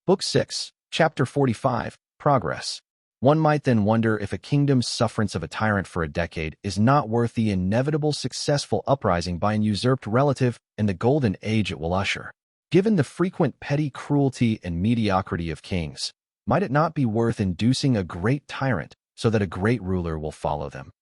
Book 6, Chapter 45, Progress. One might then wonder if a kingdom's sufferance of a tyrant for a decade is not worth the inevitable successful uprising by an usurped relative and the golden age it will usher. Given the frequent petty cruelty and mediocrity of kings, might it not be worth inducing a great tyrant so that a great ruler will follow them?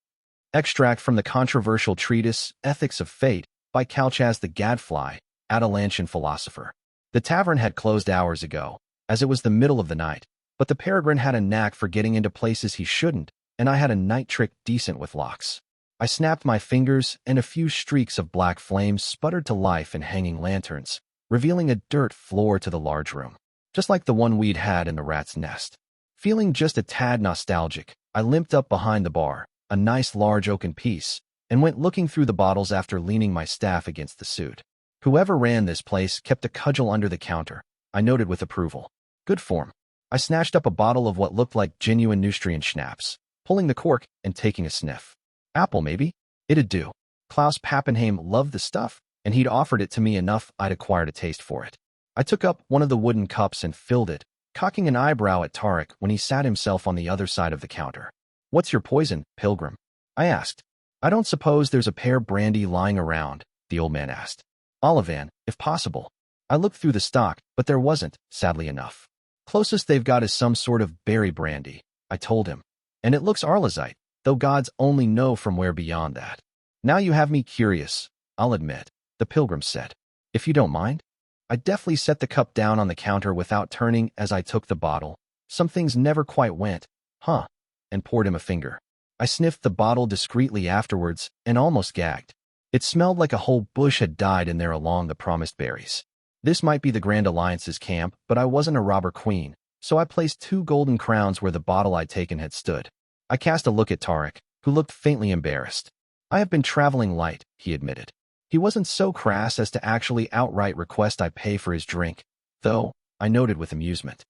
Extract from the controversial treatise Ethics of Fate by Calchas the Gadfly, Atalantian philosopher. The tavern had closed hours ago, as it was the middle of the night, but the peregrine had a knack for getting into places he shouldn't, and I had a night trick decent with locks. I snapped my fingers, and a few streaks of black flames sputtered to life in hanging lanterns, revealing a dirt floor to the large room, just like the one we'd had in the rat's nest. Feeling just a tad nostalgic, I limped up behind the bar, a nice large oaken piece, and went looking through the bottles after leaning my staff against the suit. Whoever ran this place kept a cudgel under the counter, I noted with approval. Good form. I snatched up a bottle of what looked like genuine Neustrian schnapps, pulling the cork and taking a sniff. Apple, maybe? It'd do. Klaus Pappenheim loved the stuff, and he'd offered it to me enough I'd acquired a taste for it. I took up one of the wooden cups and filled it, cocking an eyebrow at Tarek when he sat himself on the other side of the counter. "What's your poison, pilgrim?" I asked. "I don't suppose there's a pear brandy lying around," the old man asked. "Olivan, if possible." I looked through the stock, but there wasn't, sadly enough. "Closest they've got is some sort of berry brandy," I told him. "And it looks Arlesite, though gods only know from where beyond that." "Now you have me curious, I'll admit," the pilgrim said. "If you don't mind?" I deftly set the cup down on the counter without turning as I took the bottle. Some things never quite went, huh, and poured him a finger. I sniffed the bottle discreetly afterwards and almost gagged. It smelled like a whole bush had died in there along the promised berries. This might be the Grand Alliance's camp, but I wasn't a robber queen, so I placed 2 golden crowns where the bottle I'd taken had stood. I cast a look at Tarek, who looked faintly embarrassed. "I have been traveling light," he admitted. He wasn't so crass as to actually outright request I pay for his drink, though, I noted with amusement.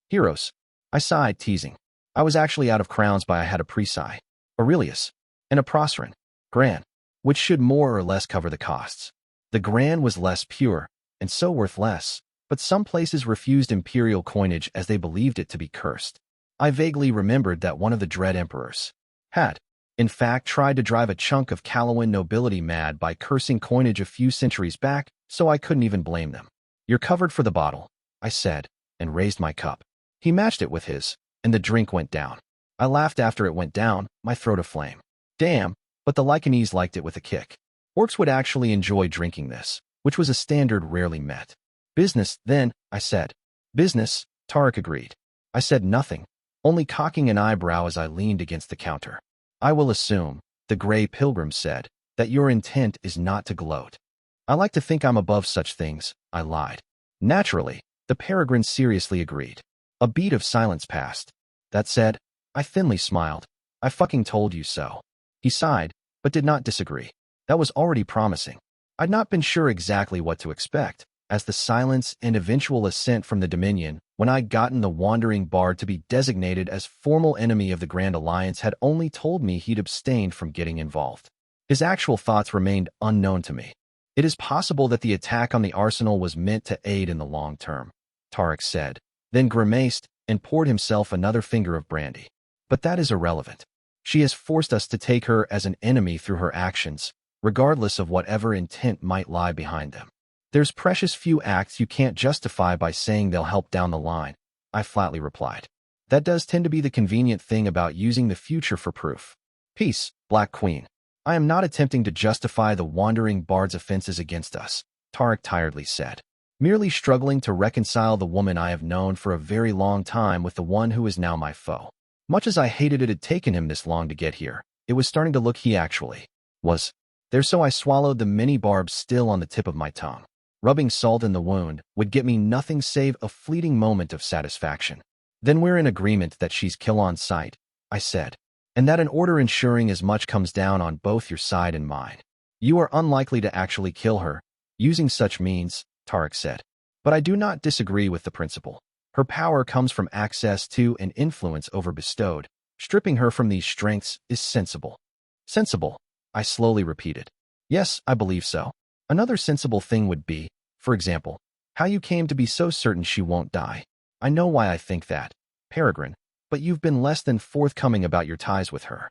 "Heroes," I sighed, teasing. I was actually out of crowns by I had a Presi, Aurelius, and a Procerin, Gran, which should more or less cover the costs. The Gran was less pure, and so worth less, but some places refused imperial coinage as they believed it to be cursed. I vaguely remembered that one of the Dread Emperors had, in fact, tried to drive a chunk of Calawan nobility mad by cursing coinage a few centuries back, so I couldn't even blame them. "You're covered for the bottle," I said, and raised my cup. He matched it with his, and the drink went down. I laughed after it went down, my throat aflame. Damn, but the Lycanese liked it with a kick. Orcs would actually enjoy drinking this, which was a standard rarely met. "Business, then," I said. "Business," Tarek agreed. I said nothing, only cocking an eyebrow as I leaned against the counter. "I will assume," the Grey Pilgrim said, "that your intent is not to gloat." "I like to think I'm above such things," I lied. "Naturally," the peregrine seriously agreed. A beat of silence passed. That said, I thinly smiled. "I fucking told you so." He sighed, but did not disagree. That was already promising. I'd not been sure exactly what to expect, as the silence and eventual assent from the Dominion, when I'd gotten the wandering bard to be designated as formal enemy of the Grand Alliance, had only told me he'd abstained from getting involved. His actual thoughts remained unknown to me. "It is possible that the attack on the arsenal was meant to aid in the long term," Tarek said, then grimaced and poured himself another finger of brandy. "But that is irrelevant. She has forced us to take her as an enemy through her actions, regardless of whatever intent might lie behind them. There's precious few acts you can't justify by saying they'll help down the line," I flatly replied. "That does tend to be the convenient thing about using the future for proof." "Peace, Black Queen. I am not attempting to justify the wandering bard's offenses against us," Tarek tiredly said. "Merely struggling to reconcile the woman I have known for a very long time with the one who is now my foe. Much as I hated it had taken him this long to get here, it was starting to look he actually was there, so I swallowed the many barbs still on the tip of my tongue. Rubbing salt in the wound would get me nothing save a fleeting moment of satisfaction. "Then we're in agreement that she's kill on sight," I said, "and that an order ensuring as much comes down on both your side and mine. You are unlikely to actually kill her, using such means," Tarek said. "But I do not disagree with the principle. Her power comes from access to and influence over bestowed. Stripping her from these strengths is sensible." "Sensible," I slowly repeated. "Yes, I believe so. Another sensible thing would be, for example, how you came to be so certain she won't die." I know why I think that, Peregrine, but you've been less than forthcoming about your ties with her.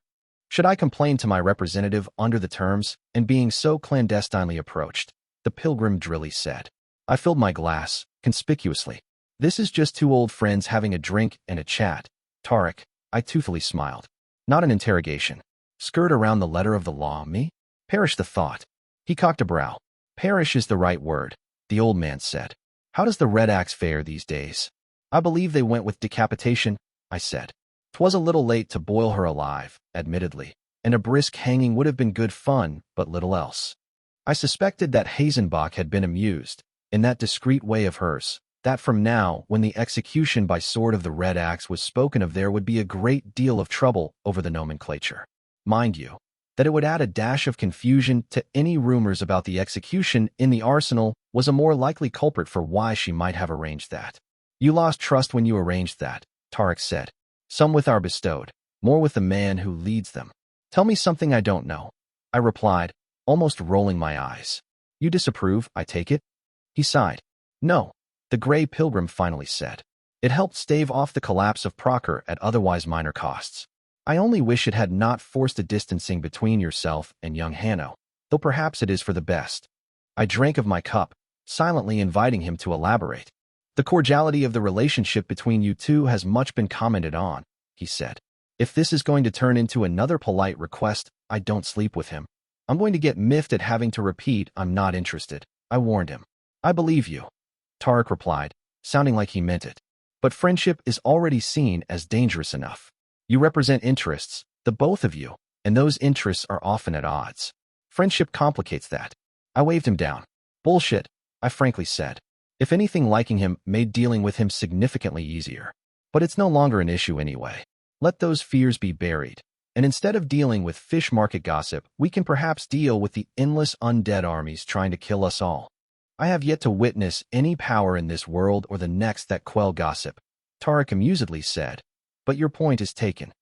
Should I complain to my representative under the terms and being so clandestinely approached? The pilgrim drily said. I filled my glass, conspicuously. This is just two old friends having a drink and a chat, Tarek. I toothily smiled. Not an interrogation. Skirt around the letter of the law, me? Perish the thought. He cocked a brow. Perish is the right word, the old man said. How does the red axe fare these days? I believe they went with decapitation, I said. 'Twas a little late to boil her alive, admittedly, and a brisk hanging would have been good fun, but little else. I suspected that Hazenbach had been amused, in that discreet way of hers, that from now, when the execution by sword of the red axe was spoken of, there would be a great deal of trouble over the nomenclature. Mind you, that it would add a dash of confusion to any rumors about the execution in the arsenal was a more likely culprit for why she might have arranged that. You lost trust when you arranged that, Tarek said. Some with are bestowed, more with the man who leads them. Tell me something I don't know, I replied, almost rolling my eyes. You disapprove, I take it? He sighed. No, the gray pilgrim finally said. It helped stave off the collapse of Procker at otherwise minor costs. I only wish it had not forced a distancing between yourself and young Hanno, though perhaps it is for the best. I drank of my cup, silently inviting him to elaborate. The cordiality of the relationship between you two has much been commented on, he said. If this is going to turn into another polite request, I don't sleep with him. I'm going to get miffed at having to repeat I'm not interested, I warned him. I believe you, Tarek replied, sounding like he meant it. But friendship is already seen as dangerous enough. You represent interests, the both of you, and those interests are often at odds. Friendship complicates that. I waved him down. Bullshit, I frankly said. If anything, liking him made dealing with him significantly easier. But it's no longer an issue anyway. Let those fears be buried. And instead of dealing with fish market gossip, we can perhaps deal with the endless undead armies trying to kill us all. I have yet to witness any power in this world or the next that quell gossip, Tarek amusedly said. But your point is taken.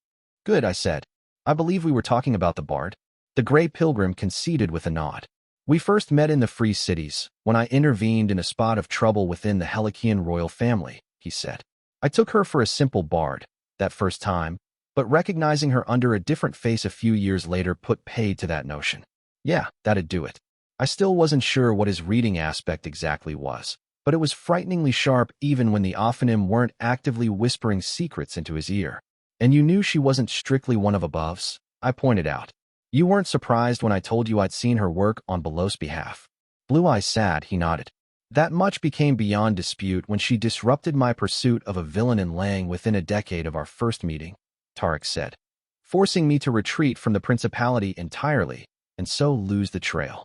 Good, I said. I believe we were talking about the bard. The gray pilgrim conceded with a nod. We first met in the Free Cities, when I intervened in a spot of trouble within the Helikian royal family, he said. I took her for a simple bard, that first time, but recognizing her under a different face a few years later put paid to that notion. Yeah, that'd do it. I still wasn't sure what his reading aspect exactly was, but it was frighteningly sharp even when the Ophanim weren't actively whispering secrets into his ear. And you knew she wasn't strictly one of aboves, I pointed out. You weren't surprised when I told you I'd seen her work on Below's behalf. Blue Eyes sad, he nodded. That much became beyond dispute when she disrupted my pursuit of a villain in Lang within a decade of our first meeting, Tarek said, forcing me to retreat from the principality entirely, and so lose the trail.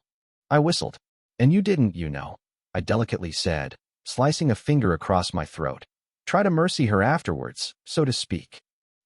I whistled. And you didn't, you know, I delicately said, slicing a finger across my throat. Try to mercy her afterwards, so to speak.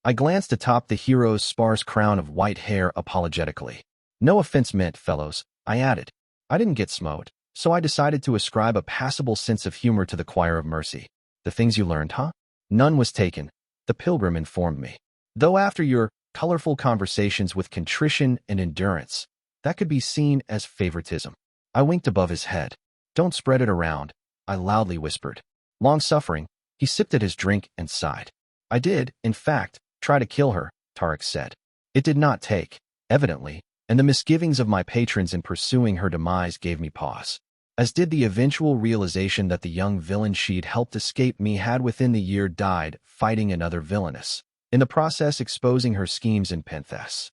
I glanced atop the hero's sparse crown of white hair apologetically. No offense meant, fellows, I added. I didn't get smote, so I decided to ascribe a passable sense of humor to the choir of mercy. The things you learned, huh? None was taken, the pilgrim informed me. Though after your colorful conversations with contrition and endurance, that could be seen as favoritism. I winked above his head. Don't spread it around, I loudly whispered. Long-suffering, he sipped at his drink and sighed. I did, in fact, try to kill her, Tarek said. It did not take, evidently, and the misgivings of my patrons in pursuing her demise gave me pause, as did the eventual realization that the young villain she'd helped escape me had within the year died fighting another villainess, in the process exposing her schemes in Penthes.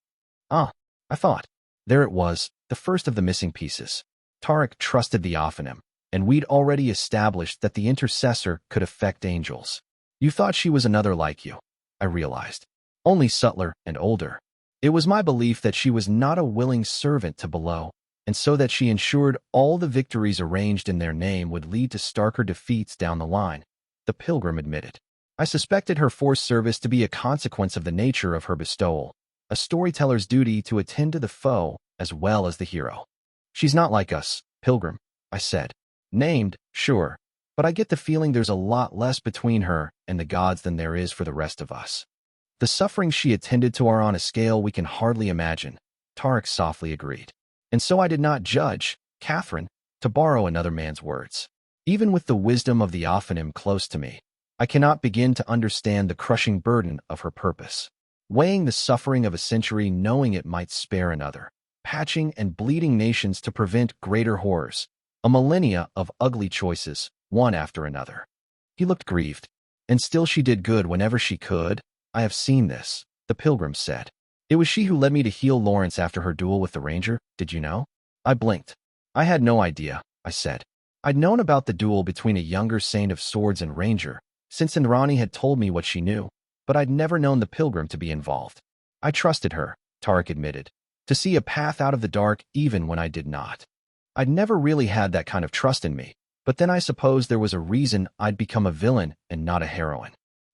Ah, I thought. There it was, the first of the missing pieces. Tarek trusted the Ophanim, and we'd already established that the intercessor could affect angels. You thought she was another like you, I realized. Only subtler and older. It was my belief that she was not a willing servant to Below, and so that she ensured all the victories arranged in their name would lead to starker defeats down the line, the pilgrim admitted. I suspected her forced service to be a consequence of the nature of her bestowal, a storyteller's duty to attend to the foe as well as the hero. She's not like us, pilgrim, I said. Named, sure, but I get the feeling there's a lot less between her and the gods than there is for the rest of us. The suffering she attended to are on a scale we can hardly imagine, Tarek softly agreed. And so I did not judge, Catherine, to borrow another man's words. Even with the wisdom of the Ophanim close to me, I I cannot begin to understand the crushing burden of her purpose. Weighing the suffering of a century knowing it might spare another. Patching and bleeding nations to prevent greater horrors. A millennia of ugly choices, one after another. He looked grieved. And still she did good whenever she could. I have seen this, the pilgrim said. It was she who led me to heal Lawrence after her duel with the ranger, did you know? I blinked. I had no idea, I said. I'd known about the duel between a younger saint of swords and ranger, since Indrani had told me what she knew, but I'd never known the pilgrim to be involved. I trusted her, Tarek admitted, to see a path out of the dark even when I did not. I'd never really had that kind of trust in me, but then I suppose there was a reason I'd become a villain and not a heroine.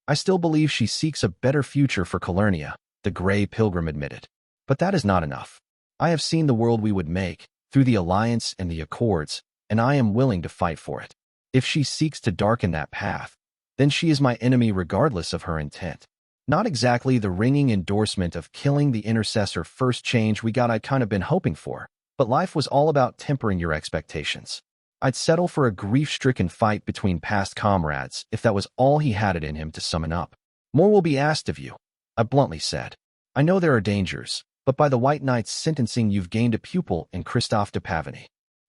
I still believe she seeks a better future for Calernia, the Grey Pilgrim admitted. But that is not enough. I have seen the world we would make, through the Alliance and the Accords, and I am willing to fight for it. If she seeks to darken that path, then she is my enemy regardless of her intent. Not exactly the ringing endorsement of killing the intercessor first change we got I'd kind of been hoping for, but life was all about tempering your expectations. I'd settle for a grief-stricken fight between past comrades if that was all he had it in him to summon up. More will be asked of you, I bluntly said. I know there are dangers, but by the White Knight's sentencing you've gained a pupil in Christophe de Pavany.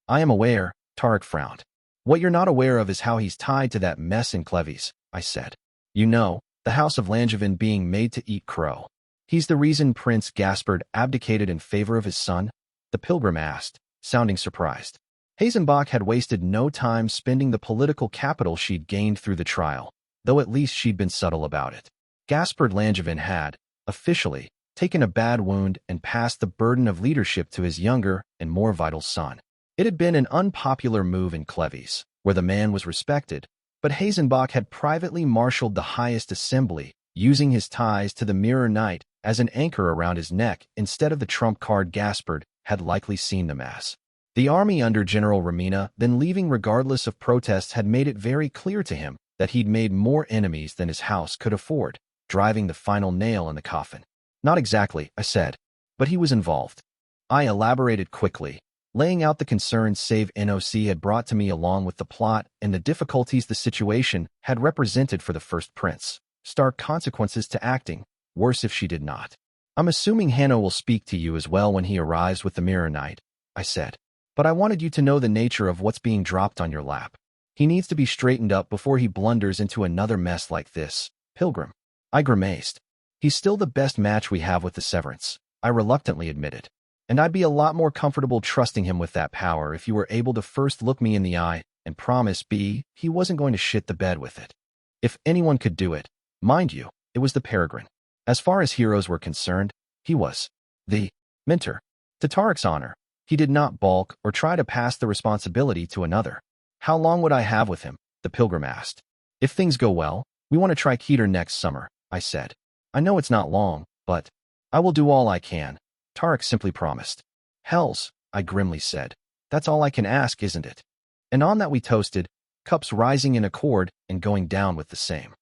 I am aware, Tarek frowned. What you're not aware of is how he's tied to that mess in Cleves, I said. You know, the House of Langevin being made to eat crow. He's the reason Prince Gaspard abdicated in favor of his son? The pilgrim asked, sounding surprised. Hazenbach had wasted no time spending the political capital she'd gained through the trial, though at least she'd been subtle about it. Gaspard Langevin had, officially, taken a bad wound and passed the burden of leadership to his younger and more vital son. It had been an unpopular move in Cleves, where the man was respected, but Hazenbach had privately marshaled the highest assembly, using his ties to the Mirror Knight as an anchor around his neck instead of the trump card Gaspard had likely seen them as. The army under General Ramina, then leaving regardless of protests, had made it very clear to him that he'd made more enemies than his house could afford, driving the final nail in the coffin. Not exactly, I said, but he was involved. I elaborated quickly, laying out the concerns Save NOC had brought to me along with the plot and the difficulties the situation had represented for the first prince. Stark consequences to acting, worse if she did not. I'm assuming Hanno will speak to you as well when he arrives with the Mirror Knight, I said. But I wanted you to know the nature of what's being dropped on your lap. He needs to be straightened up before he blunders into another mess like this, Pilgrim. I grimaced. He's still the best match we have with the Severance, I reluctantly admitted. And I'd be a lot more comfortable trusting him with that power if you were able to first look me in the eye and promise B he wasn't going to shit the bed with it. If anyone could do it, mind you, it was the Peregrine. As far as heroes were concerned, he was the mentor. To Tarek's honor, he did not balk or try to pass the responsibility to another. How long would I have with him? The pilgrim asked. If things go well, we want to try Keter next summer, I said. I know it's not long, but I will do all I can, Tarek simply promised. Hells, I grimly said. That's all I can ask, isn't it? And on that we toasted, cups rising in accord and going down with the same.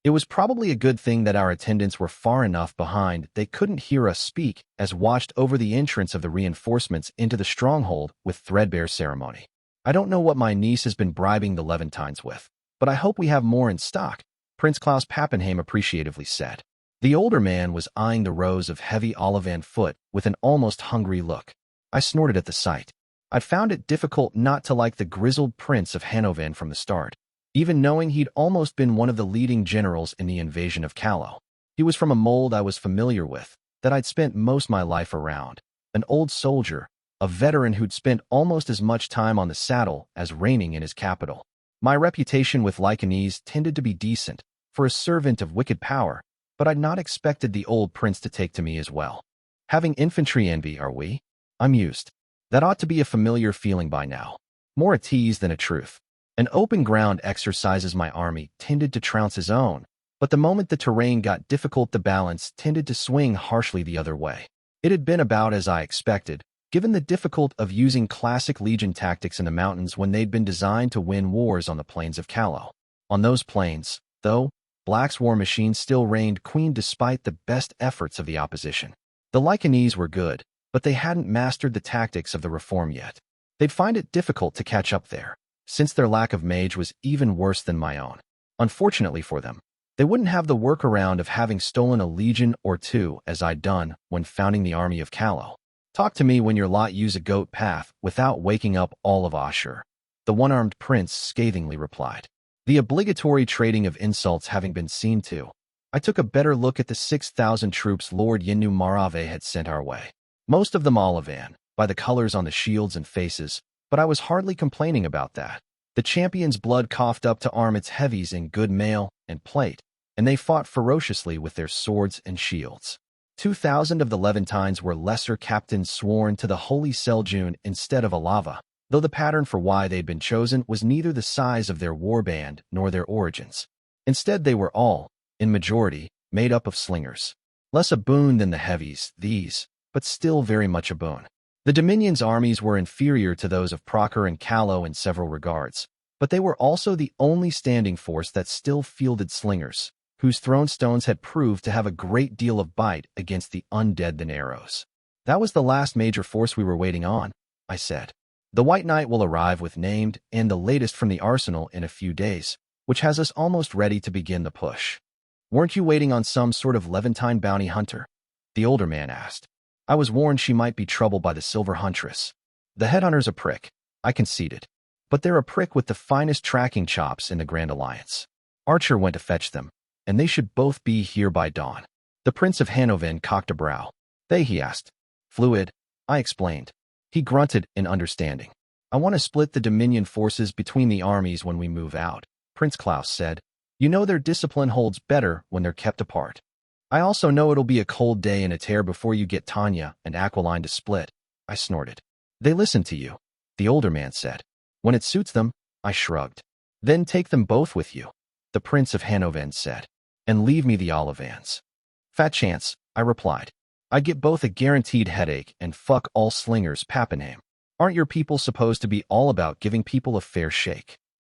It was probably a good thing that our attendants were far enough behind they couldn't hear us speak as watched over the entrance of the reinforcements into the stronghold with threadbare ceremony. I don't know what my niece has been bribing the Levantines with, but I hope we have more in stock, Prince Klaus Pappenheim appreciatively said. The older man was eyeing the rows of heavy Olivan foot with an almost hungry look. I snorted at the sight. I'd found it difficult not to like the grizzled Prince of Hanovan from the start, even knowing he'd almost been one of the leading generals in the invasion of Callow. He was from a mold I was familiar with, that I'd spent most my life around, an old soldier, a veteran who'd spent almost as much time on the saddle as reigning in his capital. My reputation with Lycanese tended to be decent, for a servant of wicked power, but I'd not expected the old prince to take to me as well. Having infantry envy, are we? I mused. That ought to be a familiar feeling by now. More a tease than a truth. An open ground exercises my army tended to trounce his own, but the moment the terrain got difficult the balance tended to swing harshly the other way. It had been about as I expected, given the difficulty of using classic legion tactics in the mountains when they'd been designed to win wars on the plains of Callow. On those plains, though, Black's war machine still reigned queen despite the best efforts of the opposition. The Lycanese were good, but they hadn't mastered the tactics of the Reform yet. They'd find it difficult to catch up there, since their lack of mage was even worse than my own. Unfortunately for them, they wouldn't have the workaround of having stolen a legion or two as I'd done when founding the army of Callow. Talk to me when your lot use a goat path without waking up all of Ashur, the one-armed prince scathingly replied. The obligatory trading of insults having been seen to, I took a better look at the 6,000 troops Lord Yinu Marave had sent our way. Most of them Olivan, by the colors on the shields and faces, but I was hardly complaining about that. The champion's blood coughed up to arm its heavies in good mail and plate, and they fought ferociously with their swords and shields. 2,000 of the Levantines were lesser captains sworn to the Holy Seljun instead of Alava, though the pattern for why they'd been chosen was neither the size of their warband nor their origins. Instead, they were all, in majority, made up of slingers. Less a boon than the heavies, these, but still very much a boon. The Dominion's armies were inferior to those of Procter and Callow in several regards, but they were also the only standing force that still fielded slingers, whose thrown stones had proved to have a great deal of bite against the undead than arrows. That was the last major force we were waiting on, I said. The White Knight will arrive with named and the latest from the arsenal in a few days, which has us almost ready to begin the push. Weren't you waiting on some sort of Levantine bounty hunter? The older man asked. I was warned she might be troubled by the Silver Huntress. The headhunter's a prick, I conceded. But they're a prick with the finest tracking chops in the Grand Alliance. Archer went to fetch them, and they should both be here by dawn. The Prince of Hanovan cocked a brow. They, he asked. Fluid, I explained. He grunted in understanding. I want to split the Dominion forces between the armies when we move out, Prince Klaus said. You know their discipline holds better when they're kept apart. I also know it'll be a cold day in a tear before you get Tanya and Aquiline to split, I snorted. They listen to you, the older man said. When it suits them, I shrugged. Then take them both with you, the Prince of Hanovan said, and leave me the Olivans. Fat chance, I replied. I get both a guaranteed headache and fuck all slingers Pappenheim. Aren't your people supposed to be all about giving people a fair shake?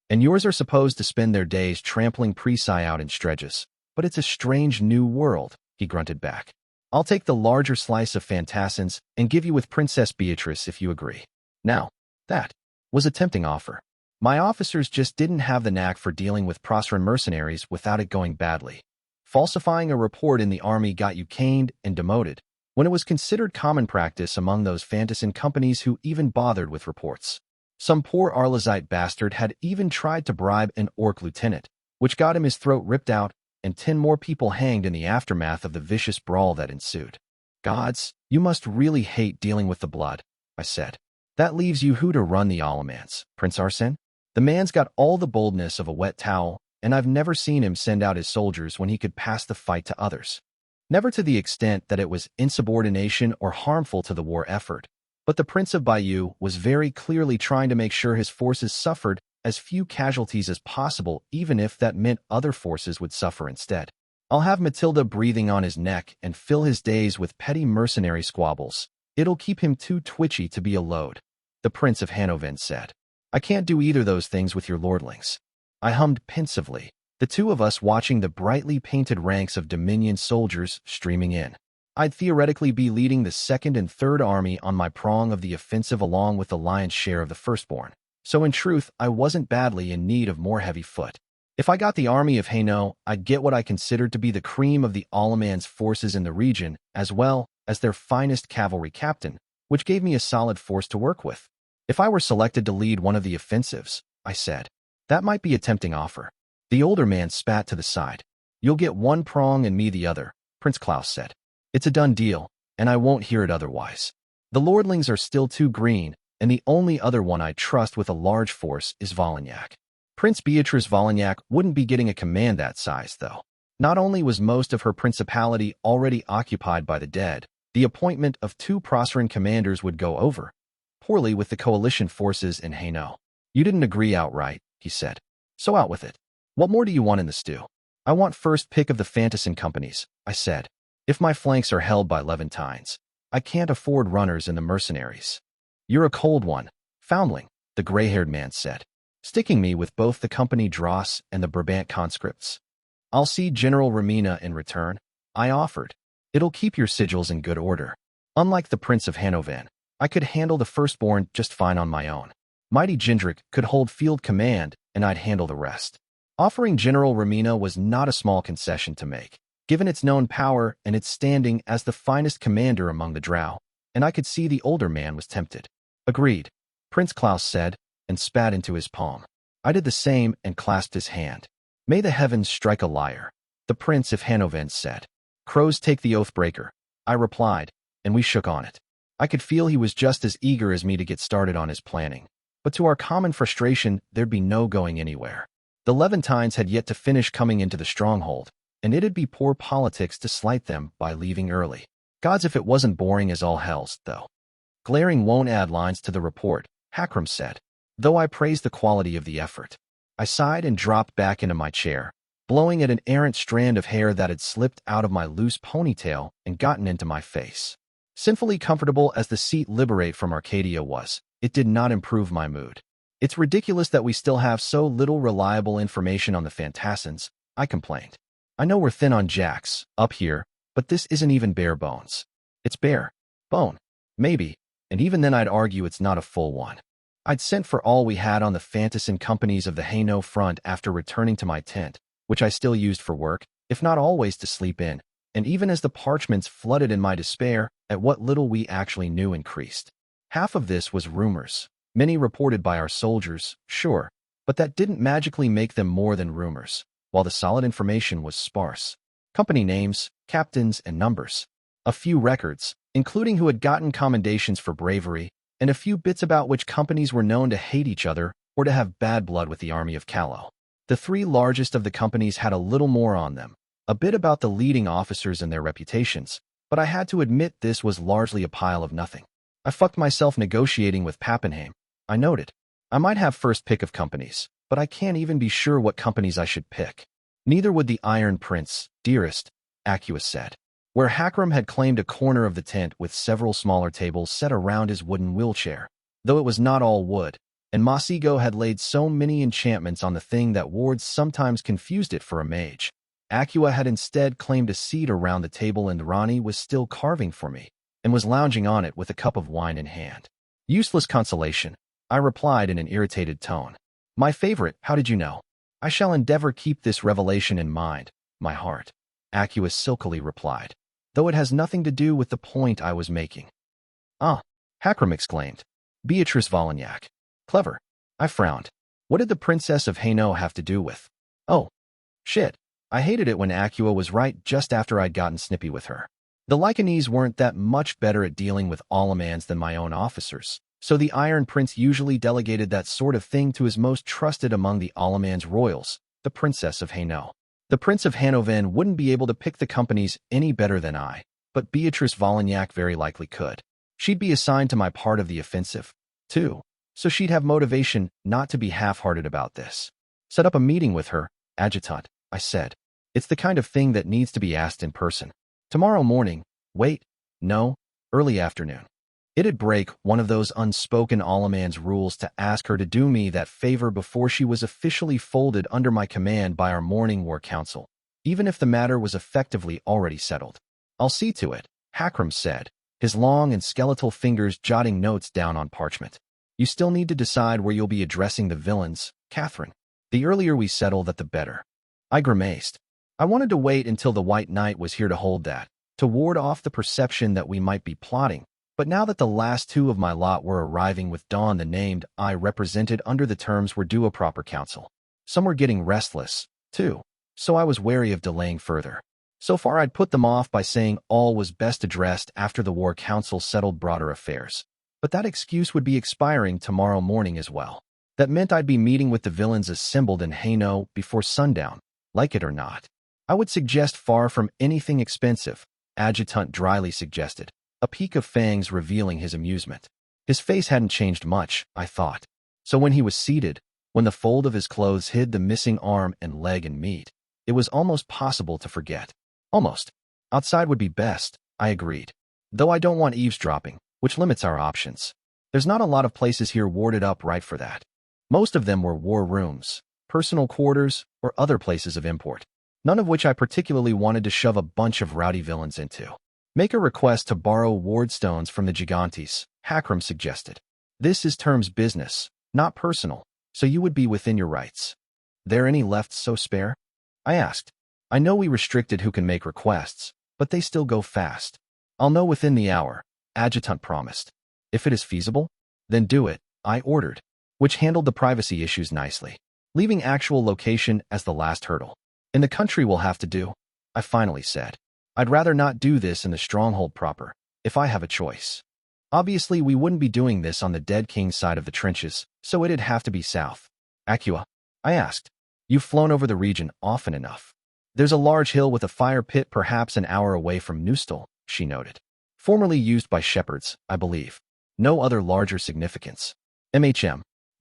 And yours are supposed to spend their days trampling Presi out in stretches. But it's a strange new world, he grunted back. I'll take the larger slice of Fantassins and give you with Princess Beatrice if you agree. Now, that was a tempting offer. My officers just didn't have the knack for dealing with Proserpine mercenaries without it going badly. Falsifying a report in the army got you caned and demoted, when it was considered common practice among those Fantassin companies who even bothered with reports. Some poor Arlazite bastard had even tried to bribe an orc lieutenant, which got him his throat ripped out and 10 more people hanged in the aftermath of the vicious brawl that ensued. Gods, you must really hate dealing with the blood, I said. That leaves you who to run the Allemans, Prince Arsene? The man's got all the boldness of a wet towel, and I've never seen him send out his soldiers when he could pass the fight to others. Never to the extent that it was insubordination or harmful to the war effort, but the Prince of Bayeux was very clearly trying to make sure his forces suffered as few casualties as possible, even if that meant other forces would suffer instead. I'll have Matilda breathing on his neck and fill his days with petty mercenary squabbles. It'll keep him too twitchy to be a load, the Prince of Hanovan said. I can't do either those things with your lordlings. I hummed pensively, the two of us watching the brightly painted ranks of Dominion soldiers streaming in. I'd theoretically be leading the 2nd and 3rd Army on my prong of the offensive along with the lion's share of the firstborn. So in truth, I wasn't badly in need of more heavy foot. If I got the army of Hainaut, I'd get what I considered to be the cream of the Allemans' forces in the region, as well as their finest cavalry captain, which gave me a solid force to work with. If I were selected to lead one of the offensives, I said, that might be a tempting offer. The older man spat to the side. You'll get one prong and me the other, Prince Klaus said. It's a done deal, and I won't hear it otherwise. The lordlings are still too green, and the only other one I trust with a large force is Vollignac. Prince Beatrice Vollignac wouldn't be getting a command that size, though. Not only was most of her principality already occupied by the dead, the appointment of 2 Proserpine commanders would go over poorly with the coalition forces in Hainaut. You didn't agree outright, he said. So out with it. What more do you want in the stew? I want first pick of the Fantassin companies, I said. If my flanks are held by Levantines, I can't afford runners in the mercenaries. You're a cold one, foundling, the gray-haired man said, sticking me with both the company Dross and the Brabant conscripts. I'll see General Ramina in return, I offered. It'll keep your sigils in good order. Unlike the Prince of Hanovan, I could handle the firstborn just fine on my own. Mighty Gendrick could hold field command, and I'd handle the rest. Offering General Ramina was not a small concession to make, given its known power and its standing as the finest commander among the Drow, and I could see the older man was tempted. Agreed, Prince Klaus said, and spat into his palm. I did the same and clasped his hand. May the heavens strike a liar, the Prince of Hanovend said. Crows take the oath-breaker, I replied, and we shook on it. I could feel he was just as eager as me to get started on his planning, but to our common frustration, there'd be no going anywhere. The Levantines had yet to finish coming into the stronghold, and it'd be poor politics to slight them by leaving early. Gods, if it wasn't boring as all hells, though. Glaring won't add lines to the report, Hakram said, though I praised the quality of the effort. I sighed and dropped back into my chair, blowing at an errant strand of hair that had slipped out of my loose ponytail and gotten into my face. Sinfully comfortable as the seat Liberate from Arcadia was, it did not improve my mood. It's ridiculous that we still have so little reliable information on the Fantassins, I complained. I know we're thin on jacks, up here, but this isn't even bare bones. It's bare bone, maybe, and even then I'd argue it's not a full one. I'd sent for all we had on the Fantassin companies of the Hainaut front after returning to my tent, which I still used for work, if not always to sleep in, and even as the parchments flooded in my despair at what little we actually knew increased. Half of this was rumors, many reported by our soldiers, sure, but that didn't magically make them more than rumors, while the solid information was sparse. Company names, captains, and numbers. A few records, including who had gotten commendations for bravery, and a few bits about which companies were known to hate each other or to have bad blood with the army of Callow. The three largest of the companies had a little more on them, a bit about the leading officers and their reputations, but I had to admit this was largely a pile of nothing. I fucked myself negotiating with Pappenheim, I noted. I might have first pick of companies, but I can't even be sure what companies I should pick. Neither would the Iron Prince, dearest, Acus said. Where Hakram had claimed a corner of the tent with several smaller tables set around his wooden wheelchair, though it was not all wood, and Masigo had laid so many enchantments on the thing that wards sometimes confused it for a mage. Acua had instead claimed a seat around the table, and Rani was still carving for me, and was lounging on it with a cup of wine in hand. Useless consolation, I replied in an irritated tone. My favorite, how did you know? I shall endeavor keep this revelation in mind, my heart, Acua silkily replied, though it has nothing to do with the point I was making. Ah, Hakram exclaimed. Beatrice Vollignac. Clever. I frowned. What did the Princess of Hainaut have to do with? Oh, shit. I hated it when Acua was right just after I'd gotten snippy with her. The Lycanese weren't that much better at dealing with Allemans than my own officers, so the Iron Prince usually delegated that sort of thing to his most trusted among the Allemans royals, the Princess of Hainaut. The Prince of Hanovend wouldn't be able to pick the companies any better than I, but Beatrice Vollignac very likely could. She'd be assigned to my part of the offensive, too, so she'd have motivation not to be half-hearted about this. Set up a meeting with her, adjutant, I said. It's the kind of thing that needs to be asked in person. Tomorrow morning, wait, no, early afternoon. It'd break one of those unspoken Allemans rules to ask her to do me that favor before she was officially folded under my command by our morning war council, even if the matter was effectively already settled. I'll see to it, Hakram said, his long and skeletal fingers jotting notes down on parchment. You still need to decide where you'll be addressing the villains, Catherine. The earlier we settle that, the better. I grimaced. I wanted to wait until the White Knight was here to hold that, to ward off the perception that we might be plotting. But now that the last two of my lot were arriving with Dawn, the named I represented under the terms were due a proper counsel. Some were getting restless, too, so I was wary of delaying further. So far I'd put them off by saying all was best addressed after the war council settled broader affairs. But that excuse would be expiring tomorrow morning as well. That meant I'd be meeting with the villains assembled in Hainaut before sundown, like it or not. I would suggest far from anything expensive, Adjutant dryly suggested, a peak of fangs revealing his amusement. His face hadn't changed much, I thought. So when he was seated, when the fold of his clothes hid the missing arm and leg and meat, it was almost possible to forget. Almost. Outside would be best, I agreed. Though I don't want eavesdropping, which limits our options. There's not a lot of places here warded up right for that. Most of them were war rooms, personal quarters, or other places of import, none of which I particularly wanted to shove a bunch of rowdy villains into. Make a request to borrow wardstones from the Gigantes, Hakram suggested. This is terms business, not personal, so you would be within your rights. There any left so spare? I asked. I know we restricted who can make requests, but they still go fast. I'll know within the hour, Adjutant promised. If it is feasible, then do it, I ordered, which handled the privacy issues nicely, leaving actual location as the last hurdle. In the country we'll have to do, I finally said. I'd rather not do this in the stronghold proper, if I have a choice. Obviously, we wouldn't be doing this on the dead king's side of the trenches, so it'd have to be south. Aqua, I asked. You've flown over the region often enough. There's a large hill with a fire pit perhaps an hour away from Neustal, she noted. Formerly used by shepherds, I believe. No other larger significance.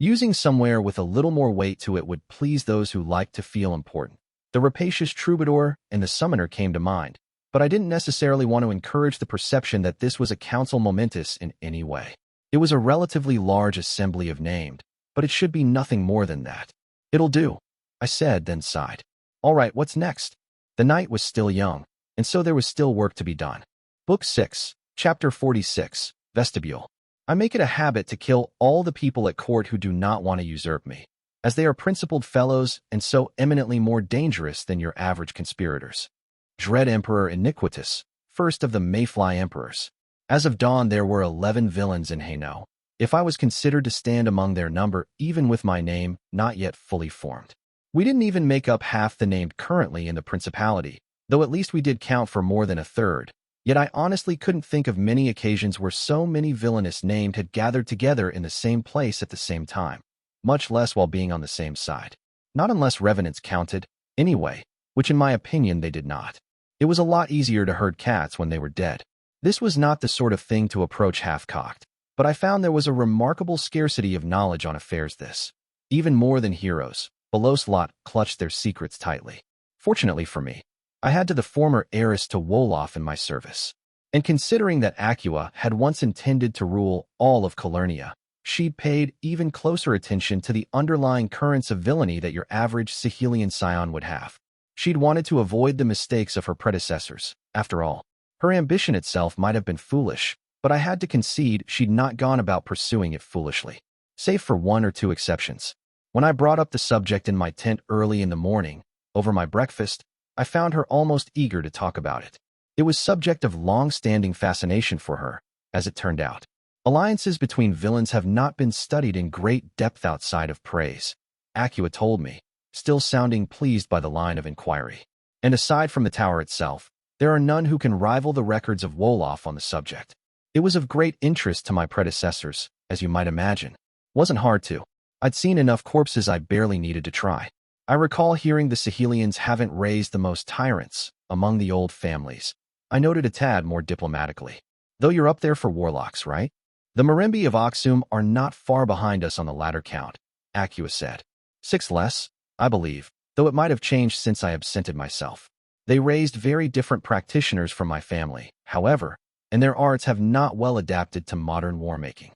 Using somewhere with a little more weight to it would please those who like to feel important. The rapacious troubadour and the summoner came to mind, but I didn't necessarily want to encourage the perception that this was a council momentous in any way. It was a relatively large assembly of named, but it should be nothing more than that. It'll do, I said, then sighed. All right, what's next? The night was still young, and so there was still work to be done. Book 6, Chapter 46, Vestibule. I make it a habit to kill all the people at court who do not want to usurp me, as they are principled fellows and so eminently more dangerous than your average conspirators. Dread Emperor Iniquitous, first of the Mayfly Emperors. As of dawn there were 11 villains in Hainaut, if I was considered to stand among their number even with my name not yet fully formed. We didn't even make up half the named currently in the Principality, though at least we did count for more than a third, yet I honestly couldn't think of many occasions where so many villainous named had gathered together in the same place at the same time, much less while being on the same side. Not unless revenants counted, anyway, which in my opinion they did not. It was a lot easier to herd cats when they were dead. This was not the sort of thing to approach half-cocked, but I found there was a remarkable scarcity of knowledge on affairs this. Even more than heroes, Belos lot clutched their secrets tightly. Fortunately for me, I had to the former heiress to Wolof in my service. And considering that Aqua had once intended to rule all of Calernia, she'd paid even closer attention to the underlying currents of villainy that your average Sicilian scion would have. She'd wanted to avoid the mistakes of her predecessors. After all, her ambition itself might have been foolish, but I had to concede she'd not gone about pursuing it foolishly, save for one or two exceptions. When I brought up the subject in my tent early in the morning, over my breakfast, I found her almost eager to talk about it. It was subject of long-standing fascination for her, as it turned out. Alliances between villains have not been studied in great depth outside of praise, Aqua told me, still sounding pleased by the line of inquiry. And aside from the tower itself, there are none who can rival the records of Wolof on the subject. It was of great interest to my predecessors, as you might imagine. Wasn't hard to. I'd seen enough corpses I barely needed to try. I recall hearing the Sahelians haven't raised the most tyrants among the old families. I noted a tad more diplomatically. Though you're up there for warlocks, right? The Marimbi of Oxum are not far behind us on the latter count, Aqua said. 6 less, I believe, though it might have changed since I absented myself. They raised very different practitioners from my family, however, and their arts have not well adapted to modern war-making.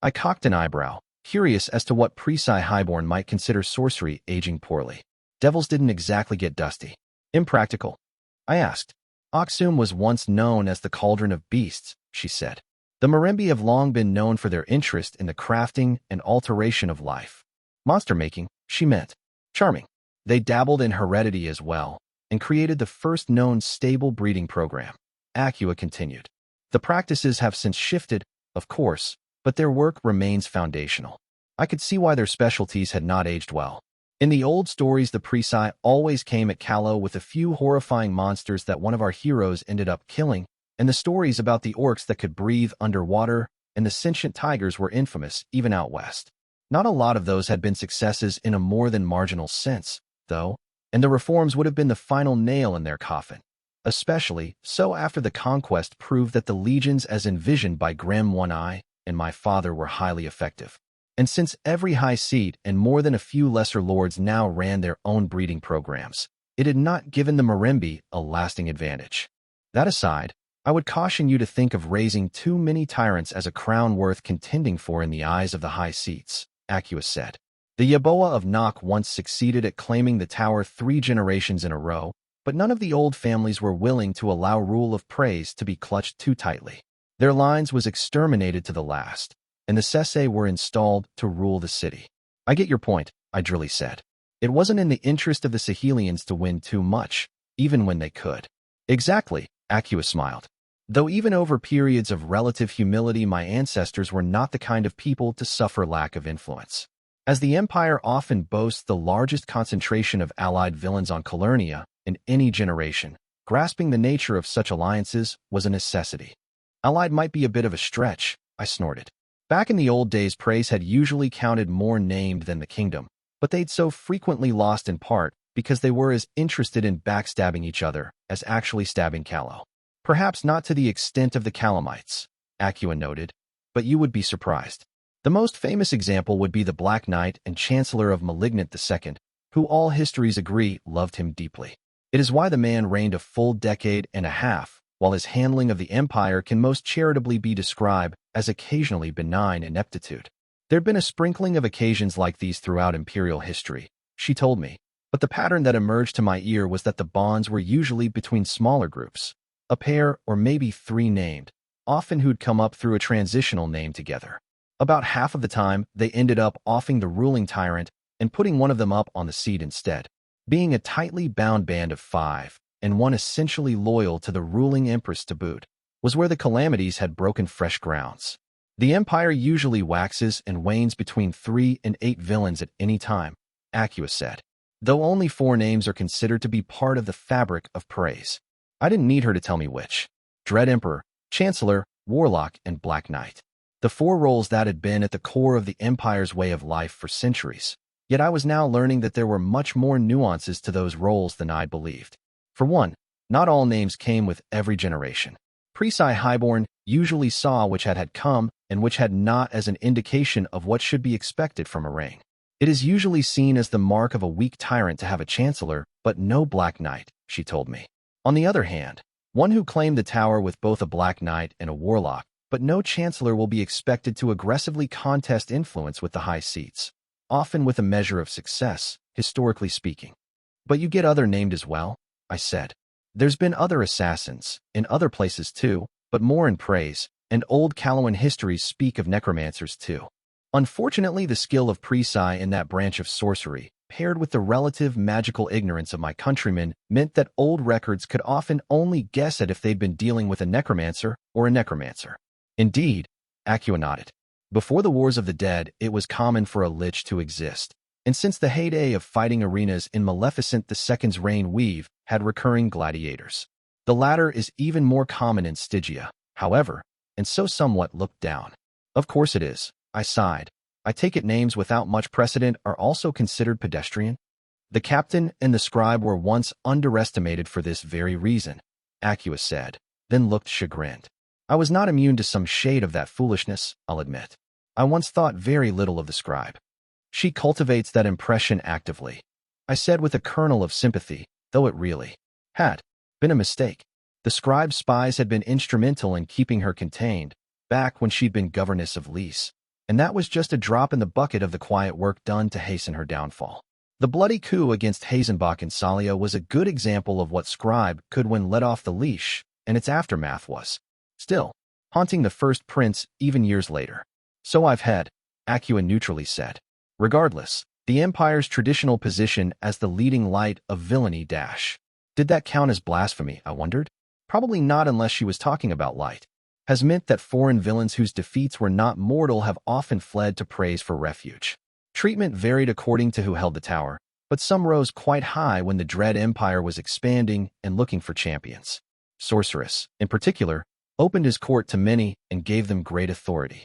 I cocked an eyebrow, curious as to what Presai Highborn might consider sorcery aging poorly. Devils didn't exactly get dusty. Impractical, I asked. Oxum was once known as the Cauldron of Beasts, she said. The Marimbi have long been known for their interest in the crafting and alteration of life. Monster-making, she meant. Charming. They dabbled in heredity as well, and created the first known stable breeding program. Aqua continued. The practices have since shifted, of course, but their work remains foundational. I could see why their specialties had not aged well. In the old stories, the Presai always came at Callow with a few horrifying monsters that one of our heroes ended up killing, and the stories about the orcs that could breathe underwater and the sentient tigers were infamous even out west. Not a lot of those had been successes in a more than marginal sense, though, and the reforms would have been the final nail in their coffin. Especially so after the conquest proved that the legions as envisioned by Grim One-Eye and my father were highly effective. And since every high seat and more than a few lesser lords now ran their own breeding programs, it had not given the Marimbi a lasting advantage. That aside, I would caution you to think of raising too many tyrants as a crown worth contending for in the eyes of the high seats, Aqua said. The Yaboa of Nock once succeeded at claiming the tower 3 generations in a row, but none of the old families were willing to allow rule of praise to be clutched too tightly. Their lines was exterminated to the last, and the Sesse were installed to rule the city. I get your point, I drily said. It wasn't in the interest of the Sahelians to win too much, even when they could. Exactly, Acua smiled. Though even over periods of relative humility, my ancestors were not the kind of people to suffer lack of influence. As the Empire often boasts the largest concentration of allied villains on Calernia in any generation, grasping the nature of such alliances was a necessity. Allied might be a bit of a stretch, I snorted. Back in the old days, praise had usually counted more named than the kingdom, but they'd so frequently lost in part because they were as interested in backstabbing each other as actually stabbing Callow. Perhaps not to the extent of the Calamites, Acua noted, but you would be surprised. The most famous example would be the Black Knight and Chancellor of Malignant II, who all histories agree loved him deeply. It is why the man reigned a full decade and a half, while his handling of the empire can most charitably be described as occasionally benign ineptitude. There'd been a sprinkling of occasions like these throughout imperial history, she told me, but the pattern that emerged to my ear was that the bonds were usually between smaller groups, a pair or maybe three named, often who'd come up through a transitional name together. About half of the time, they ended up offing the ruling tyrant and putting one of them up on the seat instead. Being a tightly bound band of five, and one essentially loyal to the ruling empress to boot, was where the calamities had broken fresh grounds. The empire usually waxes and wanes between 3 and 8 villains at any time, Acua said, though only 4 names are considered to be part of the fabric of praise. I didn't need her to tell me which. Dread Emperor, Chancellor, Warlock, and Black Knight. The 4 roles that had been at the core of the Empire's way of life for centuries. Yet I was now learning that there were much more nuances to those roles than I'd believed. For one, not all names came with every generation. Prisai Highborn usually saw which had come and which had not as an indication of what should be expected from a reign. It is usually seen as the mark of a weak tyrant to have a chancellor, but no Black Knight, she told me. On the other hand, one who claimed the tower with both a Black Knight and a Warlock, but no chancellor will be expected to aggressively contest influence with the high seats, often with a measure of success, historically speaking. But you get other named as well, I said. There's been other assassins, in other places too, but more in praise, and old Calawan histories speak of necromancers too. Unfortunately, the skill of Prisai in that branch of sorcery, paired with the relative magical ignorance of my countrymen, meant that old records could often only guess at if they'd been dealing with a necromancer or a necromancer. Indeed, Acua nodded. Before the Wars of the Dead, it was common for a lich to exist, and since the heyday of fighting arenas in Maleficent II's reign, we've had recurring gladiators. The latter is even more common in Stygia, however, and so somewhat looked down. Of course it is, I sighed. I take it names without much precedent are also considered pedestrian? The captain and the scribe were once underestimated for this very reason, Acua said, then looked chagrined. I was not immune to some shade of that foolishness, I'll admit. I once thought very little of the scribe. She cultivates that impression actively, I said with a kernel of sympathy, though it really had been a mistake. The scribe's spies had been instrumental in keeping her contained, back when she'd been governess of Lys, and that was just a drop in the bucket of the quiet work done to hasten her downfall. The bloody coup against Hazenbach and Salia was a good example of what scribe could when let off the leash, and its aftermath was still haunting the first prince even years later. So I've had, Acua neutrally said. Regardless, the Empire's traditional position as the leading light of villainy did that count as blasphemy, I wondered? Probably not unless she was talking about light. Has meant that foreign villains whose defeats were not mortal have often fled to praise for refuge. Treatment varied according to who held the tower, but some rose quite high when the Dread Empire was expanding and looking for champions. Sorceress, in particular, opened his court to many and gave them great authority.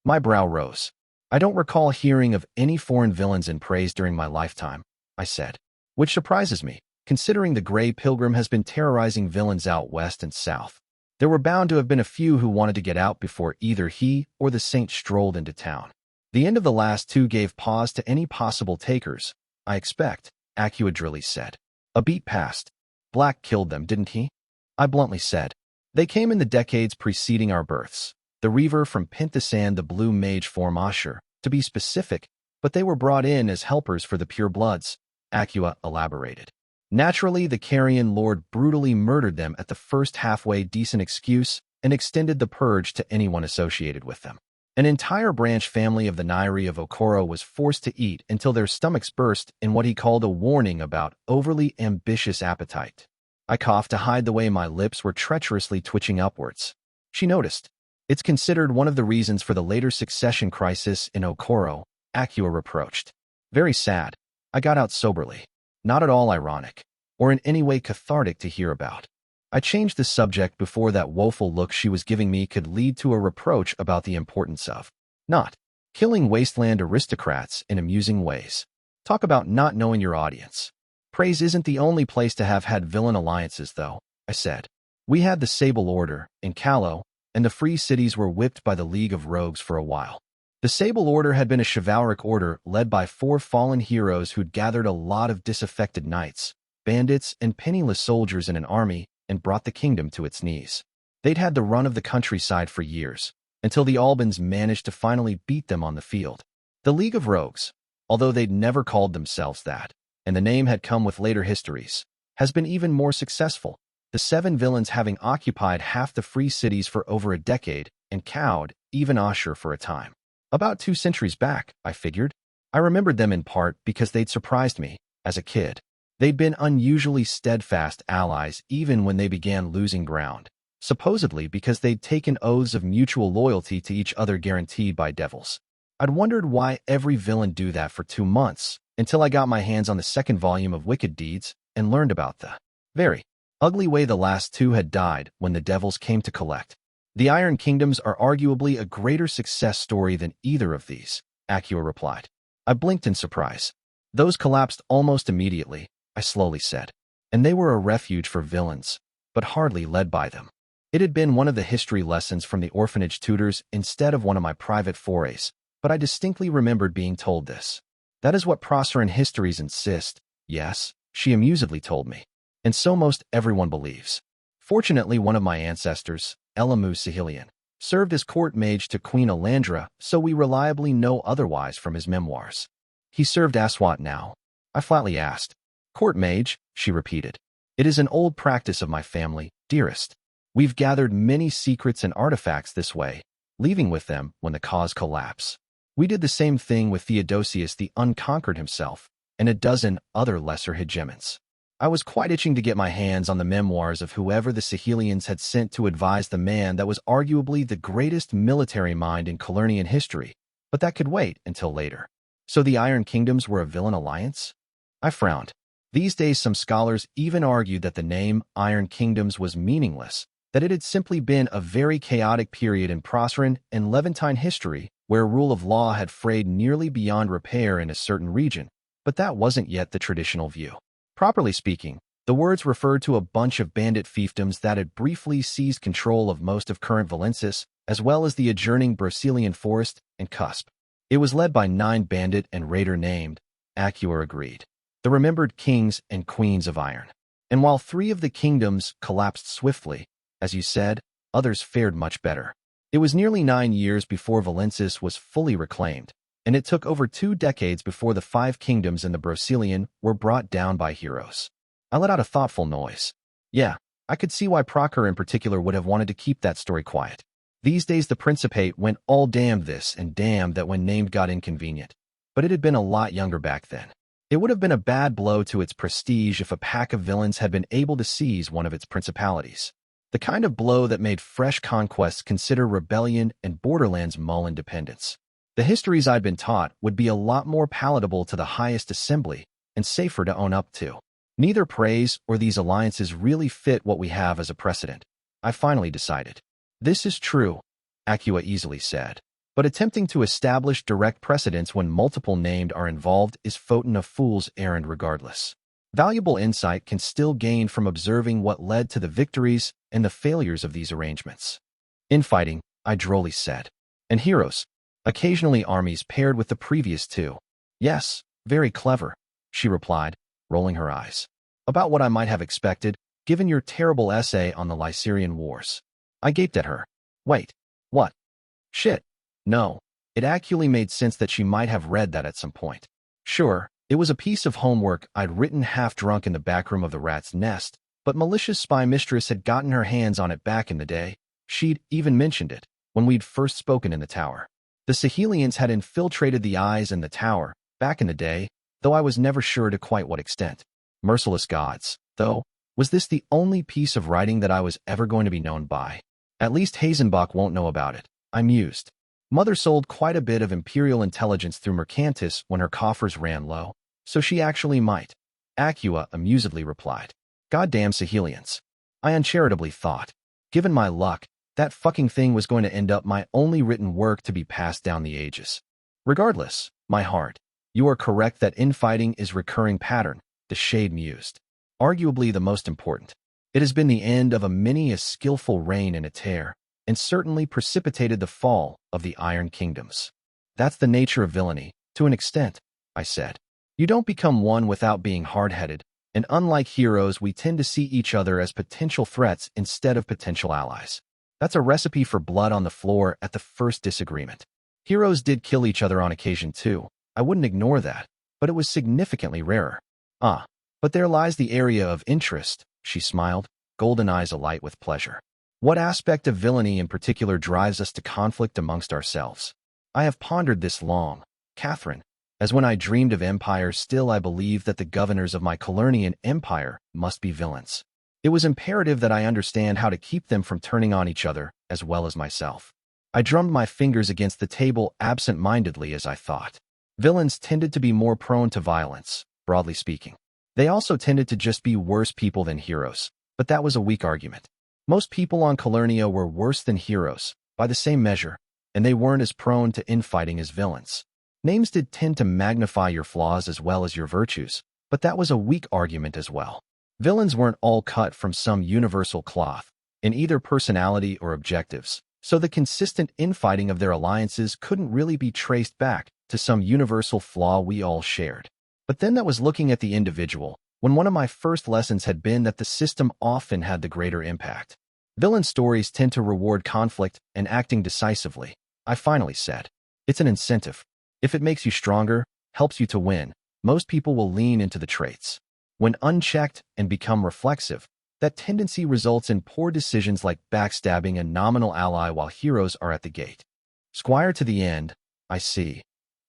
My brow rose. I don't recall hearing of any foreign villains in praise during my lifetime, I said, which surprises me, considering the Grey Pilgrim has been terrorizing villains out west and south. There were bound to have been a few who wanted to get out before either he or the saint strolled into town. The end of the last 2 gave pause to any possible takers, I expect, Acua drily said. A beat passed. Black killed them, didn't he? I bluntly said. They came in the decades preceding our births. The Reaver from Pinthasan, the Blue Mage form Asher, to be specific, but they were brought in as helpers for the Pure Bloods, Acua elaborated. Naturally, the Carrion Lord brutally murdered them at the first halfway decent excuse and extended the purge to anyone associated with them. An entire branch family of the Nairi of Okoro was forced to eat until their stomachs burst in what he called a warning about overly ambitious appetite. I coughed to hide the way my lips were treacherously twitching upwards. She noticed. It's considered one of the reasons for the later succession crisis in Okoro, Akua reproached. Very sad. I got out soberly. Not at all ironic, or in any way cathartic to hear about. I changed the subject before that woeful look she was giving me could lead to a reproach about the importance of not killing wasteland aristocrats in amusing ways. Talk about not knowing your audience. Praise isn't the only place to have had villain alliances, though, I said. We had the Sable Order in Callow, and the Free Cities were whipped by the League of Rogues for a while. The Sable Order had been a chivalric order led by 4 fallen heroes who'd gathered a lot of disaffected knights, bandits, and penniless soldiers in an army and brought the kingdom to its knees. They'd had the run of the countryside for years, until the Albans managed to finally beat them on the field. The League of Rogues, although they'd never called themselves that, and the name had come with later histories, has been even more successful, the 7 villains having occupied half the Free Cities for over a decade and cowed even Ashur for a time. About 2 centuries back, I figured. I remembered them in part because they'd surprised me as a kid. They'd been unusually steadfast allies even when they began losing ground, supposedly because they'd taken oaths of mutual loyalty to each other guaranteed by devils. I'd wondered why every villain do that for 2 months, until I got my hands on the 2nd volume of Wicked Deeds and learned about the very ugly way the last 2 had died when the devils came to collect. The Iron Kingdoms are arguably a greater success story than either of these, Akua replied. I blinked in surprise. Those collapsed almost immediately, I slowly said, and they were a refuge for villains, but hardly led by them. It had been one of the history lessons from the orphanage tutors instead of one of my private forays, but I distinctly remembered being told this. That is what Proceran histories insist, yes, she amusedly told me, and so most everyone believes. Fortunately, one of my ancestors, Elamu Sahilian, served as court mage to Queen Alandra, so we reliably know otherwise from his memoirs. He served Aswat now? I flatly asked. Court mage, she repeated. It is an old practice of my family, dearest. We've gathered many secrets and artifacts this way, leaving with them when the cause collapse. We did the same thing with Theodosius the Unconquered himself, and a dozen other lesser hegemons. I was quite itching to get my hands on the memoirs of whoever the Sahelians had sent to advise the man that was arguably the greatest military mind in Calernian history, but that could wait until later. So the Iron Kingdoms were a villain alliance? I frowned. These days some scholars even argued that the name Iron Kingdoms was meaningless, that it had simply been a very chaotic period in Proceran and Levantine history where rule of law had frayed nearly beyond repair in a certain region, but that wasn't yet the traditional view. Properly speaking, the words referred to a bunch of bandit fiefdoms that had briefly seized control of most of current Valensis, as well as the adjoining Brocelian forest and cusp. It was led by 9 bandit and raider named, Akua agreed, the remembered kings and queens of iron. And while 3 of the kingdoms collapsed swiftly, as you said, others fared much better. It was nearly 9 years before Valensis was fully reclaimed, and it took over 2 decades before the 5 kingdoms in the Brocelian were brought down by heroes. I let out a thoughtful noise. Yeah, I could see why Procer in particular would have wanted to keep that story quiet. These days the Principate went all damn this and damn that when named got inconvenient. But it had been a lot younger back then. It would have been a bad blow to its prestige if a pack of villains had been able to seize one of its principalities. The kind of blow that made fresh conquests consider rebellion and borderlands mull independence. The histories I'd been taught would be a lot more palatable to the highest assembly and safer to own up to. Neither praise or these alliances really fit what we have as a precedent, I finally decided. This is true, Akua easily said, but attempting to establish direct precedents when multiple named are involved is Photon a fool's errand regardless. Valuable insight can still gain from observing what led to the victories and the failures of these arrangements. Infighting, I drolly said, and heroes, occasionally armies paired with the previous 2. Yes, very clever, she replied, rolling her eyes. About what I might have expected, given your terrible essay on the Lycerian Wars. I gaped at her. Wait, what? Shit. No, it actually made sense that she might have read that at some point. Sure, it was a piece of homework I'd written half-drunk in the backroom of the Rat's Nest, but malicious spy mistress had gotten her hands on it back in the day. She'd even mentioned it when we'd first spoken in the tower. The Sahelians had infiltrated the eyes and the tower, back in the day, though I was never sure to quite what extent. Merciless gods, though, was this the only piece of writing that I was ever going to be known by? At least Hazenbach won't know about it, I mused. Mother sold quite a bit of imperial intelligence through Mercantis when her coffers ran low, so she actually might. Acua amusedly replied. Goddamn Sahelians. I uncharitably thought. Given my luck, that fucking thing was going to end up my only written work to be passed down the ages. Regardless, my heart, you are correct that infighting is recurring pattern, the shade mused. Arguably the most important. It has been the end of many a skillful reign and a tear, and certainly precipitated the fall of the Iron Kingdoms. That's the nature of villainy, to an extent, I said. You don't become one without being hard-headed, and unlike heroes, we tend to see each other as potential threats instead of potential allies. That's a recipe for blood on the floor at the first disagreement. Heroes did kill each other on occasion too. I wouldn't ignore that, but it was significantly rarer. But there lies the area of interest, she smiled, golden eyes alight with pleasure. What aspect of villainy in particular drives us to conflict amongst ourselves? I have pondered this long, Catherine, as when I dreamed of empire still I believe that the governors of my Colurnian empire must be villains. It was imperative that I understand how to keep them from turning on each other as well as myself. I drummed my fingers against the table absent-mindedly as I thought. Villains tended to be more prone to violence, broadly speaking. They also tended to just be worse people than heroes, but that was a weak argument. Most people on Colurnia were worse than heroes, by the same measure, and they weren't as prone to infighting as villains. Names did tend to magnify your flaws as well as your virtues, but that was a weak argument as well. Villains weren't all cut from some universal cloth, in either personality or objectives, so the consistent infighting of their alliances couldn't really be traced back to some universal flaw we all shared. But then that was looking at the individual, when one of my first lessons had been that the system often had the greater impact. Villain stories tend to reward conflict and acting decisively, I finally said. It's an incentive. If it makes you stronger, helps you to win, most people will lean into the traits. When unchecked and become reflexive, that tendency results in poor decisions like backstabbing a nominal ally while heroes are at the gate. Squire to the end, I see.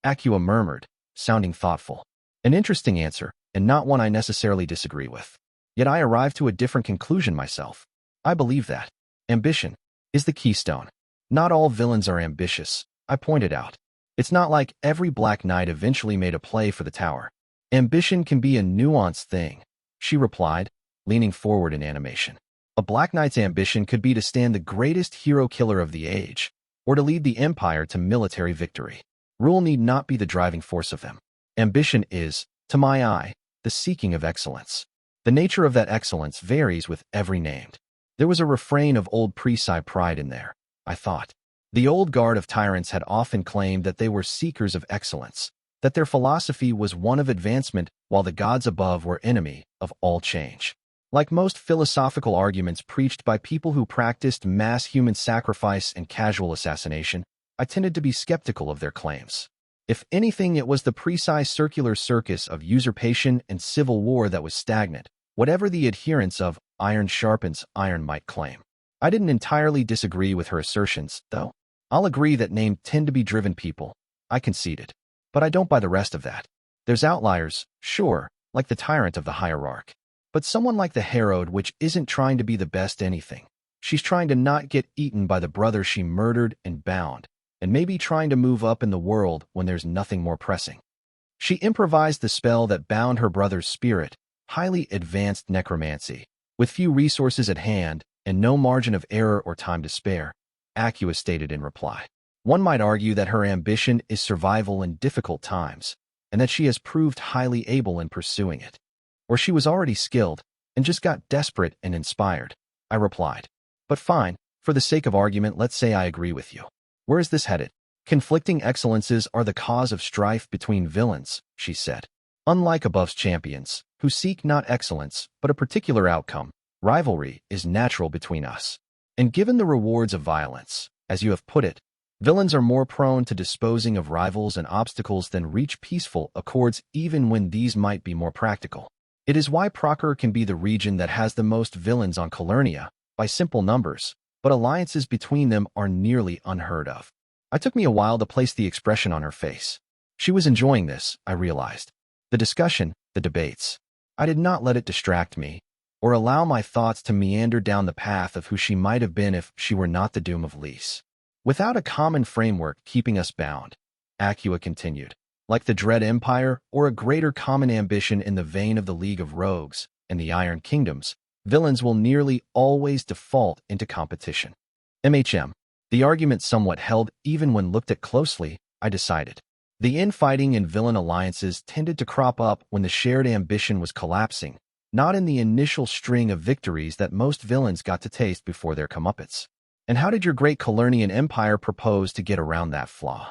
Acua murmured, sounding thoughtful. An interesting answer, and not one I necessarily disagree with. Yet I arrived to a different conclusion myself. I believe that ambition is the keystone. Not all villains are ambitious, I pointed out. It's not like every Black Knight eventually made a play for the tower. Ambition can be a nuanced thing, she replied, leaning forward in animation. A Black Knight's ambition could be to stand the greatest hero killer of the age, or to lead the empire to military victory. Rule need not be the driving force of them. Ambition is, to my eye, the seeking of excellence. The nature of that excellence varies with every named. There was a refrain of old Presi pride in there, I thought. The old guard of tyrants had often claimed that they were seekers of excellence, that their philosophy was one of advancement while the gods above were enemy of all change. Like most philosophical arguments preached by people who practiced mass human sacrifice and casual assassination, I tended to be skeptical of their claims. If anything, it was the precise circular circus of usurpation and civil war that was stagnant, whatever the adherents of iron sharpens iron might claim. I didn't entirely disagree with her assertions, though. I'll agree that named tend to be driven people, I conceded. But I don't buy the rest of that. There's outliers, sure, like the tyrant of the hierarch. But someone like the Herod, which isn't trying to be the best anything. She's trying to not get eaten by the brother she murdered and bound, and maybe trying to move up in the world when there's nothing more pressing. She improvised the spell that bound her brother's spirit, highly advanced necromancy, with few resources at hand and no margin of error or time to spare, Acua stated in reply. One might argue that her ambition is survival in difficult times, and that she has proved highly able in pursuing it. Or she was already skilled and just got desperate and inspired, I replied. But fine, for the sake of argument, let's say I agree with you. Where is this headed? Conflicting excellences are the cause of strife between villains, she said. Unlike above's champions, who seek not excellence, but a particular outcome, rivalry is natural between us. And given the rewards of violence, as you have put it, villains are more prone to disposing of rivals and obstacles than reach peaceful accords even when these might be more practical. It is why Procure can be the region that has the most villains on Colurnia, by simple numbers, but alliances between them are nearly unheard of. It took me a while to place the expression on her face. She was enjoying this, I realized. The discussion, the debates. I did not let it distract me, or allow my thoughts to meander down the path of who she might have been if she were not the doom of Lys. Without a common framework keeping us bound, Acua continued, like the Dread Empire or a greater common ambition in the vein of the League of Rogues and the Iron Kingdoms, villains will nearly always default into competition. The argument somewhat held even when looked at closely, I decided. The infighting and villain alliances tended to crop up when the shared ambition was collapsing, not in the initial string of victories that most villains got to taste before their comeuppance. And how did your great Calernian empire propose to get around that flaw?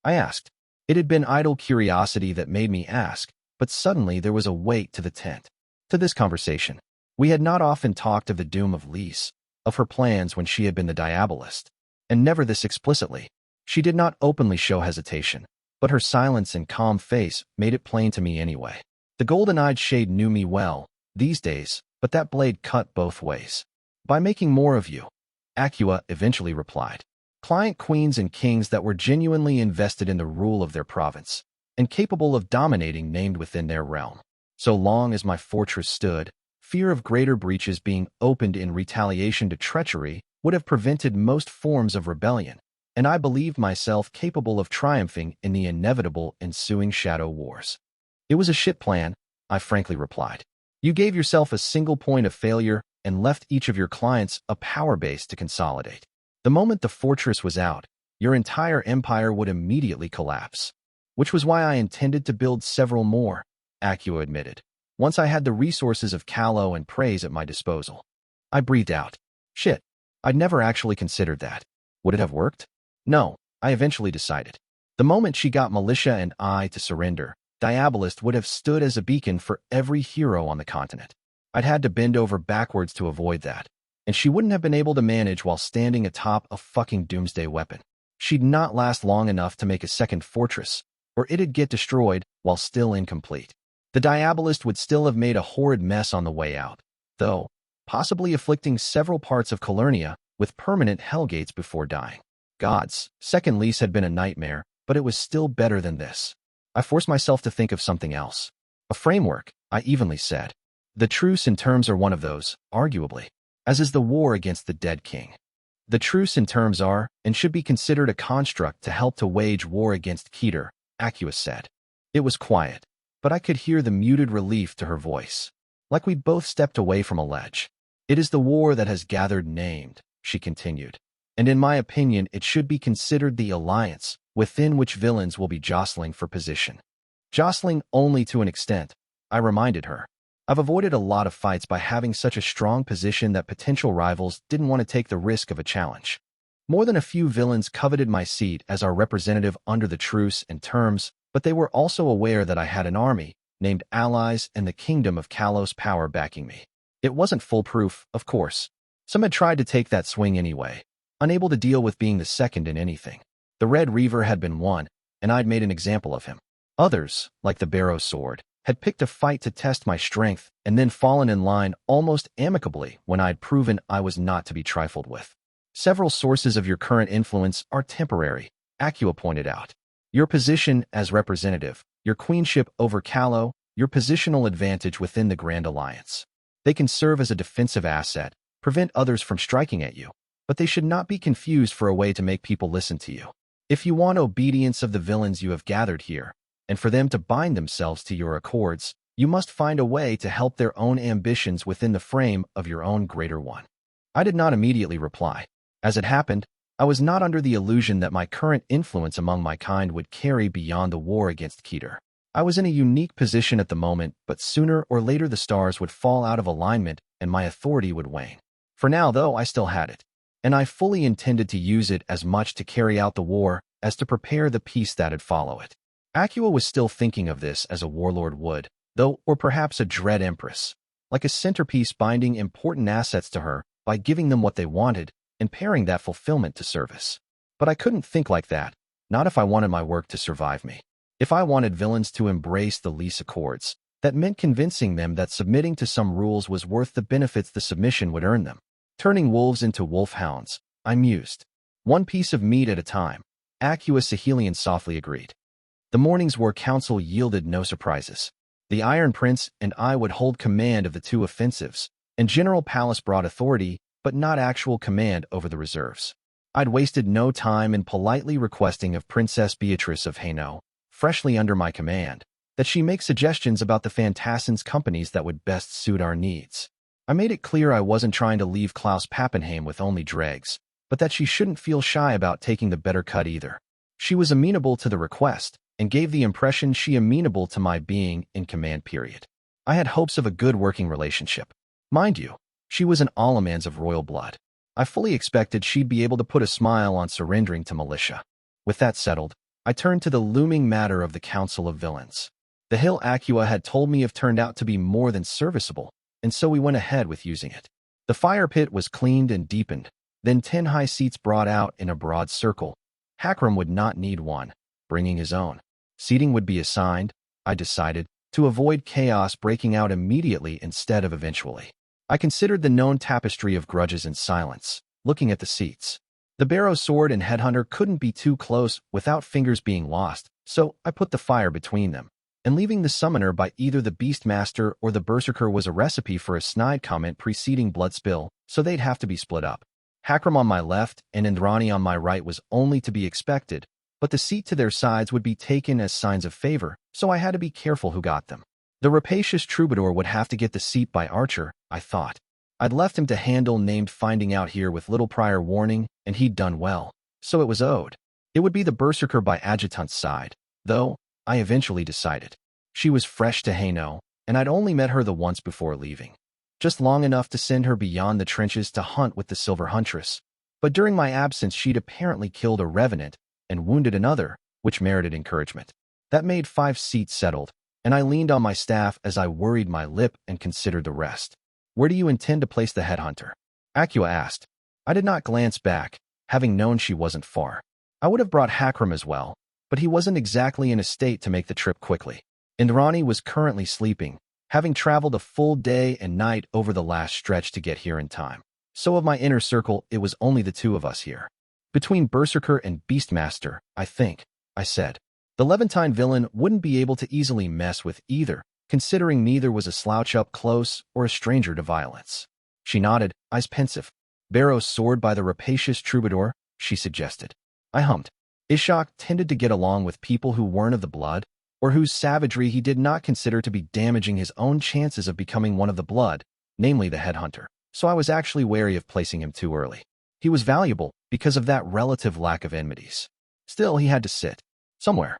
I asked. It had been idle curiosity that made me ask, but suddenly there was a weight to the tent. To this conversation. We had not often talked of the doom of Lys, of her plans when she had been the Diabolist, and never this explicitly. She did not openly show hesitation, but her silence and calm face made it plain to me anyway. The golden-eyed shade knew me well, these days, but that blade cut both ways. By making more of you, Acua eventually replied. Client queens and kings that were genuinely invested in the rule of their province, and capable of dominating named within their realm. So long as my fortress stood, fear of greater breaches being opened in retaliation to treachery would have prevented most forms of rebellion, and I believed myself capable of triumphing in the inevitable ensuing shadow wars. It was a shit plan, I frankly replied. You gave yourself a single point of failure and left each of your clients a power base to consolidate. The moment the fortress was out, your entire empire would immediately collapse, which was why I intended to build several more, Acua admitted, once I had the resources of Callow and praise at my disposal. I breathed out. Shit, I'd never actually considered that. Would it have worked? No, I eventually decided. The moment she got Militia and I to surrender, Diabolist would have stood as a beacon for every hero on the continent. I'd had to bend over backwards to avoid that, and she wouldn't have been able to manage while standing atop a fucking doomsday weapon. She'd not last long enough to make a second fortress, or it'd get destroyed while still incomplete. The Diabolist would still have made a horrid mess on the way out, though, possibly afflicting several parts of Calernia with permanent hellgates before dying. Gods, second Lys had been a nightmare, but it was still better than this. I forced myself to think of something else. A framework, I evenly said. The truce in terms are one of those, arguably, as is the war against the dead king. The truce in terms are, and should be considered a construct to help to wage war against Keter, Acua said. It was quiet, but I could hear the muted relief to her voice, like we'd both stepped away from a ledge. It is the war that has gathered named, she continued, and in my opinion it should be considered the alliance within which villains will be jostling for position. Jostling only to an extent, I reminded her. I've avoided a lot of fights by having such a strong position that potential rivals didn't want to take the risk of a challenge. More than a few villains coveted my seat as our representative under the truce and terms, but they were also aware that I had an army, named Allies, and the Kingdom of Kalos power backing me. It wasn't foolproof, of course. Some had tried to take that swing anyway, unable to deal with being the second in anything. The Red Reaver had been one, and I'd made an example of him. Others, like the Barrow Sword, had picked a fight to test my strength and then fallen in line almost amicably when I'd proven I was not to be trifled with. Several sources of your current influence are temporary, Acua pointed out. Your position as representative, your queenship over Callow, your positional advantage within the Grand Alliance. They can serve as a defensive asset, prevent others from striking at you, but they should not be confused for a way to make people listen to you. If you want obedience of the villains you have gathered here, and for them to bind themselves to your accords, you must find a way to help their own ambitions within the frame of your own greater one. I did not immediately reply. As it happened, I was not under the illusion that my current influence among my kind would carry beyond the war against Keter. I was in a unique position at the moment, but sooner or later the stars would fall out of alignment and my authority would wane. For now, though, I still had it, and I fully intended to use it as much to carry out the war as to prepare the peace that'd follow it. Acua was still thinking of this as a warlord would, though, or perhaps a dread empress, like a centerpiece binding important assets to her by giving them what they wanted and pairing that fulfillment to service. But I couldn't think like that, not if I wanted my work to survive me. If I wanted villains to embrace the Lys Accords, that meant convincing them that submitting to some rules was worth the benefits the submission would earn them. Turning wolves into wolfhounds, I mused. One piece of meat at a time. Acua Sahelian softly agreed. The morning's war council yielded no surprises. The Iron Prince and I would hold command of the two offensives, and General Pallas brought authority, but not actual command over the reserves. I'd wasted no time in politely requesting of Princess Beatrice of Hainaut, freshly under my command, that she make suggestions about the Fantassins companies that would best suit our needs. I made it clear I wasn't trying to leave Klaus Pappenheim with only dregs, but that she shouldn't feel shy about taking the better cut either. She was amenable to the request, and gave the impression she amenable to my being in command period. I had hopes of a good working relationship. Mind you, she was an Allemans of royal blood. I fully expected she'd be able to put a smile on surrendering to militia. With that settled, I turned to the looming matter of the Council of Villains. The hill Acua had told me turned out to be more than serviceable, and so we went ahead with using it. The fire pit was cleaned and deepened, then 10 high seats brought out in a broad circle. Hakram would not need one, bringing his own. Seating would be assigned, I decided, to avoid chaos breaking out immediately instead of eventually. I considered the known tapestry of grudges in silence, looking at the seats. The barrow sword and headhunter couldn't be too close without fingers being lost, so I put the fire between them. And leaving the summoner by either the Beastmaster or the Berserker was a recipe for a snide comment preceding blood spill, so they'd have to be split up. Hakram on my left and Indrani on my right was only to be expected, but the seat to their sides would be taken as signs of favor, so I had to be careful who got them. The rapacious troubadour would have to get the seat by Archer, I thought. I'd left him to handle named finding out here with little prior warning, and he'd done well, so it was owed. It would be the Berserker by Adjutant's side, though, I eventually decided. She was fresh to Hainaut, and I'd only met her the once before leaving. Just long enough to send her beyond the trenches to hunt with the Silver Huntress. But during my absence she'd apparently killed a revenant, and wounded another, which merited encouragement. That made 5 seats settled, and I leaned on my staff as I worried my lip and considered the rest. Where do you intend to place the headhunter? Acua asked. I did not glance back, having known she wasn't far. I would have brought Hakram as well, but he wasn't exactly in a state to make the trip quickly. Indrani was currently sleeping, having traveled a full day and night over the last stretch to get here in time. So of my inner circle, it was only the 2 of us here. Between Berserker and Beastmaster, I think, I said. The Levantine villain wouldn't be able to easily mess with either, considering neither was a slouch up close or a stranger to violence. She nodded, eyes pensive. Barrow's sword by the rapacious troubadour, she suggested. I hummed. Ishak tended to get along with people who weren't of the blood, or whose savagery he did not consider to be damaging his own chances of becoming one of the blood, namely the headhunter, so I was actually wary of placing him too early. He was valuable because of that relative lack of enmities. Still, he had to sit somewhere.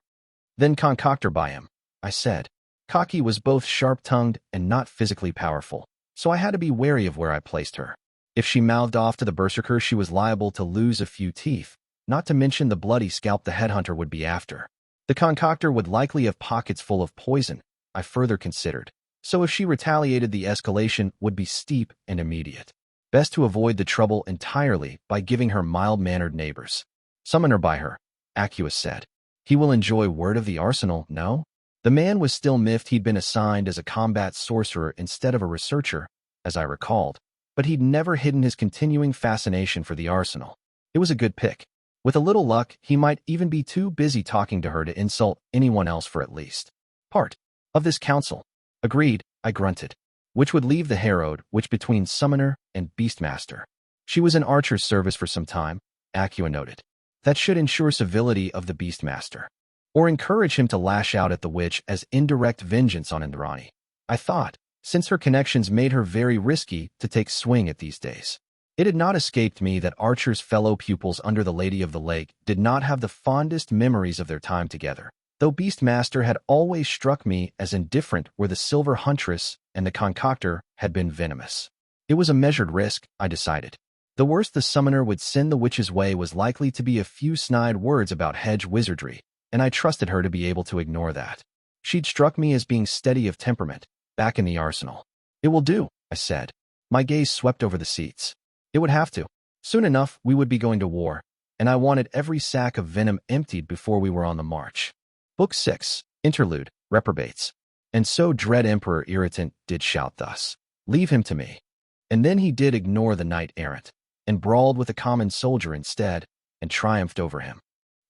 Then concoct by him, I said. Kaki was both sharp-tongued and not physically powerful, so I had to be wary of where I placed her. If she mouthed off to the Berserker, she was liable to lose a few teeth, not to mention the bloody scalp the headhunter would be after. The concoctor would likely have pockets full of poison, I further considered, so if she retaliated the escalation would be steep and immediate. Best to avoid the trouble entirely by giving her mild-mannered neighbors. Summon her by her, Acua said. He will enjoy word of the arsenal, no? The man was still miffed he'd been assigned as a combat sorcerer instead of a researcher, as I recalled, but he'd never hidden his continuing fascination for the arsenal. It was a good pick. With a little luck, he might even be too busy talking to her to insult anyone else for at least part of this council. Agreed, I grunted. Which would leave the Herald, which between Summoner and Beastmaster. She was in Archer's service for some time, Acua noted. That should ensure civility of the Beastmaster, or encourage him to lash out at the witch as indirect vengeance on Indrani. I thought, since her connections made her very risky to take swing at these days. It had not escaped me that Archer's fellow pupils under the Lady of the Lake did not have the fondest memories of their time together, though Beastmaster had always struck me as indifferent where the Silver Huntress and the concoctor had been venomous. It was a measured risk, I decided. The worst the summoner would send the witch's way was likely to be a few snide words about hedge wizardry, and I trusted her to be able to ignore that. She'd struck me as being steady of temperament, back in the arsenal. It will do, I said. My gaze swept over the seats. It would have to. Soon enough, we would be going to war, and I wanted every sack of venom emptied before we were on the march. Book 6, Interlude, Reprobates. And so dread Emperor Irritant did shout thus. Leave him to me. And then he did ignore the knight-errant, and brawled with a common soldier instead, and triumphed over him.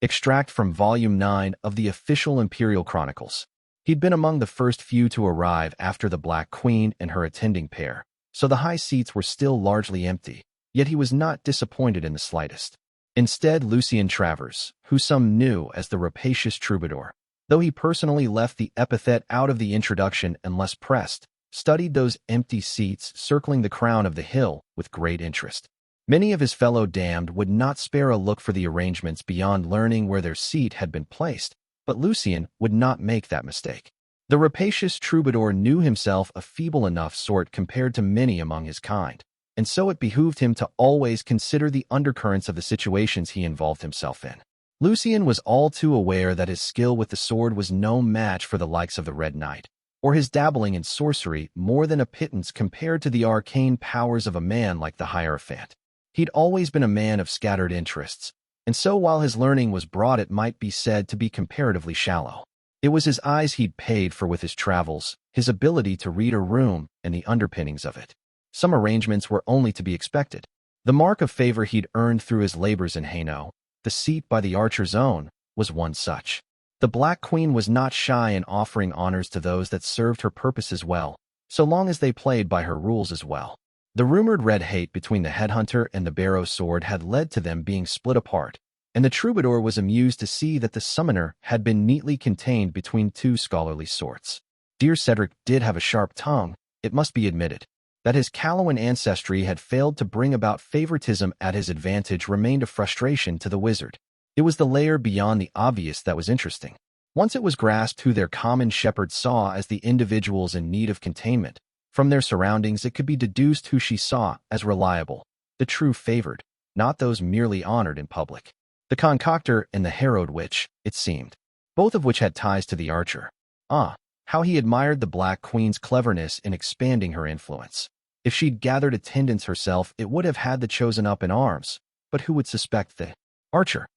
Extract from Volume 9 of the official Imperial Chronicles. He'd been among the first few to arrive after the Black Queen and her attending pair, so the high seats were still largely empty, yet he was not disappointed in the slightest. Instead, Lucien Travers, who some knew as the rapacious troubadour, though he personally left the epithet out of the introduction unless pressed, studied those empty seats circling the crown of the hill with great interest. Many of his fellow damned would not spare a look for the arrangements beyond learning where their seat had been placed, but Lucien would not make that mistake. The rapacious troubadour knew himself a feeble enough sort compared to many among his kind, and so it behooved him to always consider the undercurrents of the situations he involved himself in. Lucien was all too aware that his skill with the sword was no match for the likes of the Red Knight, or his dabbling in sorcery more than a pittance compared to the arcane powers of a man like the Hierophant. He'd always been a man of scattered interests, and so while his learning was broad it might be said to be comparatively shallow. It was his eyes he'd paid for with his travels, his ability to read a room, and the underpinnings of it. Some arrangements were only to be expected. The mark of favor he'd earned through his labors in Hainaut, the seat by the Archer's Own, was one such. The Black Queen was not shy in offering honors to those that served her purposes well, so long as they played by her rules as well. The rumored red hate between the headhunter and the barrow sword had led to them being split apart, and the troubadour was amused to see that the summoner had been neatly contained between two scholarly sorts. Dear Cedric did have a sharp tongue, it must be admitted. That his Callowan ancestry had failed to bring about favoritism at his advantage remained a frustration to the wizard. It was the layer beyond the obvious that was interesting. Once it was grasped who their common shepherd saw as the individuals in need of containment, from their surroundings it could be deduced who she saw as reliable, the true favored, not those merely honored in public. The concoctor and the harrowed witch, it seemed, both of which had ties to the archer. How he admired the Black Queen's cleverness in expanding her influence. If she'd gathered attendants herself, it would have had the chosen up in arms, but who would suspect the archer?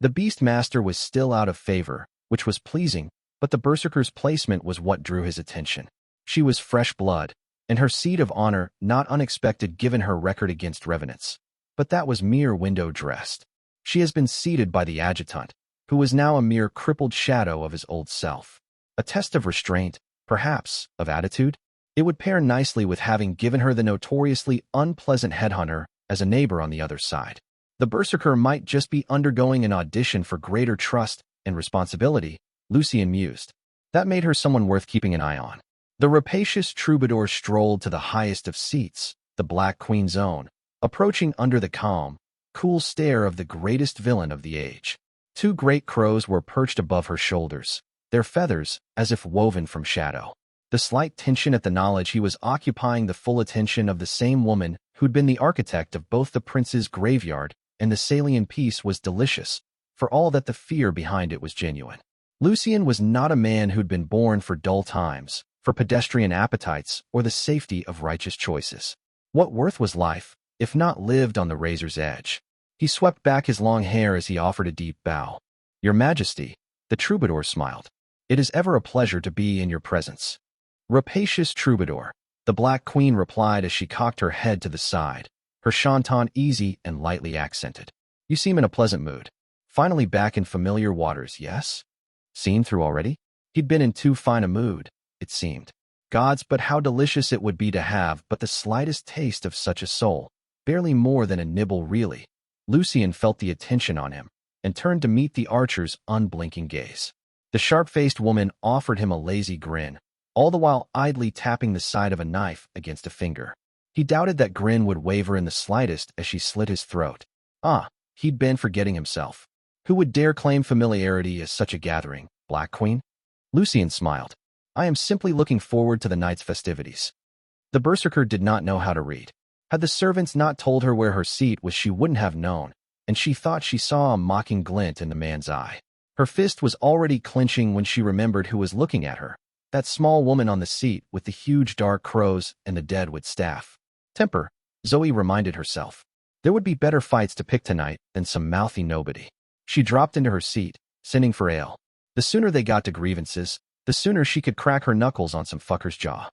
The Beast Master was still out of favor, which was pleasing, but the Berserker's placement was what drew his attention. She was fresh blood, and her seat of honor not unexpected given her record against revenants. But that was mere window dressed. She has been seated by the adjutant, who was now a mere crippled shadow of his old self. A test of restraint, perhaps, of attitude? It would pair nicely with having given her the notoriously unpleasant headhunter as a neighbor on the other side. The Berserker might just be undergoing an audition for greater trust and responsibility, Lucien mused. That made her someone worth keeping an eye on. The rapacious troubadour strolled to the highest of seats, the Black Queen's own, approaching under the calm, cool stare of the greatest villain of the age. Two great crows were perched above her shoulders, their feathers as if woven from shadow. The slight tension at the knowledge he was occupying the full attention of the same woman who'd been the architect of both the prince's graveyard and the Salian peace was delicious, for all that the fear behind it was genuine. Lucien was not a man who'd been born for dull times, for pedestrian appetites, or the safety of righteous choices. What worth was life, if not lived on the razor's edge? He swept back his long hair as he offered a deep bow. Your Majesty, the troubadour smiled. It is ever a pleasure to be in your presence. Rapacious troubadour, the Black Queen replied as she cocked her head to the side, her chanton easy and lightly accented. You seem in a pleasant mood. Finally back in familiar waters, yes? Seen through already? He'd been in too fine a mood, it seemed. Gods, but how delicious it would be to have but the slightest taste of such a soul, barely more than a nibble really. Lucien felt the attention on him, and turned to meet the archer's unblinking gaze. The sharp-faced woman offered him a lazy grin, all the while idly tapping the side of a knife against a finger. He doubted that grin would waver in the slightest as she slit his throat. He'd been forgetting himself. Who would dare claim familiarity as such a gathering, Black Queen? Lucien smiled. I am simply looking forward to the night's festivities. The Berserker did not know how to read. Had the servants not told her where her seat was, she wouldn't have known, and she thought she saw a mocking glint in the man's eye. Her fist was already clenching when she remembered who was looking at her, that small woman on the seat with the huge dark crows and the deadwood staff. Temper, Zoe reminded herself. There would be better fights to pick tonight than some mouthy nobody. She dropped into her seat, sending for ale. The sooner they got to grievances, the sooner she could crack her knuckles on some fucker's jaw.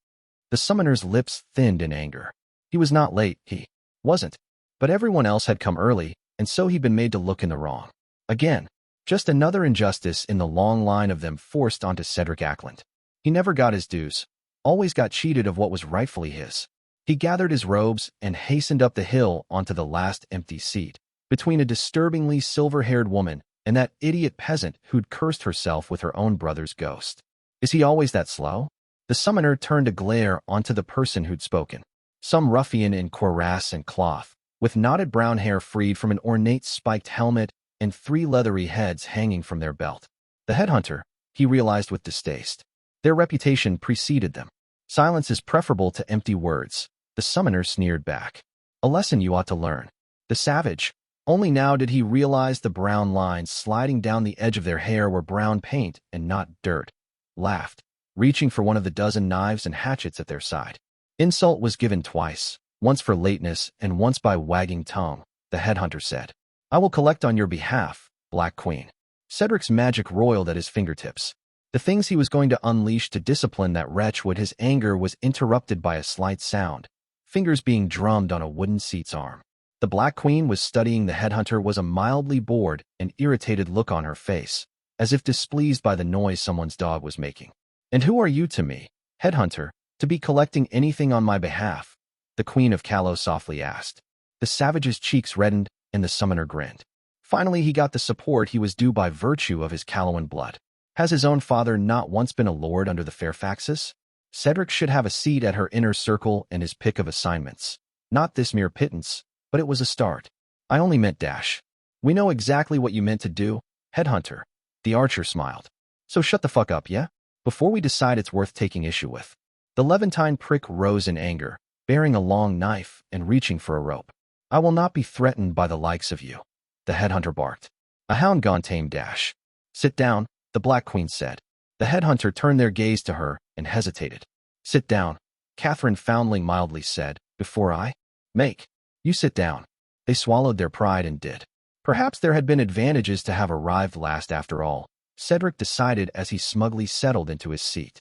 The summoner's lips thinned in anger. He was not late, he wasn't, but everyone else had come early, and so he'd been made to look in the wrong. Again, Just another injustice in the long line of them forced onto Cedric Ackland. He never got his dues, always got cheated of what was rightfully his. He gathered his robes and hastened up the hill onto the last empty seat, between a disturbingly silver-haired woman and that idiot peasant who'd cursed herself with her own brother's ghost. Is he always that slow? The summoner turned a glare onto the person who'd spoken. Some ruffian in cuirass and cloth, with knotted brown hair freed from an ornate spiked helmet and 3 leathery heads hanging from their belt. The headhunter, he realized with distaste. Their reputation preceded them. Silence is preferable to empty words, the summoner sneered back. A lesson you ought to learn. The savage. Only now did he realize the brown lines sliding down the edge of their hair were brown paint and not dirt. Laughed, reaching for one of the dozen knives and hatchets at their side. Insult was given twice, once for lateness and once by wagging tongue, the headhunter said. I will collect on your behalf, Black Queen. Cedric's magic roiled at his fingertips. The things he was going to unleash to discipline that wretch with his anger was interrupted by a slight sound, fingers being drummed on a wooden seat's arm. The Black Queen was studying the headhunter was a mildly bored and irritated look on her face, as if displeased by the noise someone's dog was making. And who are you to me, headhunter, to be collecting anything on my behalf? The Queen of Callow softly asked. The savage's cheeks reddened, and the summoner grinned. Finally he got the support he was due by virtue of his Callowan blood. Has his own father not once been a lord under the Fairfaxes? Cedric should have a seat at her inner circle and his pick of assignments. Not this mere pittance, but it was a start. I only meant dash. We know exactly what you meant to do, headhunter. The archer smiled. So shut the fuck up, yeah? Before we decide it's worth taking issue with. The Levantine prick rose in anger, bearing a long knife and reaching for a rope. I will not be threatened by the likes of you. The headhunter barked. A hound gone tame, dash. Sit down, the Black Queen said. The headhunter turned their gaze to her and hesitated. Sit down, Catherine Foundling mildly said, before I make. You sit down. They swallowed their pride and did. Perhaps there had been advantages to have arrived last after all, Cedric decided as he smugly settled into his seat.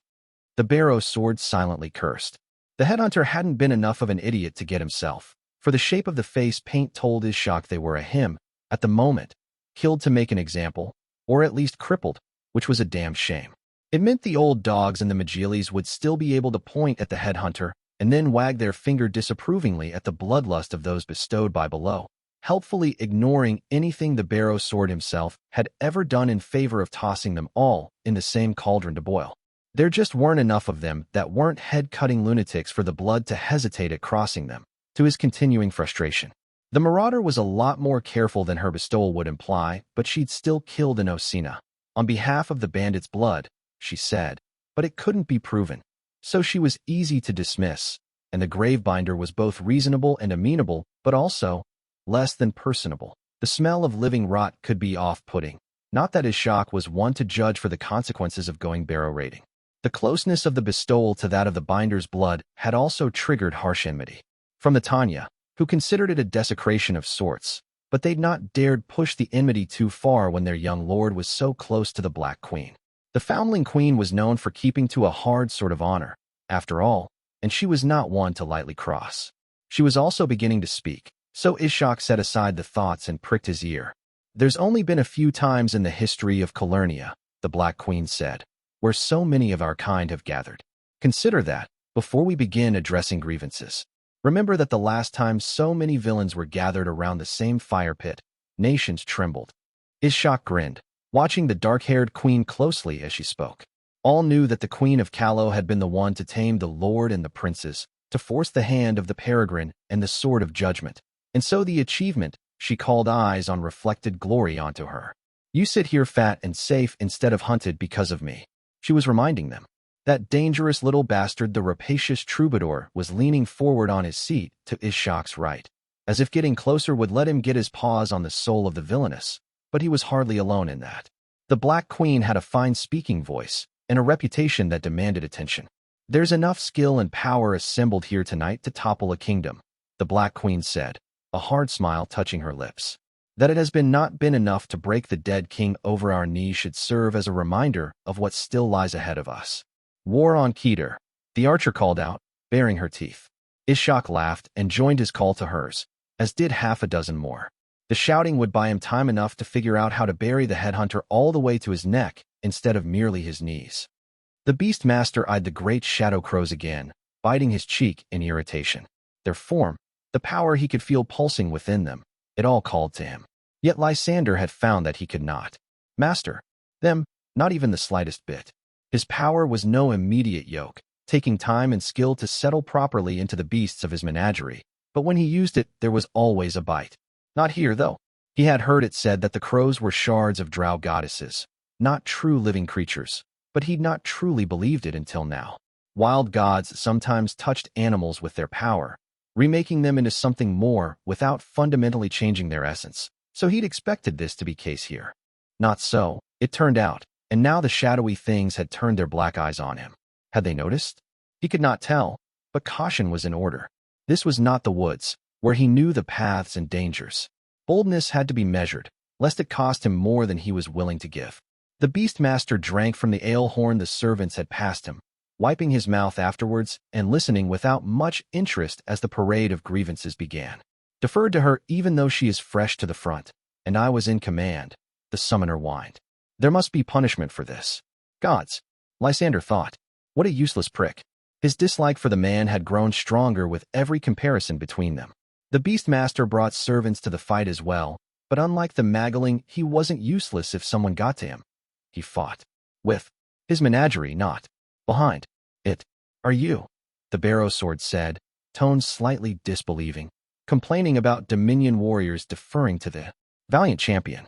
The barrow sword silently cursed. The headhunter hadn't been enough of an idiot to get himself, for the shape of the face paint told his shock they were a him, at the moment, killed to make an example, or at least crippled, which was a damn shame. It meant the old dogs and the Magiles would still be able to point at the headhunter and then wag their finger disapprovingly at the bloodlust of those bestowed by below, helpfully ignoring anything the barrow sword himself had ever done in favor of tossing them all in the same cauldron to boil. There just weren't enough of them that weren't head-cutting lunatics for the blood to hesitate at crossing them, to his continuing frustration. The marauder was a lot more careful than her bestowal would imply, but she'd still killed an Osina. On behalf of the bandit's blood, she said, but it couldn't be proven. So she was easy to dismiss, and the gravebinder was both reasonable and amenable, but also less than personable. The smell of living rot could be off-putting. Not that his shock was one to judge for the consequences of going barrow raiding. The closeness of the bestowal to that of the binder's blood had also triggered harsh enmity. From the Tanya, who considered it a desecration of sorts, but they'd not dared push the enmity too far when their young lord was so close to the Black Queen. The Foundling Queen was known for keeping to a hard sort of honor, after all, and she was not one to lightly cross. She was also beginning to speak, so Ishak set aside the thoughts and pricked his ear. There's only been a few times in the history of Calernia, the Black Queen said, where so many of our kind have gathered. Consider that, before we begin addressing grievances. Remember that the last time so many villains were gathered around the same fire pit, nations trembled. Ishak grinned, watching the dark-haired queen closely as she spoke. All knew that the Queen of Callow had been the one to tame the lord and the princes, to force the hand of the peregrine and the sword of judgment, and so the achievement, she called eyes on reflected glory onto her. You sit here fat and safe instead of hunted because of me. She was reminding them. That dangerous little bastard, the rapacious troubadour, was leaning forward on his seat to Ishak's right, as if getting closer would let him get his paws on the soul of the villainous. But he was hardly alone in that. The Black Queen had a fine speaking voice and a reputation that demanded attention. There's enough skill and power assembled here tonight to topple a kingdom, the Black Queen said, a hard smile touching her lips. That it has not been enough to break the dead king over our knees should serve as a reminder of what still lies ahead of us. War on Keter, the archer called out, baring her teeth. Ishak laughed and joined his call to hers, as did half a dozen more. The shouting would buy him time enough to figure out how to bury the headhunter all the way to his neck instead of merely his knees. The Beastmaster eyed the great shadow crows again, biting his cheek in irritation. Their form, the power he could feel pulsing within them, it all called to him. Yet Lysander had found that he could not master them, not even the slightest bit. His power was no immediate yoke, taking time and skill to settle properly into the beasts of his menagerie, but when he used it, there was always a bite. Not here, though. He had heard it said that the crows were shards of drow goddesses, not true living creatures, but he'd not truly believed it until now. Wild gods sometimes touched animals with their power, remaking them into something more without fundamentally changing their essence, so he'd expected this to be case here. Not so, it turned out, and now the shadowy things had turned their black eyes on him. Had they noticed? He could not tell, but caution was in order. This was not the woods, where he knew the paths and dangers. Boldness had to be measured, lest it cost him more than he was willing to give. The Beastmaster drank from the ale horn the servants had passed him, wiping his mouth afterwards and listening without much interest as the parade of grievances began. Deferred to her even though she is fresh to the front, and I was in command, the summoner whined. There must be punishment for this. Gods, Lysander thought. What a useless prick. His dislike for the man had grown stronger with every comparison between them. The Beastmaster brought servants to the fight as well, but unlike the Maggling, he wasn't useless if someone got to him. He fought. With his menagerie, not behind it. Are you? The Barrow Sword said, tones slightly disbelieving, complaining about Dominion warriors deferring to the valiant champion.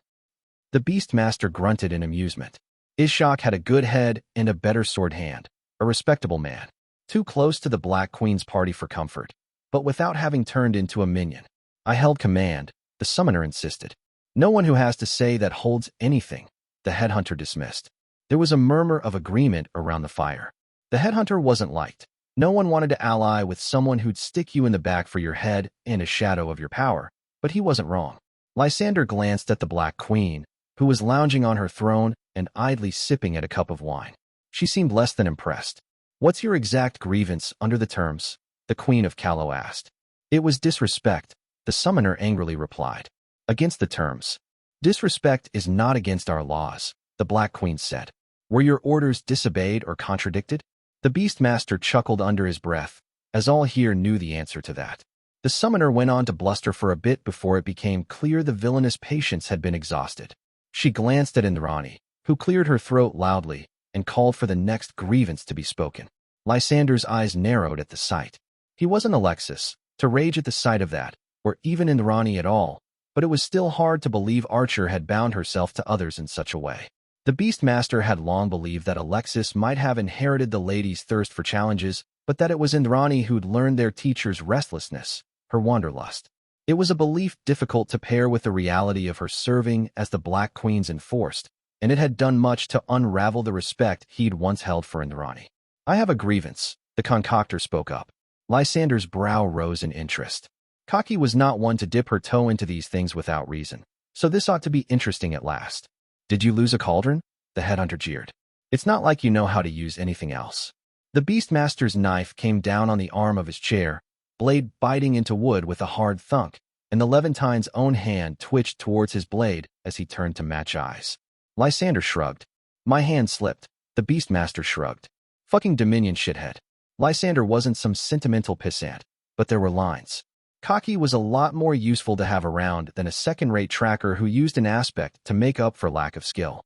The Beastmaster grunted in amusement. Ishak had a good head and a better sword hand, a respectable man, too close to the Black Queen's party for comfort, but without having turned into a minion. I held command, the summoner insisted. No one who has to say that holds anything, the headhunter dismissed. There was a murmur of agreement around the fire. The headhunter wasn't liked. No one wanted to ally with someone who'd stick you in the back for your head and a shadow of your power, but he wasn't wrong. Lysander glanced at the Black Queen, who was lounging on her throne and idly sipping at a cup of wine. She seemed less than impressed. What's your exact grievance under the terms? The Queen of Callow asked. It was disrespect, the summoner angrily replied. Against the terms. Disrespect is not against our laws, the Black Queen said. Were your orders disobeyed or contradicted? The Beastmaster chuckled under his breath, as all here knew the answer to that. The summoner went on to bluster for a bit before it became clear the villainous patience had been exhausted. She glanced at Indrani, who cleared her throat loudly and called for the next grievance to be spoken. Lysander's eyes narrowed at the sight. He wasn't Alexis, to rage at the sight of that, or even Indrani at all, but it was still hard to believe Archer had bound herself to others in such a way. The Beastmaster had long believed that Alexis might have inherited the lady's thirst for challenges, but that it was Indrani who'd learned their teacher's restlessness, her wanderlust. It was a belief difficult to pair with the reality of her serving as the Black Queen's enforced, and it had done much to unravel the respect he'd once held for Indrani. I have a grievance, the concoctor spoke up. Lysander's brow rose in interest. Kaki was not one to dip her toe into these things without reason, so this ought to be interesting at last. Did you lose a cauldron? The headhunter jeered. It's not like you know how to use anything else. The Beastmaster's knife came down on the arm of his chair, blade biting into wood with a hard thunk, and the Levantine's own hand twitched towards his blade as he turned to match eyes. Lysander shrugged. My hand slipped. The Beastmaster shrugged. Fucking Dominion shithead. Lysander wasn't some sentimental pissant, but there were lines. Kaki was a lot more useful to have around than a second-rate tracker who used an aspect to make up for lack of skill.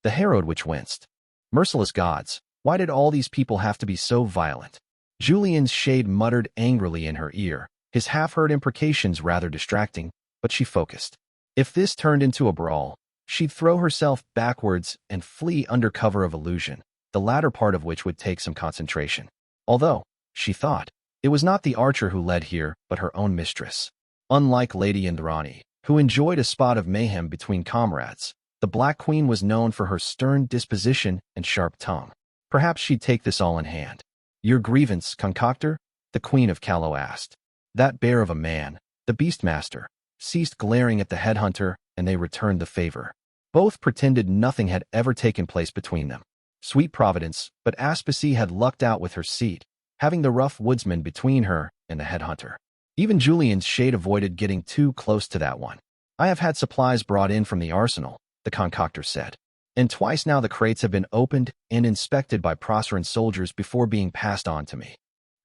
The Herod Witch winced. Merciless gods, why did all these people have to be so violent? Julian's shade muttered angrily in her ear, his half-heard imprecations rather distracting, but she focused. If this turned into a brawl, she'd throw herself backwards and flee under cover of illusion, the latter part of which would take some concentration. Although, she thought, it was not the archer who led here, but her own mistress. Unlike Lady Indrani, who enjoyed a spot of mayhem between comrades, the Black Queen was known for her stern disposition and sharp tongue. Perhaps she'd take this all in hand. Your grievance, concoctor? The Queen of Callow asked. That bear of a man, the Beastmaster, ceased glaring at the headhunter, and they returned the favor. Both pretended nothing had ever taken place between them. Sweet Providence, but Aspasie had lucked out with her seat, having the rough woodsman between her and the headhunter. Even Julian's shade avoided getting too close to that one. I have had supplies brought in from the arsenal, the concoctor said. And twice now the crates have been opened and inspected by Proceran soldiers before being passed on to me.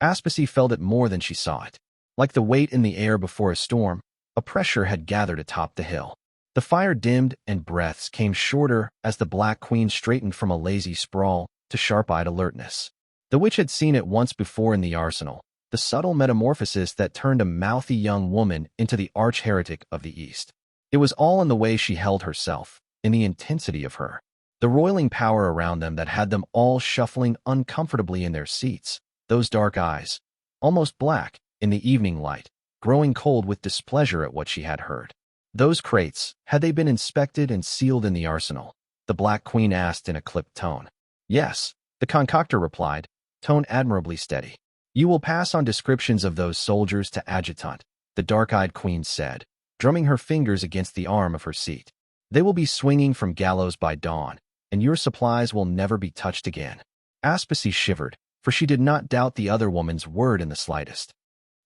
Aspasie felt it more than she saw it. Like the weight in the air before a storm, a pressure had gathered atop the hill. The fire dimmed and breaths came shorter as the Black Queen straightened from a lazy sprawl to sharp-eyed alertness. The witch had seen it once before in the arsenal, the subtle metamorphosis that turned a mouthy young woman into the arch-heretic of the East. It was all in the way she held herself, in the intensity of her. The roiling power around them that had them all shuffling uncomfortably in their seats, those dark eyes, almost black in the evening light, growing cold with displeasure at what she had heard. Those crates, had they been inspected and sealed in the arsenal? The Black Queen asked in a clipped tone. Yes, the concoctor replied, tone admirably steady. You will pass on descriptions of those soldiers to Adjutant, the dark-eyed queen said, drumming her fingers against the arm of her seat. They will be swinging from gallows by dawn, and your supplies will never be touched again. Aspasie shivered, for she did not doubt the other woman's word in the slightest.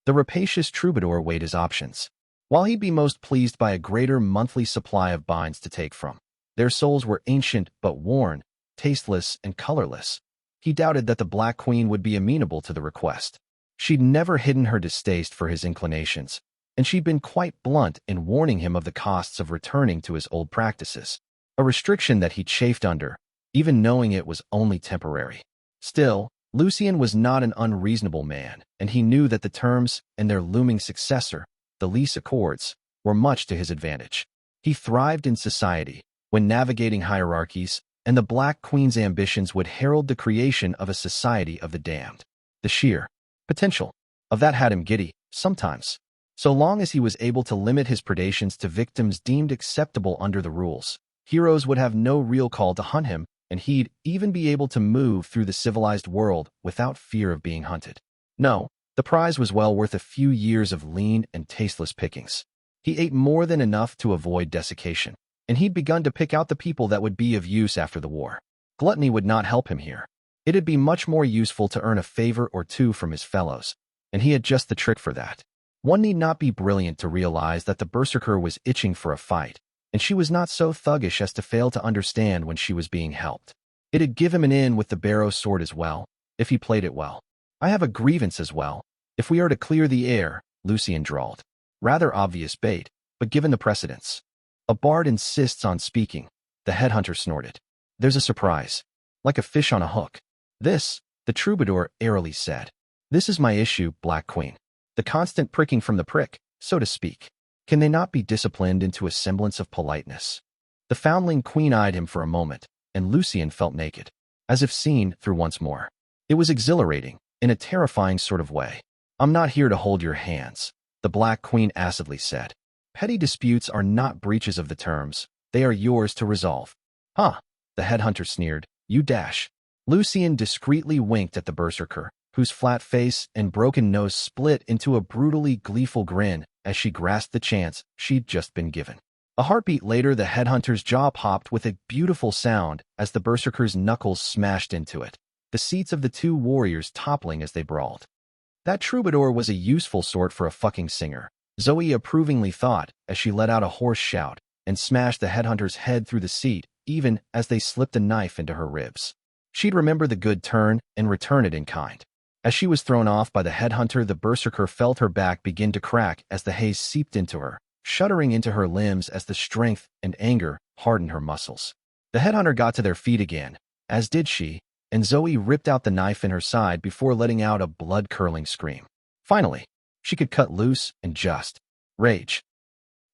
The rapacious troubadour weighed his options. While he'd be most pleased by a greater monthly supply of binds to take from, their souls were ancient but worn, tasteless and colorless. He doubted that the Black Queen would be amenable to the request. She'd never hidden her distaste for his inclinations, and she'd been quite blunt in warning him of the costs of returning to his old practices, a restriction that he chafed under, even knowing it was only temporary. Still, Lucien was not an unreasonable man, and he knew that the terms and their looming successor, the lease accords, were much to his advantage. He thrived in society, when navigating hierarchies, and the Black Queen's ambitions would herald the creation of a society of the damned. The sheer potential of that had him giddy, sometimes. So long as he was able to limit his predations to victims deemed acceptable under the rules, heroes would have no real call to hunt him, and he'd even be able to move through the civilized world without fear of being hunted. No, the prize was well worth a few years of lean and tasteless pickings. He ate more than enough to avoid desiccation, and he'd begun to pick out the people that would be of use after the war. Gluttony would not help him here. It'd be much more useful to earn a favor or two from his fellows, and he had just the trick for that. One need not be brilliant to realize that the berserker was itching for a fight, and she was not so thuggish as to fail to understand when she was being helped. It'd give him an in with the barrow sword as well, if he played it well. I have a grievance as well, if we are to clear the air, Lucien drawled. Rather obvious bait, but given the precedence. A bard insists on speaking, the headhunter snorted. There's a surprise, like a fish on a hook. This, the troubadour airily said. This is my issue, Black Queen. The constant pricking from the prick, so to speak. Can they not be disciplined into a semblance of politeness? The foundling queen eyed him for a moment, and Lucien felt naked, as if seen through once more. It was exhilarating, in a terrifying sort of way. I'm not here to hold your hands, the Black Queen acidly said. Petty disputes are not breaches of the terms, they are yours to resolve. Huh, the headhunter sneered, you dash. Lucien discreetly winked at the berserker, whose flat face and broken nose split into a brutally gleeful grin as she grasped the chance she'd just been given. A heartbeat later, the headhunter's jaw popped with a beautiful sound as the berserker's knuckles smashed into it, the seats of the two warriors toppling as they brawled. That troubadour was a useful sort for a fucking singer, Zoe approvingly thought as she let out a hoarse shout and smashed the headhunter's head through the seat even as they slipped a knife into her ribs. She'd remember the good turn and return it in kind. As she was thrown off by the headhunter, the berserker felt her back begin to crack as the haze seeped into her, shuddering into her limbs as the strength and anger hardened her muscles. The headhunter got to their feet again, as did she, and Zoe ripped out the knife in her side before letting out a blood-curdling scream. Finally, she could cut loose and just rage.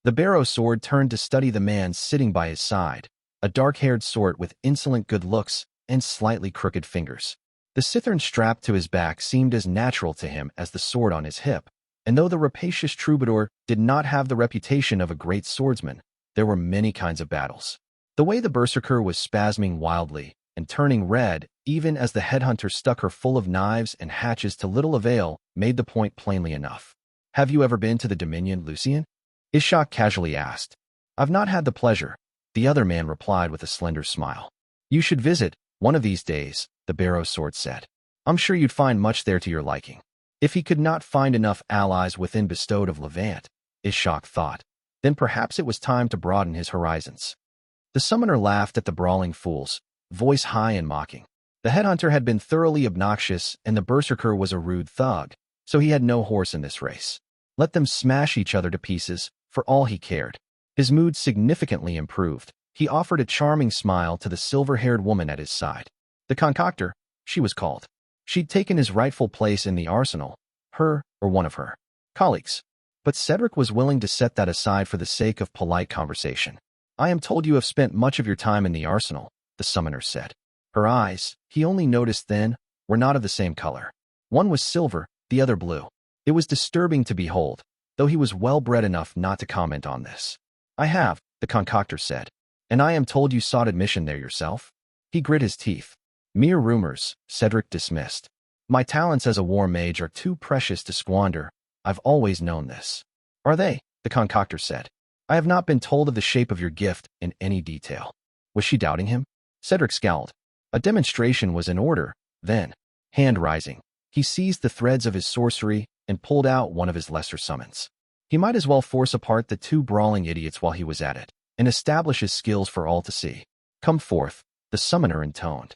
The barrow sword turned to study the man sitting by his side, a dark-haired sort with insolent good looks and slightly crooked fingers. The cithern strapped to his back seemed as natural to him as the sword on his hip, and though the rapacious troubadour did not have the reputation of a great swordsman, there were many kinds of battles. The way the berserker was spasming wildly and turning red, even as the headhunter stuck her full of knives and hatches to little avail, made the point plainly enough. Have you ever been to the Dominion, Lucien? Ishak casually asked. I've not had the pleasure, the other man replied with a slender smile. You should visit, one of these days, the barrow sword said. I'm sure you'd find much there to your liking. If he could not find enough allies within bestowed of Levant, Ishak thought. Then perhaps it was time to broaden his horizons. The summoner laughed at the brawling fools, voice high and mocking. The headhunter had been thoroughly obnoxious, and the berserker was a rude thug, so he had no horse in this race. Let them smash each other to pieces, for all he cared. His mood significantly improved. He offered a charming smile to the silver-haired woman at his side. The concoctor, she was called. She'd taken his rightful place in the arsenal, her or one of her colleagues. But Cedric was willing to set that aside for the sake of polite conversation. I am told you have spent much of your time in the arsenal, the summoner said. Her eyes, he only noticed then, were not of the same color. One was silver, the other blue. It was disturbing to behold, though he was well-bred enough not to comment on this. I have, the concoctor said. And I am told you sought admission there yourself? He grit his teeth. Mere rumors, Cedric dismissed. My talents as a war mage are too precious to squander. I've always known this. Are they? The concoctor said. I have not been told of the shape of your gift in any detail. Was she doubting him? Cedric scowled. A demonstration was in order, then. Hand rising, he seized the threads of his sorcery and pulled out one of his lesser summons. He might as well force apart the two brawling idiots while he was at it, and establish his skills for all to see. Come forth, the summoner intoned.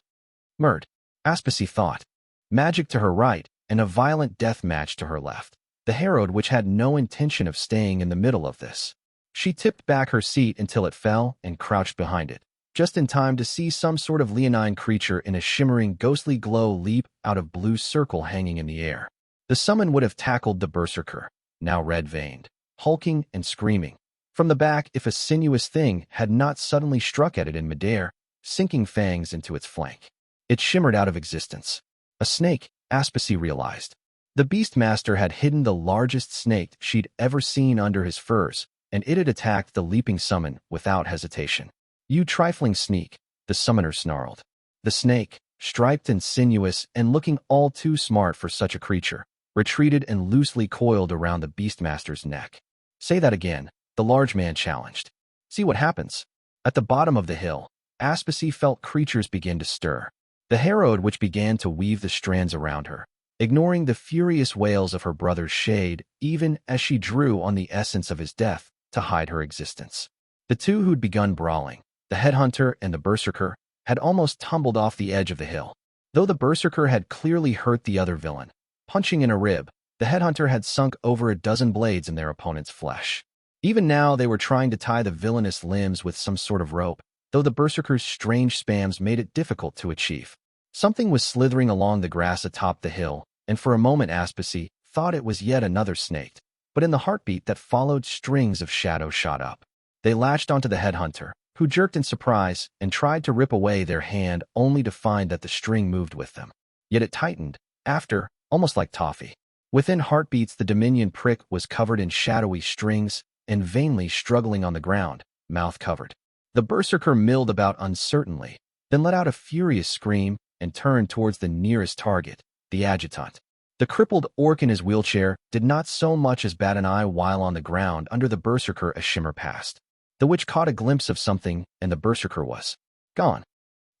Murd, Aspasy thought. Magic to her right, and a violent death match to her left. The herald which had no intention of staying in the middle of this. She tipped back her seat until it fell and crouched behind it, just in time to see some sort of leonine creature in a shimmering ghostly glow leap out of blue circle hanging in the air. The summon would have tackled the berserker, now red-veined, hulking and screaming. From the back, if a sinuous thing had not suddenly struck at it in midair, sinking fangs into its flank. It shimmered out of existence. A snake, Aspasy realized. The Beastmaster had hidden the largest snake she'd ever seen under his furs, and it had attacked the leaping summon without hesitation. You trifling sneak, the summoner snarled. The snake, striped and sinuous and looking all too smart for such a creature, retreated and loosely coiled around the Beastmaster's neck. Say that again, the large man challenged. See what happens. At the bottom of the hill, Aspasy felt creatures begin to stir. The herald which began to weave the strands around her, ignoring the furious wails of her brother's shade, even as she drew on the essence of his death to hide her existence. The two who'd begun brawling, the headhunter and the berserker, had almost tumbled off the edge of the hill. Though the berserker had clearly hurt the other villain, punching in a rib, the headhunter had sunk over a dozen blades in their opponent's flesh. Even now they were trying to tie the villainous limbs with some sort of rope, though the berserker's strange spams made it difficult to achieve. Something was slithering along the grass atop the hill, and for a moment Aspasy thought it was yet another snake. But in the heartbeat that followed, strings of shadow shot up. They latched onto the headhunter, who jerked in surprise and tried to rip away their hand only to find that the string moved with them. Yet it tightened, after, almost like toffee. Within heartbeats the Dominion prick was covered in shadowy strings and vainly struggling on the ground, mouth covered. The berserker milled about uncertainly, then let out a furious scream and turned towards the nearest target, the adjutant. The crippled orc in his wheelchair did not so much as bat an eye while on the ground under the berserker. A shimmer passed. The witch caught a glimpse of something, and the berserker was gone,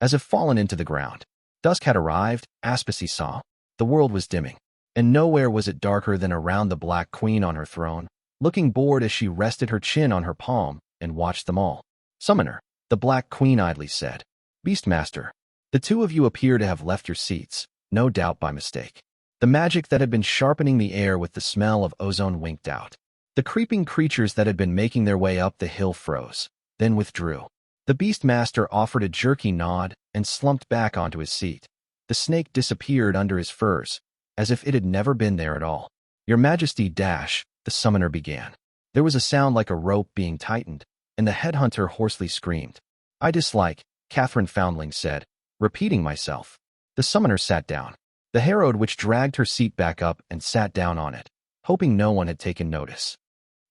as if fallen into the ground. Dusk had arrived, Aspasy saw. The world was dimming, and nowhere was it darker than around the Black Queen on her throne, looking bored as she rested her chin on her palm and watched them all. Summoner, the Black Queen idly said. Beastmaster, the two of you appear to have left your seats, no doubt by mistake. The magic that had been sharpening the air with the smell of ozone winked out. The creeping creatures that had been making their way up the hill froze, then withdrew. The Beastmaster offered a jerky nod and slumped back onto his seat. The snake disappeared under his furs, as if it had never been there at all. Your Majesty, the summoner began. There was a sound like a rope being tightened, and the headhunter hoarsely screamed. I dislike, Catherine Foundling said, repeating myself. The summoner sat down. The herald which dragged her seat back up and sat down on it, hoping no one had taken notice.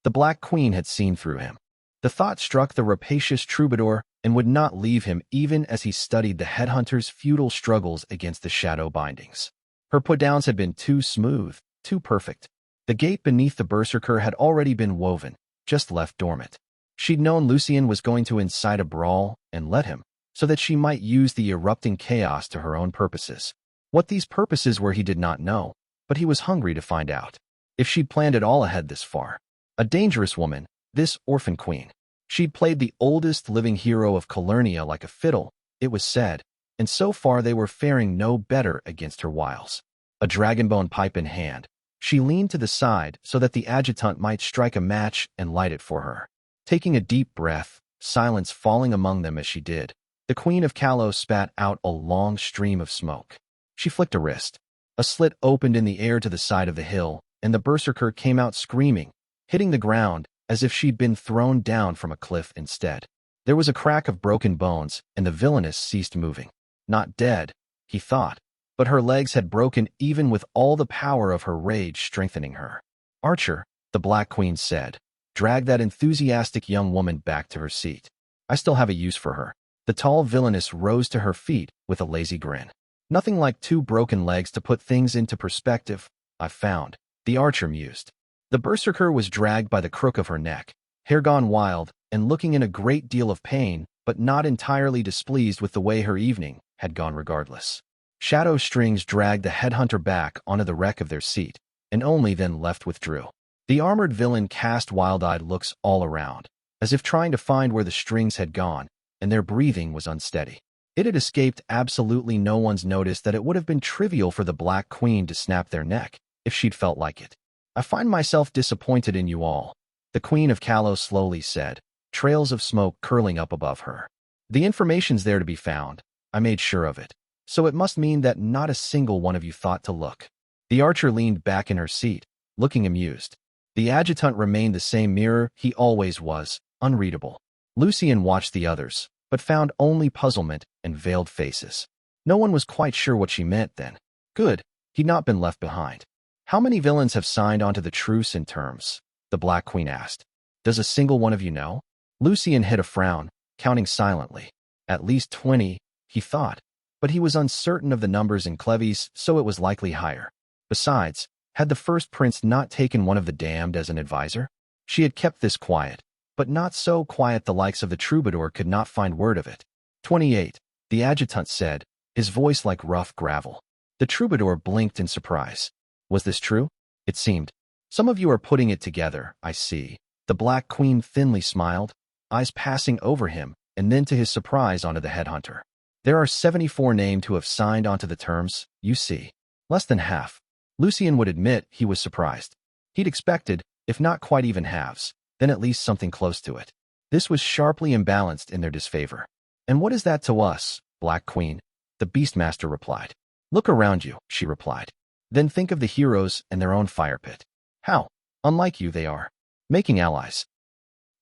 The Black Queen had seen through him. The thought struck the rapacious troubadour and would not leave him even as he studied the headhunter's futile struggles against the shadow bindings. Her put-downs had been too smooth, too perfect. The gate beneath the berserker had already been woven, just left dormant. She'd known Lucien was going to incite a brawl and let him, so that she might use the erupting chaos to her own purposes. What these purposes were he did not know, but he was hungry to find out. If she'd planned it all ahead this far. A dangerous woman, This orphan queen. She'd played the oldest living hero of Calernia like a fiddle, it was said, and so far they were faring no better against her wiles. A dragonbone pipe in hand, she leaned to the side so that the adjutant might strike a match and light it for her. Taking a deep breath, silence falling among them as she did, the Queen of Calais spat out a long stream of smoke. She flicked a wrist. A slit opened in the air to the side of the hill, and the berserker came out screaming, hitting the ground as if she'd been thrown down from a cliff instead. There was a crack of broken bones, and the villainess ceased moving. Not dead, he thought, but her legs had broken even with all the power of her rage strengthening her. Archer, the Black Queen said, drag that enthusiastic young woman back to her seat. I still have a use for her. The tall villainess rose to her feet with a lazy grin. Nothing like 2 broken legs to put things into perspective, I've found, the archer mused. The berserker was dragged by the crook of her neck, hair gone wild, and looking in a great deal of pain, but not entirely displeased with the way her evening had gone regardless. Shadow strings dragged the headhunter back onto the wreck of their seat, and only then left withdrew. The armored villain cast wild-eyed looks all around, as if trying to find where the strings had gone, and their breathing was unsteady. It had escaped absolutely no one's notice that it would have been trivial for the Black Queen to snap their neck, if she'd felt like it. I find myself disappointed in you all, the Queen of Calais slowly said, trails of smoke curling up above her. The information's there to be found, I made sure of it, so it must mean that not a single one of you thought to look. The archer leaned back in her seat, looking amused. The adjutant remained the same mirror he always was, unreadable. Lucien watched the others, but found only puzzlement and veiled faces. No one was quite sure what she meant then. Good, he'd not been left behind. How many villains have signed onto the truce and terms? The Black Queen asked. Does a single one of you know? Lucien hid a frown, counting silently. At least 20, he thought, but he was uncertain of the numbers in Cleves, so it was likely higher. Besides, had the first prince not taken one of the damned as an advisor? She had kept this quiet, but not so quiet the likes of the troubadour could not find word of it. 28, the adjutant said, his voice like rough gravel. The troubadour blinked in surprise. Was this true? It seemed. Some of you are putting it together, I see. The Black Queen thinly smiled, eyes passing over him, and then to his surprise onto the headhunter. There are 74 named who have signed onto the terms, you see. Less than half. Lucien would admit he was surprised. He'd expected, if not quite even halves, then at least something close to it. This was sharply imbalanced in their disfavor. And what is that to us, Black Queen? The Beastmaster replied. Look around you, she replied. Then think of the heroes and their own fire pit. How unlike you they are. Making allies.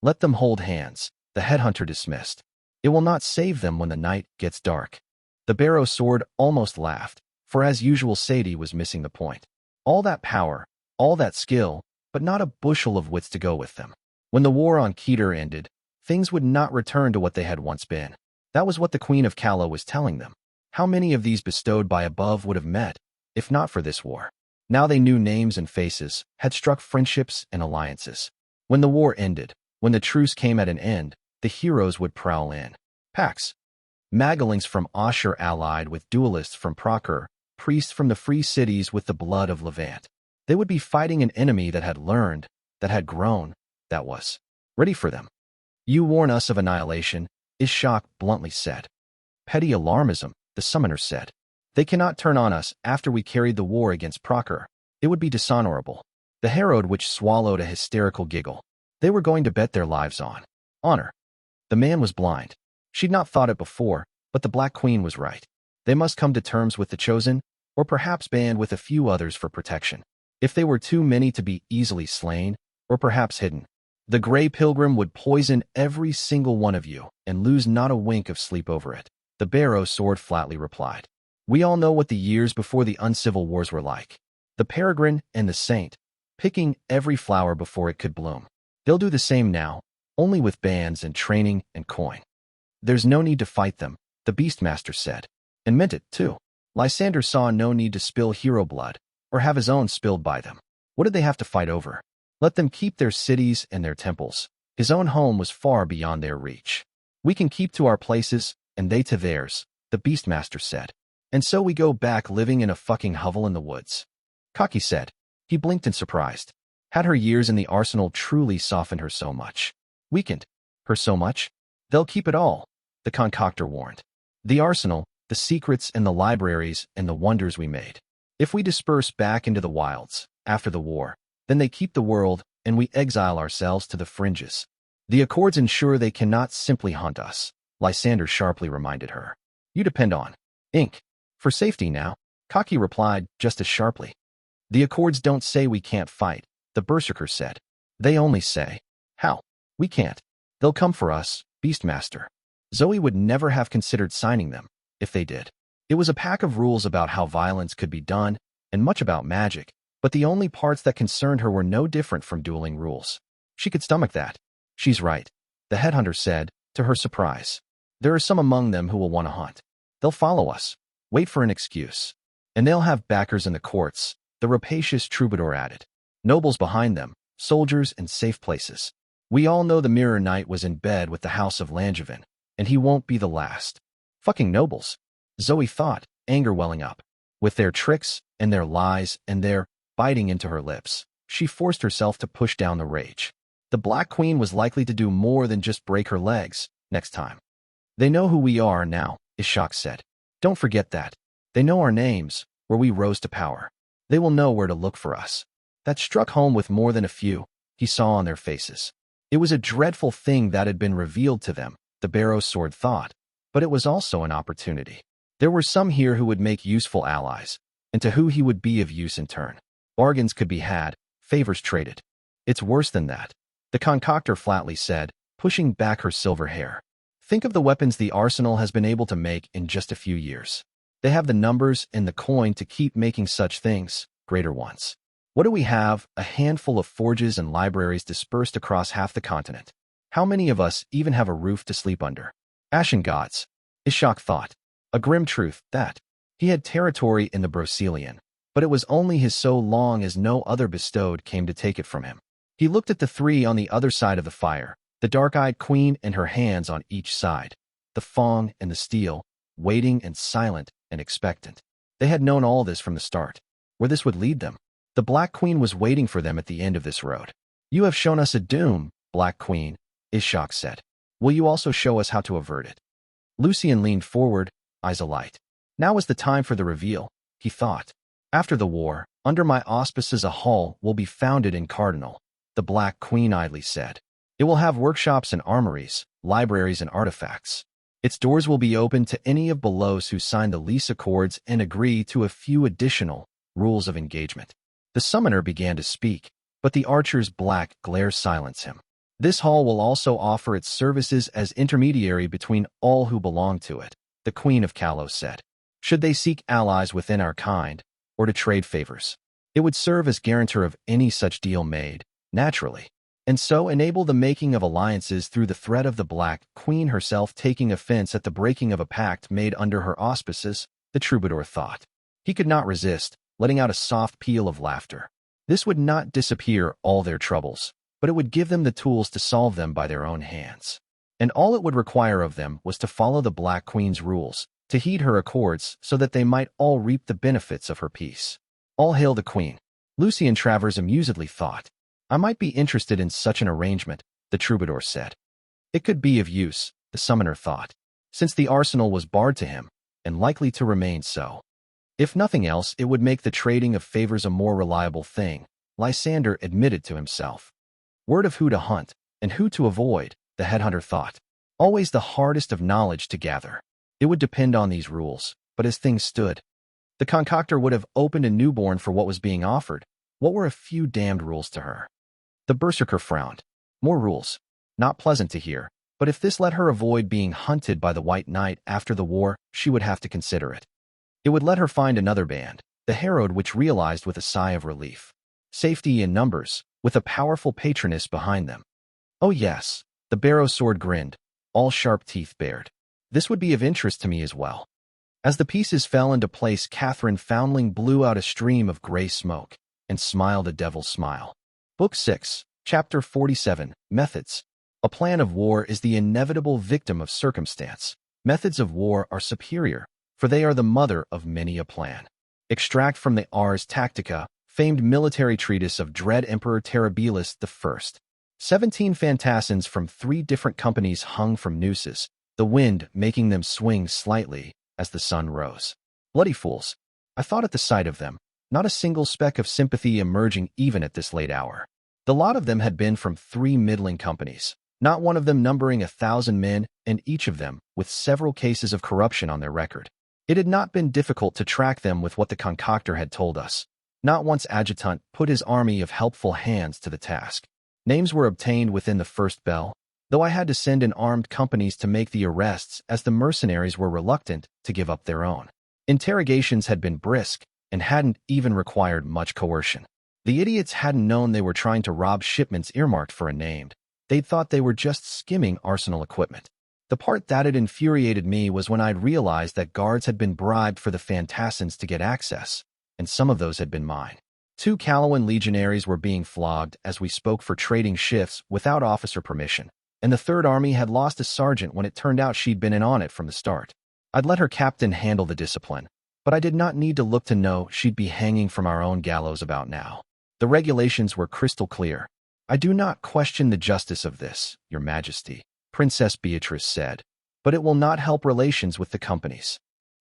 Let them hold hands, the headhunter dismissed. It will not save them when the night gets dark. The barrow sword almost laughed, for as usual Sadie was missing the point. All that power, all that skill, but not a bushel of wits to go with them. When the war on Keter ended, things would not return to what they had once been. That was what the Queen of Calais was telling them. How many of these bestowed by above would have met, if not for this war? Now they knew names and faces, had struck friendships and alliances. When the war ended, when the truce came at an end, the heroes would prowl in. Packs. Magalings from Asher allied with duelists from Procur, priests from the free cities with the blood of Levant. They would be fighting an enemy that had learned, that had grown, that was ready for them. You warn us of annihilation, Ishak bluntly said. Petty alarmism, the summoner said. They cannot turn on us after we carried the war against Procur. It would be dishonorable. The herald which swallowed a hysterical giggle. They were going to bet their lives on honor. The man was blind. She'd not thought it before, but the Black Queen was right. They must come to terms with the chosen, or perhaps band with a few others for protection. If they were too many to be easily slain, or perhaps hidden, the Grey Pilgrim would poison every single one of you and lose not a wink of sleep over it. The barrow sword flatly replied. We all know what the years before the uncivil wars were like. The peregrine and the saint, picking every flower before it could bloom. They'll do the same now, only with bands and training and coin. There's no need to fight them, the Beastmaster said, and meant it, too. Lysander saw no need to spill hero blood, or have his own spilled by them. What did they have to fight over? Let them keep their cities and their temples. His own home was far beyond their reach. We can keep to our places, and they to theirs, the Beastmaster said. And so we go back living in a fucking hovel in the woods. Kaki said. He blinked in surprise. Had her years in the arsenal truly softened her so much? Weakened her so much? They'll keep it all, the concoctor warned. The arsenal, the secrets and the libraries and the wonders we made. If we disperse back into the wilds, after the war, then they keep the world and we exile ourselves to the fringes. The Accords ensure they cannot simply hunt us, Lysander sharply reminded her. You depend on ink for safety now, Kaki replied just as sharply. The Accords don't say we can't fight, the Berserker said. They only say, how? We can't. They'll come for us, Beastmaster. Zoe would never have considered signing them, if they did. It was a pack of rules about how violence could be done, and much about magic, but the only parts that concerned her were no different from dueling rules. She could stomach that. She's right, the headhunter said, to her surprise. There are some among them who will want to hunt. They'll follow us, wait for an excuse. And they'll have backers in the courts, the rapacious troubadour added. Nobles behind them, soldiers in safe places. We all know the Mirror Knight was in bed with the House of Langevin, and he won't be the last. Fucking nobles, Zoe thought, anger welling up. With their tricks, and their lies, and their biting into her lips, she forced herself to push down the rage. The Black Queen was likely to do more than just break her legs next time. They know who we are now, Ishak said. Don't forget that. They know our names, where we rose to power. They will know where to look for us. That struck home with more than a few he saw on their faces. It was a dreadful thing that had been revealed to them, the Barrow's sword thought, but it was also an opportunity. There were some here who would make useful allies, and to who he would be of use in turn. Bargains could be had, favors traded. It's worse than that, the concoctor flatly said, pushing back her silver hair. Think of the weapons the arsenal has been able to make in just a few years. They have the numbers and the coin to keep making such things, greater ones. What do we have? A handful of forges and libraries dispersed across half the continent. How many of us even have a roof to sleep under? Ashen gods, Ishak thought. A grim truth, that. He had territory in the Brocelian, but it was only his so long as no other bestowed came to take it from him. He looked at the three on the other side of the fire, the dark-eyed queen and her hands on each side, the Fong and the steel, waiting and silent and expectant. They had known all this from the start, where this would lead them. The Black Queen was waiting for them at the end of this road. You have shown us a doom, Black Queen, Ishak said. Will you also show us how to avert it? Lucian leaned forward, eyes alight. Now is the time for the reveal, he thought. After the war, under my auspices a hall will be founded in Cardinal, the Black Queen idly said. It will have workshops and armories, libraries and artifacts. Its doors will be open to any of Belos who sign the lease accords and agree to a few additional rules of engagement. The summoner began to speak, but the archer's black glare silenced him. This hall will also offer its services as intermediary between all who belong to it, the Queen of Kalos said. Should they seek allies within our kind, or to trade favors, it would serve as guarantor of any such deal made, naturally, and so enable the making of alliances through the threat of the Black Queen herself taking offense at the breaking of a pact made under her auspices, the troubadour thought. He could not resist, letting out a soft peal of laughter. This would not disappear all their troubles, but it would give them the tools to solve them by their own hands. And all it would require of them was to follow the Black Queen's rules, to heed her accords so that they might all reap the benefits of her peace. All hail the Queen, Lucian Travers amusedly thought. I might be interested in such an arrangement, the troubadour said. It could be of use, the summoner thought, since the arsenal was barred to him, and likely to remain so. If nothing else, it would make the trading of favors a more reliable thing, Lysander admitted to himself. Word of who to hunt, and who to avoid, the headhunter thought. Always the hardest of knowledge to gather. It would depend on these rules, but as things stood, the concoctor would have opened a newborn for what was being offered. What were a few damned rules to her? The Berserker frowned. More rules. Not pleasant to hear, but if this let her avoid being hunted by the White Knight after the war, she would have to consider it. It would let her find another band, the Herod, which realized with a sigh of relief. Safety in numbers, with a powerful patroness behind them. Oh yes, the Barrow sword grinned, all sharp teeth bared. This would be of interest to me as well. As the pieces fell into place, Catherine Foundling blew out a stream of gray smoke and smiled a devil's smile. Book 6, Chapter 47, Methods. A plan of war is the inevitable victim of circumstance. Methods of war are superior, for they are the mother of many a plan. Extract from the Ars Tactica, famed military treatise of dread Emperor Terribilis I. 17 fantassins from 3 different companies hung from nooses, the wind making them swing slightly as the sun rose. Bloody fools, I thought at the sight of them, not a single speck of sympathy emerging even at this late hour. The lot of them had been from 3 middling companies, not one of them numbering 1,000 men, and each of them with several cases of corruption on their record. It had not been difficult to track them with what the concoctor had told us. Not once adjutant put his army of helpful hands to the task. Names were obtained within the first bell, though I had to send in armed companies to make the arrests as the mercenaries were reluctant to give up their own. Interrogations had been brisk and hadn't even required much coercion. The idiots hadn't known they were trying to rob shipments earmarked for a named. They'd thought they were just skimming arsenal equipment. The part that had infuriated me was when I'd realized that guards had been bribed for the fantassins to get access, and some of those had been mine. 2 Calawan legionaries were being flogged as we spoke for trading shifts without officer permission, and the Third Army had lost a sergeant when it turned out she'd been in on it from the start. I'd let her captain handle the discipline, but I did not need to look to know she'd be hanging from our own gallows about now. The regulations were crystal clear. I do not question the justice of this, Your Majesty, Princess Beatrice said, but it will not help relations with the companies.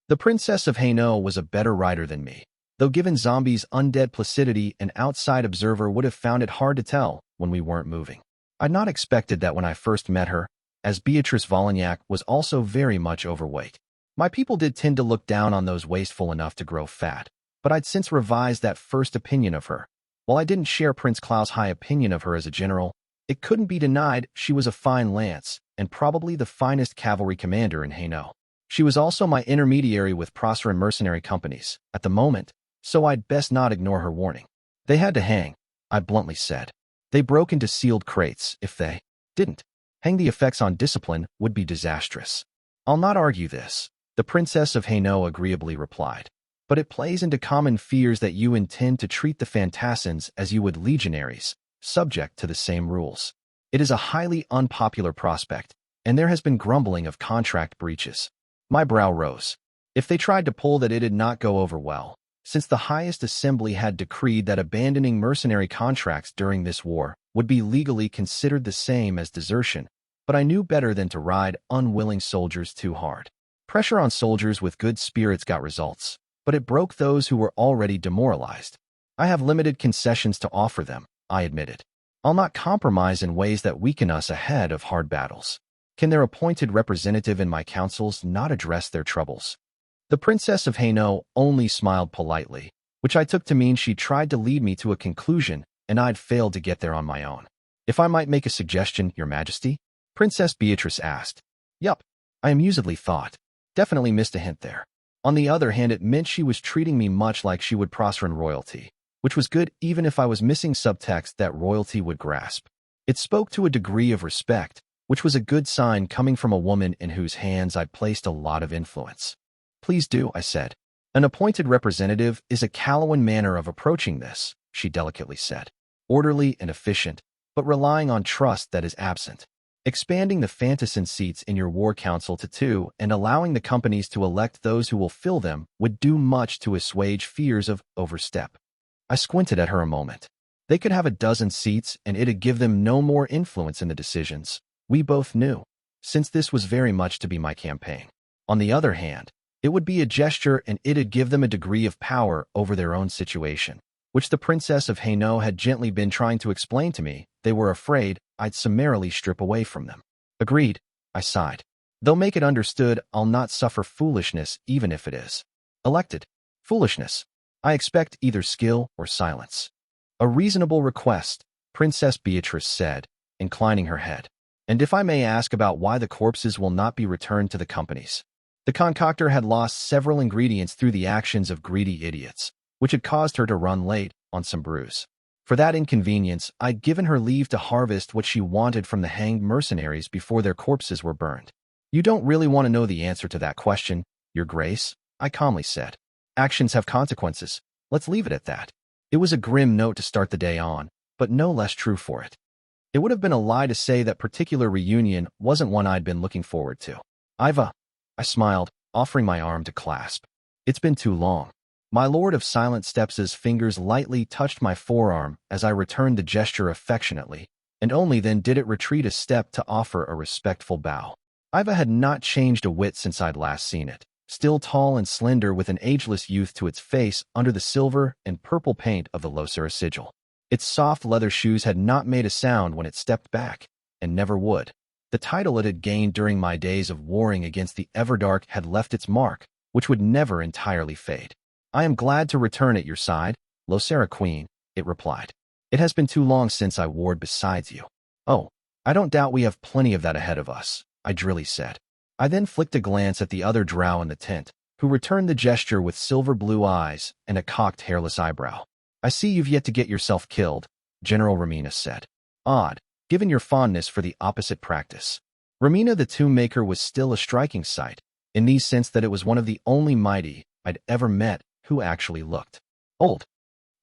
The Princess of Hainaut was a better writer than me, though given Zombie's undead placidity, an outside observer would have found it hard to tell when we weren't moving. I'd not expected that when I first met her, as Beatrice Vollignac was also very much overweight. My people did tend to look down on those wasteful enough to grow fat, but I'd since revised that first opinion of her. While I didn't share Prince Klaus' high opinion of her as a general, it couldn't be denied she was a fine lance and probably the finest cavalry commander in Hainaut. She was also my intermediary with Proserpine mercenary companies at the moment, so I'd best not ignore her warning. They had to hang, I bluntly said. They broke into sealed crates. If they didn't hang, the effects on discipline would be disastrous. I'll not argue this, the Princess of Hainaut agreeably replied. But it plays into common fears that you intend to treat the fantassins as you would legionaries, subject to the same rules. It is a highly unpopular prospect, and there has been grumbling of contract breaches. My brow rose. If they tried to pull that, it did not go over well, since the highest assembly had decreed that abandoning mercenary contracts during this war would be legally considered the same as desertion, but I knew better than to ride unwilling soldiers too hard. Pressure on soldiers with good spirits got results, but it broke those who were already demoralized. I have limited concessions to offer them, I admitted. I'll not compromise in ways that weaken us ahead of hard battles. Can their appointed representative in my councils not address their troubles? The Princess of Hainaut only smiled politely, which I took to mean she tried to lead me to a conclusion and I'd failed to get there on my own. If I might make a suggestion, Your Majesty? Princess Beatrice asked. Yup, I amusedly thought. Definitely missed a hint there. On the other hand, it meant she was treating me much like she would Proserpine royalty, which was good even if I was missing subtext that royalty would grasp. It spoke to a degree of respect, which was a good sign coming from a woman in whose hands I'd placed a lot of influence. Please do, I said. An appointed representative is a Calawan manner of approaching this, she delicately said. Orderly and efficient, but relying on trust that is absent. Expanding the fantassin seats in your war council to 2 and allowing the companies to elect those who will fill them would do much to assuage fears of overstep. I squinted at her a moment. They could have a dozen seats and it'd give them no more influence in the decisions. We both knew, since this was very much to be my campaign. On the other hand, it would be a gesture and it'd give them a degree of power over their own situation, which the Princess of Hainaut had gently been trying to explain to me. They were afraid I'd summarily strip away from them. Agreed, I sighed. They'll make it understood I'll not suffer foolishness even if it is elected. Foolishness. I expect either skill or silence. A reasonable request, Princess Beatrice said, inclining her head. And if I may ask about why the corpses will not be returned to the companies. The concoctor had lost several ingredients through the actions of greedy idiots, which had caused her to run late on some brews. For that inconvenience, I'd given her leave to harvest what she wanted from the hanged mercenaries before their corpses were burned. You don't really want to know the answer to that question, Your Grace, I calmly said. Actions have consequences. Let's leave it at that. It was a grim note to start the day on, but no less true for it. It would have been a lie to say that particular reunion wasn't one I'd been looking forward to. I smiled, offering my arm to clasp. It's been too long. My Lord of Silent Steps's fingers lightly touched my forearm as I returned the gesture affectionately, and only then did it retreat a step to offer a respectful bow. Iva had not changed a whit since I'd last seen it, still tall and slender with an ageless youth to its face under the silver and purple paint of the Losera sigil. Its soft leather shoes had not made a sound when it stepped back, and never would. The title it had gained during my days of warring against the Everdark had left its mark, which would never entirely fade. I am glad to return at your side, Losera Queen, it replied. It has been too long since I warred beside you. Oh, I don't doubt we have plenty of that ahead of us, I drily said. I then flicked a glance at the other drow in the tent, who returned the gesture with silver blue eyes and a cocked hairless eyebrow. I see you've yet to get yourself killed, General Ramina said. Odd, given your fondness for the opposite practice. Ramina the Tomb-Maker was still a striking sight, in the sense that it was one of the only mighty I'd ever met who actually looked old.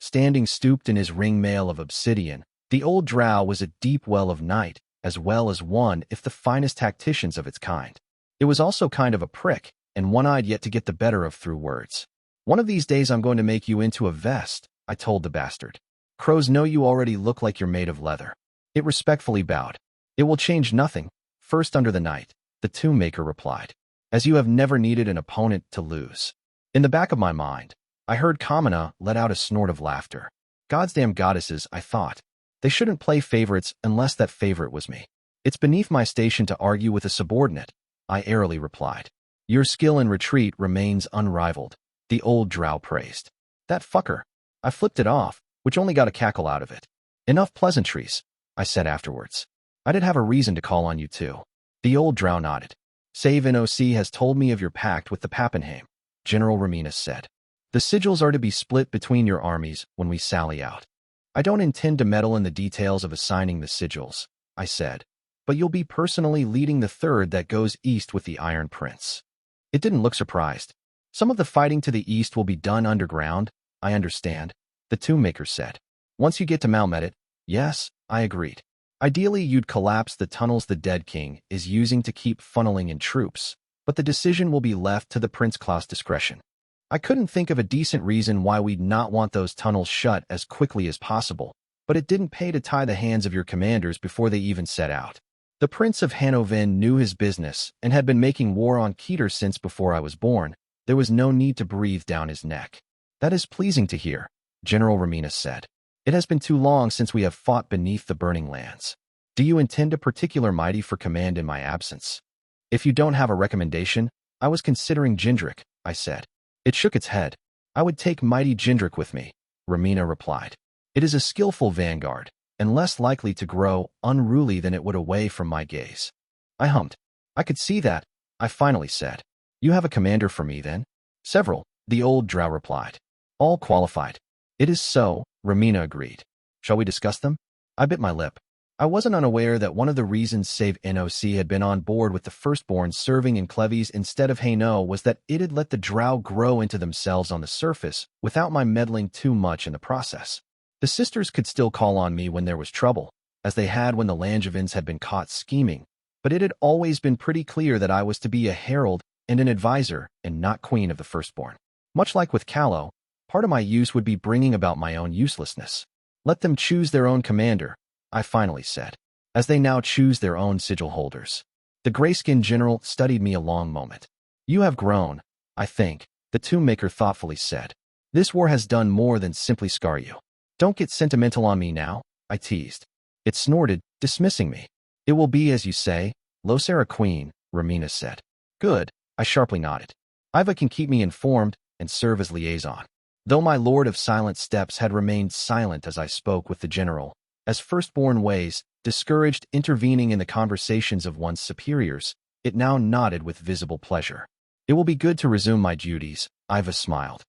Standing stooped in his ring mail of obsidian, the old drow was a deep well of night, as well as one if the finest tacticians of its kind. It was also kind of a prick, and one I'd yet to get the better of through words. One of these days I'm going to make you into a vest, I told the bastard. Crows know you already look like you're made of leather. It respectfully bowed. It will change nothing, first under the night, the Tomb-Maker replied, as you have never needed an opponent to lose. In the back of my mind, I heard Kamina let out a snort of laughter. Goddamn goddesses, I thought. They shouldn't play favorites unless that favorite was me. It's beneath my station to argue with a subordinate, I airily replied. Your skill in retreat remains unrivaled, the old drow praised. That fucker. I flipped it off, which only got a cackle out of it. Enough pleasantries, I said afterwards. I did have a reason to call on you too. The old drow nodded. Save NOC has told me of your pact with the Pappenheim, General Ramina said. The sigils are to be split between your armies when we sally out. I don't intend to meddle in the details of assigning the sigils, I said, but you'll be personally leading the third that goes east with the Iron Prince. It didn't look surprised. Some of the fighting to the east will be done underground, I understand, the Tomb-Maker said. Once you get to Malmedit, yes, I agreed. Ideally, you'd collapse the tunnels the Dead King is using to keep funneling in troops, but the decision will be left to the Prince Klaus' discretion. I couldn't think of a decent reason why we'd not want those tunnels shut as quickly as possible, but it didn't pay to tie the hands of your commanders before they even set out. The Prince of Hannoven knew his business and had been making war on Keter since before I was born. There was no need to breathe down his neck. That is pleasing to hear, General Ramina said. It has been too long since we have fought beneath the burning lands. Do you intend a particular mighty for command in my absence? If you don't have a recommendation, I was considering Jindrik, I said. It shook its head. I would take mighty Jindrik with me, Ramina replied. It is a skillful vanguard, and less likely to grow unruly than it would away from my gaze. I hummed. I could see that, I finally said. You have a commander for me, then? Several, the old drow replied. All qualified. It is so, Ramina agreed. Shall we discuss them? I bit my lip. I wasn't unaware that one of the reasons Save NOC had been on board with the firstborn serving in Cleves instead of Hainaut was that it had let the drow grow into themselves on the surface without my meddling too much in the process. The sisters could still call on me when there was trouble, as they had when the Langevins had been caught scheming, but it had always been pretty clear that I was to be a herald and an advisor and not queen of the firstborn. Much like with Callow, part of my use would be bringing about my own uselessness. Let them choose their own commander, I finally said, as they now choose their own sigil holders. The gray-skinned general studied me a long moment. You have grown, I think, the Tomb-Maker thoughtfully said. This war has done more than simply scar you. Don't get sentimental on me now, I teased. It snorted, dismissing me. It will be as you say, Losera Queen, Ramina said. Good, I sharply nodded. Iva can keep me informed and serve as liaison. Though my Lord of Silent Steps had remained silent as I spoke with the general, as firstborn ways, discouraged intervening in the conversations of one's superiors, it now nodded with visible pleasure. It will be good to resume my duties, Iva smiled.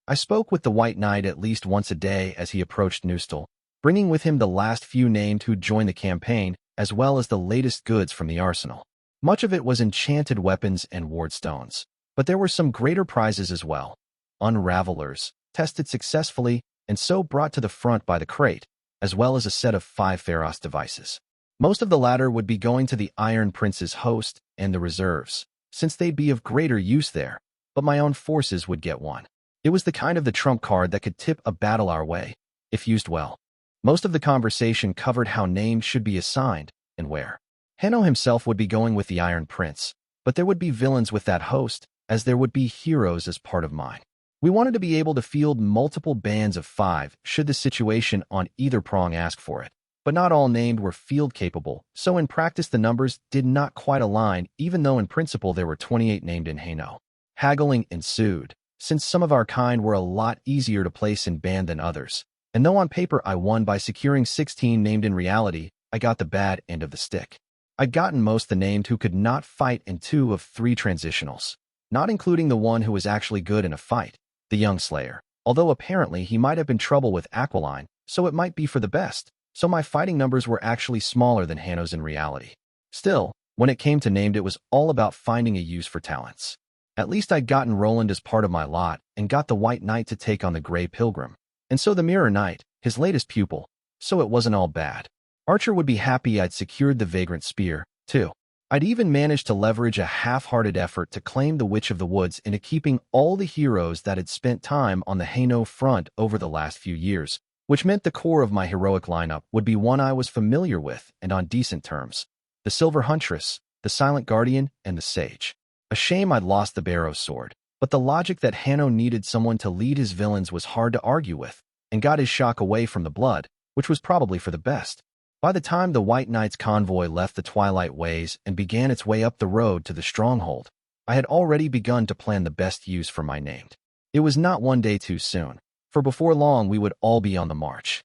I spoke with the White Knight at least once a day as he approached Neustal, bringing with him the last few named who'd joined the campaign, as well as the latest goods from the arsenal. Much of it was enchanted weapons and ward stones, but there were some greater prizes as well. Unravelers, tested successfully, and so brought to the front by the crate, as well as a set of 5 Pharos devices. Most of the latter would be going to the Iron Prince's host and the reserves, since they'd be of greater use there, but my own forces would get one. It was the kind of the trump card that could tip a battle our way, if used well. Most of the conversation covered how names should be assigned and where. Hanno himself would be going with the Iron Prince, but there would be villains with that host, as there would be heroes as part of mine. We wanted to be able to field multiple bands of 5 should the situation on either prong ask for it, but not all named were field-capable, so in practice the numbers did not quite align even though in principle there were 28 named in Hanno. Haggling ensued, since some of our kind were a lot easier to place in band than others, and though on paper I won by securing 16 named in reality, I got the bad end of the stick. I'd gotten most the named who could not fight in 2 of 3 transitionals, not including the one who was actually good in a fight, the young Slayer, although apparently he might have been trouble with Aquiline, so it might be for the best, so my fighting numbers were actually smaller than Hanno's in reality. Still, when it came to named it was all about finding a use for talents. At least I'd gotten Roland as part of my lot and got the White Knight to take on the Grey Pilgrim, and so the Mirror Knight, his latest pupil, so it wasn't all bad. Archer would be happy I'd secured the Vagrant Spear, too. I'd even managed to leverage a half-hearted effort to claim the Witch of the Woods into keeping all the heroes that had spent time on the Hanno front over the last few years, which meant the core of my heroic lineup would be one I was familiar with and on decent terms. The Silver Huntress, the Silent Guardian, and the Sage. A shame I'd lost the Barrow's sword, but the logic that Hanno needed someone to lead his villains was hard to argue with, and got his shock away from the blood, which was probably for the best. By the time the White Knight's convoy left the Twilight Ways and began its way up the road to the stronghold, I had already begun to plan the best use for my named. It was not one day too soon, for before long we would all be on the march.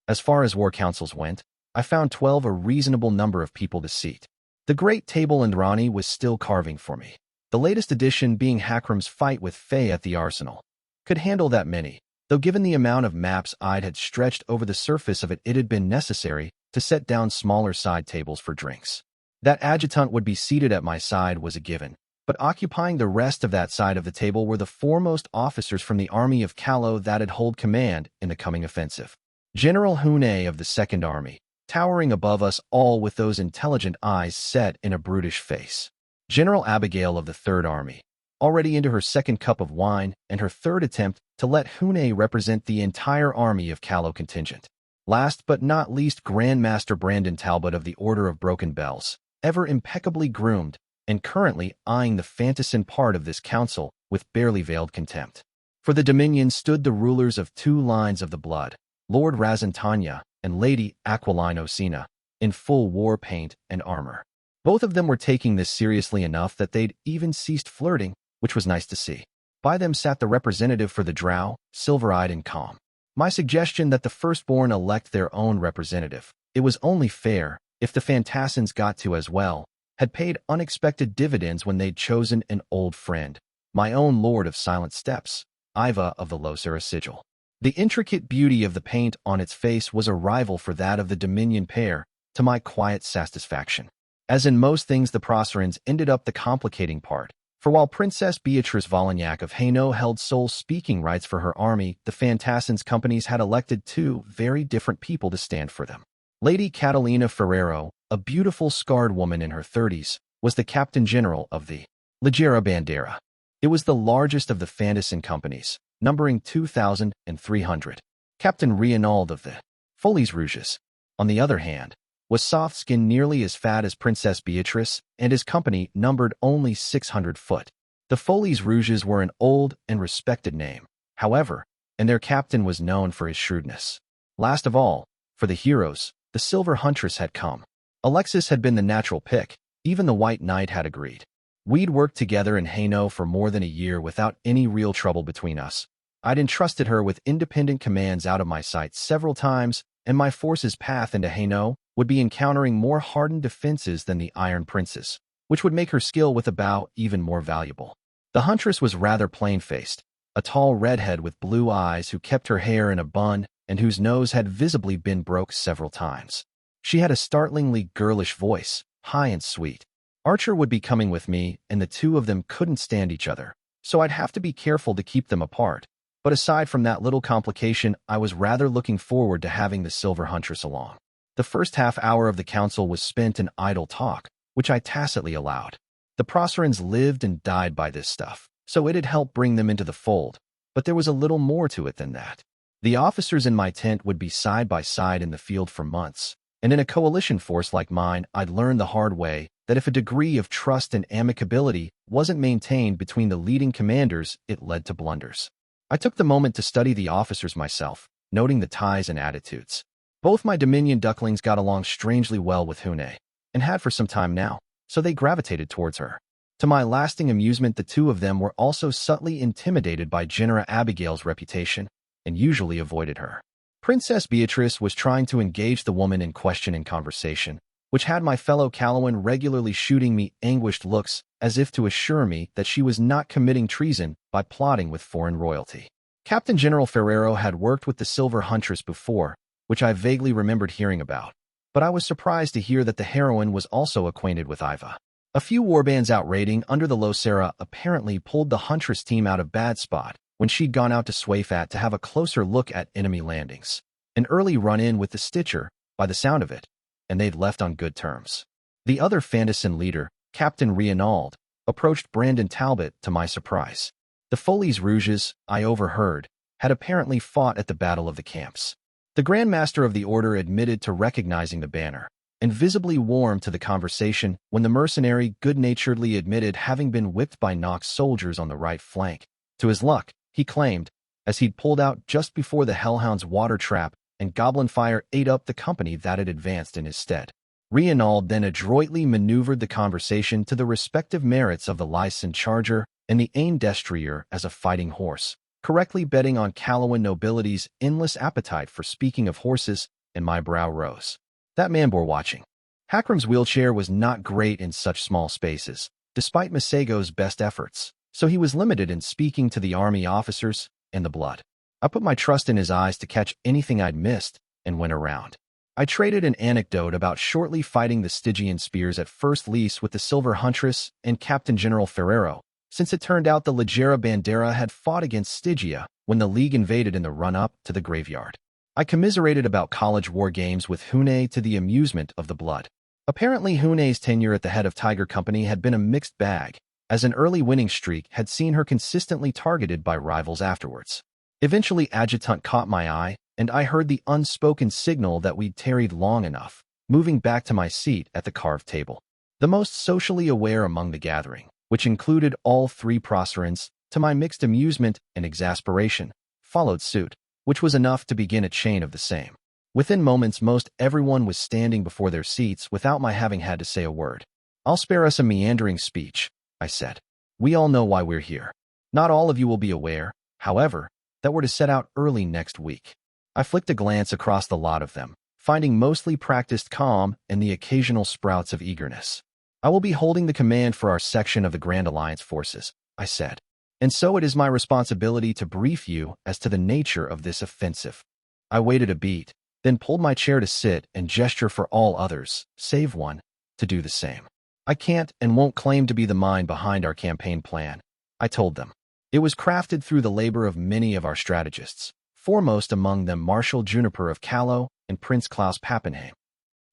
As far as war councils went, I found 12 a reasonable number of people to seat. The great table and Ronnie was still carving for me. The latest addition being Hakram's fight with Faye at the Arsenal. Could handle that many, though given the amount of maps I'd had stretched over the surface of it, it had been necessary to set down smaller side tables for drinks. That adjutant would be seated at my side was a given, but occupying the rest of that side of the table were the foremost officers from the army of Callow that'd hold command in the coming offensive. General Hune of the Second Army, towering above us all with those intelligent eyes set in a brutish face. General Abigail of the Third Army, already into her second cup of wine and her third attempt to let Hune represent the entire army of Callow contingent. Last but not least, Grandmaster Brandon Talbot of the Order of Broken Bells, ever impeccably groomed, and currently eyeing the Fantassin part of this council with barely veiled contempt. For the Dominion stood the rulers of 2 lines of the blood, Lord Razantanya and Lady Aquiline Osina, in full war paint and armor. Both of them were taking this seriously enough that they'd even ceased flirting, which was nice to see. By them sat the representative for the Drow, silver-eyed and calm. My suggestion that the firstborn elect their own representative, it was only fair, if the Fantassins got to as well, had paid unexpected dividends when they'd chosen an old friend, my own Lord of Silent Steps, Iva of the Losera Sigil. The intricate beauty of the paint on its face was a rival for that of the Dominion pair, to my quiet satisfaction. As in most things, the Procerans ended up the complicating part, for while Princess Beatrice Volagnac of Hainaut held sole speaking rights for her army, the Fantassins companies had elected 2 very different people to stand for them. Lady Catalina Ferrero, a beautiful scarred woman in her 30s, was the captain general of the Leggera Bandera. It was the largest of the Fantassin companies, numbering 2,300. Captain Reinald of the Folies Rouges, on the other hand, was soft-skinned, nearly as fat as Princess Beatrice, and his company numbered only 600 foot. The Folies Rouges were an old and respected name, however, and their captain was known for his shrewdness. Last of all, for the heroes, the Silver Huntress had come. Alexis had been the natural pick, even the White Knight had agreed. We'd worked together in Hainaut for more than a year without any real trouble between us. I'd entrusted her with independent commands out of my sight several times, and my force's path into Hainaut would be encountering more hardened defenses than the Iron Prince's, which would make her skill with a bow even more valuable. The Huntress was rather plain-faced, a tall redhead with blue eyes who kept her hair in a bun and whose nose had visibly been broke several times. She had a startlingly girlish voice, high and sweet. Archer would be coming with me, and the 2 of them couldn't stand each other, so I'd have to be careful to keep them apart. But aside from that little complication, I was rather looking forward to having the Silver Huntress along. The first half-hour of the council was spent in idle talk, which I tacitly allowed. The Procerans lived and died by this stuff, so it had helped bring them into the fold, but there was a little more to it than that. The officers in my tent would be side by side in the field for months, and in a coalition force like mine, I'd learned the hard way that if a degree of trust and amicability wasn't maintained between the leading commanders, it led to blunders. I took the moment to study the officers myself, noting the ties and attitudes. Both my Dominion ducklings got along strangely well with Hune, and had for some time now, so they gravitated towards her. To my lasting amusement, the two of them were also subtly intimidated by General Abigail's reputation, and usually avoided her. Princess Beatrice was trying to engage the woman in question in conversation, which had my fellow Calawan regularly shooting me anguished looks as if to assure me that she was not committing treason by plotting with foreign royalty. Captain General Ferrero had worked with the Silver Huntress before, which I vaguely remembered hearing about, but I was surprised to hear that the heroine was also acquainted with Iva. A few warbands out raiding under the Losera apparently pulled the Huntress team out of bad spot when she'd gone out to Swayfat to have a closer look at enemy landings. An early run-in with the Stitcher, by the sound of it, and they'd left on good terms. The other Fantassin leader, Captain Reynald, approached Brandon Talbot to my surprise. The Folies Rouges, I overheard, had apparently fought at the Battle of the Camps. The Grand Master of the Order admitted to recognizing the banner, and visibly warmed to the conversation when the mercenary good-naturedly admitted having been whipped by Nock's soldiers on the right flank. To his luck, he claimed, as he'd pulled out just before the Hellhound's water trap and goblin fire ate up the company that had advanced in his stead. Reynald then adroitly maneuvered the conversation to the respective merits of the Lysan Charger and the Ain Destrier as a fighting horse, correctly betting on Calawan nobility's endless appetite for speaking of horses, and my brow rose. That man bore watching. Hakram's wheelchair was not great in such small spaces, despite Masego's best efforts, so he was limited in speaking to the army officers and the blood. I put my trust in his eyes to catch anything I'd missed and went around. I traded an anecdote about shortly fighting the Stygian spears at first lease with the Silver Huntress and Captain General Ferrero, since it turned out the Legera Bandera had fought against Stygia when the League invaded in the run-up to the graveyard. I commiserated about college war games with Hune to the amusement of the blood. Apparently Hune's tenure at the head of Tiger Company had been a mixed bag, as an early winning streak had seen her consistently targeted by rivals afterwards. Eventually Adjutant caught my eye, and I heard the unspoken signal that we'd tarried long enough, moving back to my seat at the carved table. The most socially aware among the gathering, which included all three Procerans, to my mixed amusement and exasperation, followed suit, which was enough to begin a chain of the same. Within moments most everyone was standing before their seats without my having had to say a word. "I'll spare us a meandering speech," I said. "We all know why we're here. Not all of you will be aware, however, that we're to set out early next week." I flicked a glance across the lot of them, finding mostly practiced calm and the occasional sprouts of eagerness. "I will be holding the command for our section of the Grand Alliance forces," I said, "and so it is my responsibility to brief you as to the nature of this offensive." I waited a beat, then pulled my chair to sit and gesture for all others, save one, to do the same. "I can't and won't claim to be the mind behind our campaign plan," I told them. "It was crafted through the labor of many of our strategists, foremost among them Marshal Juniper of Callow and Prince Klaus Pappenheim."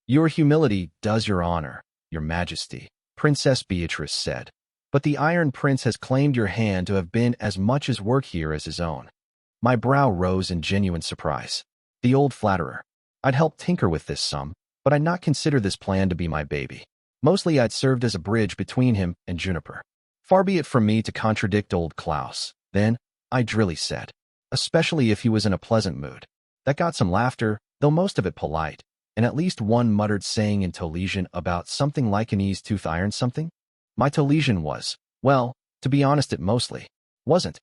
"Your humility does your honor, your majesty," Princess Beatrice said, "but the Iron Prince has claimed your hand to have been as much his work here as his own." My brow rose in genuine surprise. The old flatterer. I'd helped tinker with this some, but I'd not considered this plan to be my baby. Mostly I'd served as a bridge between him and Juniper. Far be it from me to contradict old Klaus. Then, I drily said, especially if he was in a pleasant mood. That got some laughter, though most of it polite, and at least one muttered saying in Tolesian about something like an ease-tooth iron something. My Tolesian was, well, to be honest, it mostly wasn't.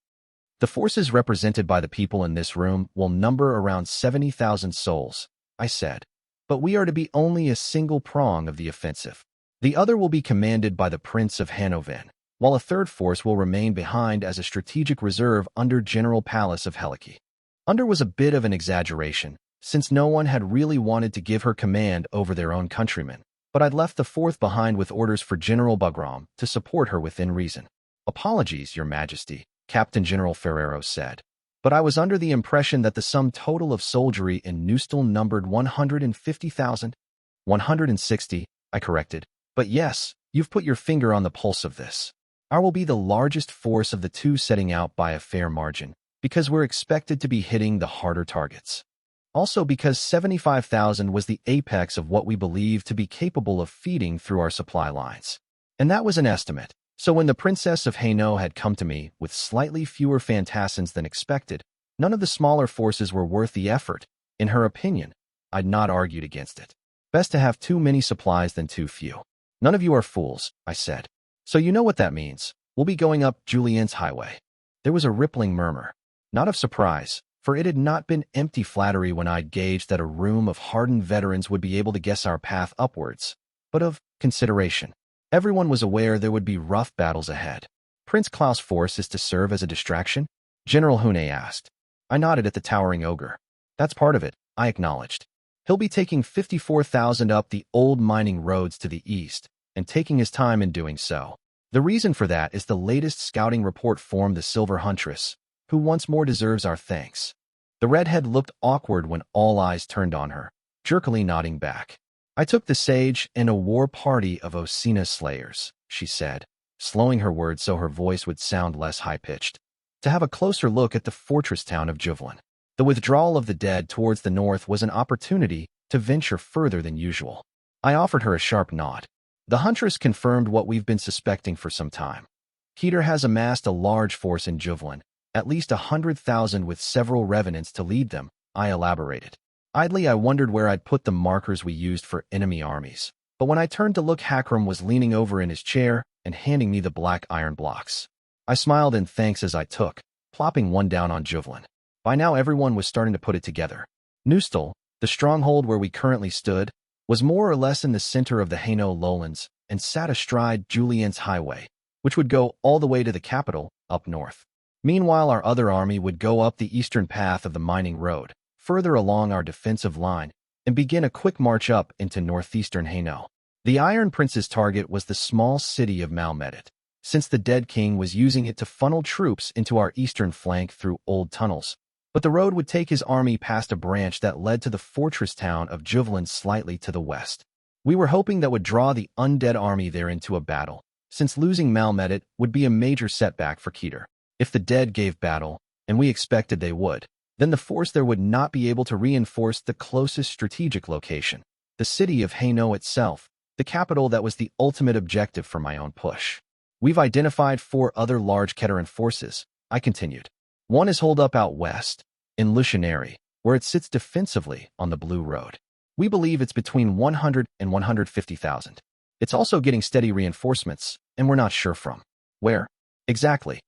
"The forces represented by the people in this room will number around 70,000 souls," I said, "but we are to be only a single prong of the offensive. The other will be commanded by the Prince of Hanovan, while a third force will remain behind as a strategic reserve under General Pallas of Helike." Under was a bit of an exaggeration, since no one had really wanted to give her command over their own countrymen, but I'd left the fourth behind with orders for General Bugram to support her within reason. "Apologies, Your Majesty," Captain General Ferrero said, "but I was under the impression that the sum total of soldiery in Neustal numbered 150,000. 160, I corrected. "But yes, you've put your finger on the pulse of this. Our will be the largest force of the two setting out by a fair margin, because we're expected to be hitting the harder targets. Also because 75,000 was the apex of what we believed to be capable of feeding through our supply lines. And that was an estimate. So when the Princess of Hainaut had come to me with slightly fewer fantassins than expected, none of the smaller forces were worth the effort. In her opinion, I'd not argued against it. Best to have too many supplies than too few. None of you are fools, I said. So you know what that means. We'll be going up Julien's highway. There was a rippling murmur. Not of surprise, for it had not been empty flattery when I'd gauged that a room of hardened veterans would be able to guess our path upwards, but of consideration. Everyone was aware there would be rough battles ahead. Prince Klaus' force is to serve as a distraction? General Hune asked. I nodded at the towering ogre. That's part of it, I acknowledged. He'll be taking 54,000 up the old mining roads to the east, and taking his time in doing so. The reason for that is the latest scouting report formed the Silver Huntress, who once more deserves our thanks. The redhead looked awkward when all eyes turned on her, jerkily nodding back. I took the sage and a war party of Osina slayers, she said, slowing her words so her voice would sound less high-pitched, to have a closer look at the fortress town of Juvelin. The withdrawal of the dead towards the north was an opportunity to venture further than usual. I offered her a sharp nod. The huntress confirmed what we've been suspecting for some time. Peter has amassed a large force in Juvelin, at least 100,000 with several revenants to lead them, I elaborated. Idly I wondered where I'd put the markers we used for enemy armies, but when I turned to look, Hakram was leaning over in his chair and handing me the black iron blocks. I smiled in thanks as I took, plopping one down on Juvelin. By now everyone was starting to put it together. Neustal, the stronghold where we currently stood, was more or less in the center of the Hainaut lowlands and sat astride Julien's highway, which would go all the way to the capital, up north. Meanwhile, our other army would go up the eastern path of the mining road, further along our defensive line, and begin a quick march up into northeastern Hainaut. The Iron Prince's target was the small city of Malmedet, since the dead king was using it to funnel troops into our eastern flank through old tunnels. But the road would take his army past a branch that led to the fortress town of Juvelin slightly to the west. We were hoping that would draw the undead army there into a battle, since losing Malmedet would be a major setback for Keter. If the dead gave battle, and we expected they would, then the force there would not be able to reinforce the closest strategic location, the city of Hainaut itself, the capital that was the ultimate objective for my own push. We've identified 4 other large Keteran forces, I continued. One is holed up out west, in Lucianary, where it sits defensively on the Blue Road. We believe it's between 100 and 150,000. It's also getting steady reinforcements, and we're not sure from where exactly.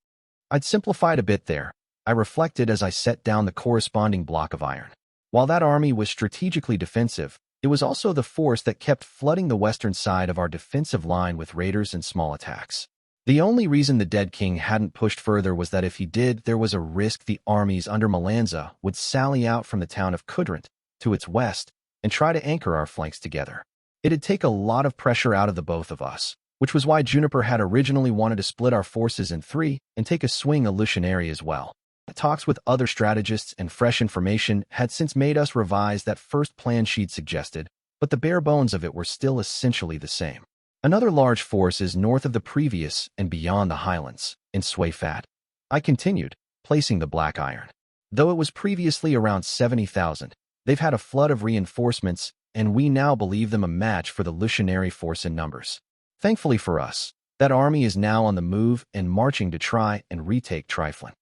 I'd simplified a bit there, I reflected as I set down the corresponding block of iron. While that army was strategically defensive, it was also the force that kept flooding the western side of our defensive line with raiders and small attacks. The only reason the dead king hadn't pushed further was that if he did, there was a risk the armies under Malanza would sally out from the town of Kudrant to its west and try to anchor our flanks together. It'd take a lot of pressure out of the both of us, which was why Juniper had originally wanted to split our forces in 3 and take a swing at Lucianary as well. Talks with other strategists and fresh information had since made us revise that first plan she'd suggested, but the bare bones of it were still essentially the same. Another large force is north of the previous and beyond the highlands, in Swayfat. I continued, placing the black iron. Though it was previously around 70,000, they've had a flood of reinforcements, and we now believe them a match for the Lucianary force in numbers. Thankfully for us, that army is now on the move and marching to try and retake Triflin.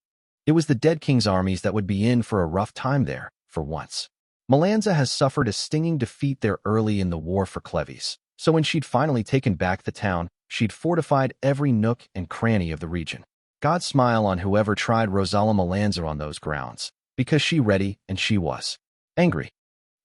It was the dead king's armies that would be in for a rough time there, for once. Malanza has suffered a stinging defeat there early in the war for Cleves. So when she'd finally taken back the town, she'd fortified every nook and cranny of the region. God smile on whoever tried Rosala Malanza on those grounds, because she ready and she was angry.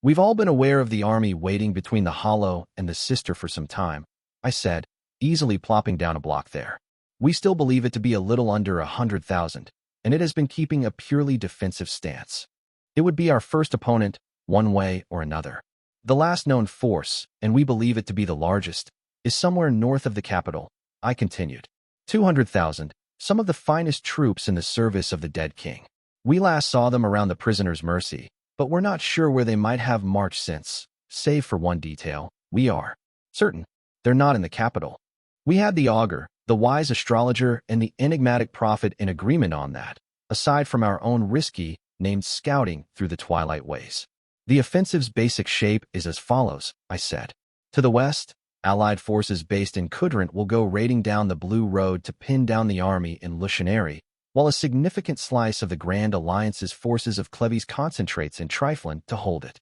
We've all been aware of the army waiting between the Hollow and the Sister for some time, I said, easily plopping down a block there. We still believe it to be a little under 100,000, and it has been keeping a purely defensive stance. It would be our first opponent, one way or another. The last known force, and we believe it to be the largest, is somewhere north of the capital, I continued. 200,000, some of the finest troops in the service of the dead king. We last saw them around the prisoner's mercy, but we're not sure where they might have marched since, save for one detail. We are certain they're not in the capital. We had the augur, the wise astrologer, and the enigmatic prophet in agreement on that, aside from our own risky, named scouting through the twilight ways. The offensive's basic shape is as follows, I said. To the west, Allied forces based in Kudrant will go raiding down the Blue Road to pin down the army in Lushanary, while a significant slice of the Grand Alliance's forces of Cleves concentrates in Triflin to hold it.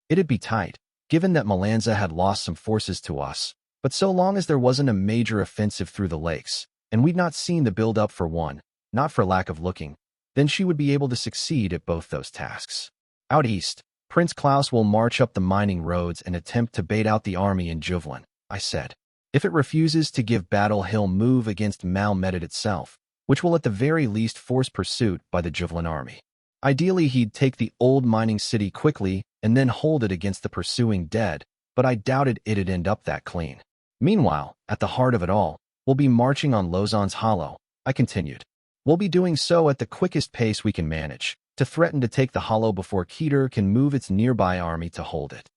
It'd be tight, given that Malanza had lost some forces to us, but so long as there wasn't a major offensive through the lakes, and we'd not seen the build-up for one, not for lack of looking, then she would be able to succeed at both those tasks. Out east, Prince Klaus will march up the mining roads and attempt to bait out the army in Juvelin, I said. If it refuses to give battle, he'll move against Malmedit itself, which will at the very least force pursuit by the Juvelin army. Ideally, he'd take the old mining city quickly and then hold it against the pursuing dead, but I doubted it'd end up that clean. Meanwhile, at the heart of it all, we'll be marching on Lausanne's Hollow, I continued. We'll be doing so at the quickest pace we can manage, to threaten to take the Hollow before Keter can move its nearby army to hold it.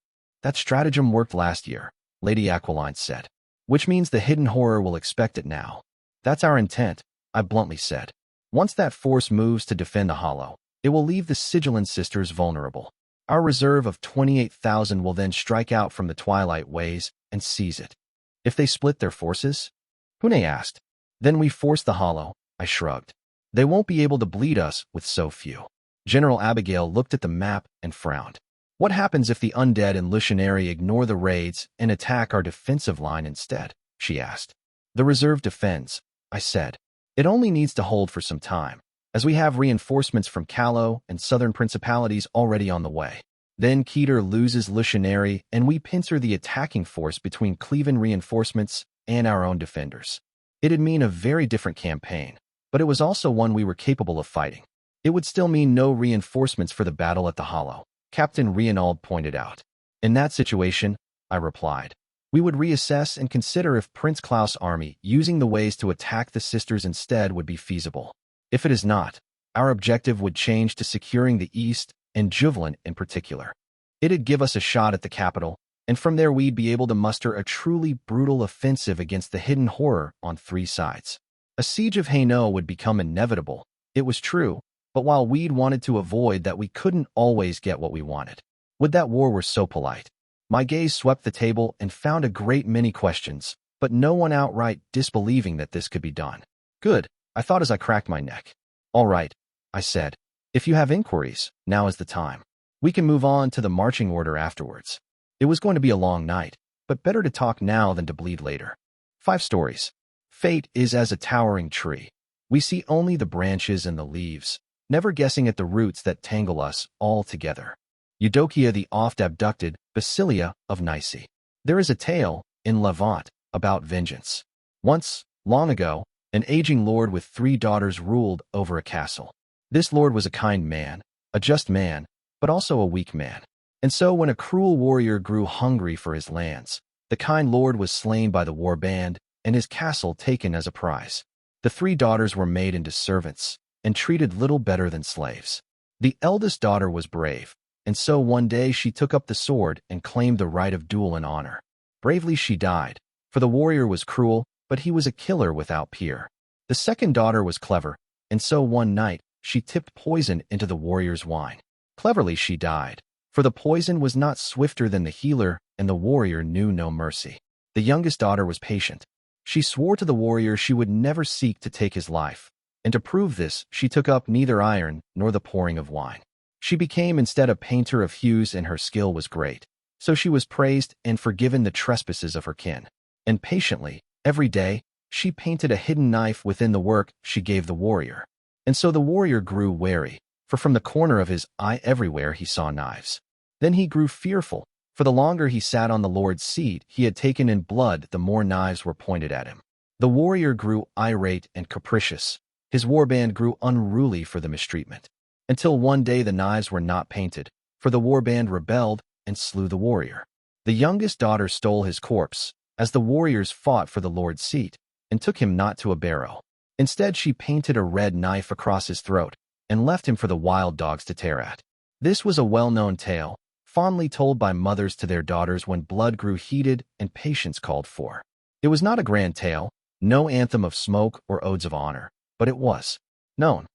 That stratagem worked last year, Lady Aquiline said, which means the hidden horror will expect it now. That's our intent, I bluntly said. Once that force moves to defend the Hollow, it will leave the Sigillin sisters vulnerable. Our reserve of 28,000 will then strike out from the Twilight Ways and seize it. If they split their forces? Hune asked. Then we force the Hollow, I shrugged. They won't be able to bleed us with so few. General Abigail looked at the map and frowned. What happens if the undead in Lushanary ignore the raids and attack our defensive line instead? She asked. The reserve defends, I said. It only needs to hold for some time, as we have reinforcements from Callow and southern principalities already on the way. Then Keter loses Lushanary and we pincer the attacking force between Cleven reinforcements and our own defenders. It'd mean a very different campaign, but it was also one we were capable of fighting. It would still mean no reinforcements for the battle at the Hollow, Captain Rienald pointed out. In that situation, I replied, we would reassess and consider if Prince Klaus' army using the ways to attack the sisters instead would be feasible. If it is not, our objective would change to securing the east and Juvelin in particular. It'd give us a shot at the capital, and from there we'd be able to muster a truly brutal offensive against the hidden horror on three sides. A siege of Hainaut would become inevitable, it was true, but while we'd wanted to avoid that, we couldn't always get what we wanted. Would that war were so polite? My gaze swept the table and found a great many questions, but no one outright disbelieving that this could be done. Good, I thought as I cracked my neck. All right, I said. If you have inquiries, now is the time. We can move on to the marching order afterwards. It was going to be a long night, but better to talk now than to bleed later. 5 stories. Fate is as a towering tree. We see only the branches and the leaves, never guessing at the roots that tangle us all together. Eudokia the oft-abducted Basilia of Nice. There is a tale, in Levant, about vengeance. Once, long ago, an aging lord with 3 daughters ruled over a castle. This lord was a kind man, a just man, but also a weak man. And so when a cruel warrior grew hungry for his lands, the kind lord was slain by the war band and his castle taken as a prize. The 3 daughters were made into servants and treated little better than slaves. The eldest daughter was brave, and so one day she took up the sword and claimed the right of duel in honor. Bravely she died, for the warrior was cruel, but he was a killer without peer. The second daughter was clever, and so one night she tipped poison into the warrior's wine. Cleverly she died, for the poison was not swifter than the healer, and the warrior knew no mercy. The youngest daughter was patient. She swore to the warrior she would never seek to take his life, and to prove this, she took up neither iron nor the pouring of wine. She became instead a painter of hues, and her skill was great. So she was praised and forgiven the trespasses of her kin. And patiently, every day, she painted a hidden knife within the work she gave the warrior. And so the warrior grew wary, for from the corner of his eye everywhere he saw knives. Then he grew fearful, for the longer he sat on the lord's seat he had taken in blood, the more knives were pointed at him. The warrior grew irate and capricious. His warband grew unruly for the mistreatment. Until one day the knives were not painted, for the warband rebelled and slew the warrior. The youngest daughter stole his corpse, as the warriors fought for the lord's seat, and took him not to a barrow. Instead she painted a red knife across his throat, and left him for the wild dogs to tear at. This was a well-known tale, fondly told by mothers to their daughters when blood grew heated and patience called for. It was not a grand tale, no anthem of smoke or odes of honor, but it was known.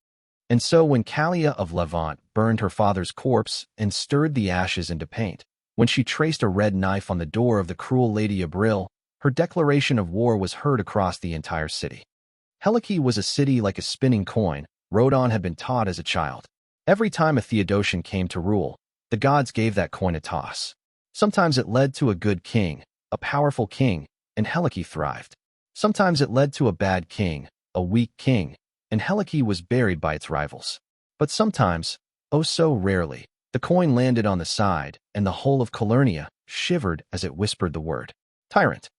And so when Callia of Levant burned her father's corpse and stirred the ashes into paint, when she traced a red knife on the door of the cruel Lady Abril, her declaration of war was heard across the entire city. Helike was a city like a spinning coin, Rodon had been taught as a child. Every time a Theodosian came to rule, the gods gave that coin a toss. Sometimes it led to a good king, a powerful king, and Helike thrived. Sometimes it led to a bad king, a weak king, and Helike was buried by its rivals. But sometimes, oh so rarely, the coin landed on the side, and the whole of Calernia shivered as it whispered the word, tyrant.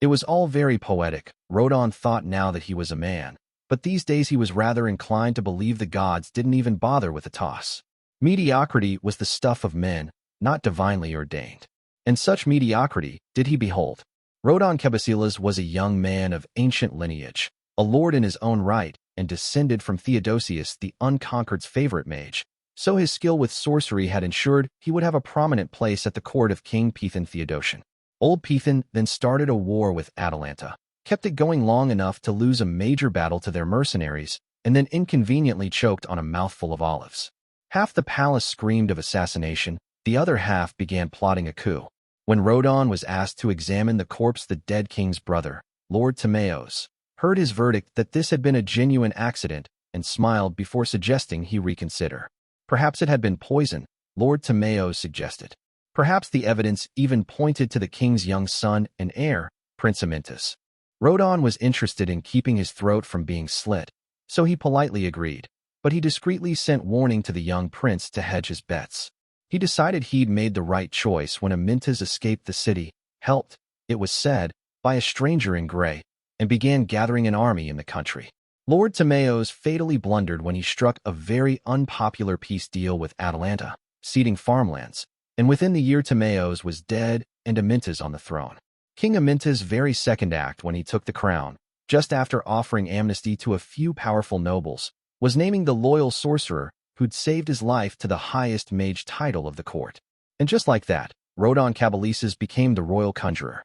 It was all very poetic. Rodon thought now that he was a man, but these days he was rather inclined to believe the gods didn't even bother with a toss. Mediocrity was the stuff of men, not divinely ordained. And such mediocrity did he behold. Rodon Kebasilas was a young man of ancient lineage, a lord in his own right, and descended from Theodosius the Unconquered's favorite mage, so his skill with sorcery had ensured he would have a prominent place at the court of King Pethan Theodosian. Old Pethan then started a war with Atalanta, kept it going long enough to lose a major battle to their mercenaries, and then inconveniently choked on a mouthful of olives. Half the palace screamed of assassination, the other half began plotting a coup. When Rodon was asked to examine the corpse, the dead king's brother, Lord Timaeus, heard his verdict that this had been a genuine accident and smiled before suggesting he reconsider. Perhaps it had been poison, Lord Timaeus suggested. Perhaps the evidence even pointed to the king's young son and heir, Prince Amyntas. Rodon was interested in keeping his throat from being slit, so he politely agreed, but he discreetly sent warning to the young prince to hedge his bets. He decided he'd made the right choice when Amyntas escaped the city, helped, it was said, by a stranger in gray, and began gathering an army in the country. Lord Timaeus fatally blundered when he struck a very unpopular peace deal with Atalanta, ceding farmlands, and within the year Timaeus was dead and Amyntas on the throne. King Amyntas' very second act when he took the crown, just after offering amnesty to a few powerful nobles, was naming the loyal sorcerer who'd saved his life to the highest mage title of the court. And just like that, Rodon Kebasilas became the royal conjurer.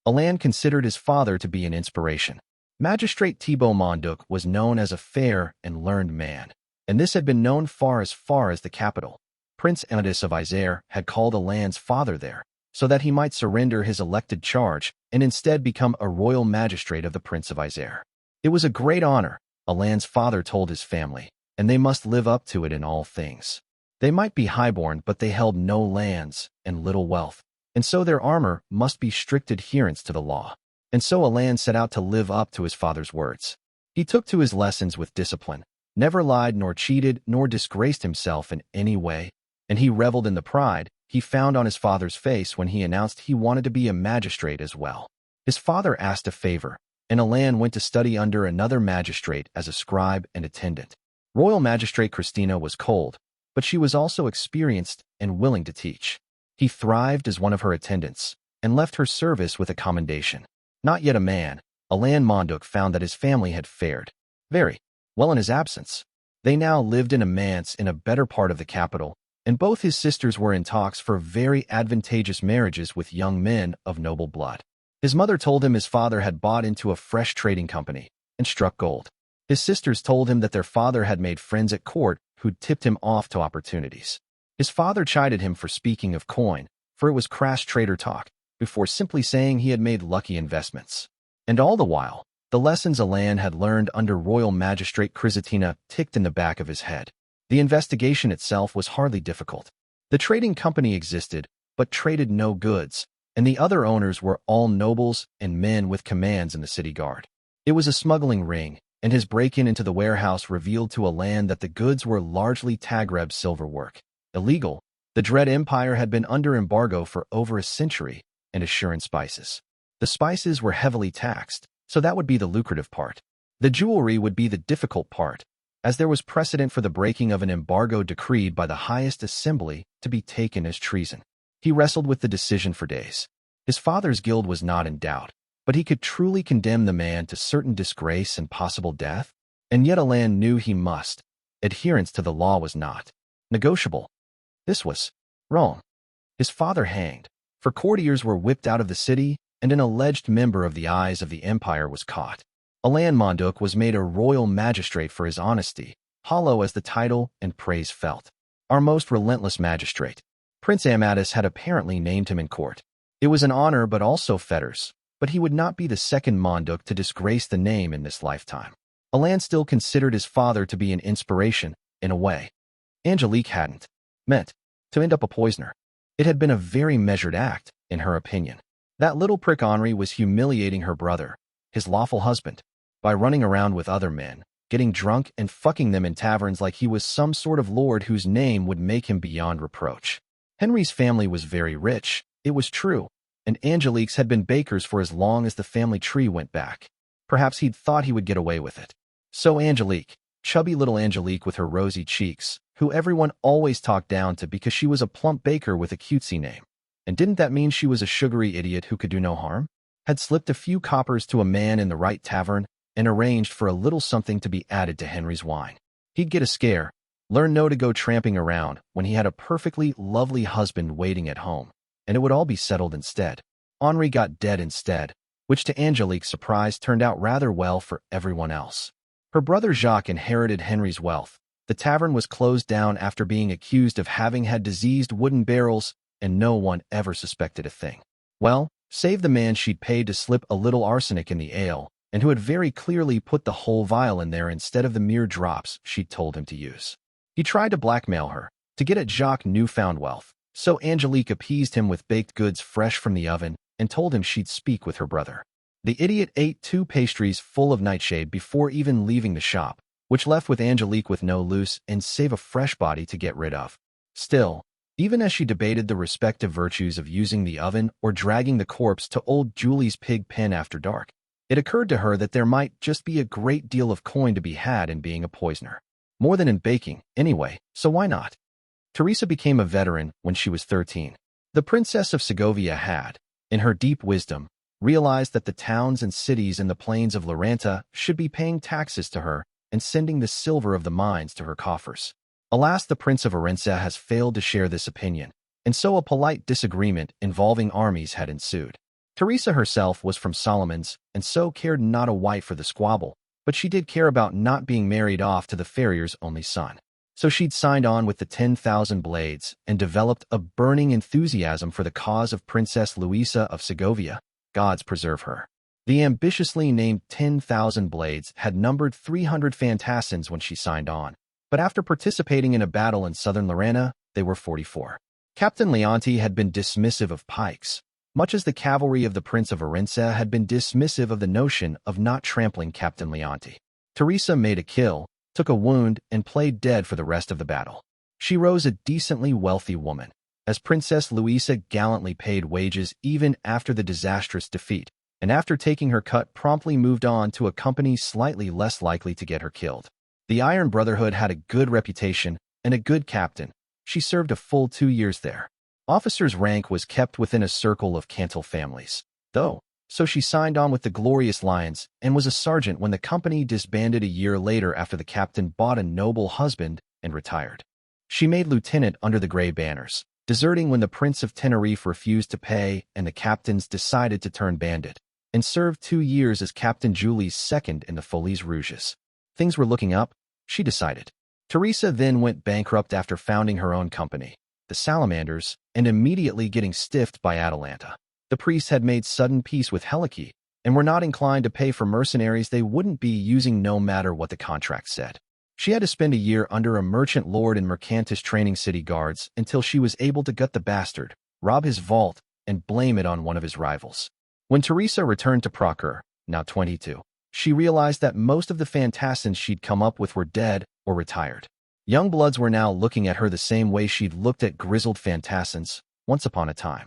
Alan considered his father to be an inspiration. Magistrate Thibaut Monduc was known as a fair and learned man, and this had been known far as the capital. Prince Endwise of Isère had called Alan's father there, so that he might surrender his elected charge and instead become a royal magistrate of the Prince of Isère. It was a great honor, Alan's father told his family, and they must live up to it in all things. They might be highborn, but they held no lands and little wealth, and so their armor must be strict adherence to the law. And so Alan set out to live up to his father's words. He took to his lessons with discipline, never lied nor cheated nor disgraced himself in any way, and he reveled in the pride he found on his father's face when he announced he wanted to be a magistrate as well. His father asked a favor, and Alan went to study under another magistrate as a scribe and attendant. Royal Magistrate Christina was cold, but she was also experienced and willing to teach. He thrived as one of her attendants, and left her service with a commendation. Not yet a man, Alan Monduc found that his family had fared very well in his absence. They now lived in a manse in a better part of the capital, and both his sisters were in talks for very advantageous marriages with young men of noble blood. His mother told him his father had bought into a fresh trading company and struck gold. His sisters told him that their father had made friends at court who'd tipped him off to opportunities. His father chided him for speaking of coin, for it was crass trader talk, before simply saying he had made lucky investments. And all the while, the lessons Alan had learned under Royal Magistrate Chrysatina ticked in the back of his head. The investigation itself was hardly difficult. The trading company existed, but traded no goods, and the other owners were all nobles and men with commands in the city guard. It was a smuggling ring, and his break-in into the warehouse revealed to Alan that the goods were largely Tagreb silver work. Illegal, the Dread Empire had been under embargo for over a century, and assurance spices. The spices were heavily taxed, so that would be the lucrative part. The jewelry would be the difficult part, as there was precedent for the breaking of an embargo decreed by the highest assembly to be taken as treason. He wrestled with the decision for days. His father's guild was not in doubt, but he could truly condemn the man to certain disgrace and possible death, and yet Alan knew he must. Adherence to the law was not negotiable. This was wrong. His father hanged, for courtiers were whipped out of the city, and an alleged member of the Eyes of the Empire was caught. Alan Monduc was made a royal magistrate for his honesty, hollow as the title and praise felt. Our most relentless magistrate. Prince Amadis had apparently named him in court. It was an honor but also fetters, but he would not be the second Monduk to disgrace the name in this lifetime. Alan still considered his father to be an inspiration, in a way. Angelique hadn't meant to end up a poisoner. It had been a very measured act, in her opinion. That little prick Henri was humiliating her brother, his lawful husband, by running around with other men, getting drunk and fucking them in taverns like he was some sort of lord whose name would make him beyond reproach. Henry's family was very rich, it was true, and Angelique's had been bakers for as long as the family tree went back. Perhaps he'd thought he would get away with it. So Angelique, chubby little Angelique with her rosy cheeks, who everyone always talked down to because she was a plump baker with a cutesy name. And didn't that mean she was a sugary idiot who could do no harm? Had slipped a few coppers to a man in the right tavern and arranged for a little something to be added to Henry's wine. He'd get a scare, learn no to go tramping around when he had a perfectly lovely husband waiting at home, and it would all be settled instead. Henri got dead instead, which to Angelique's surprise turned out rather well for everyone else. Her brother Jacques inherited Henry's wealth. The tavern was closed down after being accused of having had diseased wooden barrels, and no one ever suspected a thing. Well, save the man she'd paid to slip a little arsenic in the ale, and who had very clearly put the whole vial in there instead of the mere drops she'd told him to use. He tried to blackmail her, to get at Jacques' newfound wealth, so Angelique appeased him with baked goods fresh from the oven and told him she'd speak with her brother. The idiot ate 2 pastries full of nightshade before even leaving the shop, which left with Angelique with no loose and save a fresh body to get rid of. Still, even as she debated the respective virtues of using the oven or dragging the corpse to old Julie's pig pen after dark, it occurred to her that there might just be a great deal of coin to be had in being a poisoner. More than in baking, anyway, so why not? Teresa became a veteran when she was 13. The Princess of Segovia had, in her deep wisdom, realized that the towns and cities in the plains of Laranta should be paying taxes to her and sending the silver of the mines to her coffers. Alas, the Prince of Orense has failed to share this opinion, and so a polite disagreement involving armies had ensued. Teresa herself was from Solomon's, and so cared not a whit for the squabble, but she did care about not being married off to the farrier's only son. So she'd signed on with the 10,000 Blades and developed a burning enthusiasm for the cause of Princess Luisa of Segovia, gods preserve her. The ambitiously named 10,000 Blades had numbered 300 fantassins when she signed on, but after participating in a battle in southern Lorena, they were 44. Captain Leonti had been dismissive of pikes, much as the cavalry of the Prince of Orense had been dismissive of the notion of not trampling Captain Leonti. Teresa made a kill, took a wound, and played dead for the rest of the battle. She rose a decently wealthy woman, as Princess Luisa gallantly paid wages even after the disastrous defeat, and after taking her cut promptly moved on to a company slightly less likely to get her killed. The Iron Brotherhood had a good reputation and a good captain. She served a full 2 years there. Officer's rank was kept within a circle of Cantal families, though, so she signed on with the Glorious Lions and was a sergeant when the company disbanded a year later after the captain bought a noble husband and retired. She made lieutenant under the Grey Banners, deserting when the Prince of Tenerife refused to pay and the captains decided to turn bandit, and served 2 years as Captain Julie's second in the Folies Rouges. Things were looking up, she decided. Teresa then went bankrupt after founding her own company, the Salamanders, and immediately getting stiffed by Atalanta. The priests had made sudden peace with Helike, and were not inclined to pay for mercenaries they wouldn't be using no matter what the contract said. She had to spend a year under a merchant lord in Mercantis training city guards until she was able to gut the bastard, rob his vault, and blame it on one of his rivals. When Teresa returned to Procure, now 22, she realized that most of the fantassins she'd come up with were dead or retired. Young bloods were now looking at her the same way she'd looked at grizzled fantassins once upon a time.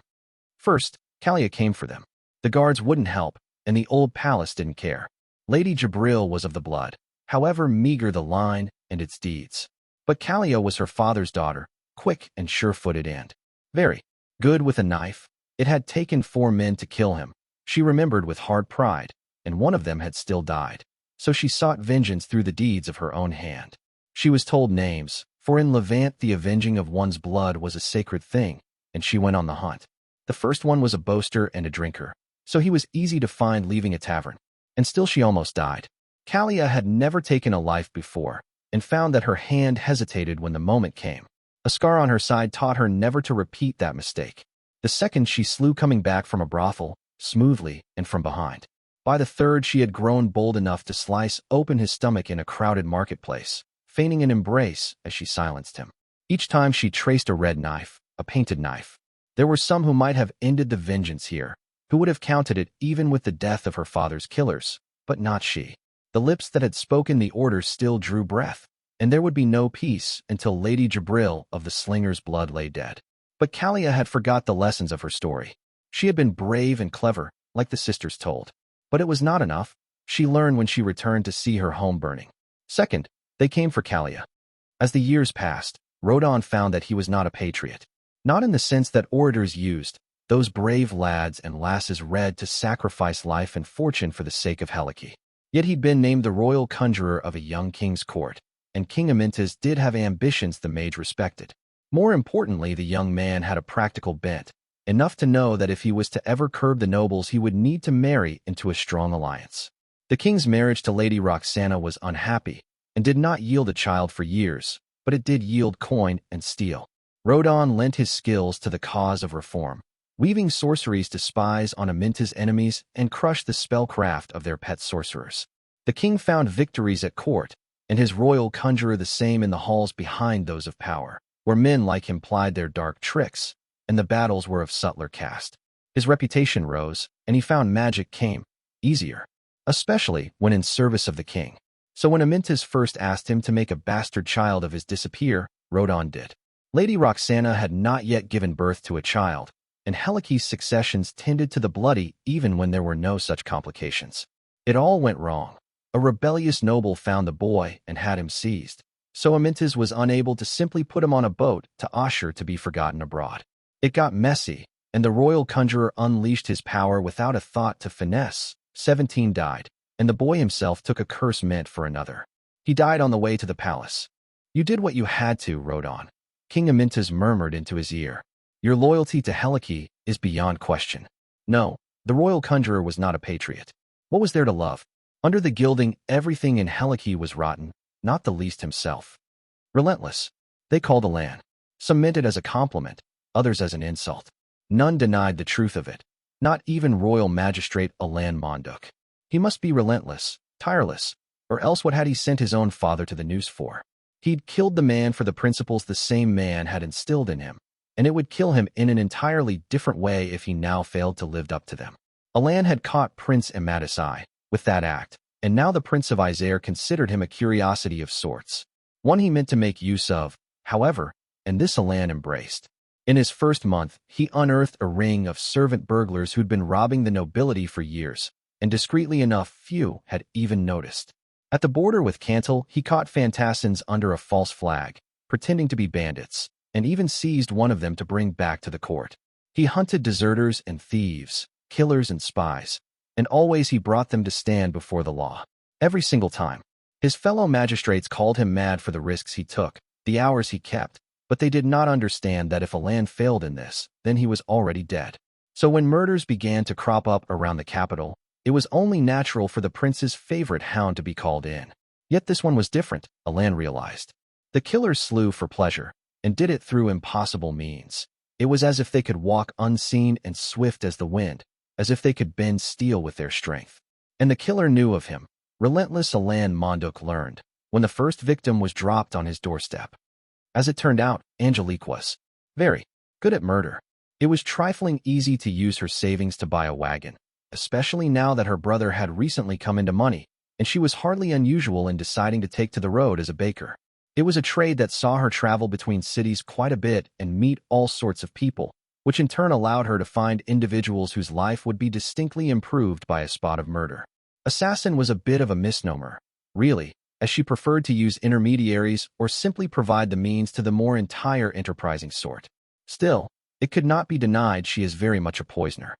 First, Kalia came for them. The guards wouldn't help, and the old palace didn't care. Lady Jabril was of the blood, however meager the line and its deeds. But Kalia was her father's daughter, quick and sure-footed and very good with a knife. It had taken 4 men to kill him, she remembered with hard pride, and one of them had still died. So she sought vengeance through the deeds of her own hand. She was told names, for in Levant the avenging of one's blood was a sacred thing, and she went on the hunt. The first one was a boaster and a drinker, so he was easy to find leaving a tavern, and still she almost died. Kalia had never taken a life before, and found that her hand hesitated when the moment came. A scar on her side taught her never to repeat that mistake. The second she slew coming back from a brothel, smoothly and from behind. By the third she had grown bold enough to slice open his stomach in a crowded marketplace, feigning an embrace as she silenced him. Each time she traced a red knife, a painted knife. There were some who might have ended the vengeance here, who would have counted it even with the death of her father's killers, but not she. The lips that had spoken the order still drew breath, and there would be no peace until Lady Jabril of the Slinger's blood lay dead. But Kalia had forgot the lessons of her story. She had been brave and clever, like the sisters told. But it was not enough. She learned when she returned to see her home burning. Second, they came for Kalia. As the years passed, Rodon found that he was not a patriot. Not in the sense that orators used, those brave lads and lasses read to sacrifice life and fortune for the sake of Helike. Yet he'd been named the royal conjurer of a young king's court, and King Amyntas did have ambitions the mage respected. More importantly, the young man had a practical bent, enough to know that if he was to ever curb the nobles he would need to marry into a strong alliance. The king's marriage to Lady Roxana was unhappy, and did not yield a child for years, but it did yield coin and steel. Rodon lent his skills to the cause of reform, weaving sorceries to spies on Amyntas' enemies and crush the spellcraft of their pet sorcerers. The king found victories at court, and his royal conjurer the same in the halls behind those of power, where men like him plied their dark tricks, and the battles were of subtler cast. His reputation rose, and he found magic came easier, especially when in service of the king. So when Amyntas first asked him to make a bastard child of his disappear, Rodon did. Lady Roxana had not yet given birth to a child, and Helike's successions tended to the bloody even when there were no such complications. It all went wrong. A rebellious noble found the boy and had him seized, so Amyntas was unable to simply put him on a boat to Ashur to be forgotten abroad. It got messy, and the royal conjurer unleashed his power without a thought to finesse. 17 died, and the boy himself took a curse meant for another. He died on the way to the palace. You did what you had to, Rodon. King Amyntas murmured into his ear. Your loyalty to Helike is beyond question. No, the royal conjurer was not a patriot. What was there to love? Under the gilding, everything in Helike was rotten, not the least himself. Relentless, they called Alan. Some meant it as a compliment, others as an insult. None denied the truth of it, not even royal magistrate Alan Monduk. He must be relentless, tireless, or else what had he sent his own father to the noose for? He'd killed the man for the principles the same man had instilled in him, and it would kill him in an entirely different way if he now failed to live up to them. Alan had caught Prince Amatis I with that act, and now the Prince of Isare considered him a curiosity of sorts, one he meant to make use of, however, and this Alan embraced. In his first month, he unearthed a ring of servant burglars who'd been robbing the nobility for years, and discreetly enough few had even noticed. At the border with Cantal, he caught Fantassins under a false flag, pretending to be bandits, and even seized one of them to bring back to the court. He hunted deserters and thieves, killers and spies, and always he brought them to stand before the law. Every single time. His fellow magistrates called him mad for the risks he took, the hours he kept, but they did not understand that if Alan failed in this, then he was already dead. So when murders began to crop up around the capital, it was only natural for the prince's favorite hound to be called in. Yet this one was different, Alan realized. The killers slew for pleasure, and did it through impossible means. It was as if they could walk unseen and swift as the wind, as if they could bend steel with their strength. And the killer knew of him. Relentless Alan Monduk learned, when the first victim was dropped on his doorstep. As it turned out, Angelique was very good at murder. It was trifling easy to use her savings to buy a wagon, especially now that her brother had recently come into money, and she was hardly unusual in deciding to take to the road as a baker. It was a trade that saw her travel between cities quite a bit and meet all sorts of people, which in turn allowed her to find individuals whose life would be distinctly improved by a spot of murder. Assassin was a bit of a misnomer, really, as she preferred to use intermediaries or simply provide the means to the more entire enterprising sort. Still, it could not be denied she is very much a poisoner.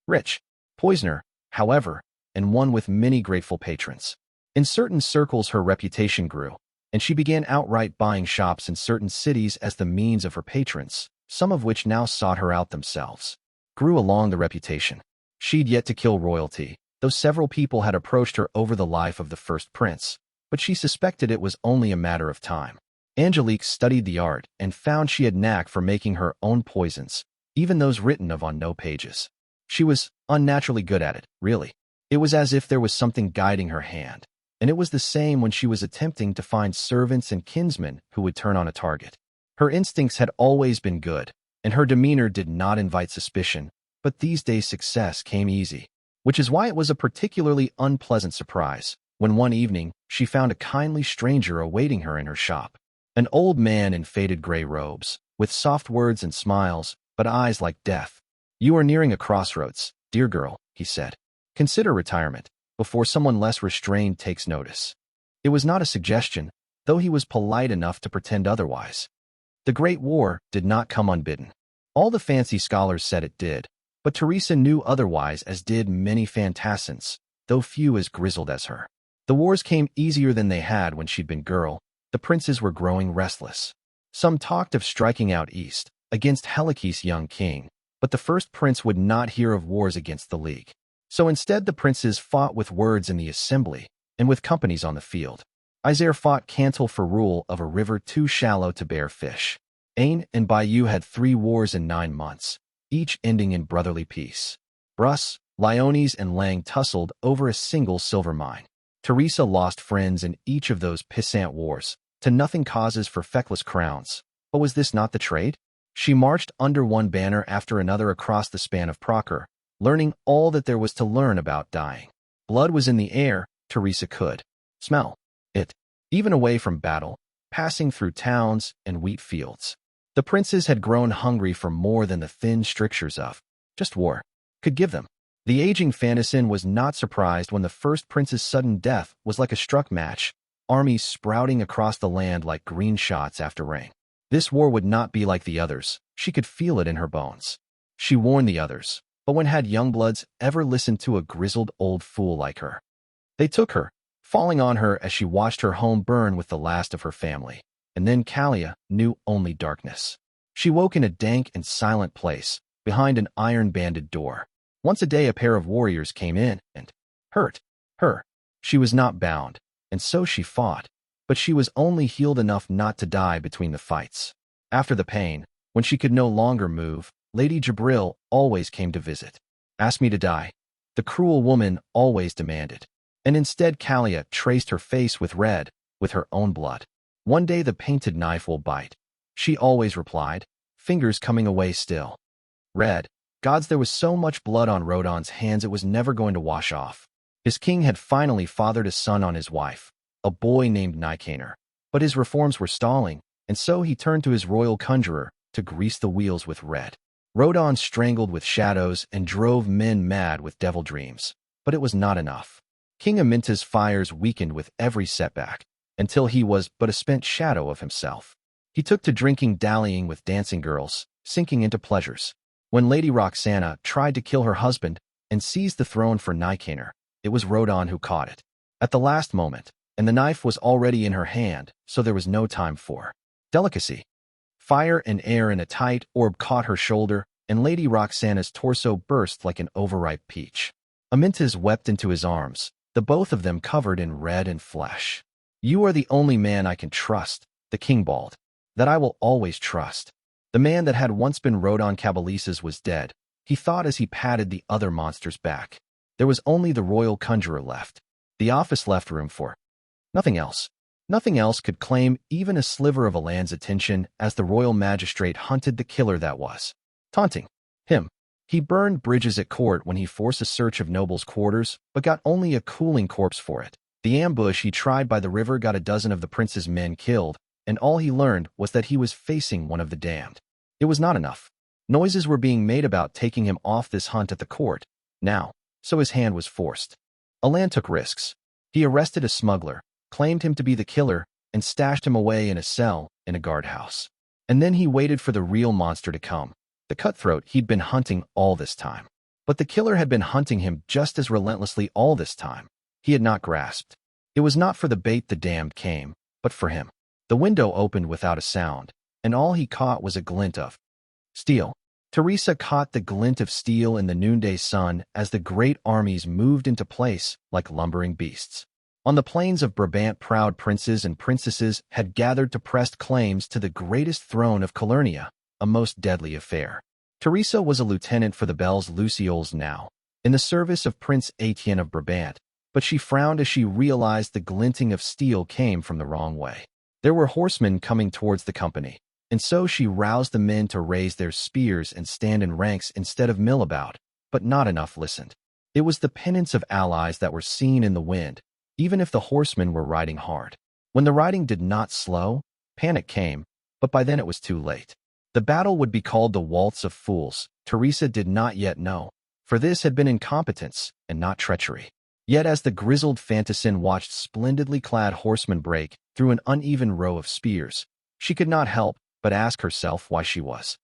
Rich poisoner, however, and one with many grateful patrons. In certain circles her reputation grew, and she began outright buying shops in certain cities as the means of her patrons, some of which now sought her out themselves. Grew along the reputation. She'd yet to kill royalty, though several people had approached her over the life of the first prince, but she suspected it was only a matter of time. Angelique studied the art and found she had knack for making her own poisons, even those written of on no pages. She was unnaturally good at it, really. It was as if there was something guiding her hand, and it was the same when she was attempting to find servants and kinsmen who would turn on a target. Her instincts had always been good, and her demeanor did not invite suspicion, but these days success came easy, which is why it was a particularly unpleasant surprise when one evening she found a kindly stranger awaiting her in her shop. An old man in faded gray robes, with soft words and smiles, but eyes like death. "You are nearing a crossroads, dear girl," he said. "Consider retirement, before someone less restrained takes notice." It was not a suggestion, though he was polite enough to pretend otherwise. The Great War did not come unbidden. All the fancy scholars said it did, but Teresa knew otherwise, as did many fantassins, though few as grizzled as her. The wars came easier than they had when she'd been girl. The princes were growing restless. Some talked of striking out east, against Helice's young king, but the first prince would not hear of wars against the League. So instead the princes fought with words in the assembly, and with companies on the field. Isère fought Cantal for rule of a river too shallow to bear fish. Ain and Bayeux had 3 wars in 9 months, each ending in brotherly peace. Bruss, Lyonnes, and Lang tussled over a single silver mine. Teresa lost friends in each of those pissant wars, to nothing causes for feckless crowns. But was this not the trade? She marched under one banner after another across the span of Procer, learning all that there was to learn about dying. Blood was in the air. Teresa could smell it, even away from battle, passing through towns and wheat fields. The princes had grown hungry for more than the thin strictures of just war could give them. The aging fantassin was not surprised when the first prince's sudden death was like a struck match, armies sprouting across the land like green shots after rain. This war would not be like the others. She could feel it in her bones. She warned the others, but when had young bloods ever listened to a grizzled old fool like her? They took her, falling on her as she watched her home burn with the last of her family. And then Kalia knew only darkness. She woke in a dank and silent place, behind an iron-banded door. Once a day a pair of warriors came in and hurt her. She was not bound, and so she fought, but she was only healed enough not to die between the fights. After the pain, when she could no longer move, Lady Jabril always came to visit. "Ask me to die," the cruel woman always demanded. And instead Kalia traced her face with red, with her own blood. "One day the painted knife will bite," she always replied, fingers coming away still. Red. Gods, there was so much blood on Rodon's hands it was never going to wash off. His king had finally fathered a son on his wife, a boy named Nicanor. But his reforms were stalling, and so he turned to his royal conjurer to grease the wheels with red. Rodon strangled with shadows and drove men mad with devil dreams. But it was not enough. King Aminta's fires weakened with every setback, until he was but a spent shadow of himself. He took to drinking, dallying with dancing girls, sinking into pleasures. When Lady Roxana tried to kill her husband and seize the throne for Nicanor, it was Rodon who caught it. At the last moment, and the knife was already in her hand, so there was no time for delicacy. Fire and air in a tight orb caught her shoulder, and Lady Roxana's torso burst like an overripe peach. Amintas wept into his arms, the both of them covered in red and flesh. "You are the only man I can trust," the king bawled. "That I will always trust." The man that had once been Rodon Cabalices was dead, he thought as he patted the other monster's back. There was only the royal conjurer left. The office left room for nothing else. Nothing else could claim even a sliver of a land's attention as the royal magistrate hunted the killer that was taunting him. He burned bridges at court when he forced a search of nobles' quarters, but got only a cooling corpse for it. The ambush he tried by the river got a dozen of the prince's men killed, and all he learned was that he was facing one of the damned. It was not enough. Noises were being made about taking him off this hunt at the court now, so his hand was forced. Alan took risks. He arrested a smuggler, claimed him to be the killer, and stashed him away in a cell in a guardhouse. And then he waited for the real monster to come, the cutthroat he'd been hunting all this time. But the killer had been hunting him just as relentlessly all this time. He had not grasped. It was not for the bait the damned came, but for him. The window opened without a sound, and all he caught was a glint of steel. Teresa caught the glint of steel in the noonday sun as the great armies moved into place like lumbering beasts. On the plains of Brabant, proud princes and princesses had gathered to press claims to the greatest throne of Calurnia, a most deadly affair. Teresa was a lieutenant for the Belles Lucioles now, in the service of Prince Etienne of Brabant, but she frowned as she realized the glinting of steel came from the wrong way. There were horsemen coming towards the company, and so she roused the men to raise their spears and stand in ranks instead of mill about, but not enough listened. It was the pennants of allies that were seen in the wind, even if the horsemen were riding hard. When the riding did not slow, panic came, but by then it was too late. The battle would be called the Waltz of Fools. Teresa did not yet know, for this had been incompetence and not treachery. Yet as the grizzled fantassin watched splendidly clad horsemen break through an uneven row of spears, she could not help but ask herself why she was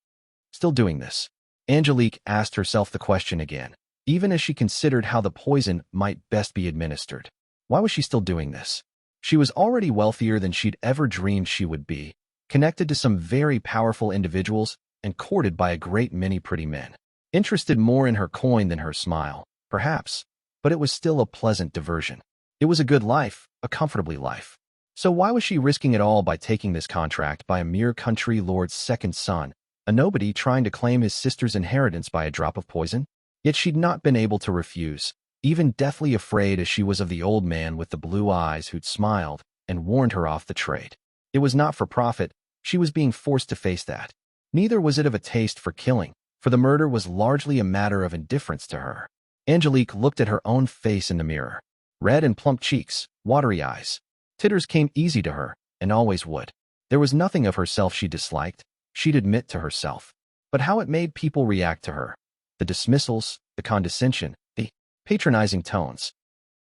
still doing this. Angelique asked herself the question again, even as she considered how the poison might best be administered. Why was she still doing this? She was already wealthier than she'd ever dreamed she would be, connected to some very powerful individuals, and courted by a great many pretty men. Interested more in her coin than her smile, perhaps, but it was still a pleasant diversion. It was a good life, a comfortably life. So why was she risking it all by taking this contract by a mere country lord's second son, a nobody trying to claim his sister's inheritance by a drop of poison? Yet she'd not been able to refuse, even deathly afraid as she was of the old man with the blue eyes who'd smiled and warned her off the trade. It was not for profit, she was being forced to face that. Neither was it of a taste for killing, for the murder was largely a matter of indifference to her. Angelique looked at her own face in the mirror. Red and plump cheeks, watery eyes. Titters came easy to her, and always would. There was nothing of herself she disliked, she'd admit to herself. But how it made people react to her. The dismissals, the condescension, the patronizing tones.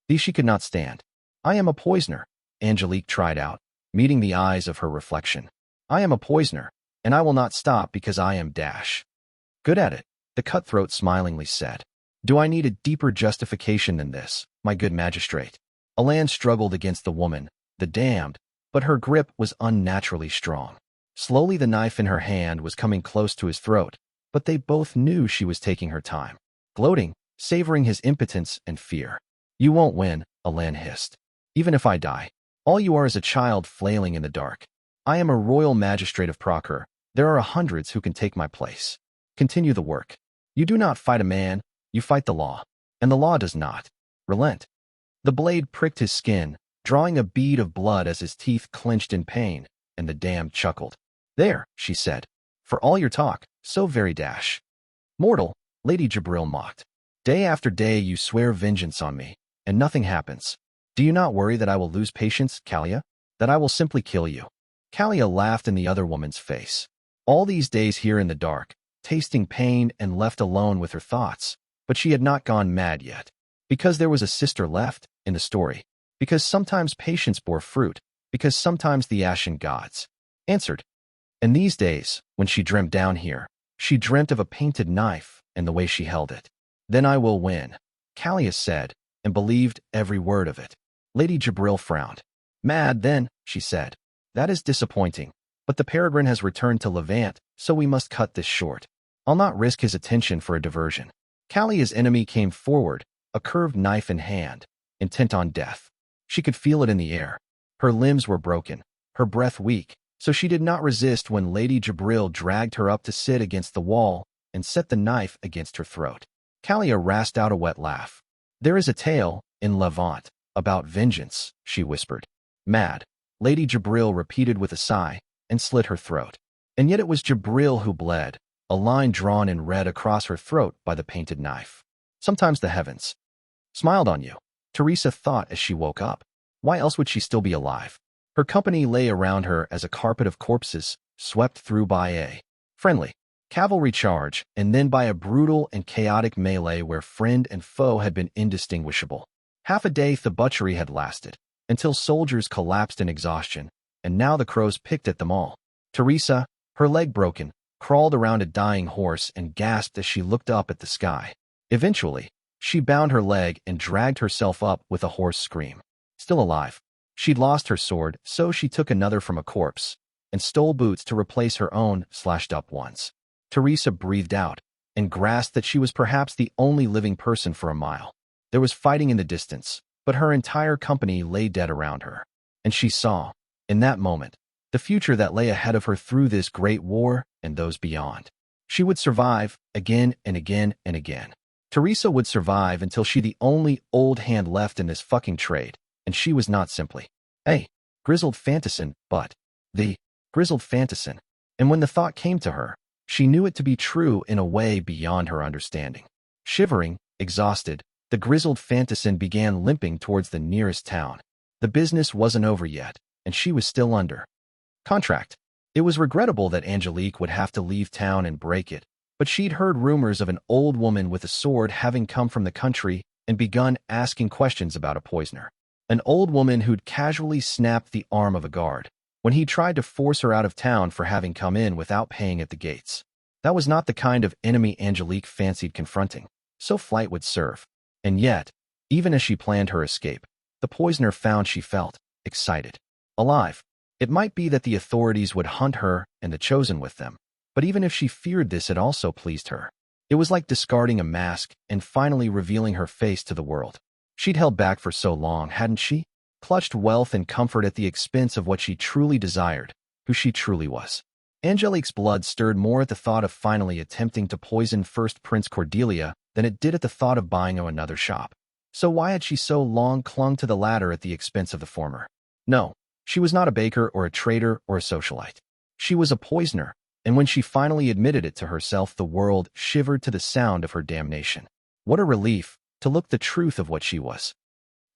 These she could not stand. I am a poisoner, Angelique tried out, meeting the eyes of her reflection. I am a poisoner, and I will not stop because I am dash. Good at it, the cutthroat smilingly said. Do I need a deeper justification than this, my good magistrate? Alain struggled against the woman, the damned, but her grip was unnaturally strong. Slowly the knife in her hand was coming close to his throat, but they both knew she was taking her time. Gloating, savoring his impotence and fear. You won't win, Alain hissed. Even if I die. All you are is a child flailing in the dark. I am a royal magistrate of Procure. There are hundreds who can take my place. Continue the work. You do not fight a man, you fight the law. And the law does not relent. The blade pricked his skin, drawing a bead of blood as his teeth clenched in pain, and the damned chuckled. There, she said. For all your talk, so very dash. Mortal, Lady Jabril mocked. Day after day you swear vengeance on me, and nothing happens. Do you not worry that I will lose patience, Kalia? That I will simply kill you? Kalia laughed in the other woman's face. All these days here in the dark, tasting pain and left alone with her thoughts, but she had not gone mad yet. Because there was a sister left, in the story. Because sometimes patience bore fruit, because sometimes the ashen gods answered. And these days, when she dreamt down here, she dreamt of a painted knife and the way she held it. Then I will win, Kalia said, and believed every word of it. Lady Jabril frowned. Mad then, she said. That is disappointing, but the peregrine has returned to Levant, so we must cut this short. I'll not risk his attention for a diversion. Kalia's enemy came forward, a curved knife in hand, intent on death. She could feel it in the air. Her limbs were broken, her breath weak, so she did not resist when Lady Jabril dragged her up to sit against the wall and set the knife against her throat. Kalia rasped out a wet laugh. There is a tale, in Levant, about vengeance, she whispered. Mad, Lady Jabril repeated with a sigh, and slit her throat. And yet it was Jabril who bled, a line drawn in red across her throat by the painted knife. Sometimes the heavens smiled on you, Teresa thought as she woke up. Why else would she still be alive? Her company lay around her as a carpet of corpses, swept through by a friendly cavalry charge, and then by a brutal and chaotic melee where friend and foe had been indistinguishable. Half a day the butchery had lasted, until soldiers collapsed in exhaustion, and now the crows picked at them all. Teresa, her leg broken, crawled around a dying horse and gasped as she looked up at the sky. Eventually, she bound her leg and dragged herself up with a hoarse scream. Still alive. She'd lost her sword, so she took another from a corpse, and stole boots to replace her own slashed-up ones. Teresa breathed out, and grasped that she was perhaps the only living person for a mile. There was fighting in the distance, but her entire company lay dead around her. And she saw, in that moment, the future that lay ahead of her through this great war and those beyond. She would survive again and again and again. Teresa would survive until she the only old hand left in this fucking trade, and she was not simply a grizzled fantassin, but the grizzled fantassin. And when the thought came to her, she knew it to be true in a way beyond her understanding. Shivering, exhausted, the grizzled fantassin began limping towards the nearest town. The business wasn't over yet, and she was still under contract. It was regrettable that Angelique would have to leave town and break it, but she'd heard rumors of an old woman with a sword having come from the country and begun asking questions about a poisoner. An old woman who'd casually snapped the arm of a guard when he tried to force her out of town for having come in without paying at the gates. That was not the kind of enemy Angelique fancied confronting, so flight would serve. And yet, even as she planned her escape, the poisoner found she felt excited, alive. It might be that the authorities would hunt her and the chosen with them, but even if she feared this, it also pleased her. It was like discarding a mask and finally revealing her face to the world. She'd held back for so long, hadn't she? Clutched wealth and comfort at the expense of what she truly desired, who she truly was. Angelique's blood stirred more at the thought of finally attempting to poison first Prince Cordelia than it did at the thought of buying another shop. So why had she so long clung to the latter at the expense of the former? No, she was not a baker or a trader or a socialite. She was a poisoner, and when she finally admitted it to herself, the world shivered to the sound of her damnation. What a relief to look the truth of what she was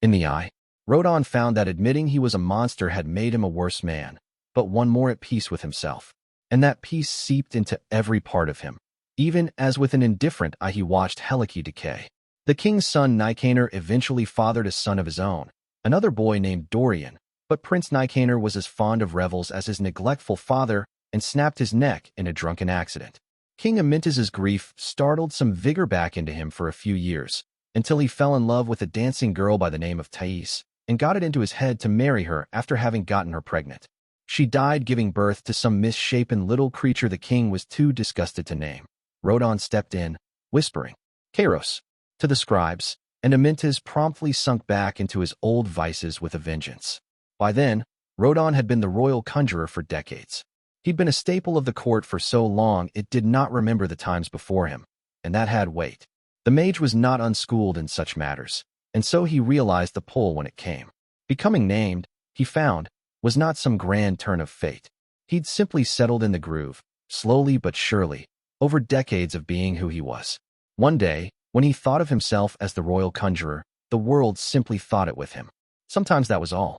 in the eye. Rodin found that admitting he was a monster had made him a worse man, but one more at peace with himself. And that peace seeped into every part of him. Even as with an indifferent eye he watched Helike decay. The king's son Nicanor eventually fathered a son of his own, another boy named Dorian, but Prince Nicanor was as fond of revels as his neglectful father and snapped his neck in a drunken accident. King Amyntas's grief startled some vigor back into him for a few years, until he fell in love with a dancing girl by the name of Thais, and got it into his head to marry her after having gotten her pregnant. She died giving birth to some misshapen little creature the king was too disgusted to name. Rodin stepped in, whispering, "Kairos," to the scribes, and Amyntas promptly sunk back into his old vices with a vengeance. By then, Rodin had been the royal conjurer for decades. He'd been a staple of the court for so long it did not remember the times before him, and that had weight. The mage was not unschooled in such matters, and so he realized the pull when it came. Becoming named, he found, was not some grand turn of fate. He'd simply settled in the groove, slowly but surely, over decades of being who he was. One day, when he thought of himself as the royal conjurer, the world simply thought it with him. Sometimes that was all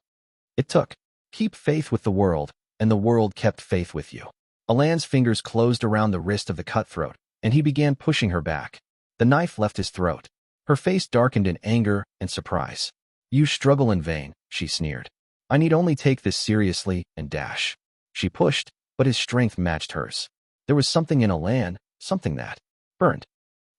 it took. Keep faith with the world, and the world kept faith with you. Alan's fingers closed around the wrist of the cutthroat, and he began pushing her back. The knife left his throat. Her face darkened in anger and surprise. "You struggle in vain," she sneered. "I need only take this seriously and dash." She pushed, but his strength matched hers. There was something in Alan, something that burned.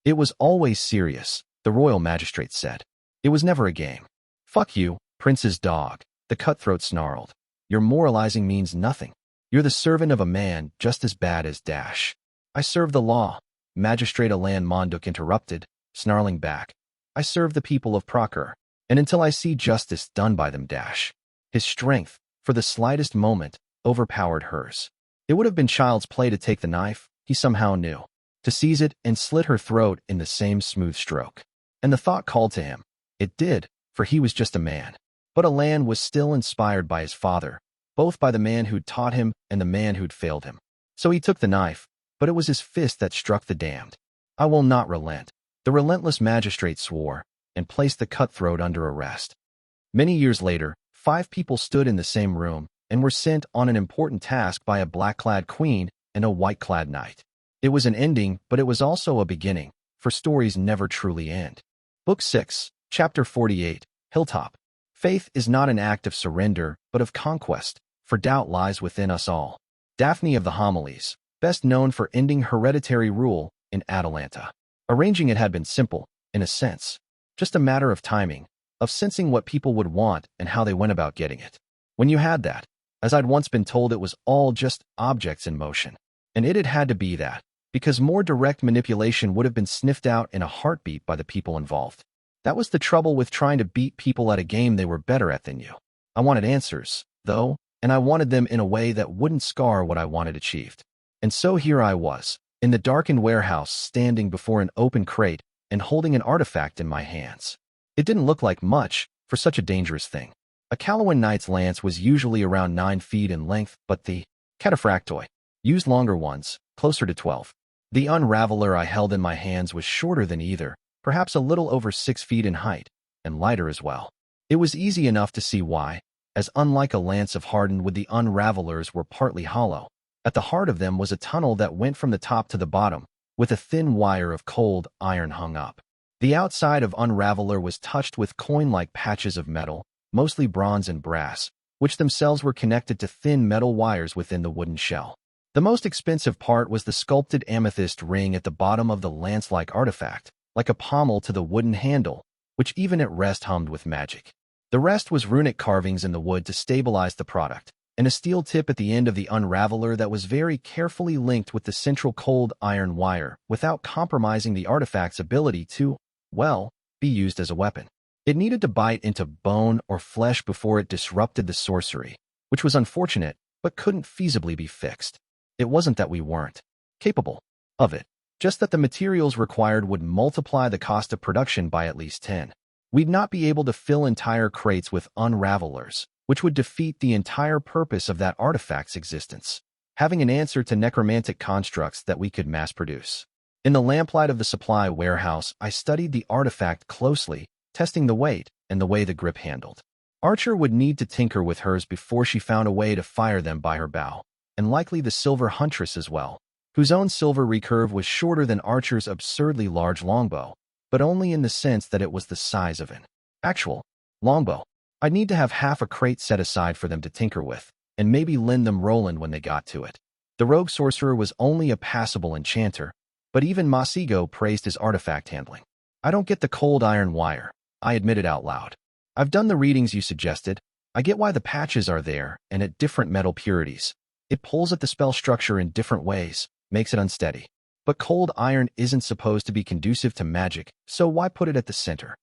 "It was always serious," the royal magistrate said. "It was never a game." "Fuck you, prince's dog," the cutthroat snarled. "Your moralizing means nothing. You're the servant of a man just as bad as Dash." "I serve the law," Magistrate Alan Monduk interrupted, snarling back. "I serve the people of Procure, and until I see justice done by them, Dash." His strength, for the slightest moment, overpowered hers. It would have been child's play to take the knife, he somehow knew, to seize it and slit her throat in the same smooth stroke. And the thought called to him. It did, for he was just a man. But Alan was still inspired by his father, both by the man who'd taught him and the man who'd failed him. So he took the knife, but it was his fist that struck the damned. "I will not relent," the relentless magistrate swore, and placed the cutthroat under arrest. Many years later, 5 people stood in the same room and were sent on an important task by a black-clad queen and a white-clad knight. It was an ending, but it was also a beginning, for stories never truly end. Book 6, Chapter 48, Hilltop. Faith is not an act of surrender, but of conquest, for doubt lies within us all. Daphne of the Homilies, best known for ending hereditary rule in Atalanta. Arranging it had been simple, in a sense. Just a matter of timing, of sensing what people would want and how they went about getting it. When you had that, as I'd once been told, it was all just objects in motion. And it had had to be that, because more direct manipulation would have been sniffed out in a heartbeat by the people involved. That was the trouble with trying to beat people at a game they were better at than you. I wanted answers, though, and I wanted them in a way that wouldn't scar what I wanted achieved. And so here I was, in the darkened warehouse, standing before an open crate and holding an artifact in my hands. It didn't look like much for such a dangerous thing. A Calawan Knight's lance was usually around 9 feet in length, but the cataphractoi used longer ones, closer to 12. The unraveler I held in my hands was shorter than either, perhaps a little over 6 feet in height, and lighter as well. It was easy enough to see why, as unlike a lance of hardened wood, the unravelers were partly hollow. At the heart of them was a tunnel that went from the top to the bottom, with a thin wire of cold iron hung up. The outside of unraveler was touched with coin-like patches of metal, mostly bronze and brass, which themselves were connected to thin metal wires within the wooden shell. The most expensive part was the sculpted amethyst ring at the bottom of the lance-like artifact, like a pommel to the wooden handle, which even at rest hummed with magic. The rest was runic carvings in the wood to stabilize the product, and a steel tip at the end of the unraveler that was very carefully linked with the central cold iron wire without compromising the artifact's ability to, well, be used as a weapon. It needed to bite into bone or flesh before it disrupted the sorcery, which was unfortunate but couldn't feasibly be fixed. It wasn't that we weren't capable of it, just that the materials required would multiply the cost of production by at least 10. We'd not be able to fill entire crates with unravelers, which would defeat the entire purpose of that artifact's existence, having an answer to necromantic constructs that we could mass produce. In the lamplight of the supply warehouse, I studied the artifact closely, testing the weight and the way the grip handled. Archer would need to tinker with hers before she found a way to fire them by her bow, and likely the Silver Huntress as well, whose own silver recurve was shorter than Archer's absurdly large longbow, but only in the sense that it was the size of an actual longbow. I'd need to have half a crate set aside for them to tinker with, and maybe lend them Roland when they got to it. The rogue sorcerer was only a passable enchanter, but even Masigo praised his artifact handling. I don't get the cold iron wire, I admitted out loud. I've done the readings you suggested. I get why the patches are there and at different metal purities. It pulls at the spell structure in different ways, makes it unsteady. But cold iron isn't supposed to be conducive to magic, so why put it at the center?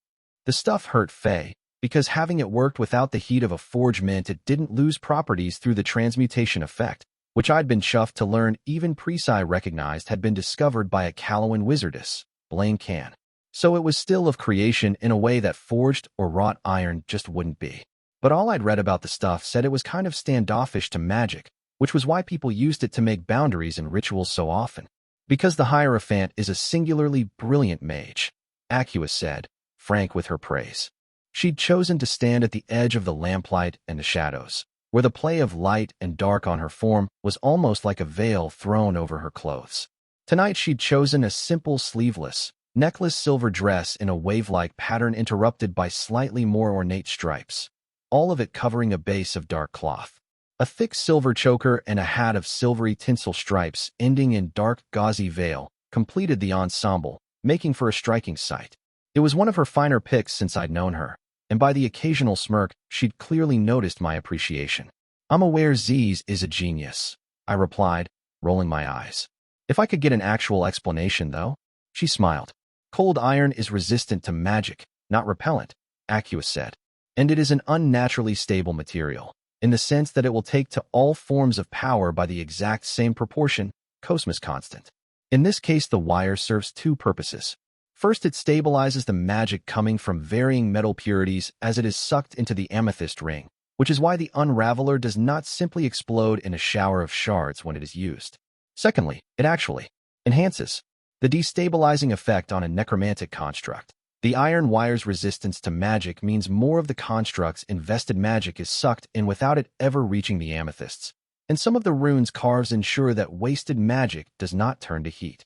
The stuff hurt Faye, because having it worked without the heat of a forge meant it didn't lose properties through the transmutation effect, which I'd been chuffed to learn even Presi recognized had been discovered by a Calawan wizardess, Blaine Can. So it was still of creation in a way that forged or wrought iron just wouldn't be. But all I'd read about the stuff said it was kind of standoffish to magic, which was why people used it to make boundaries and rituals so often. Because the Hierophant is a singularly brilliant mage, Acua said, frank with her praise. She'd chosen to stand at the edge of the lamplight and the shadows, where the play of light and dark on her form was almost like a veil thrown over her clothes. Tonight she'd chosen a simple sleeveless, necklace silver dress in a wave-like pattern interrupted by slightly more ornate stripes, all of it covering a base of dark cloth. A thick silver choker and a hat of silvery tinsel stripes ending in dark gauzy veil completed the ensemble, making for a striking sight. It was one of her finer picks since I'd known her, and by the occasional smirk, she'd clearly noticed my appreciation. I'm aware Z's is a genius, I replied, rolling my eyes. If I could get an actual explanation, though? She smiled. Cold iron is resistant to magic, not repellent, Acua said, and it is an unnaturally stable material, in the sense that it will take to all forms of power by the exact same proportion, Cosmos constant. In this case, the wire serves two purposes. First, it stabilizes the magic coming from varying metal purities as it is sucked into the amethyst ring, which is why the unraveler does not simply explode in a shower of shards when it is used. Secondly, it actually enhances the destabilizing effect on a necromantic construct. The iron wire's resistance to magic means more of the construct's invested magic is sucked in without it ever reaching the amethysts, and some of the runes carves ensure that wasted magic does not turn to heat.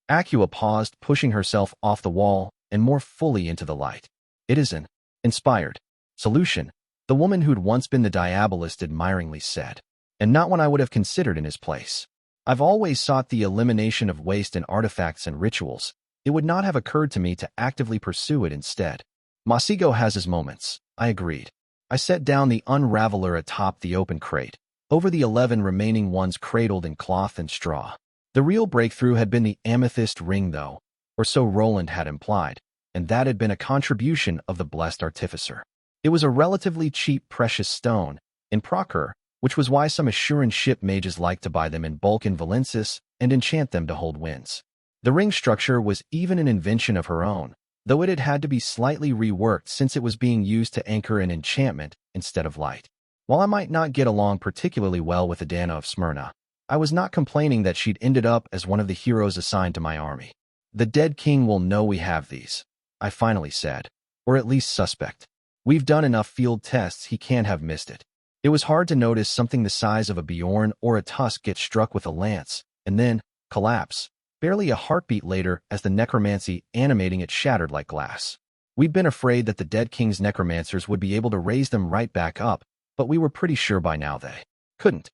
Acua paused, pushing herself off the wall and more fully into the light. It is an inspired solution, the woman who'd once been the diabolist admiringly said, and not one I would have considered in his place. I've always sought the elimination of waste in artifacts and rituals. It would not have occurred to me to actively pursue it instead. Masigo has his moments, I agreed. I set down the unraveler atop the open crate, over the 11 remaining ones cradled in cloth and straw. The real breakthrough had been the amethyst ring, though, or so Roland had implied. and that had been a contribution of the blessed artificer. It was a relatively cheap precious stone in Procure, which was why some Assuran ship mages like to buy them in bulk in Valensis and enchant them to hold winds. The ring structure was even an invention of her own, though it had had to be slightly reworked since it was being used to anchor an enchantment instead of light. While I might not get along particularly well with Adana of Smyrna, I was not complaining that she'd ended up as one of the heroes assigned to my army. The dead king will know we have these, I finally said, or at least suspect. We've done enough field tests, he can't have missed it. It was hard to notice something the size of a Bjorn or a Tusk get struck with a lance, and then collapse, barely a heartbeat later as the necromancy animating it shattered like glass. We'd been afraid that the dead king's necromancers would be able to raise them right back up, but we were pretty sure by now they couldn't.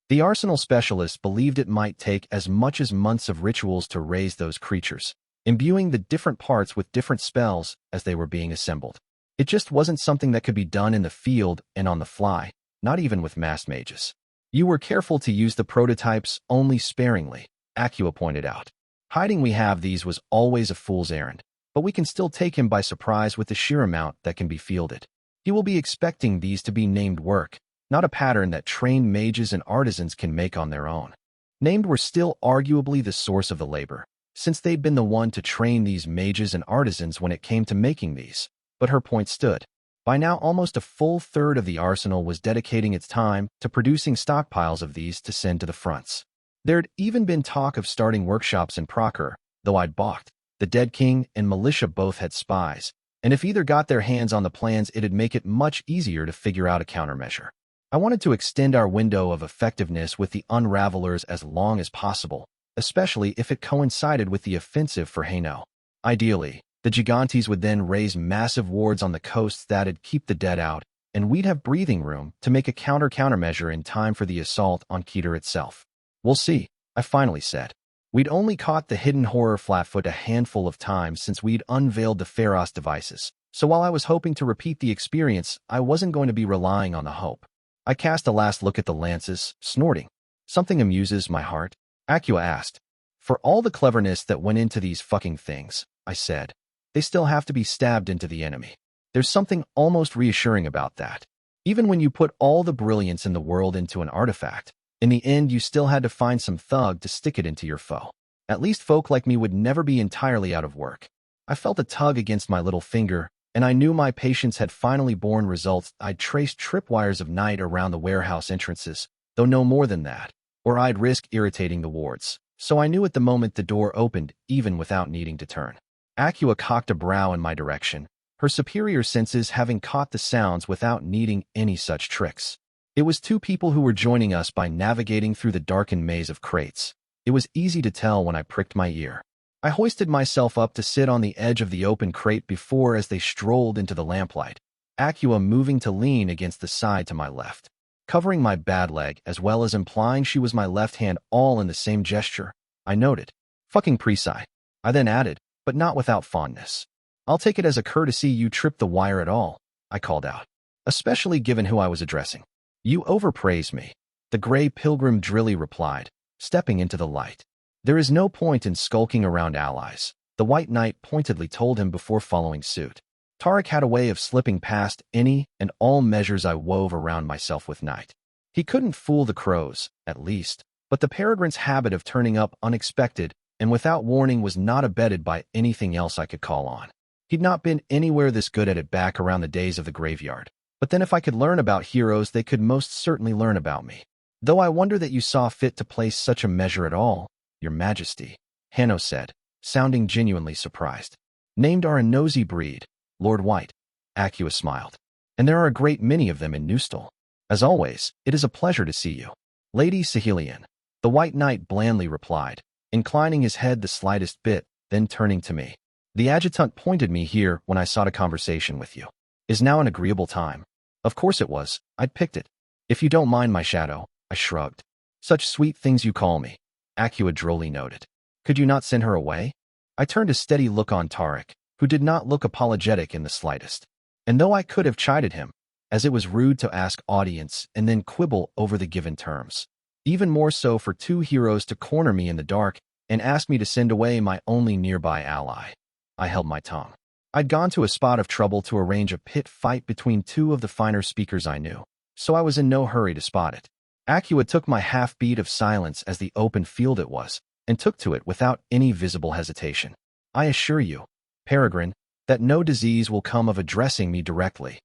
The arsenal specialists believed it might take as much as months of rituals to raise those creatures, imbuing the different parts with different spells as they were being assembled. It just wasn't something that could be done in the field and on the fly, not even with masked mages. You were careful to use the prototypes only sparingly, Acua pointed out. Hiding we have these was always a fool's errand, but we can still take him by surprise with the sheer amount that can be fielded. He will be expecting these to be named work, not a pattern that trained mages and artisans can make on their own. Named were still arguably the source of the labor, since they'd been the one to train these mages and artisans when it came to making these, but her point stood. By now, almost a full third of the arsenal was dedicating its time to producing stockpiles of these to send to the fronts. There'd even been talk of starting workshops in Procure, though I'd balked. The dead king and militia both had spies, and if either got their hands on the plans, it'd make it much easier to figure out a countermeasure. I wanted to extend our window of effectiveness with the Unravelers as long as possible, especially if it coincided with the offensive for Hainaut. Ideally, the Gigantes would then raise massive wards on the coasts that'd keep the dead out, and we'd have breathing room to make a countermeasure in time for the assault on Keter itself. We'll see, I finally said. We'd only caught the hidden horror Flatfoot a handful of times since we'd unveiled the Pharos devices, so while I was hoping to repeat the experience, I wasn't going to be relying on the hope. I cast a last look at the lances, snorting. Something amuses my heart? Acua asked. For all the cleverness that went into these fucking things, I said, they still have to be stabbed into the enemy. There's something almost reassuring about that. Even when you put all the brilliance in the world into an artifact, in the end you still had to find some thug to stick it into your foe. At least folk like me would never be entirely out of work. I felt a tug against my little finger, and I knew my patience had finally borne results. I'd traced tripwires of night around the warehouse entrances, though no more than that, or I'd risk irritating the wards. So I knew at the moment the door opened, even without needing to turn. Acua cocked a brow in my direction, her superior senses having caught the sounds without needing any such tricks. It was two people who were joining us by navigating through the darkened maze of crates. It was easy to tell when I pricked my ear. I hoisted myself up to sit on the edge of the open crate before as they strolled into the lamplight, Acua moving to lean against the side to my left, covering my bad leg as well as implying she was my left hand, all in the same gesture. I noted. Fucking precise. I then added, but not without fondness. I'll take it as a courtesy you tripped the wire at all, I called out, especially given who I was addressing. You overpraise me, the gray pilgrim Drilly replied, stepping into the light. There is no point in skulking around allies, the White Knight pointedly told him before following suit. Tarek had a way of slipping past any and all measures I wove around myself with night. He couldn't fool the crows, at least, but the peregrine's habit of turning up unexpected and without warning was not abetted by anything else I could call on. He'd not been anywhere this good at it back around the days of the graveyard. But then if I could learn about heroes, they could most certainly learn about me. Though I wonder that you saw fit to place such a measure at all, Your Majesty, Hanno said, sounding genuinely surprised. Named are a nosy breed, Lord White. Acua smiled. And there are a great many of them in Newstall. As always, it is a pleasure to see you. Lady Sahelian, the White Knight blandly replied, inclining his head the slightest bit, then turning to me. The adjutant pointed me here when I sought a conversation with you. Is now an agreeable time? Of course it was. I'd picked it. If you don't mind my shadow, I shrugged. Such sweet things you call me, Acua drolly noted. Could you not send her away? I turned a steady look on Tarek, who did not look apologetic in the slightest. And though I could have chided him, as it was rude to ask audience and then quibble over the given terms, even more so for two heroes to corner me in the dark and ask me to send away my only nearby ally, I held my tongue. I'd gone to a spot of trouble to arrange a pit fight between two of the finer speakers I knew, so I was in no hurry to spot it. Acua took my half-beat of silence as the open field it was, and took to it without any visible hesitation. I assure you, Peregrine, that no disease will come of addressing me directly,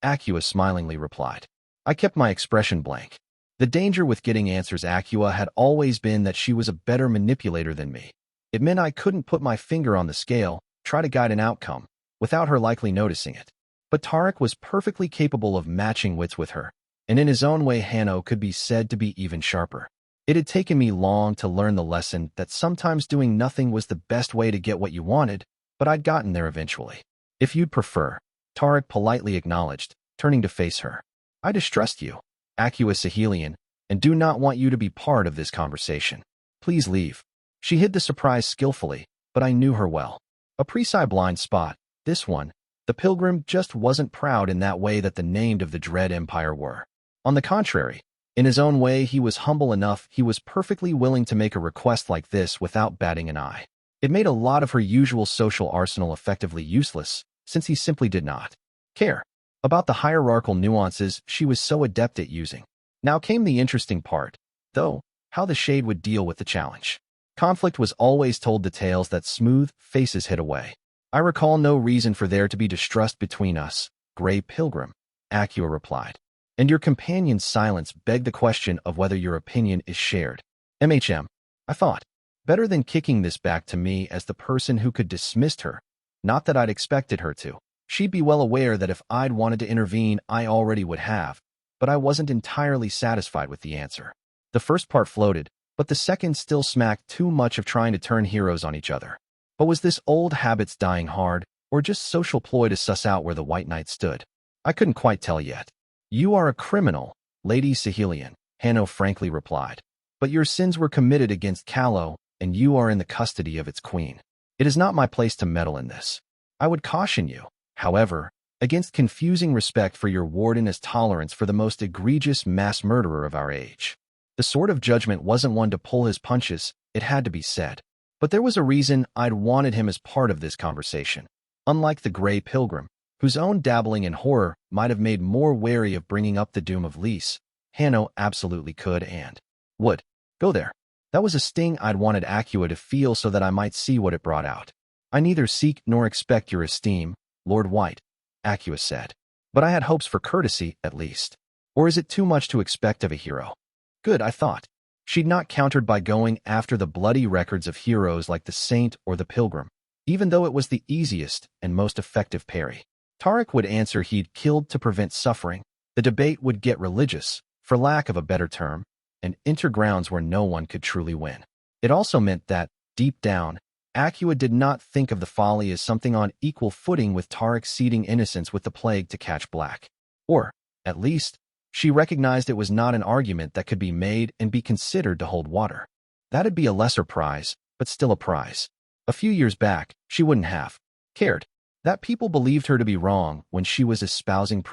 Acua smilingly replied. I kept my expression blank. The danger with getting answers Acua had always been that she was a better manipulator than me. It meant I couldn't put my finger on the scale, try to guide an outcome, without her likely noticing it. But Tarek was perfectly capable of matching wits with her, and in his own way Hanno could be said to be even sharper. It had taken me long to learn the lesson that sometimes doing nothing was the best way to get what you wanted, but I'd gotten there eventually. If you'd prefer, Tarek politely acknowledged, turning to face her. I distrust you, Acua Sahelian, and do not want you to be part of this conversation. Please leave. She hid the surprise skillfully, but I knew her well. A precise blind spot, this one. The pilgrim just wasn't proud in that way that the named of the dread empire were. On the contrary, in his own way he was humble enough he was perfectly willing to make a request like this without batting an eye. It made a lot of her usual social arsenal effectively useless, since he simply did not care about the hierarchical nuances she was so adept at using. Now came the interesting part, though, how the shade would deal with the challenge. Conflict was always told the tales that smooth faces hid away. I recall no reason for there to be distrust between us, Grey Pilgrim, Acua replied. And your companion's silence begged the question of whether your opinion is shared. I thought. Better than kicking this back to me as the person who could dismiss her. Not that I'd expected her to. She'd be well aware that if I'd wanted to intervene, I already would have, but I wasn't entirely satisfied with the answer. The first part floated, but the second still smacked too much of trying to turn heroes on each other. But was this old habits dying hard, or just social ploy to suss out where the White Knight stood? I couldn't quite tell yet. You are a criminal, Lady Sahelian, Hanno frankly replied. But your sins were committed against Callow, and you are in the custody of its queen. It is not my place to meddle in this. I would caution you, however, against confusing respect for your warden as tolerance for the most egregious mass murderer of our age. The sword of judgment wasn't one to pull his punches, it had to be said. But there was a reason I'd wanted him as part of this conversation. Unlike the Grey Pilgrim, whose own dabbling in horror might have made more wary of bringing up the doom of Lys, Hanno absolutely could and would go there. That was a sting I'd wanted Acua to feel so that I might see what it brought out. I neither seek nor expect your esteem, Lord White, Acua said. But I had hopes for courtesy, at least. Or is it too much to expect of a hero? Good, I thought. She'd not countered by going after the bloody records of heroes like the Saint or the Pilgrim, even though it was the easiest and most effective parry. Tarek would answer he'd killed to prevent suffering. The debate would get religious, for lack of a better term, and enter grounds where no one could truly win. It also meant that, deep down, Acua did not think of the folly as something on equal footing with Tarek ceding innocence with the plague to catch black. Or, at least, she recognized it was not an argument that could be made and be considered to hold water. That'd be a lesser prize, but still a prize. A few years back, she wouldn't have cared that people believed her to be wrong when she was espousing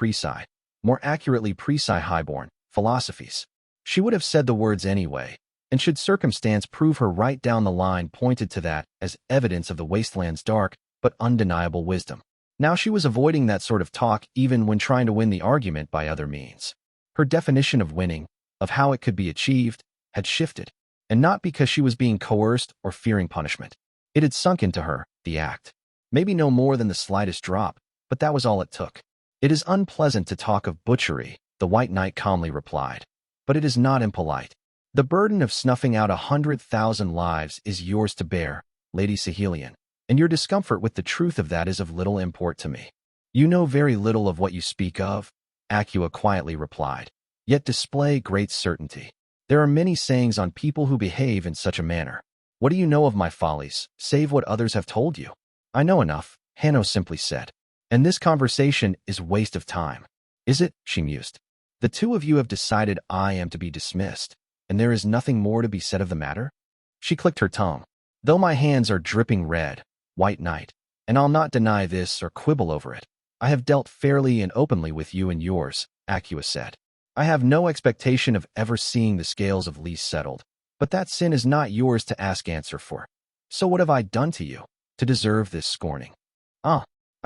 more accurately highborn, philosophies. She would have said the words anyway, and should circumstance prove her right down the line pointed to that as evidence of the wasteland's dark but undeniable wisdom. Now she was avoiding that sort of talk even when trying to win the argument by other means. Her definition of winning, of how it could be achieved, had shifted, and not because she was being coerced or fearing punishment. It had sunk into her, the act. Maybe no more than the slightest drop, but that was all it took. It is unpleasant to talk of butchery, the White Knight calmly replied, but it is not impolite. The burden of snuffing out 100,000 lives is yours to bear, Lady Sahelian, and your discomfort with the truth of that is of little import to me. You know very little of what you speak of, Acua quietly replied, yet display great certainty. There are many sayings on people who behave in such a manner. What do you know of my follies, save what others have told you? I know enough, Hanno simply said. And this conversation is waste of time. Is it? She mused. The two of you have decided I am to be dismissed, and there is nothing more to be said of the matter? She clicked her tongue. Though my hands are dripping red, White Knight, and I'll not deny this or quibble over it, I have dealt fairly and openly with you and yours, Acua said. I have no expectation of ever seeing the scales of Lys settled, but that sin is not yours to ask answer for. So what have I done to you to deserve this scorning?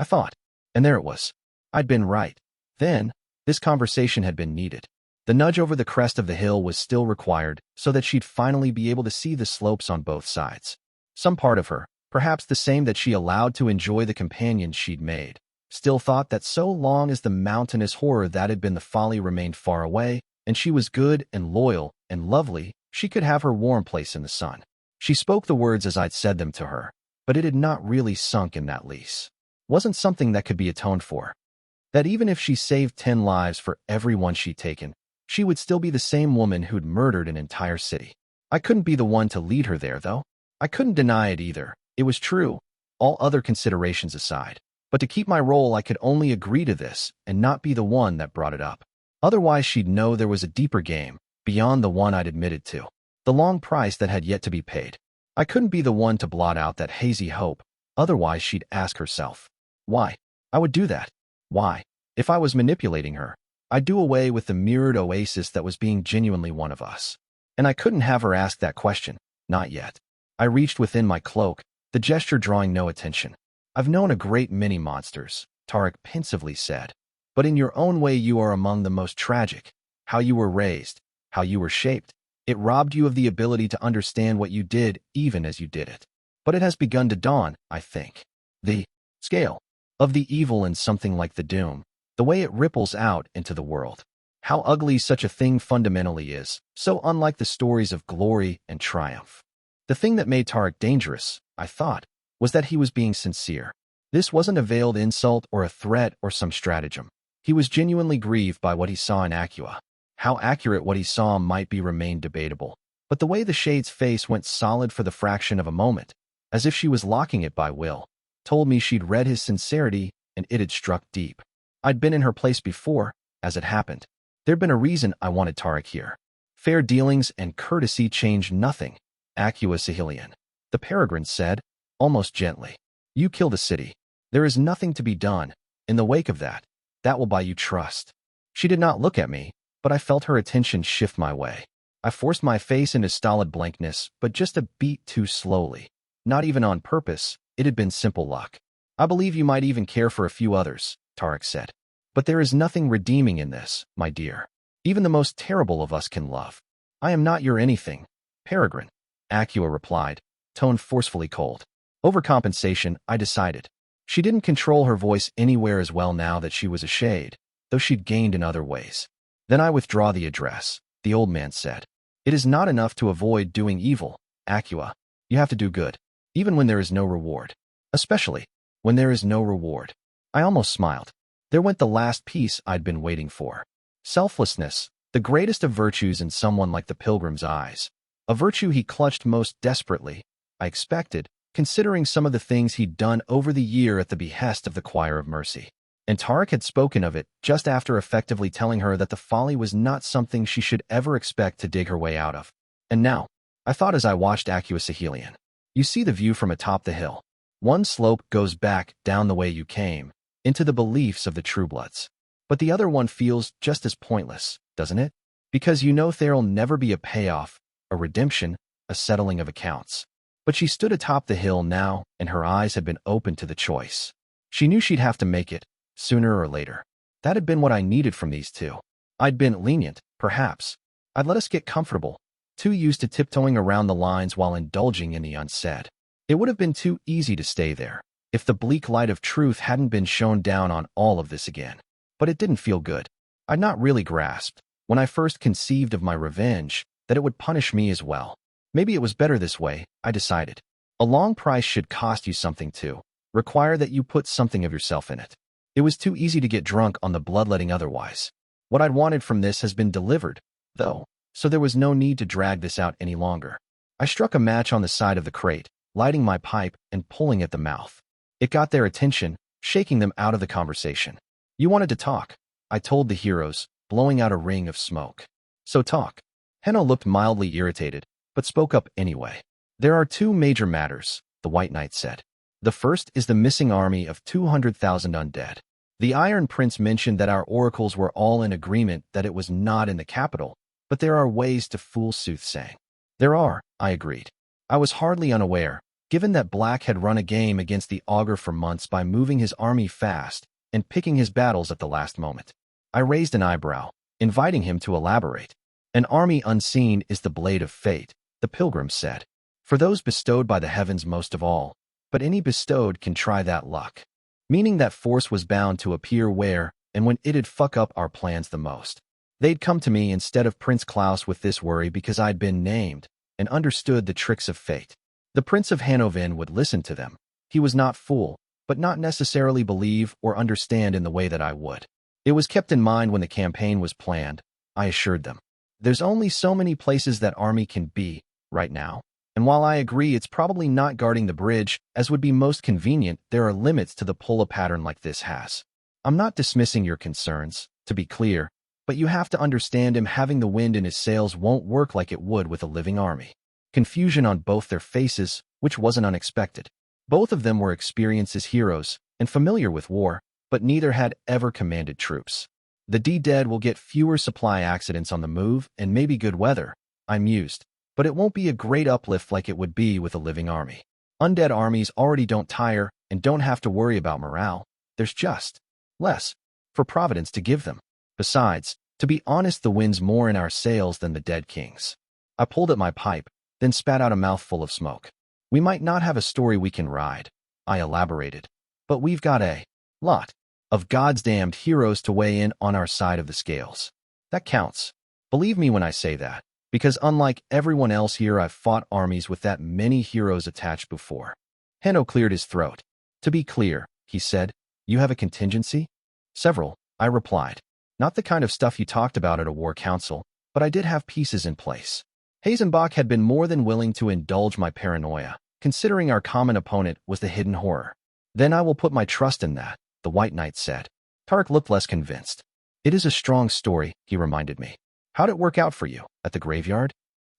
I I thought. And there it was. I'd been right. Then, this conversation had been needed. The nudge over the crest of the hill was still required so that she'd finally be able to see the slopes on both sides. Some part of her, perhaps the same that she allowed to enjoy the companions she'd made, still thought that so long as the mountainous horror that had been the folly remained far away, and she was good and loyal and lovely, she could have her warm place in the sun. She spoke the words as I'd said them to her, but it had not really sunk in that lease. Wasn't something that could be atoned for. That even if she saved 10 lives for every one she'd taken, she would still be the same woman who'd murdered an entire city. I couldn't be the one to lead her there, though. I couldn't deny it either. It was true, all other considerations aside. But to keep my role, I could only agree to this and not be the one that brought it up. Otherwise, she'd know there was a deeper game, beyond the one I'd admitted to. The long price that had yet to be paid. I couldn't be the one to blot out that hazy hope. Otherwise, she'd ask herself. Why? I would do that. Why? If I was manipulating her, I'd do away with the mirrored oasis that was being genuinely one of us. And I couldn't have her ask that question. Not yet. I reached within my cloak, the gesture drawing no attention. I've known a great many monsters, Tarek pensively said. But in your own way you are among the most tragic. How you were raised, how you were shaped. It robbed you of the ability to understand what you did even as you did it. But it has begun to dawn, I think. The scale of the evil in something like the doom, the way it ripples out into the world. How ugly such a thing fundamentally is, so unlike the stories of glory and triumph. The thing that made Tarek dangerous, I thought, was that he was being sincere. This wasn't a veiled insult or a threat or some stratagem. He was genuinely grieved by what he saw in Acua. How accurate what he saw might be remained debatable. But the way the shade's face went solid for the fraction of a moment, as if she was locking it by will, told me she'd read his sincerity and it had struck deep. I'd been in her place before, as it happened. There'd been a reason I wanted Tarek here. Fair dealings and courtesy changed nothing. Acua Sahelian. The peregrine said, almost gently. You killed a city. There is nothing to be done. In the wake of that, that will buy you trust. She did not look at me, but I felt her attention shift my way. I forced my face into stolid blankness, but just a beat too slowly. Not even on purpose, it had been simple luck. I believe you might even care for a few others, Tarek said. But there is nothing redeeming in this, my dear. Even the most terrible of us can love. I am not your anything, peregrine, Acua replied, tone forcefully cold. Overcompensation, I decided. She didn't control her voice anywhere as well now that she was a shade, though she'd gained in other ways. Then I withdraw the address, the old man said. It is not enough to avoid doing evil, Acua. You have to do good, even when there is no reward. Especially when there is no reward. I almost smiled. There went the last piece I'd been waiting for. Selflessness, the greatest of virtues in someone like the pilgrim's eyes. A virtue he clutched most desperately, I expected, considering some of the things he'd done over the year at the behest of the Choir of Mercy. And Tarek had spoken of it just after effectively telling her that the folly was not something she should ever expect to dig her way out of. And now, I thought as I watched Acua Sahelian, you see the view from atop the hill. One slope goes back down the way you came, into the beliefs of the Truebloods. But the other one feels just as pointless, doesn't it? Because you know there'll never be a payoff, a redemption, a settling of accounts. But she stood atop the hill now, and her eyes had been open to the choice. She knew she'd have to make it, sooner or later. That had been what I needed from these two. I'd been lenient, perhaps. I'd let us get comfortable, too used to tiptoeing around the lines while indulging in the unsaid. It would have been too easy to stay there, if the bleak light of truth hadn't been shone down on all of this again. But it didn't feel good. I'd not really grasped, when I first conceived of my revenge, that it would punish me as well. Maybe it was better this way, I decided. A long price should cost you something too, require that you put something of yourself in it. It was too easy to get drunk on the bloodletting otherwise. What I'd wanted from this has been delivered, though, so there was no need to drag this out any longer. I struck a match on the side of the crate, lighting my pipe and pulling at the mouth. It got their attention, shaking them out of the conversation. You wanted to talk, I told the heroes, blowing out a ring of smoke. So talk. Henno looked mildly irritated, but spoke up anyway. There are two major matters, the White Knight said. The first is the missing army of 200,000 undead. The Iron Prince mentioned that our oracles were all in agreement that it was not in the capital, but there are ways to fool soothsaying. There are, I agreed. I was hardly unaware, Given that Black had run a game against the Augur for months by moving his army fast and picking his battles at the last moment. I raised an eyebrow, inviting him to elaborate. An army unseen is the blade of fate, the pilgrim said. For those bestowed by the heavens most of all, but any bestowed can try that luck. Meaning that force was bound to appear where and when it'd fuck up our plans the most. They'd come to me instead of Prince Klaus with this worry because I'd been named and understood the tricks of fate. The Prince of Hanover would listen to them. He was not fool, but not necessarily believe or understand in the way that I would. It was kept in mind when the campaign was planned, I assured them. There's only so many places that army can be, right now. And while I agree it's probably not guarding the bridge, as would be most convenient, there are limits to the pull a pattern like this has. I'm not dismissing your concerns, to be clear, but you have to understand him having the wind in his sails won't work like it would with a living army. Confusion on both their faces, which wasn't unexpected. Both of them were experienced as heroes and familiar with war, but neither had ever commanded troops. The D-Dead will get fewer supply accidents on the move and maybe good weather, I mused, but it won't be a great uplift like it would be with a living army. Undead armies already don't tire and don't have to worry about morale. There's just less for Providence to give them. Besides, to be honest, the wind's more in our sails than the Dead King's. I pulled at my pipe, then spat out a mouthful of smoke. We might not have a story we can ride, I elaborated, but we've got a lot of God's damned heroes to weigh in on our side of the scales. That counts. Believe me when I say that, because unlike everyone else here, I've fought armies with that many heroes attached before. Hanno cleared his throat. To be clear, he said, you have a contingency? Several, I replied. Not the kind of stuff you talked about at a war council, but I did have pieces in place. Hazenbach had been more than willing to indulge my paranoia, considering our common opponent was the hidden horror. Then I will put my trust in that, the White Knight said. Tarek looked less convinced. It is a strong story, he reminded me. How'd it work out for you, at the graveyard?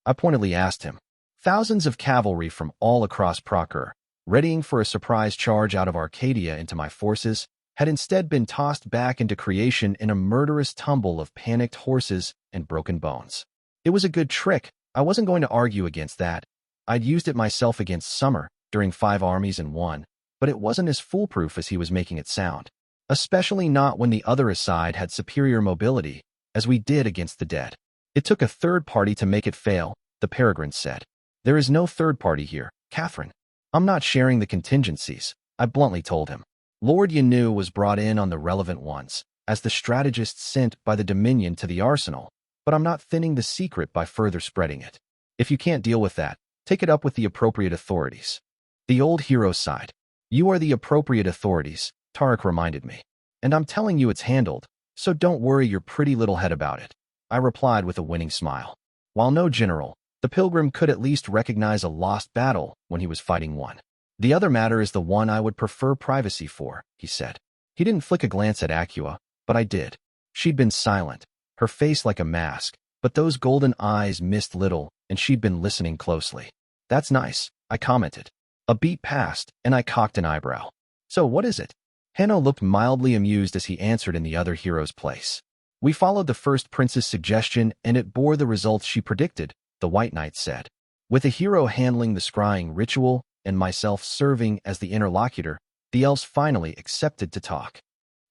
I pointedly asked him. Thousands of cavalry from all across Procure, readying for a surprise charge out of Arcadia into my forces, had instead been tossed back into creation in a murderous tumble of panicked horses and broken bones. It was a good trick. I wasn't going to argue against that. I'd used it myself against Summer during 5 armies and 1, but it wasn't as foolproof as he was making it sound, especially not when the other side had superior mobility, as we did against the Dead. It took a third party to make it fail, the Peregrine said. There is no third party here, Catherine. I'm not sharing the contingencies, I bluntly told him. Lord Yanu was brought in on the relevant ones, as the strategist sent by the Dominion to the arsenal, but I'm not thinning the secret by further spreading it. If you can't deal with that, take it up with the appropriate authorities. The old hero sighed. You are the appropriate authorities, Tarek reminded me. And I'm telling you it's handled, so don't worry your pretty little head about it. I replied with a winning smile. While no general, the pilgrim could at least recognize a lost battle when he was fighting one. The other matter is the one I would prefer privacy for, he said. He didn't flick a glance at Acua, but I did. She'd been silent, her face like a mask, but those golden eyes missed little, and she'd been listening closely. That's nice, I commented. A beat passed, and I cocked an eyebrow. So what is it? Hanno looked mildly amused as he answered in the other hero's place. We followed the first prince's suggestion, and it bore the results she predicted, the White Knight said. With a hero handling the scrying ritual, and myself serving as the interlocutor, the elves finally accepted to talk.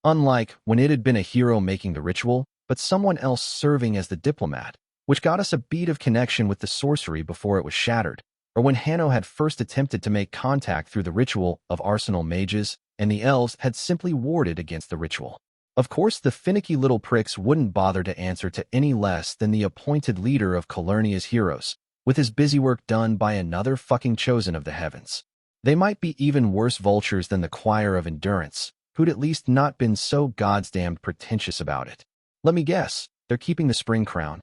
Unlike when it had been a hero making the ritual, but someone else serving as the diplomat, which got us a beat of connection with the sorcery before it was shattered, or when Hanno had first attempted to make contact through the ritual of arsenal mages, and the elves had simply warded against the ritual. Of course, the finicky little pricks wouldn't bother to answer to any less than the appointed leader of Calurnia's heroes, with his busy work done by another fucking chosen of the heavens. They might be even worse vultures than the choir of endurance, who'd at least not been so goddamned pretentious about it. Let me guess, they're keeping the spring crown,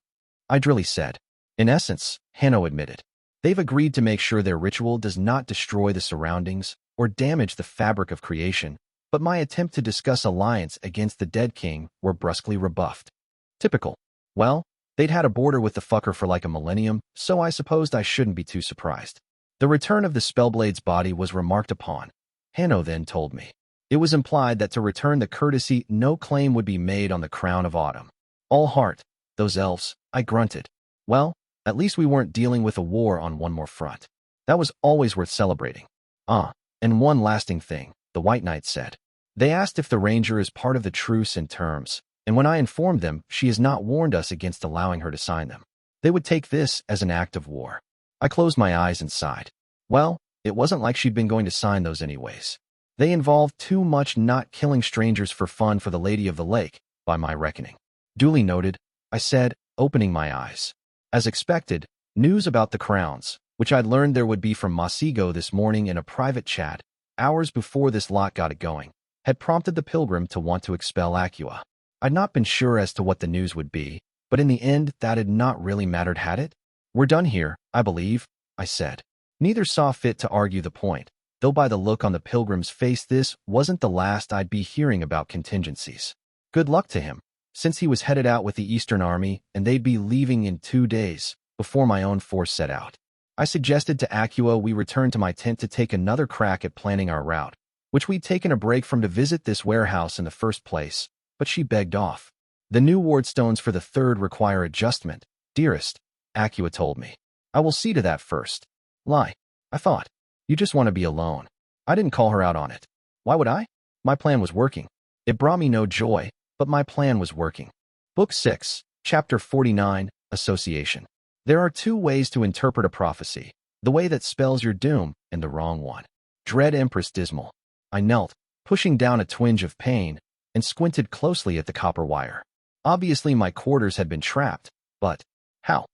I drily said. In essence, Hanno admitted. They've agreed to make sure their ritual does not destroy the surroundings or damage the fabric of creation, but my attempt to discuss alliance against the Dead King were brusquely rebuffed. Typical. Well, they'd had a border with the fucker for like a millennium, so I supposed I shouldn't be too surprised. The return of the Spellblade's body was remarked upon, Hanno then told me. It was implied that to return the courtesy, no claim would be made on the crown of autumn. All heart, those elves, I grunted. Well, at least we weren't dealing with a war on one more front. That was always worth celebrating. And one lasting thing, the White Knight said. They asked if the Ranger is part of the truce and terms, and when I informed them she has not warned us against allowing her to sign them. They would take this as an act of war. I closed my eyes and sighed. Well, it wasn't like she'd been going to sign those anyways. They involved too much not killing strangers for fun for the Lady of the Lake, by my reckoning. Duly noted, I said, opening my eyes. As expected, news about the crowns, which I'd learned there would be from Masigo this morning in a private chat, hours before this lot got it going, had prompted the pilgrim to want to expel Acua. I'd not been sure as to what the news would be, but in the end that had not really mattered, had it? We're done here, I believe, I said. Neither saw fit to argue the point, though by the look on the pilgrim's face this wasn't the last I'd be hearing about contingencies. Good luck to him, since he was headed out with the Eastern Army and they'd be leaving in 2 days, before my own force set out. I suggested to Acua we return to my tent to take another crack at planning our route, which we'd taken a break from to visit this warehouse in the first place, but she begged off. The new wardstones for the third require adjustment, dearest, Acua told me. I will see to that first. Lie, I thought. You just want to be alone. I didn't call her out on it. Why would I? My plan was working. It brought me no joy, but my plan was working. Book 6, Chapter 49, Association. There are 2 ways to interpret a prophecy, the way that spells your doom and the wrong one. Dread Empress Dismal. I knelt, pushing down a twinge of pain, and squinted closely at the copper wire. Obviously my quarters had been trapped, but how?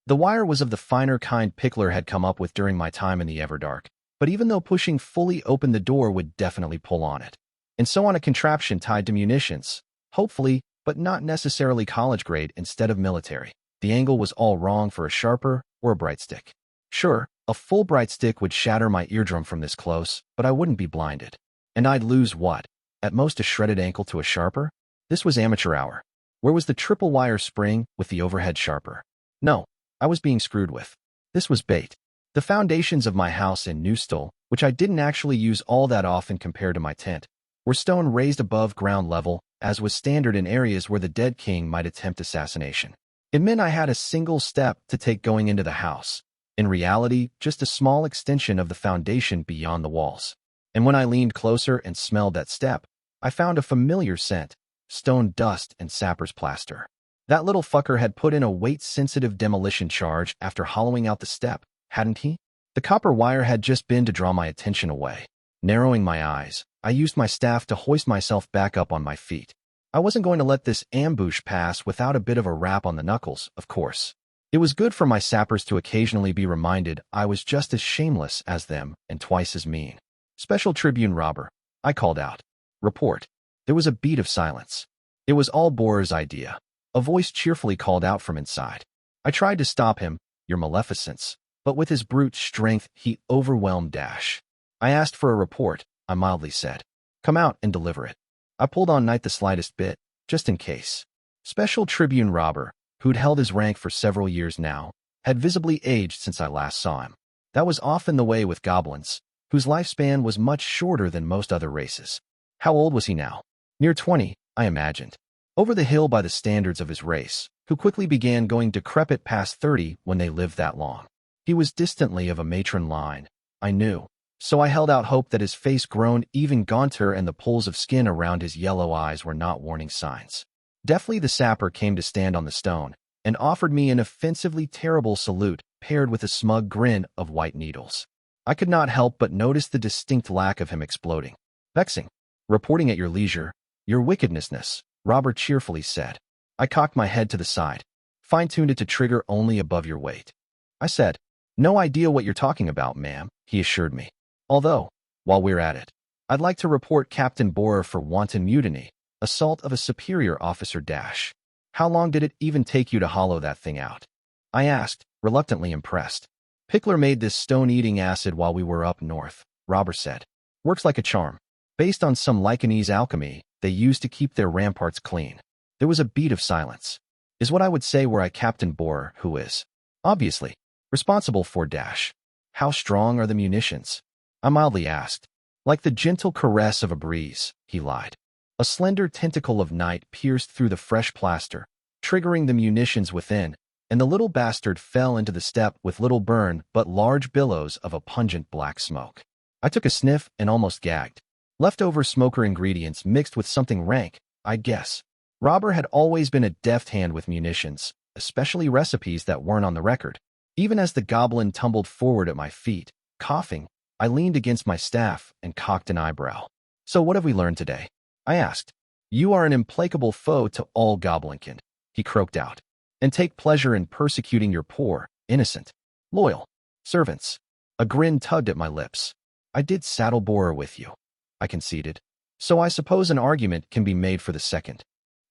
The wire was of the finer kind Pickler had come up with during my time in the Everdark, but even though pushing fully open the door would definitely pull on it. And so on a contraption tied to munitions, hopefully, but not necessarily college grade instead of military. The angle was all wrong for a sharper or a bright stick. Sure, a full bright stick would shatter my eardrum from this close, but I wouldn't be blinded. And I'd lose what? At most a shredded ankle to a sharper? This was amateur hour. Where was the triple wire spring with the overhead sharper? No, I was being screwed with. This was bait. The foundations of my house in Newstall, which I didn't actually use all that often compared to my tent, were stone raised above ground level, as was standard in areas where the dead king might attempt assassination. It meant I had a single step to take going into the house. In reality, just a small extension of the foundation beyond the walls. And when I leaned closer and smelled that step, I found a familiar scent, stone dust and sapper's plaster. That little fucker had put in a weight-sensitive demolition charge after hollowing out the step, hadn't he? The copper wire had just been to draw my attention away. Narrowing my eyes, I used my staff to hoist myself back up on my feet. I wasn't going to let this ambush pass without a bit of a rap on the knuckles, of course. It was good for my sappers to occasionally be reminded I was just as shameless as them and twice as mean. Special Tribune Robber, I called out. Report. There was a beat of silence. It was all Bohr's idea. A voice cheerfully called out from inside. I tried to stop him, your maleficence, but with his brute strength he overwhelmed Dash. I asked for a report, I mildly said. Come out and deliver it. I pulled on Knight the slightest bit, just in case. Special Tribune Robber, who'd held his rank for several years now, had visibly aged since I last saw him. That was often the way with goblins, whose lifespan was much shorter than most other races. How old was he now? Near 20, I imagined. Over the hill by the standards of his race, who quickly began going decrepit past 30 when they lived that long. He was distantly of a matron line, I knew. So I held out hope that his face grown even gaunter and the pulls of skin around his yellow eyes were not warning signs. Deftly the sapper came to stand on the stone, and offered me an offensively terrible salute paired with a smug grin of white needles. I could not help but notice the distinct lack of him exploding. Vexing. Reporting at your leisure. Your wickednessness, Robert cheerfully said. I cocked my head to the side. Fine-tuned it to trigger only above your weight. I said, no idea what you're talking about, ma'am, he assured me. Although, while we're at it, I'd like to report Captain Bohrer for wanton mutiny, assault of a superior officer Dash. How long did it even take you to hollow that thing out? I asked, reluctantly impressed. Pickler made this stone-eating acid while we were up north, Robert said. Works like a charm. Based on some Lycanese alchemy they used to keep their ramparts clean. There was a beat of silence. Is what I would say were I Captain Bohrer, who is, obviously, responsible for Dash. How strong are the munitions? I mildly asked. Like the gentle caress of a breeze, he lied. A slender tentacle of night pierced through the fresh plaster, triggering the munitions within, and the little bastard fell into the steppe with little burn but large billows of a pungent black smoke. I took a sniff and almost gagged. Leftover smoker ingredients mixed with something rank, I guess. Robber had always been a deft hand with munitions, especially recipes that weren't on the record. Even as the goblin tumbled forward at my feet, coughing, I leaned against my staff and cocked an eyebrow. "So what have we learned today?" I asked. "You are an implacable foe to all goblinkind," he croaked out, "and take pleasure in persecuting your poor, innocent, loyal servants." A grin tugged at my lips. "I did saddle borer with you," I conceded. "So I suppose an argument can be made for the second."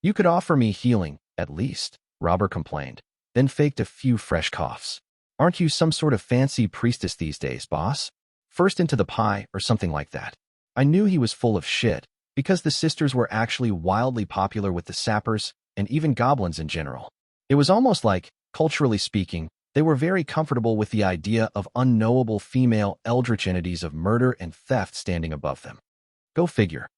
"You could offer me healing, at least," Robber complained, then faked a few fresh coughs. "Aren't you some sort of fancy priestess these days, boss? First into the pie or something like that." I knew he was full of shit, because the sisters were actually wildly popular with the sappers and even goblins in general. It was almost like, culturally speaking, they were very comfortable with the idea of unknowable female eldritch entities of murder and theft standing above them. Go figure.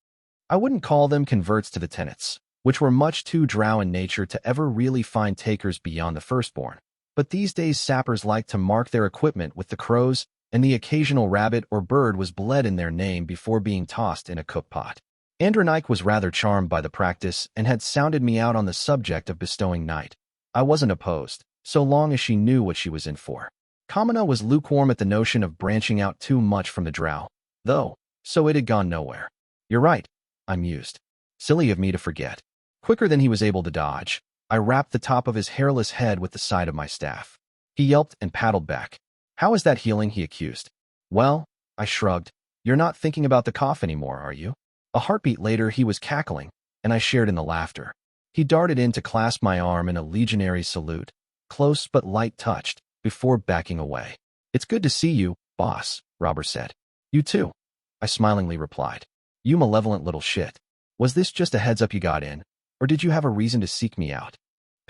I wouldn't call them converts to the tenets, which were much too drow in nature to ever really find takers beyond the firstborn. But these days sappers like to mark their equipment with the crows, and the occasional rabbit or bird was bled in their name before being tossed in a cookpot. Andronike was rather charmed by the practice and had sounded me out on the subject of bestowing night. I wasn't opposed, so long as she knew what she was in for. Kamina was lukewarm at the notion of branching out too much from the drow, though, so it had gone nowhere. "You're right," I mused. Silly of me to forget. Quicker than he was able to dodge, I rapped the top of his hairless head with the side of my staff. He yelped and paddled back. "How is that healing?" he accused. "Well," I shrugged, "you're not thinking about the cough anymore, are you?" A heartbeat later, he was cackling, and I shared in the laughter. He darted in to clasp my arm in a legionary salute, close but light-touched, before backing away. "It's good to see you, boss," Robber said. "You too," I smilingly replied. "You malevolent little shit. Was this just a heads-up you got in, or did you have a reason to seek me out?"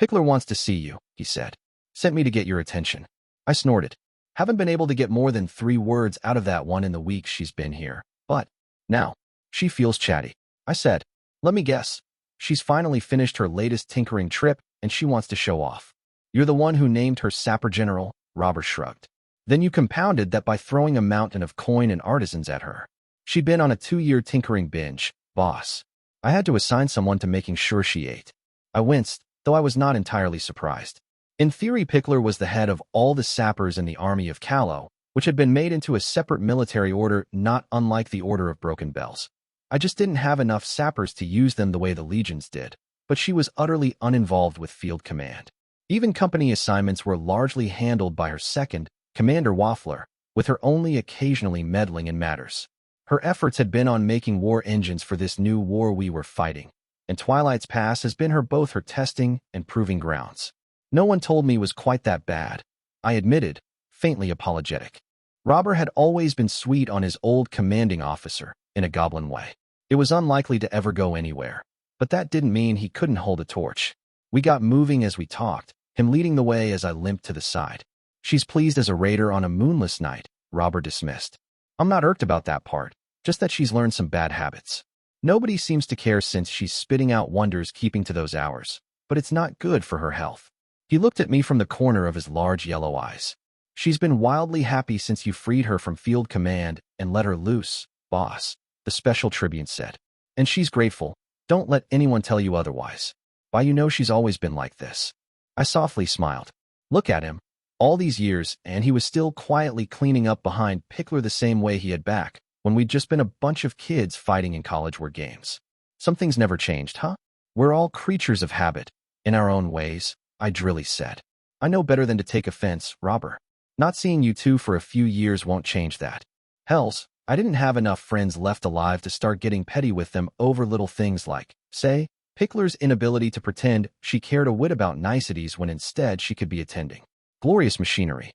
"Pickler wants to see you," he said. "Sent me to get your attention." I snorted. Haven't been able to get more than 3 words out of that one in the week she's been here, but now she feels chatty. I said, "Let me guess. She's finally finished her latest tinkering trip and she wants to show off." "You're the one who named her Sapper General," Robert shrugged. "Then you compounded that by throwing a mountain of coin and artisans at her. She'd been on a 2-year tinkering binge, boss. I had to assign someone to making sure she ate." I winced, though I was not entirely surprised. In theory, Pickler was the head of all the sappers in the army of Callow, which had been made into a separate military order not unlike the Order of Broken Bells. I just didn't have enough sappers to use them the way the legions did, but she was utterly uninvolved with field command. Even company assignments were largely handled by her second, Commander Waffler, with her only occasionally meddling in matters. Her efforts had been on making war engines for this new war we were fighting, and Twilight's Pass has been both her testing and proving grounds. No one told me it was quite that bad, I admitted, faintly apologetic. Robber had always been sweet on his old commanding officer, in a goblin way. It was unlikely to ever go anywhere, but that didn't mean he couldn't hold a torch. We got moving as we talked, him leading the way as I limped to the side. "She's pleased as a raider on a moonless night," Robber dismissed. "I'm not irked about that part, just that she's learned some bad habits. Nobody seems to care since she's spitting out wonders keeping to those hours, but it's not good for her health." He looked at me from the corner of his large yellow eyes. "She's been wildly happy since you freed her from field command and let her loose, boss," the special tribune said. "And she's grateful. Don't let anyone tell you otherwise. Why, you know she's always been like this." I softly smiled. Look at him. All these years, and he was still quietly cleaning up behind Pickler the same way he had back when we'd just been a bunch of kids fighting in college war games. Some things never changed, huh? We're all creatures of habit, in our own ways, I drily said. "I know better than to take offense, Robber. Not seeing you two for a few years won't change that. Hells, I didn't have enough friends left alive to start getting petty with them over little things like, say, Pickler's inability to pretend she cared a whit about niceties when instead she could be attending glorious machinery."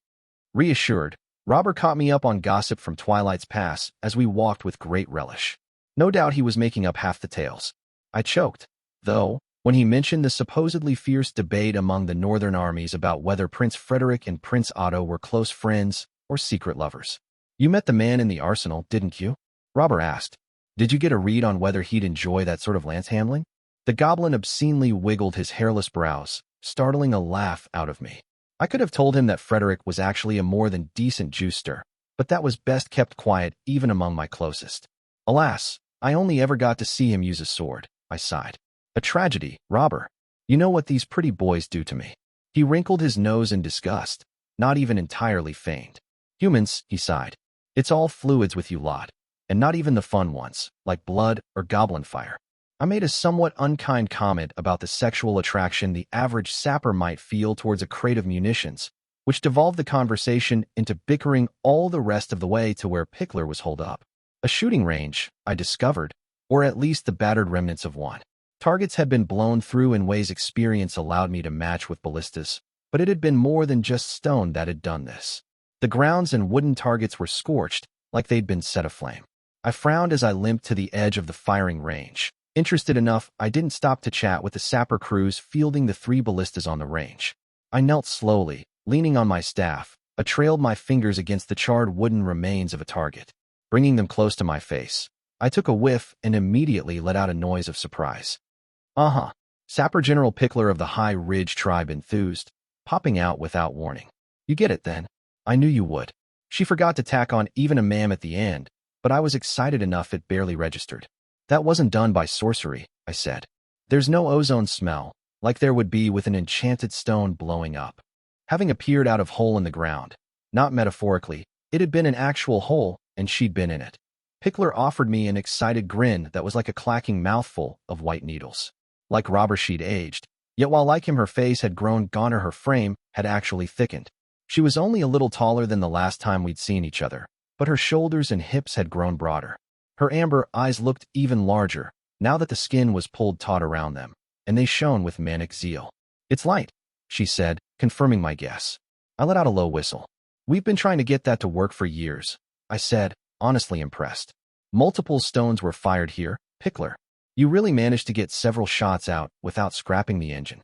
Reassured, Robert caught me up on gossip from Twilight's Pass as we walked with great relish. No doubt he was making up half the tales. I choked, though, when he mentioned the supposedly fierce debate among the northern armies about whether Prince Frederick and Prince Otto were close friends or secret lovers. "You met the man in the arsenal, didn't you?" Robert asked. "Did you get a read on whether he'd enjoy that sort of lance handling?" The goblin obscenely wiggled his hairless brows, startling a laugh out of me. I could have told him that Frederick was actually a more than decent jouster, but that was best kept quiet even among my closest. Alas, I only ever got to see him use a sword. I sighed. A tragedy, Robber. You know what these pretty boys do to me. He wrinkled his nose in disgust, not even entirely feigned. Humans, he sighed. It's all fluids with you lot, and not even the fun ones, like blood or goblin fire. I made a somewhat unkind comment about the sexual attraction the average sapper might feel towards a crate of munitions, which devolved the conversation into bickering all the rest of the way to where Pickler was holed up. A shooting range, I discovered, or at least the battered remnants of one. Targets had been blown through in ways experience allowed me to match with ballistas, but it had been more than just stone that had done this. The grounds and wooden targets were scorched, like they'd been set aflame. I frowned as I limped to the edge of the firing range. Interested enough, I didn't stop to chat with the sapper crews fielding the 3 ballistas on the range. I knelt slowly, leaning on my staff, trailed my fingers against the charred wooden remains of a target. Bringing them close to my face, I took a whiff and immediately let out a noise of surprise. Sapper General Pickler of the High Ridge tribe enthused, popping out without warning. You get it then. I knew you would. She forgot to tack on even a ma'am at the end, but I was excited enough it barely registered. That wasn't done by sorcery, I said. There's no ozone smell, like there would be with an enchanted stone blowing up. Having appeared out of hole in the ground, not metaphorically, it had been an actual hole, and she'd been in it. Pickler offered me an excited grin that was like a clacking mouthful of white needles. Like Robber, she'd aged, yet while like him her face had grown gaunter, her frame had actually thickened. She was only a little taller than the last time we'd seen each other, but her shoulders and hips had grown broader. Her amber eyes looked even larger, now that the skin was pulled taut around them, and they shone with manic zeal. It's light, she said, confirming my guess. I let out a low whistle. We've been trying to get that to work for years, I said, honestly impressed. Multiple stones were fired here, Pickler. You really managed to get several shots out without scrapping the engine.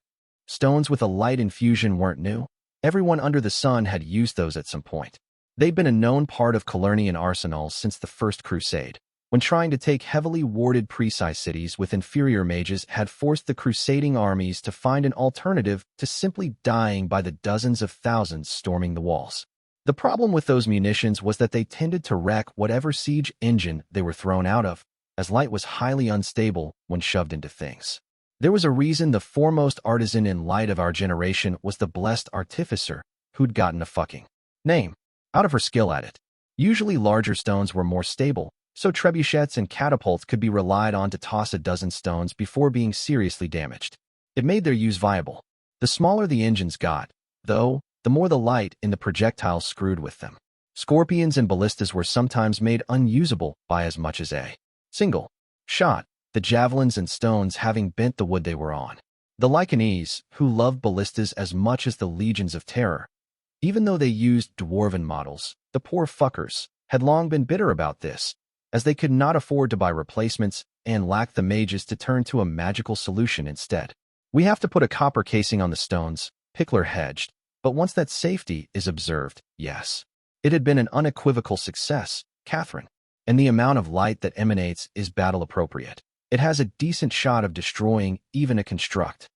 Stones with a light infusion weren't new. Everyone under the sun had used those at some point. They'd been a known part of Calernian arsenals since the First Crusade, when trying to take heavily warded precise cities with inferior mages had forced the crusading armies to find an alternative to simply dying by the dozens of thousands storming the walls. The problem with those munitions was that they tended to wreck whatever siege engine they were thrown out of, as light was highly unstable when shoved into things. There was a reason the foremost artisan in light of our generation was the blessed artificer who'd gotten a fucking name out of her skill at it. Usually larger stones were more stable, so trebuchets and catapults could be relied on to toss a dozen stones before being seriously damaged. It made their use viable. The smaller the engines got, though, the more the light in the projectiles screwed with them. Scorpions and ballistas were sometimes made unusable by as much as a single shot, the javelins and stones having bent the wood they were on. The Lycanese, who loved ballistas as much as the legions of terror, even though they used dwarven models, the poor fuckers, had long been bitter about this, as they could not afford to buy replacements and lacked the mages to turn to a magical solution instead. We have to put a copper casing on the stones, Pickler hedged, but once that safety is observed, yes. It had been an unequivocal success, Catherine, and the amount of light that emanates is battle appropriate. It has a decent shot of destroying even a construct.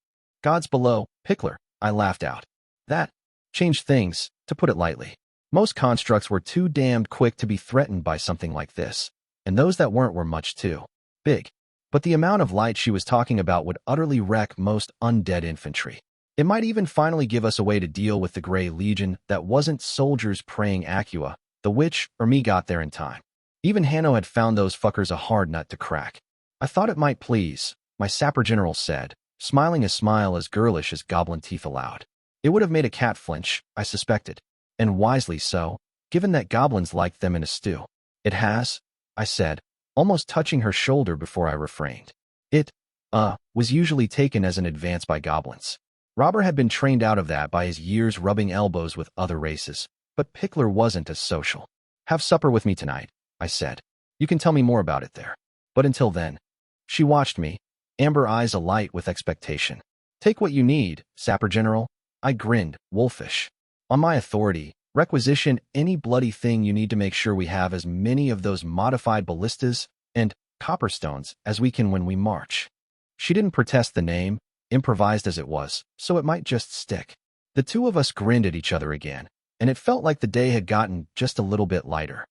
Gods below, Pickler, I laughed out. That changed things, to put it lightly. Most constructs were too damned quick to be threatened by something like this, and those that weren't were much too big. But the amount of light she was talking about would utterly wreck most undead infantry. It might even finally give us a way to deal with the Grey Legion that wasn't soldiers praying Acua, the witch, or me got there in time. Even Hanno had found those fuckers a hard nut to crack. I thought it might please, my sapper general said, smiling a smile as girlish as goblin teeth allowed. It would have made a cat flinch, I suspected, and wisely so, given that goblins liked them in a stew. It has, I said, almost touching her shoulder before I refrained. It, was usually taken as an advance by goblins. Robber had been trained out of that by his years rubbing elbows with other races, but Pickler wasn't as social. Have supper with me tonight, I said. You can tell me more about it there. But until then. She watched me, amber eyes alight with expectation. Take what you need, Sapper General. I grinned, wolfish. On my authority, requisition any bloody thing you need to make sure we have as many of those modified ballistas and copperstones as we can when we march. She didn't protest the name, improvised as it was, so it might just stick. The two of us grinned at each other again, and it felt like the day had gotten just a little bit lighter.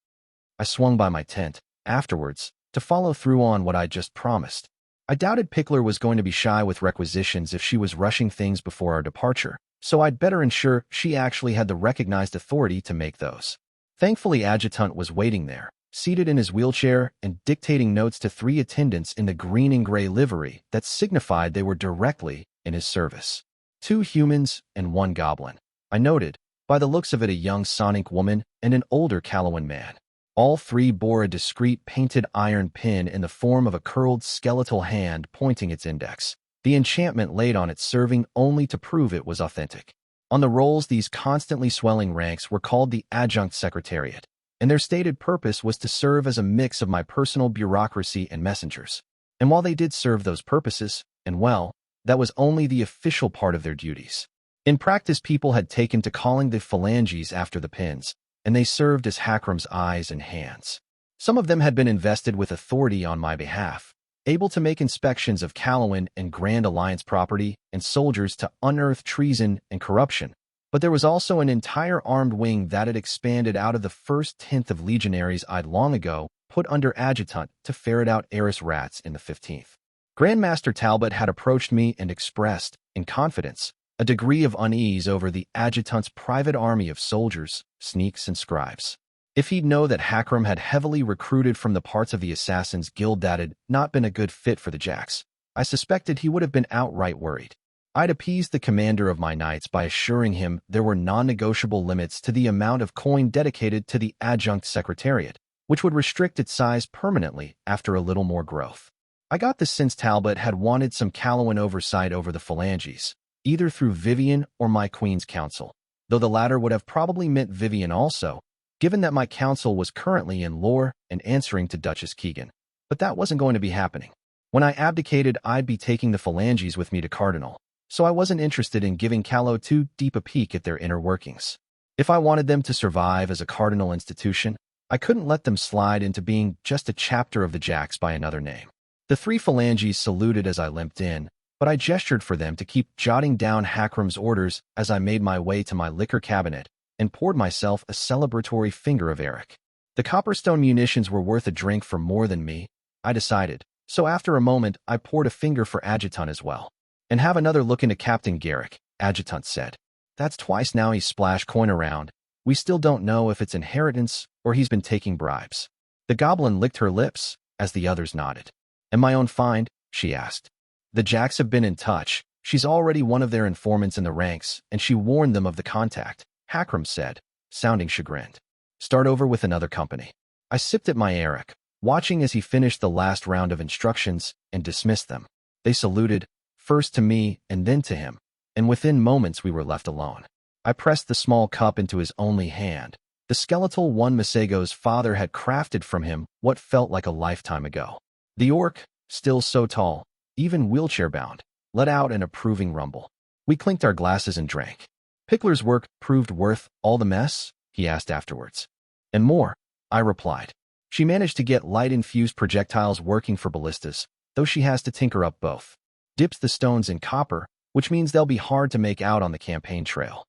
I swung by my tent, afterwards, to follow through on what I'd just promised. I doubted Pickler was going to be shy with requisitions if she was rushing things before our departure, so I'd better ensure she actually had the recognized authority to make those. Thankfully, Adjutant was waiting there, seated in his wheelchair and dictating notes to 3 attendants in the green and gray livery that signified they were directly in his service. 2 humans and 1 goblin. I noted, by the looks of it, a young Sonic woman and an older Calawan man. All 3 bore a discreet painted iron pin in the form of a curled skeletal hand pointing its index, the enchantment laid on it serving only to prove it was authentic. On the rolls, these constantly swelling ranks were called the Adjunct Secretariat, and their stated purpose was to serve as a mix of my personal bureaucracy and messengers. And while they did serve those purposes, and well, that was only the official part of their duties. In practice, people had taken to calling the phalanges after the pins, and they served as Hakram's eyes and hands. Some of them had been invested with authority on my behalf, able to make inspections of Calawan and Grand Alliance property and soldiers to unearth treason and corruption, but there was also an entire armed wing that had expanded out of the first 10th of legionaries I'd long ago put under Adjutant to ferret out heiress rats in the 15th. Grandmaster Talbot had approached me and expressed, in confidence, a degree of unease over the Adjutant's private army of soldiers, sneaks, and scribes. If he'd know that Hakram had heavily recruited from the parts of the Assassin's Guild that had not been a good fit for the Jacks, I suspected he would have been outright worried. I'd appeased the commander of my knights by assuring him there were non-negotiable limits to the amount of coin dedicated to the Adjunct Secretariat, which would restrict its size permanently after a little more growth. I got the sense Talbot had wanted some Calawan oversight over the phalanges, either through Vivian or my Queen's Council, though the latter would have probably meant Vivian also, given that my council was currently in Lore and answering to Duchess Keegan. But that wasn't going to be happening. When I abdicated, I'd be taking the phalanges with me to Cardinal, so I wasn't interested in giving Calo too deep a peek at their inner workings. If I wanted them to survive as a cardinal institution, I couldn't let them slide into being just a chapter of the Jacks by another name. The 3 phalanges saluted as I limped in, but I gestured for them to keep jotting down Hakram's orders as I made my way to my liquor cabinet and poured myself a celebratory finger of Eric. The Copperstone munitions were worth a drink for more than me, I decided, so after a moment I poured a finger for Adjutant as well. And have another look into Captain Garrick, Adjutant said. That's twice now he's splashed coin around. We still don't know if it's inheritance or he's been taking bribes. The goblin licked her lips as the others nodded. Am I on find? She asked. The Jacks have been in touch. She's already one of their informants in the ranks, and she warned them of the contact, Hakram said, sounding chagrined. Start over with another company. I sipped at my Eric, watching as he finished the last round of instructions and dismissed them. They saluted, first to me and then to him, and within moments we were left alone. I pressed the small cup into his only hand, the skeletal one Masego's father had crafted from him what felt like a lifetime ago. The orc, still so tall, even wheelchair-bound, let out an approving rumble. We clinked our glasses and drank. Pickler's work proved worth all the mess? He asked afterwards. And more, I replied. She managed to get light-infused projectiles working for ballistas, though she has to tinker up both. Dips the stones in copper, which means they'll be hard to make out on the campaign trail.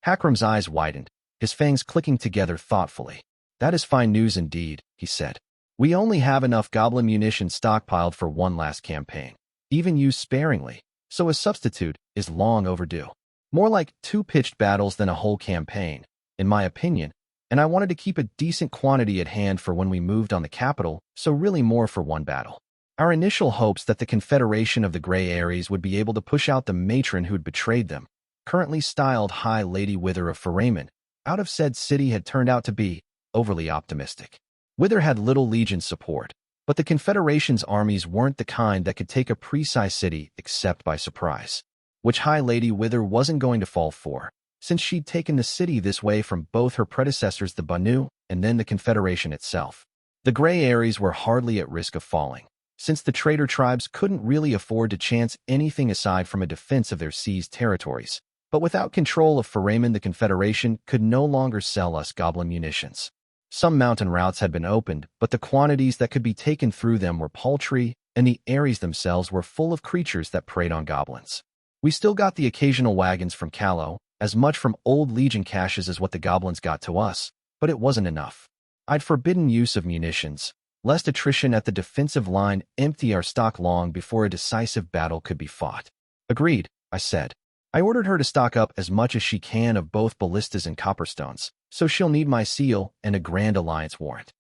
Hakram's eyes widened, his fangs clicking together thoughtfully. That is fine news indeed, he said. We only have enough goblin munitions stockpiled for one last campaign, even used sparingly, so a substitute is long overdue. More like 2 pitched battles than a whole campaign, in my opinion, and I wanted to keep a decent quantity at hand for when we moved on the capital, so really more for one battle. Our initial hopes that the Confederation of the Grey Aries would be able to push out the matron who'd betrayed them, currently styled High Lady Wither of Foramen, out of said city had turned out to be overly optimistic. Wither had little legion support, but the Confederation's armies weren't the kind that could take a precise city except by surprise, which High Lady Wither wasn't going to fall for, since she'd taken the city this way from both her predecessors the Banu and then the Confederation itself. The Grey Aries were hardly at risk of falling, since the traitor tribes couldn't really afford to chance anything aside from a defense of their seized territories. But without control of Foramen, the Confederation could no longer sell us goblin munitions. Some mountain routes had been opened, but the quantities that could be taken through them were paltry, and the Aries themselves were full of creatures that preyed on goblins. We still got the occasional wagons from Callow, as much from old Legion caches as what the goblins got to us, but it wasn't enough. I'd forbidden use of munitions, lest attrition at the defensive line empty our stock long before a decisive battle could be fought. Agreed, I said. I ordered her to stock up as much as she can of both ballistas and copperstones, so she'll need my seal and a Grand Alliance warrant.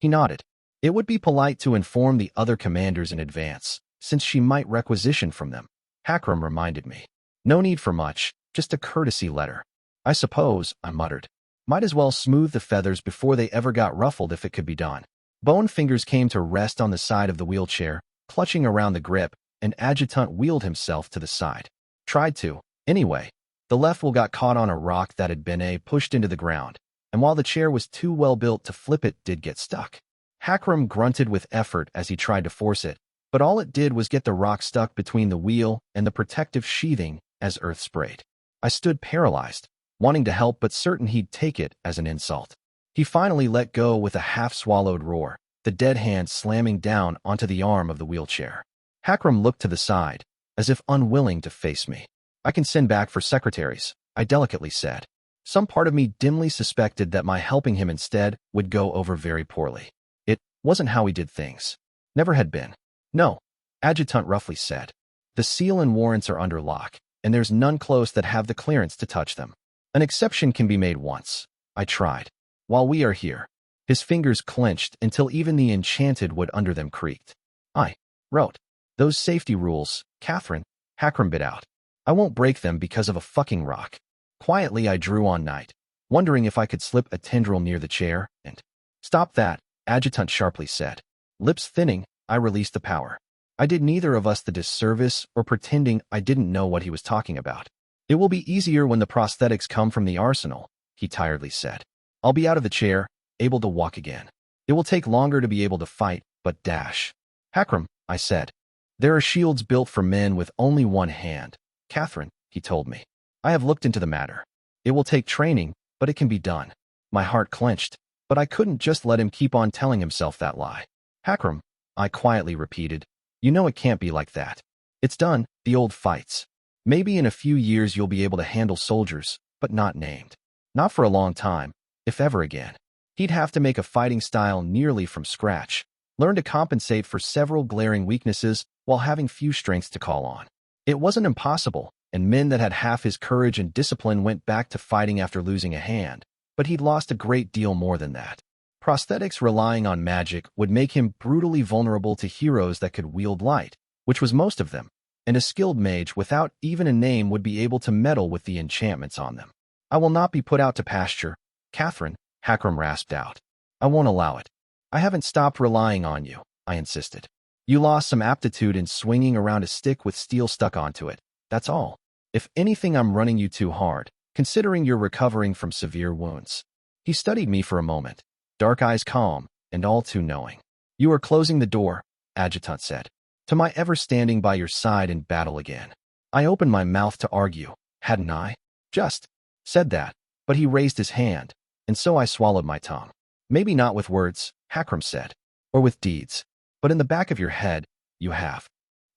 He nodded. It would be polite to inform the other commanders in advance, since she might requisition from them. Hakram reminded me. No need for much, just a courtesy letter. I suppose, I muttered. Might as well smooth the feathers before they ever got ruffled if it could be done. Bone fingers came to rest on the side of the wheelchair, clutching around the grip, and Adjutant wheeled himself to the side. Tried to. Anyway, the left wheel got caught on a rock that had been pushed into the ground, and while the chair was too well built to flip, it did get stuck. Hakram grunted with effort as he tried to force it, but all it did was get the rock stuck between the wheel and the protective sheathing as earth sprayed. I stood paralyzed, wanting to help but certain he'd take it as an insult. He finally let go with a half-swallowed roar, the dead hand slamming down onto the arm of the wheelchair. Hakram looked to the side, as if unwilling to face me. I can send back for secretaries, I delicately said. Some part of me dimly suspected that my helping him instead would go over very poorly. It wasn't how he did things. Never had been. No, Adjutant roughly said. The seal and warrants are under lock, and there's none close that have the clearance to touch them. An exception can be made once. I tried. While we are here. His fingers clenched until even the enchanted wood under them creaked. I wrote. Those safety rules, Catherine, Hakram bit out. I won't break them because of a fucking rock. Quietly I drew on Knight, wondering if I could slip a tendril near the chair, and— Stop that, Adjutant sharply said. Lips thinning, I released the power. I did neither of us the disservice or pretending I didn't know what he was talking about. It will be easier when the prosthetics come from the arsenal, he tiredly said. I'll be out of the chair, able to walk again. It will take longer to be able to fight, but dash. Hakram, I said. There are shields built for men with only one hand. Catherine, he told me. I have looked into the matter. It will take training, but it can be done. My heart clenched, but I couldn't just let him keep on telling himself that lie. Hakram, I quietly repeated. You know it can't be like that. It's done, the old fights. Maybe in a few years you'll be able to handle soldiers, but not named. Not for a long time, if ever again. He'd have to make a fighting style nearly from scratch, learn to compensate for several glaring weaknesses while having few strengths to call on. It wasn't impossible, and men that had half his courage and discipline went back to fighting after losing a hand, but he'd lost a great deal more than that. Prosthetics relying on magic would make him brutally vulnerable to heroes that could wield light, which was most of them, and a skilled mage without even a name would be able to meddle with the enchantments on them. I will not be put out to pasture, Catherine, Hakram rasped out. I won't allow it. I haven't stopped relying on you, I insisted. You lost some aptitude in swinging around a stick with steel stuck onto it, that's all. If anything, I'm running you too hard, considering you're recovering from severe wounds. He studied me for a moment, dark eyes calm and all too knowing. You are closing the door, Adjutant said, to my ever standing by your side in battle again. I opened my mouth to argue, hadn't I? Just said that, but he raised his hand, and so I swallowed my tongue. Maybe not with words, Hakram said, or with deeds, but in the back of your head, you have.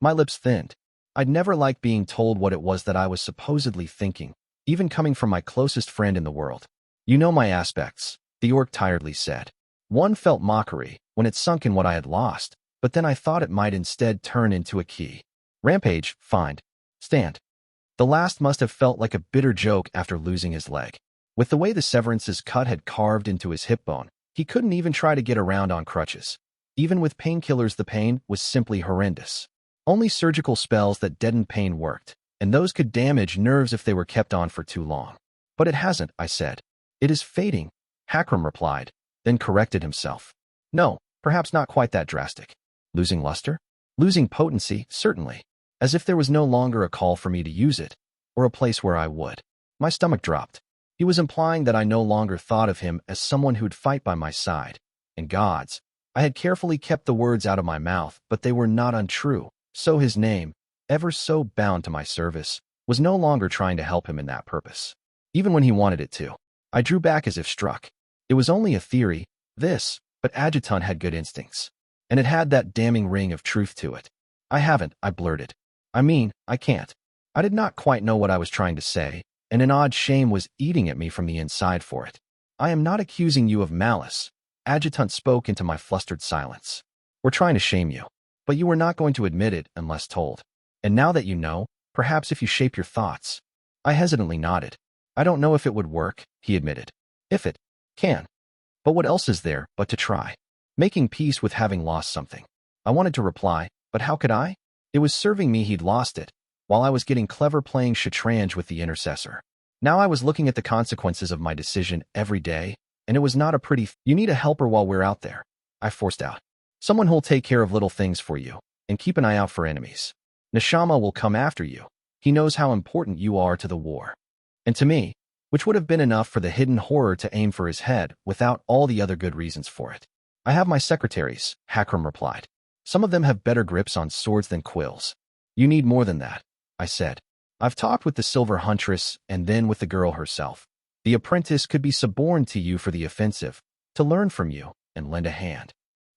My lips thinned. I'd never liked being told what it was that I was supposedly thinking, even coming from my closest friend in the world. You know my aspects, the orc tiredly said. One felt mockery when it sunk in what I had lost, but then I thought it might instead turn into a key. Rampage, find, stand. The last must have felt like a bitter joke after losing his leg. With the way the severance's cut had carved into his hip bone, he couldn't even try to get around on crutches. Even with painkillers, the pain was simply horrendous. Only surgical spells that deadened pain worked, and those could damage nerves if they were kept on for too long. But it hasn't, I said. It is fading, Hakram replied, then corrected himself. No, perhaps not quite that drastic. Losing luster? Losing potency, certainly. As if there was no longer a call for me to use it, or a place where I would. My stomach dropped. He was implying that I no longer thought of him as someone who'd fight by my side. And gods, I had carefully kept the words out of my mouth, but they were not untrue. So his name, ever so bound to my service, was no longer trying to help him in that purpose. Even when he wanted it to. I drew back as if struck. It was only a theory, this, but Adjutant had good instincts. And it had that damning ring of truth to it. I haven't, I blurted. I mean, I can't. I did not quite know what I was trying to say, and an odd shame was eating at me from the inside for it. I am not accusing you of malice. Adjutant spoke into my flustered silence. We're trying to shame you, but you were not going to admit it unless told. And now that you know, perhaps if you shape your thoughts. I hesitantly nodded. I don't know if it would work, he admitted. If it can. But what else is there but to try? Making peace with having lost something. I wanted to reply, but how could I? It was serving me he'd lost it, while I was getting clever playing shatranj with the intercessor. Now I was looking at the consequences of my decision every day, and it was not a pretty you need a helper while we're out there, I forced out. Someone who'll take care of little things for you, and keep an eye out for enemies. Neshama will come after you. He knows how important you are to the war. And to me, which would have been enough for the hidden horror to aim for his head without all the other good reasons for it. I have my secretaries, Hakram replied. Some of them have better grips on swords than quills. You need more than that, I said. I've talked with the Silver Huntress and then with the girl herself. The apprentice could be suborned to you for the offensive, to learn from you and lend a hand.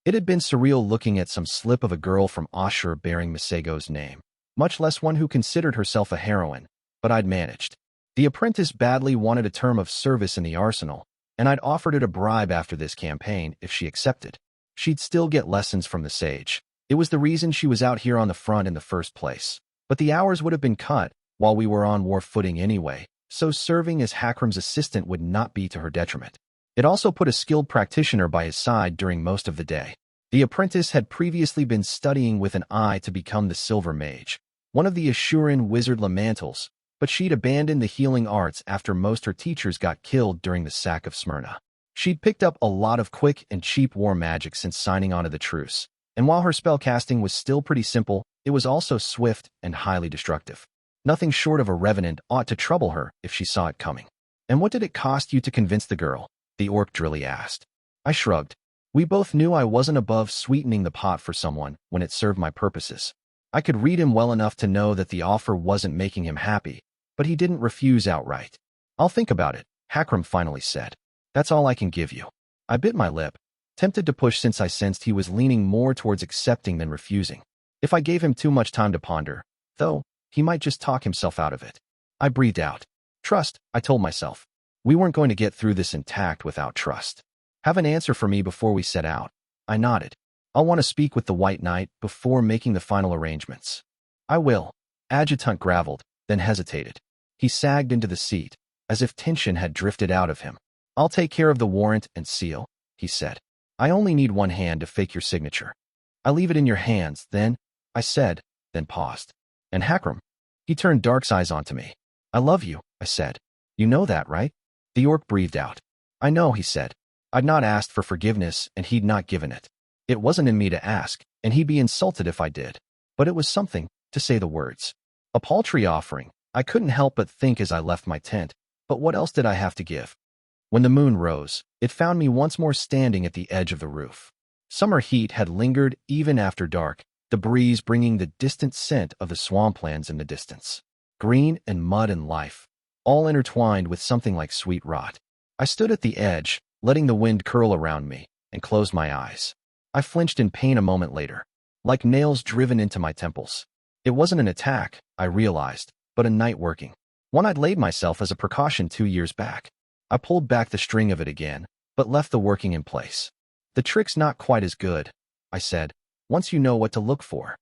It had been surreal looking at some slip of a girl from Ashur bearing Masego's name, much less one who considered herself a heroine, but I'd managed. The apprentice badly wanted a term of service in the arsenal, and I'd offered it a bribe after this campaign if she accepted. She'd still get lessons from the sage. It was the reason she was out here on the front in the first place. But the hours would have been cut while we were on war footing anyway, so serving as Hakram's assistant would not be to her detriment. It also put a skilled practitioner by his side during most of the day. The apprentice had previously been studying with an eye to become the Silver Mage, one of the Ashuran wizard Lamantals, but she'd abandoned the healing arts after most her teachers got killed during the sack of Smyrna. She'd picked up a lot of quick and cheap war magic since signing onto the truce, and while her spellcasting was still pretty simple, it was also swift and highly destructive. Nothing short of a revenant ought to trouble her if she saw it coming. And what did it cost you to convince the girl? The orc Drilly asked. I shrugged. We both knew I wasn't above sweetening the pot for someone when it served my purposes. I could read him well enough to know that the offer wasn't making him happy, but he didn't refuse outright. I'll think about it, Hakram finally said. That's all I can give you. I bit my lip, tempted to push since I sensed he was leaning more towards accepting than refusing. If I gave him too much time to ponder, though, he might just talk himself out of it. I breathed out. Trust, I told myself. We weren't going to get through this intact without trust. Have an answer for me before we set out. I nodded. I'll want to speak with the White Knight before making the final arrangements. I will. Adjutant gravelled, then hesitated. He sagged into the seat, as if tension had drifted out of him. I'll take care of the warrant and seal, he said. I only need one hand to fake your signature. I leave it in your hands, then, I said, then paused. And Hakram? He turned dark eyes onto me. I love you, I said. You know that, right? The orc breathed out. I know, he said. I'd not asked for forgiveness, and he'd not given it. It wasn't in me to ask, and he'd be insulted if I did. But it was something, to say the words. A paltry offering. I couldn't help but think as I left my tent, but what else did I have to give? When the moon rose, it found me once more standing at the edge of the roof. Summer heat had lingered even after dark, the breeze bringing the distant scent of the swamplands in the distance. Green and mud and life, all intertwined with something like sweet rot. I stood at the edge, letting the wind curl around me, and closed my eyes. I flinched in pain a moment later, like nails driven into my temples. It wasn't an attack, I realized, but a night working. One I'd laid myself as a precaution 2 years back. I pulled back the string of it again, but left the working in place. The trick's not quite as good, I said, once you know what to look for.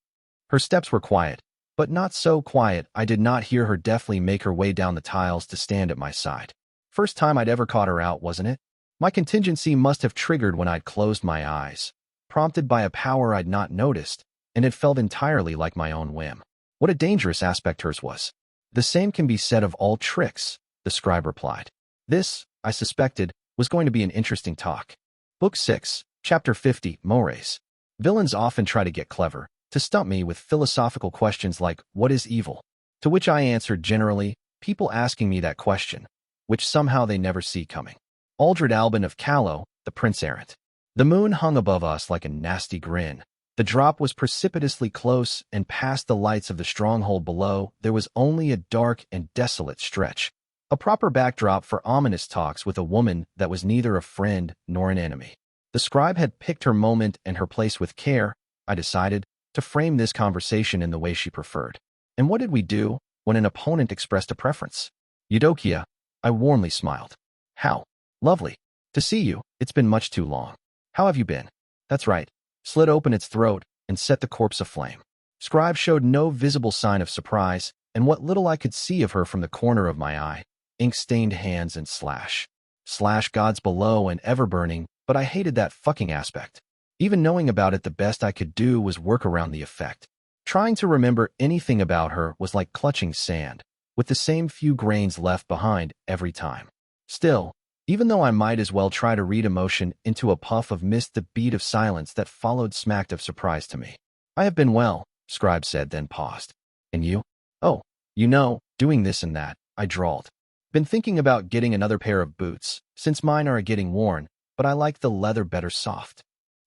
Her steps were quiet, but not so quiet I did not hear her deftly make her way down the tiles to stand at my side. First time I'd ever caught her out, wasn't it? My contingency must have triggered when I'd closed my eyes, prompted by a power I'd not noticed, and it felt entirely like my own whim. What a dangerous aspect hers was. The same can be said of all tricks, the scribe replied. This, I suspected, was going to be an interesting talk. Book 6, Chapter 50, Mores. Villains often try to get clever, to stump me with philosophical questions like, what is evil? To which I answered generally, people asking me that question, which somehow they never see coming. Aldred Albin of Callow, the Prince Errant. The moon hung above us like a nasty grin. The drop was precipitously close, and past the lights of the stronghold below, there was only a dark and desolate stretch. A proper backdrop for ominous talks with a woman that was neither a friend nor an enemy. The scribe had picked her moment and her place with care, I decided, to frame this conversation in the way she preferred. And what did we do when an opponent expressed a preference? Eudokia, I warmly smiled. How lovely to see you. It's been much too long. How have you been? That's right. Slit open its throat and set the corpse aflame. Scribe showed no visible sign of surprise, and what little I could see of her from the corner of my eye, ink-stained hands and slash gods below and ever-burning, but I hated that fucking aspect. Even knowing about it, the best I could do was work around the effect. Trying to remember anything about her was like clutching sand, with the same few grains left behind every time. Still, even though I might as well try to read emotion into a puff of mist, the beat of silence that followed smacked of surprise to me. I have been well, Scribe said, then paused. And you? Oh, doing this and that, I drawled. Been thinking about getting another pair of boots, since mine are getting worn, but I like the leather better soft.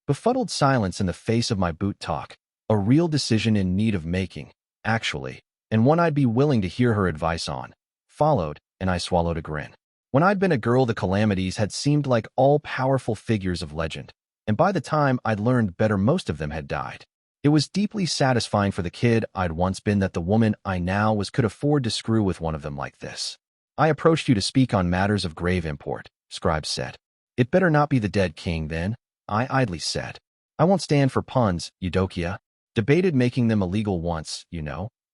Befuddled silence in the face of my boot talk, a real decision in need of making, actually, and one I'd be willing to hear her advice on, followed, and I swallowed a grin. When I'd been a girl, the calamities had seemed like all-powerful figures of legend, and by the time I'd learned better, most of them had died. It was deeply satisfying for the kid I'd once been that the woman I now was could afford to screw with one of them like this. I approached you to speak on matters of grave import, Scribe said. It better not be the dead king, then, I idly said. I won't stand for puns, Eudokia. Debated making them illegal once,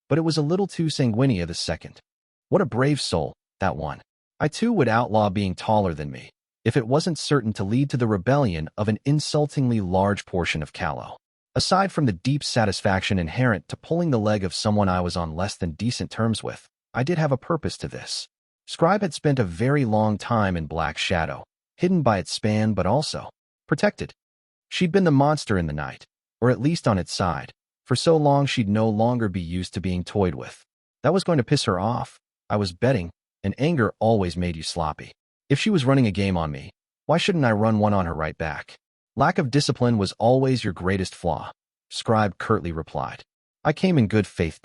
but it was a little too sanguinea the second. What a brave soul, that one. I too would outlaw being taller than me, if it wasn't certain to lead to the rebellion of an insultingly large portion of Callow. Aside from the deep satisfaction inherent to pulling the leg of someone I was on less than decent terms with, I did have a purpose to this. Scribe had spent a very long time in Black Shadow, hidden by its span but also protected. She'd been the monster in the night, or at least on its side, for so long she'd no longer be used to being toyed with. That was going to piss her off, I was betting, and anger always made you sloppy. If she was running a game on me, why shouldn't I run one on her right back? Lack of discipline was always your greatest flaw, Scribe curtly replied. I came in good faith.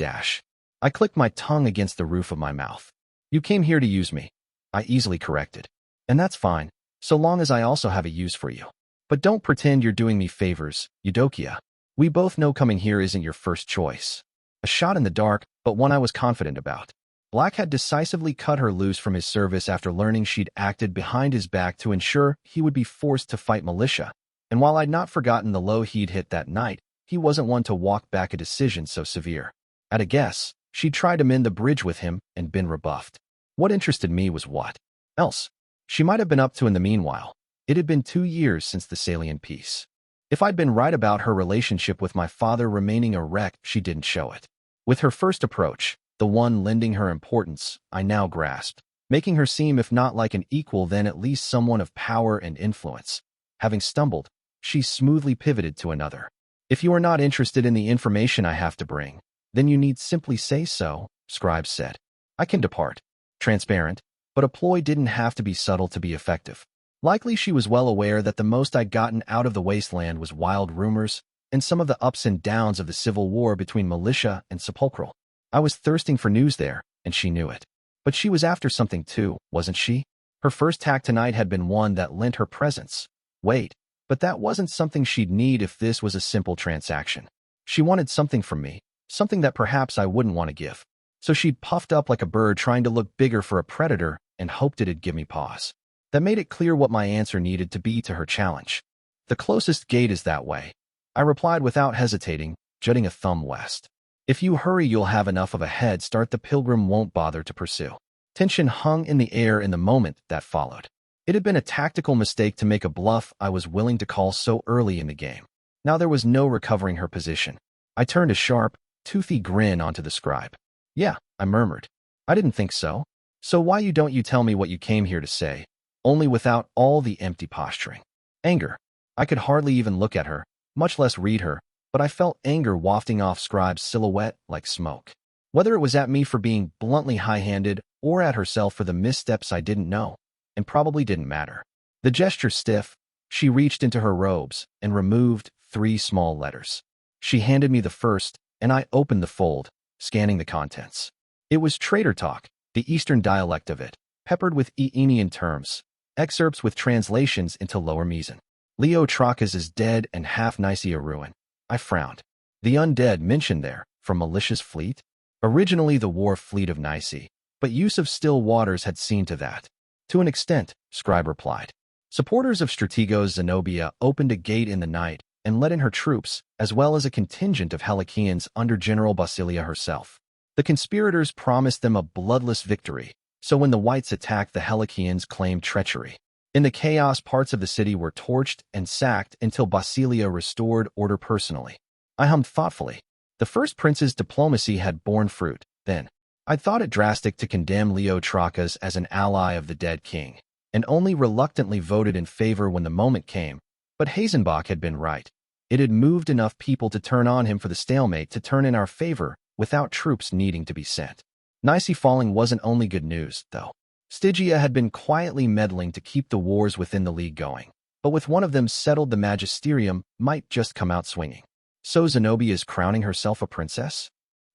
I clicked my tongue against the roof of my mouth. You came here to use me, I easily corrected. And that's fine, so long as I also have a use for you. But don't pretend you're doing me favors, Eudokia. We both know coming here isn't your first choice. A shot in the dark, but one I was confident about. Black had decisively cut her loose from his service after learning she'd acted behind his back to ensure he would be forced to fight militia. And while I'd not forgotten the low he'd hit that night, he wasn't one to walk back a decision so severe. At a guess, she'd tried to mend the bridge with him and been rebuffed. What interested me was what else she might have been up to in the meanwhile. It had been 2 years since the Salian peace. If I'd been right about her relationship with my father remaining a wreck, she didn't show it. With her first approach, the one lending her importance, I now grasped, making her seem if not like an equal then at least someone of power and influence. Having stumbled, she smoothly pivoted to another. If you are not interested in the information I have to bring, then you need simply say so, Scribe said. I can depart. Transparent, but a ploy didn't have to be subtle to be effective. Likely she was well aware that the most I'd gotten out of the wasteland was wild rumors and some of the ups and downs of the civil war between militia and sepulchral. I was thirsting for news there, and she knew it. But she was after something too, wasn't she? Her first tack tonight had been one that lent her presence. Wait, but that wasn't something she'd need if this was a simple transaction. She wanted something from me, something that perhaps I wouldn't want to give. So she'd puffed up like a bird trying to look bigger for a predator and hoped it'd give me pause. That made it clear what my answer needed to be to her challenge. The closest gate is that way, I replied without hesitating, jutting a thumb west. If you hurry, you'll have enough of a head start the pilgrim won't bother to pursue. Tension hung in the air in the moment that followed. It had been a tactical mistake to make a bluff I was willing to call so early in the game. Now there was no recovering her position. I turned a sharp, toothy grin onto the scribe. Yeah, I murmured. I didn't think so. So why don't you tell me what you came here to say, only without all the empty posturing? Anger. I could hardly even look at her, much less read her, but I felt anger wafting off Scribe's silhouette like smoke. Whether it was at me for being bluntly high-handed or at herself for the missteps I didn't know, and probably didn't matter. The gesture stiff, she reached into her robes and removed 3 small letters. She handed me the first, and I opened the fold, scanning the contents. It was Trader Talk, the Eastern dialect of it, peppered with Aenian terms, excerpts with translations into Lower Meson. Leo Trachas is dead and half Nicaea ruin. I frowned. The undead mentioned there, from Militia's fleet? Originally the war fleet of Nicaea, but use of still waters had seen to that. To an extent, Scribe replied. Supporters of Strategos Zenobia opened a gate in the night and let in her troops, as well as a contingent of Heliceans under General Basilia herself. The conspirators promised them a bloodless victory, so when the whites attacked, the Heliceans claimed treachery. In the chaos, parts of the city were torched and sacked until Basilia restored order personally. I hummed thoughtfully. The first prince's diplomacy had borne fruit, then. I'd thought it drastic to condemn Leo Trachas as an ally of the dead king, and only reluctantly voted in favor when the moment came, but Hazenbach had been right. It had moved enough people to turn on him for the stalemate to turn in our favor without troops needing to be sent. Nicaea falling wasn't only good news, though. Stygia had been quietly meddling to keep the wars within the League going, but with one of them settled, the magisterium might just come out swinging. So Zenobia is crowning herself a princess?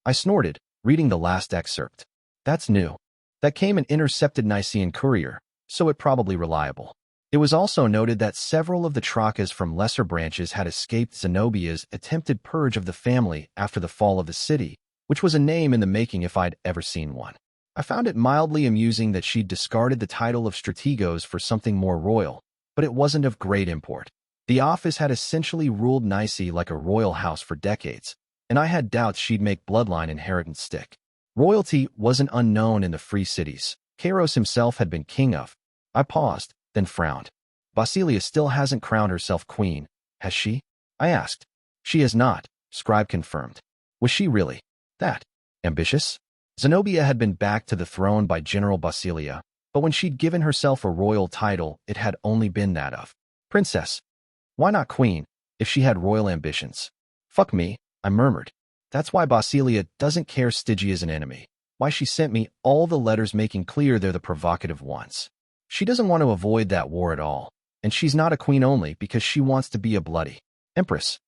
I snorted, reading the last excerpt. That's new. That came an intercepted Nicaean courier, so it probably reliable. It was also noted that several of the Trachas from lesser branches had escaped Zenobia's attempted purge of the family after the fall of the city, which was a name in the making if I'd ever seen one. I found it mildly amusing that she'd discarded the title of Strategos for something more royal, but it wasn't of great import. The office had essentially ruled Nicaea like a royal house for decades, and I had doubts she'd make bloodline inheritance stick. Royalty wasn't unknown in the free cities. Kairos himself had been king of. I paused, then frowned. Basilia still hasn't crowned herself queen, has she? I asked. She has not, Scribe confirmed. Was she really that ambitious? Zenobia had been backed to the throne by General Basilia, but when she'd given herself a royal title, it had only been that of princess. Why not queen, if she had royal ambitions? Fuck me, I murmured. That's why Basilia doesn't care Stygia's an enemy. Why she sent me all the letters making clear they're the provocative ones. She doesn't want to avoid that war at all, and she's not a queen only because she wants to be a bloody empress.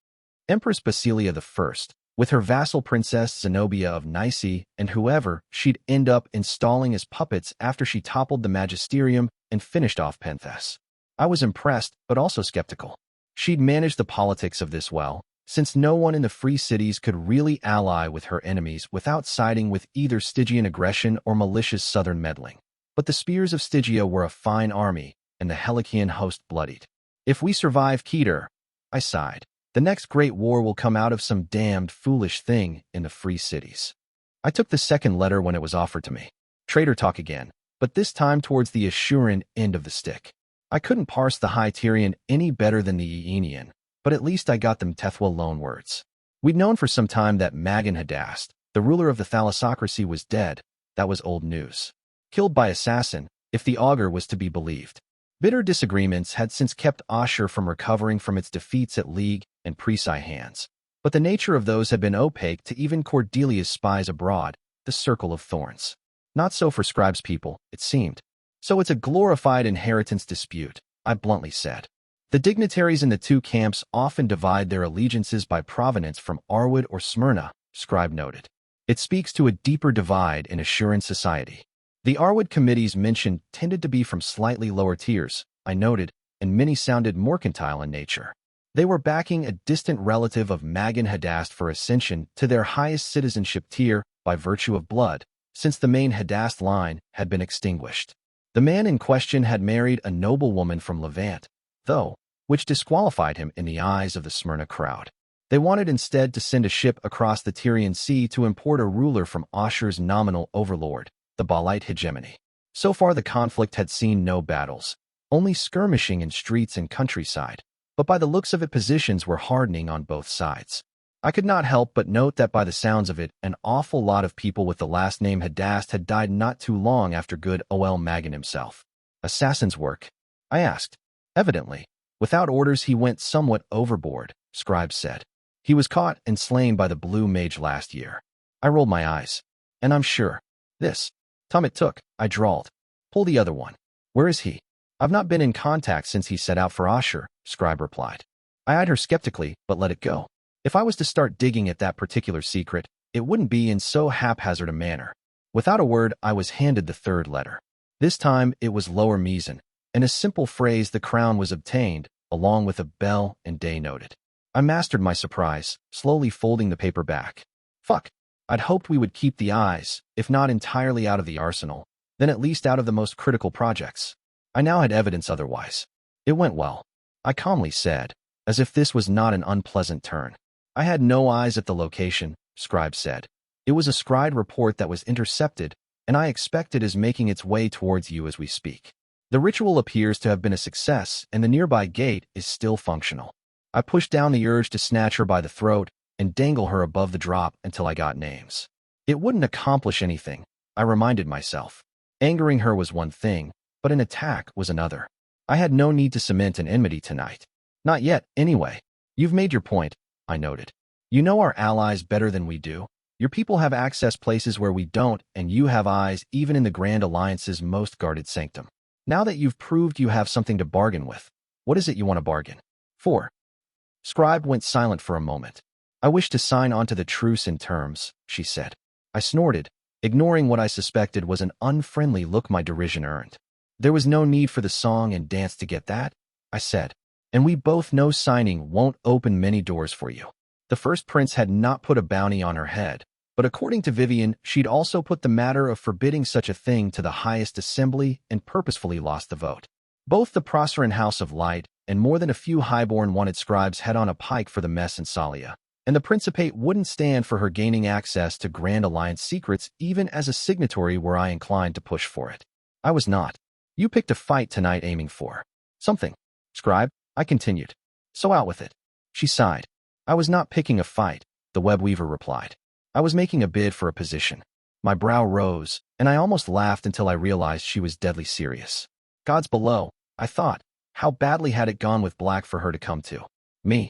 Empress Basilia I, with her vassal princess Zenobia of Nicaea and whoever she'd end up installing as puppets after she toppled the magisterium and finished off Penthas. I was impressed, but also skeptical. She'd managed the politics of this well, since no one in the free cities could really ally with her enemies without siding with either Stygian aggression or malicious southern meddling. But the spears of Stygia were a fine army, and the Helicean host bloodied. If we survive Keter, I sighed, the next great war will come out of some damned foolish thing in the free cities. I took the second letter when it was offered to me. Traitor talk again, but this time towards the Assuran end of the stick. I couldn't parse the High Tyrian any better than the Aenian, but at least I got them Tethwell loan words. We'd known for some time that Magan Hadast, the ruler of the thalassocracy, was dead. That was old news. Killed by assassin, if the augur was to be believed. Bitter disagreements had since kept Ashur from recovering from its defeats at League and Presi hands, but the nature of those had been opaque to even Cordelia's spies abroad, the circle of thorns. Not so for Scribe's people, it seemed. So it's a glorified inheritance dispute, I bluntly said. The dignitaries in the two camps often divide their allegiances by provenance from Arwood or Smyrna, Scribe noted. It speaks to a deeper divide in Assuran society. The Arwood committees mentioned tended to be from slightly lower tiers, I noted, and many sounded mercantile in nature. They were backing a distant relative of Magan Hadast for ascension to their highest citizenship tier by virtue of blood, since the main Hadast line had been extinguished. The man in question had married a noblewoman from Levant, though, which disqualified him in the eyes of the Smyrna crowd. They wanted instead to send a ship across the Tyrian Sea to import a ruler from Ashur's nominal overlord, the Baalite hegemony. So far the conflict had seen no battles, only skirmishing in streets and countryside, but by the looks of it positions were hardening on both sides. I could not help but note that by the sounds of it, an awful lot of people with the last name Hadast had died not too long after good Ol Magan himself. Assassin's work? I asked. Evidently. Without orders he went somewhat overboard, Scribe said. He was caught and slain by the Blue Mage last year. I rolled my eyes. And I'm sure. This time it took, I drawled. Pull the other one. Where is he? I've not been in contact since he set out for Ashur, Scribe replied. I eyed her skeptically, but let it go. If I was to start digging at that particular secret, it wouldn't be in so haphazard a manner. Without a word, I was handed the third letter. This time it was lower Meson, and a simple phrase, the crown was obtained, along with a bell and day noted. I mastered my surprise, slowly folding the paper back. Fuck. I'd hoped we would keep the eyes, if not entirely out of the arsenal, then at least out of the most critical projects. I now had evidence otherwise. It went well, I calmly said, as if this was not an unpleasant turn. I had no eyes at the location, Scribe said. It was a scried report that was intercepted, and I expect it is making its way towards you as we speak. The ritual appears to have been a success, and the nearby gate is still functional. I pushed down the urge to snatch her by the throat and dangle her above the drop until I got names. It wouldn't accomplish anything, I reminded myself. Angering her was one thing, but an attack was another. I had no need to cement an enmity tonight. Not yet, anyway. You've made your point, I noted. You know our allies better than we do. Your people have access places where we don't, and you have eyes even in the Grand Alliance's most guarded sanctum. Now that you've proved you have something to bargain with, what is it you want to bargain for? Scribe went silent for a moment. I wish to sign onto the truce in terms, she said. I snorted, ignoring what I suspected was an unfriendly look my derision earned. There was no need for the song and dance to get that, I said. And we both know signing won't open many doors for you. The first prince had not put a bounty on her head, but according to Vivian, she'd also put the matter of forbidding such a thing to the highest assembly and purposefully lost the vote. Both the Proceran House of Light and more than a few highborn wanted scribes head on a pike for the mess in Salia, and the Principate wouldn't stand for her gaining access to Grand Alliance secrets even as a signatory were I inclined to push for it. I was not. You picked a fight tonight aiming for something, Scribe, I continued. So out with it. She sighed. I was not picking a fight, the webweaver replied. I was making a bid for a position. My brow rose, and I almost laughed until I realized she was deadly serious. Gods below, I thought, how badly had it gone with Black for her to come to me?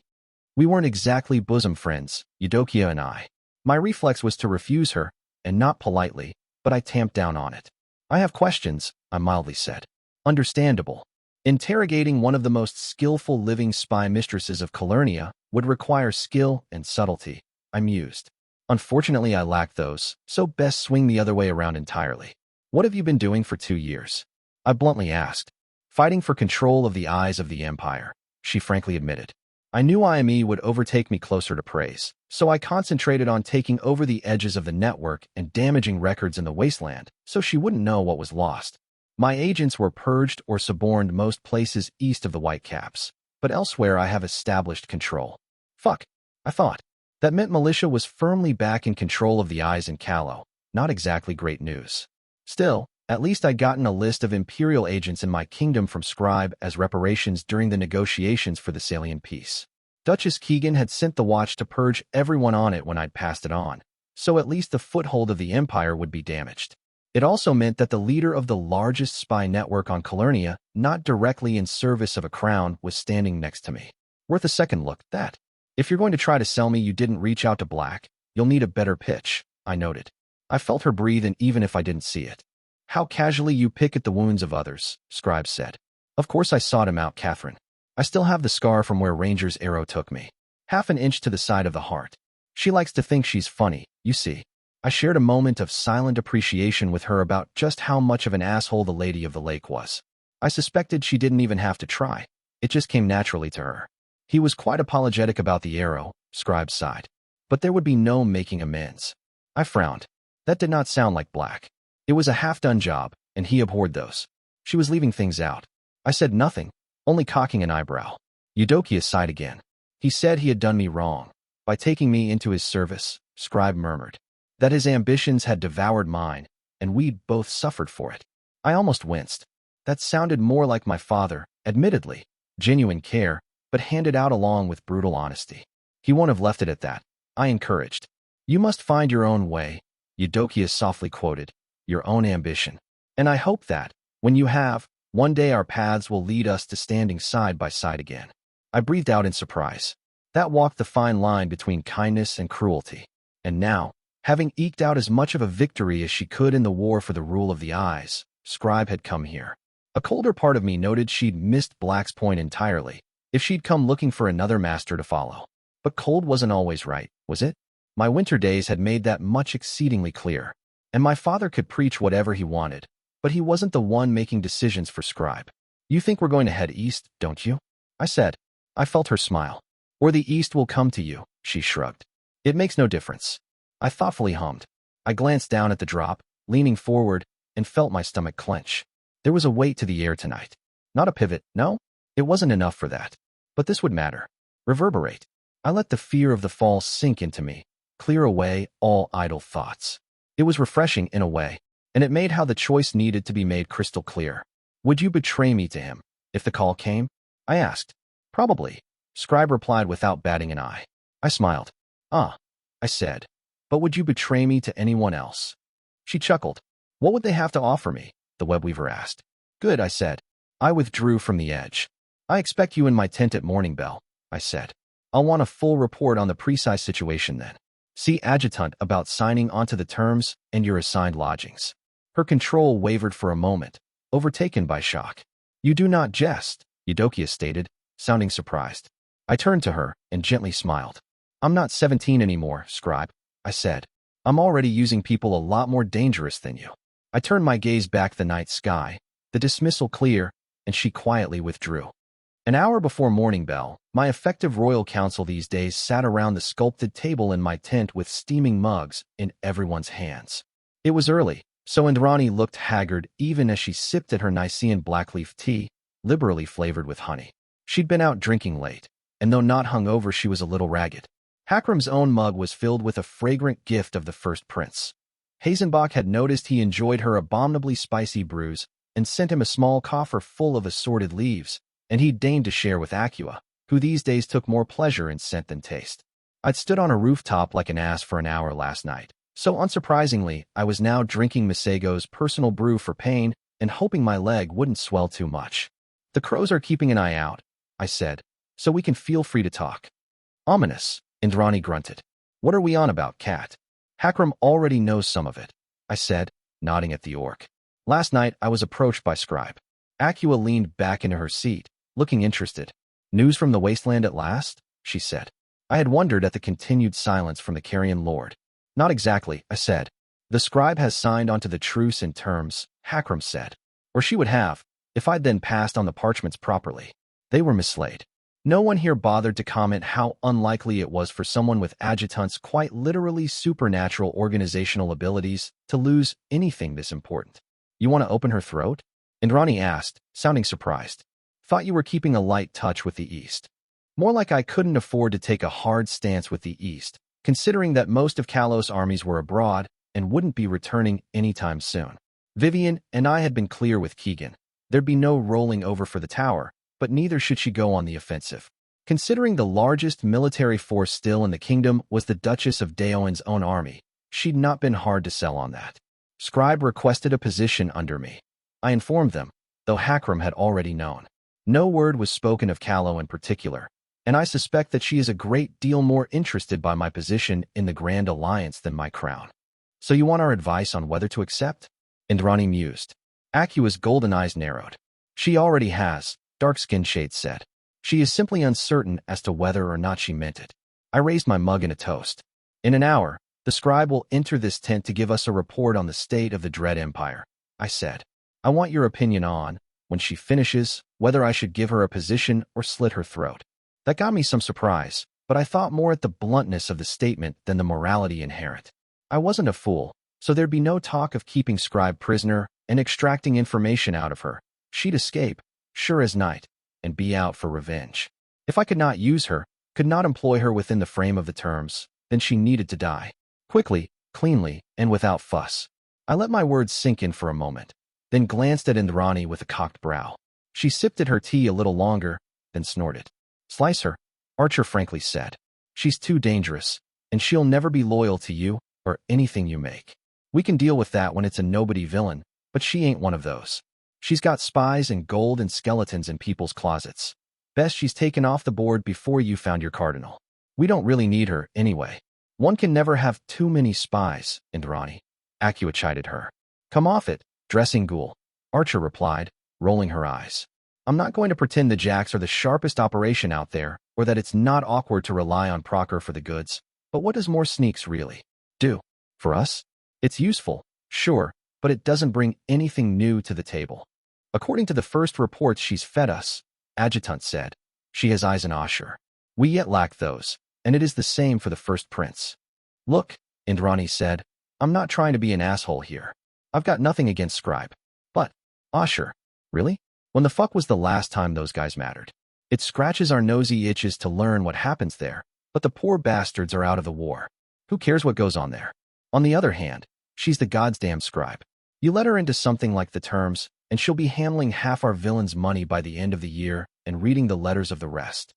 We weren't exactly bosom friends, Eudokia and I. My reflex was to refuse her, and not politely, but I tamped down on it. I have questions, I mildly said. Understandable. Interrogating one of the most skillful living spy mistresses of Calernia would require skill and subtlety, I mused. Unfortunately, I lack those, so best swing the other way around entirely. What have you been doing for 2 years? I bluntly asked. Fighting for control of the eyes of the Empire, she frankly admitted. I knew IME would overtake me closer to praise, so I concentrated on taking over the edges of the network and damaging records in the wasteland, so she wouldn't know what was lost. My agents were purged or suborned most places east of the Whitecaps, but elsewhere I have established control. Fuck, I thought. That meant militia was firmly back in control of the eyes in Callow. Not exactly great news. Still, at least I'd gotten a list of Imperial agents in my kingdom from Scribe as reparations during the negotiations for the Salian peace. Duchess Keegan had sent the watch to purge everyone on it when I'd passed it on, so at least the foothold of the Empire would be damaged. It also meant that the leader of the largest spy network on Calernia, not directly in service of a crown, was standing next to me. Worth a second look, that. If you're going to try to sell me you didn't reach out to Black, you'll need a better pitch, I noted. I felt her breathe in even if I didn't see it. How casually you pick at the wounds of others, Scribe said. Of course I sought him out, Catherine. I still have the scar from where Ranger's arrow took me. Half an inch to the side of the heart. She likes to think she's funny, you see. I shared a moment of silent appreciation with her about just how much of an asshole the Lady of the Lake was. I suspected she didn't even have to try. It just came naturally to her. He was quite apologetic about the arrow, Scribe sighed. But there would be no making amends. I frowned. That did not sound like Black. It was a half-done job, and he abhorred those. She was leaving things out. I said nothing, only cocking an eyebrow. Eudokia sighed again. He said he had done me wrong. By taking me into his service, Scribe murmured. That his ambitions had devoured mine, and we'd both suffered for it. I almost winced. That sounded more like my father, admittedly. Genuine care, but handed out along with brutal honesty. He won't have left it at that, I encouraged. You must find your own way, Eudokia softly quoted, your own ambition. And I hope that, when you have, one day our paths will lead us to standing side by side again. I breathed out in surprise. That walked the fine line between kindness and cruelty. And now, having eked out as much of a victory as she could in the war for the rule of the eyes, Scribe had come here. A colder part of me noted she'd missed Black's point entirely, if she'd come looking for another master to follow. But cold wasn't always right, was it? My winter days had made that much exceedingly clear. And my father could preach whatever he wanted, but he wasn't the one making decisions for Scribe. You think we're going to head east, don't you? I said. I felt her smile. Or the east will come to you, she shrugged. It makes no difference. I thoughtfully hummed. I glanced down at the drop, leaning forward, and felt my stomach clench. There was a weight to the air tonight. Not a pivot, no? It wasn't enough for that. But this would matter. Reverberate. I let the fear of the fall sink into me, clear away all idle thoughts. It was refreshing in a way, and it made how the choice needed to be made crystal clear. Would you betray me to him, if the call came? I asked. Probably. Scribe replied without batting an eye. I smiled. I said. But would you betray me to anyone else? She chuckled. What would they have to offer me? The webweaver asked. Good, I said. I withdrew from the edge. I expect you in my tent at morning bell, I said. I'll want a full report on the precise situation then. See adjutant about signing onto the terms and your assigned lodgings. Her control wavered for a moment, overtaken by shock. You do not jest, Eudokia stated, sounding surprised. I turned to her and gently smiled. I'm not 17 anymore, Scribe, I said. I'm already using people a lot more dangerous than you. I turned my gaze back the night sky, the dismissal clear, and she quietly withdrew. An hour before morning bell, my effective royal council these days sat around the sculpted table in my tent with steaming mugs in everyone's hands. It was early, so Indrani looked haggard even as she sipped at her Nicaean blackleaf tea, liberally flavored with honey. She'd been out drinking late, and though not hungover, she was a little ragged. Hakram's own mug was filled with a fragrant gift of the first prince. Hazenbach had noticed he enjoyed her abominably spicy brews and sent him a small coffer full of assorted leaves, and he deigned to share with Acua, who these days took more pleasure in scent than taste. I'd stood on a rooftop like an ass for an hour last night, so unsurprisingly, I was now drinking Masego's personal brew for pain and hoping my leg wouldn't swell too much. The crows are keeping an eye out, I said, so we can feel free to talk. Ominous, Indrani grunted. What are we on about, cat? Hakram already knows some of it, I said, nodding at the orc. Last night, I was approached by Scribe. Acua leaned back into her seat, looking interested. News from the wasteland at last? She said. I had wondered at the continued silence from the Carrion Lord. Not exactly, I said. The Scribe has signed onto the truce in terms, Hakram said. Or she would have, if I'd then passed on the parchments properly. They were mislaid. No one here bothered to comment how unlikely it was for someone with adjutant's quite literally supernatural organizational abilities to lose anything this important. You want to open her throat? Indrani asked, sounding surprised. Thought you were keeping a light touch with the East. More like I couldn't afford to take a hard stance with the East, considering that most of Kalos' armies were abroad and wouldn't be returning anytime soon. Vivian and I had been clear with Keegan. There'd be no rolling over for the tower, but neither should she go on the offensive. Considering the largest military force still in the kingdom was the Duchess of Daoin's own army, she'd not been hard to sell on that. Scribe requested a position under me. I informed them, though Hakram had already known. No word was spoken of Kalo in particular, and I suspect that she is a great deal more interested by my position in the Grand Alliance than my crown. So you want our advice on whether to accept? Indrani mused. Acua's golden eyes narrowed. She already has, dark skin shade said. She is simply uncertain as to whether or not she meant it. I raised my mug in a toast. In an hour, the Scribe will enter this tent to give us a report on the state of the Dread Empire, I said. I want your opinion on, when she finishes, whether I should give her a position or slit her throat. That got me some surprise, but I thought more at the bluntness of the statement than the morality inherent. I wasn't a fool, so there'd be no talk of keeping Scribe prisoner and extracting information out of her. She'd escape, sure as night, and be out for revenge. If I could not use her, could not employ her within the frame of the terms, then she needed to die. Quickly, cleanly, and without fuss. I let my words sink in for a moment, then glanced at Indrani with a cocked brow. She sipped at her tea a little longer, then snorted. Slice her, Archer frankly said. She's too dangerous, and she'll never be loyal to you or anything you make. We can deal with that when it's a nobody villain, but she ain't one of those. She's got spies and gold and skeletons in people's closets. Best she's taken off the board before you found your cardinal. We don't really need her, anyway. One can never have too many spies, Indrani. Acua chided her. Come off it, dressing ghoul, Archer replied, rolling her eyes. I'm not going to pretend the Jacks are the sharpest operation out there, or that it's not awkward to rely on Procker for the goods, but what does more sneaks really do? For us? It's useful, sure, but it doesn't bring anything new to the table. According to the first reports she's fed us, Adjutant said. She has eyes in Asher. We yet lack those, and it is the same for the first prince. Look, Indrani said. I'm not trying to be an asshole here. I've got nothing against Scribe. But, sure. Really? When the fuck was the last time those guys mattered? It scratches our nosy itches to learn what happens there, but the poor bastards are out of the war. Who cares what goes on there? On the other hand, she's the goddamn Scribe. You let her into something like the terms, and she'll be handling half our villains' money by the end of the year and reading the letters of the rest.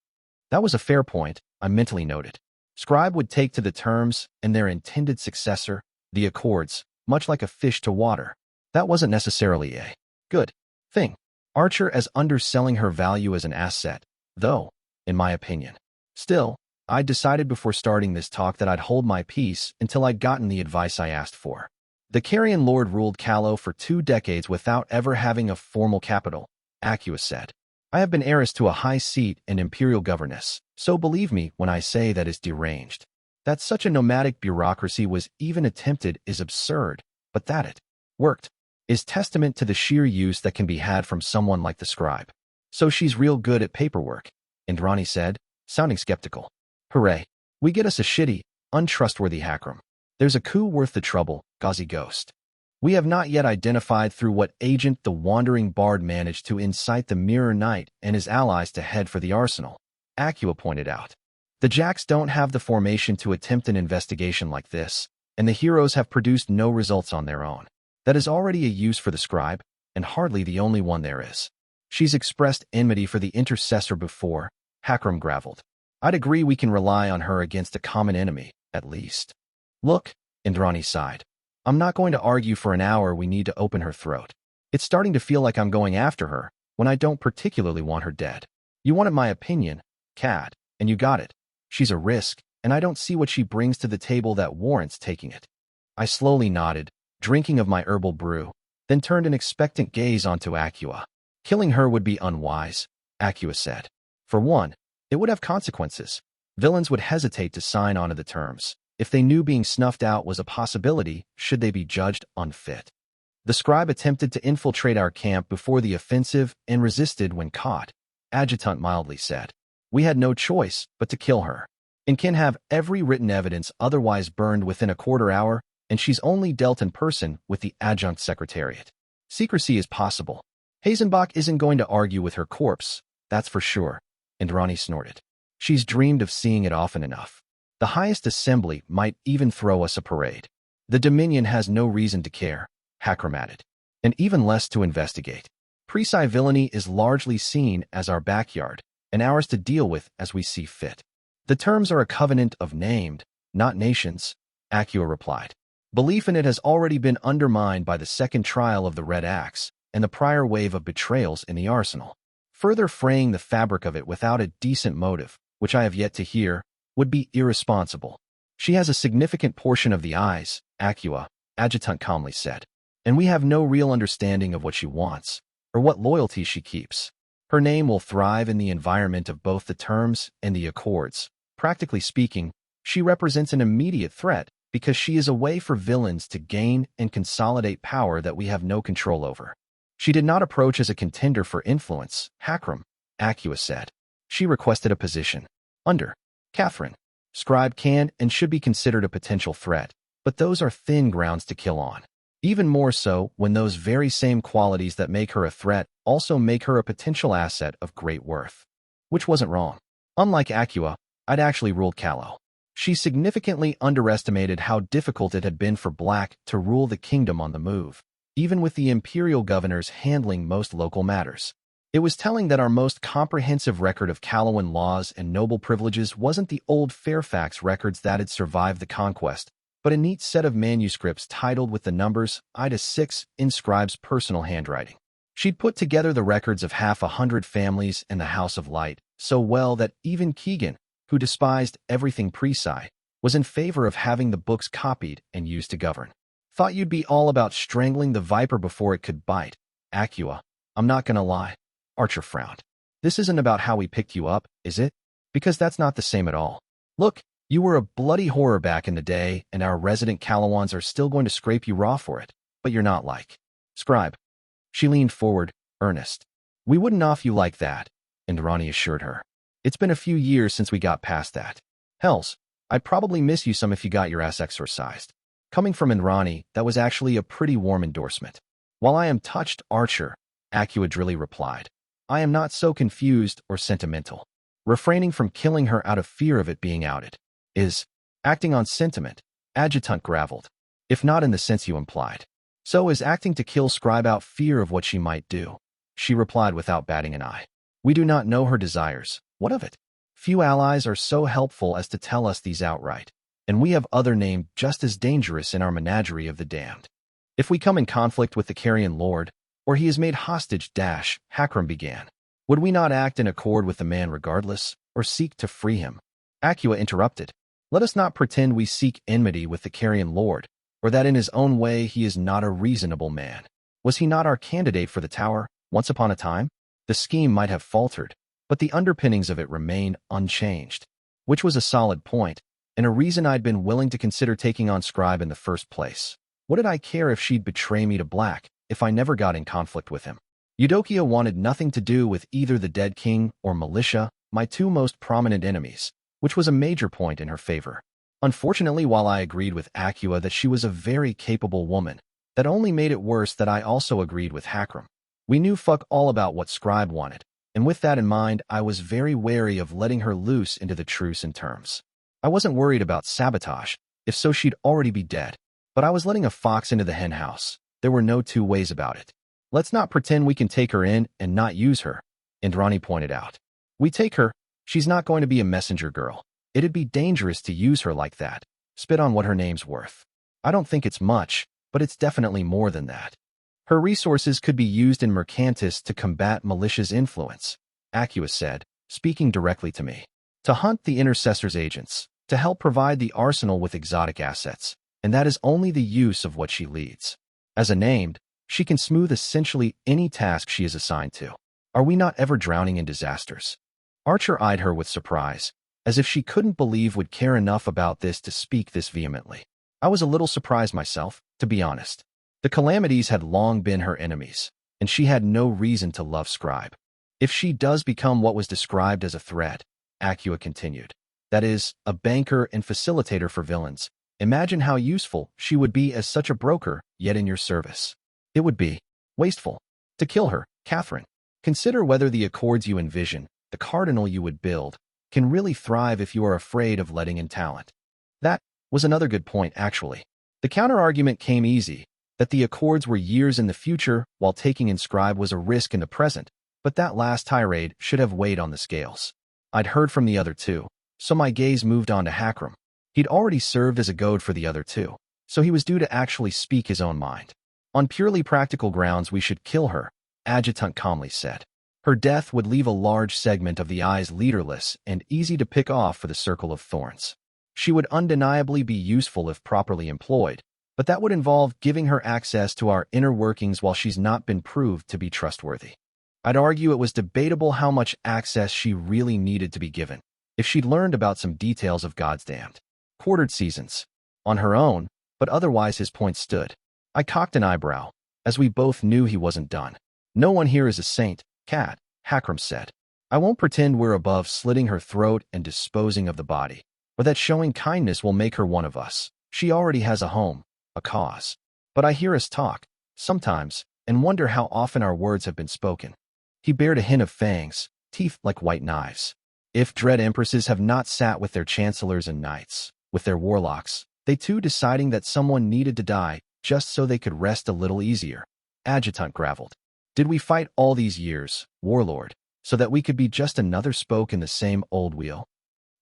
That was a fair point, I mentally noted. Scribe would take to the terms and their intended successor, the Accords, much like a fish to water. That wasn't necessarily a good thing. Archer as underselling her value as an asset, though, in my opinion. Still, I'd decided before starting this talk that I'd hold my peace until I'd gotten the advice I asked for. The Carrion Lord ruled Callow for 2 decades without ever having a formal capital, Acua said. I have been heiress to a high seat and imperial governess, so believe me when I say that is deranged. That such a nomadic bureaucracy was even attempted is absurd, but that it worked is testament to the sheer use that can be had from someone like the Scribe. So she's real good at paperwork, Indrani said, sounding skeptical. Hooray. We get us a shitty, untrustworthy Hakram. There's a coup worth the trouble, Gauzy Ghost. We have not yet identified through what agent the Wandering Bard managed to incite the Mirror Knight and his allies to head for the arsenal, Acua pointed out. The Jacks don't have the formation to attempt an investigation like this, and the heroes have produced no results on their own. That is already a use for the Scribe, and hardly the only one there is. She's expressed enmity for the Intercessor before, Hakram gravelled. I'd agree we can rely on her against a common enemy, at least. Look, Indrani sighed. I'm not going to argue for an hour we need to open her throat. It's starting to feel like I'm going after her, when I don't particularly want her dead. You wanted my opinion, Cad, and you got it. She's a risk, and I don't see what she brings to the table that warrants taking it. I slowly nodded, drinking of my herbal brew, then turned an expectant gaze onto Acua. Killing her would be unwise, Acua said. For one, it would have consequences. Villains would hesitate to sign onto the terms, if they knew being snuffed out was a possibility should they be judged unfit. The Scribe attempted to infiltrate our camp before the offensive and resisted when caught, Adjutant mildly said. We had no choice but to kill her, and can have every written evidence otherwise burned within a quarter hour, and she's only dealt in person with the Adjunct Secretariat. Secrecy is possible. Hazenbach isn't going to argue with her corpse, that's for sure, Indrani snorted. She's dreamed of seeing it often enough. The highest assembly might even throw us a parade. The Dominion has no reason to care, Hakram added, and even less to investigate. Presci villainy is largely seen as our backyard, and ours to deal with as we see fit. The terms are a covenant of named, not nations, Acua replied. Belief in it has already been undermined by the second trial of the Red Axe and the prior wave of betrayals in the arsenal. Further fraying the fabric of it without a decent motive, which I have yet to hear, would be irresponsible. She has a significant portion of the eyes, Acua, Adjutant calmly said, and we have no real understanding of what she wants, or what loyalty she keeps. Her name will thrive in the environment of both the terms and the Accords. Practically speaking, she represents an immediate threat because she is a way for villains to gain and consolidate power that we have no control over. She did not approach as a contender for influence, Hakram, Acua said. She requested a position. Under Catherine, Scribe can and should be considered a potential threat, but those are thin grounds to kill on. Even more so when those very same qualities that make her a threat also make her a potential asset of great worth. Which wasn't wrong. Unlike Acua, I'd actually ruled Callow. She significantly underestimated how difficult it had been for Black to rule the kingdom on the move, even with the imperial governors handling most local matters. It was telling that our most comprehensive record of Callowan laws and noble privileges wasn't the old Fairfax records that had survived the conquest, but a neat set of manuscripts titled with the numbers Ida 6 in Scribe's personal handwriting. She'd put together the records of 100 families in the House of Light so well that even Keegan, who despised everything Presci, was in favor of having the books copied and used to govern. Thought you'd be all about strangling the viper before it could bite, Acua. I'm not gonna lie. Archer frowned. This isn't about how we picked you up, is it? Because that's not the same at all. Look, you were a bloody horror back in the day, and our resident Callowans are still going to scrape you raw for it, but you're not like Scribe. She leaned forward, earnest. We wouldn't off you like that, Indrani assured her. It's been a few years since we got past that. Hells, I'd probably miss you some if you got your ass exorcised. Coming from Indrani, that was actually a pretty warm endorsement. While I am touched, Archer, Aquadrilli replied. I am not so confused or sentimental. Refraining from killing her out of fear of it being outed is acting on sentiment, Adjutant graveled, if not in the sense you implied. So is acting to kill Scribe out fear of what she might do. She replied without batting an eye. We do not know her desires. What of it? Few allies are so helpful as to tell us these outright, and we have other named just as dangerous in our menagerie of the damned. If we come in conflict with the Carrion Lord, or he is made hostage, Hakram began. Would we not act in accord with the man regardless, or seek to free him? Aqua interrupted. Let us not pretend we seek enmity with the Carrion Lord, or that in his own way he is not a reasonable man. Was he not our candidate for the tower, once upon a time? The scheme might have faltered, but the underpinnings of it remain unchanged, which was a solid point, and a reason I'd been willing to consider taking on Scribe in the first place. What did I care if she'd betray me to Black, if I never got in conflict with him? Eudokia wanted nothing to do with either the Dead King or Militia, my two most prominent enemies, which was a major point in her favor. Unfortunately, while I agreed with Aqua that she was a very capable woman, that only made it worse that I also agreed with Hakram. We knew fuck all about what Scribe wanted, and with that in mind, I was very wary of letting her loose into the truce and terms. I wasn't worried about sabotage, if so she'd already be dead, but I was letting a fox into the hen house. There were no two ways about it. Let's not pretend we can take her in and not use her, Indrani pointed out. We take her, she's not going to be a messenger girl. It'd be dangerous to use her like that. Spit on what her name's worth. I don't think it's much, but it's definitely more than that. Her resources could be used in Mercantis to combat Militia's influence, Aqua said, speaking directly to me. To hunt the Intercessor's agents, to help provide the arsenal with exotic assets, and that is only the use of what she leads. As a named, she can smooth essentially any task she is assigned to. Are we not ever drowning in disasters? Archer eyed her with surprise, as if she couldn't believe would care enough about this to speak this vehemently. I was a little surprised myself, to be honest. The Calamities had long been her enemies, and she had no reason to love Scribe. If she does become what was described as a threat, Aqua continued, that is, a banker and facilitator for villains, imagine how useful she would be as such a broker, yet in your service. It would be wasteful to kill her, Catherine. Consider whether the accords you envision, the cardinal you would build, can really thrive if you are afraid of letting in talent. That was another good point, actually. The counter-argument came easy, that the accords were years in the future, while taking in Scribe was a risk in the present, but that last tirade should have weighed on the scales. I'd heard from the other two, so my gaze moved on to Hakram. He'd already served as a goad for the other two, so he was due to actually speak his own mind. On purely practical grounds we should kill her, Adjutant calmly said. Her death would leave a large segment of the eyes leaderless and easy to pick off for the Circle of Thorns. She would undeniably be useful if properly employed, but that would involve giving her access to our inner workings while she's not been proved to be trustworthy. I'd argue it was debatable how much access she really needed to be given, if she'd learned about some details of God's damned quartered seasons. On her own, but otherwise his point stood. I cocked an eyebrow, as we both knew he wasn't done. No one here is a saint, Cat, Hakram said. I won't pretend we're above slitting her throat and disposing of the body, or that showing kindness will make her one of us. She already has a home, a cause. But I hear us talk, sometimes, and wonder how often our words have been spoken. He bared a hint of fangs, teeth like white knives. If dread empresses have not sat with their chancellors and knights, with their warlocks, they too deciding that someone needed to die, just so they could rest a little easier. Adjutant graveled. Did we fight all these years, warlord, so that we could be just another spoke in the same old wheel?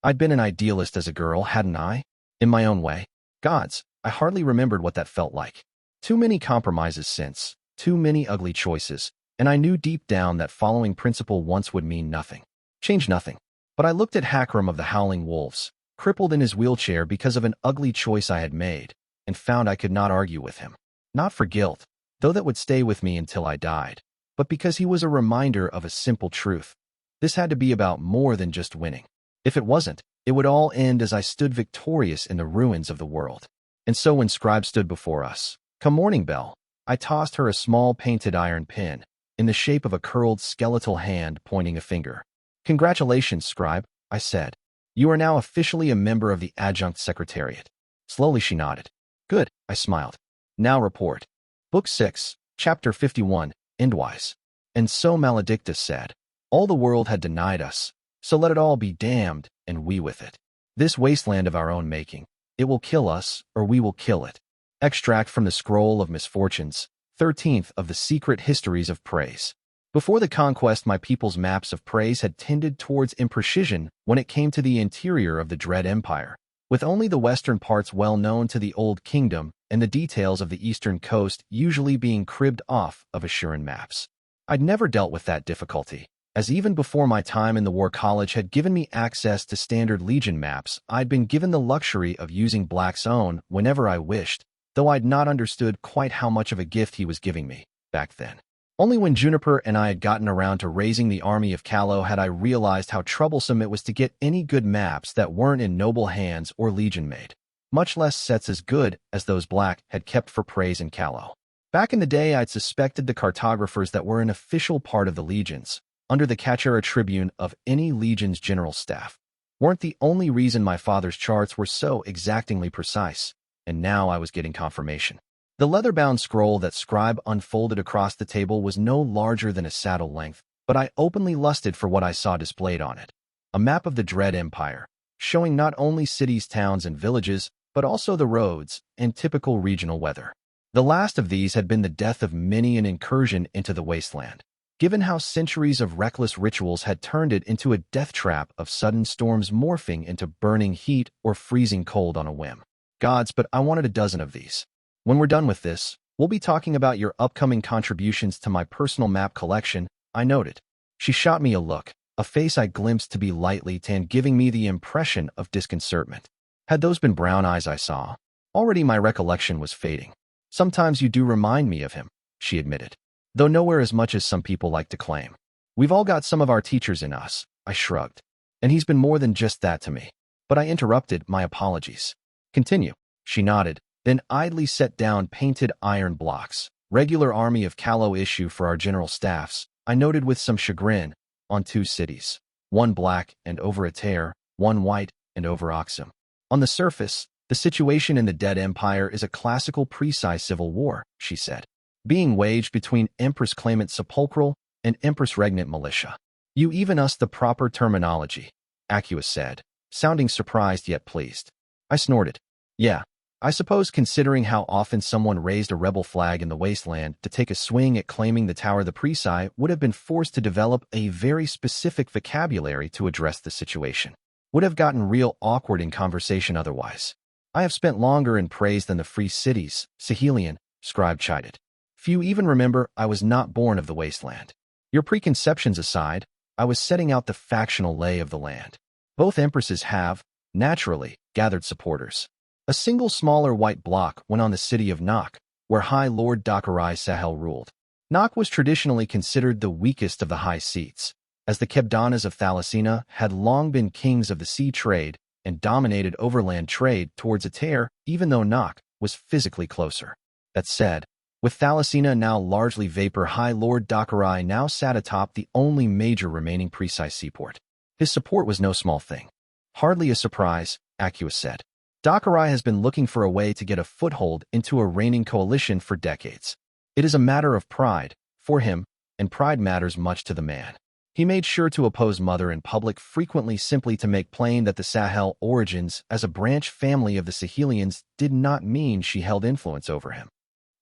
I'd been an idealist as a girl, hadn't I? In my own way. Gods, I hardly remembered what that felt like. Too many compromises since, too many ugly choices, and I knew deep down that following principle once would mean nothing. Change nothing. But I looked at Hakram of the Howling Wolves, crippled in his wheelchair because of an ugly choice I had made, and found I could not argue with him. Not for guilt, though that would stay with me until I died, but because he was a reminder of a simple truth. This had to be about more than just winning. If it wasn't, it would all end as I stood victorious in the ruins of the world. And so when Scribe stood before us, come morning bell, I tossed her a small painted iron pin, in the shape of a curled skeletal hand pointing a finger. Congratulations, Scribe, I said. You are now officially a member of the Adjunct Secretariat. Slowly she nodded. Good, I smiled. Now report. Book 6, Chapter 51, Endwise. And so Maledictus said, all the world had denied us, so let it all be damned, and we with it. This wasteland of our own making, it will kill us, or we will kill it. Extract from the Scroll of Misfortunes, 13th of the Secret Histories of Praise. Before the conquest, my people's maps of praise had tended towards imprecision when it came to the interior of the dread empire, with only the western parts well known to the Old Kingdom and the details of the eastern coast usually being cribbed off of Assyrian maps. I'd never dealt with that difficulty, as even before my time in the War College had given me access to standard Legion maps, I'd been given the luxury of using Black's Own whenever I wished, though I'd not understood quite how much of a gift he was giving me back then. Only when Juniper and I had gotten around to raising the army of Callow had I realized how troublesome it was to get any good maps that weren't in noble hands or Legion-made, much less sets as good as those Black had kept for praise in Callow. Back in the day, I'd suspected the cartographers that were an official part of the Legions, under the Catchera Tribune of any Legion's general staff, weren't the only reason my father's charts were so exactingly precise, and now I was getting confirmation. The leather-bound scroll that Scribe unfolded across the table was no larger than a saddle length, but I openly lusted for what I saw displayed on it. A map of the Dread Empire, showing not only cities, towns, and villages, but also the roads and typical regional weather. The last of these had been the death of many an incursion into the wasteland, given how centuries of reckless rituals had turned it into a death trap of sudden storms morphing into burning heat or freezing cold on a whim. Gods, but I wanted a dozen of these. When we're done with this, we'll be talking about your upcoming contributions to my personal map collection, I noted. She shot me a look, a face I glimpsed to be lightly tanned, giving me the impression of disconcertment. Had those been brown eyes I saw? Already my recollection was fading. Sometimes you do remind me of him, she admitted, though nowhere as much as some people like to claim. We've all got some of our teachers in us, I shrugged. And he's been more than just that to me. But I interrupted, my apologies. Continue, she nodded, then idly set down painted iron blocks, regular army of Callow issue for our general staffs, I noted with some chagrin, on 2 cities, one black and over a tear, one white and over Oxum. On the surface, the situation in the Dead Empire is a classical precise civil war, she said, being waged between Empress Claimant Sepulchral and Empress Regnant Militia. You even us the proper terminology, Acua said, sounding surprised yet pleased. I snorted. Yeah. I suppose considering how often someone raised a rebel flag in the wasteland to take a swing at claiming the Tower, the Presi would have been forced to develop a very specific vocabulary to address the situation. Would have gotten real awkward in conversation otherwise. I have spent longer in praise than the free cities, Sahelian, Scribe chided. Few even remember I was not born of the wasteland. Your preconceptions aside, I was setting out the factional lay of the land. Both empresses have, naturally, gathered supporters. A single smaller white block went on the city of Nok, where High Lord Dakarai Sahel ruled. Nok was traditionally considered the weakest of the high seats, as the Kebdanas of Thalassina had long been kings of the sea trade and dominated overland trade towards Ater, even though Nok was physically closer. That said, with Thalassina now largely vapor, High Lord Dakarai now sat atop the only major remaining precise seaport. His support was no small thing. Hardly a surprise, Acua said. Dakarai has been looking for a way to get a foothold into a reigning coalition for decades. It is a matter of pride, for him, and pride matters much to the man. He made sure to oppose Mother in public frequently simply to make plain that the Sahel origins as a branch family of the Sahelians did not mean she held influence over him.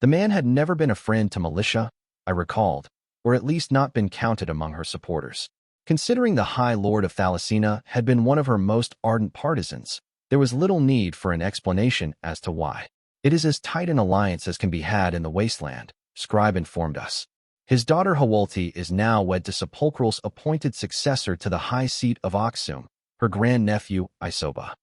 The man had never been a friend to militia, I recalled, or at least not been counted among her supporters. Considering the High Lord of Thalassina had been one of her most ardent partisans, there was little need for an explanation as to why. It is as tight an alliance as can be had in the wasteland, Scribe informed us. His daughter Hawalti is now wed to Sepulchral's appointed successor to the high seat of Oxum, her grandnephew, Isoba.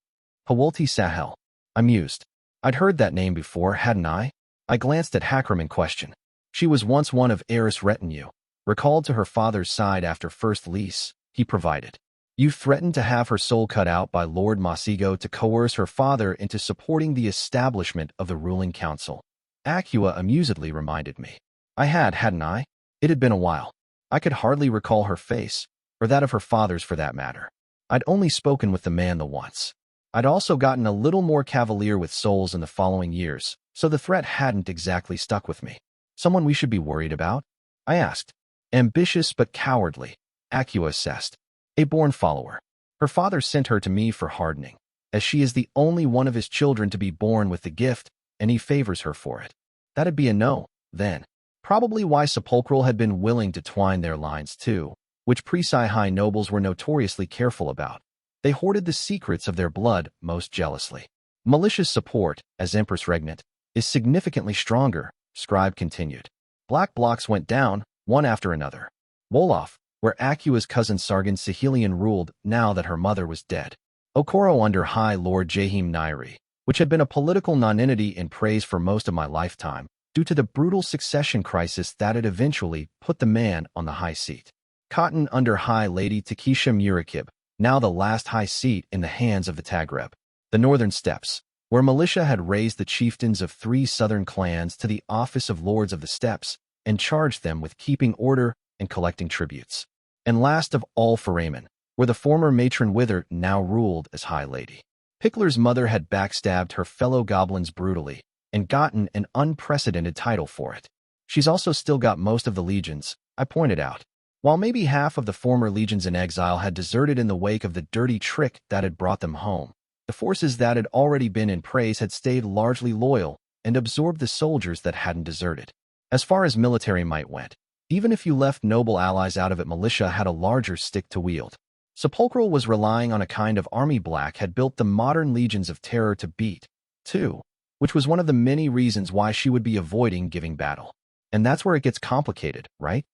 Hawalti Sahel. I mused. I'd heard that name before, hadn't I? I glanced at Hakram in question. She was once one of Eris' retinue, recalled to her father's side after First Lease, he provided. You threatened to have her soul cut out by Lord Masigo to coerce her father into supporting the establishment of the ruling council. Acua amusedly reminded me. I hadn't I? It had been a while. I could hardly recall her face, or that of her father's for that matter. I'd only spoken with the man the once. I'd also gotten a little more cavalier with souls in the following years, so the threat hadn't exactly stuck with me. Someone we should be worried about? I asked. Ambitious but cowardly, Acua assessed. A born follower. Her father sent her to me for hardening, as she is the only one of his children to be born with the gift, and he favors her for it. That'd be a no, then. Probably why Sepulchral had been willing to twine their lines too, which Presi high nobles were notoriously careful about. They hoarded the secrets of their blood most jealously. Malicious support, as Empress Regnant, is significantly stronger, Scribe continued. Black blocks went down, one after another. Wolof, where Acua's cousin Sargon Sahelian ruled now that her mother was dead. Okoro under High Lord Jahim Nairi, which had been a political nonentity in praise for most of my lifetime, due to the brutal succession crisis that had eventually put the man on the high seat. Cotton under High Lady Takesha Murakib, now the last high seat in the hands of the Tagreb. The Northern Steppes, where militia had raised the chieftains of 3 southern clans to the office of Lords of the Steppes and charged them with keeping order and collecting tributes. And last of all Foramen, where the former matron Wither now ruled as High Lady. Pickler's mother had backstabbed her fellow goblins brutally and gotten an unprecedented title for it. She's also still got most of the legions, I pointed out. While maybe half of the former legions in exile had deserted in the wake of the dirty trick that had brought them home, the forces that had already been in praise had stayed largely loyal and absorbed the soldiers that hadn't deserted. As far as military might went, even if you left noble allies out of it, militia had a larger stick to wield. Sepulchral was relying on a kind of army Black had built the modern legions of terror to beat, too, which was one of the many reasons why she would be avoiding giving battle. And that's where it gets complicated, right?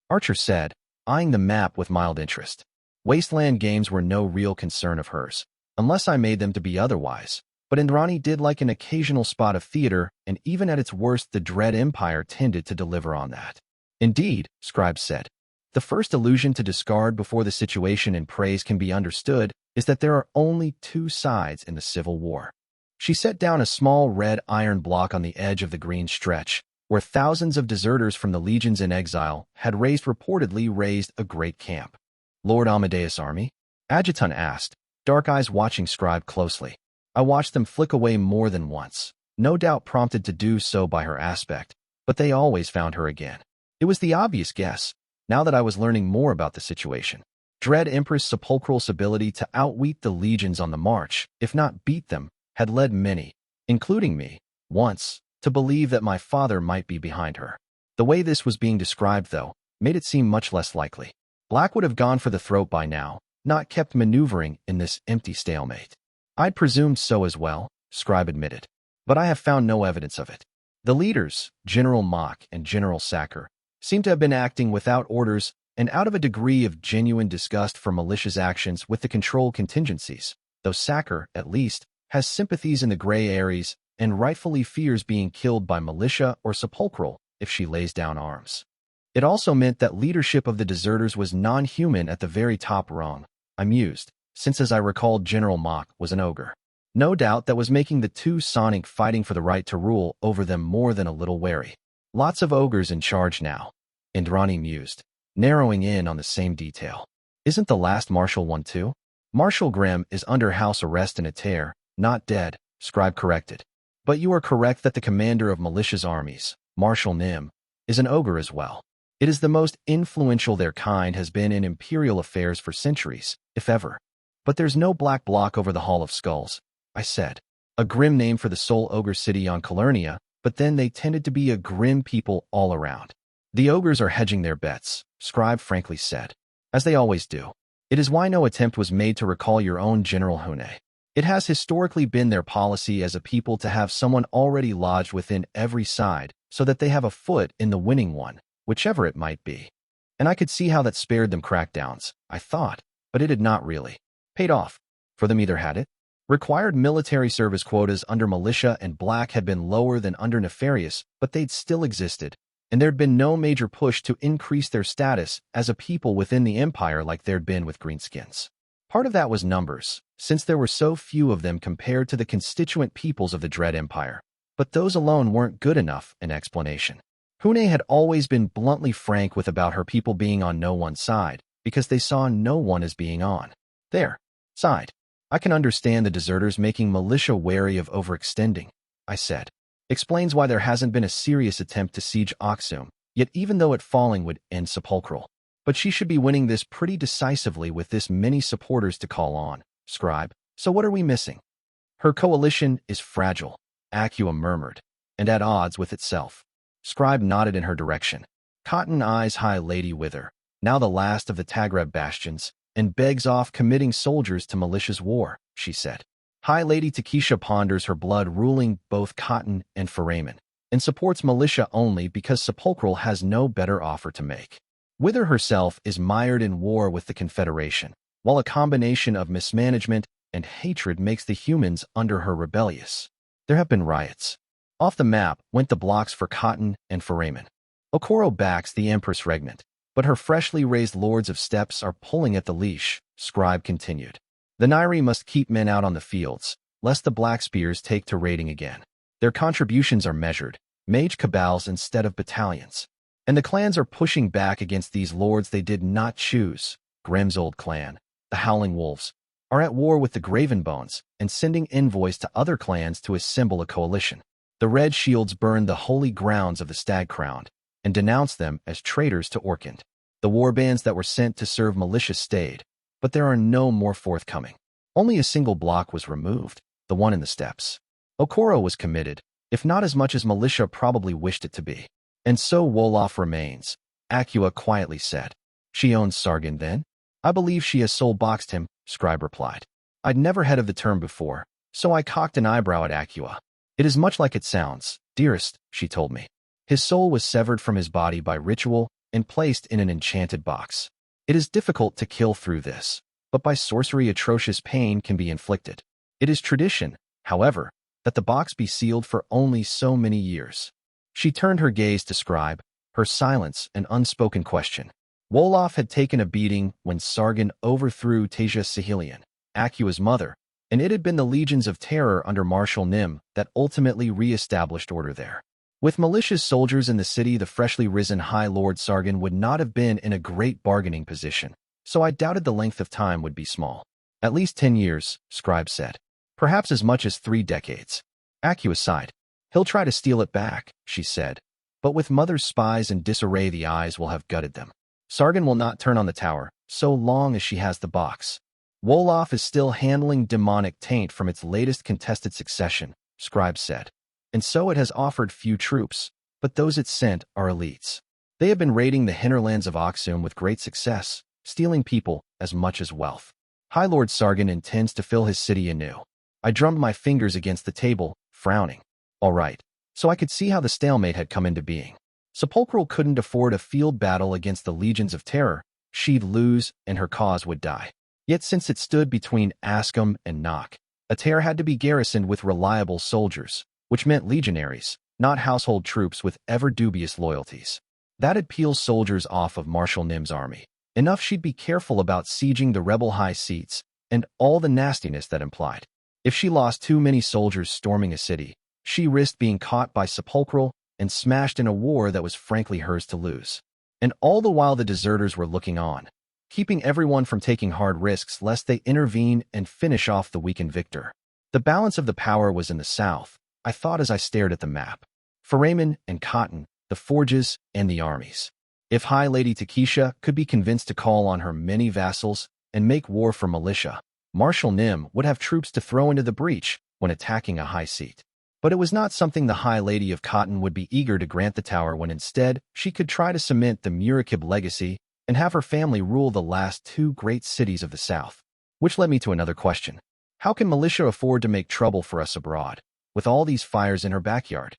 Archer said, eyeing the map with mild interest. Wasteland games were no real concern of hers, unless I made them to be otherwise. But Indrani did like an occasional spot of theater, and even at its worst the Dread Empire tended to deliver on that. Indeed, Scribe said. The first illusion to discard before the situation in praise can be understood is that there are only 2 sides in the Civil War. She set down a small red iron block on the edge of the green stretch, where thousands of deserters from the legions in exile had reportedly raised a great camp. Lord Amadeus' army? Adjutant asked, dark eyes watching Scribe closely. I watched them flick away more than once, no doubt prompted to do so by her aspect, but they always found her again. It was the obvious guess, now that I was learning more about the situation. Dread Empress Sepulchral's ability to outwit the legions on the march, if not beat them, had led many, including me, once, to believe that my father might be behind her. The way this was being described, though, made it seem much less likely. Black would have gone for the throat by now, not kept maneuvering in this empty stalemate. I'd presumed so as well, Scribe admitted, but I have found no evidence of it. The leaders, General Mock and General Sacker, seem to have been acting without orders and out of a degree of genuine disgust for malicious actions with the control contingencies, though Sacker, at least, has sympathies in the gray areas and rightfully fears being killed by militia or Sepulchral if she lays down arms. It also meant that leadership of the deserters was non-human at the very top rung, I mused, since as I recalled General Mock was an ogre. No doubt that was making the 2 Sonic fighting for the right to rule over them more than a little wary. Lots of ogres in charge now, Indrani mused, narrowing in on the same detail. Isn't the last Marshal one too? Marshal Grimm is under house arrest in a tear, not dead, Scribe corrected. But you are correct that the commander of militia's armies, Marshal Nim, is an ogre as well. It is the most influential their kind has been in imperial affairs for centuries, if ever. But there's no black block over the Hall of Skulls, I said. A grim name for the sole ogre city on Calernia, but then they tended to be a grim people all around. The ogres are hedging their bets, Scribe frankly said. As they always do. It is why no attempt was made to recall your own General Hune. It has historically been their policy as a people to have someone already lodged within every side, so that they have a foot in the winning one, whichever it might be. And I could see how that spared them crackdowns, I thought, but it had not really paid off. For them either had it. Required military service quotas under militia and black had been lower than under nefarious, but they'd still existed, and there'd been no major push to increase their status as a people within the empire like there'd been with greenskins. Part of that was numbers, since there were so few of them compared to the constituent peoples of the Dread Empire. But those alone weren't good enough an explanation. Hune had always been bluntly frank about her people being on no one side, because they saw no one as being on. There. Sighed. I can understand the deserters making militia wary of overextending, I said. Explains why there hasn't been a serious attempt to siege Aksum, yet even though it falling would end Sepulchral. But she should be winning this pretty decisively with this many supporters to call on, Scribe. So what are we missing? Her coalition is fragile, Acua murmured, and at odds with itself. Scribe nodded in her direction. Cotton eyes High Lady Wither, now the last of the Tagreb bastions, and begs off committing soldiers to malicious war, she said. High Lady Takesha ponders her blood ruling both Cotton and Foramen, and supports militia only because Sepulchral has no better offer to make. Wither herself is mired in war with the Confederation, while a combination of mismanagement and hatred makes the humans under her rebellious. There have been riots. Off the map went the blocks for Cotton and Foramen. Okoro backs the Empress Regnant, but her freshly raised Lords of Steppes are pulling at the leash, Scribe continued. The Nairi must keep men out on the fields, lest the Black Spears take to raiding again. Their contributions are measured, mage cabals instead of battalions. And the clans are pushing back against these lords they did not choose. Grimm's old clan, the Howling Wolves, are at war with the Gravenbones and sending envoys to other clans to assemble a coalition. The Red Shields burned the holy grounds of the Stag-Crowned and denounced them as traitors to Orkand. The warbands that were sent to serve militia stayed, but there are no more forthcoming. Only a single block was removed, the one in the steppes. Okoro was committed, if not as much as militia probably wished it to be. And so Wolof remains, Acua quietly said. She owns Sargon then? I believe she has soul-boxed him, Scribe replied. I'd never heard of the term before, so I cocked an eyebrow at Acua. It is much like it sounds, dearest, she told me. His soul was severed from his body by ritual and placed in an enchanted box. It is difficult to kill through this, but by sorcery atrocious pain can be inflicted. It is tradition, however, that the box be sealed for only so many years. She turned her gaze to Scribe, her silence an unspoken question. Wolof had taken a beating when Sargon overthrew Tasia Sahilian, Acua's mother, and it had been the legions of terror under Marshal Nim that ultimately re-established order there. With malicious soldiers in the city, the freshly risen High Lord Sargon would not have been in a great bargaining position, so I doubted the length of time would be small. At least 10 years, Scribe said. Perhaps as much as 3 decades. Acua sighed. He'll try to steal it back, she said. But with Mother's spies in disarray, the eyes will have gutted them. Sargon will not turn on the tower, so long as she has the box. Wolof is still handling demonic taint from its latest contested succession, Scribe said. And so it has offered few troops, but those it sent are elites. They have been raiding the hinterlands of Aksum with great success, stealing people as much as wealth. High Lord Sargon intends to fill his city anew. I drummed my fingers against the table, frowning. All right, so I could see how the stalemate had come into being. Sepulchral couldn't afford a field battle against the legions of terror. She'd lose, and her cause would die. Yet since it stood between Ascom and Nock, Ater had to be garrisoned with reliable soldiers, which meant legionaries, not household troops with ever-dubious loyalties. That'd peel soldiers off of Marshal Nim's army. Enough she'd be careful about sieging the rebel high seats and all the nastiness that implied. If she lost too many soldiers storming a city, she risked being caught by Sepulchral and smashed in a war that was frankly hers to lose. And all the while the deserters were looking on, keeping everyone from taking hard risks lest they intervene and finish off the weakened victor. The balance of the power was in the south, I thought as I stared at the map. Foramen and Cotton, the forges, and the armies. If High Lady Takesha could be convinced to call on her many vassals and make war for militia, Marshal Nim would have troops to throw into the breach when attacking a high seat. But it was not something the High Lady of Cotton would be eager to grant the tower when instead she could try to cement the Murakib legacy and have her family rule the last 2 great cities of the south. Which led me to another question. How can militia afford to make trouble for us abroad, with all these fires in her backyard?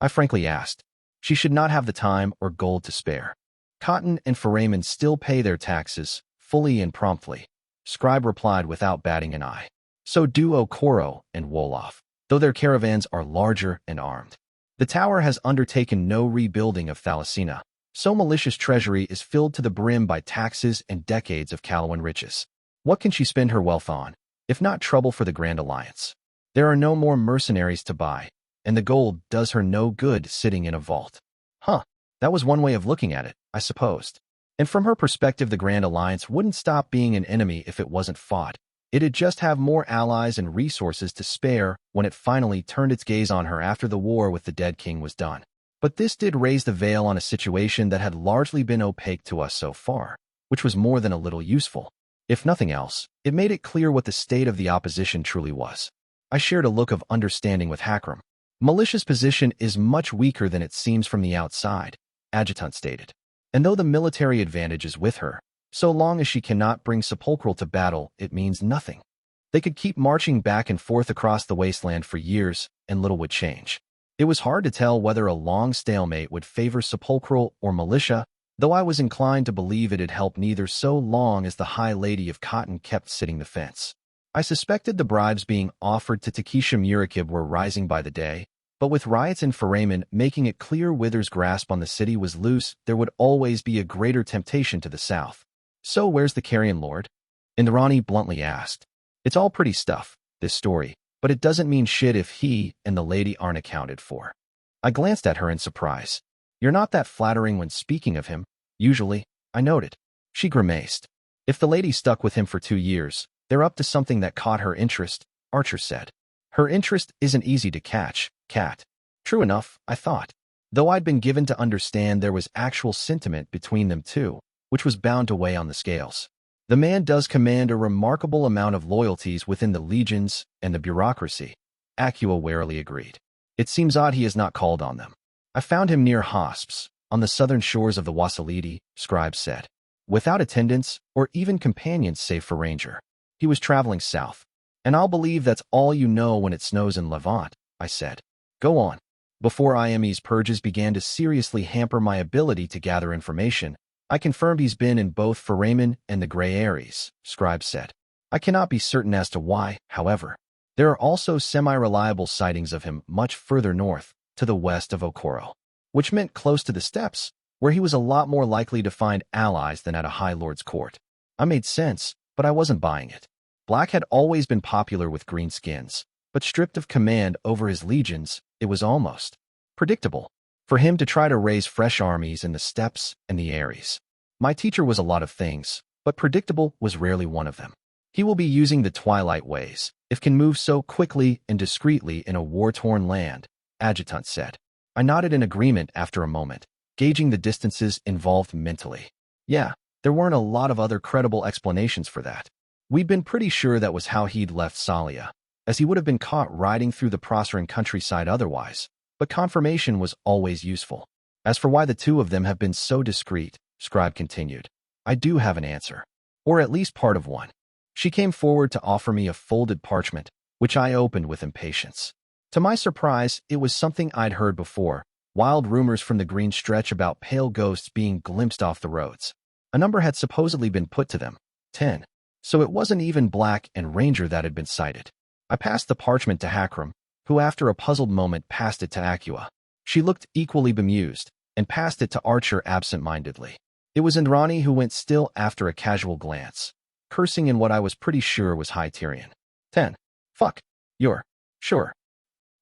I frankly asked. She should not have the time or gold to spare. Cotton and Foramen still pay their taxes, fully and promptly. Scribe replied without batting an eye. So do Okoro and Wolof, though their caravans are larger and armed. The tower has undertaken no rebuilding of Thalassina, so malicious treasury is filled to the brim by taxes and decades of Calawan riches. What can she spend her wealth on, if not trouble for the Grand Alliance? There are no more mercenaries to buy, and the gold does her no good sitting in a vault. That was one way of looking at it, I supposed. And from her perspective, the Grand Alliance wouldn't stop being an enemy if it wasn't fought. It'd just have more allies and resources to spare when it finally turned its gaze on her after the war with the dead king was done. But this did raise the veil on a situation that had largely been opaque to us so far, which was more than a little useful. If nothing else, it made it clear what the state of the opposition truly was. I shared a look of understanding with Hakram. Militia's position is much weaker than it seems from the outside, Adjutant stated. And though the military advantage is with her, so long as she cannot bring Sepulchral to battle, it means nothing. They could keep marching back and forth across the wasteland for years, and little would change. It was hard to tell whether a long stalemate would favor Sepulchral or militia, though I was inclined to believe it'd help neither so long as the High Lady of Cotton kept sitting the fence. I suspected the bribes being offered to Takesha Murakib were rising by the day, but with riots in Faraman making it clear Wither's grasp on the city was loose, there would always be a greater temptation to the south. So where's the Carrion Lord? Indrani bluntly asked. It's all pretty stuff, this story, but it doesn't mean shit if he and the lady aren't accounted for. I glanced at her in surprise. You're not that flattering when speaking of him, usually, I noted. She grimaced. If the lady stuck with him for 2 years, they're up to something that caught her interest, Archer said. Her interest isn't easy to catch, Cat. True enough, I thought. Though I'd been given to understand there was actual sentiment between them too, which was bound to weigh on the scales. The man does command a remarkable amount of loyalties within the legions and the bureaucracy, Acua warily agreed. It seems odd he has not called on them. I found him near Hosps, on the southern shores of the Wassalidi, Scribe said. Without attendants, or even companions save for Ranger. He was traveling south. And I'll believe that's all you know when it snows in Levant, I said. Go on. Before IME's purges began to seriously hamper my ability to gather information, I confirmed he's been in both Faraman and the Grey Ares, Scribe said. I cannot be certain as to why, however. There are also semi-reliable sightings of him much further north, to the west of Okoro, which meant close to the steppes, where he was a lot more likely to find allies than at a High Lord's court. I made sense, but I wasn't buying it. Black had always been popular with greenskins, but stripped of command over his legions, it was almost predictable for him to try to raise fresh armies in the steppes and the Ares. My teacher was a lot of things, but predictable was rarely one of them. He will be using the Twilight ways, if can move so quickly and discreetly in a war-torn land, Adjutant said. I nodded in agreement after a moment, gauging the distances involved mentally. Yeah, there weren't a lot of other credible explanations for that. We'd been pretty sure that was how he'd left Salia, as he would have been caught riding through the Proserine countryside otherwise, but confirmation was always useful. As for why the two of them have been so discreet, Scribe continued, I do have an answer, or at least part of one. She came forward to offer me a folded parchment, which I opened with impatience. To my surprise, it was something I'd heard before, wild rumors from the green stretch about pale ghosts being glimpsed off the roads. A number had supposedly been put to them, 10. So it wasn't even Black and Ranger that had been sighted. I passed the parchment to Hakram, who after a puzzled moment passed it to Acua. She looked equally bemused, and passed it to Archer absent-mindedly. It was Indrani who went still after a casual glance, cursing in what I was pretty sure was High Tyrian. 10. Fuck. You're sure?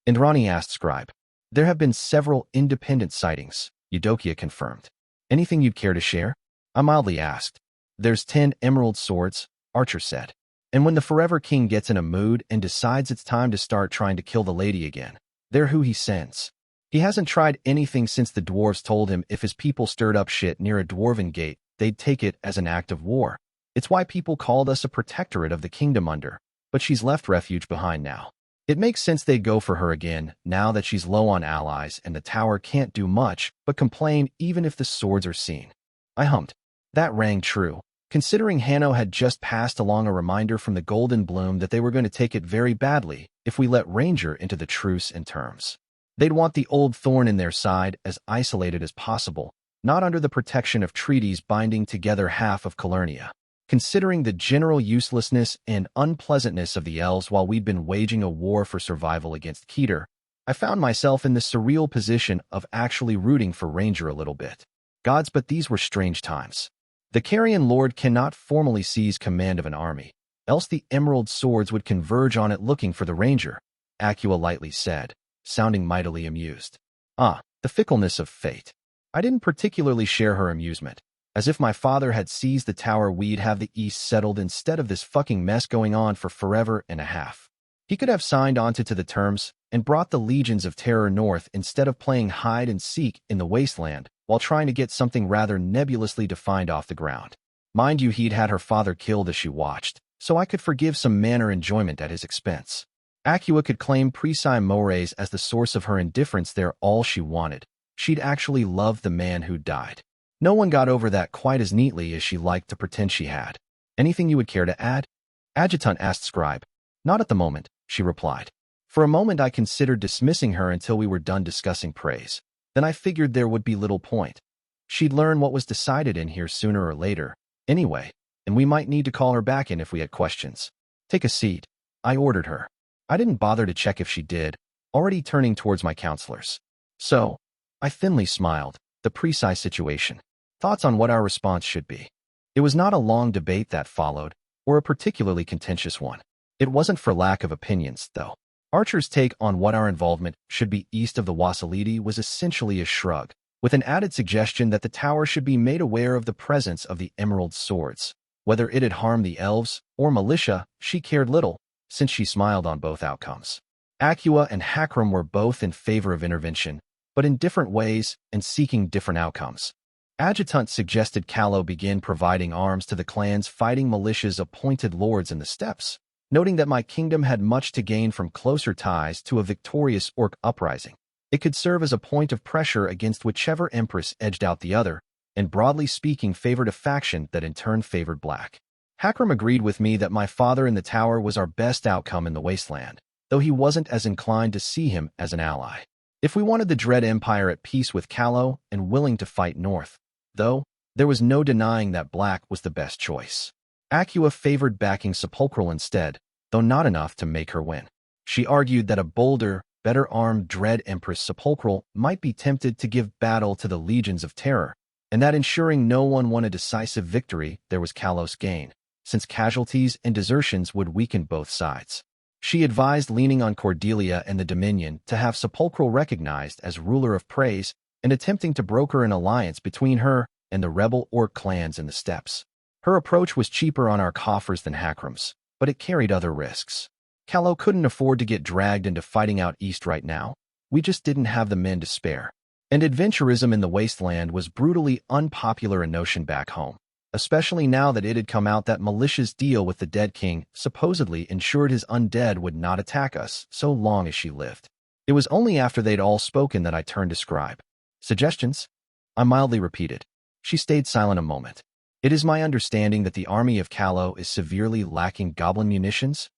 Indrani asked Scribe. There have been several independent sightings, Eudokia confirmed. Anything you'd care to share? I mildly asked. There's 10 emerald swords, Archer said. And when the Forever King gets in a mood and decides it's time to start trying to kill the lady again, they're who he sends. He hasn't tried anything since the dwarves told him if his people stirred up shit near a dwarven gate, they'd take it as an act of war. It's why people called us a protectorate of the kingdom under, but she's left refuge behind now. It makes sense they'd go for her again, now that she's low on allies and the tower can't do much but complain even if the swords are seen. I hummed. That rang true, considering Hanno had just passed along a reminder from the Golden Bloom that they were going to take it very badly if we let Ranger into the truce and terms. They'd want the old thorn in their side as isolated as possible, not under the protection of treaties binding together half of Calernia. Considering the general uselessness and unpleasantness of the elves while we'd been waging a war for survival against Keter, I found myself in the surreal position of actually rooting for Ranger a little bit. Gods, but these were strange times. The Carrion Lord cannot formally seize command of an army, else the emerald swords would converge on it looking for the Ranger, Acua lightly said, sounding mightily amused. Ah, the fickleness of fate. I didn't particularly share her amusement. As if my father had seized the tower, we'd have the East settled instead of this fucking mess going on for forever and a half. He could have signed onto the terms and brought the legions of terror north instead of playing hide and seek in the wasteland while trying to get something rather nebulously defined off the ground. Mind you, he'd had her father killed as she watched, so I could forgive some manner enjoyment at his expense. Acua could claim Presai Mores as the source of her indifference there all she wanted. She'd actually loved the man who died. No one got over that quite as neatly as she liked to pretend she had. Anything you would care to add? Adjutant asked Scribe. Not at the moment, she replied. For a moment I considered dismissing her until we were done discussing praise. Then I figured there would be little point. She'd learn what was decided in here sooner or later, anyway, and we might need to call her back in if we had questions. Take a seat, I ordered her. I didn't bother to check if she did, already turning towards my counselors. So, I thinly smiled, the precise situation. Thoughts on what our response should be. It was not a long debate that followed, or a particularly contentious one. It wasn't for lack of opinions, though. Archer's take on what our involvement should be east of the Wasilidi was essentially a shrug, with an added suggestion that the tower should be made aware of the presence of the Emerald Swords. Whether it had harmed the elves or militia, she cared little, since she smiled on both outcomes. Acua and Hakram were both in favor of intervention, but in different ways and seeking different outcomes. Adjutant suggested Callow begin providing arms to the clans fighting militia's appointed lords in the steppes, noting that my kingdom had much to gain from closer ties to a victorious orc uprising. It could serve as a point of pressure against whichever empress edged out the other, and broadly speaking favored a faction that in turn favored black. Hakram agreed with me that my father in the tower was our best outcome in the wasteland, though he wasn't as inclined to see him as an ally. If we wanted the Dread Empire at peace with Callow and willing to fight north, though, there was no denying that black was the best choice. Acua favored backing Sepulchral instead, though not enough to make her win. She argued that a bolder, better-armed Dread Empress Sepulchral might be tempted to give battle to the legions of terror, and that ensuring no one won a decisive victory there was Callow's gain, since casualties and desertions would weaken both sides. She advised leaning on Cordelia and the Dominion to have Sepulchral recognized as ruler of praise and attempting to broker an alliance between her and the rebel orc clans in the steppes. Her approach was cheaper on our coffers than Hakram's, but it carried other risks. Callow couldn't afford to get dragged into fighting out east right now. We just didn't have the men to spare. And adventurism in the wasteland was brutally unpopular a notion back home, especially now that it had come out that Militia's deal with the dead king supposedly ensured his undead would not attack us so long as she lived. It was only after they'd all spoken that I turned to Scribe. Suggestions? I mildly repeated. She stayed silent a moment. It is my understanding that the army of Callow is severely lacking goblin munitions?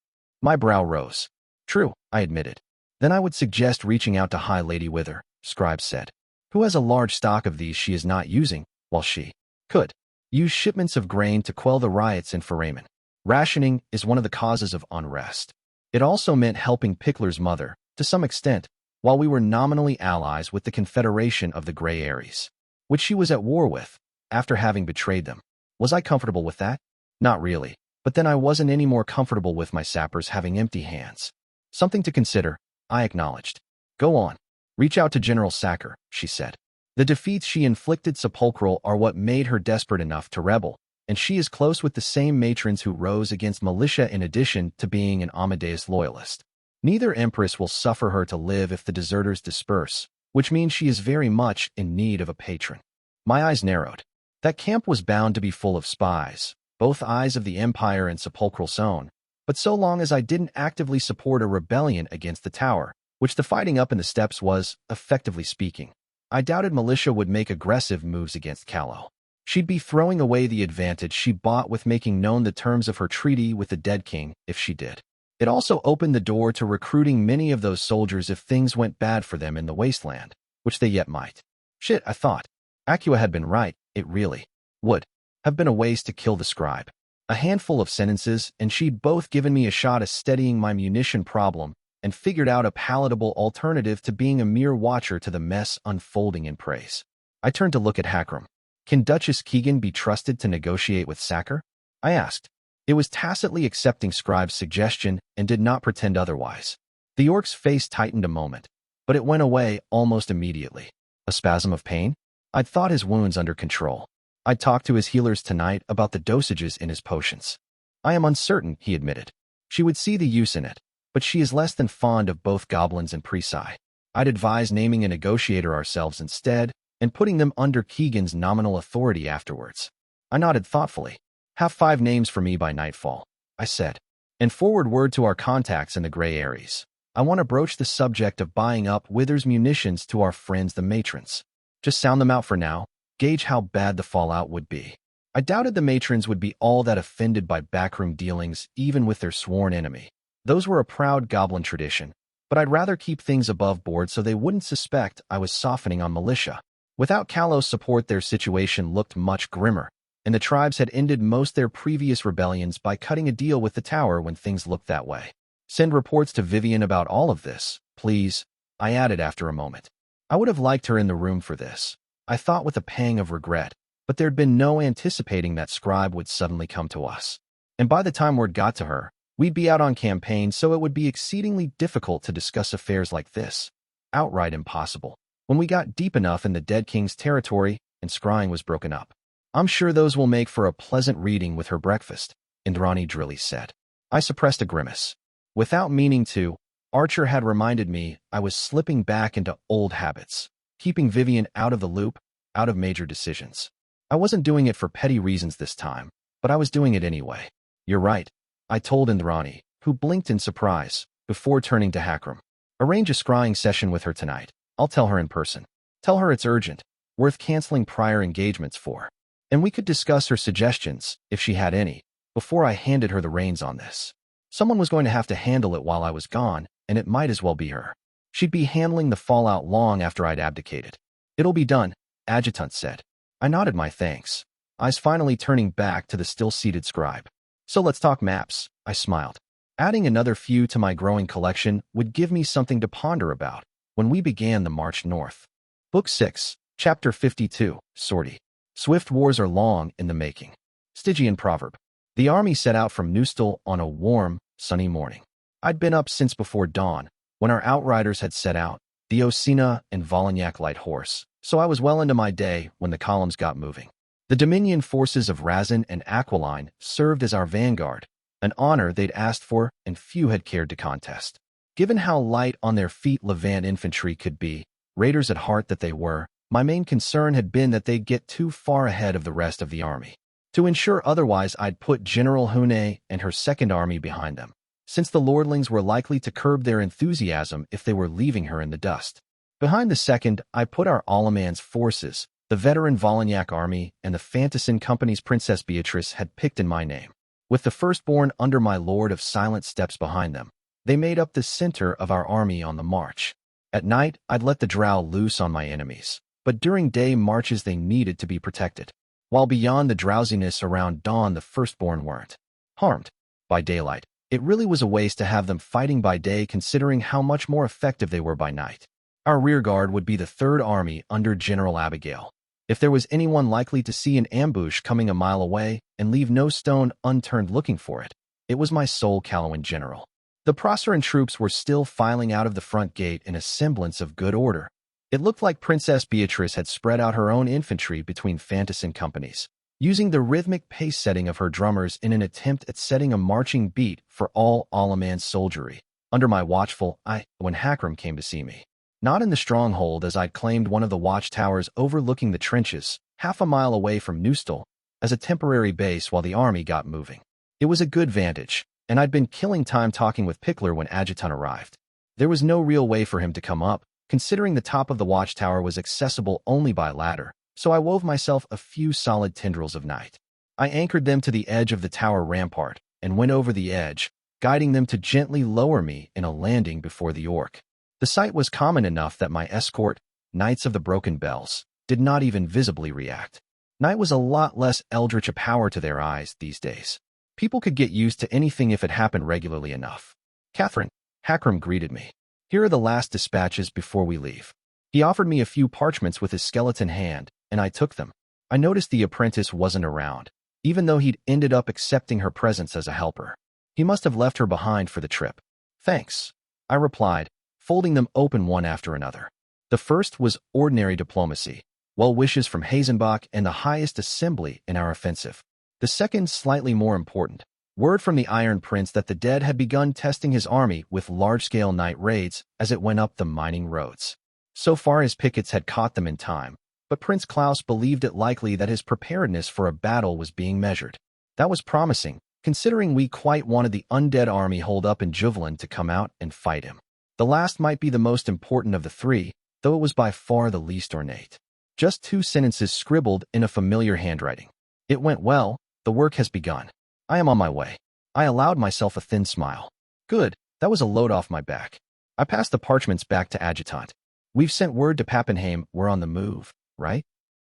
My brow rose. True, I admitted. Then I would suggest reaching out to High Lady Wither, Scribe said, who has a large stock of these she is not using, while she could use shipments of grain to quell the riots in Foramen. Rationing is one of the causes of unrest. It also meant helping Pickler's mother, to some extent, while we were nominally allies with the Confederation of the Grey Aries, which she was at war with, after having betrayed them. Was I comfortable with that? Not really, but then I wasn't any more comfortable with my sappers having empty hands. Something to consider, I acknowledged. Go on. Reach out to General Sacker, she said. The defeats she inflicted Sepulchral are what made her desperate enough to rebel, and she is close with the same matrons who rose against militia in addition to being an Amadeus loyalist. Neither empress will suffer her to live if the deserters disperse, which means she is very much in need of a patron. My eyes narrowed. That camp was bound to be full of spies, both eyes of the Empire and Sepulchral's own, but so long as I didn't actively support a rebellion against the tower, which the fighting up in the steppes was, effectively speaking, I doubted militia would make aggressive moves against Callow. She'd be throwing away the advantage she bought with making known the terms of her treaty with the dead king if she did. It also opened the door to recruiting many of those soldiers if things went bad for them in the wasteland, which they yet might. Shit, I thought. Acua had been right, it really would have been a waste to kill the Scribe. A handful of sentences, and she'd both given me a shot at steadying my munition problem and figured out a palatable alternative to being a mere watcher to the mess unfolding in praise. I turned to look at Hakram. Can Duchess Keegan be trusted to negotiate with Sacker? I asked. It was tacitly accepting Scribe's suggestion and did not pretend otherwise. The orc's face tightened a moment, but it went away almost immediately. A spasm of pain? I'd thought his wounds under control. I'd talk to his healers tonight about the dosages in his potions. I am uncertain, he admitted. She would see the use in it, but she is less than fond of both goblins and Presi. I'd advise naming a negotiator ourselves instead, and putting them under Keegan's nominal authority afterwards. I nodded thoughtfully. Have 5 names for me by nightfall, I said. And forward word to our contacts in the Grey Areas. I want to broach the subject of buying up Wither's munitions to our friends the matrons. Just sound them out for now, gauge how bad the fallout would be. I doubted the matrons would be all that offended by backroom dealings, even with their sworn enemy. Those were a proud goblin tradition, but I'd rather keep things above board so they wouldn't suspect I was softening on militia. Without Kalos' support, their situation looked much grimmer, and the tribes had ended most their previous rebellions by cutting a deal with the tower when things looked that way. Send reports to Vivian about all of this, please, I added after a moment. I would have liked her in the room for this, I thought with a pang of regret, but there'd been no anticipating that Scribe would suddenly come to us. And by the time word got to her, we'd be out on campaign, so it would be exceedingly difficult to discuss affairs like this. Outright impossible. When we got deep enough in the Dead King's territory and scrying was broken up. I'm sure those will make for a pleasant reading with her breakfast, Indrani Drilly said. I suppressed a grimace. Without meaning to, Archer had reminded me I was slipping back into old habits, keeping Vivian out of the loop, out of major decisions. I wasn't doing it for petty reasons this time, but I was doing it anyway. You're right, I told Indrani, who blinked in surprise, before turning to Hakram. Arrange a scrying session with her tonight. I'll tell her in person. Tell her it's urgent, worth canceling prior engagements for. And we could discuss her suggestions, if she had any, before I handed her the reins on this. Someone was going to have to handle it while I was gone, and it might as well be her. She'd be handling the fallout long after I'd abdicated. It'll be done, Adjutant said. I nodded my thanks, eyes finally turning back to the still-seated scribe. So let's talk maps, I smiled. Adding another few to my growing collection would give me something to ponder about when we began the march north. Book 6, Chapter 52, Sortie. Swift wars are long in the making. Stygian proverb. The army set out from Neustal on a warm, sunny morning. I'd been up since before dawn, when our outriders had set out, the Osina and Volagnac light horse, so I was well into my day when the columns got moving. The Dominion forces of Razin and Aquiline served as our vanguard, an honor they'd asked for and few had cared to contest. Given how light on their feet Levant infantry could be, raiders at heart that they were, my main concern had been that they'd get too far ahead of the rest of the army. To ensure otherwise, I'd put General Hune and her second army behind them, since the lordlings were likely to curb their enthusiasm if they were leaving her in the dust. Behind the second, I put our Alaman's forces, the veteran Volagnac army, and the Fantassin Company's Princess Beatrice had picked in my name. With the firstborn under my Lord of Silent Steps behind them, they made up the center of our army on the march. At night, I'd let the drow loose on my enemies, but during day marches they needed to be protected. While beyond the drowsiness around dawn, the firstborn weren't harmed. By daylight, it really was a waste to have them fighting by day considering how much more effective they were by night. Our rearguard would be the Third Army under General Abigail. If there was anyone likely to see an ambush coming a mile away and leave no stone unturned looking for it, it was my sole Calawan general. The Proceran troops were still filing out of the front gate in a semblance of good order. It looked like Princess Beatrice had spread out her own infantry between Fantassin companies, using the rhythmic pace setting of her drummers in an attempt at setting a marching beat for all Alaman's soldiery, under my watchful eye when Hakram came to see me. Not in the stronghold, as I'd claimed one of the watchtowers overlooking the trenches, half a mile away from Neustal, as a temporary base while the army got moving. It was a good vantage, and I'd been killing time talking with Pickler when Adjutant arrived. There was no real way for him to come up, considering the top of the watchtower was accessible only by ladder, so I wove myself a few solid tendrils of night. I anchored them to the edge of the tower rampart and went over the edge, guiding them to gently lower me in a landing before the orc. The sight was common enough that my escort, Knights of the Broken Bells, did not even visibly react. Night was a lot less eldritch a power to their eyes these days. People could get used to anything if it happened regularly enough. Catherine, Hakram greeted me. Here are the last dispatches before we leave. He offered me a few parchments with his skeleton hand, and I took them. I noticed the apprentice wasn't around, even though he'd ended up accepting her presence as a helper. He must have left her behind for the trip. Thanks, I replied, folding them open one after another. The first was ordinary diplomacy, well wishes from Hazenbach and the highest assembly in our offensive. The second, slightly more important, word from the Iron Prince that the dead had begun testing his army with large-scale night raids as it went up the mining roads. So far his pickets had caught them in time, but Prince Klaus believed it likely that his preparedness for a battle was being measured. That was promising, considering we quite wanted the undead army holed up in Juvelin to come out and fight him. The last might be the most important of the three, though it was by far the least ornate. Just 2 sentences scribbled in a familiar handwriting. It went well, the work has begun. I am on my way. I allowed myself a thin smile. Good, that was a load off my back. I passed the parchments back to Adjutant. We've sent word to Pappenheim we're on the move, right?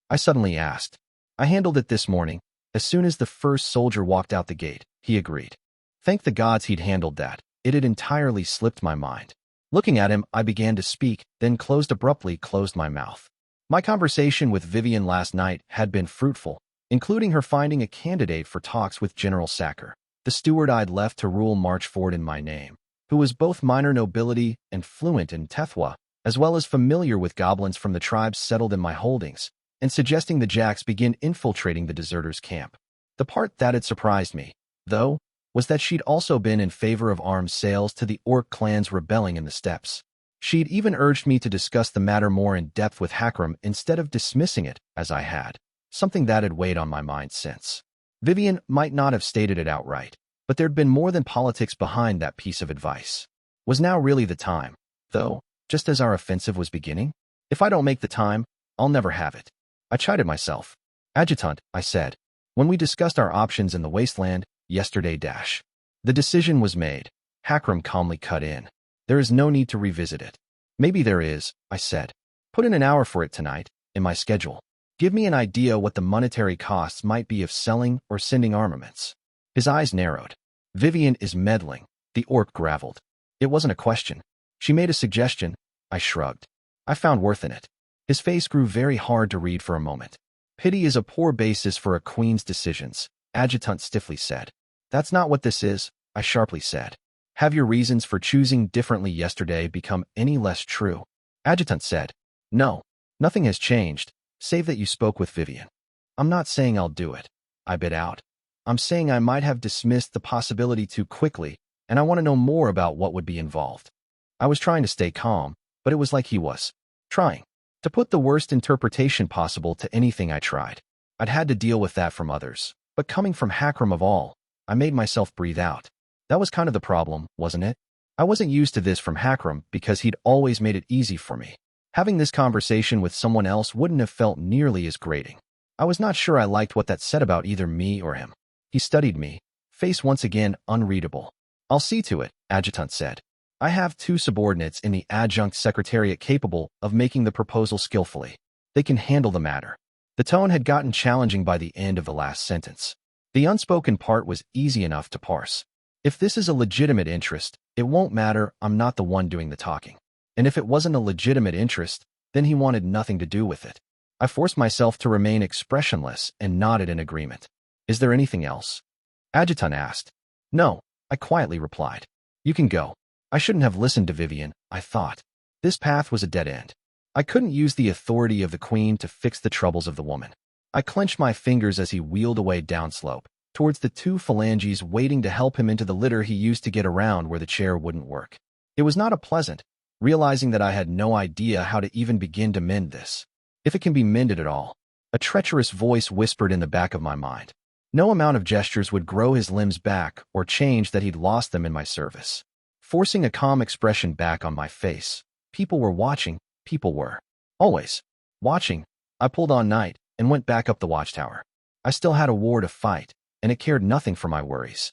I suddenly asked. I handled it this morning. As soon as the first soldier walked out the gate, he agreed. Thank the gods he'd handled that. It had entirely slipped my mind. Looking at him, I began to speak, then abruptly closed my mouth. My conversation with Vivian last night had been fruitful, including her finding a candidate for talks with General Sacker, the steward I'd left to rule Marchford in my name, who was both minor nobility and fluent in Tethwa, as well as familiar with goblins from the tribes settled in my holdings, and suggesting the Jacks begin infiltrating the deserters' camp. The part that had surprised me, though, was that she'd also been in favor of arms sales to the Orc clans rebelling in the steppes. She'd even urged me to discuss the matter more in depth with Hakram instead of dismissing it, as I had, something that had weighed on my mind since. Vivian might not have stated it outright, but there'd been more than politics behind that piece of advice. Was now really the time, though, just as our offensive was beginning? If I don't make the time, I'll never have it. I chided myself. Adjutant, I said, when we discussed our options in the wasteland, yesterday. The decision was made. Hakram calmly cut in. There is no need to revisit it. Maybe there is, I said. Put in an hour for it tonight, in my schedule. Give me an idea what the monetary costs might be of selling or sending armaments. His eyes narrowed. Vivian is meddling, the Orc graveled. It wasn't a question. She made a suggestion. I shrugged. I found worth in it. His face grew very hard to read for a moment. Pity is a poor basis for a queen's decisions, Adjutant stiffly said. That's not what this is, I sharply said. Have your reasons for choosing differently yesterday become any less true? Adjutant said. No, nothing has changed, save that you spoke with Vivian. I'm not saying I'll do it, I bit out. I'm saying I might have dismissed the possibility too quickly, and I want to know more about what would be involved. I was trying to stay calm, but it was like he was trying to put the worst interpretation possible to anything I tried. I'd had to deal with that from others, but coming from Hakram of all, I made myself breathe out. That was kind of the problem, wasn't it? I wasn't used to this from Hakram because he'd always made it easy for me. Having this conversation with someone else wouldn't have felt nearly as grating. I was not sure I liked what that said about either me or him. He studied me, face once again unreadable. I'll see to it, Adjutant said. I have 2 subordinates in the Adjunct Secretariat capable of making the proposal skillfully. They can handle the matter. The tone had gotten challenging by the end of the last sentence. The unspoken part was easy enough to parse. If this is a legitimate interest, it won't matter, I'm not the one doing the talking. And if it wasn't a legitimate interest, then he wanted nothing to do with it. I forced myself to remain expressionless and nodded in agreement. Is there anything else? Adjutant asked. No, I quietly replied. You can go. I shouldn't have listened to Vivian, I thought. This path was a dead end. I couldn't use the authority of the queen to fix the troubles of the woman. I clenched my fingers as he wheeled away downslope, towards the 2 phalanges waiting to help him into the litter he used to get around where the chair wouldn't work. It was not a pleasant, realizing that I had no idea how to even begin to mend this. If it can be mended at all. A treacherous voice whispered in the back of my mind. No amount of gestures would grow his limbs back or change that he'd lost them in my service. Forcing a calm expression back on my face. People were watching, people were. Always. Watching. I pulled on night and went back up the watchtower. I still had a war to fight, and it cared nothing for my worries.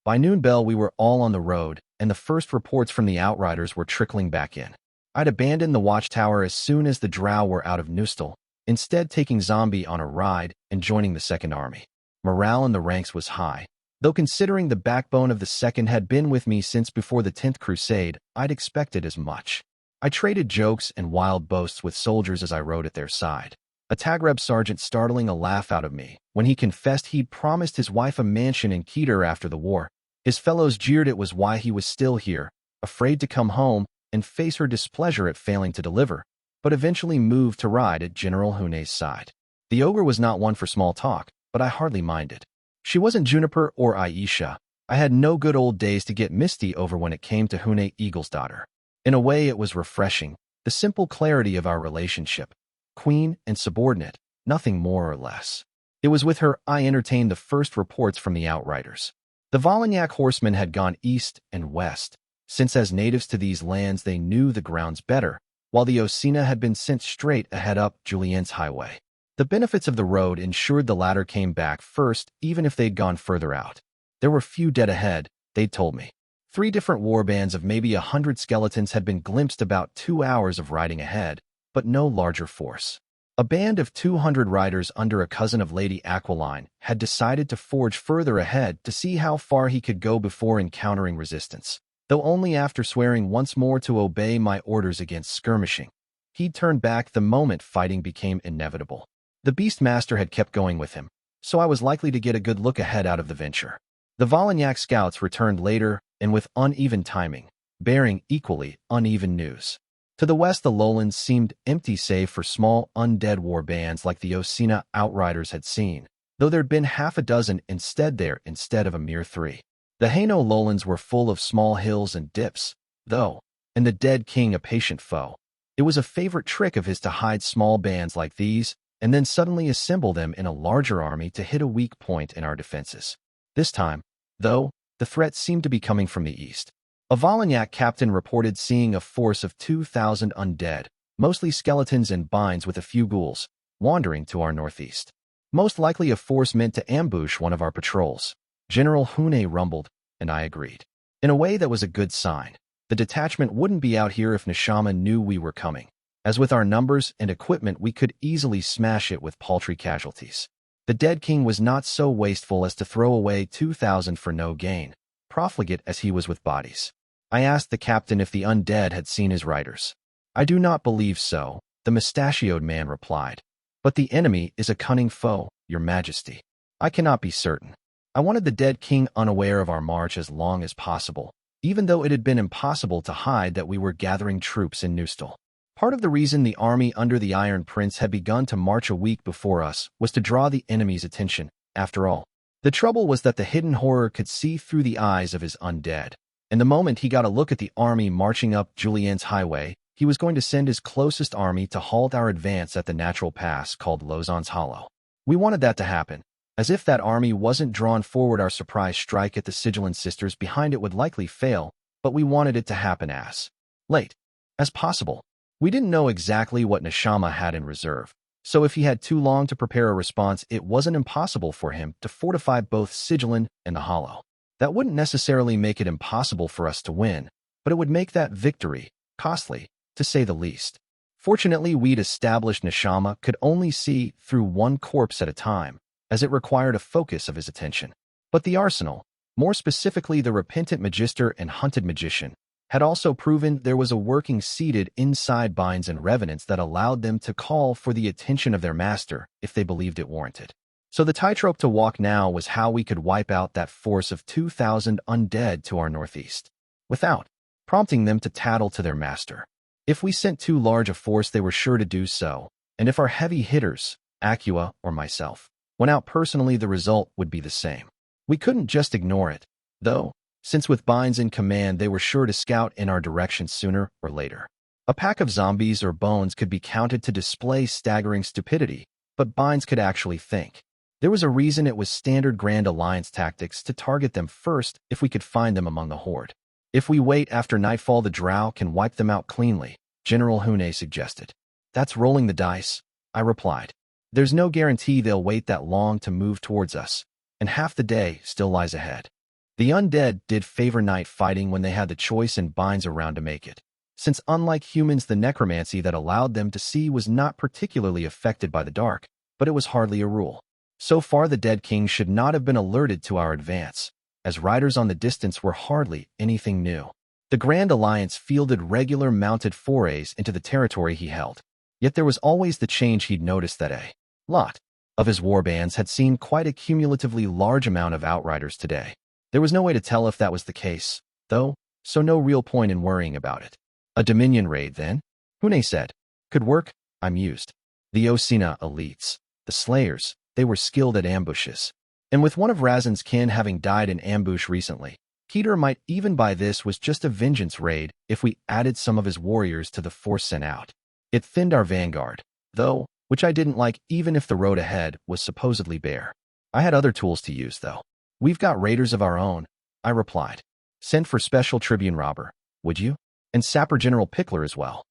By noon bell we were all on the road, and the first reports from the Outriders were trickling back in. I'd abandoned the watchtower as soon as the drow were out of Nustel, instead taking Zombie on a ride and joining the Second Army. Morale in the ranks was high. Though considering the backbone of the Second had been with me since before the 10th Crusade, I'd expected as much. I traded jokes and wild boasts with soldiers as I rode at their side. A Tagreb sergeant startling a laugh out of me when he confessed he'd promised his wife a mansion in Keter after the war. His fellows jeered it was why he was still here, afraid to come home and face her displeasure at failing to deliver. but eventually moved to ride at General Hune's side. The ogre was not one for small talk, but I hardly minded. She wasn't Juniper or Aisha. I had no good old days to get misty over when it came to Hune Eagle's daughter. In a way, it was refreshing, the simple clarity of our relationship. Queen and subordinate, nothing more or less. It was with her I entertained the first reports from the Outriders. The Volagnac horsemen had gone east and west, since as natives to these lands they knew the grounds better, while the Osina had been sent straight ahead up Julien's highway. The benefits of the road ensured the latter came back first, even if they'd gone further out. There were few dead ahead, they'd told me. 3 different warbands of maybe 100 skeletons had been glimpsed about 2 hours of riding ahead, but no larger force. A band of 200 riders under a cousin of Lady Aquiline had decided to forge further ahead to see how far he could go before encountering resistance, though only after swearing once more to obey my orders against skirmishing. He'd turn back the moment fighting became inevitable. The Beastmaster had kept going with him, so I was likely to get a good look ahead out of the venture. The Volagnac scouts returned later and with uneven timing, bearing equally uneven news. To the west, the lowlands seemed empty save for small undead war bands like the Osina Outriders had seen, though there'd been half a dozen instead of a mere 3. The Haino lowlands were full of small hills and dips, though, and the dead king a patient foe. It was a favorite trick of his to hide small bands like these and then suddenly assemble them in a larger army to hit a weak point in our defenses. This time, though, the threat seemed to be coming from the east. A Volagnac captain reported seeing a force of 2,000 undead, mostly skeletons and binds with a few ghouls, wandering to our northeast. Most likely a force meant to ambush one of our patrols. General Hune rumbled, and I agreed. In a way that was a good sign. The detachment wouldn't be out here if Neshama knew we were coming. As with our numbers and equipment, we could easily smash it with paltry casualties. The dead king was not so wasteful as to throw away 2,000 for no gain, profligate as he was with bodies. I asked the captain if the undead had seen his riders. I do not believe so, the mustachioed man replied. But the enemy is a cunning foe, your majesty. I cannot be certain. I wanted the dead king unaware of our march as long as possible, even though it had been impossible to hide that we were gathering troops in Neustal. Part of the reason the army under the Iron Prince had begun to march a week before us was to draw the enemy's attention, after all. The trouble was that the hidden horror could see through the eyes of his undead, and the moment he got a look at the army marching up Julien's highway, he was going to send his closest army to halt our advance at the natural pass called Lausanne's Hollow. We wanted that to happen. As if that army wasn't drawn forward, our surprise strike at the Sigilant Sisters behind it would likely fail, but we wanted it to happen as late as possible. We didn't know exactly what Neshama had in reserve, so if he had too long to prepare a response, it wasn't impossible for him to fortify both Sigilant and the Hollow. That wouldn't necessarily make it impossible for us to win, but it would make that victory costly, to say the least. Fortunately, we'd established Neshama could only see through one corpse at a time, as it required a focus of his attention. But the arsenal, more specifically the repentant magister and hunted magician, had also proven there was a working seated inside binds and revenants that allowed them to call for the attention of their master if they believed it warranted. So the tightrope to walk now was how we could wipe out that force of 2,000 undead to our northeast, without prompting them to tattle to their master. If we sent too large a force, they were sure to do so, and if our heavy hitters, Acua or myself, went out personally, the result would be the same. We couldn't just ignore it, though, since with binds in command they were sure to scout in our direction sooner or later. A pack of zombies or bones could be counted to display staggering stupidity, but binds could actually think. There was a reason it was standard Grand Alliance tactics to target them first if we could find them among the horde. If we wait after nightfall, the drow can wipe them out cleanly, General Hune suggested. That's rolling the dice, I replied. There's no guarantee they'll wait that long to move towards us, and half the day still lies ahead. The undead did favor night fighting when they had the choice and binds around to make it, since unlike humans, the necromancy that allowed them to see was not particularly affected by the dark, but it was hardly a rule. So far, the dead king should not have been alerted to our advance, as riders on the distance were hardly anything new. The Grand Alliance fielded regular mounted forays into the territory he held, yet there was always the change. He'd noticed that a lot of his warbands had seen quite a cumulatively large amount of outriders today. There was no way to tell if that was the case, though, so no real point in worrying about it. A Dominion raid, then? Hune said. Could work, I mused. The Osina elites, the Slayers, they were skilled at ambushes. And with one of Razan's kin having died in ambush recently, Peter might even buy this was just a vengeance raid if we added some of his warriors to the force sent out. It thinned our vanguard, though, which I didn't like even if the road ahead was supposedly bare. I had other tools to use, though. We've got raiders of our own, I replied. Send for Special Tribune Robber, would you? And Sapper General Pickler as well.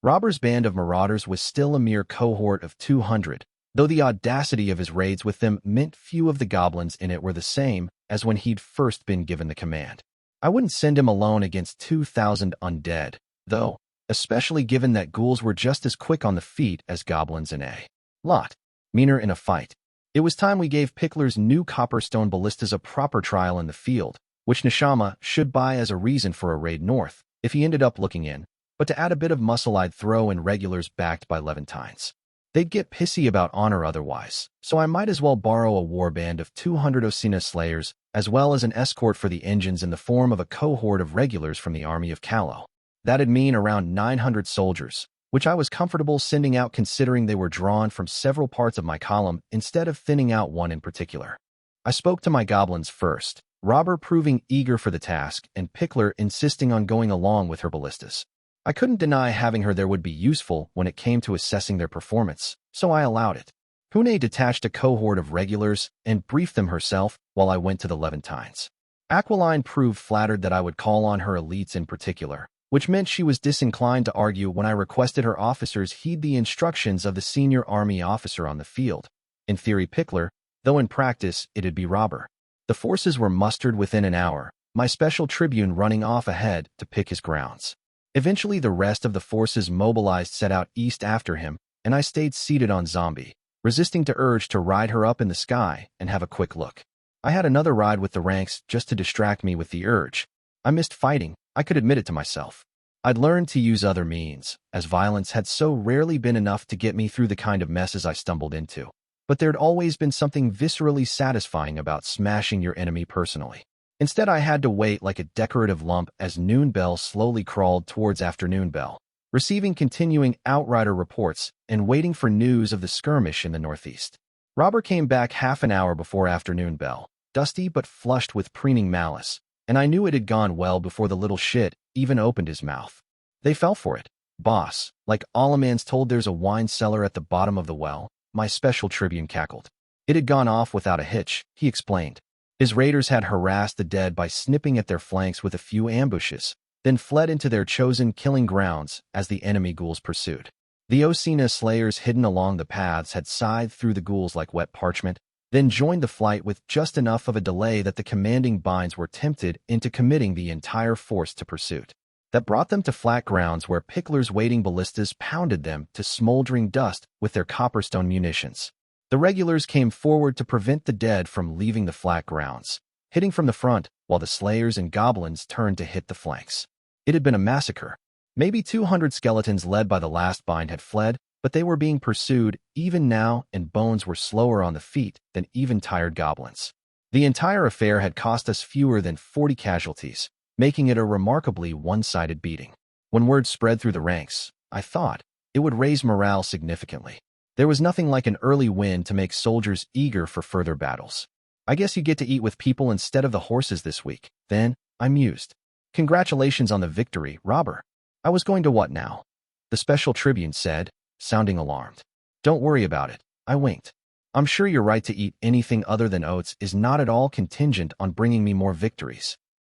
Robber's band of marauders was still a mere cohort of 200, though the audacity of his raids with them meant few of the goblins in it were the same as when he'd first been given the command. I wouldn't send him alone against 2,000 undead, though, especially given that ghouls were just as quick on the feet as goblins in a lot meaner in a fight. It was time we gave Pickler's new copperstone ballistas a proper trial in the field, which Neshama should buy as a reason for a raid north, if he ended up looking in, but to add a bit of muscle I'd throw in regulars backed by Levantines. They'd get pissy about honor otherwise, so I might as well borrow a warband of 200 Osina Slayers, as well as an escort for the engines in the form of a cohort of regulars from the army of Callow. That'd mean around 900 soldiers, which I was comfortable sending out considering they were drawn from several parts of my column instead of thinning out one in particular. I spoke to my goblins first, Robber proving eager for the task and Pickler insisting on going along with her ballistas. I couldn't deny having her there would be useful when it came to assessing their performance, so I allowed it. Pune detached a cohort of regulars and briefed them herself while I went to the Levantines. Aquiline proved flattered that I would call on her elites in particular, which meant she was disinclined to argue when I requested her officers heed the instructions of the senior army officer on the field. In theory Pickler, though in practice it'd be Robber. The forces were mustered within an hour, my special tribune running off ahead to pick his grounds. Eventually the rest of the forces mobilized set out east after him, and I stayed seated on Zombie, resisting to urge to ride her up in the sky and have a quick look. I had another ride with the ranks just to distract me with the urge. I missed fighting, I could admit it to myself. I'd learned to use other means, as violence had so rarely been enough to get me through the kind of messes I stumbled into. But there'd always been something viscerally satisfying about smashing your enemy personally. Instead, I had to wait like a decorative lump as noon bell slowly crawled towards afternoon bell, receiving continuing outrider reports and waiting for news of the skirmish in the northeast. Robber came back half an hour before afternoon bell, dusty but flushed with preening malice, and I knew it had gone well before the little shit even opened his mouth. They fell for it. Boss, like all a man's told there's a wine cellar at the bottom of the well, my special tribune cackled. It had gone off without a hitch, he explained. His raiders had harassed the dead by snipping at their flanks with a few ambushes, then fled into their chosen killing grounds as the enemy ghouls pursued. The Osina Slayers hidden along the paths had scythed through the ghouls like wet parchment, then joined the flight with just enough of a delay that the commanding binds were tempted into committing the entire force to pursuit. That brought them to flat grounds where Pickler's waiting ballistas pounded them to smoldering dust with their copperstone munitions. The regulars came forward to prevent the dead from leaving the flat grounds, hitting from the front while the Slayers and Goblins turned to hit the flanks. It had been a massacre. Maybe 200 skeletons led by the last bind had fled, but they were being pursued even now and Bones were slower on the feet than even tired goblins. The entire affair had cost us fewer than 40 casualties, making it a remarkably one-sided beating. When word spread through the ranks, I thought it would raise morale significantly. There was nothing like an early win to make soldiers eager for further battles. I guess you get to eat with people instead of the horses this week. Then, I mused. Congratulations on the victory, Robber. I was going to what now? The special tribune said, sounding alarmed. Don't worry about it, I winked. I'm sure your right to eat anything other than oats is not at all contingent on bringing me more victories.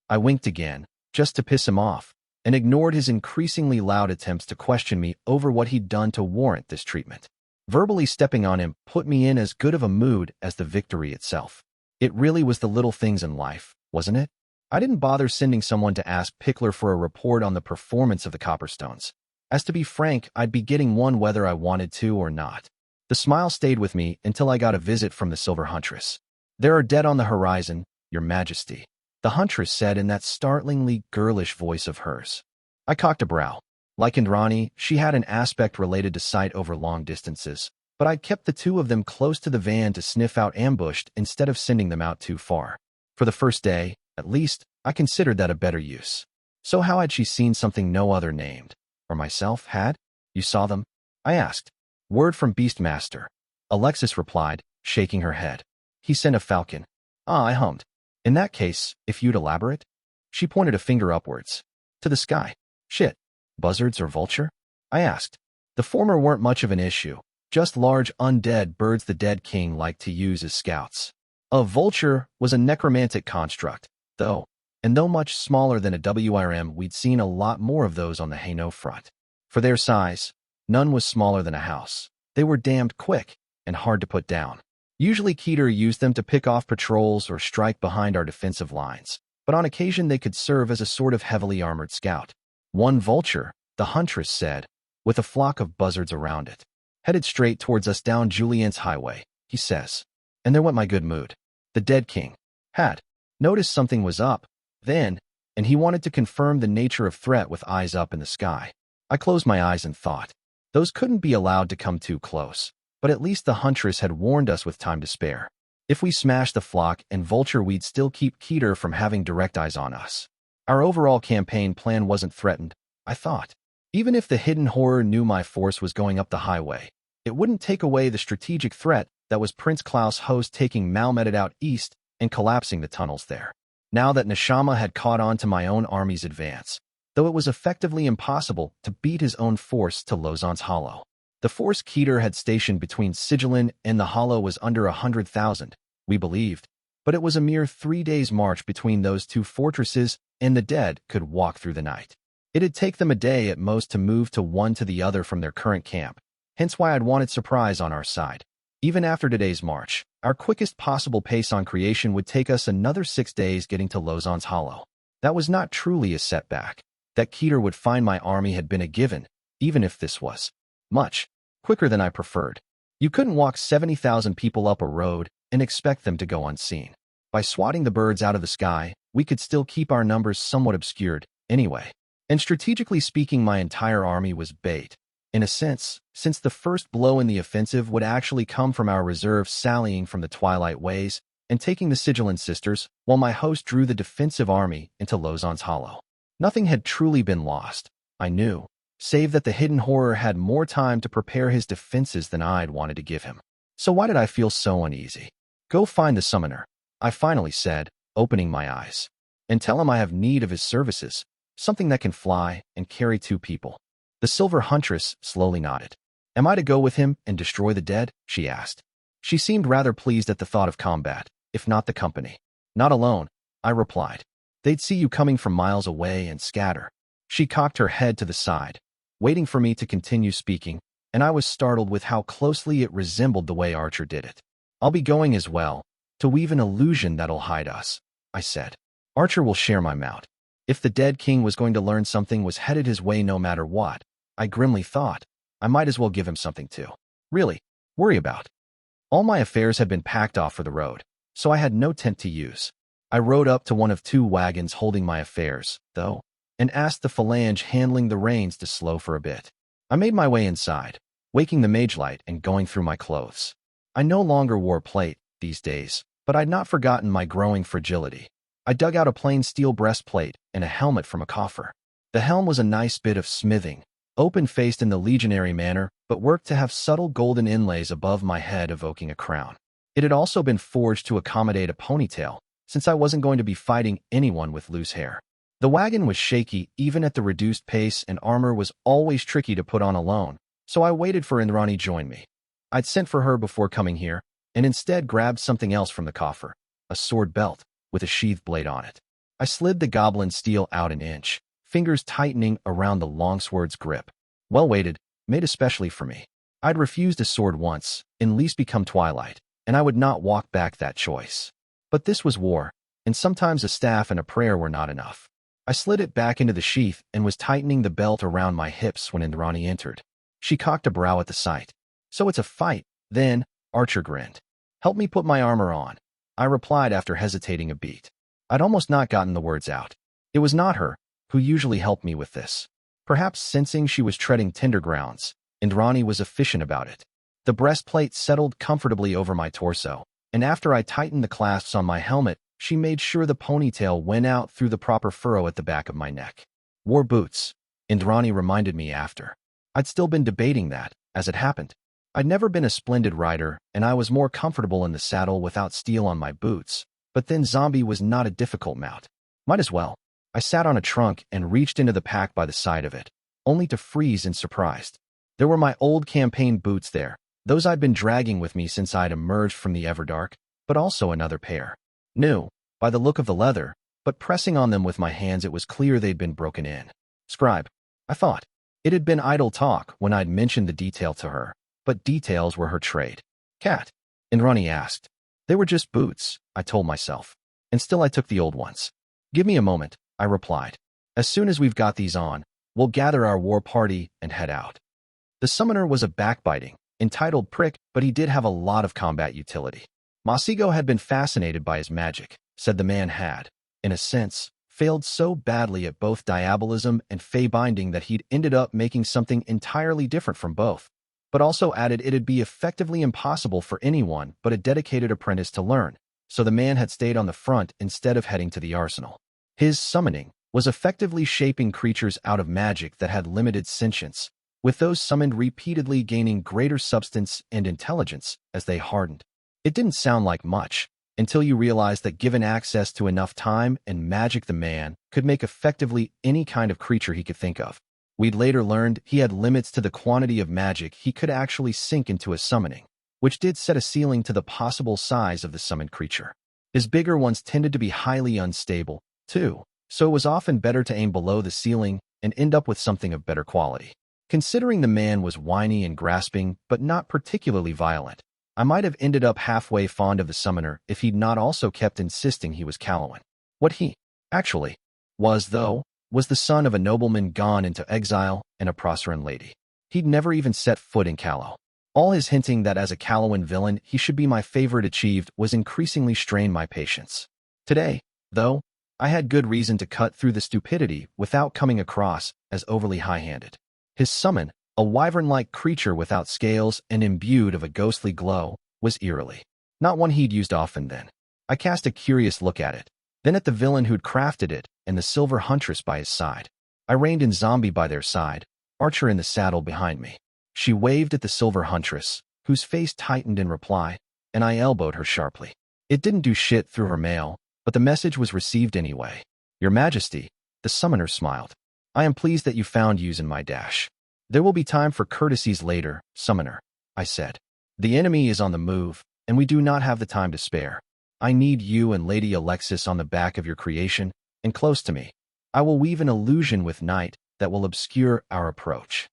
I winked again, just to piss him off, and ignored his increasingly loud attempts to question me over what he'd done to warrant this treatment. Verbally stepping on him put me in as good of a mood as the victory itself. It really was the little things in life, wasn't it? I didn't bother sending someone to ask Pickler for a report on the performance of the Copperstones. As to be frank, I'd be getting one whether I wanted to or not. The smile stayed with me until I got a visit from the Silver Huntress. There are dead on the horizon, Your Majesty, the Huntress said in that startlingly girlish voice of hers. I cocked a brow. Like Indrani, she had an aspect related to sight over long distances, but I'd kept the two of them close to the van to sniff out ambushed instead of sending them out too far. For the first day, at least, I considered that a better use. So how had she seen something no other named, or myself, had? You saw them? I asked. Word from Beastmaster. Alexis replied, shaking her head. He sent a falcon. Ah, I hummed. In that case, if you'd elaborate? She pointed a finger upwards. To the sky. Shit. Buzzards or vulture? I asked. The former weren't much of an issue. Just large undead birds the dead king liked to use as scouts. A vulture was a necromantic construct, though, and though much smaller than a WRM, we'd seen a lot more of those on the Hainaut front. For their size, none was smaller than a house. They were damned quick and hard to put down. Usually Keter used them to pick off patrols or strike behind our defensive lines, but on occasion they could serve as a sort of heavily armored scout. One vulture, the huntress said, with a flock of buzzards around it, headed straight towards us down Julien's highway, he says. And there went my good mood. The dead king had noticed something was up, then, and he wanted to confirm the nature of threat with eyes up in the sky. I closed my eyes and thought, those couldn't be allowed to come too close, but at least the huntress had warned us with time to spare. If we smashed the flock and vulture, we'd still keep Keter from having direct eyes on us. Our overall campaign plan wasn't threatened, I thought. Even if the hidden horror knew my force was going up the highway, it wouldn't take away the strategic threat that was Prince Klaus' host taking Malmedet out east and collapsing the tunnels there. Now that Neshama had caught on to my own army's advance, though it was effectively impossible to beat his own force to Lausanne's Hollow. The force Keter had stationed between Sigillin and the Hollow was under 100,000, we believed, but it was a mere 3 days' march between those two fortresses, and the dead could walk through the night. It'd take them a day at most to move to one to the other from their current camp, hence why I'd wanted surprise on our side. Even after today's march, our quickest possible pace on creation would take us another 6 days getting to Lausanne's Hollow. That was not truly a setback. That Keter would find my army had been a given, even if this was much quicker than I preferred. You couldn't walk 70,000 people up a road and expect them to go unseen. By swatting the birds out of the sky, we could still keep our numbers somewhat obscured, anyway. And strategically speaking, my entire army was bait. In a sense, since the first blow in the offensive would actually come from our reserve sallying from the Twilight Ways and taking the Sigillin sisters, while my host drew the defensive army into Lausanne's Hollow. Nothing had truly been lost, I knew, save that the hidden horror had more time to prepare his defenses than I'd wanted to give him. So why did I feel so uneasy? Go find the summoner, I finally said, opening my eyes, and tell him I have need of his services, something that can fly and carry 2 people. The silver huntress slowly nodded. Am I to go with him and destroy the dead? She asked. She seemed rather pleased at the thought of combat, if not the company. Not alone, I replied. They'd see you coming from miles away and scatter. She cocked her head to the side, waiting for me to continue speaking, and I was startled with how closely it resembled the way Archer did it. I'll be going as well, to weave an illusion that'll hide us, I said. Archer will share my mount. If the dead king was going to learn something was headed his way no matter what, I grimly thought, I might as well give him something to really worry about. All my affairs had been packed off for the road, so I had no tent to use. I rode up to one of 2 wagons holding my affairs, though, and asked the phalange handling the reins to slow for a bit. I made my way inside, waking the mage light and going through my clothes. I no longer wore plate these days, but I'd not forgotten my growing fragility. I dug out a plain steel breastplate and a helmet from a coffer. The helm was a nice bit of smithing, open-faced in the legionary manner, but worked to have subtle golden inlays above my head evoking a crown. It had also been forged to accommodate a ponytail, since I wasn't going to be fighting anyone with loose hair. The wagon was shaky even at the reduced pace, and armor was always tricky to put on alone, so I waited for Indrani to join me. I'd sent for her before coming here, and instead grabbed something else from the coffer, a sword belt with a sheathed blade on it. I slid the goblin steel out an inch, fingers tightening around the longsword's grip. Well weighted, made especially for me. I'd refused a sword once, in least become Twilight, and I would not walk back that choice. But this was war, and sometimes a staff and a prayer were not enough. I slid it back into the sheath and was tightening the belt around my hips when Indrani entered. She cocked a brow at the sight. So it's a fight, then, Archer grinned. Help me put my armor on, I replied after hesitating a beat. I'd almost not gotten the words out. It was not her, who usually helped me with this. Perhaps sensing she was treading tender grounds, Indrani was efficient about it. The breastplate settled comfortably over my torso, and after I tightened the clasps on my helmet, she made sure the ponytail went out through the proper furrow at the back of my neck. Wore boots, Indrani reminded me after. I'd still been debating that, as it happened. I'd never been a splendid rider, and I was more comfortable in the saddle without steel on my boots, but then Zombie was not a difficult mount. Might as well. I sat on a trunk and reached into the pack by the side of it, only to freeze in surprise. There were my old campaign boots there, those I'd been dragging with me since I'd emerged from the Everdark, but also another pair. New, by the look of the leather, but pressing on them with my hands it was clear they'd been broken in. Scribe, I thought. It had been idle talk when I'd mentioned the detail to her, but details were her trade. Cat? Indrani asked. They were just boots, I told myself, and still I took the old ones. Give me a moment, I replied. As soon as we've got these on, we'll gather our war party and head out. The summoner was a backbiting, entitled prick, but he did have a lot of combat utility. Masigo had been fascinated by his magic, said the man had, in a sense, failed so badly at both diabolism and fey binding that he'd ended up making something entirely different from both, but also added it'd be effectively impossible for anyone but a dedicated apprentice to learn, so the man had stayed on the front instead of heading to the arsenal. His summoning was effectively shaping creatures out of magic that had limited sentience, with those summoned repeatedly gaining greater substance and intelligence as they hardened. It didn't sound like much, until you realized that given access to enough time and magic the man could make effectively any kind of creature he could think of. We'd later learned he had limits to the quantity of magic he could actually sink into a summoning, which did set a ceiling to the possible size of the summoned creature. His bigger ones tended to be highly unstable, too, so it was often better to aim below the ceiling and end up with something of better quality. Considering the man was whiny and grasping, but not particularly violent, I might have ended up halfway fond of the summoner if he'd not also kept insisting he was Calawan. What he, actually, was, though, was the son of a nobleman gone into exile and a Proceran lady. He'd never even set foot in Callow. All his hinting that as a Calawan villain he should be my favorite achieved was increasingly strained my patience. Today, though, I had good reason to cut through the stupidity without coming across as overly high-handed. His summon, a wyvern-like creature without scales and imbued of a ghostly glow, was eerily not one he'd used often then. I cast a curious look at it, then at the villain who'd crafted it and the silver huntress by his side. I reined in Zombie by their side, Archer in the saddle behind me. She waved at the silver huntress, whose face tightened in reply, and I elbowed her sharply. It didn't do shit through her mail, but the message was received anyway. Your Majesty, the summoner smiled. I am pleased that you found use in my dash. There will be time for courtesies later, summoner, I said. The enemy is on the move, and we do not have the time to spare. I need you and Lady Alexis on the back of your creation, and close to me. I will weave an illusion with night that will obscure our approach.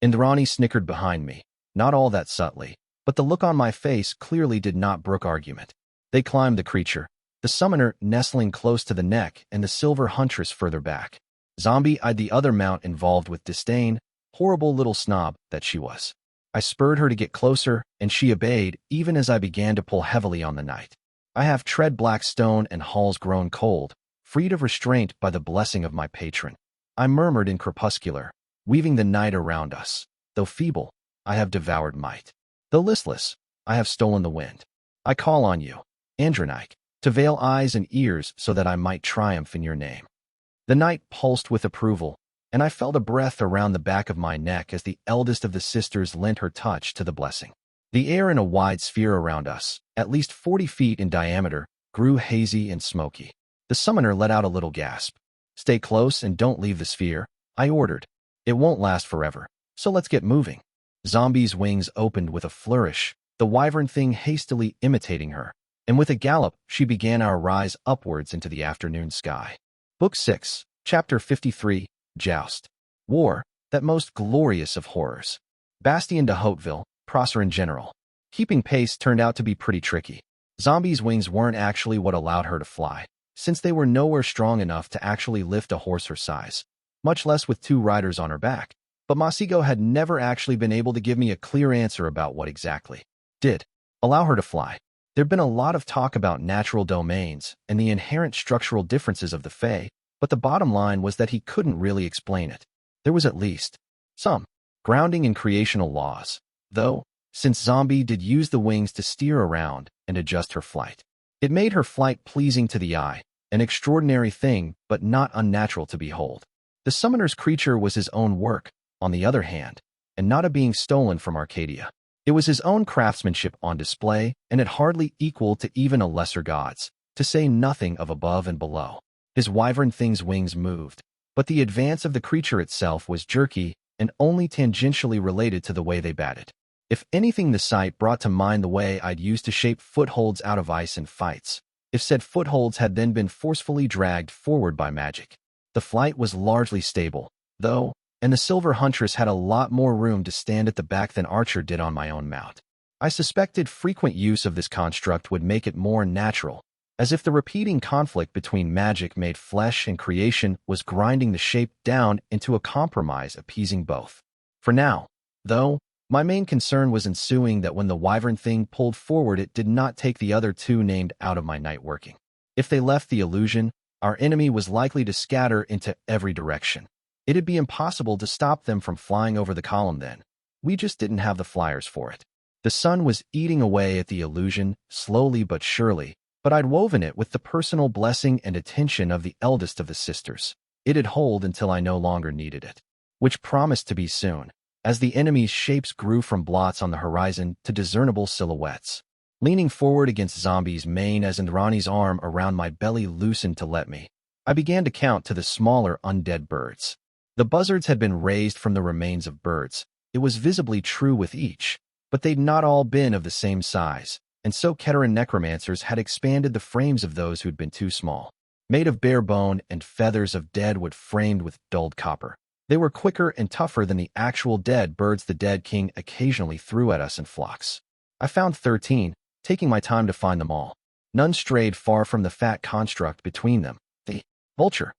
Indrani snickered behind me, not all that subtly, but the look on my face clearly did not brook argument. They climbed the creature, the summoner nestling close to the neck and the silver huntress further back. Zombie eyed the other mount involved with disdain, horrible little snob that she was. I spurred her to get closer, and she obeyed even as I began to pull heavily on the knight. I have tread black stone and halls grown cold, freed of restraint by the blessing of my patron. I murmured in crepuscular, weaving the night around us. Though feeble, I have devoured might. Though listless, I have stolen the wind. I call on you, Andronike, to veil eyes and ears so that I might triumph in your name. The night pulsed with approval, and I felt a breath around the back of my neck as the eldest of the sisters lent her touch to the blessing. The air in a wide sphere around us, at least 40 feet in diameter, grew hazy and smoky. The summoner let out a little gasp. Stay close and don't leave the sphere, I ordered. It won't last forever, so let's get moving. Zombie's wings opened with a flourish, the wyvern thing hastily imitating her, and with a gallop she began our rise upwards into the afternoon sky. Book 6, Chapter 53, Joust. War, that most glorious of horrors. Bastion de Hauteville, Proceran General. Keeping pace turned out to be pretty tricky. Zombie's wings weren't actually what allowed her to fly, since they were nowhere strong enough to actually lift a horse her size, much less with 2 riders on her back. But Masigo had never actually been able to give me a clear answer about what exactly did allow her to fly. There'd been a lot of talk about natural domains and the inherent structural differences of the Fae, but the bottom line was that he couldn't really explain it. There was at least some grounding in creational laws, though, since Zombie did use the wings to steer around and adjust her flight. It made her flight pleasing to the eye, an extraordinary thing but not unnatural to behold. The summoner's creature was his own work, on the other hand, and not a being stolen from Arcadia. It was his own craftsmanship on display, and it hardly equal to even a lesser god's, to say nothing of above and below. His wyvern thing's wings moved, but the advance of the creature itself was jerky and only tangentially related to the way they batted. If anything, the sight brought to mind the way I'd used to shape footholds out of ice in fights, if said footholds had then been forcefully dragged forward by magic. The flight was largely stable, though, and the silver huntress had a lot more room to stand at the back than Archer did on my own mount. I suspected frequent use of this construct would make it more natural, as if the repeating conflict between magic made flesh and creation was grinding the shape down into a compromise appeasing both. For now, though, my main concern was ensuing that when the wyvern thing pulled forward it did not take the other two named out of my night working. If they left the illusion, our enemy was likely to scatter into every direction. It'd be impossible to stop them from flying over the column then. We just didn't have the flyers for it. The sun was eating away at the illusion, slowly but surely, but I'd woven it with the personal blessing and attention of the eldest of the sisters. It'd hold until I no longer needed it, which promised to be soon, as the enemy's shapes grew from blots on the horizon to discernible silhouettes. Leaning forward against Zombie's mane as Indrani's arm around my belly loosened to let me, I began to count to the smaller undead birds. The buzzards had been raised from the remains of birds. It was visibly true with each, but they'd not all been of the same size, and so Keteran necromancers had expanded the frames of those who'd been too small. Made of bare bone and feathers of dead wood framed with dulled copper, they were quicker and tougher than the actual dead birds the dead king occasionally threw at us in flocks. I found 13, taking my time to find them all. None strayed far from the fat construct between them, the vulture.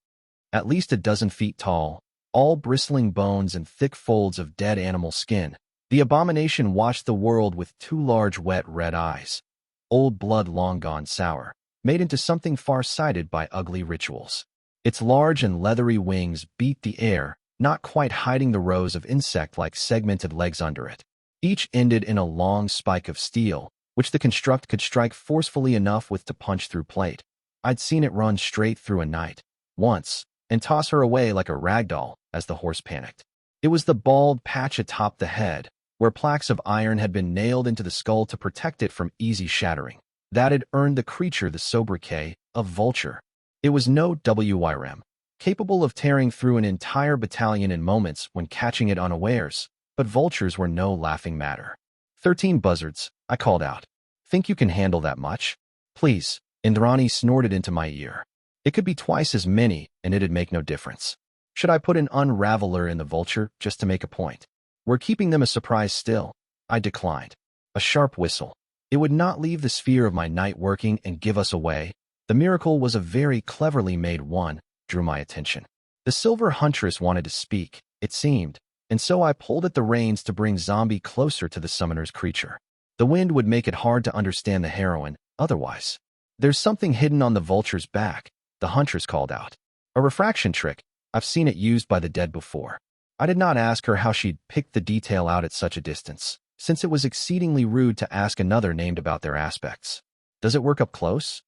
At least a dozen feet tall, all bristling bones and thick folds of dead animal skin, the abomination watched the world with two large wet red eyes, old blood long gone sour, made into something far-sighted by ugly rituals. Its large and leathery wings beat the air, not quite hiding the rows of insect-like segmented legs under it. Each ended in a long spike of steel, which the construct could strike forcefully enough with to punch through plate. I'd seen it run straight through a knight, once, and toss her away like a rag doll as the horse panicked. It was the bald patch atop the head, where plaques of iron had been nailed into the skull to protect it from easy shattering, that had earned the creature the sobriquet of vulture. It was no WYRM, capable of tearing through an entire battalion in moments when catching it unawares, but vultures were no laughing matter. 13 buzzards, I called out. Think you can handle that much? Please, Indrani snorted into my ear. It could be twice as many, and it'd make no difference. Should I put an unraveler in the vulture just to make a point? We're keeping them a surprise still. I declined. A sharp whistle. It would not leave the sphere of my night working and give us away. The miracle was a very cleverly made one, drew my attention. The silver huntress wanted to speak, it seemed, and so I pulled at the reins to bring Zombie closer to the summoner's creature. The wind would make it hard to understand the heroine, otherwise. There's something hidden on the vulture's back, the huntress called out. A refraction trick. I've seen it used by the dead before. I did not ask her how she'd picked the detail out at such a distance, since it was exceedingly rude to ask another named about their aspects. Does it work up close?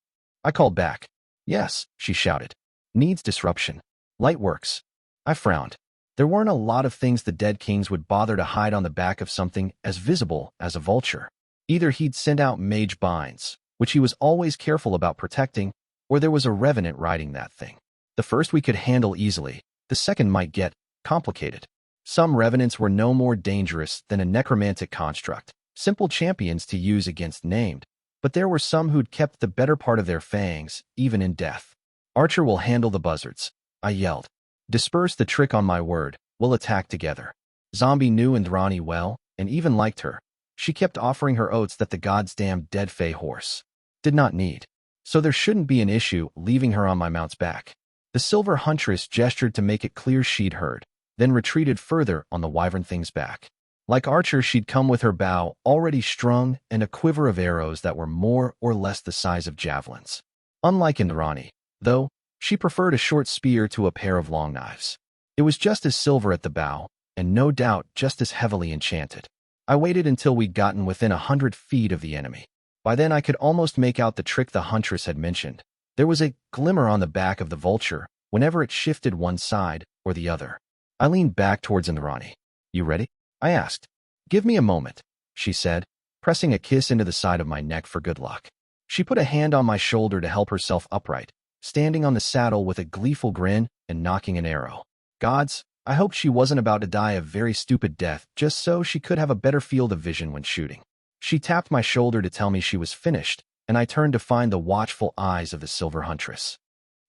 I called back. Yes, she shouted. Needs disruption. Light works. I frowned. There weren't a lot of things the dead kings would bother to hide on the back of something as visible as a vulture. Either he'd send out mage binds, which he was always careful about protecting, or there was a revenant riding that thing. The first we could handle easily, the second might get complicated. Some revenants were no more dangerous than a necromantic construct, simple champions to use against named, but there were some who'd kept the better part of their fangs, even in death. Archer will handle the buzzards, I yelled. Disperse the trick on my word, we'll attack together. Zombie knew Indrani well, and even liked her. She kept offering her oats that the god's damn dead fey horse did not need, so there shouldn't be an issue leaving her on my mount's back. The silver huntress gestured to make it clear she'd heard, then retreated further on the wyvern thing's back. Like Archer, she'd come with her bow already strung and a quiver of arrows that were more or less the size of javelins. Unlike Indrani, though, she preferred a short spear to a pair of long knives. It was just as silver at the bow, and no doubt just as heavily enchanted. I waited until we'd gotten within 100 feet of the enemy. By then I could almost make out the trick the huntress had mentioned. There was a glimmer on the back of the vulture whenever it shifted one side or the other. I leaned back towards Indrani. You ready? I asked. Give me a moment, she said, pressing a kiss into the side of my neck for good luck. She put a hand on my shoulder to help herself upright, standing on the saddle with a gleeful grin and knocking an arrow. Gods, I hoped she wasn't about to die a very stupid death just so she could have a better field of vision when shooting. She tapped my shoulder to tell me she was finished, and I turned to find the watchful eyes of the silver huntress.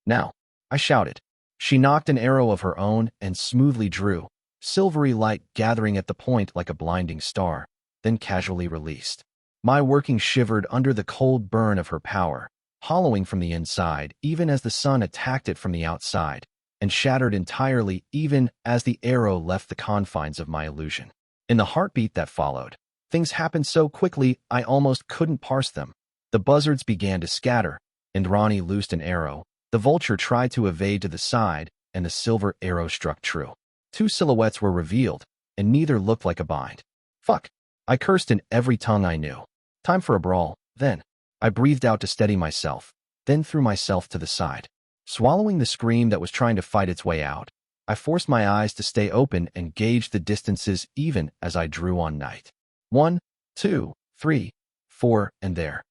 Now, I shouted. She knocked an arrow of her own and smoothly drew, silvery light gathering at the point like a blinding star, then casually released. My working shivered under the cold burn of her power, hollowing from the inside even as the sun attacked it from the outside, and shattered entirely even as the arrow left the confines of my illusion. In the heartbeat that followed, things happened so quickly I almost couldn't parse them. The buzzards began to scatter, Indrani loosed an arrow, the vulture tried to evade to the side, and the silver arrow struck true. Two silhouettes were revealed, and neither looked like a bind. Fuck. I cursed in every tongue I knew. Time for a brawl, then. I breathed out to steady myself, then threw myself to the side. Swallowing the scream that was trying to fight its way out, I forced my eyes to stay open and gauged the distances even as I drew on night. 1, 2, 3, 4, and there.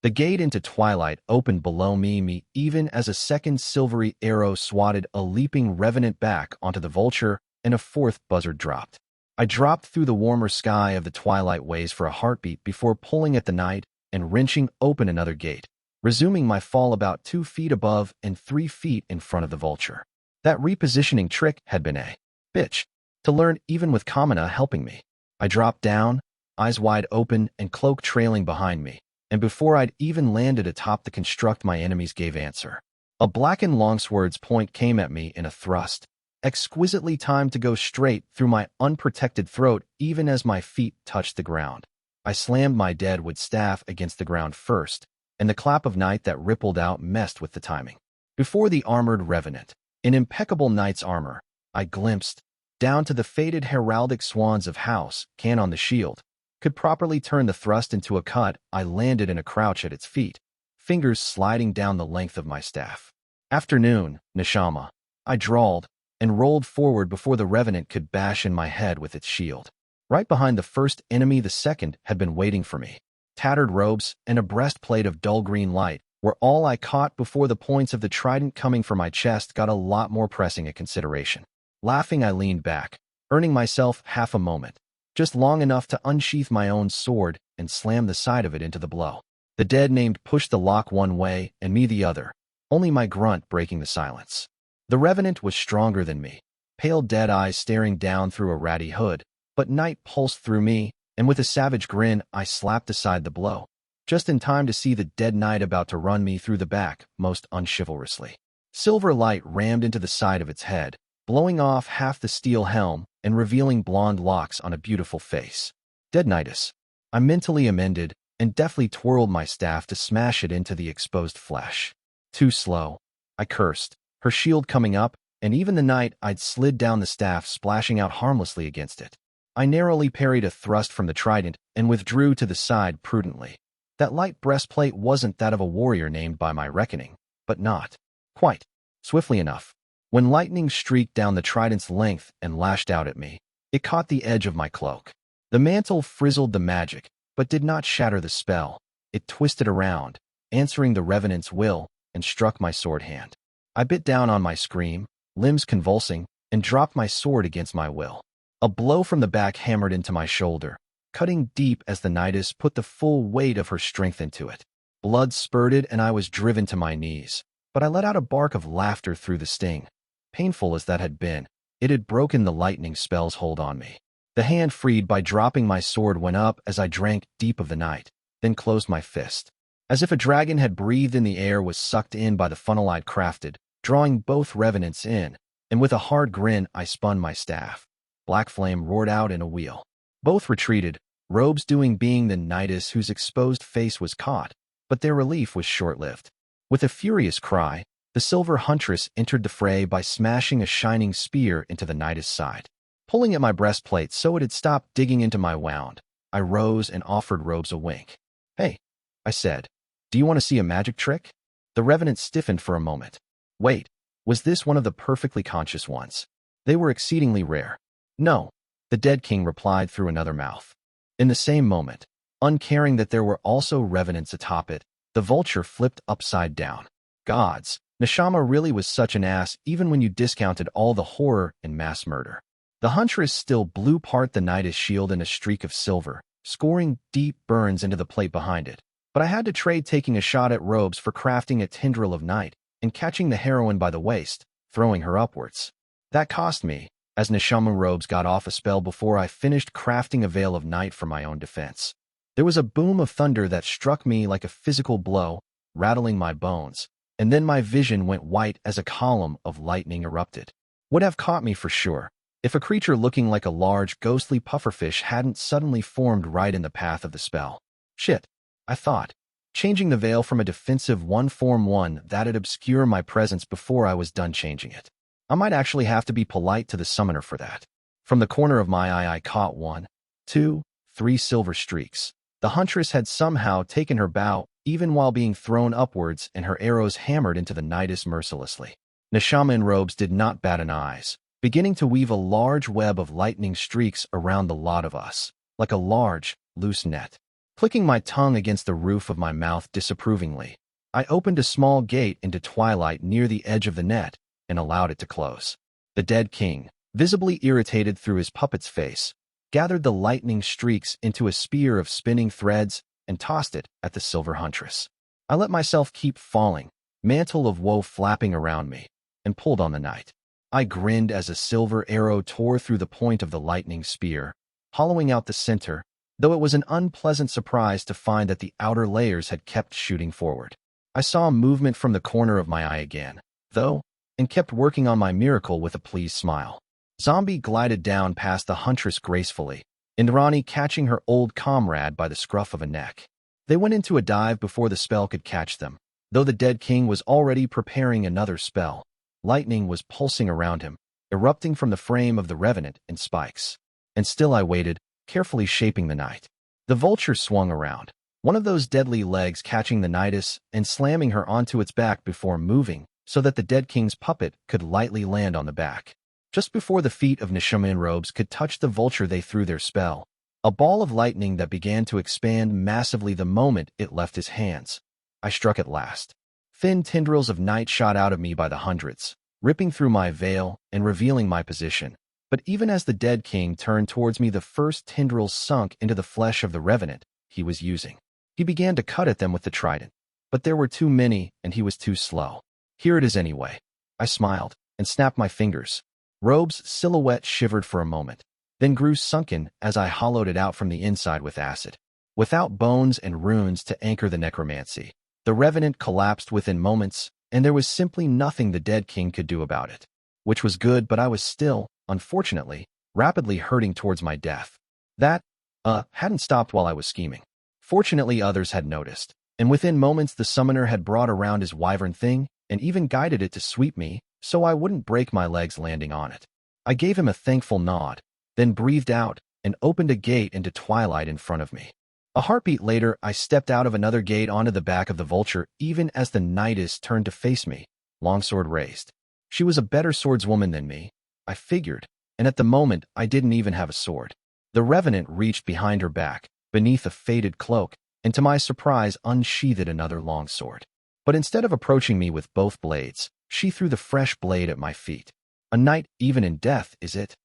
The gate into twilight opened below me even as a second silvery arrow swatted a leaping revenant back onto the vulture and a fourth buzzard dropped. I dropped through the warmer sky of the twilight ways for a heartbeat before pulling at the night and wrenching open another gate, resuming my fall about 2 feet above and 3 feet in front of the vulture. That repositioning trick had been a bitch to learn even with Kamina helping me. I dropped down, eyes wide open and cloak trailing behind me, and before I'd even landed atop the construct my enemies gave answer. A blackened longsword's point came at me in a thrust, exquisitely timed to go straight through my unprotected throat even as my feet touched the ground. I slammed my deadwood staff against the ground first, and the clap of night that rippled out messed with the timing. Before the armored revenant, in impeccable knight's armor, I glimpsed, down to the faded heraldic swans of House, can on the shield, could properly turn the thrust into a cut. I landed in a crouch at its feet, fingers sliding down the length of my staff. Afternoon, Neshama, I drawled, and rolled forward before the revenant could bash in my head with its shield. Right behind the first enemy the second had been waiting for me. Tattered robes and a breastplate of dull green light were all I caught before the points of the trident coming from my chest got a lot more pressing a consideration. Laughing, I leaned back, earning myself half a moment, just long enough to unsheath my own sword and slam the side of it into the blow. The dead named pushed the lock one way and me the other, only my grunt breaking the silence. The revenant was stronger than me, pale dead eyes staring down through a ratty hood, but night pulsed through me, and with a savage grin I slapped aside the blow, just in time to see the dead knight about to run me through the back most unchivalrously. Silver light rammed into the side of its head, blowing off half the steel helm and revealing blonde locks on a beautiful face. Dead knightus. I mentally amended and deftly twirled my staff to smash it into the exposed flesh. Too slow, I cursed, her shield coming up, and even the night I'd slid down the staff splashing out harmlessly against it. I narrowly parried a thrust from the trident and withdrew to the side prudently. That light breastplate wasn't that of a warrior named by my reckoning, but not quite swiftly enough. When lightning streaked down the trident's length and lashed out at me, it caught the edge of my cloak. The mantle frizzled the magic, but did not shatter the spell. It twisted around, answering the revenant's will, and struck my sword hand. I bit down on my scream, limbs convulsing, and dropped my sword against my will. A blow from the back hammered into my shoulder, cutting deep as the knightess put the full weight of her strength into it. Blood spurted and I was driven to my knees, but I let out a bark of laughter through the sting. Painful as that had been, it had broken the lightning spell's hold on me. The hand freed by dropping my sword went up as I drank deep of the night, then closed my fist. As if a dragon had breathed in the air was sucked in by the funnel I'd crafted, drawing both revenants in, and with a hard grin I spun my staff. Black flame roared out in a wheel. Both retreated, robes doing being the knightess whose exposed face was caught, but their relief was short-lived. With a furious cry, the silver huntress entered the fray by smashing a shining spear into the knightess' side. Pulling at my breastplate so it had stopped digging into my wound, I rose and offered robes a wink. "Hey," I said, "do you want to see a magic trick?" The revenant stiffened for a moment. Wait, was this one of the perfectly conscious ones? They were exceedingly rare. No, the dead king replied through another mouth. In the same moment, uncaring that there were also revenants atop it, the vulture flipped upside down. Gods, Neshama really was such an ass even when you discounted all the horror and mass murder. The huntress still blew apart the knight's shield in a streak of silver, scoring deep burns into the plate behind it. But I had to trade taking a shot at robes for crafting a tendril of night and catching the heroine by the waist, throwing her upwards. That cost me, as Neshama robes got off a spell before I finished crafting a veil of night for my own defense. There was a boom of thunder that struck me like a physical blow, rattling my bones, and then my vision went white as a column of lightning erupted. Would have caught me for sure, if a creature looking like a large, ghostly pufferfish hadn't suddenly formed right in the path of the spell. Shit, I thought, changing the veil from a defensive one-form one that'd obscure my presence before I was done changing it. I might actually have to be polite to the summoner for that. From the corner of my eye I caught 1, 2, 3 silver streaks. The huntress had somehow taken her bow, even while being thrown upwards, and her arrows hammered into the knightess mercilessly. Neshama in robes did not bat an eye, beginning to weave a large web of lightning streaks around the lot of us, like a large, loose net. Clicking my tongue against the roof of my mouth disapprovingly, I opened a small gate into twilight near the edge of the net and allowed it to close. The dead king, visibly irritated through his puppet's face, gathered the lightning streaks into a spear of spinning threads and tossed it at the silver huntress. I let myself keep falling, mantle of woe flapping around me, and pulled on the knight. I grinned as a silver arrow tore through the point of the lightning spear, hollowing out the center, though it was an unpleasant surprise to find that the outer layers had kept shooting forward. I saw movement from the corner of my eye again, though, and kept working on my miracle with a pleased smile. Zombie glided down past the huntress gracefully, Indrani catching her old comrade by the scruff of a neck. They went into a dive before the spell could catch them, though the dead king was already preparing another spell. Lightning was pulsing around him, erupting from the frame of the revenant in spikes. And still I waited, carefully shaping the knight. The vulture swung around, one of those deadly legs catching the knightess and slamming her onto its back before moving, so that the dead king's puppet could lightly land on the back. Just before the feet of Neshama in robes could touch the vulture they threw their spell, a ball of lightning that began to expand massively the moment it left his hands. I struck at last. Thin tendrils of night shot out of me by the hundreds, ripping through my veil and revealing my position. But even as the dead king turned towards me, the first tendrils sunk into the flesh of the revenant he was using. He began to cut at them with the trident, but there were too many and he was too slow. Here it is anyway. I smiled and snapped my fingers. Robe's silhouette shivered for a moment, then grew sunken as I hollowed it out from the inside with acid. Without bones and runes to anchor the necromancy, the revenant collapsed within moments, and there was simply nothing the dead king could do about it. Which was good, but I was still, unfortunately, rapidly hurting towards my death. That, hadn't stopped while I was scheming. Fortunately, others had noticed, and within moments the summoner had brought around his wyvern thing and even guided it to sweep me so I wouldn't break my legs landing on it. I gave him a thankful nod, then breathed out and opened a gate into twilight in front of me. A heartbeat later, I stepped out of another gate onto the back of the vulture even as the knightess turned to face me, longsword raised. She was a better swordswoman than me, I figured, and at the moment I didn't even have a sword. The revenant reached behind her back, beneath a faded cloak, and to my surprise unsheathed another longsword. But instead of approaching me with both blades, she threw the fresh blade at my feet. A knight even in death, is it?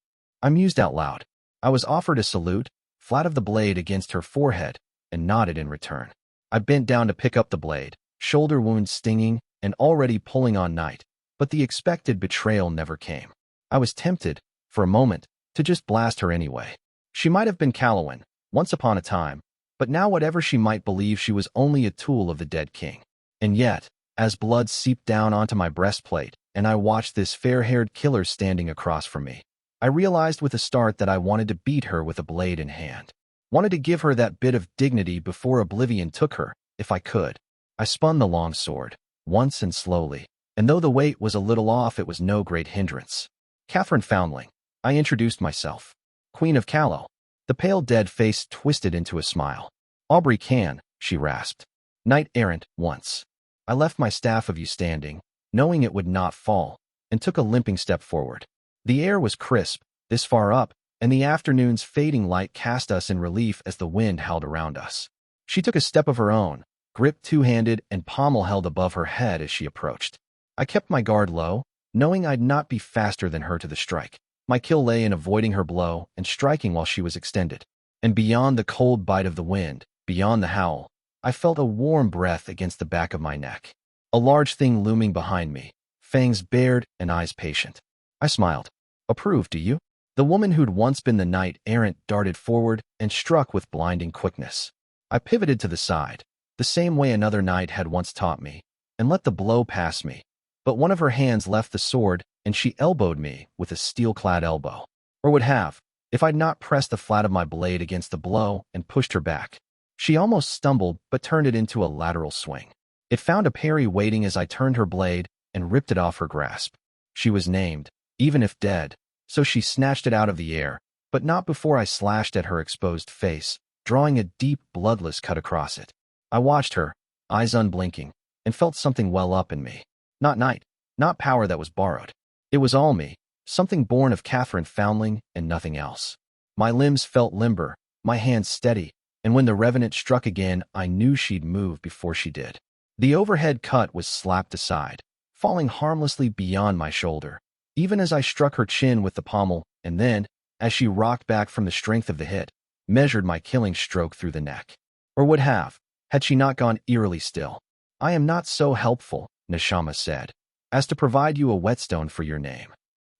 I mused out loud. I was offered a salute, flat of the blade against her forehead, and nodded in return. I bent down to pick up the blade, shoulder wound stinging and already pulling on night, but the expected betrayal never came. I was tempted, for a moment, to just blast her anyway. She might have been Calawan, once upon a time, but now whatever she might believe, she was only a tool of the dead king. And yet, as blood seeped down onto my breastplate, and I watched this fair-haired killer standing across from me, I realized with a start that I wanted to beat her with a blade in hand. Wanted to give her that bit of dignity before oblivion took her, if I could. I spun the long sword, once and slowly, and though the weight was a little off, it was no great hindrance. Catherine Foundling, I introduced myself. Queen of Callow. The pale dead face twisted into a smile. Aubrey Can, she rasped. Knight errant, once. I left my staff of you standing, knowing it would not fall, and took a limping step forward. The air was crisp, this far up, and the afternoon's fading light cast us in relief as the wind howled around us. She took a step of her own, gripped two-handed and pommel held above her head as she approached. I kept my guard low, knowing I'd not be faster than her to the strike. My kill lay in avoiding her blow and striking while she was extended. And beyond the cold bite of the wind, beyond the howl, I felt a warm breath against the back of my neck. A large thing looming behind me, fangs bared and eyes patient. I smiled. Approved, do you? The woman who'd once been the knight-errant darted forward and struck with blinding quickness. I pivoted to the side, the same way another knight had once taught me, and let the blow pass me. But one of her hands left the sword, and she elbowed me with a steel-clad elbow. Or would have, if I'd not pressed the flat of my blade against the blow and pushed her back. She almost stumbled, but turned it into a lateral swing. It found a parry waiting as I turned her blade and ripped it off her grasp. She was named, even if dead, so she snatched it out of the air, but not before I slashed at her exposed face, drawing a deep, bloodless cut across it. I watched her, eyes unblinking, and felt something well up in me. Not night, not power that was borrowed. It was all me, something born of Catherine Foundling and nothing else. My limbs felt limber, my hands steady, and when the revenant struck again, I knew she'd move before she did. The overhead cut was slapped aside, falling harmlessly beyond my shoulder, even as I struck her chin with the pommel, and then, as she rocked back from the strength of the hit, measured my killing stroke through the neck. Or would have, had she not gone eerily still. I am not so helpful, Neshama said, as to provide you a whetstone for your name.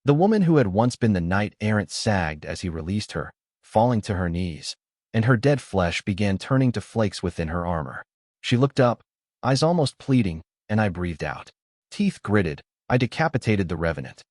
The woman who had once been the knight-errant sagged as he released her, falling to her knees, and her dead flesh began turning to flakes within her armor. She looked up, eyes almost pleading, and I breathed out. Teeth gritted, I decapitated the revenant.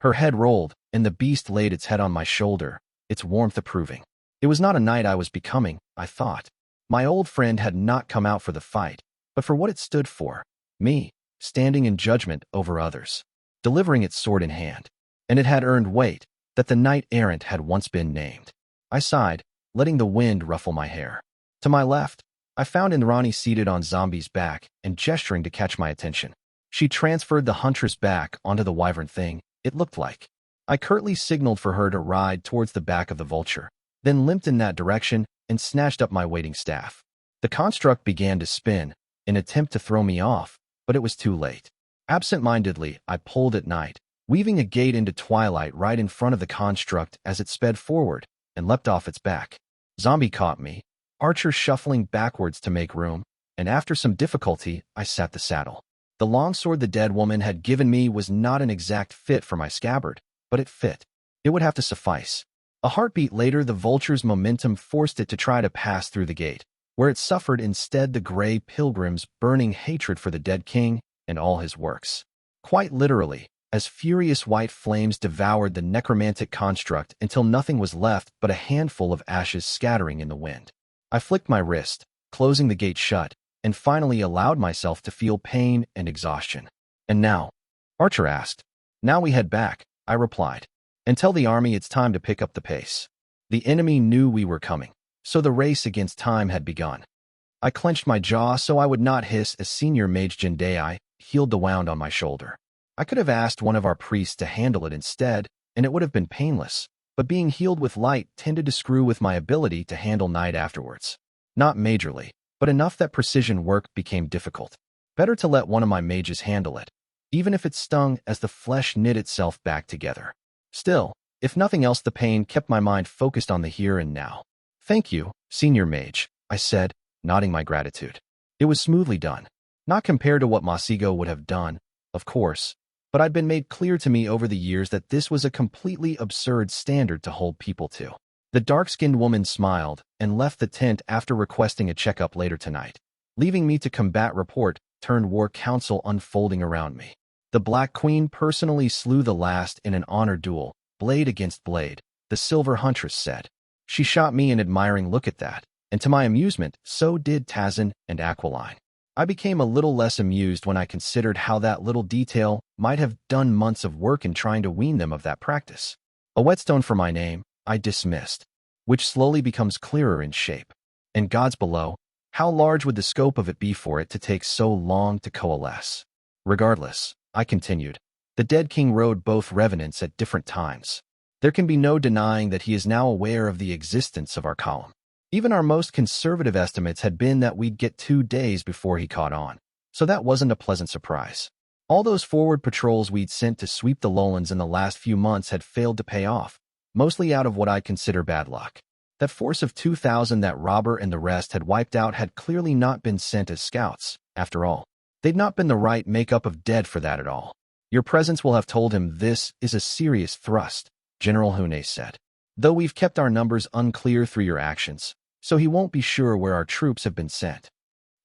Her head rolled, and the beast laid its head on my shoulder, its warmth approving. It was not a knight I was becoming, I thought. My old friend had not come out for the fight, but for what it stood for. Me, standing in judgment over others, delivering its sword in hand. And it had earned weight, that the knight-errant had once been named. I sighed, letting the wind ruffle my hair. To my left, I found Indrani seated on Zombie's back and gesturing to catch my attention. She transferred the huntress back onto the wyvern thing, it looked like. I curtly signaled for her to ride towards the back of the vulture, then limped in that direction and snatched up my waiting staff. The construct began to spin, an attempt to throw me off, but it was too late. Absent-mindedly, I pulled at night, weaving a gate into twilight right in front of the construct as it sped forward and leapt off its back. Zombie caught me, Archer shuffling backwards to make room, and after some difficulty, I sat the saddle. The longsword the dead woman had given me was not an exact fit for my scabbard, but it fit. It would have to suffice. A heartbeat later, the vulture's momentum forced it to try to pass through the gate, where it suffered instead the gray pilgrim's burning hatred for the dead king and all his works. Quite literally, as furious white flames devoured the necromantic construct until nothing was left but a handful of ashes scattering in the wind. I flicked my wrist, closing the gate shut, and finally allowed myself to feel pain and exhaustion. And now? Archer asked. Now we head back, I replied, and tell the army it's time to pick up the pace. The enemy knew we were coming, so the race against time had begun. I clenched my jaw so I would not hiss as Senior Mage Jindai healed the wound on my shoulder. I could have asked one of our priests to handle it instead, and it would have been painless, but being healed with light tended to screw with my ability to handle night afterwards. Not majorly, but enough that precision work became difficult. Better to let one of my mages handle it, even if it stung as the flesh knit itself back together. Still, if nothing else, the pain kept my mind focused on the here and now. Thank you, Senior Mage, I said, nodding my gratitude. It was smoothly done. Not compared to what Masigo would have done, of course, but I'd been made clear to me over the years that this was a completely absurd standard to hold people to. The dark-skinned woman smiled and left the tent after requesting a checkup later tonight, leaving me to combat report turned war council unfolding around me. The Black Queen personally slew the last in an honor duel, blade against blade, the Silver Huntress said. She shot me an admiring look at that, and to my amusement, so did Tazin and Aquiline. I became a little less amused when I considered how that little detail might have done months of work in trying to wean them of that practice. A whetstone for my name, I dismissed, which slowly becomes clearer in shape. And gods below, how large would the scope of it be for it to take so long to coalesce? Regardless, I continued, the dead king rode both revenants at different times. There can be no denying that he is now aware of the existence of our column. Even our most conservative estimates had been that we'd get 2 days before he caught on, so that wasn't a pleasant surprise. All those forward patrols we'd sent to sweep the lowlands in the last few months had failed to pay off, mostly out of what I'd consider bad luck. That force of 2,000 that Robert and the rest had wiped out had clearly not been sent as scouts, after all. They'd not been the right makeup of dead for that at all. Your presence will have told him this is a serious thrust, General Hune said. Though we've kept our numbers unclear through your actions, so he won't be sure where our troops have been sent.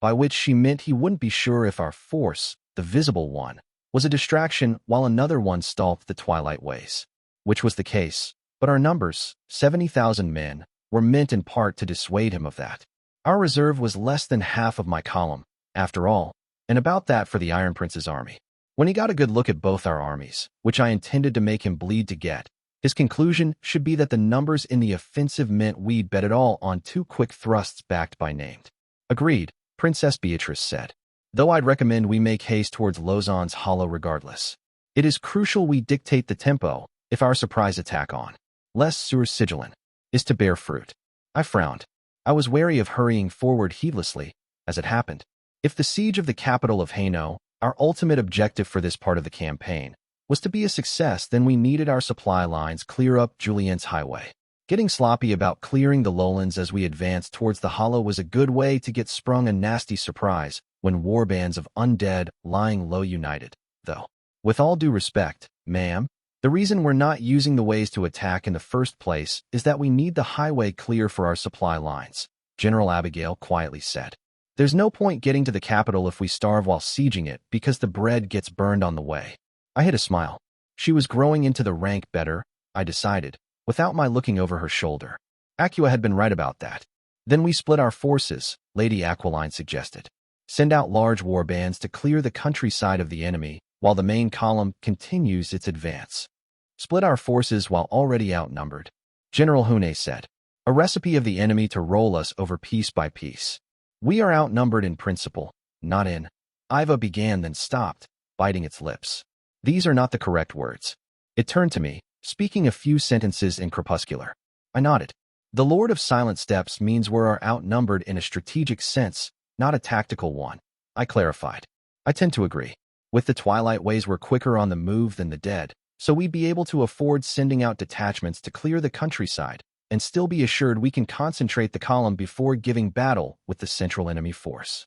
By which she meant he wouldn't be sure if our force, the visible one, was a distraction while another one stalked the twilight ways. Which was the case, but our numbers, 70,000 men, were meant in part to dissuade him of that. Our reserve was less than half of my column, after all, and about that for the Iron Prince's army. When he got a good look at both our armies, which I intended to make him bleed to get, his conclusion should be that the numbers in the offensive meant we'd bet it all on 2 quick thrusts backed by named. Agreed, Princess Beatrice said. Though I'd recommend we make haste towards Lausanne's hollow regardless. It is crucial we dictate the tempo if our surprise attack on Les sur Sigillin is to bear fruit. I frowned. I was wary of hurrying forward heedlessly, as it happened. If the siege of the capital of Hainaut, our ultimate objective for this part of the campaign, was to be a success, then we needed our supply lines clear up Julien's highway. Getting sloppy about clearing the lowlands as we advanced towards the hollow was a good way to get sprung a nasty surprise when warbands of undead lying low united, though. With all due respect, ma'am, the reason we're not using the ways to attack in the first place is that we need the highway clear for our supply lines, General Abigail quietly said. There's no point getting to the capital if we starve while sieging it because the bread gets burned on the way. I hid a smile. She was growing into the rank better, I decided, without my looking over her shoulder. Acqua had been right about that. Then we split our forces, Lady Aquiline suggested. Send out large war bands to clear the countryside of the enemy while the main column continues its advance. Split our forces while already outnumbered, General Hune said. A recipe of the enemy to roll us over piece by piece. We are outnumbered in principle, not in. Iva began then stopped, biting its lips. These are not the correct words. It turned to me, speaking a few sentences in crepuscular. I nodded. The Lord of Silent Steps means we're outnumbered in a strategic sense, not a tactical one, I clarified. I tend to agree. With the Twilight Ways we're quicker on the move than the dead, so we'd be able to afford sending out detachments to clear the countryside, and still be assured we can concentrate the column before giving battle with the central enemy force.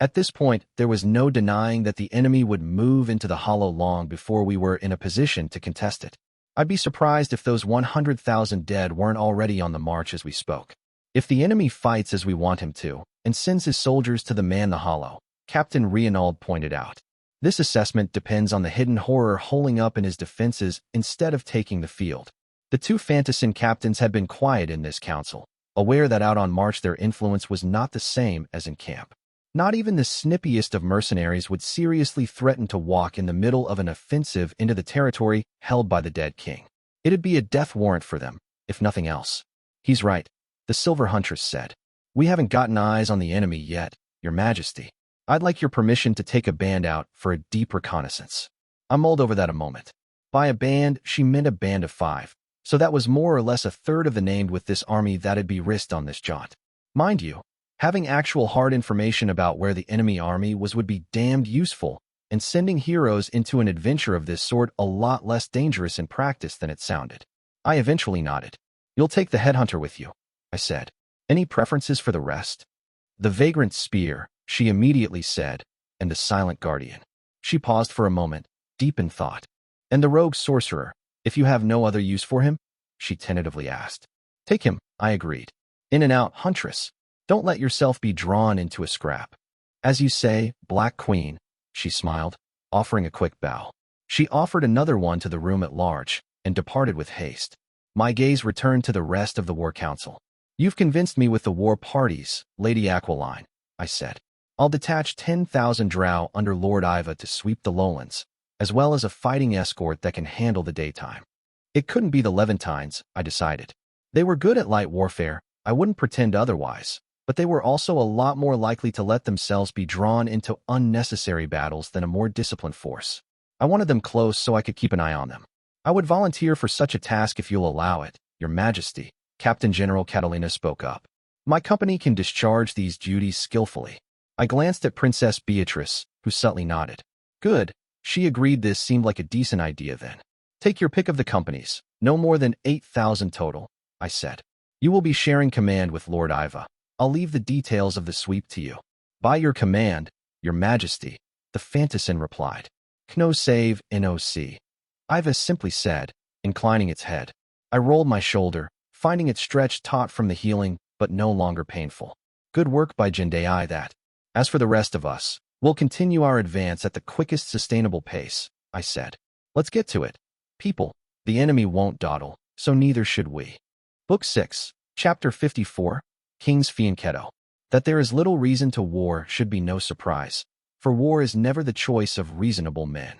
At this point, there was no denying that the enemy would move into the hollow long before we were in a position to contest it. I'd be surprised if those 100,000 dead weren't already on the march as we spoke. If the enemy fights as we want him to, and sends his soldiers to man the hollow, Captain Reinald pointed out. This assessment depends on the hidden horror holing up in his defenses instead of taking the field. The 2 Fantassin captains had been quiet in this council, aware that out on march their influence was not the same as in camp. Not even the snippiest of mercenaries would seriously threaten to walk in the middle of an offensive into the territory held by the dead king. It'd be a death warrant for them, if nothing else. He's right, the Silver Huntress said. We haven't gotten eyes on the enemy yet, Your Majesty. I'd like your permission to take a band out for a deep reconnaissance. I mulled over that a moment. By a band, she meant a band of 5, so that was more or less a third of the named with this army that'd be risked on this jaunt. Mind you, having actual hard information about where the enemy army was would be damned useful, and sending heroes into an adventure of this sort a lot less dangerous in practice than it sounded. I eventually nodded. You'll take the headhunter with you, I said. Any preferences for the rest? The vagrant spear, she immediately said, and the silent guardian. She paused for a moment, deep in thought. And the rogue sorcerer, if you have no other use for him? She tentatively asked. Take him, I agreed. In and out, Huntress. Don't let yourself be drawn into a scrap. As you say, Black Queen, she smiled, offering a quick bow. She offered another one to the room at large, and departed with haste. My gaze returned to the rest of the war council. You've convinced me with the war parties, Lady Aquiline, I said. I'll detach 10,000 drow under Lord Iva to sweep the lowlands, as well as a fighting escort that can handle the daytime. It couldn't be the Levantines, I decided. They were good at light warfare, I wouldn't pretend otherwise, but they were also a lot more likely to let themselves be drawn into unnecessary battles than a more disciplined force. I wanted them close so I could keep an eye on them. I would volunteer for such a task if you'll allow it, Your Majesty, Captain General Catalina spoke up. My company can discharge these duties skillfully. I glanced at Princess Beatrice, who subtly nodded. Good, she agreed. This seemed like a decent idea then. Take your pick of the companies, no more than 8,000 total, I said. You will be sharing command with Lord Iva. I'll leave the details of the sweep to you. By your command, Your Majesty, the Fantassin replied. Kno save NOC. Iva simply said, inclining its head. I rolled my shoulder, finding it stretched taut from the healing, but no longer painful. Good work by Jindai that. As for the rest of us, we'll continue our advance at the quickest sustainable pace, I said. Let's get to it. People, the enemy won't dawdle, so neither should we. Book 6, Chapter 54, King's Fianchetto. That there is little reason to war should be no surprise, for war is never the choice of reasonable men.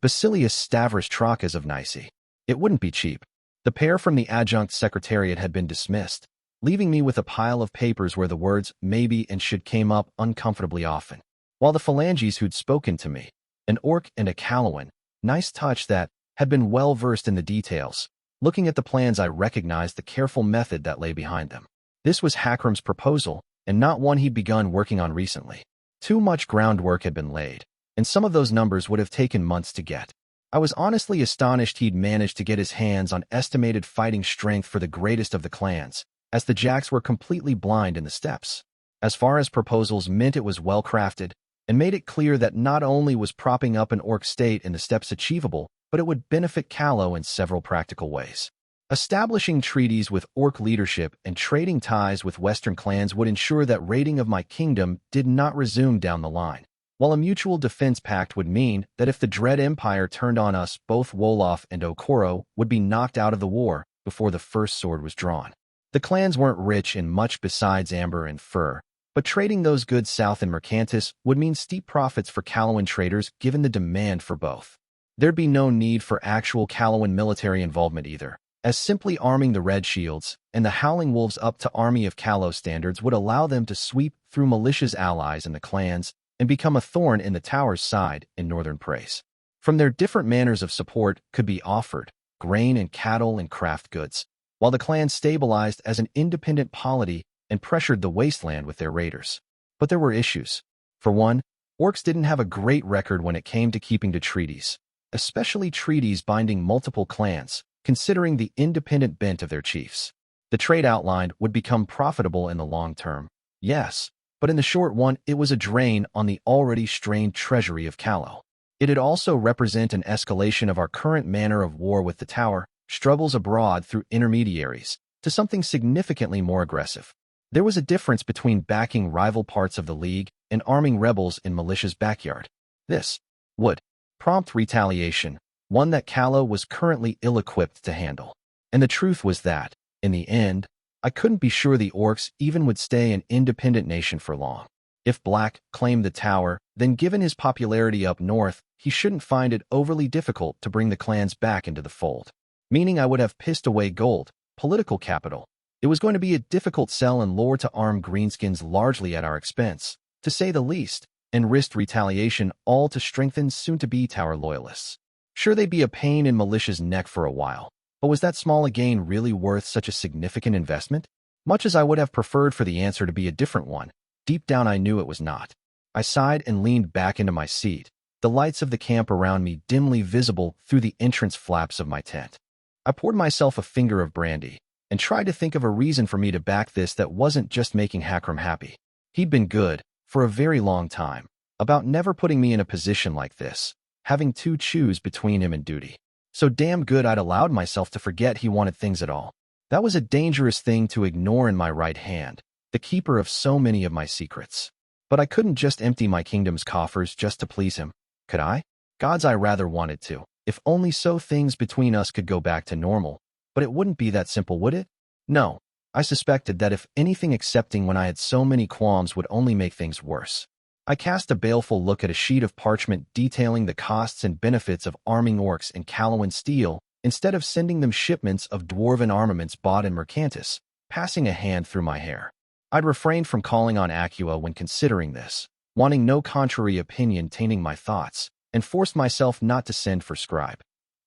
Basilius Stavros Trakas of Nice. It wouldn't be cheap. The pair from the adjunct secretariat had been dismissed, leaving me with a pile of papers where the words maybe and should came up uncomfortably often. While the phalanges who'd spoken to me, an orc and a Calawan, nice touch that, had been well versed in the details. Looking at the plans, I recognized the careful method that lay behind them. This was Hakram's proposal, and not one he'd begun working on recently. Too much groundwork had been laid, and some of those numbers would have taken months to get. I was honestly astonished he'd managed to get his hands on estimated fighting strength for the greatest of the clans, as the Jacks were completely blind in the steppes. As far as proposals meant, it was well crafted, and made it clear that not only was propping up an orc state in the steppes achievable, but it would benefit Callow in several practical ways. Establishing treaties with orc leadership and trading ties with Western clans would ensure that raiding of my kingdom did not resume down the line, while a mutual defense pact would mean that if the Dread Empire turned on us, both Wolof and Okoro would be knocked out of the war before the first sword was drawn. The clans weren't rich in much besides amber and fur, but trading those goods south in Mercantis would mean steep profits for Callowan traders given the demand for both. There'd be no need for actual Callowan military involvement either, as simply arming the Red Shields and the Howling Wolves up to Army of Callow standards would allow them to sweep through militia's allies in the clans and become a thorn in the Tower's side in northern Praise. From their different manners of support could be offered grain and cattle and craft goods, while the clans stabilized as an independent polity and pressured the wasteland with their raiders. But there were issues. For one, orcs didn't have a great record when it came to keeping to treaties, especially treaties binding multiple clans, considering the independent bent of their chiefs. The trade outlined would become profitable in the long term, yes, but in the short one, it was a drain on the already strained treasury of Callow. It'd also represent an escalation of our current manner of war with the Tower, struggles abroad through intermediaries, to something significantly more aggressive. There was a difference between backing rival parts of the League and arming rebels in militia's backyard. This would prompt retaliation, one that Callow was currently ill-equipped to handle. And the truth was that, in the end, I couldn't be sure the orcs even would stay an independent nation for long. If Black claimed the Tower, then given his popularity up north, he shouldn't find it overly difficult to bring the clans back into the fold. Meaning I would have pissed away gold, political capital. It was going to be a difficult sell and lure to arm greenskins largely at our expense, to say the least, and risked retaliation all to strengthen soon-to-be Tower loyalists. Sure, they'd be a pain in militia's neck for a while, but was that small a gain really worth such a significant investment? Much as I would have preferred for the answer to be a different one, deep down I knew it was not. I sighed and leaned back into my seat, the lights of the camp around me dimly visible through the entrance flaps of my tent. I poured myself a finger of brandy, and tried to think of a reason for me to back this that wasn't just making Hakram happy. He'd been good, for a very long time, about never putting me in a position like this, having to choose between him and duty. So damn good I'd allowed myself to forget he wanted things at all. That was a dangerous thing to ignore in my right hand, the keeper of so many of my secrets. But I couldn't just empty my kingdom's coffers just to please him, could I? Gods, I rather wanted to, if only so things between us could go back to normal. But it wouldn't be that simple, would it? No, I suspected that if anything, accepting when I had so many qualms would only make things worse. I cast a baleful look at a sheet of parchment detailing the costs and benefits of arming orcs in Callowan steel instead of sending them shipments of dwarven armaments bought in Mercantis, passing a hand through my hair. I'd refrained from calling on Acua when considering this, wanting no contrary opinion tainting my thoughts, and forced myself not to send for scribe.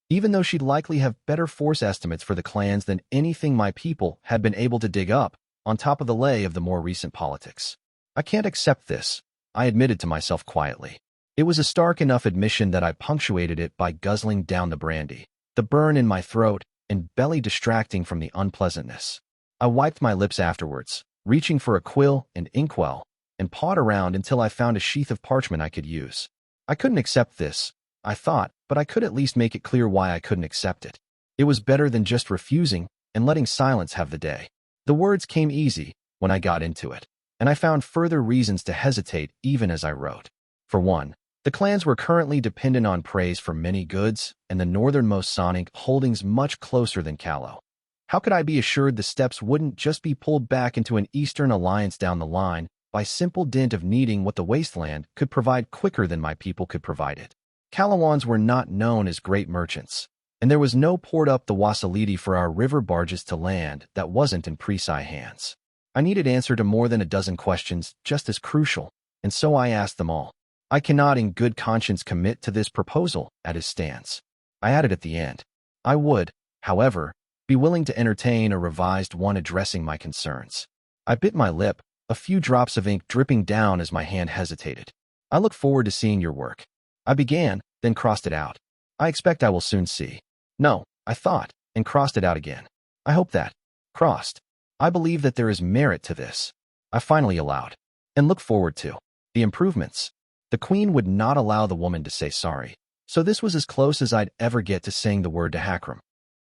even though she'd likely have better force estimates for the clans than anything my people had been able to dig up, on top of the lay of the more recent politics. I can't accept this, I admitted to myself quietly. It was a stark enough admission that I punctuated it by guzzling down the brandy, the burn in my throat and belly distracting from the unpleasantness. I wiped my lips afterwards, reaching for a quill and inkwell, and pawed around until I found a sheath of parchment I could use. I couldn't accept this, I thought, but I could at least make it clear why I couldn't accept it. It was better than just refusing and letting silence have the day. The words came easy when I got into it, and I found further reasons to hesitate even as I wrote. For one, the clans were currently dependent on praise for many goods, and the northernmost Sonic holdings much closer than Callow. How could I be assured the steppes wouldn't just be pulled back into an Eastern alliance down the line by simple dint of needing what the wasteland could provide quicker than my people could provide it? Callawans were not known as great merchants, and there was no port up the Wassalidi for our river barges to land that wasn't in Presai hands. I needed answer to more than a dozen questions just as crucial, and so I asked them all. I cannot in good conscience commit to this proposal at his stance. I added at the end. I would, however, be willing to entertain a revised one addressing my concerns. I bit my lip, a few drops of ink dripping down as my hand hesitated. I look forward to seeing your work. I began, then crossed it out. I expect I will soon see. No, I thought, and crossed it out again. I hope that. Crossed. I believe that there is merit to this. I finally allowed. And look forward to. The improvements. The Queen would not allow the woman to say sorry, so this was as close as I'd ever get to saying the word to Hakram.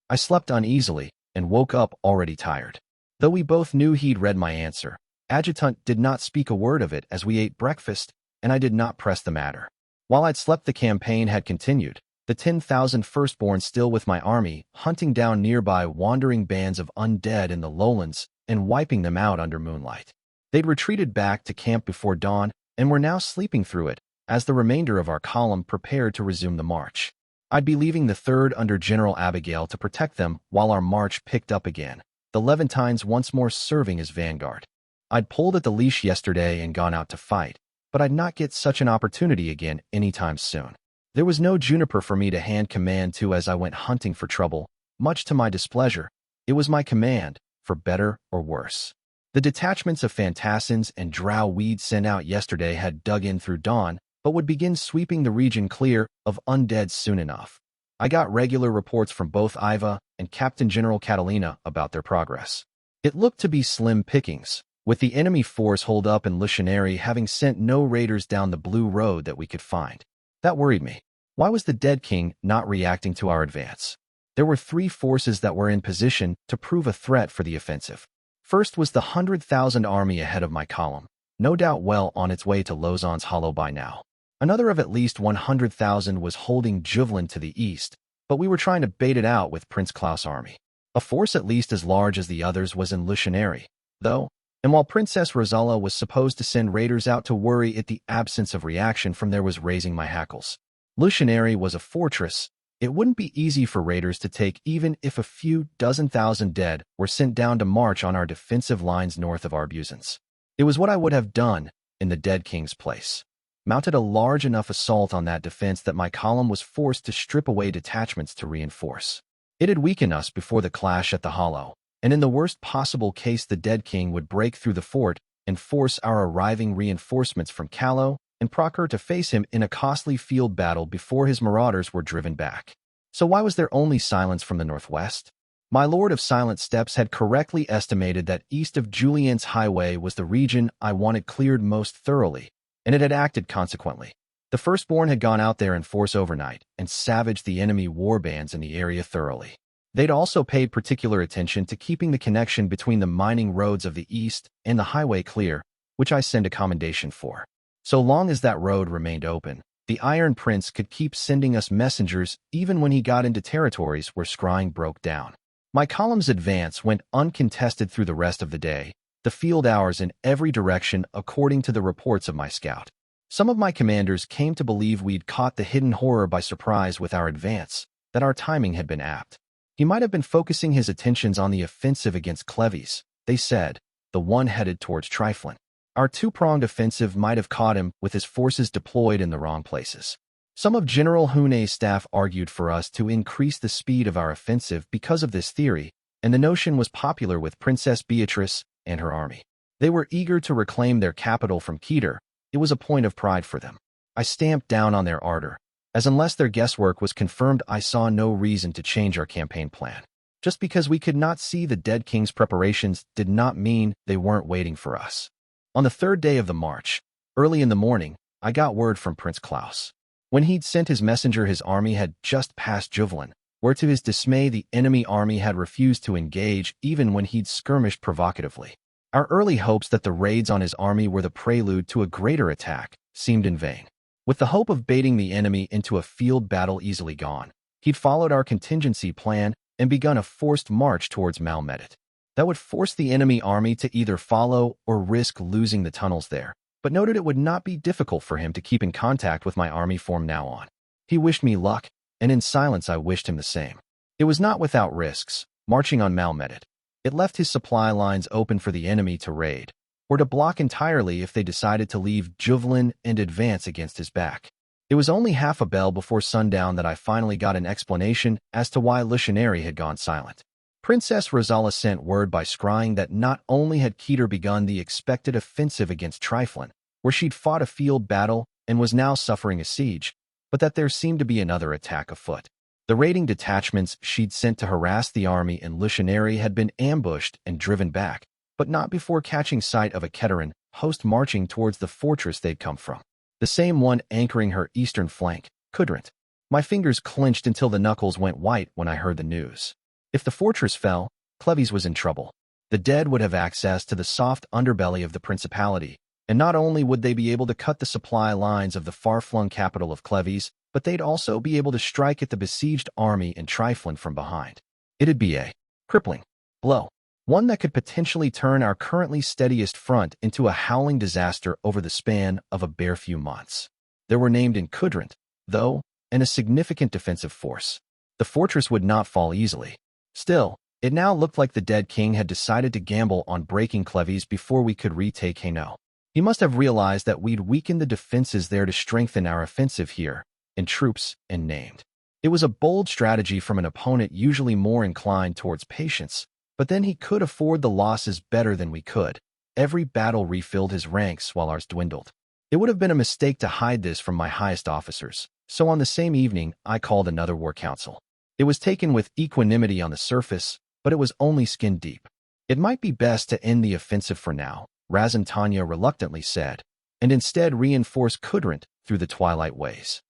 I slept uneasily and woke up already tired. Though we both knew he'd read my answer, Adjutant did not speak a word of it as we ate breakfast, and I did not press the matter. While I'd slept, the campaign had continued, the 10,000 firstborn still with my army, hunting down nearby wandering bands of undead in the lowlands and wiping them out under moonlight. They'd retreated back to camp before dawn and were now sleeping through it as the remainder of our column prepared to resume the march. I'd be leaving the 3rd under General Abigail to protect them while our march picked up again, the Levantines once more serving as vanguard. I'd pulled at the leash yesterday and gone out to fight, but I'd not get such an opportunity again anytime soon. There was no Juniper for me to hand command to as I went hunting for trouble, much to my displeasure. It was my command, for better or worse. The detachments of Fantassins and Drow we'd sent out yesterday had dug in through dawn, but would begin sweeping the region clear of undead soon enough. I got regular reports from both Iva and Captain General Catalina about their progress. It looked to be slim pickings, with the enemy force holed up in Lushanary having sent no raiders down the Blue Road that we could find. That worried me. Why was the Dead King not reacting to our advance? There were 3 forces that were in position to prove a threat for the offensive. First was the 100,000 army ahead of my column, no doubt well on its way to Lozon's Hollow by now. Another of at least 100,000 was holding Juvelin to the east, but we were trying to bait it out with Prince Klaus' army. A force at least as large as the others was in Lushanary, though, and while Princess Rosala was supposed to send raiders out to worry at the absence of reaction from there was raising my hackles. Lushanary was a fortress. It wouldn't be easy for raiders to take even if a few dozen thousand dead were sent down to march on our defensive lines north of Arbusans. It was what I would have done in the Dead King's place. Mounted a large enough assault on that defense that my column was forced to strip away detachments to reinforce. It had weakened us before the clash at the Hollow, and in the worst possible case the Dead King would break through the fort and force our arriving reinforcements from Callow and Procure to face him in a costly field battle before his marauders were driven back. So why was there only silence from the northwest? My Lord of Silent Steppes had correctly estimated that east of Julian's Highway was the region I wanted cleared most thoroughly, and it had acted consequently. The Firstborn had gone out there in force overnight and savaged the enemy warbands in the area thoroughly. They'd also paid particular attention to keeping the connection between the mining roads of the east and the highway clear, which I send a commendation for. So long as that road remained open, the Iron Prince could keep sending us messengers even when he got into territories where scrying broke down. My column's advance went uncontested through the rest of the day, the field hours in every direction according to the reports of my scout. Some of my commanders came to believe we'd caught the hidden horror by surprise with our advance, that our timing had been apt. He might have been focusing his attentions on the offensive against Cleves, they said, the one headed towards Triflin. Our 2-pronged offensive might have caught him with his forces deployed in the wrong places. Some of General Hune's staff argued for us to increase the speed of our offensive because of this theory, and the notion was popular with Princess Beatrice and her army. They were eager to reclaim their capital from Keter. It was a point of pride for them. I stamped down on their ardor, as unless their guesswork was confirmed, I saw no reason to change our campaign plan. Just because we could not see the dead king's preparations did not mean they weren't waiting for us. On the third day of the march, early in the morning, I got word from Prince Klaus. When he'd sent his messenger, his army had just passed Juvelin, where to his dismay the enemy army had refused to engage even when he'd skirmished provocatively. Our early hopes that the raids on his army were the prelude to a greater attack seemed in vain. With the hope of baiting the enemy into a field battle easily gone, he'd followed our contingency plan and begun a forced march towards Malmedit. That would force the enemy army to either follow or risk losing the tunnels there, but noted it would not be difficult for him to keep in contact with my army from now on. He wished me luck, and in silence I wished him the same. It was not without risks, marching on Malmedit. It left his supply lines open for the enemy to raid, or to block entirely if they decided to leave Juvelin and advance against his back. It was only half a bell before sundown that I finally got an explanation as to why Lucianeri had gone silent. Princess Rosala sent word by scrying that not only had Keter begun the expected offensive against Triflin, where she'd fought a field battle and was now suffering a siege, but that there seemed to be another attack afoot. The raiding detachments she'd sent to harass the army in Lucianeri had been ambushed and driven back, but not before catching sight of a Keteran host marching towards the fortress they'd come from, the same one anchoring her eastern flank, Kudrant. My fingers clenched until the knuckles went white when I heard the news. If the fortress fell, Cleves was in trouble. The dead would have access to the soft underbelly of the principality, and not only would they be able to cut the supply lines of the far-flung capital of Cleves, but they'd also be able to strike at the besieged army in Triflin from behind. It'd be a crippling blow, one that could potentially turn our currently steadiest front into a howling disaster over the span of a bare few months. There were named in Kudrant, though, and a significant defensive force. The fortress would not fall easily. Still, it now looked like the dead king had decided to gamble on breaking Cleves before we could retake Hainaut. He must have realized that we'd weakened the defenses there to strengthen our offensive here, in troops and named. It was a bold strategy from an opponent usually more inclined towards patience, but then he could afford the losses better than we could. Every battle refilled his ranks while ours dwindled. It would have been a mistake to hide this from my highest officers, so on the same evening I called another war council. It was taken with equanimity on the surface, but it was only skin deep. It might be best to end the offensive for now, Razin Tanya reluctantly said, and instead reinforce Kudrant through the twilight ways.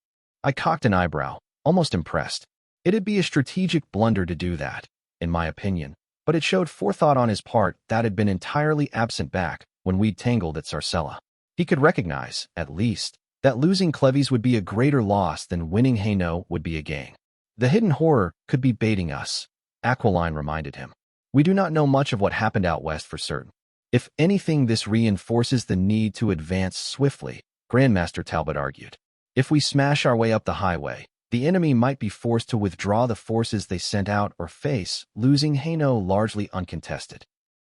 I cocked an eyebrow, almost impressed. It'd be a strategic blunder to do that, in my opinion, but it showed forethought on his part that had been entirely absent back when we'd tangled at Sarcella. He could recognize, at least, that losing Cleves would be a greater loss than winning Hainaut would be a gain. The hidden horror could be baiting us, Aquiline reminded him. We do not know much of what happened out west for certain. If anything, this reinforces the need to advance swiftly, Grandmaster Talbot argued. If we smash our way up the highway, the enemy might be forced to withdraw the forces they sent out or face, losing Hainaut largely uncontested.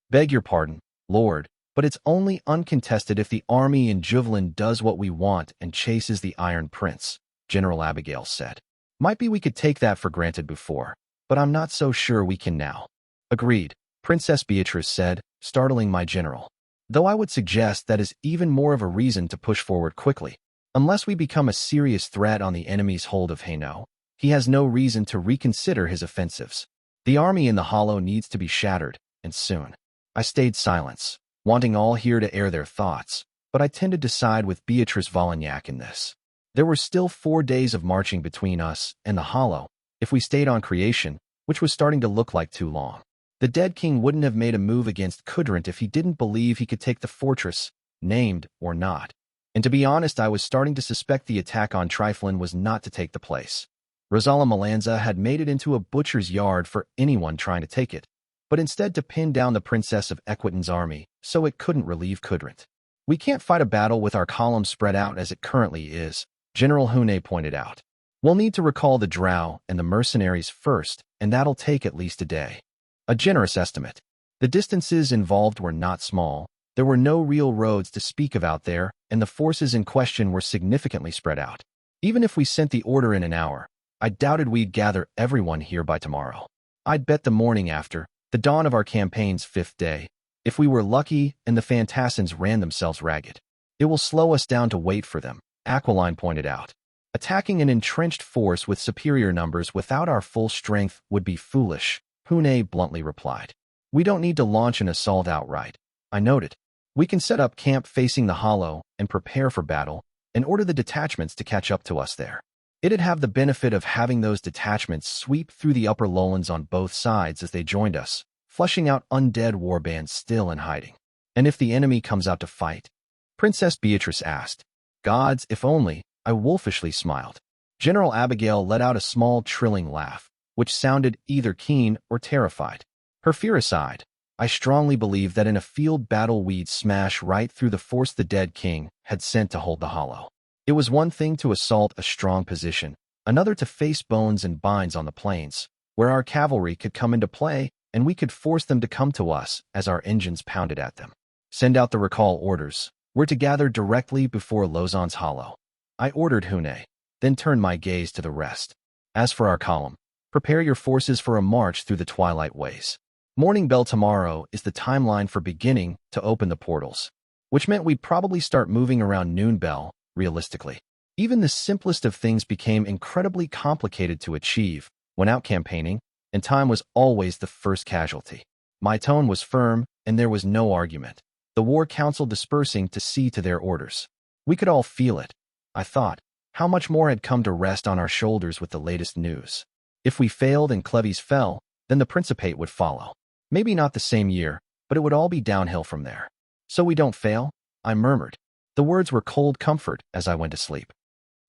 Beg your pardon, Lord, but it's only uncontested if the army in Juvelin does what we want and chases the Iron Prince, General Abigail said. Might be we could take that for granted before, but I'm not so sure we can now. Agreed, Princess Beatrice said, startling my general. Though I would suggest that is even more of a reason to push forward quickly. Unless we become a serious threat on the enemy's hold of Hainaut, he has no reason to reconsider his offensives. The army in the hollow needs to be shattered, and soon. I stayed silent, wanting all here to air their thoughts, but I tended to side with Beatrice Vollignac in this. There were still 4 days of marching between us and the hollow, if we stayed on creation, which was starting to look like too long. The dead king wouldn't have made a move against Kudrant if he didn't believe he could take the fortress, named or not. And to be honest, I was starting to suspect the attack on Triflin was not to take the place. Rosala Malanza had made it into a butcher's yard for anyone trying to take it, but instead to pin down the Princess of Equitan's army so it couldn't relieve Kudrant. We can't fight a battle with our columns spread out as it currently is, General Hune pointed out. We'll need to recall the drow and the mercenaries first, and that'll take at least a day. A generous estimate. The distances involved were not small. There were no real roads to speak of out there, and the forces in question were significantly spread out. Even if we sent the order in an hour, I doubted we'd gather everyone here by tomorrow. I'd bet the morning after, the dawn of our campaign's 5th day, if we were lucky and the Fantassins ran themselves ragged. It will slow us down to wait for them, Aquiline pointed out. Attacking an entrenched force with superior numbers without our full strength would be foolish, Hune bluntly replied. We don't need to launch an assault outright, I noted. We can set up camp facing the hollow and prepare for battle, and order the detachments to catch up to us there. It'd have the benefit of having those detachments sweep through the upper lowlands on both sides as they joined us, flushing out undead warbands still in hiding. And if the enemy comes out to fight? Princess Beatrice asked. Gods, if only, I wolfishly smiled. General Abigail let out a small trilling laugh, which sounded either keen or terrified. Her fear aside, I strongly believe that in a field battle we'd smash right through the force the dead king had sent to hold the hollow. It was one thing to assault a strong position, another to face bones and binds on the plains, where our cavalry could come into play and we could force them to come to us as our engines pounded at them. Send out the recall orders. We're to gather directly before Lausanne's hollow. I ordered Hune, then turned my gaze to the rest. As for our column, prepare your forces for a march through the twilight ways. Morning bell tomorrow is the timeline for beginning to open the portals, which meant we'd probably start moving around noon bell, realistically. Even the simplest of things became incredibly complicated to achieve when out campaigning, and time was always the first casualty. My tone was firm, and there was no argument. The war council dispersing to see to their orders. We could all feel it. I thought, how much more had come to rest on our shoulders with the latest news. If we failed and Cleves fell, then the Principate would follow. Maybe not the same year, but it would all be downhill from there. So we don't fail? I murmured. The words were cold comfort as I went to sleep.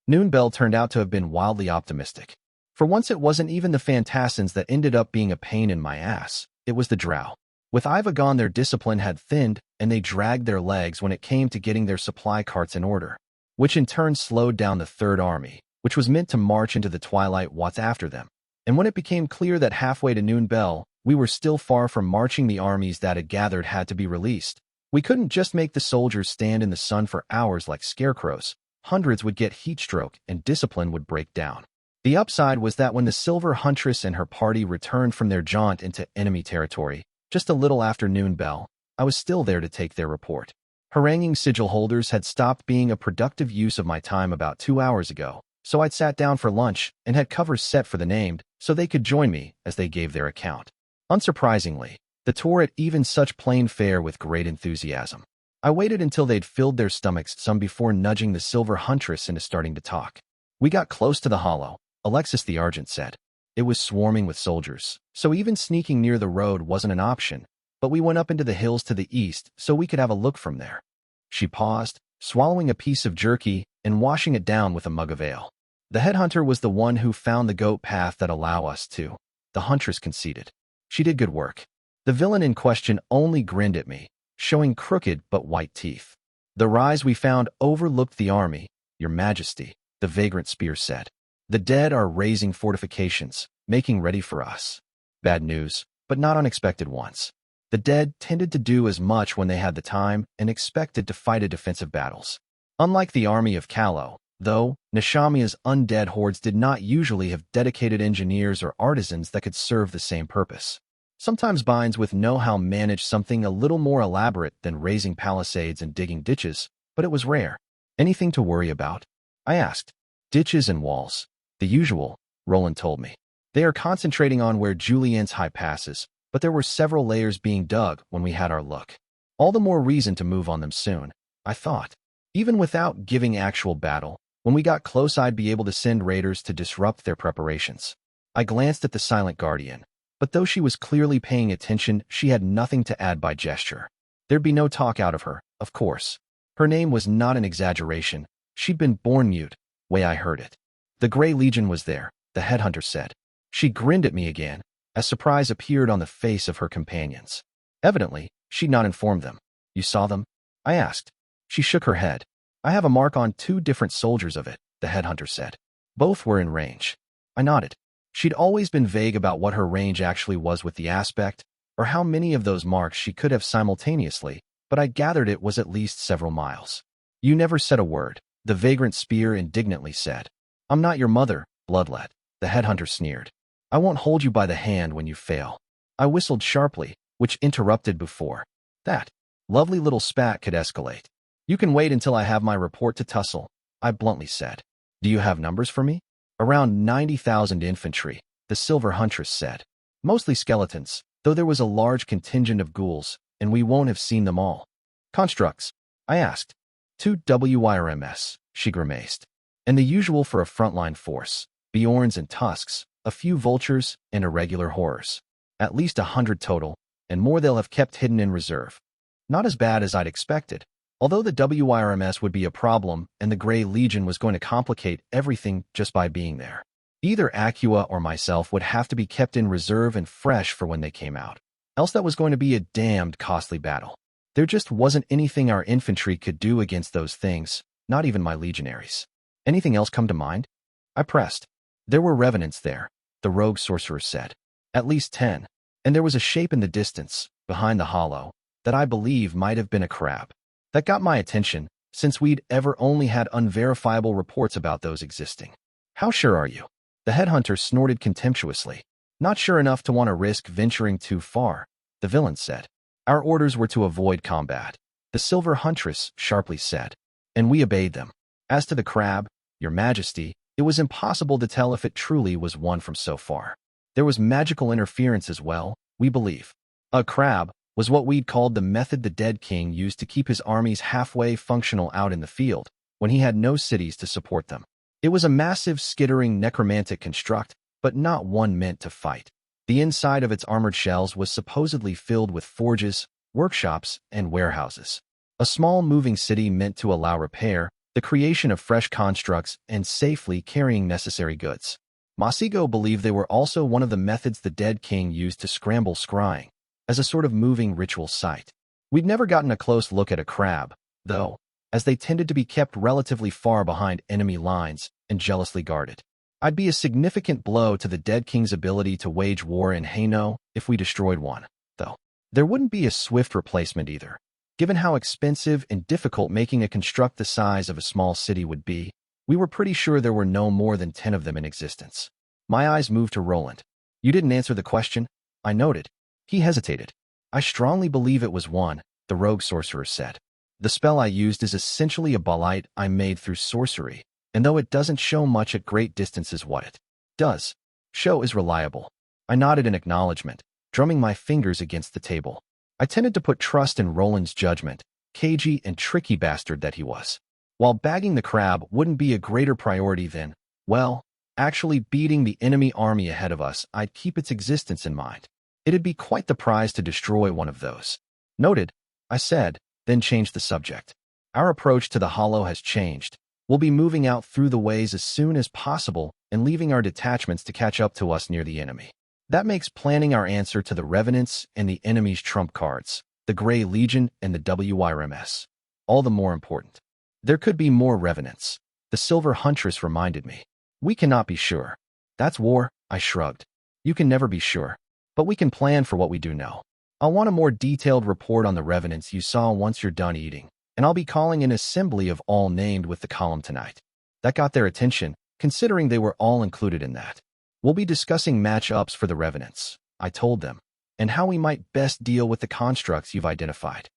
Noon bell turned out to have been wildly optimistic. For once it wasn't even the Fantassins that ended up being a pain in my ass. It was the Drow. With Iva gone, their discipline had thinned, and they dragged their legs when it came to getting their supply carts in order, which in turn slowed down the Third Army, which was meant to march into the twilight watts after them. And when it became clear that halfway to noon bell, we were still far from marching, the armies that had gathered had to be released. We couldn't just make the soldiers stand in the sun for hours like scarecrows. Hundreds would get heat stroke and discipline would break down. The upside was that when the Silver Huntress and her party returned from their jaunt into enemy territory, just a little after noon bell, I was still there to take their report. Haranguing sigil holders had stopped being a productive use of my time about 2 hours ago, so I'd sat down for lunch and had covers set for the named so they could join me as they gave their account. Unsurprisingly, the tour had even such plain fare with great enthusiasm. I waited until they'd filled their stomachs some before nudging the Silver Huntress into starting to talk. We got close to the hollow, Alexis the Argent said. It was swarming with soldiers, so even sneaking near the road wasn't an option, but we went up into the hills to the east so we could have a look from there. She paused, swallowing a piece of jerky and washing it down with a mug of ale. The headhunter was the one who found the goat path that allow us to. The huntress conceded. She did good work. The villain in question only grinned at me, showing crooked but white teeth. The rise we found overlooked the army, Your Majesty, the vagrant spear said. The dead are raising fortifications, making ready for us. Bad news, but not unexpected ones. The dead tended to do as much when they had the time and expected to fight defensive battles. Unlike the army of Callow, though, Nishamiya's undead hordes did not usually have dedicated engineers or artisans that could serve the same purpose. Sometimes binds with know-how managed something a little more elaborate than raising palisades and digging ditches, but it was rare. Anything to worry about? I asked. Ditches and walls. The usual, Roland told me. They are concentrating on where Julien's high passes, but there were several layers being dug when we had our look. All the more reason to move on them soon, I thought. Even without giving actual battle, when we got close I'd be able to send raiders to disrupt their preparations. I glanced at the silent guardian, but though she was clearly paying attention, she had nothing to add by gesture. There'd be no talk out of her, of course. Her name was not an exaggeration. She'd been born mute, way I heard it. The Grey Legion was there, the headhunter said. She grinned at me again, as surprise appeared on the face of her companions. Evidently, she'd not informed them. You saw them? I asked. She shook her head. I have a mark on 2 different soldiers of it, the headhunter said. Both were in range. I nodded. She'd always been vague about what her range actually was with the aspect, or how many of those marks she could have simultaneously, but I gathered it was at least several miles. You never said a word, the vagrant spear indignantly said. I'm not your mother, Bloodlet, the headhunter sneered. I won't hold you by the hand when you fail. I whistled sharply, which interrupted before. That lovely little spat could escalate. You can wait until I have my report to tussle, I bluntly said. Do you have numbers for me? Around 90,000 infantry, the Silver Huntress said. Mostly skeletons, though there was a large contingent of ghouls, and we won't have seen them all. Constructs? I asked. 2 WIRMS, she grimaced. And the usual for a frontline force, Bjorns and Tusks, a few vultures, and irregular horrors. At least 100 total, and more they'll have kept hidden in reserve. Not as bad as I'd expected, although the WIRMS would be a problem and the Grey Legion was going to complicate everything just by being there. Either Acua or myself would have to be kept in reserve and fresh for when they came out. Else that was going to be a damned costly battle. There just wasn't anything our infantry could do against those things, not even my legionaries. Anything else come to mind? I pressed. There were revenants there, the rogue sorcerer said. At least 10, and there was a shape in the distance, behind the hollow, that I believe might have been a crab. That got my attention, since we'd ever only had unverifiable reports about those existing. How sure are you? The headhunter snorted contemptuously. Not sure enough to want to risk venturing too far, the villain said. Our orders were to avoid combat, the Silver Huntress sharply said, and we obeyed them. As to the crab, Your Majesty, it was impossible to tell if it truly was one from so far. There was magical interference as well, we believe. A crab was what we'd called the method the dead king used to keep his armies halfway functional out in the field, when he had no cities to support them. It was a massive, skittering necromantic construct, but not one meant to fight. The inside of its armored shells was supposedly filled with forges, workshops, and warehouses. A small moving city meant to allow repair, the creation of fresh constructs, and safely carrying necessary goods. Masigo believed they were also one of the methods the dead king used to scramble scrying, as a sort of moving ritual site. We'd never gotten a close look at a crab, though, as they tended to be kept relatively far behind enemy lines and jealously guarded. I'd be a significant blow to the dead king's ability to wage war in Haino if we destroyed one, though. There wouldn't be a swift replacement either. Given how expensive and difficult making a construct the size of a small city would be, we were pretty sure there were no more than 10 of them in existence. My eyes moved to Roland. You didn't answer the question, I noted. He hesitated. I strongly believe it was one, the rogue sorcerer said. The spell I used is essentially a bolite I made through sorcery, and though it doesn't show much at great distances, what it does show is reliable. I nodded in acknowledgement, drumming my fingers against the table. I tended to put trust in Roland's judgment, cagey and tricky bastard that he was. While bagging the crab wouldn't be a greater priority than, well, actually beating the enemy army ahead of us, I'd keep its existence in mind. It'd be quite the prize to destroy one of those. Noted, I said, then changed the subject. Our approach to the Hollow has changed. We'll be moving out through the ways as soon as possible and leaving our detachments to catch up to us near the enemy. That makes planning our answer to the Revenants and the enemy's trump cards, the Grey Legion and the WIRMS, all the more important. There could be more Revenants, the Silver Huntress reminded me. We cannot be sure. That's war, I shrugged. You can never be sure. But we can plan for what we do know. I'll want a more detailed report on the Revenants you saw once you're done eating, and I'll be calling an assembly of all named with the column tonight. That got their attention, considering they were all included in that. We'll be discussing match-ups for the Revenants, I told them, and how we might best deal with the constructs you've identified.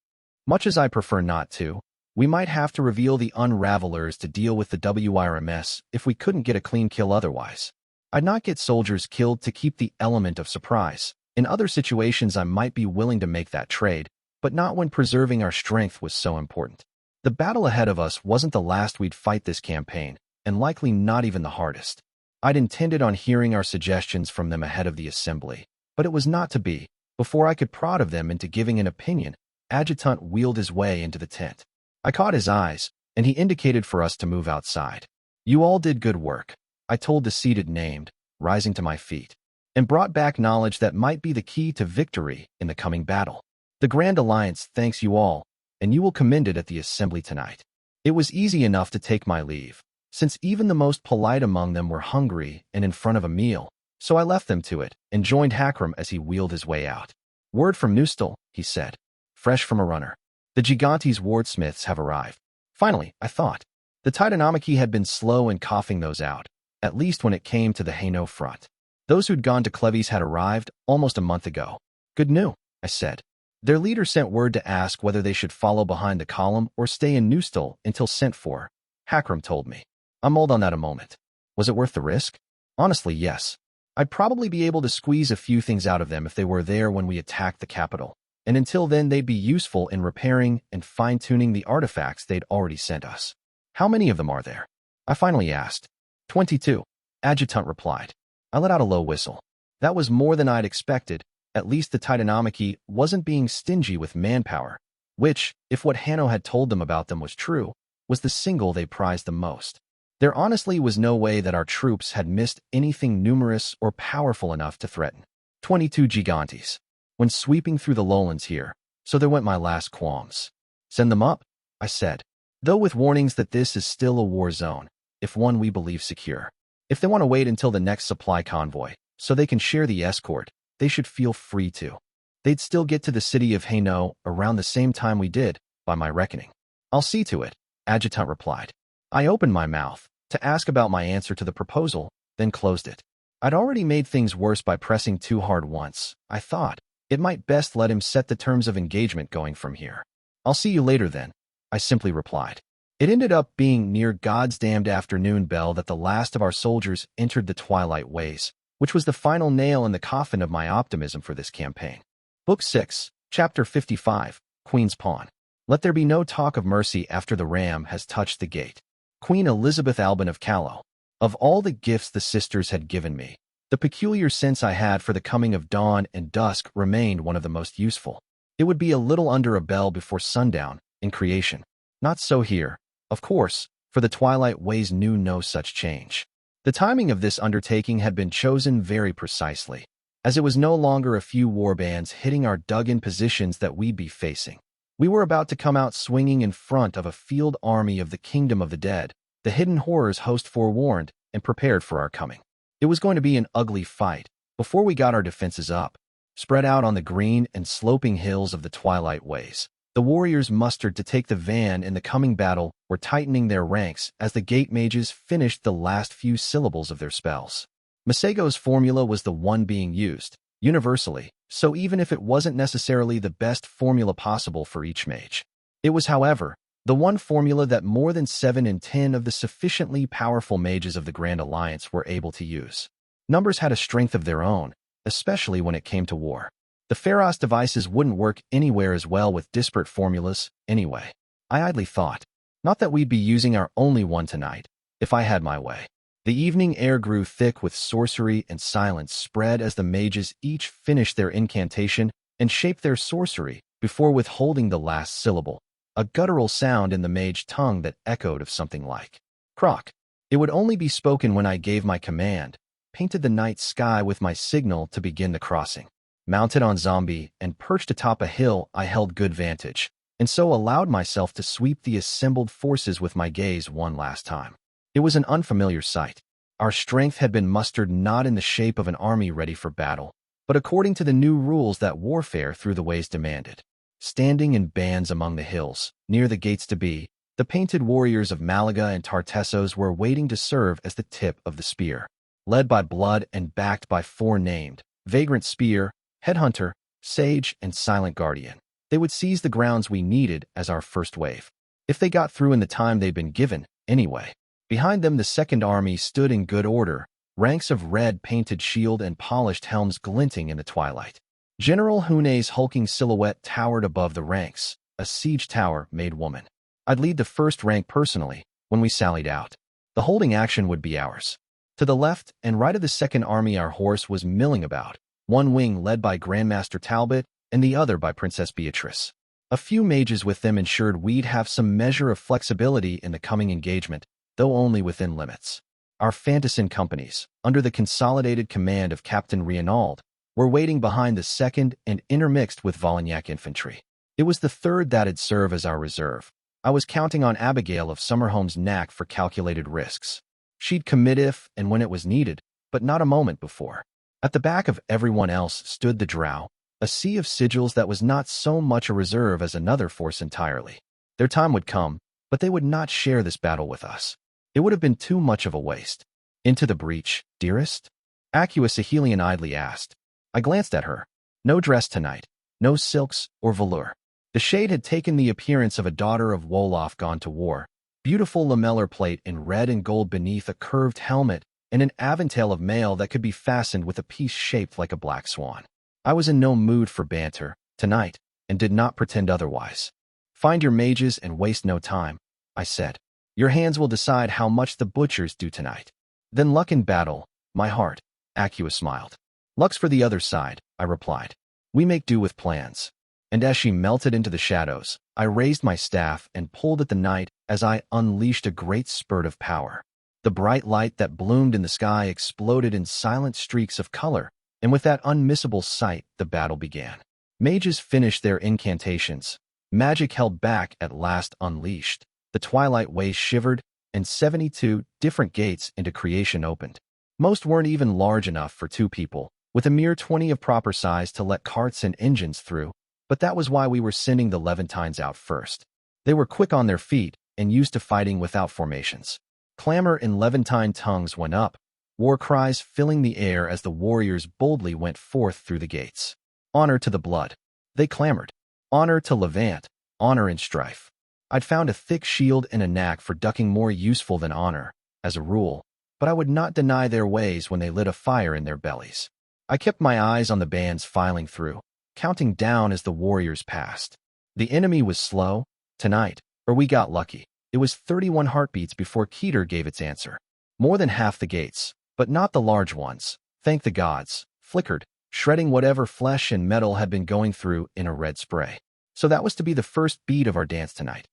Much as I prefer not to, we might have to reveal the Unravelers to deal with the WIRMS if we couldn't get a clean kill otherwise. I'd not get soldiers killed to keep the element of surprise. In other situations I might be willing to make that trade, but not when preserving our strength was so important. The battle ahead of us wasn't the last we'd fight this campaign, and likely not even the hardest. I'd intended on hearing our suggestions from them ahead of the assembly, but it was not to be. Before I could prod of them into giving an opinion, Adjutant wheeled his way into the tent. I caught his eyes, and he indicated for us to move outside. You all did good work, I told the seated named, rising to my feet, and brought back knowledge that might be the key to victory in the coming battle. The Grand Alliance thanks you all, and you will commend it at the assembly tonight. It was easy enough to take my leave, since even the most polite among them were hungry and in front of a meal, so I left them to it and joined Hakram as he wheeled his way out. Word from Nustel, he said, fresh from a runner. The Gigantes wardsmiths have arrived. Finally, I thought. The Titanomachy had been slow in coughing those out, at least when it came to the Hainaut front. Those who'd gone to Cleves had arrived almost a month ago. Good news, I said. Their leader sent word to ask whether they should follow behind the column or stay in Neustal until sent for. Hakram told me. I mulled on that a moment. Was it worth the risk? Honestly, yes. I'd probably be able to squeeze a few things out of them if they were there when we attacked the capital. And until then, they'd be useful in repairing and fine-tuning the artifacts they'd already sent us. How many of them are there? I finally asked. 22, Adjutant replied. I let out a low whistle. That was more than I'd expected. At least the Titanomachy wasn't being stingy with manpower, which, if what Hanno had told them about them was true, was the single they prized the most. There honestly was no way that our troops had missed anything numerous or powerful enough to threaten. 22 Gigantes. When sweeping through the lowlands here, so there went my last qualms. Send them up, I said, though with warnings that this is still a war zone, if one we believe secure. If they want to wait until the next supply convoy, so they can share the escort, they should feel free to. They'd still get to the city of Hainaut around the same time we did, by my reckoning. I'll see to it, Adjutant replied. I opened my mouth to ask about my answer to the proposal, then closed it. I'd already made things worse by pressing too hard once. I thought it might best let him set the terms of engagement going from here. I'll see you later then, I simply replied. It ended up being near God's damned afternoon bell that the last of our soldiers entered the twilight ways, which was the final nail in the coffin of my optimism for this campaign. Book 6, Chapter 55, Queen's Pawn. Let there be no talk of mercy after the ram has touched the gate. Queen Elizabeth Albin of Callow. Of all the gifts the sisters had given me, the peculiar sense I had for the coming of dawn and dusk remained one of the most useful. It would be a little under a bell before sundown, in creation. Not so here, of course, for the twilight ways knew no such change. The timing of this undertaking had been chosen very precisely, as it was no longer a few warbands hitting our dug-in positions that we'd be facing. We were about to come out swinging in front of a field army of the kingdom of the dead, the hidden horrors host forewarned and prepared for our coming. It was going to be an ugly fight before we got our defenses up. Spread out on the green and sloping hills of the twilight ways, the warriors mustered to take the van in the coming battle were tightening their ranks as the gate mages finished the last few syllables of their spells. Masego's formula was the one being used, universally, so even if it wasn't necessarily the best formula possible for each mage. It was, however, the one formula that more than 7 in 10 of the sufficiently powerful mages of the Grand Alliance were able to use. Numbers had a strength of their own, especially when it came to war. The Pharos devices wouldn't work anywhere as well with disparate formulas, anyway. I idly thought. Not that we'd be using our only one tonight, if I had my way. The evening air grew thick with sorcery and silence spread as the mages each finished their incantation and shaped their sorcery before withholding the last syllable, a guttural sound in the mage tongue that echoed of something like croak. It would only be spoken when I gave my command, painted the night sky with my signal to begin the crossing. Mounted on Zombie and perched atop a hill, I held good vantage, and so allowed myself to sweep the assembled forces with my gaze one last time. It was an unfamiliar sight. Our strength had been mustered not in the shape of an army ready for battle, but according to the new rules that warfare through the ways demanded. Standing in bands among the hills, near the gates to be, the painted warriors of Malaga and Tartessos were waiting to serve as the tip of the spear. Led by blood and backed by 4 named, Vagrant Spear, Headhunter, Sage, and Silent Guardian, they would seize the grounds we needed as our first wave. If they got through in the time they'd been given, anyway. Behind them the second army stood in good order, ranks of red-painted shield and polished helms glinting in the twilight. General Hune's hulking silhouette towered above the ranks, a siege tower made woman. I'd lead the first rank personally when we sallied out. The holding action would be ours. To the left and right of the second army our horse was milling about, one wing led by Grandmaster Talbot and the other by Princess Beatrice. A few mages with them ensured we'd have some measure of flexibility in the coming engagement, though only within limits. Our Fantassin companies, under the consolidated command of Captain Reinaud, were waiting behind the second and intermixed with Volagnac infantry. It was the third that'd serve as our reserve. I was counting on Abigail of Summerholm's knack for calculated risks. She'd commit if and when it was needed, but not a moment before. At the back of everyone else stood the Drow, a sea of sigils that was not so much a reserve as another force entirely. Their time would come, but they would not share this battle with us. It would have been too much of a waste. Into the breach, dearest? Acuus idly asked. I glanced at her. No dress tonight. No silks or velour. The shade had taken the appearance of a daughter of Wolof gone to war. Beautiful lamellar plate in red and gold beneath a curved helmet, and an aventail of mail that could be fastened with a piece shaped like a black swan. I was in no mood for banter tonight, and did not pretend otherwise. Find your mages and waste no time, I said. Your hands will decide how much the butchers do tonight. Then luck in battle, my heart, Acuus smiled. Luck's for the other side, I replied. We make do with plans. And as she melted into the shadows, I raised my staff and pulled at the night as I unleashed a great spurt of power. The bright light that bloomed in the sky exploded in silent streaks of color, and with that unmissable sight, the battle began. Mages finished their incantations. Magic held back at last unleashed. The twilight ways shivered, and 72 different gates into creation opened. Most weren't even large enough for 2 people, with a mere 20 of proper size to let carts and engines through, but that was why we were sending the Levantines out first. They were quick on their feet and used to fighting without formations. Clamor in Levantine tongues went up, war cries filling the air as the warriors boldly went forth through the gates. Honor to the blood, they clamored. Honor to Levant, honor in strife. I'd found a thick shield and a knack for ducking more useful than honor, as a rule, but I would not deny their ways when they lit a fire in their bellies. I kept my eyes on the bands filing through, counting down as the warriors passed. The enemy was slow, tonight, or we got lucky. It was 31 heartbeats before Keter gave its answer. More than half the gates, but not the large ones, thank the gods, flickered, shredding whatever flesh and metal had been going through in a red spray. So that was to be the first beat of our dance tonight.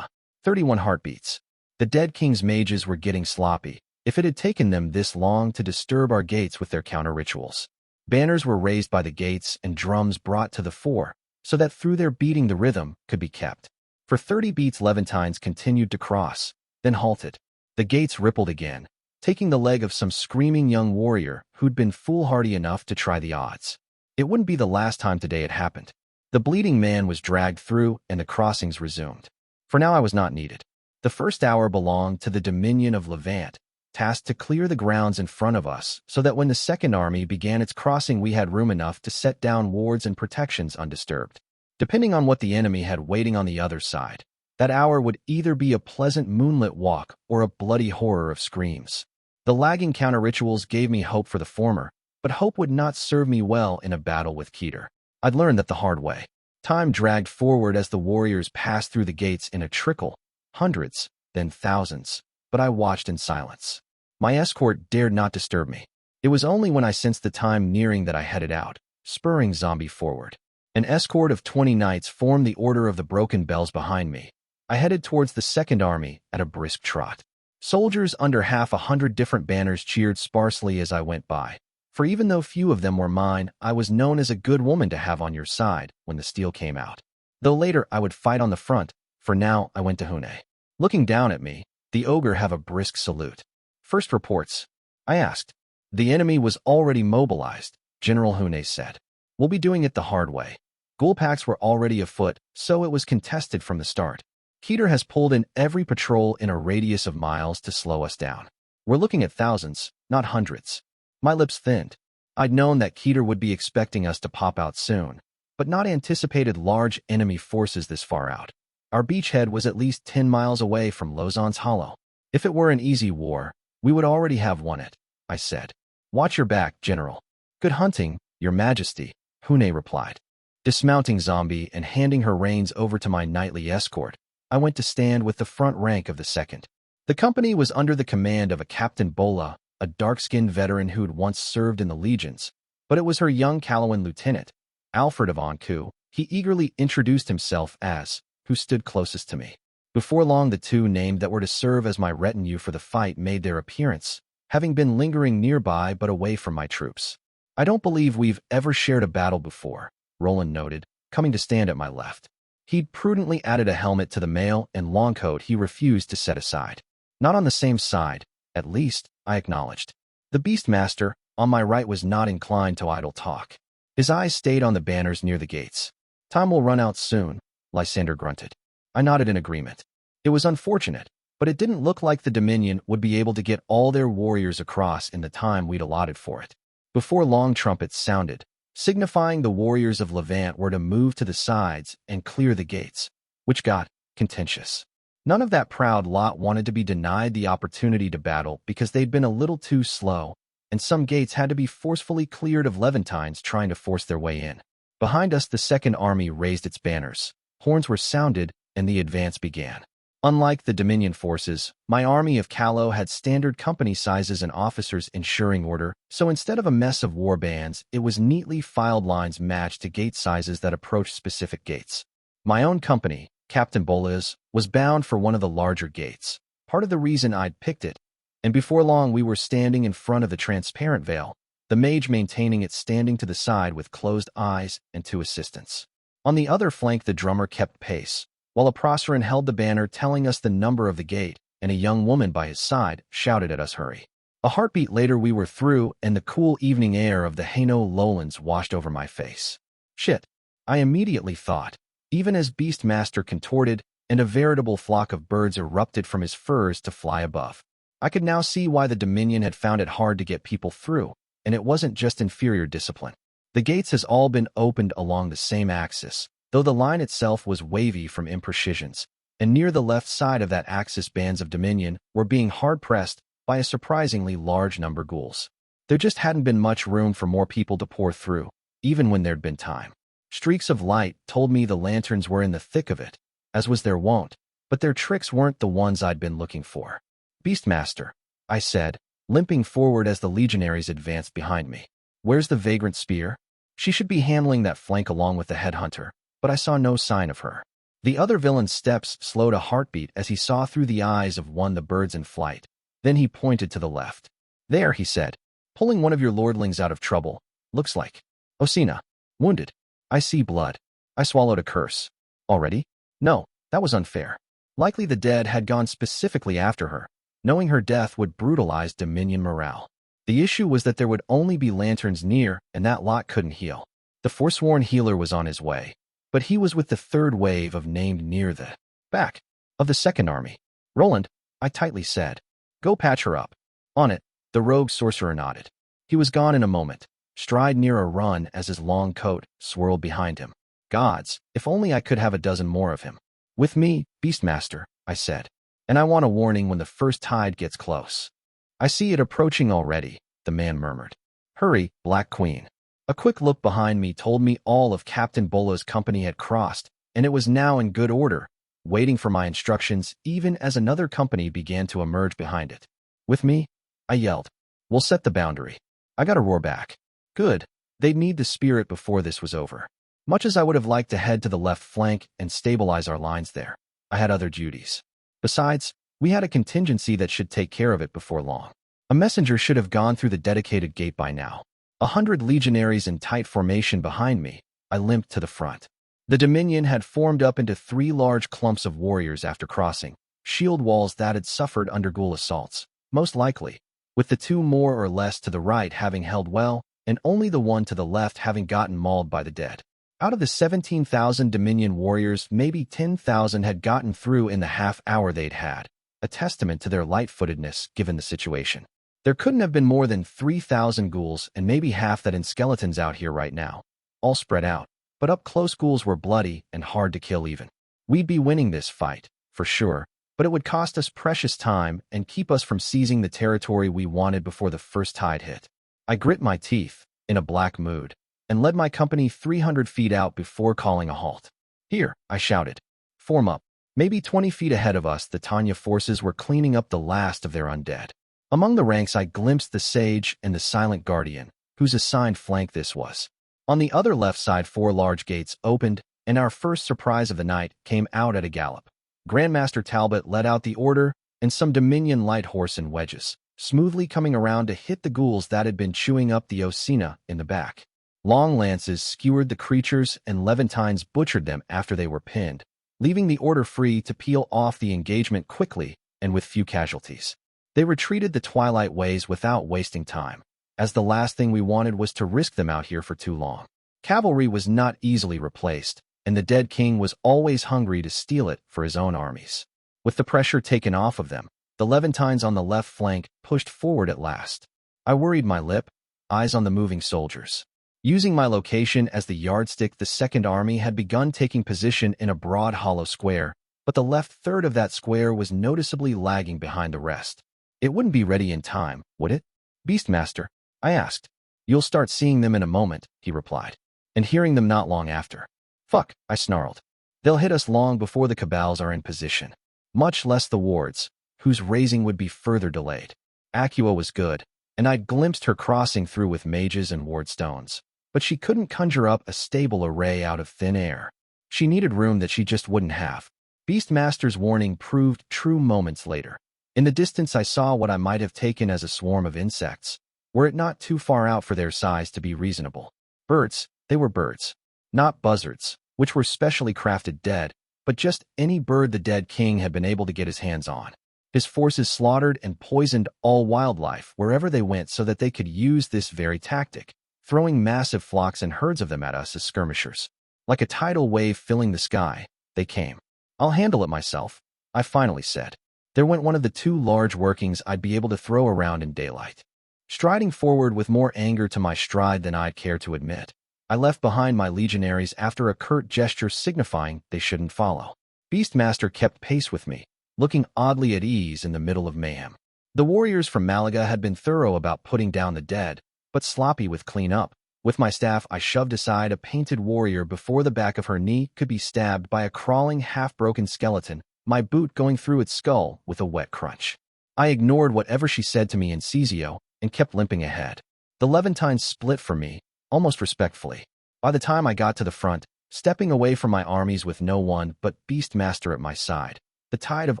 31 heartbeats. The dead king's mages were getting sloppy, if it had taken them this long to disturb our gates with their counter-rituals. Banners were raised by the gates and drums brought to the fore, so that through their beating the rhythm could be kept. For 30 beats Levantines continued to cross, then halted. The gates rippled again, taking the leg of some screaming young warrior who'd been foolhardy enough to try the odds. It wouldn't be the last time today it happened. The bleeding man was dragged through and the crossings resumed. For now I was not needed. The first hour belonged to the Dominion of Levant, tasked to clear the grounds in front of us so that when the Second Army began its crossing we had room enough to set down wards and protections undisturbed. Depending on what the enemy had waiting on the other side, that hour would either be a pleasant moonlit walk or a bloody horror of screams. The lagging counter-rituals gave me hope for the former, but hope would not serve me well in a battle with Keter. I'd learned that the hard way. Time dragged forward as the warriors passed through the gates in a trickle, hundreds, then thousands, but I watched in silence. My escort dared not disturb me. It was only when I sensed the time nearing that I headed out, spurring Zombie forward. An escort of 20 knights formed the Order of the Broken Bells behind me. I headed towards the Second Army at a brisk trot. Soldiers under 100 different banners cheered sparsely as I went by, for even though few of them were mine, I was known as a good woman to have on your side when the steel came out. Though later I would fight on the front, for now I went to Hune. Looking down at me, the ogre have a brisk salute. First reports, I asked. The enemy was already mobilized, General Hune said. We'll be doing it the hard way. Ghoul packs were already afoot, so it was contested from the start. Keter has pulled in every patrol in a radius of miles to slow us down. We're looking at thousands, not hundreds. My lips thinned. I'd known that Keter would be expecting us to pop out soon, but not anticipated large enemy forces this far out. Our beachhead was at least 10 miles away from Lausanne's Hollow. If it were an easy war, we would already have won it, I said. Watch your back, General. Good hunting, Your Majesty, Hune replied. Dismounting Zombie and handing her reins over to my knightly escort, I went to stand with the front rank of the second. The company was under the command of a Captain Bola, a dark-skinned veteran who'd once served in the legions, but it was her young Calawan lieutenant, Alfred of Ankou. He eagerly introduced himself as, who stood closest to me. Before long the two named that were to serve as my retinue for the fight made their appearance, having been lingering nearby but away from my troops. I don't believe we've ever shared a battle before, Roland noted, coming to stand at my left. He'd prudently added a helmet to the mail and long coat he refused to set aside. Not on the same side, at least, I acknowledged. The Beastmaster, on my right, was not inclined to idle talk. His eyes stayed on the banners near the gates. Time will run out soon, Lysander grunted. I nodded in agreement. It was unfortunate, but it didn't look like the Dominion would be able to get all their warriors across in the time we'd allotted for it. Before long, trumpets sounded, signifying the warriors of Levant were to move to the sides and clear the gates, which got contentious. None of that proud lot wanted to be denied the opportunity to battle because they'd been a little too slow, and some gates had to be forcefully cleared of Levantines trying to force their way in. Behind us, the Second Army raised its banners. Horns were sounded, and the advance began. Unlike the Dominion forces, my army of Callow had standard company sizes and officers ensuring order, so instead of a mess of war bands, it was neatly filed lines matched to gate sizes that approached specific gates. My own company, Captain Bolas, was bound for one of the larger gates, part of the reason I'd picked it, and before long we were standing in front of the transparent veil, the mage maintaining it standing to the side with closed eyes and 2 assistants. On the other flank, the drummer kept pace, while a Proceran held the banner telling us the number of the gate, and a young woman by his side shouted at us, "Hurry." A heartbeat later we were through, and the cool evening air of the Hainaut lowlands washed over my face. Shit, I immediately thought, even as Beastmaster contorted, and a veritable flock of birds erupted from his furs to fly above. I could now see why the Dominion had found it hard to get people through, and it wasn't just inferior discipline. The gates has all been opened along the same axis, though the line itself was wavy from imprecisions, and near the left side of that axis bands of Dominion were being hard-pressed by a surprisingly large number of ghouls. There just hadn't been much room for more people to pour through, even when there'd been time. Streaks of light told me the lanterns were in the thick of it, as was their wont, but their tricks weren't the ones I'd been looking for. "Beastmaster," I said, limping forward as the legionaries advanced behind me. "Where's the vagrant spear? She should be handling that flank along with the headhunter," but I saw no sign of her. The other villain's steps slowed a heartbeat as he saw through the eyes of one of the birds in flight. Then he pointed to the left. "There," he said, "pulling one of your lordlings out of trouble, looks like. Osina, wounded. I see blood." I swallowed a curse. Already? No, that was unfair. Likely the dead had gone specifically after her, knowing her death would brutalize Dominion morale. The issue was that there would only be lanterns near, and that lot couldn't heal. The forsworn healer was on his way, but he was with the third wave of named near the back of the Second Army. "Roland," I tightly said, "go patch her up." On it, the rogue sorcerer nodded. He was gone in a moment, stride near a run as his long coat swirled behind him. Gods, if only I could have a dozen more of him. "With me, Beastmaster," I said, "and I want a warning when the first tide gets close." "I see it approaching already," the man murmured. "Hurry, Black Queen." A quick look behind me told me all of Captain Bola's company had crossed, and it was now in good order, waiting for my instructions even as another company began to emerge behind it. "With me?" I yelled. "We'll set the boundary." I got a roar back. Good. They'd need the spirit before this was over. Much as I would have liked to head to the left flank and stabilize our lines there, I had other duties. Besides, we had a contingency that should take care of it before long. A messenger should have gone through the dedicated gate by now. 100 legionaries in tight formation behind me, I limped to the front. The Dominion had formed up into 3 large clumps of warriors after crossing, shield walls that had suffered under ghoul assaults, most likely, with the 2 more or less to the right having held well, and only the one to the left having gotten mauled by the dead. Out of the 17,000 Dominion warriors, maybe 10,000 had gotten through in the half hour they'd had, a testament to their light-footedness given the situation. There couldn't have been more than 3,000 ghouls and maybe half that in skeletons out here right now, all spread out, but up-close ghouls were bloody and hard to kill even. We'd be winning this fight, for sure, but it would cost us precious time and keep us from seizing the territory we wanted before the first tide hit. I grit my teeth, in a black mood, and led my company 300 feet out before calling a halt. "Here," I shouted. "Form up." Maybe 20 feet ahead of us, the Tanya forces were cleaning up the last of their undead. Among the ranks, I glimpsed the Sage and the Silent Guardian, whose assigned flank this was. On the other left side, 4 large gates opened, and our first surprise of the night came out at a gallop. Grandmaster Talbot led out the order, and some Dominion light horse and wedges, smoothly coming around to hit the ghouls that had been chewing up the Osina in the back. Long lances skewered the creatures, and Levantines butchered them after they were pinned, leaving the order free to peel off the engagement quickly and with few casualties. They retreated the twilight ways without wasting time, as the last thing we wanted was to risk them out here for too long. Cavalry was not easily replaced, and the dead king was always hungry to steal it for his own armies. With the pressure taken off of them, the Levantines on the left flank pushed forward at last. I worried my lip, eyes on the moving soldiers. Using my location as the yardstick, the Second Army had begun taking position in a broad hollow square, but the left third of that square was noticeably lagging behind the rest. It wouldn't be ready in time, would it? Beastmaster, I asked. You'll start seeing them in a moment, he replied, and hearing them not long after. Fuck, I snarled. They'll hit us long before the cabals are in position. Much less the wards, whose raising would be further delayed. Acua was good, and I'd glimpsed her crossing through with mages and ward stones. But she couldn't conjure up a stable array out of thin air. She needed room that she just wouldn't have. Beastmaster's warning proved true moments later. In the distance I saw what I might have taken as a swarm of insects, were it not too far out for their size to be reasonable. Birds, they were birds. Not buzzards, which were specially crafted dead, but just any bird the dead king had been able to get his hands on. His forces slaughtered and poisoned all wildlife wherever they went so that they could use this very tactic, throwing massive flocks and herds of them at us as skirmishers. Like a tidal wave filling the sky, they came. I'll handle it myself, I finally said. There went one of the two large workings I'd be able to throw around in daylight. Striding forward with more anger to my stride than I'd care to admit, I left behind my legionaries after a curt gesture signifying they shouldn't follow. Beastmaster kept pace with me, looking oddly at ease in the middle of mayhem. The warriors from Malaga had been thorough about putting down the dead, but sloppy with clean-up. With my staff, I shoved aside a painted warrior before the back of her knee could be stabbed by a crawling, half-broken skeleton, my boot going through its skull with a wet crunch. I ignored whatever she said to me in Cesio and kept limping ahead. The Levantines split from me, almost respectfully. By the time I got to the front, stepping away from my armies with no one but Beastmaster at my side, the tide of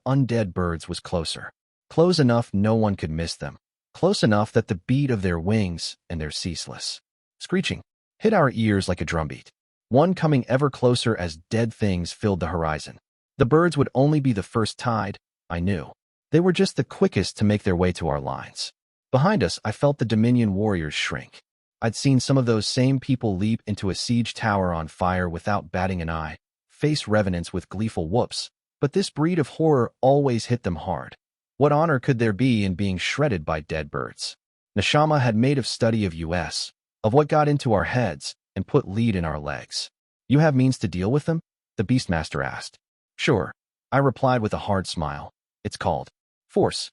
undead birds was closer. Close enough no one could miss them. Close enough that the beat of their wings and their ceaseless screeching hit our ears like a drumbeat. One coming ever closer as dead things filled the horizon. The birds would only be the first tide, I knew. They were just the quickest to make their way to our lines. Behind us, I felt the Dominion warriors shrink. I'd seen some of those same people leap into a siege tower on fire without batting an eye, face revenants with gleeful whoops, but this breed of horror always hit them hard. What honor could there be in being shredded by dead birds? Neshama had made of study of us, of what got into our heads, and put lead in our legs. You have means to deal with them? The Beastmaster asked. Sure, I replied with a hard smile. It's called force.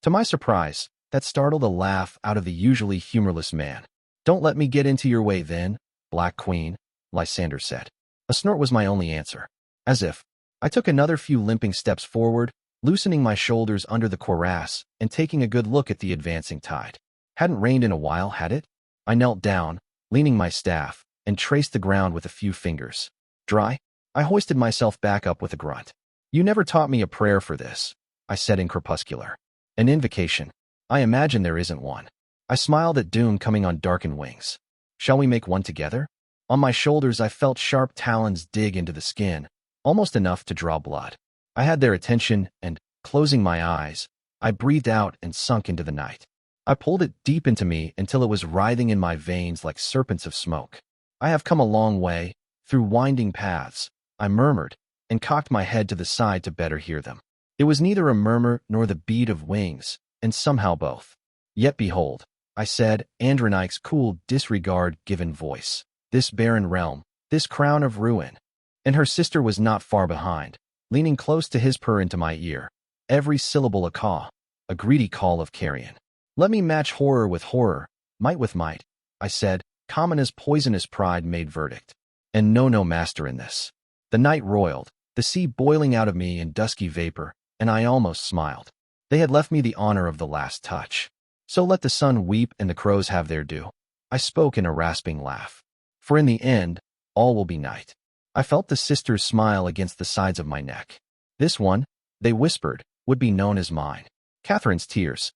To my surprise, that startled a laugh out of the usually humorless man. Don't let me get into your way then, Black Queen, Lysander said. A snort was my only answer. As if, I took another few limping steps forward, loosening my shoulders under the cuirass and taking a good look at the advancing tide. Hadn't rained in a while, had it? I knelt down, leaning my staff, and traced the ground with a few fingers. Dry? I hoisted myself back up with a grunt. You never taught me a prayer for this, I said in crepuscular. An invocation. I imagine there isn't one. I smiled at doom coming on darkened wings. Shall we make one together? On my shoulders I felt sharp talons dig into the skin, almost enough to draw blood. I had their attention, and, closing my eyes, I breathed out and sunk into the night. I pulled it deep into me until it was writhing in my veins like serpents of smoke. I have come a long way, through winding paths, I murmured, and cocked my head to the side to better hear them. It was neither a murmur nor the beat of wings, and somehow both. Yet behold, I said, Andronike's cool disregard-given voice, this barren realm, this crown of ruin. And her sister was not far behind, leaning close to his purr into my ear, every syllable a caw, a greedy call of carrion. Let me match horror with horror, might with might, I said, common as poisonous pride made verdict. And no master in this. The night roiled, the sea boiling out of me in dusky vapor, and I almost smiled. They had left me the honor of the last touch. So let the sun weep and the crows have their due. I spoke in a rasping laugh. For in the end, all will be night. I felt the sisters smile against the sides of my neck. This one, they whispered, would be known as mine. Catherine's tears.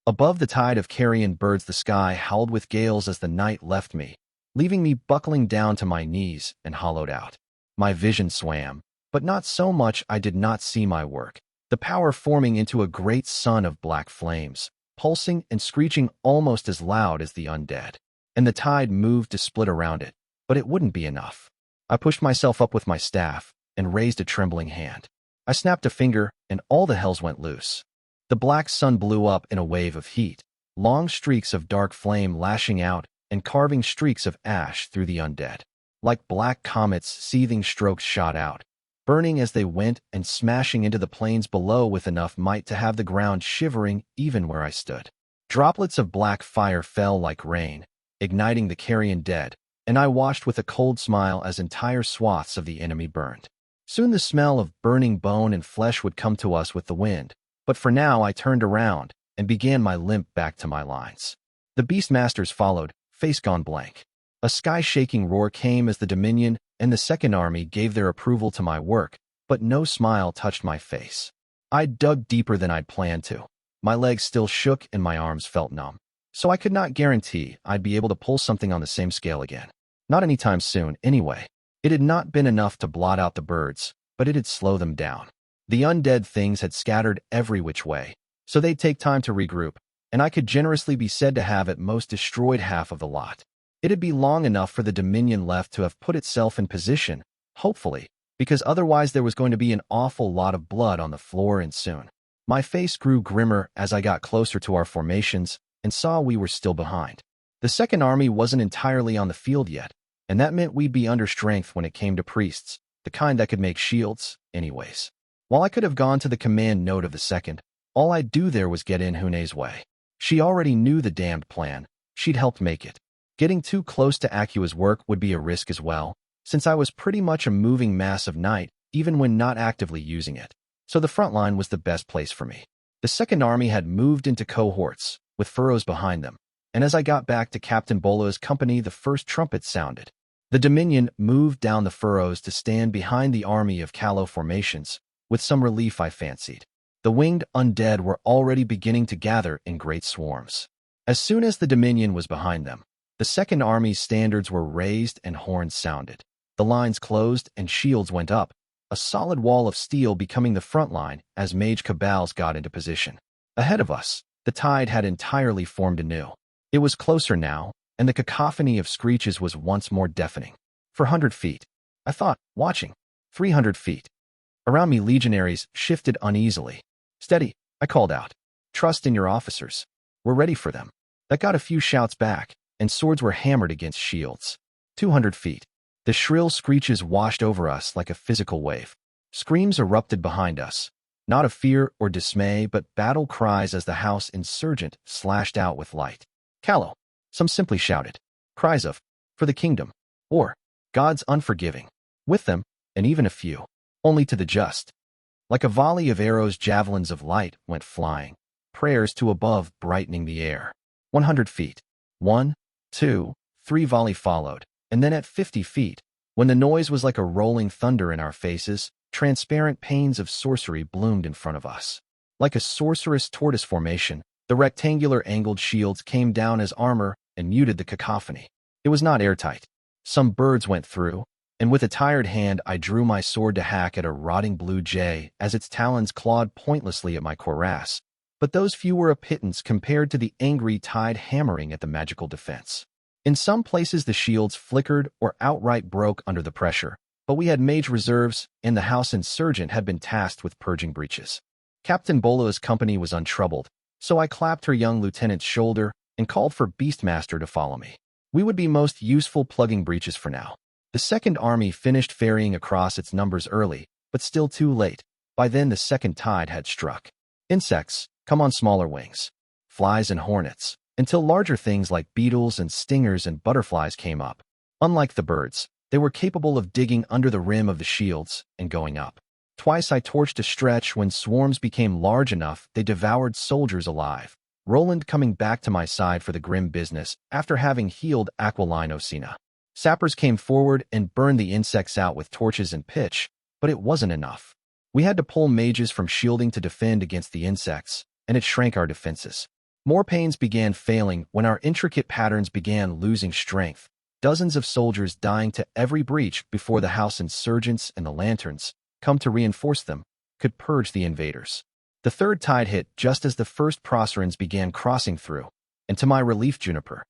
Above the tide of carrion birds the sky howled with gales as the night left me, leaving me buckling down to my knees and hollowed out. My vision swam, but not so much I did not see my work, the power forming into a great sun of black flames, pulsing and screeching almost as loud as the undead. And the tide moved to split around it, but it wouldn't be enough. I pushed myself up with my staff and raised a trembling hand. I snapped a finger, and all the hells went loose. The black sun blew up in a wave of heat, long streaks of dark flame lashing out and carving streaks of ash through the undead. Like black comets, seething strokes shot out, burning as they went and smashing into the plains below with enough might to have the ground shivering even where I stood. Droplets of black fire fell like rain, igniting the carrion dead, and I watched with a cold smile as entire swaths of the enemy burned. Soon the smell of burning bone and flesh would come to us with the wind, but for now I turned around and began my limp back to my lines. The Beastmasters followed, face gone blank. A sky-shaking roar came as the Dominion and the Second Army gave their approval to my work, but no smile touched my face. I dug deeper than I'd planned to. My legs still shook and my arms felt numb, so I could not guarantee I'd be able to pull something on the same scale again. Not anytime soon, anyway. It had not been enough to blot out the birds, but it'd slow them down. The undead things had scattered every which way, so they'd take time to regroup, and I could generously be said to have at most destroyed half of the lot. It'd be long enough for the Dominion left to have put itself in position, hopefully, because otherwise there was going to be an awful lot of blood on the floor and soon. My face grew grimmer as I got closer to our formations and saw we were still behind. The Second Army wasn't entirely on the field yet, and that meant we'd be under strength when it came to priests, the kind that could make shields, anyways. While I could have gone to the command note of the Second, all I'd do there was get in Hune's way. She already knew the damned plan. She'd helped make it. Getting too close to Akua's work would be a risk as well, since I was pretty much a moving mass of night, even when not actively using it. So the front line was the best place for me. The Second Army had moved into cohorts, with furrows behind them, and as I got back to Captain Bolo's company, the first trumpet sounded. The Dominion moved down the furrows to stand behind the army of callow formations, with some relief I fancied. The winged undead were already beginning to gather in great swarms. As soon as the Dominion was behind them, the Second Army's standards were raised and horns sounded. The lines closed and shields went up, a solid wall of steel becoming the front line as mage cabals got into position. Ahead of us, the tide had entirely formed anew. It was closer now, and the cacophony of screeches was once more deafening. 400 feet, I thought, watching. 300 feet. Around me, legionaries shifted uneasily. Steady, I called out. Trust in your officers. We're ready for them. That got a few shouts back, and swords were hammered against shields. 200 feet. The shrill screeches washed over us like a physical wave. Screams erupted behind us, not of fear or dismay, but battle cries as the house insurgent slashed out with light. Callow. Some simply shouted. Cries of, for the kingdom, or, God's unforgiving. With them, and even a few, only to the just. Like a volley of arrows, javelins of light went flying, prayers to above brightening the air. 100 feet. 1, 2, 3 volley followed, and then at 50 feet, when the noise was like a rolling thunder in our faces, transparent panes of sorcery bloomed in front of us. Like a sorceress tortoise formation, the rectangular angled shields came down as armor and muted the cacophony. It was not airtight. Some birds went through, and with a tired hand I drew my sword to hack at a rotting blue jay as its talons clawed pointlessly at my cuirass. But those few were a pittance compared to the angry tide hammering at the magical defense. In some places the shields flickered or outright broke under the pressure, but we had mage reserves, and the house insurgent had been tasked with purging breaches. Captain Bolo's company was untroubled, so I clapped her young lieutenant's shoulder and called for Beastmaster to follow me. We would be most useful plugging breaches for now. The Second Army finished ferrying across its numbers early, but still too late. By then the second tide had struck. Insects, come on smaller wings. Flies and hornets, until larger things like beetles and stingers and butterflies came up. Unlike the birds, they were capable of digging under the rim of the shields and going up. Twice I torched a stretch when swarms became large enough they devoured soldiers alive, Roland coming back to my side for the grim business after having healed Aquiline Osina. Sappers came forward and burned the insects out with torches and pitch, but it wasn't enough. We had to pull mages from shielding to defend against the insects, and it shrank our defenses. More pains began failing when our intricate patterns began losing strength, dozens of soldiers dying to every breach before the house insurgents and the lanterns, come to reinforce them, could purge the invaders. The third tide hit just as the first Procerans began crossing through, and to my relief, Juniper.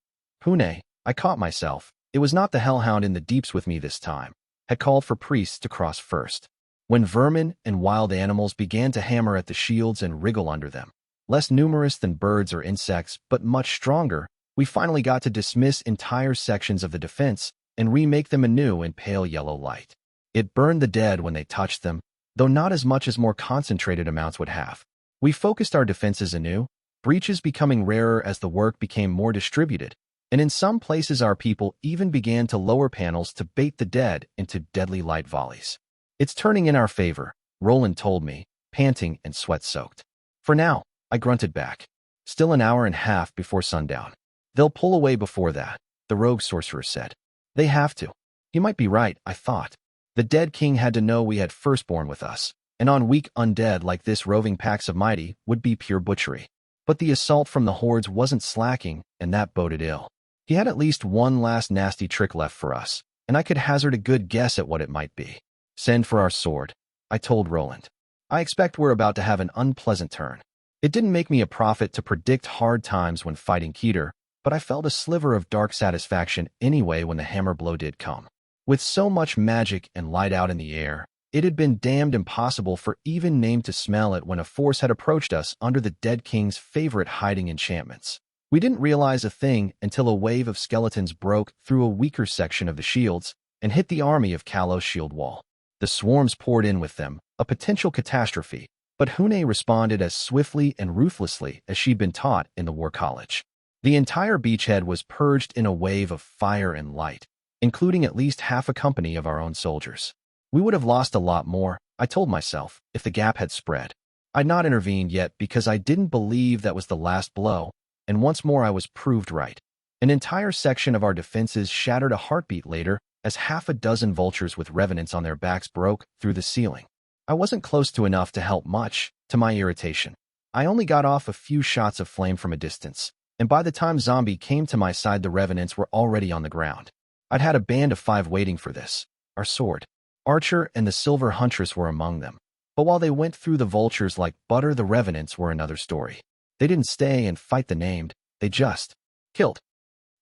Hune, I caught myself. It was not the hellhound in the deeps with me this time, had called for priests to cross first. When vermin and wild animals began to hammer at the shields and wriggle under them, less numerous than birds or insects, but much stronger, we finally got to dismiss entire sections of the defense and remake them anew in pale yellow light. It burned the dead when they touched them, though not as much as more concentrated amounts would have. We focused our defenses anew, breaches becoming rarer as the work became more distributed, and in some places our people even began to lower panels to bait the dead into deadly light volleys. It's turning in our favor, Roland told me, panting and sweat-soaked. For now, I grunted back. Still an hour and a half before sundown. They'll pull away before that, the rogue sorcerer said. They have to. He might be right, I thought. The dead king had to know we had firstborn with us, and on weak undead like this roving packs of mighty would be pure butchery. But the assault from the hordes wasn't slacking, and that boded ill. He had at least one last nasty trick left for us, and I could hazard a good guess at what it might be. Send for our sword, I told Roland. I expect we're about to have an unpleasant turn. It didn't make me a prophet to predict hard times when fighting Keter, but I felt a sliver of dark satisfaction anyway when the hammer blow did come. With so much magic and light out in the air, it had been damned impossible for even name to smell it when a force had approached us under the dead king's favorite hiding enchantments. We didn't realize a thing until a wave of skeletons broke through a weaker section of the shields and hit the army of Kalos' shield wall. The swarms poured in with them, a potential catastrophe, but Hune responded as swiftly and ruthlessly as she'd been taught in the War College. The entire beachhead was purged in a wave of fire and light, including at least half a company of our own soldiers. We would have lost a lot more, I told myself, if the gap had spread. I'd not intervened yet because I didn't believe that was the last blow, and once more I was proved right. An entire section of our defenses shattered a heartbeat later as half a dozen vultures with revenants on their backs broke through the ceiling. I wasn't close to enough to help much, to my irritation. I only got off a few shots of flame from a distance, and by the time Zombie came to my side the revenants were already on the ground. I'd had a band of 5 waiting for this. Our sword. Archer and the Silver Huntress were among them. But while they went through the vultures like butter, the revenants were another story. They didn't stay and fight the named, they just killed.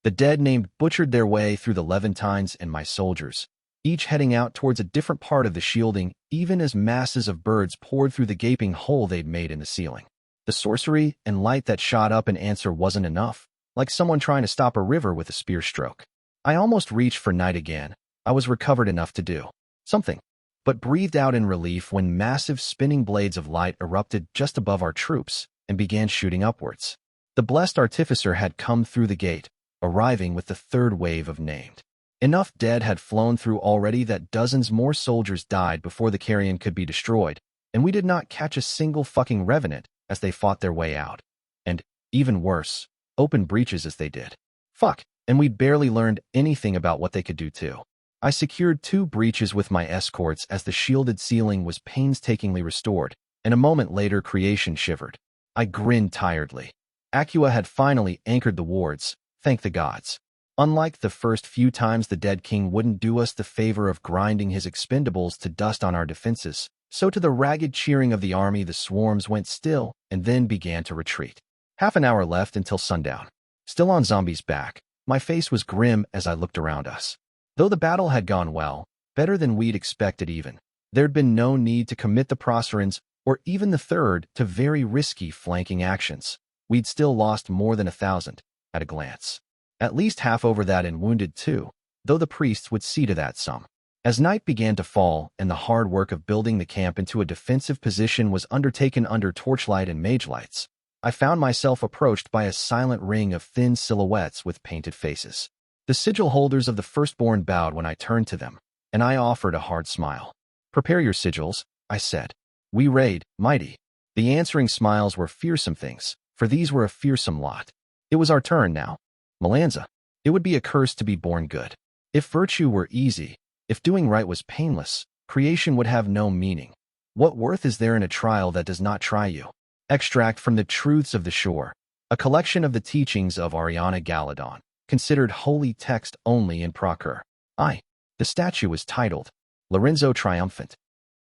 The dead named butchered their way through the Levantines and my soldiers, each heading out towards a different part of the shielding, even as masses of birds poured through the gaping hole they'd made in the ceiling. The sorcery and light that shot up in answer wasn't enough, like someone trying to stop a river with a spear stroke. I almost reached for night again. I was recovered enough to do something, but breathed out in relief when massive spinning blades of light erupted just above our troops and began shooting upwards. The blessed artificer had come through the gate, arriving with the third wave of named. Enough dead had flown through already that dozens more soldiers died before the carrion could be destroyed, and we did not catch a single fucking revenant as they fought their way out. And, even worse, open breaches as they did. Fuck, and we'd barely learned anything about what they could do too. I secured 2 breaches with my escorts as the shielded ceiling was painstakingly restored, and a moment later creation shivered. I grinned tiredly. Acua had finally anchored the wards, thank the gods. Unlike the first few times the dead king wouldn't do us the favor of grinding his expendables to dust on our defenses, so to the ragged cheering of the army the swarms went still and then began to retreat. Half an hour left until sundown. Still on Zombie's back, my face was grim as I looked around us. Though the battle had gone well, better than we'd expected even, there'd been no need to commit the Procerans or even the third to very risky flanking actions. We'd still lost more than 1,000, at a glance. At least half over that in wounded too, though the priests would see to that sum. As night began to fall and the hard work of building the camp into a defensive position was undertaken under torchlight and mage lights, I found myself approached by a silent ring of thin silhouettes with painted faces. The sigil holders of the firstborn bowed when I turned to them, and I offered a hard smile. "Prepare your sigils," I said. "We raid, mighty." The answering smiles were fearsome things, for these were a fearsome lot. It was our turn now. Malanza. It would be a curse to be born good. If virtue were easy, if doing right was painless, creation would have no meaning. What worth is there in a trial that does not try you? Extract from the Truths of the Shore, a collection of the teachings of Ariana Galadon, considered holy text only in Procure. The statue was titled, Lorenzo Triumphant.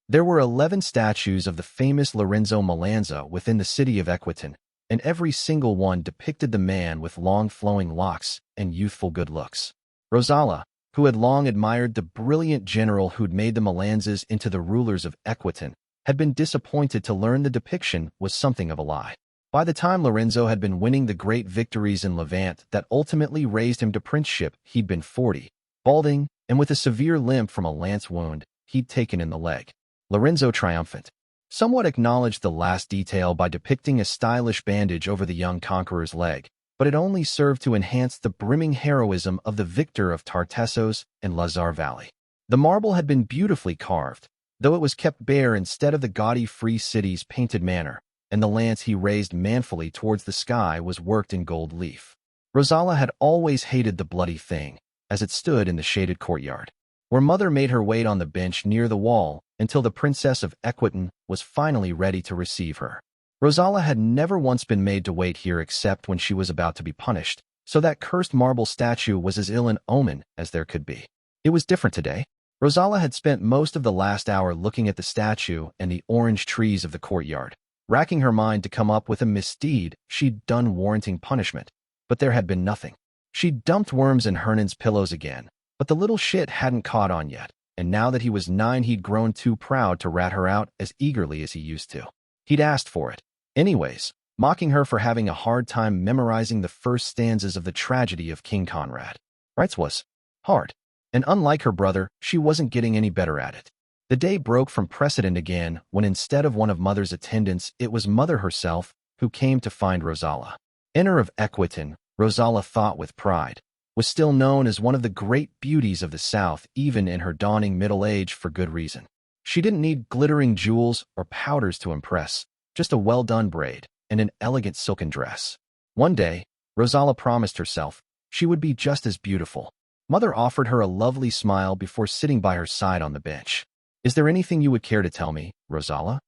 There were 11 statues of the famous Lorenzo Malanza within the city of Equitan, and every single one depicted the man with long flowing locks and youthful good looks. Rosala, who had long admired the brilliant general who'd made the Malanzas into the rulers of Equitan, had been disappointed to learn the depiction was something of a lie. By the time Lorenzo had been winning the great victories in Levant that ultimately raised him to princeship, he'd been 40, balding, and with a severe limp from a lance wound he'd taken in the leg. Lorenzo, triumphant, somewhat acknowledged the last detail by depicting a stylish bandage over the young conqueror's leg, but it only served to enhance the brimming heroism of the victor of Tartessos and Lazar Valley. The marble had been beautifully carved, though it was kept bare instead of the gaudy free city's painted manner, and the lance he raised manfully towards the sky was worked in gold leaf. Rosala had always hated the bloody thing, as it stood in the shaded courtyard, where Mother made her wait on the bench near the wall until the Princess of Equitan was finally ready to receive her. Rosala had never once been made to wait here except when she was about to be punished, so that cursed marble statue was as ill an omen as there could be. It was different today. Rosala had spent most of the last hour looking at the statue and the orange trees of the courtyard, racking her mind to come up with a misdeed she'd done warranting punishment, but there had been nothing. She'd dumped worms in Hernan's pillows again, but the little shit hadn't caught on yet, and now that he was 9 he'd grown too proud to rat her out as eagerly as he used to. He'd asked for it. Anyways, mocking her for having a hard time memorizing the first stanzas of the tragedy of King Conrad. Writes was hard, and unlike her brother, she wasn't getting any better at it. The day broke from precedent again when instead of one of Mother's attendants, it was Mother herself who came to find Rosala. Inner of Equitan, Rosala thought with pride, was still known as one of the great beauties of the South even in her dawning middle age for good reason. She didn't need glittering jewels or powders to impress, just a well-done braid and an elegant silken dress. One day, Rosala promised herself she would be just as beautiful. Mother offered her a lovely smile before sitting by her side on the bench. "Is there anything you would care to tell me, Rosala?"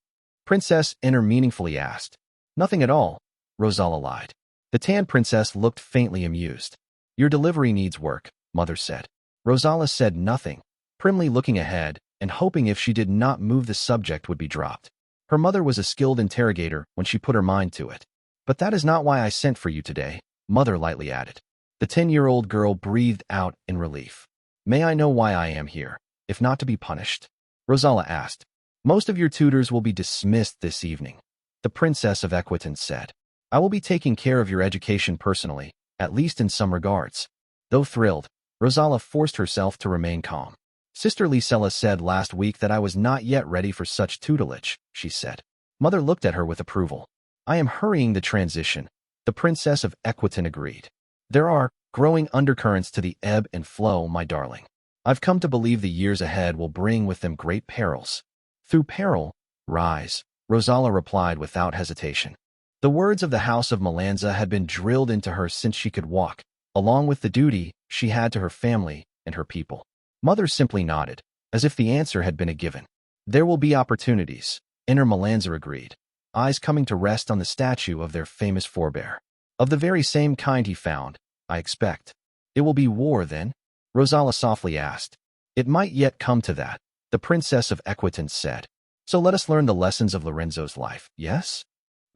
Princess Inner meaningfully asked. "Nothing at all," Rosala lied. The tan princess looked faintly amused. "Your delivery needs work," Mother said. Rosala said nothing, primly looking ahead and hoping if she did not move the subject would be dropped. Her mother was a skilled interrogator when she put her mind to it. "But that is not why I sent for you today," Mother lightly added. The 10-year-old girl breathed out in relief. "May I know why I am here, if not to be punished?" Rosala asked. "Most of your tutors will be dismissed this evening," the Princess of Equitan said. "I will be taking care of your education personally, at least in some regards." Though thrilled, Rosala forced herself to remain calm. "Sister Lisella said last week that I was not yet ready for such tutelage," she said. Mother looked at her with approval. "I am hurrying the transition," the Princess of Equitan agreed. "There are growing undercurrents to the ebb and flow, my darling. I've come to believe the years ahead will bring with them great perils." "Through peril, rise," Rosala replied without hesitation. The words of the House of Malanza had been drilled into her since she could walk, along with the duty she had to her family and her people. Mother simply nodded, as if the answer had been a given. "There will be opportunities," Inner Malanza agreed, eyes coming to rest on the statue of their famous forebear. "Of the very same kind he found, I expect." "It will be war, then?" Rosala softly asked. "It might yet come to that," the Princess of Equitan said. "So let us learn the lessons of Lorenzo's life, yes?"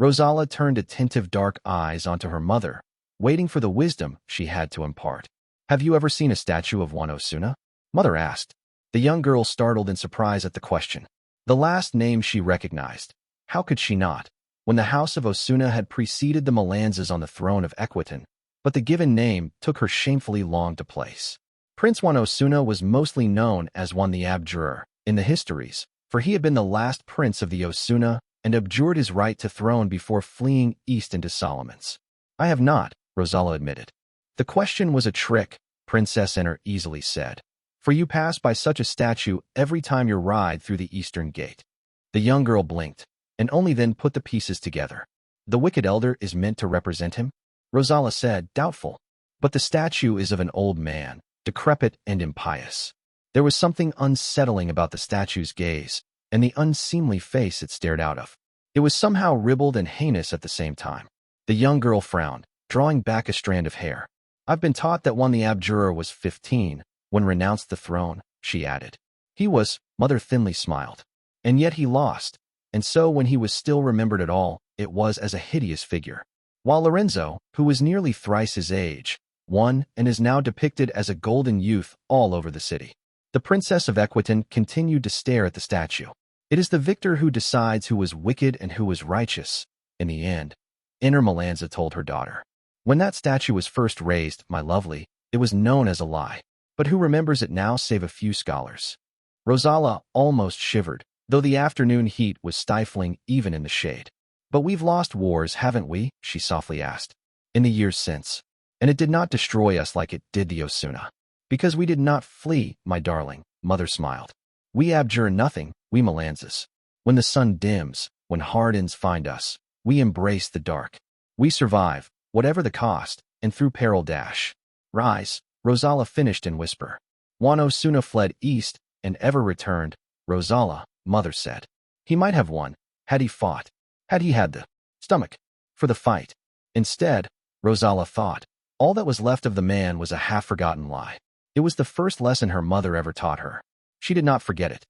Rosala turned attentive dark eyes onto her mother, waiting for the wisdom she had to impart. "Have you ever seen a statue of one Osuna?" Mother asked. The young girl startled in surprise at the question. The last name she recognized. How could she not, when the House of Osuna had preceded the Malanzas on the throne of Equitan, but the given name took her shamefully long to place. Prince Juan Osuna was mostly known as Juan the Abjurer in the histories, for he had been the last prince of the Osuna and abjured his right to throne before fleeing east into Solomon's. "I have not," Rosala admitted. "The question was a trick," Princess Inner easily said, "for you pass by such a statue every time you ride through the eastern gate." The young girl blinked, and only then put the pieces together. "The wicked elder is meant to represent him?" Rosala said, doubtful. "But the statue is of an old man, decrepit and impious." There was something unsettling about the statue's gaze, and the unseemly face it stared out of. It was somehow ribald and heinous at the same time. The young girl frowned, drawing back a strand of hair. "I've been taught that Juan the Abjurer was 15 when renounced the throne," she added. "He was," Mother thinly smiled. "And yet he lost, and so when he was still remembered at all, it was as a hideous figure. While Lorenzo, who was nearly thrice his age, won and is now depicted as a golden youth all over the city. The Princess of Equitan continued to stare at the statue. It is the victor who decides who was wicked and who was righteous, in the end, Inner Malanza told her daughter. When that statue was first raised, my lovely, it was known as a lie. But who remembers it now save a few scholars? Rosala almost shivered, though the afternoon heat was stifling even in the shade. But we've lost wars, haven't we? She softly asked. In the years since. And it did not destroy us like it did the Osuna. Because we did not flee, my darling, Mother smiled. We abjure nothing, we Malanzas. When the sun dims, when hard ends find us, we embrace the dark. We survive, whatever the cost, and through peril dash. Rise, Rosala finished in whisper. Juan Osuna fled east, and ever returned, Rosala, Mother said. He might have won, had he fought, had he had the stomach for the fight. Instead, Rosala thought, all that was left of the man was a half-forgotten lie. It was the first lesson her mother ever taught her. She did not forget it.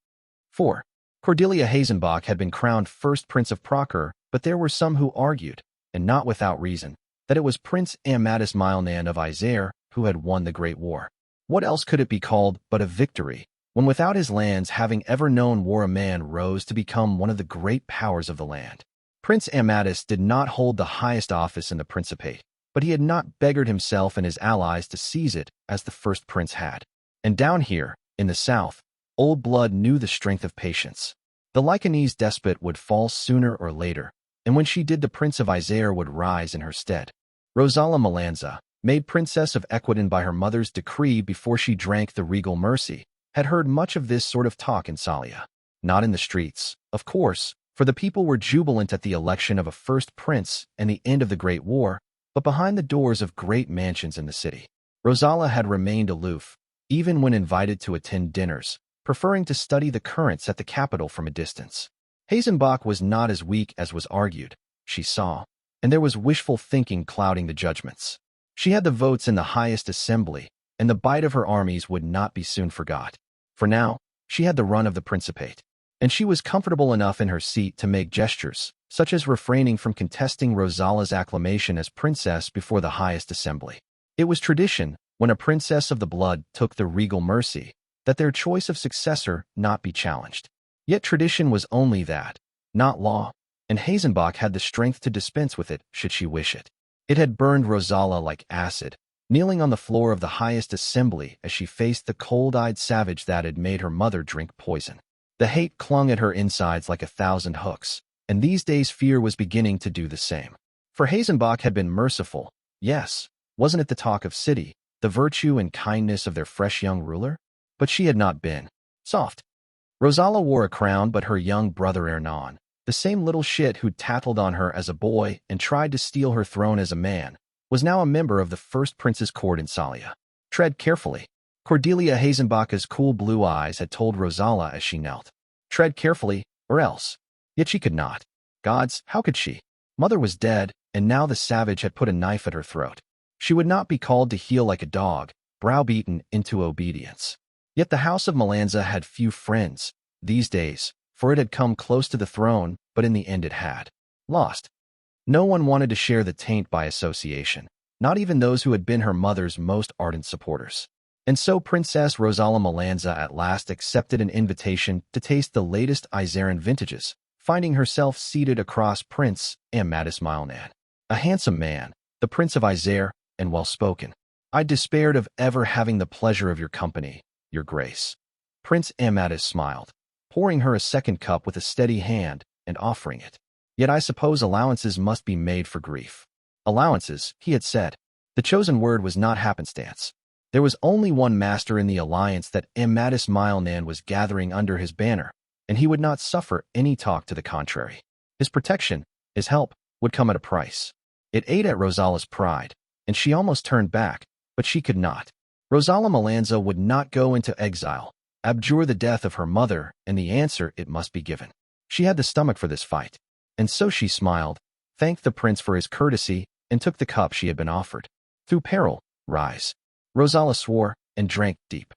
4. Cordelia Hazenbach had been crowned first Prince of Proker, but there were some who argued, and not without reason, that it was Prince Amadis Milnan of Isère who had won the Great War. What else could it be called but a victory, when without his lands having ever known war a man rose to become one of the great powers of the land? Prince Amadis did not hold the highest office in the Principate, but he had not beggared himself and his allies to seize it as the first prince had. And down here, in the south, old blood knew the strength of patience. The Lycanese despot would fall sooner or later, and when she did, the Prince of Isère would rise in her stead. Rosala Malanza, made Princess of Equitan by her mother's decree before she drank the regal mercy, had heard much of this sort of talk in Salia. Not in the streets, of course, for the people were jubilant at the election of a first prince and the end of the Great War, but behind the doors of great mansions in the city. Rosala had remained aloof, even when invited to attend dinners, preferring to study the currents at the capital from a distance. Hazenbach was not as weak as was argued, she saw, and there was wishful thinking clouding the judgments. She had the votes in the highest assembly, and the bite of her armies would not be soon forgot. For now, she had the run of the Principate, and she was comfortable enough in her seat to make gestures, such as refraining from contesting Rosala's acclamation as princess before the highest assembly. It was tradition, when a princess of the blood took the regal mercy, that their choice of successor not be challenged. Yet tradition was only that, not law, and Hazenbach had the strength to dispense with it should she wish it. It had burned Rosala like acid, kneeling on the floor of the highest assembly as she faced the cold-eyed savage that had made her mother drink poison. The hate clung at her insides like 1,000 hooks, and these days fear was beginning to do the same. For Hazenbach had been merciful, yes, wasn't it the talk of city, the virtue and kindness of their fresh young ruler? But she had not been soft. Rosala wore a crown, but her young brother Hernan, the same little shit who'd tattled on her as a boy and tried to steal her throne as a man, was now a member of the first prince's court in Salia. Tread carefully. Cordelia Hazenbach's cool blue eyes had told Rosala as she knelt. Tread carefully, or else. Yet she could not. Gods, how could she? Mother was dead, and now the savage had put a knife at her throat. She would not be called to heel like a dog, browbeaten into obedience. Yet the house of Malanza had few friends these days, for it had come close to the throne, but in the end it had lost. No one wanted to share the taint by association, not even those who had been her mother's most ardent supporters. And so Princess Rosala Malanza at last accepted an invitation to taste the latest Isèran vintages, finding herself seated across Prince Amadis Milnan, a handsome man, the Prince of Isère, and well-spoken. I despaired of ever having the pleasure of your company, your grace. Prince Amadis smiled, pouring her a second cup with a steady hand and offering it. Yet I suppose allowances must be made for grief. Allowances, he had said. The chosen word was not happenstance. There was only one master in the alliance that Amadis Milnan was gathering under his banner, and he would not suffer any talk to the contrary. His protection, his help, would come at a price. It ate at Rosala's pride, and she almost turned back, but she could not. Rosala Malanza would not go into exile, abjure the death of her mother, and the answer it must be given. She had the stomach for this fight. And so she smiled, thanked the prince for his courtesy, and took the cup she had been offered. Through peril, rise. Rosala swore, and drank deep.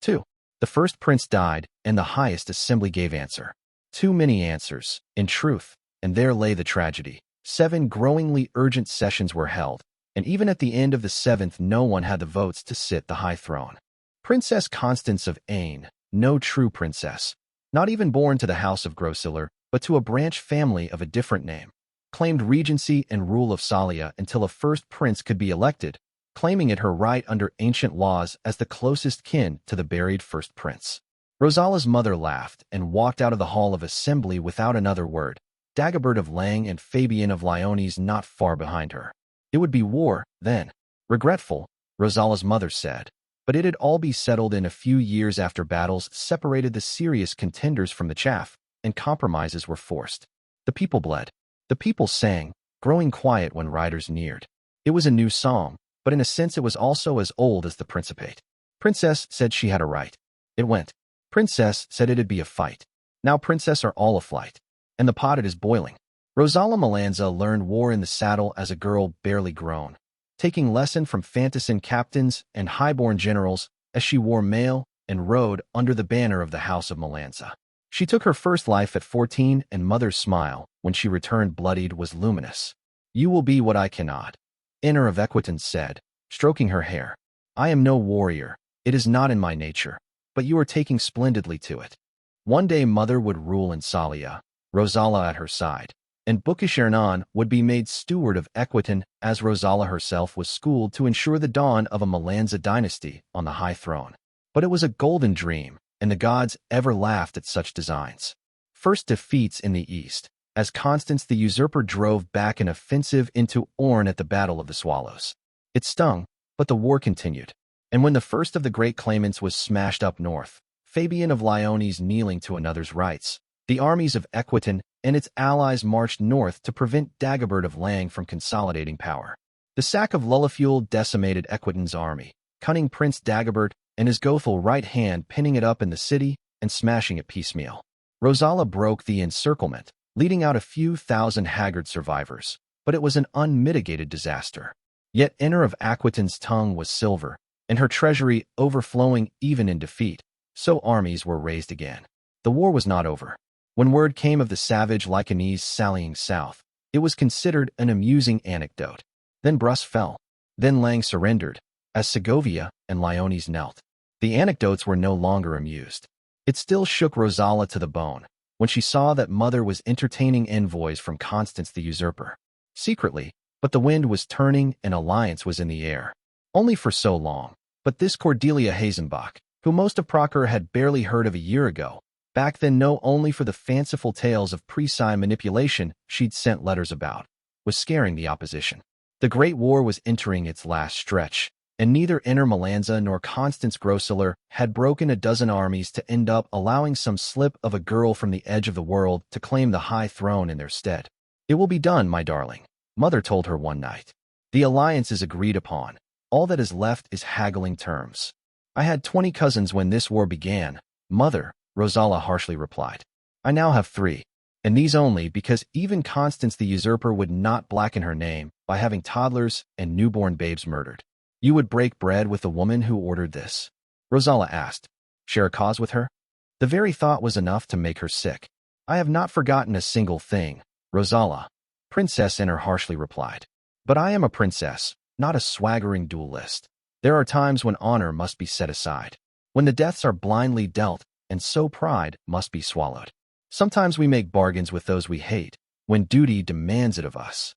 2. The first prince died, and the highest assembly gave answer. Too many answers, in truth, and there lay the tragedy. 7 growingly urgent sessions were held, and even at the end of the 7th no one had the votes to sit the high throne. Princess Constance of Ain, no true princess, not even born to the house of Grosiller, but to a branch family of a different name, claimed regency and rule of Salia until a first prince could be elected, claiming it her right under ancient laws as the closest kin to the buried first prince. Rosala's mother laughed and walked out of the hall of assembly without another word, Dagobert of Lang and Fabian of Lyonesse not far behind her. It would be war, then. Regretful, Rosala's mother said, but it'd all be settled in a few years after battles separated the serious contenders from the chaff, and compromises were forced. The people bled. The people sang, growing quiet when riders neared. It was a new song, but in a sense it was also as old as the Principate. Princess said she had a right. It went. Princess said it'd be a fight. Now princess are all aflight. And the pot it is boiling. Rosala Malanza learned war in the saddle as a girl barely grown, taking lesson from fantassin captains and highborn generals as she wore mail and rode under the banner of the House of Malanza. She took her first life at 14, and mother's smile, when she returned bloodied, was luminous. You will be what I cannot, Inner of Equitan said, stroking her hair. I am no warrior, it is not in my nature, but you are taking splendidly to it. One day mother would rule in Salia, Rosala at her side, and bookish Hernan would be made steward of Equitan as Rosala herself was schooled to ensure the dawn of a Malanza dynasty on the high throne. But it was a golden dream, and the gods ever laughed at such designs. First defeats in the east, as Constance the usurper drove back an offensive into Orne at the Battle of the Swallows. It stung, but the war continued. And when the first of the great claimants was smashed up north, Fabian of Lyonesse kneeling to another's rights, the armies of Equitan and its allies marched north to prevent Dagobert of Lang from consolidating power. The sack of Lullafule decimated Equitan's army, cunning Prince Dagobert and his Gothel right hand pinning it up in the city and smashing it piecemeal. Rosala broke the encirclement, leading out a few thousand haggard survivors, but it was an unmitigated disaster. Yet Inner of Aquitan's tongue was silver, and her treasury overflowing even in defeat, so armies were raised again. The war was not over. When word came of the savage Lyconese sallying south, it was considered an amusing anecdote. Then Bruss fell. Then Lang surrendered, as Segovia and Lyonesse knelt. The anecdotes were no longer amused. It still shook Rosala to the bone when she saw that mother was entertaining envoys from Constance the usurper. Secretly, but the wind was turning and alliance was in the air. Only for so long. But this Cordelia Hazenbach, who most of Procker had barely heard of a year ago, back then know only for the fanciful tales of pre-sign manipulation she'd sent letters about, was scaring the opposition. The Great War was entering its last stretch, and neither Inner Malanza nor Constance Grosiller had broken a dozen armies to end up allowing some slip of a girl from the edge of the world to claim the high throne in their stead. It will be done, my darling, mother told her one night. The alliance is agreed upon. All that is left is haggling terms. I had 20 cousins when this war began, mother, Rosala harshly replied. I now have 3, and these only because even Constance the usurper would not blacken her name by having toddlers and newborn babes murdered. You would break bread with the woman who ordered this? Rosala asked. Share a cause with her? The very thought was enough to make her sick. I have not forgotten a single thing, Rosala, Princess Inner harshly replied. But I am a princess, not a swaggering duelist. There are times when honor must be set aside, when the deaths are blindly dealt, and so pride must be swallowed. Sometimes we make bargains with those we hate, when duty demands it of us.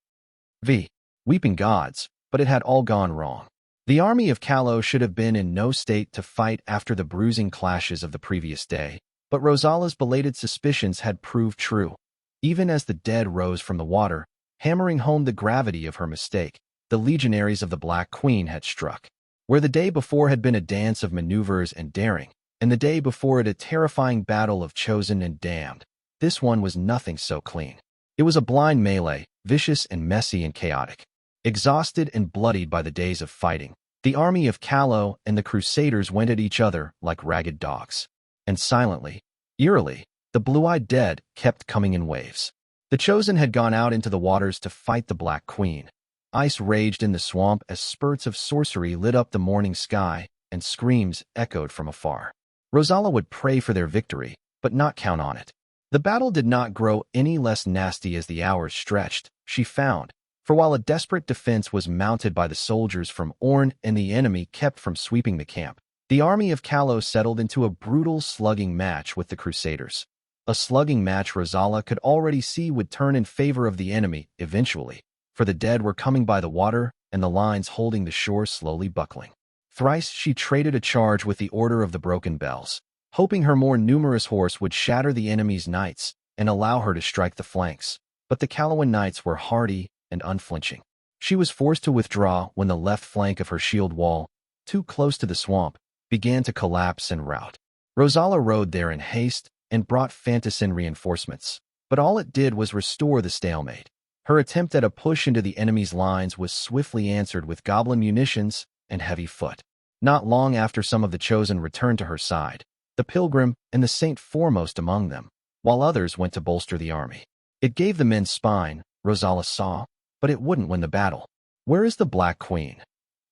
Weeping gods, but it had all gone wrong. The army of Callow should have been in no state to fight after the bruising clashes of the previous day, but Rosala's belated suspicions had proved true. Even as the dead rose from the water, hammering home the gravity of her mistake, the legionaries of the Black Queen had struck. Where the day before had been a dance of maneuvers and daring, and the day before it a terrifying battle of chosen and damned, this one was nothing so clean. It was a blind melee, vicious and messy and chaotic. Exhausted and bloodied by the days of fighting, the army of Callow and the Crusaders went at each other like ragged dogs. And silently, eerily, the blue-eyed dead kept coming in waves. The chosen had gone out into the waters to fight the Black Queen. Ice raged in the swamp as spurts of sorcery lit up the morning sky, and screams echoed from afar. Rosala would pray for their victory, but not count on it. The battle did not grow any less nasty as the hours stretched, she found, For while a desperate defense was mounted by the soldiers from Orne and the enemy kept from sweeping the camp, the army of Callow settled into a brutal slugging match with the Crusaders. A slugging match Rosala could already see would turn in favor of the enemy eventually, for the dead were coming by the water and the lines holding the shore slowly buckling. Thrice she traded a charge with the Order of the Broken Bells, hoping her more numerous horse would shatter the enemy's knights and allow her to strike the flanks. But the Callowan knights were hardy and unflinching. She was forced to withdraw when the left flank of her shield wall, too close to the swamp, began to collapse and rout. Rosala rode there in haste and brought Fanticin reinforcements, but all it did was restore the stalemate. Her attempt at a push into the enemy's lines was swiftly answered with goblin munitions and heavy foot. Not long after some of the chosen returned to her side, the pilgrim and the saint foremost among them, while others went to bolster the army. It gave the men spine, Rosala saw, but it wouldn't win the battle. "Where is the Black Queen?"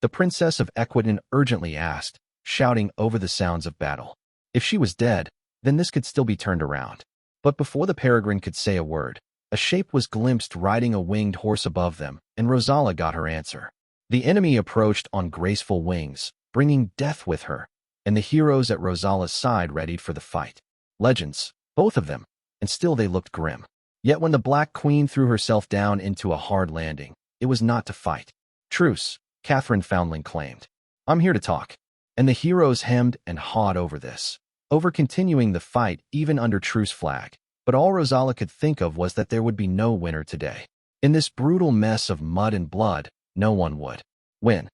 the Princess of Equitan urgently asked, shouting over the sounds of battle. If she was dead, then this could still be turned around. But before the peregrine could say a word, a shape was glimpsed riding a winged horse above them, and Rosala got her answer. The enemy approached on graceful wings, bringing death with her, and the heroes at Rosala's side readied for the fight. Legends, both of them, and still they looked grim. Yet when the Black Queen threw herself down into a hard landing, it was not to fight. "Truce," Catherine Foundling claimed. "I'm here to talk." And the heroes hemmed and hawed over this, over continuing the fight even under truce flag. But all Rosala could think of was that there would be no winner today. In this brutal mess of mud and blood, no one would win.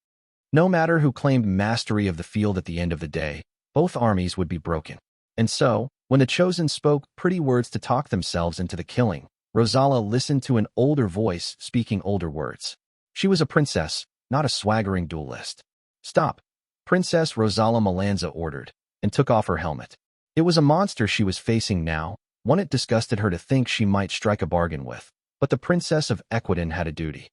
No matter who claimed mastery of the field at the end of the day, both armies would be broken. And so, when the chosen spoke pretty words to talk themselves into the killing, Rosala listened to an older voice speaking older words. She was a princess, not a swaggering duelist. "Stop," Princess Rosala Malanza ordered, and took off her helmet. It was a monster she was facing now, one it disgusted her to think she might strike a bargain with. But the Princess of Equitan had a duty.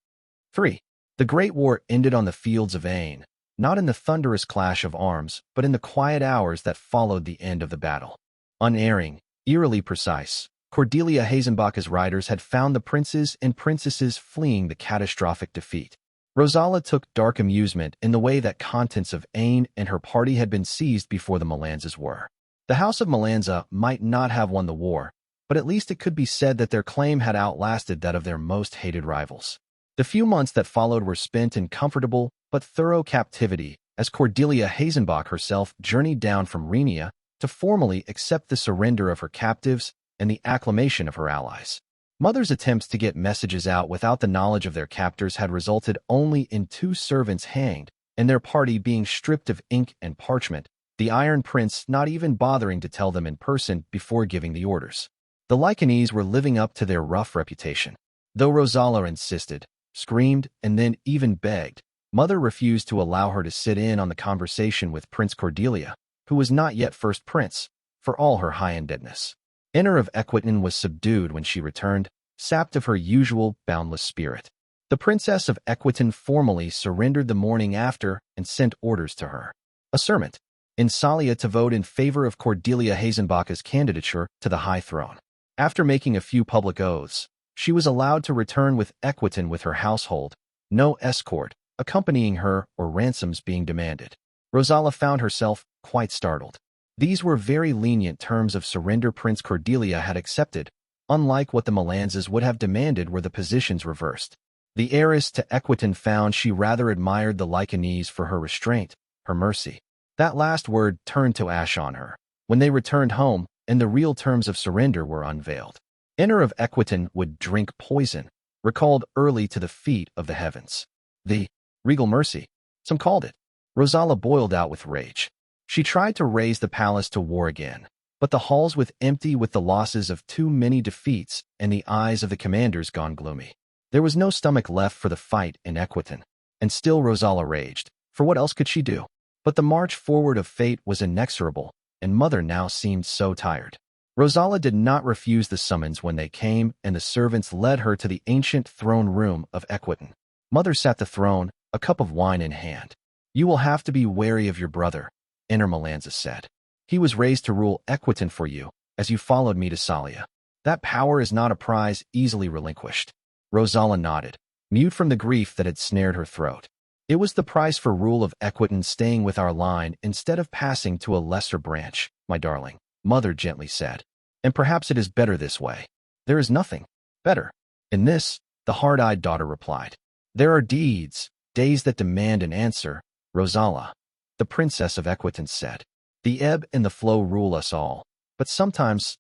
3. The Great War ended on the fields of Ain, not in the thunderous clash of arms, but in the quiet hours that followed the end of the battle. Unerring, eerily precise, Cordelia Hazenbach's riders had found the princes and princesses fleeing the catastrophic defeat. Rosala took dark amusement in the way that contents of Ain and her party had been seized before the Malanzas were. The House of Malanza might not have won the war, but at least it could be said that their claim had outlasted that of their most hated rivals. The few months that followed were spent in comfortable but thorough captivity, as Cordelia Hazenbach herself journeyed down from Rhenia to formally accept the surrender of her captives and the acclamation of her allies. Mother's attempts to get messages out without the knowledge of their captors had resulted only in 2 servants hanged and their party being stripped of ink and parchment, the Iron Prince not even bothering to tell them in person before giving the orders. The Lycanese were living up to their rough reputation. Though Rosala insisted, screamed, and then even begged, Mother refused to allow her to sit in on the conversation with Prince Cordelia, who was not yet first prince, for all her high indebtedness. Inner of Equitan was subdued when she returned, sapped of her usual boundless spirit. The Princess of Equitan formally surrendered the morning after and sent orders to her assessment in Salia to vote in favor of Cordelia Hazenbach's candidature to the high throne. After making a few public oaths, she was allowed to return with Equitan with her household, no escort accompanying her or ransoms being demanded. Rosala found herself quite startled. These were very lenient terms of surrender Prince Cordelia had accepted, unlike what the Malanzas would have demanded were the positions reversed. The heiress to Equitan found she rather admired the Lycanese for her restraint, her mercy. That last word turned to ash on her when they returned home and the real terms of surrender were unveiled. Inner of Equitan would drink poison, recalled early to the feet of the heavens. The regal mercy, some called it. Rosala boiled out with rage. She tried to raise the palace to war again, but the halls were empty with the losses of too many defeats and the eyes of the commanders gone gloomy. There was no stomach left for the fight in Equitan, and still Rosala raged, for what else could she do? But the march forward of fate was inexorable, and Mother now seemed so tired. Rosala did not refuse the summons when they came, and the servants led her to the ancient throne room of Equitan. Mother sat the throne, a cup of wine in hand. "You will have to be wary of your brother," Inner Malanza said. "He was raised to rule Equitan for you, as you followed me to Salia. That power is not a prize easily relinquished." Rosala nodded. mute from the grief that had snared her throat. It was the price for rule of Equitan staying with our line instead of passing to a lesser branch, my darling, mother gently said. And perhaps it is better this way. There is nothing better. In this, the hard-eyed daughter replied. There are deeds, days that demand an answer, Rosala, the princess of Equitan said. The ebb and the flow rule us all, but sometimes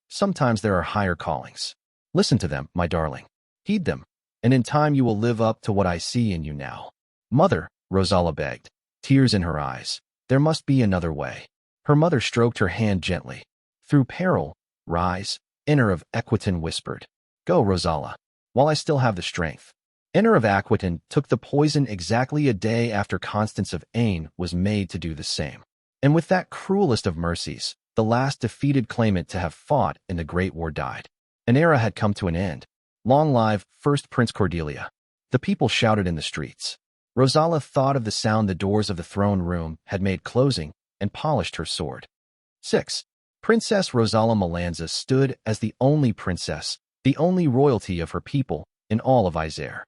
there are higher callings. Listen to them, my darling. Heed them, and in time you will live up to what I see in you now. Mother, Rosala begged, tears in her eyes. There must be another way. Her mother stroked her hand gently. Through peril, rise, Inner of Equitan whispered. Go, Rosala, while I still have the strength. Inner of Equitan took the poison exactly a day after Constance of Ain was made to do the same. And with that cruelest of mercies, the last defeated claimant to have fought in the Great War died. An era had come to an end. Long live first Prince Cordelia. The people shouted in the streets. Rosala thought of the sound the doors of the throne room had made closing and polished her sword. 6. Princess Rosala Malanza stood as the only princess, the only royalty of her people in all of Isère.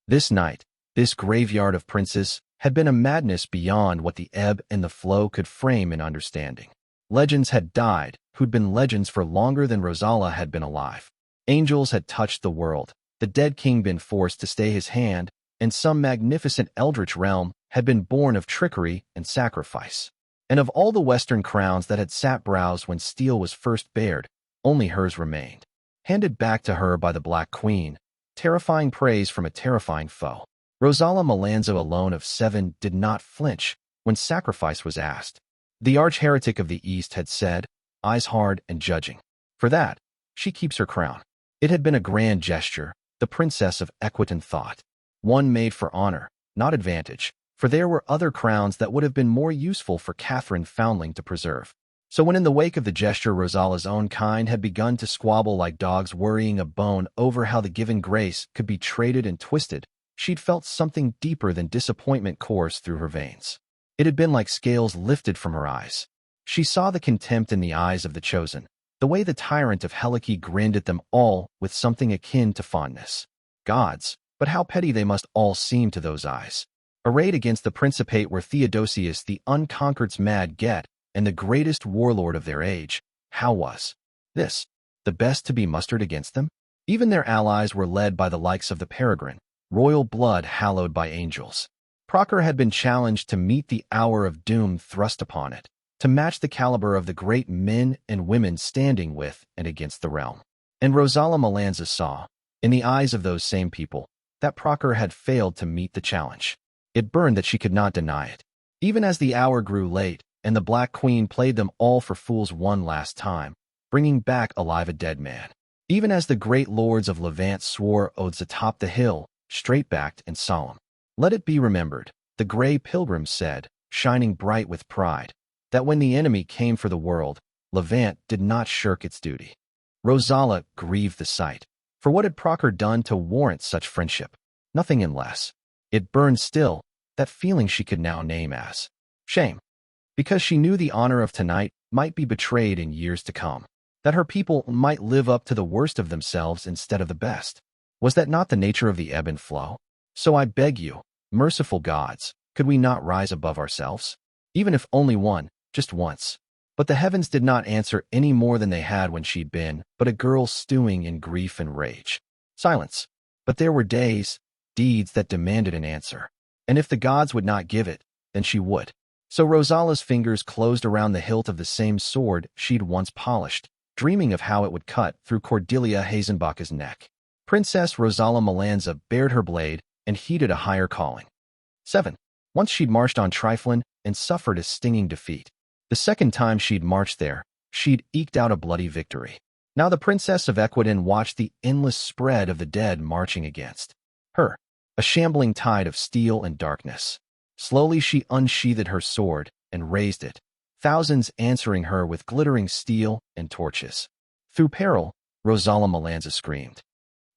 This night, this graveyard of princes, had been a madness beyond what the ebb and the flow could frame in understanding. Legends had died, who'd been legends for longer than Rosala had been alive. Angels had touched the world, the dead king been forced to stay his hand, and some magnificent eldritch realm had been born of trickery and sacrifice. And of all the western crowns that had sat brows when steel was first bared, only hers remained, handed back to her by the Black Queen, terrifying praise from a terrifying foe. Rosala Malanza alone of 7 did not flinch when sacrifice was asked. The arch-heretic of the East had said, eyes hard and judging. For that, she keeps her crown. It had been a grand gesture, the princess of Equitan thought. One made for honor, not advantage, for there were other crowns that would have been more useful for Catherine Foundling to preserve. So when in the wake of the gesture Rosala's own kind had begun to squabble like dogs worrying a bone over how the given grace could be traded and twisted, she'd felt something deeper than disappointment course through her veins. It had been like scales lifted from her eyes. She saw the contempt in the eyes of the chosen, the way the tyrant of Helice grinned at them all with something akin to fondness. Gods, but how petty they must all seem to those eyes. Arrayed against the principate were Theodosius the unconquered's mad get, and the greatest warlord of their age. How was this the best to be mustered against them? Even their allies were led by the likes of the Peregrine, royal blood hallowed by angels. Procher had been challenged to meet the hour of doom thrust upon it, to match the caliber of the great men and women standing with and against the realm. And Rosala Malanza saw, in the eyes of those same people, that Procher had failed to meet the challenge. It burned that she could not deny it. Even as the hour grew late, and the Black Queen played them all for fools one last time, bringing back alive a dead man. Even as the great lords of Levant swore oaths atop the hill, straight-backed and solemn. Let it be remembered, the gray pilgrims said, shining bright with pride, that when the enemy came for the world, Levant did not shirk its duty. Rosala grieved the sight. For what had Procher done to warrant such friendship? Nothing and less. It burned still, that feeling she could now name as shame. Because she knew the honor of tonight might be betrayed in years to come, that her people might live up to the worst of themselves instead of the best. Was that not the nature of the ebb and flow? So I beg you, merciful gods, could we not rise above ourselves? Even if only one, just once. But the heavens did not answer any more than they had when she'd been but a girl stewing in grief and rage. Silence. But there were days, deeds that demanded an answer. And if the gods would not give it, then she would. So Rosala's fingers closed around the hilt of the same sword she'd once polished, dreaming of how it would cut through Cordelia Hazenbach's neck. Princess Rosala Malanza bared her blade and heeded a higher calling. 7. Once she'd marched on Triflin and suffered a stinging defeat. The second time she'd marched there, she'd eked out a bloody victory. Now the Princess of Equitan watched the endless spread of the dead marching against her, a shambling tide of steel and darkness. Slowly she unsheathed her sword and raised it, thousands answering her with glittering steel and torches. Through peril, Rosala Malanza screamed.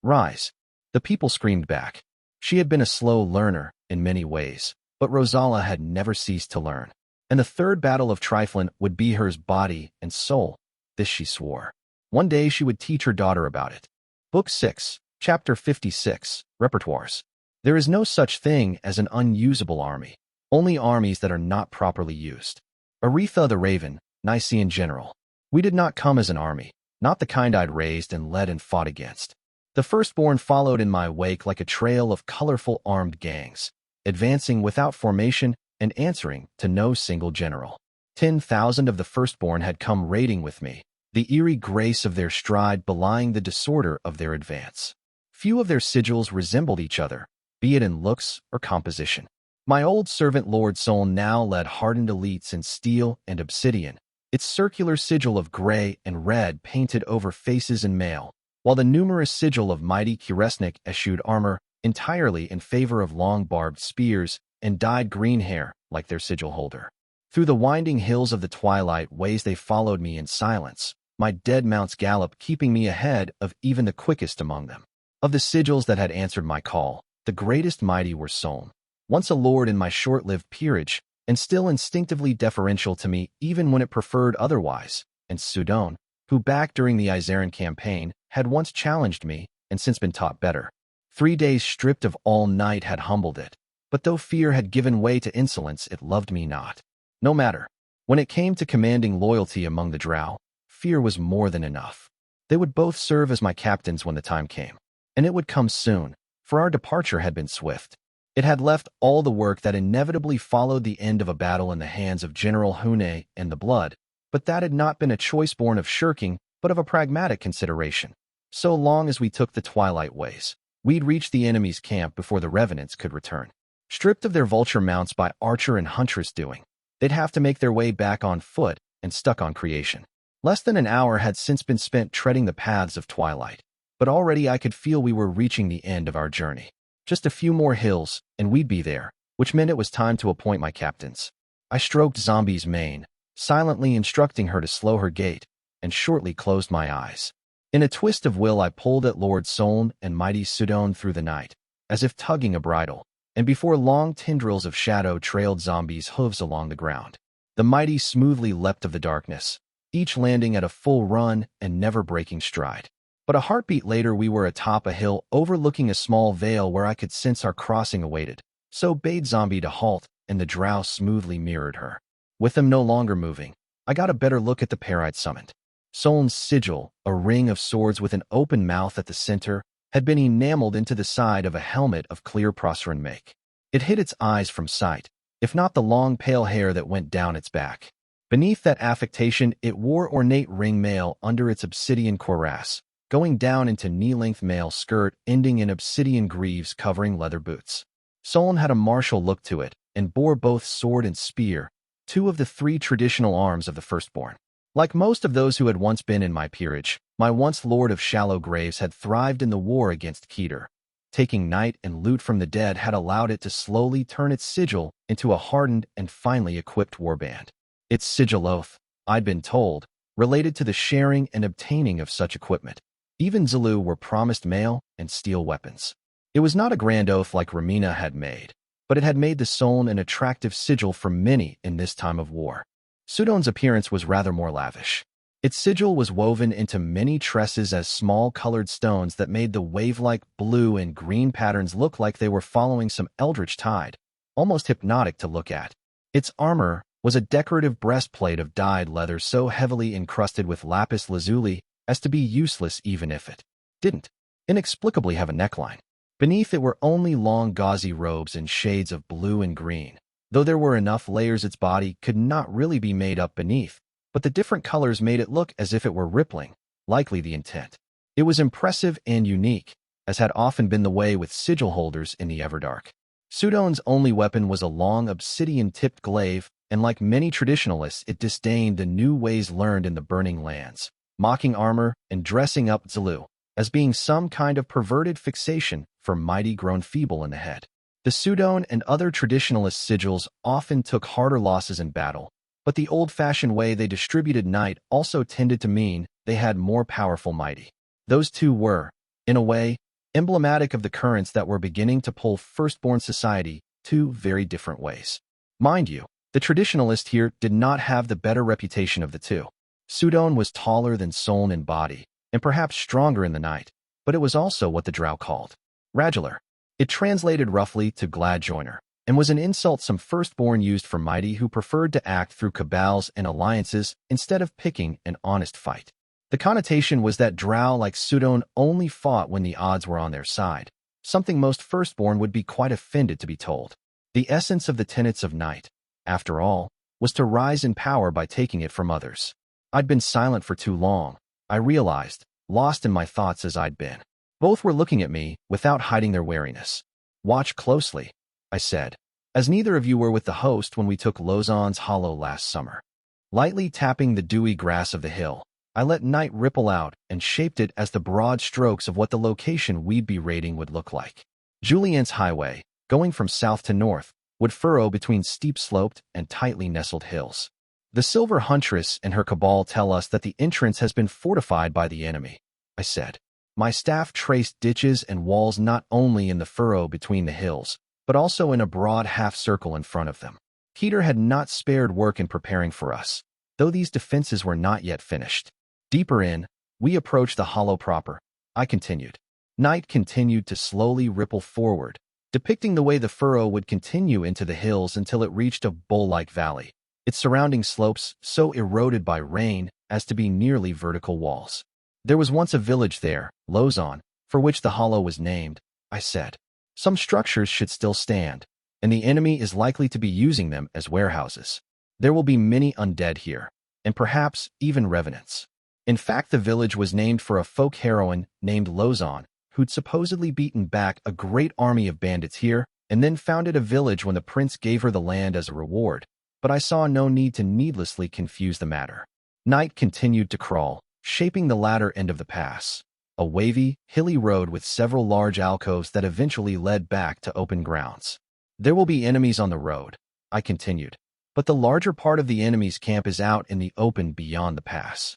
Rise. The people screamed back. She had been a slow learner in many ways, but Rosala had never ceased to learn. And the third battle of Triflin would be hers body and soul. This she swore. One day she would teach her daughter about it. Book 6, Chapter 56, Repertoires. There is no such thing as an unusable army, only armies that are not properly used. Aretha the Raven, Nicaean General. We did not come as an army, not the kind I'd raised and led and fought against. The firstborn followed in my wake like a trail of colorful armed gangs, advancing without formation and answering to no single general. 10,000 of the firstborn had come raiding with me, the eerie grace of their stride belying the disorder of their advance. Few of their sigils resembled each other, be it in looks or composition. My old servant Lord Soln now led hardened elites in steel and obsidian, its circular sigil of gray and red painted over faces and mail, while the numerous sigil of mighty Kuresnik eschewed armor entirely in favor of long barbed spears and dyed green hair like their sigil holder. Through the winding hills of the twilight ways they followed me in silence, my dead mount's gallop keeping me ahead of even the quickest among them. Of the sigils that had answered my call, the greatest mighty were Soln, once a lord in my short-lived peerage, and still instinctively deferential to me even when it preferred otherwise, and Sudon, who back during the Izaran campaign had once challenged me and since been taught better. 3 days stripped of all night had humbled it, but though fear had given way to insolence, it loved me not. No matter. When it came to commanding loyalty among the drow, fear was more than enough. They would both serve as my captains when the time came. And it would come soon, for our departure had been swift. It had left all the work that inevitably followed the end of a battle in the hands of General Hune and the Blood, but that had not been a choice born of shirking, but of a pragmatic consideration. So long as we took the twilight ways, we'd reach the enemy's camp before the revenants could return. Stripped of their vulture mounts by archer and huntress doing, they'd have to make their way back on foot and stuck on creation. Less than an hour had since been spent treading the paths of twilight, but already I could feel we were reaching the end of our journey. Just a few more hills, and we'd be there, which meant it was time to appoint my captains. I stroked Zombie's mane, silently instructing her to slow her gait, and shortly closed my eyes. In a twist of will I pulled at Lord Soln and mighty Sudon through the night, as if tugging a bridle, and before long tendrils of shadow trailed Zombie's hooves along the ground. The mighty smoothly leapt of the darkness, each landing at a full run and never breaking stride. But a heartbeat later we were atop a hill overlooking a small vale where I could sense our crossing awaited, so bade Zombie to halt, and the drow smoothly mirrored her. With them no longer moving, I got a better look at the pair I'd summoned. Soln's sigil, a ring of swords with an open mouth at the center, had been enameled into the side of a helmet of clear Proceran make. It hid its eyes from sight, if not the long pale hair that went down its back. Beneath that affectation it wore ornate ring mail under its obsidian cuirass, going down into knee-length mail skirt ending in obsidian greaves covering leather boots. Solon had a martial look to it, and bore both sword and spear, 2 of the 3 traditional arms of the firstborn. Like most of those who had once been in my peerage, my once lord of shallow graves had thrived in the war against Keter. Taking night and loot from the dead had allowed it to slowly turn its sigil into a hardened and finely equipped warband. Its sigil oath, I'd been told, related to the sharing and obtaining of such equipment. Even Zulu were promised mail and steel weapons. It was not a grand oath like Ramina had made, but it had made the Soln an attractive sigil for many in this time of war. Sudon's appearance was rather more lavish. Its sigil was woven into many tresses as small colored stones that made the wave-like blue and green patterns look like they were following some eldritch tide, almost hypnotic to look at. Its armor was a decorative breastplate of dyed leather so heavily encrusted with lapis lazuli as to be useless even if it didn't inexplicably have a neckline. Beneath it were only long gauzy robes in shades of blue and green, though there were enough layers its body could not really be made up beneath, but the different colors made it look as if it were rippling, likely the intent. It was impressive and unique, as had often been the way with sigil holders in the Everdark. Sudon's only weapon was a long obsidian-tipped glaive, and like many traditionalists it disdained the new ways learned in the Burning Lands, mocking armor and dressing up Zulu as being some kind of perverted fixation for mighty grown feeble in the head. The Sudon and other traditionalist sigils often took harder losses in battle, but the old-fashioned way they distributed night also tended to mean they had more powerful mighty. Those two were, in a way, emblematic of the currents that were beginning to pull firstborn society 2 very different ways. Mind you, the traditionalist here did not have the better reputation of the 2. Sudon was taller than Soln in body, and perhaps stronger in the night, but it was also what the drow called Radular. It translated roughly to glad joiner, and was an insult some firstborn used for mighty who preferred to act through cabals and alliances instead of picking an honest fight. The connotation was that drow like Sudon only fought when the odds were on their side, something most firstborn would be quite offended to be told. The essence of the tenets of Knight, after all, was to rise in power by taking it from others. I'd been silent for too long, I realized, lost in my thoughts as I'd been. Both were looking at me without hiding their wariness. Watch closely, I said, as neither of you were with the host when we took Lozon's Hollow last summer. Lightly tapping the dewy grass of the hill, I let night ripple out and shaped it as the broad strokes of what the location we'd be raiding would look like. Julien's highway, going from south to north, would furrow between steep-sloped and tightly nestled hills. The Silver Huntress and her cabal tell us that the entrance has been fortified by the enemy, I said. My staff traced ditches and walls not only in the furrow between the hills, but also in a broad half-circle in front of them. Keter had not spared work in preparing for us, though these defenses were not yet finished. Deeper in, we approached the hollow proper, I continued. Night continued to slowly ripple forward, depicting the way the furrow would continue into the hills until it reached a bowl-like valley, its surrounding slopes so eroded by rain as to be nearly vertical walls. There was once a village there, Lozon, for which the hollow was named, I said. Some structures should still stand, and the enemy is likely to be using them as warehouses. There will be many undead here, and perhaps even revenants. In fact, the village was named for a folk heroine named Lozon, who'd supposedly beaten back a great army of bandits here and then founded a village when the prince gave her the land as a reward, but I saw no need to needlessly confuse the matter. Night continued to crawl, shaping the latter end of the pass, a wavy, hilly road with several large alcoves that eventually led back to open grounds. There will be enemies on the road, I continued, but the larger part of the enemy's camp is out in the open beyond the pass.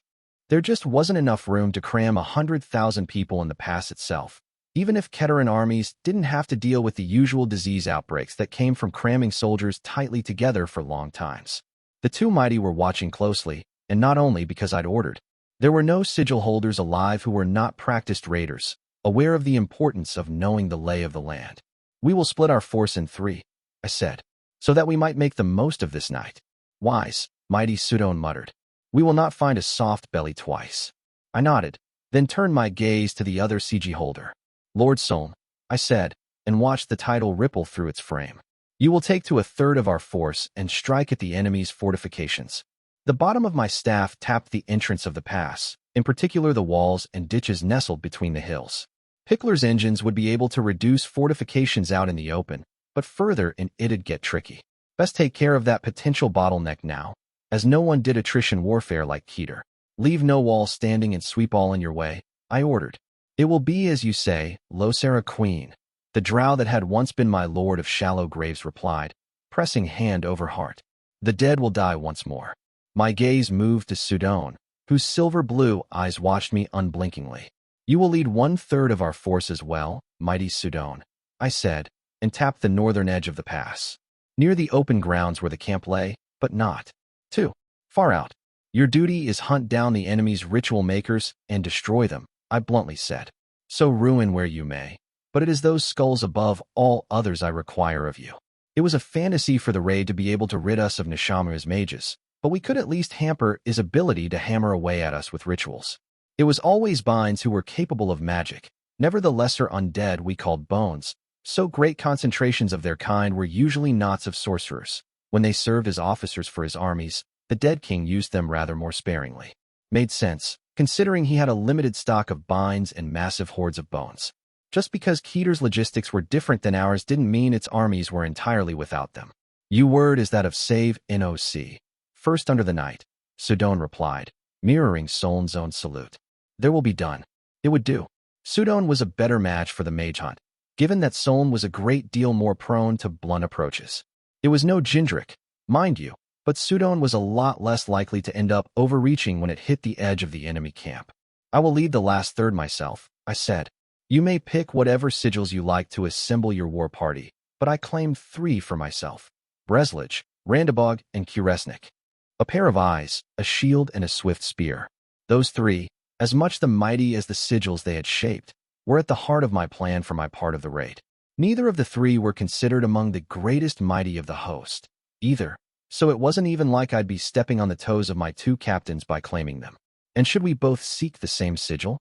There just wasn't enough room to cram 100,000 people in the pass itself, even if Keteran armies didn't have to deal with the usual disease outbreaks that came from cramming soldiers tightly together for long times. The two mighty were watching closely, and not only because I'd ordered. There were no sigil holders alive who were not practiced raiders, aware of the importance of knowing the lay of the land. We will split our force in 3, I said, so that we might make the most of this night. Wise, mighty Sudon muttered. We will not find a soft belly twice. I nodded, then turned my gaze to the other CG holder. Lord Solm, I said, and watched the title ripple through its frame. You will take to 1/3 of our force and strike at the enemy's fortifications. The bottom of my staff tapped the entrance of the pass, in particular the walls and ditches nestled between the hills. Pickler's engines would be able to reduce fortifications out in the open, but further in it'd get tricky. Best take care of that potential bottleneck now, as no one did attrition warfare like Keter. Leave no wall standing and sweep all in your way, I ordered. It will be as you say, Losera Queen, the drow that had once been my lord of shallow graves replied, pressing hand over heart. The dead will die once more. My gaze moved to Sudon, whose silver-blue eyes watched me unblinkingly. You will lead 1/3 of our force as well, mighty Sudon, I said, and tapped the northern edge of the pass. Near the open grounds where the camp lay, but not too far out. Your duty is hunt down the enemy's ritual makers and destroy them, I bluntly said. So ruin where you may, but it is those skulls above all others I require of you. It was a fantasy for the raid to be able to rid us of Nishama's mages, but we could at least hamper his ability to hammer away at us with rituals. It was always binds who were capable of magic, never the lesser undead we called bones, so great concentrations of their kind were usually knots of sorcerers. When they served as officers for his armies, the dead king used them rather more sparingly. Made sense, considering he had a limited stock of binds and massive hordes of bones. Just because Keter's logistics were different than ours didn't mean its armies were entirely without them. Your word is that of save NOC. First under the night, Sudon replied, mirroring Solon's own salute. There will be done. It would do. Sudon was a better match for the mage hunt, given that Solon was a great deal more prone to blunt approaches. It was no Gindrick, mind you, but Sudon was a lot less likely to end up overreaching when it hit the edge of the enemy camp. I will lead the last 1/3 myself, I said. You may pick whatever sigils you like to assemble your war party, but I claimed 3 for myself. Breslage, Randabog, and Kuresnik. A pair of eyes, a shield, and a swift spear. Those 3, as much the mighty as the sigils they had shaped, were at the heart of my plan for my part of the raid. Neither of the three were considered among the greatest mighty of the host, either, so it wasn't even like I'd be stepping on the toes of my two captains by claiming them. And should we both seek the same sigil?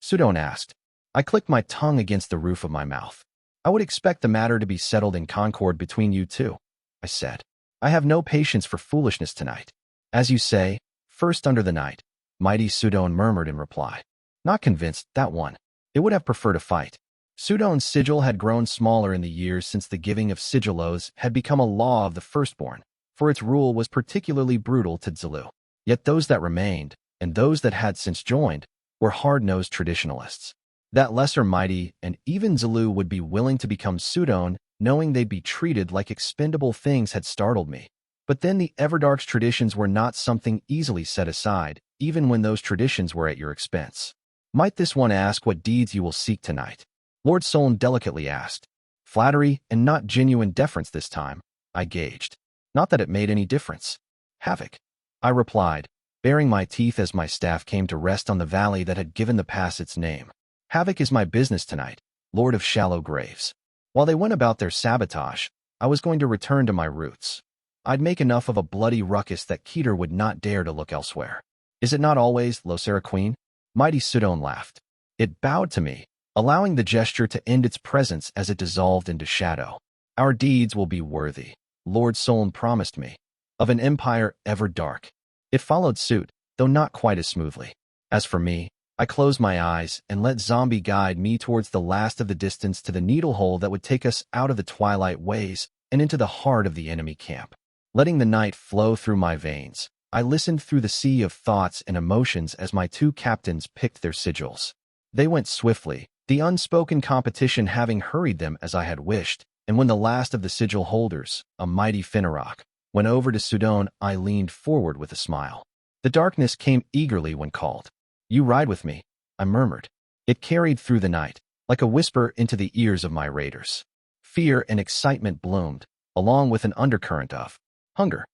Sudon asked. I clicked my tongue against the roof of my mouth. I would expect the matter to be settled in concord between you two, I said. I have no patience for foolishness tonight. As you say, first under the night, mighty Sudon murmured in reply. Not convinced, that one. It would have preferred a fight. Sudon's sigil had grown smaller in the years since the giving of sigil oaths had become a law of the firstborn, for its rule was particularly brutal to Zulu. Yet those that remained, and those that had since joined, were hard-nosed traditionalists. That lesser mighty and even Zulu would be willing to become Sudon, knowing they'd be treated like expendable things had startled me. But then the Everdark's traditions were not something easily set aside, even when those traditions were at your expense. Might this one ask what deeds you will seek tonight? Lord Solon delicately asked. Flattery and not genuine deference this time, I gauged. Not that it made any difference. Havoc, I replied, baring my teeth as my staff came to rest on the valley that had given the pass its name. Havoc is my business tonight, Lord of Shallow Graves. While they went about their sabotage, I was going to return to my roots. I'd make enough of a bloody ruckus that Keter would not dare to look elsewhere. Is it not always, Losera Queen? Mighty Sudon laughed. It bowed to me, allowing the gesture to end its presence as it dissolved into shadow. Our deeds will be worthy, Lord Solon promised me, of an empire ever dark. It followed suit, though not quite as smoothly. As for me, I closed my eyes and let Zombie guide me towards the last of the distance to the needle hole that would take us out of the twilight ways and into the heart of the enemy camp. Letting the night flow through my veins, I listened through the sea of thoughts and emotions as my two captains picked their sigils. They went swiftly, the unspoken competition having hurried them as I had wished, and when the last of the sigil holders, a mighty Finnerock, went over to Sudon, I leaned forward with a smile. The darkness came eagerly when called. You ride with me, I murmured. It carried through the night, like a whisper into the ears of my raiders. Fear and excitement bloomed, along with an undercurrent of hunger.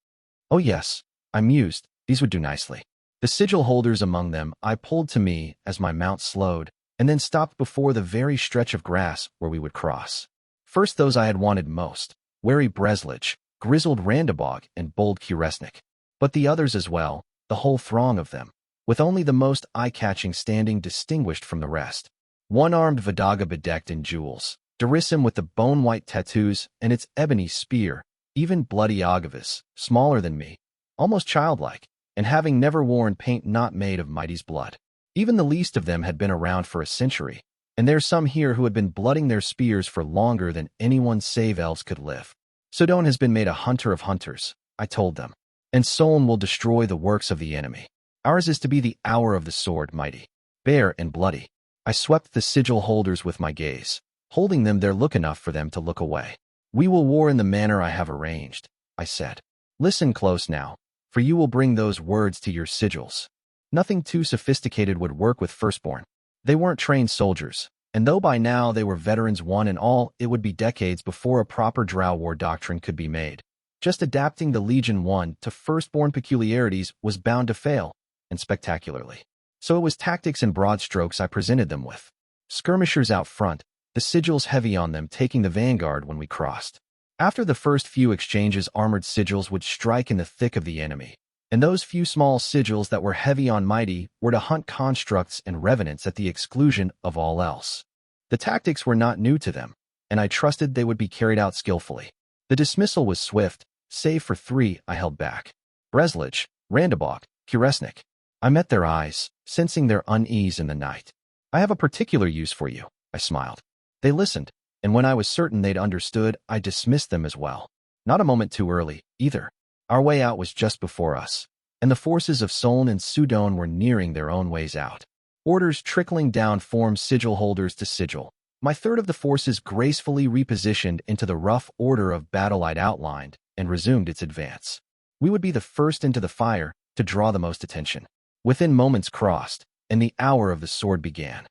Oh yes, I mused, these would do nicely. The sigil holders among them I pulled to me as my mount slowed, and then stopped before the very stretch of grass where we would cross. First those I had wanted most, wary Breslage, grizzled Randabog, and bold Kuresnik. But the others as well, the whole throng of them, with only the most eye-catching standing distinguished from the rest. One-armed Vidaga bedecked in jewels, Derisim with the bone-white tattoos and its ebony spear, even bloody Agavis, smaller than me, almost childlike, and having never worn paint not made of mighty's blood. Even the least of them had been around for a century, and there's some here who had been blooding their spears for longer than anyone save elves could live. Sudon has been made a hunter of hunters, I told them, and Solon will destroy the works of the enemy. Ours is to be the hour of the sword, mighty, bare and bloody. I swept the sigil holders with my gaze, holding them there look enough for them to look away. We will war in the manner I have arranged, I said. Listen close now, for you will bring those words to your sigils. Nothing too sophisticated would work with Firstborn. They weren't trained soldiers, and though by now they were veterans one and all, it would be decades before a proper drow war doctrine could be made. Just adapting the Legion 1 to Firstborn peculiarities was bound to fail, and spectacularly. So it was tactics and broad strokes I presented them with. Skirmishers out front, the sigils heavy on them taking the vanguard when we crossed. After the first few exchanges, armored sigils would strike in the thick of the enemy, and those few small sigils that were heavy on mighty were to hunt constructs and revenants at the exclusion of all else. The tactics were not new to them, and I trusted they would be carried out skillfully. The dismissal was swift, save for three I held back. Breslage, Randabog, Kuresnik. I met their eyes, sensing their unease in the night. I have a particular use for you, I smiled. They listened, and when I was certain they'd understood, I dismissed them as well. Not a moment too early, either. Our way out was just before us, and the forces of Solon and Sudon were nearing their own ways out. Orders trickling down formed sigil holders to sigil. My third of the forces gracefully repositioned into the rough order of battle I'd outlined and resumed its advance. We would be the first into the fire to draw the most attention. Within moments crossed, and the hour of the sword began.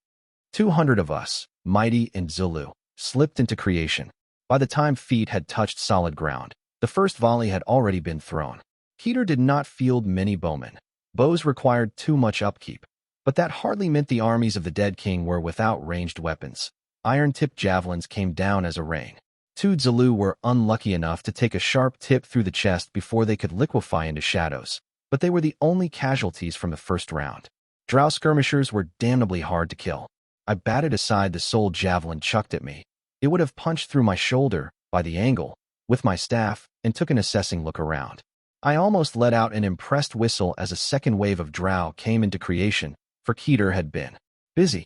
200 of us, mighty and Zulu, slipped into creation. By the time feet had touched solid ground, the first volley had already been thrown. Keter did not field many bowmen. Bows required too much upkeep, but that hardly meant the armies of the dead king were without ranged weapons. iron-tipped javelins came down as a rain. 2 Zulu were unlucky enough to take a sharp tip through the chest before they could liquefy into shadows, but they were the only casualties from the first round. Drow skirmishers were damnably hard to kill. I batted aside the sole javelin chucked at me. It would have punched through my shoulder, by the angle, with my staff, and took an assessing look around. I almost let out an impressed whistle as a second wave of drow came into creation, for Keter had been busy.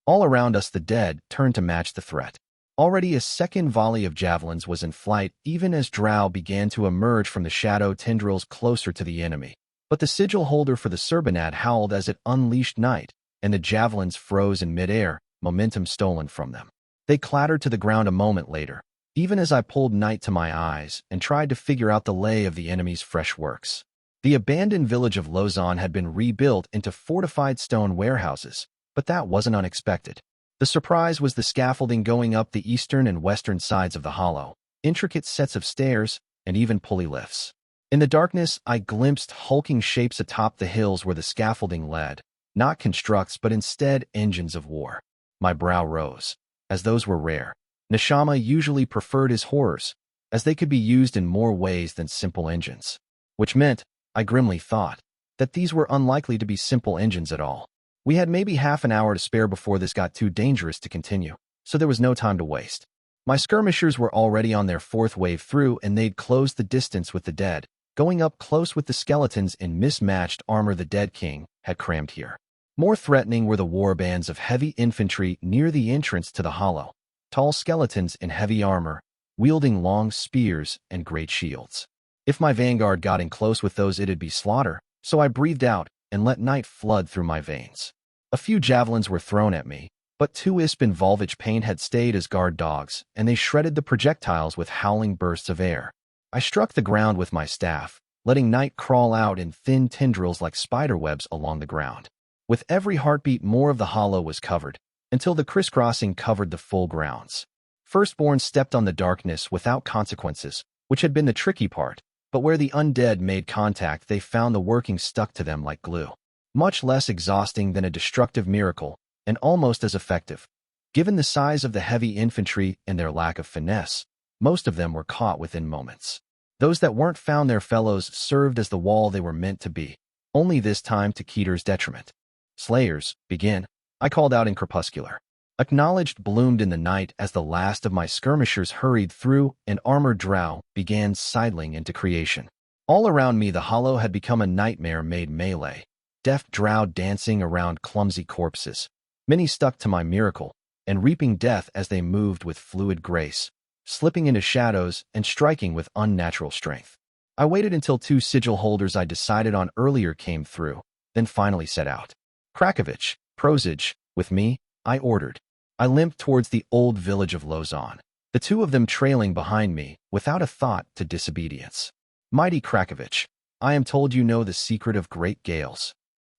All around us the dead turned to match the threat. Already a second volley of javelins was in flight even as drow began to emerge from the shadow tendrils closer to the enemy. But the sigil holder for the Serbanad howled as it unleashed night, and the javelins froze in midair, momentum stolen from them. They clattered to the ground a moment later, even as I pulled night to my eyes and tried to figure out the lay of the enemy's fresh works. The abandoned village of Lausanne had been rebuilt into fortified stone warehouses, but that wasn't unexpected. The surprise was the scaffolding going up the eastern and western sides of the hollow, intricate sets of stairs, and even pulley lifts. In the darkness, I glimpsed hulking shapes atop the hills where the scaffolding led, not constructs but instead engines of war. My brow rose, as those were rare. Neshama usually preferred his horrors, as they could be used in more ways than simple engines. Which meant, I grimly thought, that these were unlikely to be simple engines at all. We had maybe half an hour to spare before this got too dangerous to continue, so there was no time to waste. My skirmishers were already on their 4th wave through and they'd closed the distance with the dead, going up close with the skeletons in mismatched armor the dead king had crammed here. More threatening were the warbands of heavy infantry near the entrance to the hollow, tall skeletons in heavy armor, wielding long spears and great shields. If my vanguard got in close with those it'd be slaughter, so I breathed out and let night flood through my veins. A few javelins were thrown at me, but 2 Isp Volvage Paint had stayed as guard dogs, and they shredded the projectiles with howling bursts of air. I struck the ground with my staff, letting night crawl out in thin tendrils like spiderwebs along the ground. With every heartbeat more of the hollow was covered, until the crisscrossing covered the full grounds. Firstborn stepped on the darkness without consequences, which had been the tricky part, but where the undead made contact they found the working stuck to them like glue. Much less exhausting than a destructive miracle, and almost as effective. Given the size of the heavy infantry and their lack of finesse, most of them were caught within moments. Those that weren't found their fellows served as the wall they were meant to be, only this time to Keter's detriment. Slayers, begin, I called out in crepuscular. Acknowledged bloomed in the night as the last of my skirmishers hurried through and armored drow began sidling into creation. All around me the hollow had become a nightmare-made melee. Deft drow dancing around clumsy corpses. Many stuck to my miracle, and reaping death as they moved with fluid grace, slipping into shadows and striking with unnatural strength. I waited until 2 sigil holders I decided on earlier came through, then finally set out. Krakovich, Prosage, with me, I ordered. I limped towards the old village of Lausanne, the 2 of them trailing behind me, without a thought to disobedience. Mighty Krakovich, I am told you know the secret of great gales.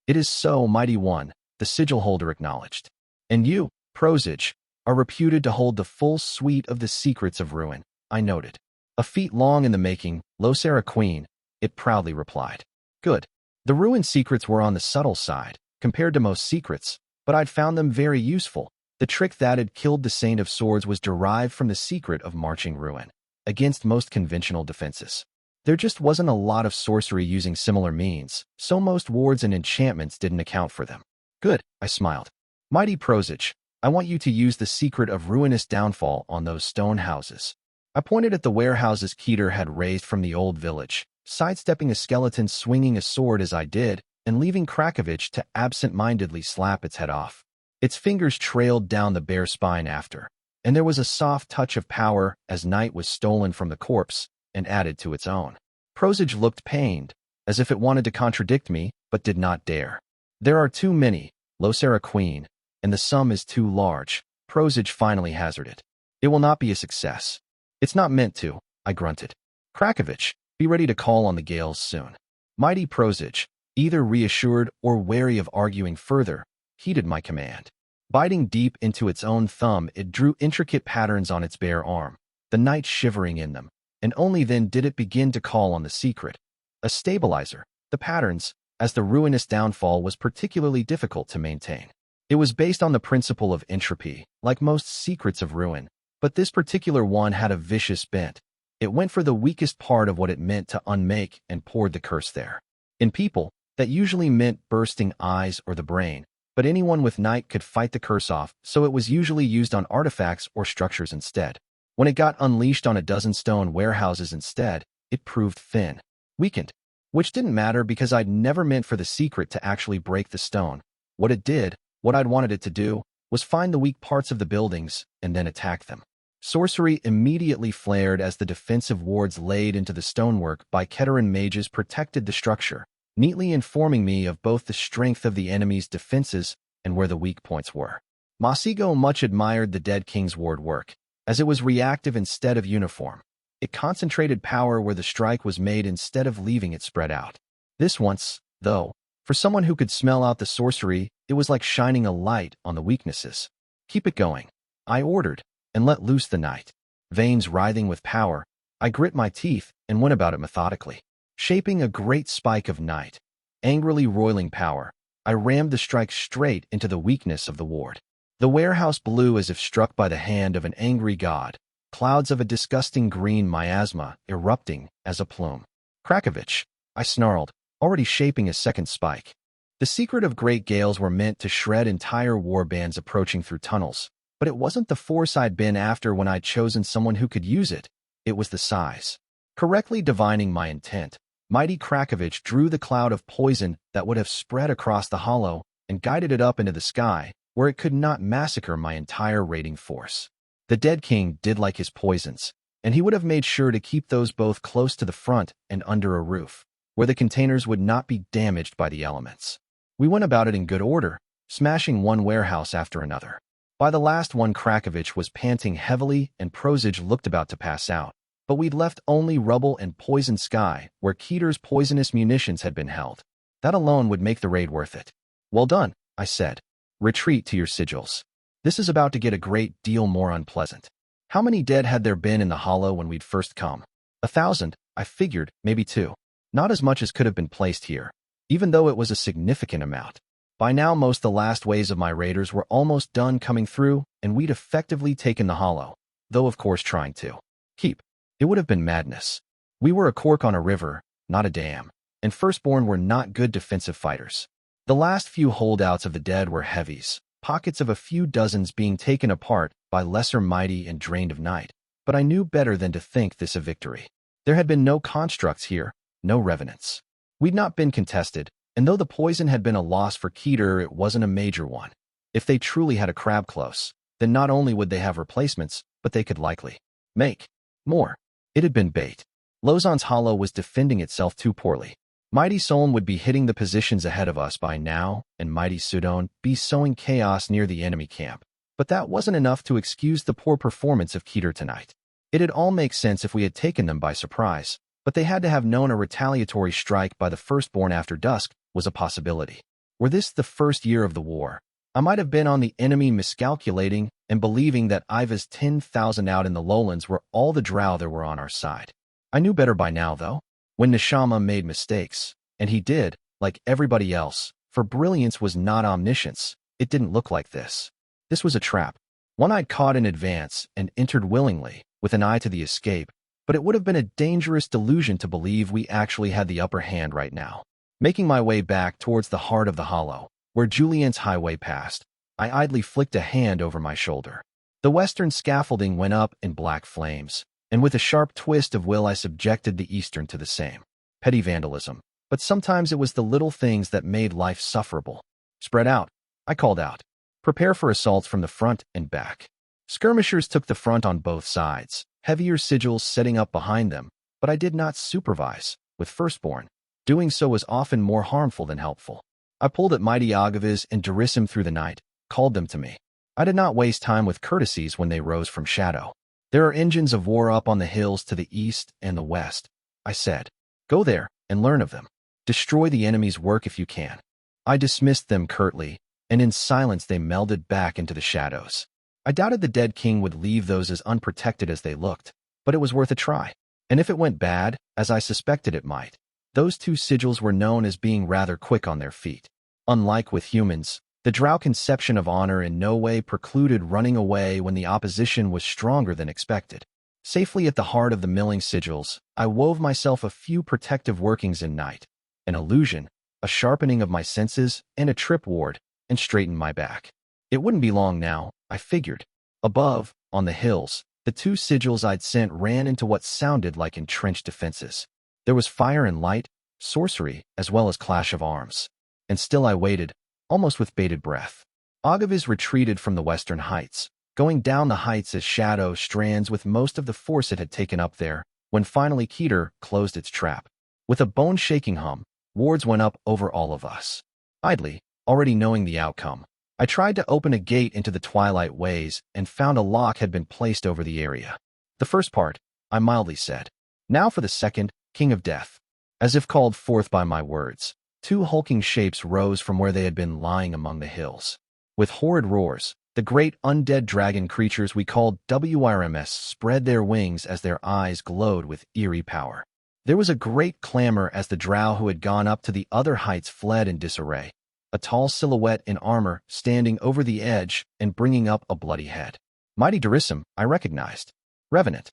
It is so, mighty one, the sigil holder acknowledged. And you, Prosage, are reputed to hold the full suite of the secrets of ruin, I noted. A feat long in the making, Losera Queen, it proudly replied. Good. The ruin secrets were on the subtle side, compared to most secrets, but I'd found them very useful. The trick that had killed the Saint of Swords was derived from the secret of marching ruin, against most conventional defenses. There just wasn't a lot of sorcery using similar means, so most wards and enchantments didn't account for them. Good, I smiled. Mighty Prosage, I want you to use the secret of ruinous downfall on those stone houses. I pointed at the warehouses Keter had raised from the old village, sidestepping a skeleton swinging a sword as I did, and leaving Krakovich to absent-mindedly slap its head off. Its fingers trailed down the bare spine after, and there was a soft touch of power as night was stolen from the corpse and added to its own. Prosage looked pained, as if it wanted to contradict me, but did not dare. There are too many, Losera Queen, and the sum is too large, Prosage finally hazarded. It will not be a success. It's not meant to, I grunted. Krakovich, be ready to call on the gales soon. Mighty Prosage, either reassured or wary of arguing further, heeded my command. Biting deep into its own thumb, it drew intricate patterns on its bare arm, the night shivering in them, and only then did it begin to call on the secret. A stabilizer, the patterns, as the ruinous downfall was particularly difficult to maintain. It was based on the principle of entropy, like most secrets of ruin, but this particular one had a vicious bent. It went for the weakest part of what it meant to unmake and poured the curse there. In people, that usually meant bursting eyes or the brain, but anyone with night could fight the curse off, so it was usually used on artifacts or structures instead. When it got unleashed on a dozen stone warehouses instead, it proved thin, weakened, which didn't matter because I'd never meant for the secret to actually break the stone. What it did, what I'd wanted it to do, was find the weak parts of the buildings and then attack them. Sorcery immediately flared as the defensive wards laid into the stonework by Keteran mages protected the structure, neatly informing me of both the strength of the enemy's defenses and where the weak points were. Masigo much admired the Dead King's ward work, as it was reactive instead of uniform. It concentrated power where the strike was made instead of leaving it spread out. This once, though, for someone who could smell out the sorcery, it was like shining a light on the weaknesses. Keep it going, I ordered, and let loose the night. Veins writhing with power, I grit my teeth and went about it methodically. Shaping a great spike of night, angrily roiling power, I rammed the strike straight into the weakness of the ward. The warehouse blew as if struck by the hand of an angry god, clouds of a disgusting green miasma erupting as a plume. Krakovich, I snarled, already shaping a second spike. The secret of great gales were meant to shred entire war bands approaching through tunnels, but it wasn't the force I'd been after when I'd chosen someone who could use it, it was the size. Correctly divining my intent, mighty Krakovich drew the cloud of poison that would have spread across the hollow and guided it up into the sky, where it could not massacre my entire raiding force. The Dead King did like his poisons, and he would have made sure to keep those both close to the front and under a roof, where the containers would not be damaged by the elements. We went about it in good order, smashing one warehouse after another. By the last one, Krakovich was panting heavily and Prosage looked about to pass out, but we'd left only rubble and poisoned sky where Keter's poisonous munitions had been held. That alone would make the raid worth it. Well done, I said. Retreat to your sigils. This is about to get a great deal more unpleasant. How many dead had there been in the hollow when we'd first come? 1,000, I figured, maybe 2. Not as much as could have been placed here, even though it was a significant amount. By now most the last waves of my raiders were almost done coming through, and we'd effectively taken the hollow, though of course trying to keep. It would have been madness. We were a cork on a river, not a dam, and Firstborn were not good defensive fighters. The last few holdouts of the dead were heavies, pockets of a few dozens being taken apart by lesser mighty and drained of night, but I knew better than to think this a victory. There had been no constructs here, no revenants. We'd not been contested, and though the poison had been a loss for Keter, it wasn't a major one. If they truly had a crab close, then not only would they have replacements, but they could likely make more. It had been bait. Lozon's Hollow was defending itself too poorly. Mighty Solm would be hitting the positions ahead of us by now, and Mighty Sudon be sowing chaos near the enemy camp. But that wasn't enough to excuse the poor performance of Keter tonight. It'd all make sense if we had taken them by surprise, but they had to have known a retaliatory strike by the Firstborn after dusk was a possibility. Were this the first year of the war, I might have been on the enemy miscalculating and believing that Iva's 10,000 out in the lowlands were all the drow there were on our side. I knew better by now, though. When Nishama made mistakes, and he did, like everybody else, for brilliance was not omniscience, it didn't look like this. This was a trap, one I'd caught in advance and entered willingly, with an eye to the escape, but it would have been a dangerous delusion to believe we actually had the upper hand right now. Making my way back towards the heart of the hollow, where Julien's highway passed, I idly flicked a hand over my shoulder. The western scaffolding went up in black flames, and with a sharp twist of will I subjected the eastern to the same. Petty vandalism, but sometimes it was the little things that made life sufferable. Spread out, I called out. Prepare for assaults from the front and back. Skirmishers took the front on both sides, heavier sigils setting up behind them, but I did not supervise, with Firstborn. Doing so was often more harmful than helpful. I pulled at mighty Agaviz and Derisim through the night, called them to me. I did not waste time with courtesies when they rose from shadow. There are engines of war up on the hills to the east and the west, I said. Go there and learn of them. Destroy the enemy's work if you can. I dismissed them curtly, and in silence they melded back into the shadows. I doubted the Dead King would leave those as unprotected as they looked, but it was worth a try. And if it went bad, as I suspected it might, those two sigils were known as being rather quick on their feet. Unlike with humans, The drow conception of honor in no way precluded running away when the opposition was stronger than expected. Safely at the heart of the milling sigils, I wove myself a few protective workings in night, an illusion, a sharpening of my senses, and a trip ward, and straightened my back. It wouldn't be long now, I figured. Above, on the hills, the two sigils I'd sent ran into what sounded like entrenched defenses. There was fire and light, sorcery, as well as clash of arms. And still I waited, almost with bated breath. Agaviz retreated from the western heights, going down the heights as shadow strands with most of the force it had taken up there, when finally Keter closed its trap. With a bone-shaking hum, wards went up over all of us. Idly, already knowing the outcome, I tried to open a gate into the twilight ways and found a lock had been placed over the area. The first part, I mildly said. Now for the second, King of Death. As if called forth by my words, two hulking shapes rose from where they had been lying among the hills. With horrid roars, the great undead dragon creatures we called WRMS spread their wings as their eyes glowed with eerie power. There was a great clamor as the drow who had gone up to the other heights fled in disarray. A tall silhouette in armor standing over the edge and bringing up a bloody head. Mighty Durissim, I recognized. Revenant.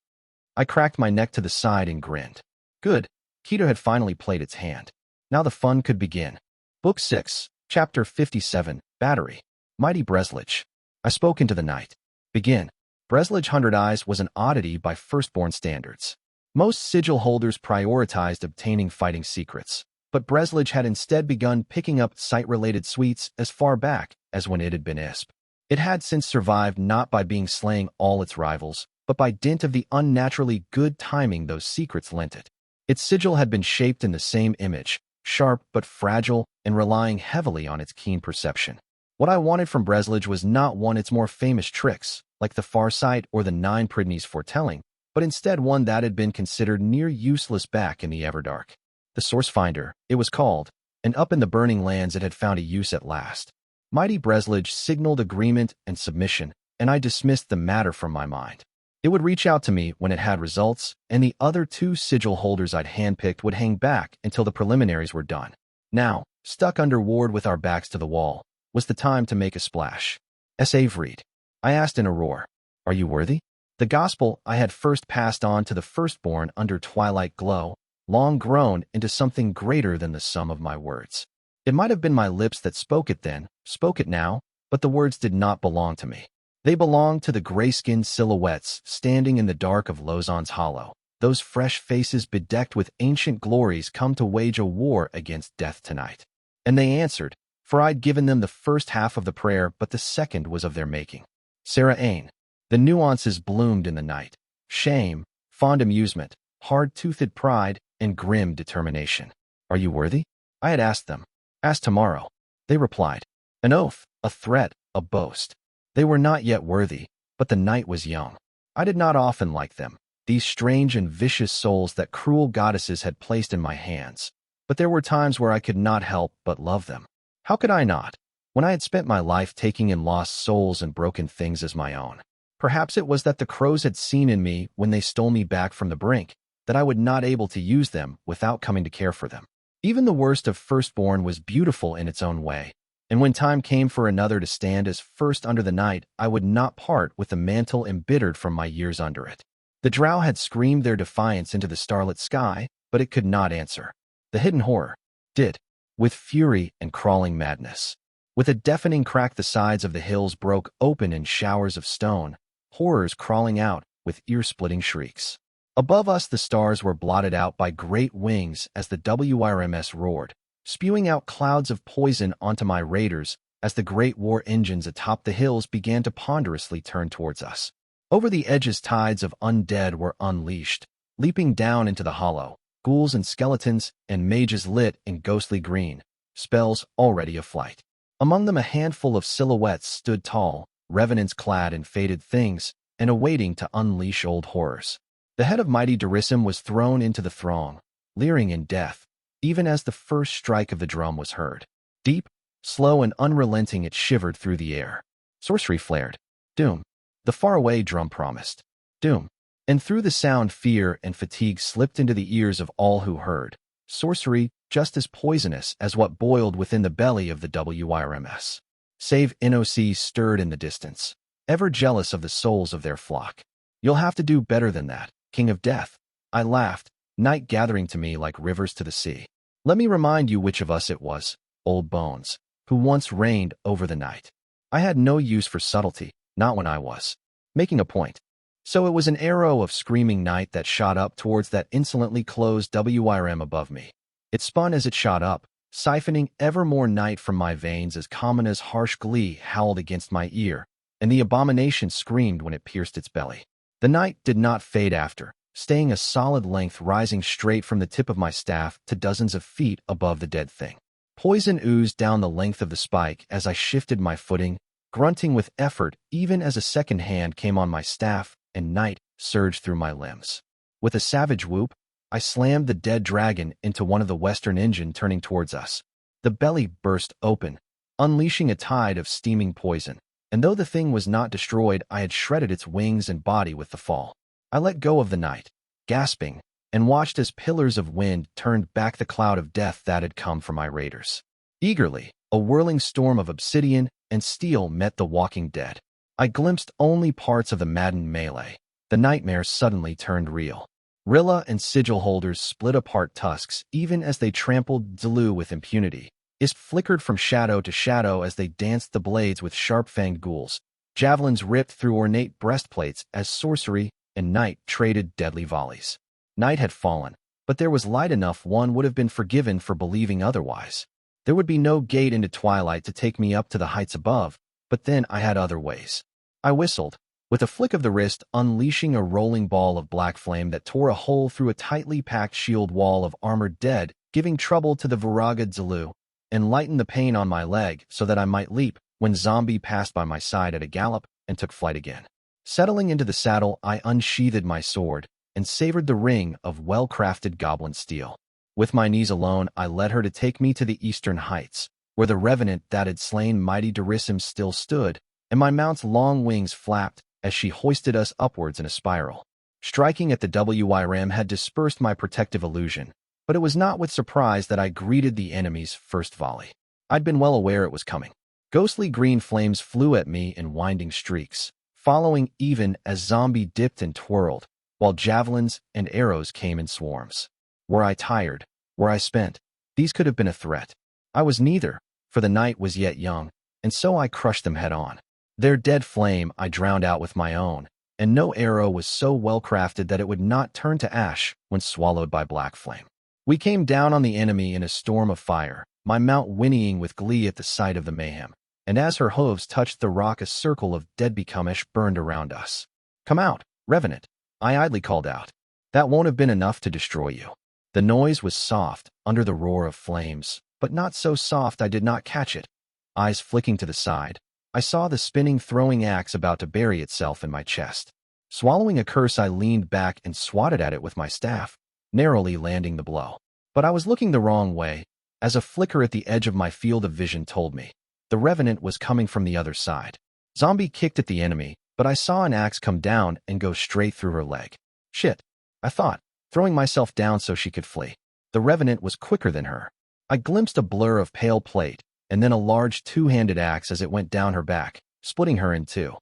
I cracked my neck to the side and grinned. Good. Keter had finally played its hand. Now the fun could begin. Book 6, Chapter 57, Battery. Mighty Breslage. I spoke into the night. Begin. Breslage 100 Eyes was an oddity by firstborn standards. Most sigil holders prioritized obtaining fighting secrets, but Breslage had instead begun picking up sight-related sweets as far back as when it had been ISP. It had since survived not by being slaying all its rivals, but by dint of the unnaturally good timing those secrets lent it. Its sigil had been shaped in the same image, sharp but fragile and relying heavily on its keen perception. What I wanted from Breslage was not one its more famous tricks, like the Farsight or the Nine Pridneys foretelling, but instead one that had been considered near useless back in the Everdark. The Source Finder, it was called, and up in the Burning Lands it had found a use at last. Mighty Breslage signaled agreement and submission, and I dismissed the matter from my mind. It would reach out to me when it had results, and the other two sigil holders I'd handpicked would hang back until the preliminaries were done. Now, stuck under ward with our backs to the wall, was the time to make a splash. Avereed. I asked in a roar. Are you worthy? The gospel I had first passed on to the firstborn under twilight glow, long grown into something greater than the sum of my words. It might have been my lips that spoke it then, spoke it now, but the words did not belong to me. They belonged to the gray-skinned silhouettes standing in the dark of Lozon's Hollow, those fresh faces bedecked with ancient glories come to wage a war against death tonight. And they answered, for I'd given them the first half of the prayer, but the second was of their making. Sarah Ain. The nuances bloomed in the night. Shame, fond amusement, hard-toothed pride, and grim determination. Are you worthy? I had asked them. Ask tomorrow. They replied. An oath, a threat, a boast. They were not yet worthy, but the night was young. I did not often like them, these strange and vicious souls that cruel goddesses had placed in my hands. But there were times where I could not help but love them. How could I not, when I had spent my life taking in lost souls and broken things as my own? Perhaps it was that the crows had seen in me when they stole me back from the brink, that I would not able to use them without coming to care for them. Even the worst of firstborn was beautiful in its own way, and when time came for another to stand as first under the night, I would not part with the mantle embittered from my years under it. The drow had screamed their defiance into the starlit sky, but it could not answer. The hidden horror did, with fury and crawling madness. With a deafening crack, the sides of the hills broke open in showers of stone, horrors crawling out with ear-splitting shrieks. Above us, the stars were blotted out by great wings as the WRMS roared, spewing out clouds of poison onto my raiders as the great war engines atop the hills began to ponderously turn towards us. Over the edges, tides of undead were unleashed, leaping down into the hollow, ghouls and skeletons and mages lit in ghostly green, spells already aflight. Among them a handful of silhouettes stood tall, revenants clad in faded things, and awaiting to unleash old horrors. The head of mighty Durissim was thrown into the throng, leering in death, even as the first strike of the drum was heard. Deep, slow, and unrelenting it shivered through the air. Sorcery flared. Doom. The faraway drum promised. Doom. And through the sound, fear and fatigue slipped into the ears of all who heard. Sorcery, just as poisonous as what boiled within the belly of the WRMS. save NOC stirred in the distance, ever jealous of the souls of their flock. You'll have to do better than that, King of Death. I laughed, night gathering to me like rivers to the sea. Let me remind you which of us it was, old bones, who once reigned over the night. I had no use for subtlety, not when I was making a point. So it was an arrow of screaming night that shot up towards that insolently closed WRM above me. It spun as it shot up, siphoning ever more night from my veins as Kamina's harsh glee howled against my ear, and the abomination screamed when it pierced its belly. The night did not fade after, staying a solid length rising straight from the tip of my staff to dozens of feet above the dead thing. Poison oozed down the length of the spike as I shifted my footing, grunting with effort even as a second hand came on my staff and night surged through my limbs. With a savage whoop, I slammed the dead dragon into one of the western engine turning towards us. The belly burst open, unleashing a tide of steaming poison, and though the thing was not destroyed, I had shredded its wings and body with the fall. I let go of the night, gasping, and watched as pillars of wind turned back the cloud of death that had come for my raiders. Eagerly, a whirling storm of obsidian and steel met the walking dead. I glimpsed only parts of the maddened melee. The nightmare suddenly turned real. Rilla and sigil holders split apart tusks even as they trampled Zlu with impunity. Isp flickered from shadow to shadow as they danced the blades with sharp-fanged ghouls. Javelins ripped through ornate breastplates as sorcery and night traded deadly volleys. Night had fallen, but there was light enough one would have been forgiven for believing otherwise. There would be no gate into twilight to take me up to the heights above, but then I had other ways. I whistled, with a flick of the wrist unleashing a rolling ball of black flame that tore a hole through a tightly packed shield wall of armored dead, giving trouble to the Viraga Zlu, and lightened the pain on my leg so that I might leap when Zombie passed by my side at a gallop and took flight again. Settling into the saddle, I unsheathed my sword and savored the ring of well-crafted goblin steel. With my knees alone, I led her to take me to the eastern heights, where the revenant that had slain mighty Derisim still stood, and my mount's long wings flapped as she hoisted us upwards in a spiral. Striking at the WIRM had dispersed my protective illusion, but it was not with surprise that I greeted the enemy's first volley. I'd been well aware it was coming. Ghostly green flames flew at me in winding streaks, following even as Zombie dipped and twirled, while javelins and arrows came in swarms. Were I tired? Were I spent? These could have been a threat. I was neither, for the night was yet young, and so I crushed them head-on. Their dead flame I drowned out with my own, and no arrow was so well-crafted that it would not turn to ash when swallowed by black flame. We came down on the enemy in a storm of fire, my mount whinnying with glee at the sight of the mayhem, and as her hooves touched the rock a circle of dead becomeish burned around us. "Come out, Revenant," I idly called out. "That won't have been enough to destroy you." The noise was soft, under the roar of flames, but not so soft I did not catch it. Eyes flicking to the side, I saw the spinning throwing axe about to bury itself in my chest. Swallowing a curse, I leaned back and swatted at it with my staff, narrowly landing the blow. But I was looking the wrong way, as a flicker at the edge of my field of vision told me. The Revenant was coming from the other side. Zombie kicked at the enemy, but I saw an axe come down and go straight through her leg. Shit, I thought, throwing myself down so she could flee. The Revenant was quicker than her. I glimpsed a blur of pale plate, and then a large two-handed axe as it went down her back, splitting her in two.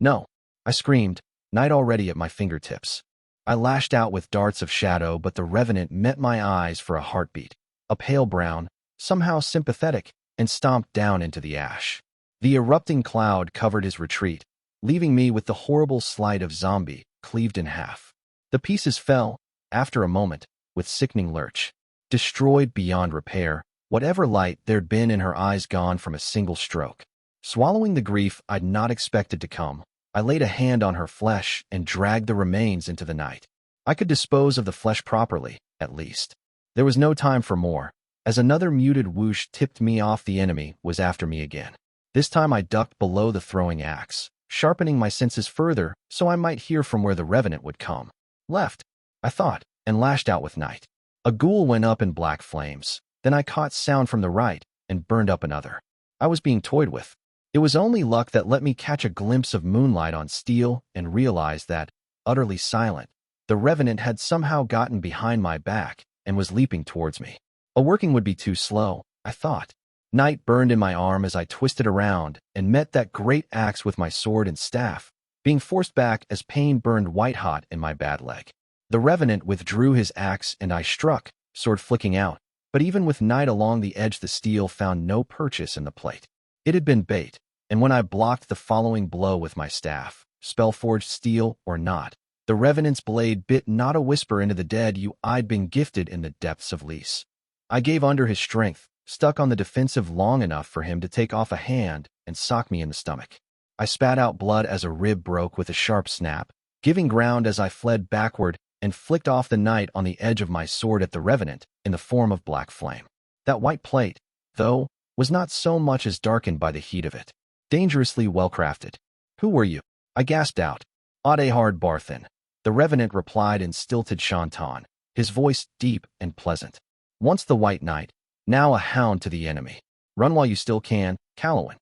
"No," I screamed, night already at my fingertips. I lashed out with darts of shadow, but the Revenant met my eyes for a heartbeat, a pale brown, somehow sympathetic, and stomped down into the ash. The erupting cloud covered his retreat, leaving me with the horrible sleight of Zombie, cleaved in half. The pieces fell, after a moment, with sickening lurch. Destroyed beyond repair, whatever light there'd been in her eyes gone from a single stroke. Swallowing the grief I'd not expected to come, I laid a hand on her flesh and dragged the remains into the night. I could dispose of the flesh properly, at least. There was no time for more, as another muted whoosh tipped me off. The enemy was after me again. This time I ducked below the throwing axe, sharpening my senses further so I might hear from where the Revenant would come. Left, I thought, and lashed out with night. A ghoul went up in black flames. Then I caught sound from the right and burned up another. I was being toyed with. It was only luck that let me catch a glimpse of moonlight on steel and realize that, utterly silent, the Revenant had somehow gotten behind my back and was leaping towards me. A working would be too slow, I thought. Night burned in my arm as I twisted around and met that great axe with my sword and staff, being forced back as pain burned white-hot in my bad leg. The Revenant withdrew his axe and I struck, sword flicking out, but even with Night along the edge the steel found no purchase in the plate. It had been bait, and when I blocked the following blow with my staff, spell-forged steel or not, the Revenant's blade bit not a whisper into the dead I'd been gifted in the depths of Lys. I gave under his strength, stuck on the defensive long enough for him to take off a hand and sock me in the stomach. I spat out blood as a rib broke with a sharp snap, giving ground as I fled backward and flicked off the Knight on the edge of my sword at the Revenant in the form of black flame. That white plate, though, was not so much as darkened by the heat of it. Dangerously well-crafted. Who were you? I gasped out. Adouber Barthin. The Revenant replied in stilted chanton, his voice deep and pleasant. Once the White Knight, now a hound to the enemy. Run while you still can, Callowin.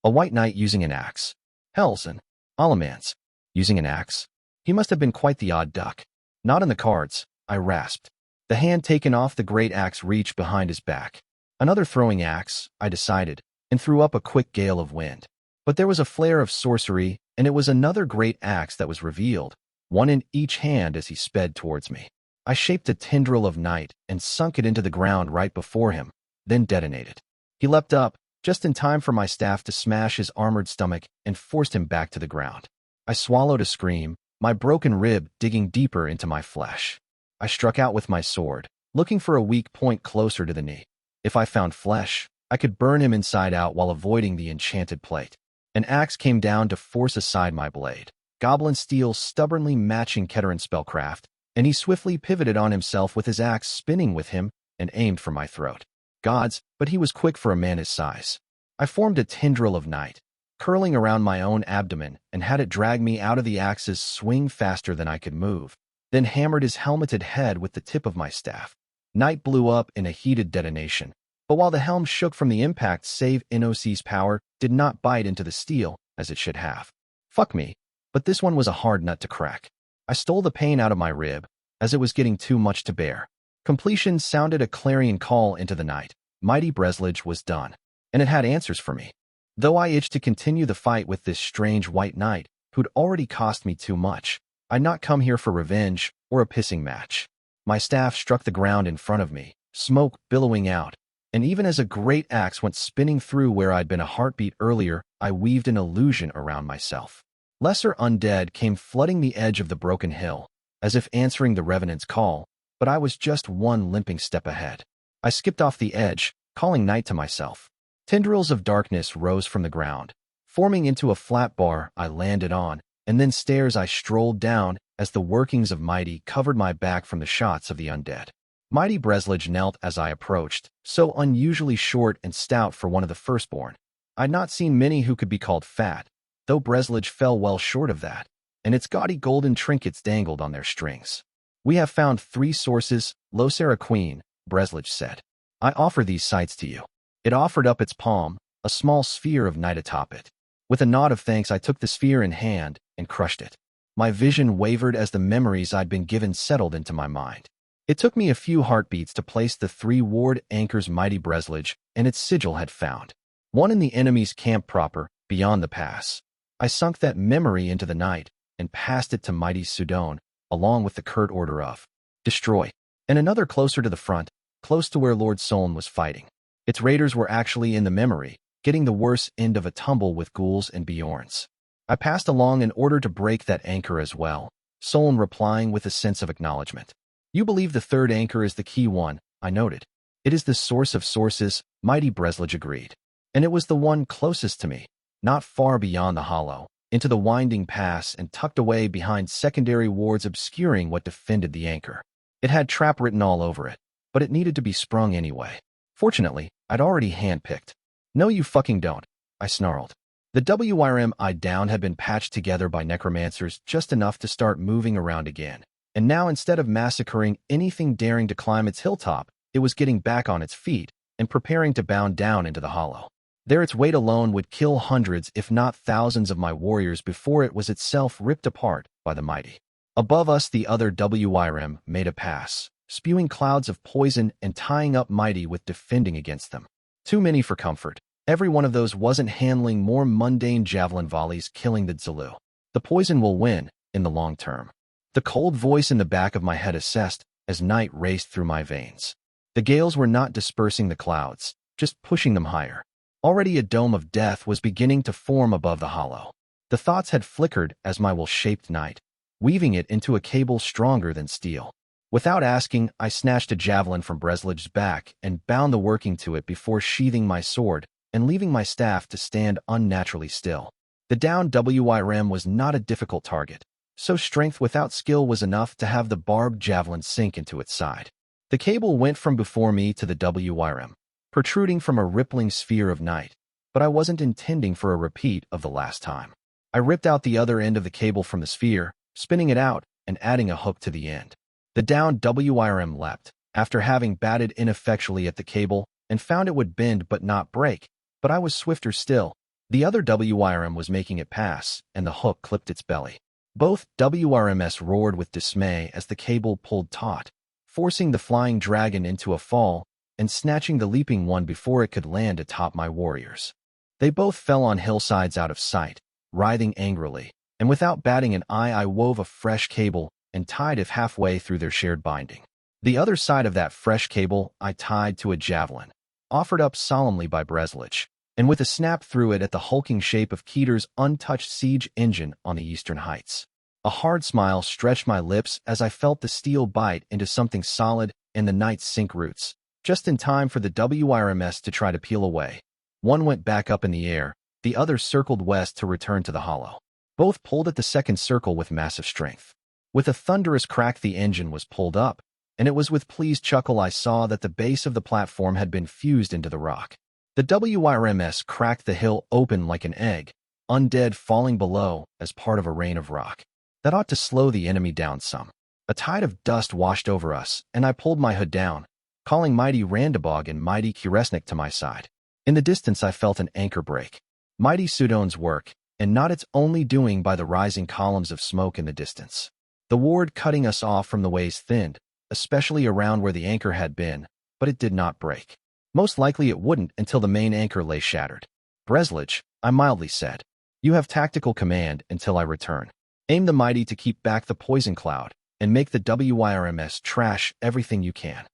A White Knight using an axe. Helsen. Alamance. Using an axe? He must have been quite the odd duck. Not in the cards, I rasped. The hand taken off the great axe reached behind his back. Another throwing axe, I decided, and threw up a quick gale of wind. But there was a flare of sorcery, and it was another great axe that was revealed, one in each hand as he sped towards me. I shaped a tendril of Night and sunk it into the ground right before him, then detonated. He leapt up, just in time for my staff to smash his armored stomach and forced him back to the ground. I swallowed a scream, my broken rib digging deeper into my flesh. I struck out with my sword, looking for a weak point closer to the knee. If I found flesh, I could burn him inside out while avoiding the enchanted plate. An axe came down to force aside my blade, goblin steel stubbornly matching Ketteran's spellcraft, and he swiftly pivoted on himself with his axe spinning with him and aimed for my throat. Gods, but he was quick for a man his size. I formed a tendril of Night, curling around my own abdomen, and had it drag me out of the axe's swing faster than I could move, then hammered his helmeted head with the tip of my staff. Night blew up in a heated detonation, but while the helm shook from the impact, save NOC's power did not bite into the steel as it should have. Fuck me, but this one was a hard nut to crack. I stole the pain out of my rib, as it was getting too much to bear. Completion sounded a clarion call into the night. Mighty Breslage was done, and it had answers for me. Though I itched to continue the fight with this strange White Knight, who'd already cost me too much, I'd not come here for revenge or a pissing match. My staff struck the ground in front of me, smoke billowing out, and even as a great axe went spinning through where I'd been a heartbeat earlier, I weaved an illusion around myself. Lesser undead came flooding the edge of the broken hill, as if answering the Revenant's call, but I was just one limping step ahead. I skipped off the edge, calling night to myself. Tendrils of darkness rose from the ground, forming into a flat bar I landed on, and then stairs I strolled down as the workings of Mighty covered my back from the shots of the undead. Mighty Breslage knelt as I approached, so unusually short and stout for one of the firstborn. I'd not seen many who could be called fat, though Breslage fell well short of that, and its gaudy golden trinkets dangled on their strings. "We have found 3 sources, Losera Queen," Breslage said. "I offer these sights to you." It offered up its palm, a small sphere of night atop it. With a nod of thanks I took the sphere in hand and crushed it. My vision wavered as the memories I'd been given settled into my mind. It took me a few heartbeats to place the 3 ward anchors Mighty Breslage and its sigil had found. One in the enemy's camp proper, beyond the pass. I sunk that memory into the night and passed it to Mighty Sudone, along with the curt order of destroy, and another closer to the front, close to where Lord Solon was fighting. Its raiders were actually in the memory, getting the worst end of a tumble with ghouls and Bjorns. I passed along in order to break that anchor as well, Solon replying with a sense of acknowledgement. "You believe the 3rd anchor is the key one," I noted. "It is the source of sources," Mighty Breslage agreed. "And it was the one closest to me, not far beyond the hollow, into the winding pass and tucked away behind secondary wards obscuring what defended the anchor. It had trap written all over it, but it needed to be sprung anyway. Fortunately, I'd already handpicked. "No you fucking don't," I snarled. The WRM I downed had been patched together by necromancers just enough to start moving around again, and now instead of massacring anything daring to climb its hilltop, it was getting back on its feet and preparing to bound down into the hollow. There its weight alone would kill hundreds if not thousands of my warriors before it was itself ripped apart by the mighty. Above us the other WRM made a pass, spewing clouds of poison and tying up Mighty with defending against them. Too many for comfort. Every one of those wasn't handling more mundane javelin volleys killing the Zulu. The poison will win, in the long term. The cold voice in the back of my head assessed as night raced through my veins. The gales were not dispersing the clouds, just pushing them higher. Already a dome of death was beginning to form above the hollow. The thoughts had flickered as my will-shaped night, weaving it into a cable stronger than steel. Without asking, I snatched a javelin from Breslaj's back and bound the working to it before sheathing my sword and leaving my staff to stand unnaturally still. The downed WIRM was not a difficult target, so strength without skill was enough to have the barbed javelin sink into its side. The cable went from before me to the WIRM, protruding from a rippling sphere of night, but I wasn't intending for a repeat of the last time. I ripped out the other end of the cable from the sphere, spinning it out and adding a hook to the end. The downed WIRM leapt, after having batted ineffectually at the cable, and found it would bend but not break, but I was swifter still. The other WIRM was making it pass, and the hook clipped its belly. Both WRMs roared with dismay as the cable pulled taut, forcing the flying dragon into a fall and snatching the leaping one before it could land atop my warriors. They both fell on hillsides out of sight, writhing angrily, and without batting an eye I wove a fresh cable and tied it halfway through their shared binding. The other side of that fresh cable I tied to a javelin, offered up solemnly by Breslaj, and with a snap threw it at the hulking shape of Keter's untouched siege engine on the eastern heights. A hard smile stretched my lips as I felt the steel bite into something solid and the night sink roots, just in time for the WIRMs to try to peel away. One went back up in the air, the other circled west to return to the hollow. Both pulled at the second circle with massive strength. With a thunderous crack the engine was pulled up, and it was with pleased chuckle I saw that the base of the platform had been fused into the rock. The WIRMs cracked the hill open like an egg, undead falling below as part of a rain of rock. That ought to slow the enemy down some. A tide of dust washed over us, and I pulled my hood down, calling mighty Randabog and mighty Kuresnik to my side. In the distance I felt an anchor break. Mighty Sudon's work, and not its only doing by the rising columns of smoke in the distance. The ward cutting us off from the ways thinned, especially around where the anchor had been, but it did not break. Most likely it wouldn't until the main anchor lay shattered. Breslaj, I mildly said, you have tactical command until I return. Aim the mighty to keep back the poison cloud, and make the WIRMs trash everything you can.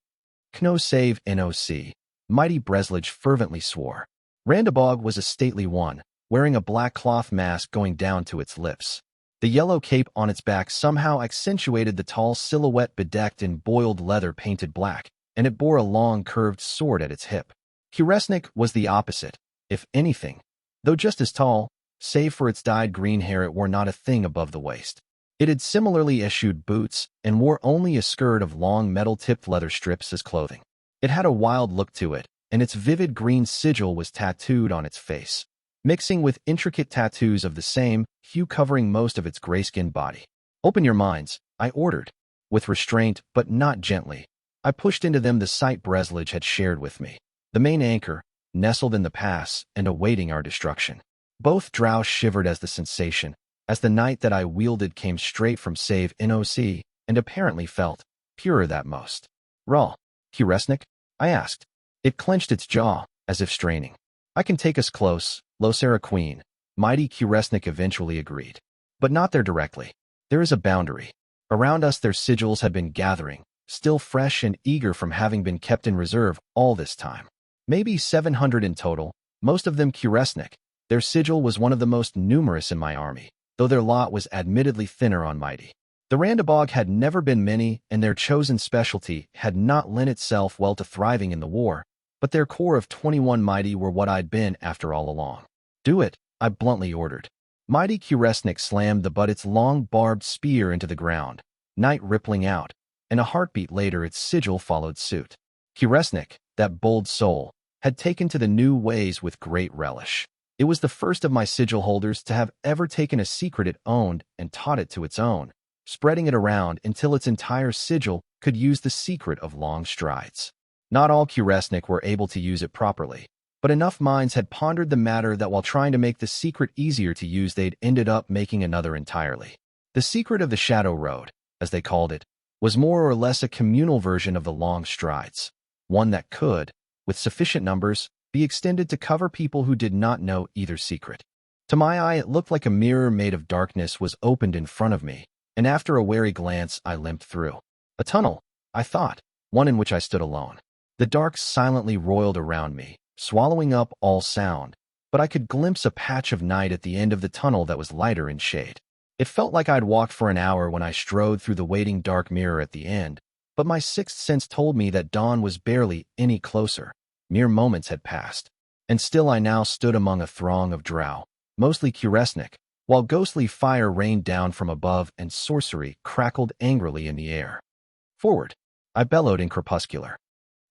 Kno save NOC, mighty Breslaj fervently swore. Randabog was a stately one, wearing a black cloth mask going down to its lips. The yellow cape on its back somehow accentuated the tall silhouette bedecked in boiled leather painted black, and it bore a long curved sword at its hip. Kuresnik was the opposite, if anything, though just as tall, save for its dyed green hair it wore not a thing above the waist. It had similarly eschewed boots and wore only a skirt of long metal-tipped leather strips as clothing. It had a wild look to it, and its vivid green sigil was tattooed on its face, mixing with intricate tattoos of the same hue covering most of its gray-skinned body. Open your minds, I ordered. With restraint, but not gently, I pushed into them the sight Breslaj had shared with me. The main anchor, nestled in the pass and awaiting our destruction. Both drow shivered as the sensation, as the knight that I wielded came straight from save NOC, and apparently felt purer that most. Raw, Kuresnik? I asked. It clenched its jaw, as if straining. I can take us close, Losera Queen, mighty Kuresnik eventually agreed. But not there directly. There is a boundary. Around us their sigils had been gathering, still fresh and eager from having been kept in reserve all this time. Maybe 700 in total, most of them Kuresnik. Their sigil was one of the most numerous in my army, though their lot was admittedly thinner on mighty. The Randabog had never been many, and their chosen specialty had not lent itself well to thriving in the war, but their core of 21 mighty were what I'd been after all along. Do it, I bluntly ordered. Mighty Kuresnik slammed the butt its long barbed spear into the ground, night rippling out, and a heartbeat later its sigil followed suit. Kuresnik, that bold soul, had taken to the new ways with great relish. It was the first of my sigil holders to have ever taken a secret it owned and taught it to its own, spreading it around until its entire sigil could use the secret of long strides. Not all Kuresnik were able to use it properly, but enough minds had pondered the matter that while trying to make the secret easier to use they'd ended up making another entirely. The secret of the Shadow Road, as they called it, was more or less a communal version of the long strides, one that could, with sufficient numbers, be extended to cover people who did not know either secret. To my eye, it looked like a mirror made of darkness was opened in front of me, and after a wary glance, I limped through. A tunnel, I thought, one in which I stood alone. The dark silently roiled around me, swallowing up all sound, but I could glimpse a patch of night at the end of the tunnel that was lighter in shade. It felt like I'd walked for an hour when I strode through the waiting dark mirror at the end, but my sixth sense told me that dawn was barely any closer. Mere moments had passed, and still I now stood among a throng of drow, mostly Kuresnik, while ghostly fire rained down from above and sorcery crackled angrily in the air. "Forward!" I bellowed in crepuscular.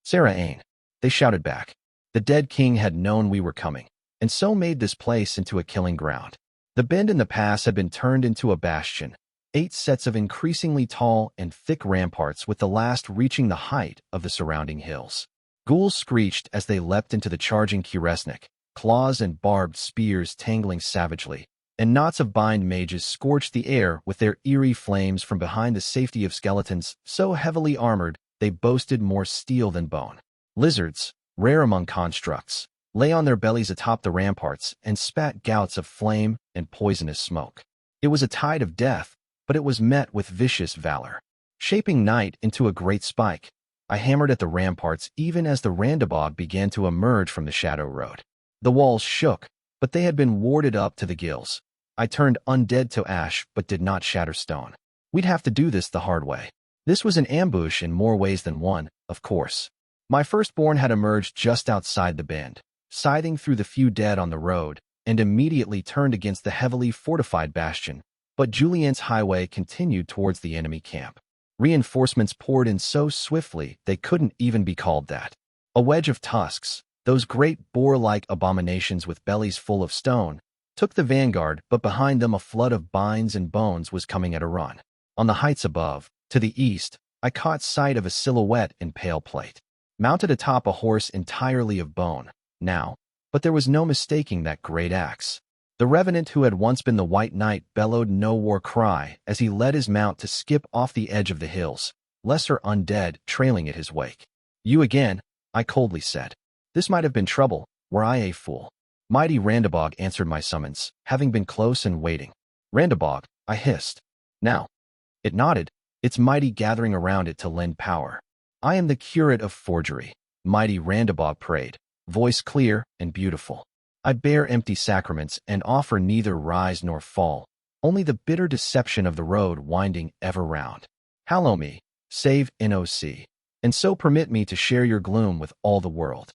"Sarah Ain!" they shouted back. The dead king had known we were coming, and so made this place into a killing ground. The bend in the pass had been turned into a bastion, 8 sets of increasingly tall and thick ramparts with the last reaching the height of the surrounding hills. Ghouls screeched as they leapt into the charging Kuresnik, claws and barbed spears tangling savagely, and knots of bind mages scorched the air with their eerie flames from behind the safety of skeletons so heavily armored they boasted more steel than bone. Lizards, rare among constructs, lay on their bellies atop the ramparts and spat gouts of flame and poisonous smoke. It was a tide of death, but it was met with vicious valor. Shaping night into a great spike, I hammered at the ramparts even as the Randabog began to emerge from the shadow road. The walls shook, but they had been warded up to the gills. I turned undead to ash but did not shatter stone. We'd have to do this the hard way. This was an ambush in more ways than one, of course. My firstborn had emerged just outside the bend, scything through the few dead on the road, and immediately turned against the heavily fortified bastion, but Julien's highway continued towards the enemy camp. Reinforcements poured in so swiftly they couldn't even be called that. A wedge of tusks, those great boar-like abominations with bellies full of stone, took the vanguard, but behind them a flood of binds and bones was coming at a run. On the heights above, to the east, I caught sight of a silhouette in pale plate, mounted atop a horse entirely of bone, now, but there was no mistaking that great axe. The revenant who had once been the White Knight bellowed no war cry as he led his mount to skip off the edge of the hills, lesser undead trailing at his wake. "You again," I coldly said. This might have been trouble, were I a fool. Mighty Randabog answered my summons, having been close and waiting. "Randabog," I hissed. "Now." It nodded, its mighty gathering around it to lend power. "I am the curate of forgery," Mighty Randabog prayed, voice clear and beautiful. "I bear empty sacraments and offer neither rise nor fall, only the bitter deception of the road winding ever round. Hallow me, save NOC, and so permit me to share your gloom with all the world."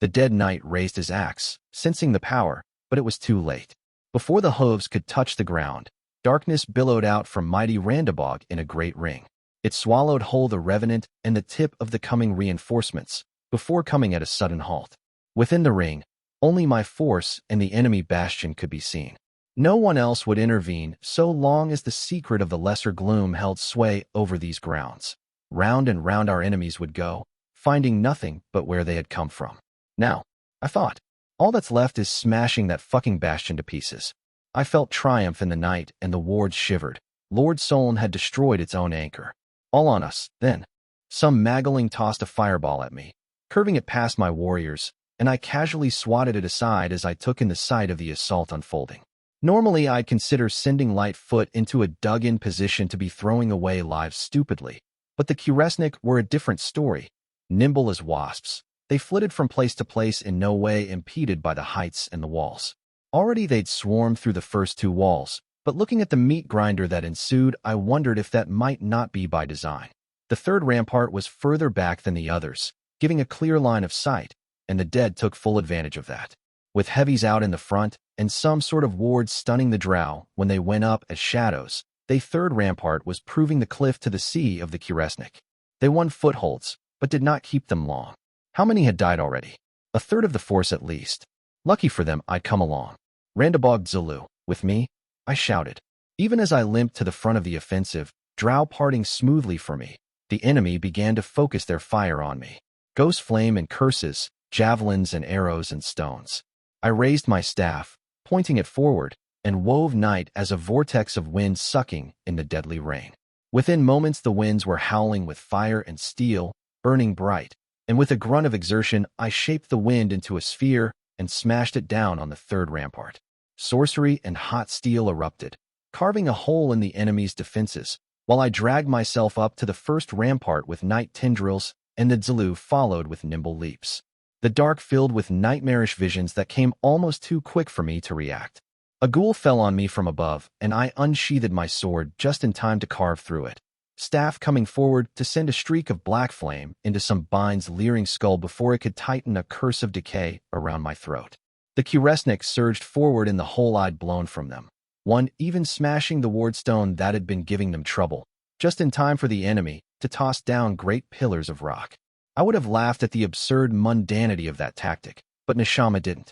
The dead knight raised his axe, sensing the power, but it was too late. Before the hooves could touch the ground, darkness billowed out from mighty Randabog in a great ring. It swallowed whole the revenant and the tip of the coming reinforcements, before coming at a sudden halt. Within the ring, only my force and the enemy bastion could be seen. No one else would intervene so long as the secret of the lesser gloom held sway over these grounds. Round and round our enemies would go, finding nothing but where they had come from. Now, I thought, all that's left is smashing that fucking bastion to pieces. I felt triumph in the night and the wards shivered. Lord Solon had destroyed its own anchor. All on us, then. Some maggling tossed a fireball at me, curving it past my warriors, and I casually swatted it aside as I took in the sight of the assault unfolding. Normally, I'd consider sending Lightfoot into a dug-in position to be throwing away lives stupidly, but the Kuresnik were a different story. Nimble as wasps, they flitted from place to place in no way impeded by the heights and the walls. Already they'd swarmed through the first 2 walls, but looking at the meat grinder that ensued, I wondered if that might not be by design. The third rampart was further back than the others, giving a clear line of sight, and the dead took full advantage of that. With heavies out in the front and some sort of wards stunning the drow when they went up as shadows, the third rampart was proving the cliff to the sea of the Kuresnik. They won footholds, but did not keep them long. How many had died already? A third of the force at least. Lucky for them, I'd come along. "Randabog Zulu, with me?" I shouted. Even as I limped to the front of the offensive, drow parting smoothly for me, the enemy began to focus their fire on me. Ghost flame and curses, javelins and arrows and stones. I raised my staff, pointing it forward, and wove night as a vortex of wind sucking in the deadly rain. Within moments the winds were howling with fire and steel, burning bright, and with a grunt of exertion, I shaped the wind into a sphere and smashed it down on the third rampart. Sorcery and hot steel erupted, carving a hole in the enemy's defenses, while I dragged myself up to the first rampart with night tendrils, and the Zulu followed with nimble leaps. The dark filled with nightmarish visions that came almost too quick for me to react. A ghoul fell on me from above, and I unsheathed my sword just in time to carve through it, staff coming forward to send a streak of black flame into some bind's leering skull before it could tighten a curse of decay around my throat. The Kuresnik surged forward in the hole I'd blown from them, one even smashing the wardstone that had been giving them trouble, just in time for the enemy to toss down great pillars of rock. I would have laughed at the absurd mundanity of that tactic, but Neshama didn't.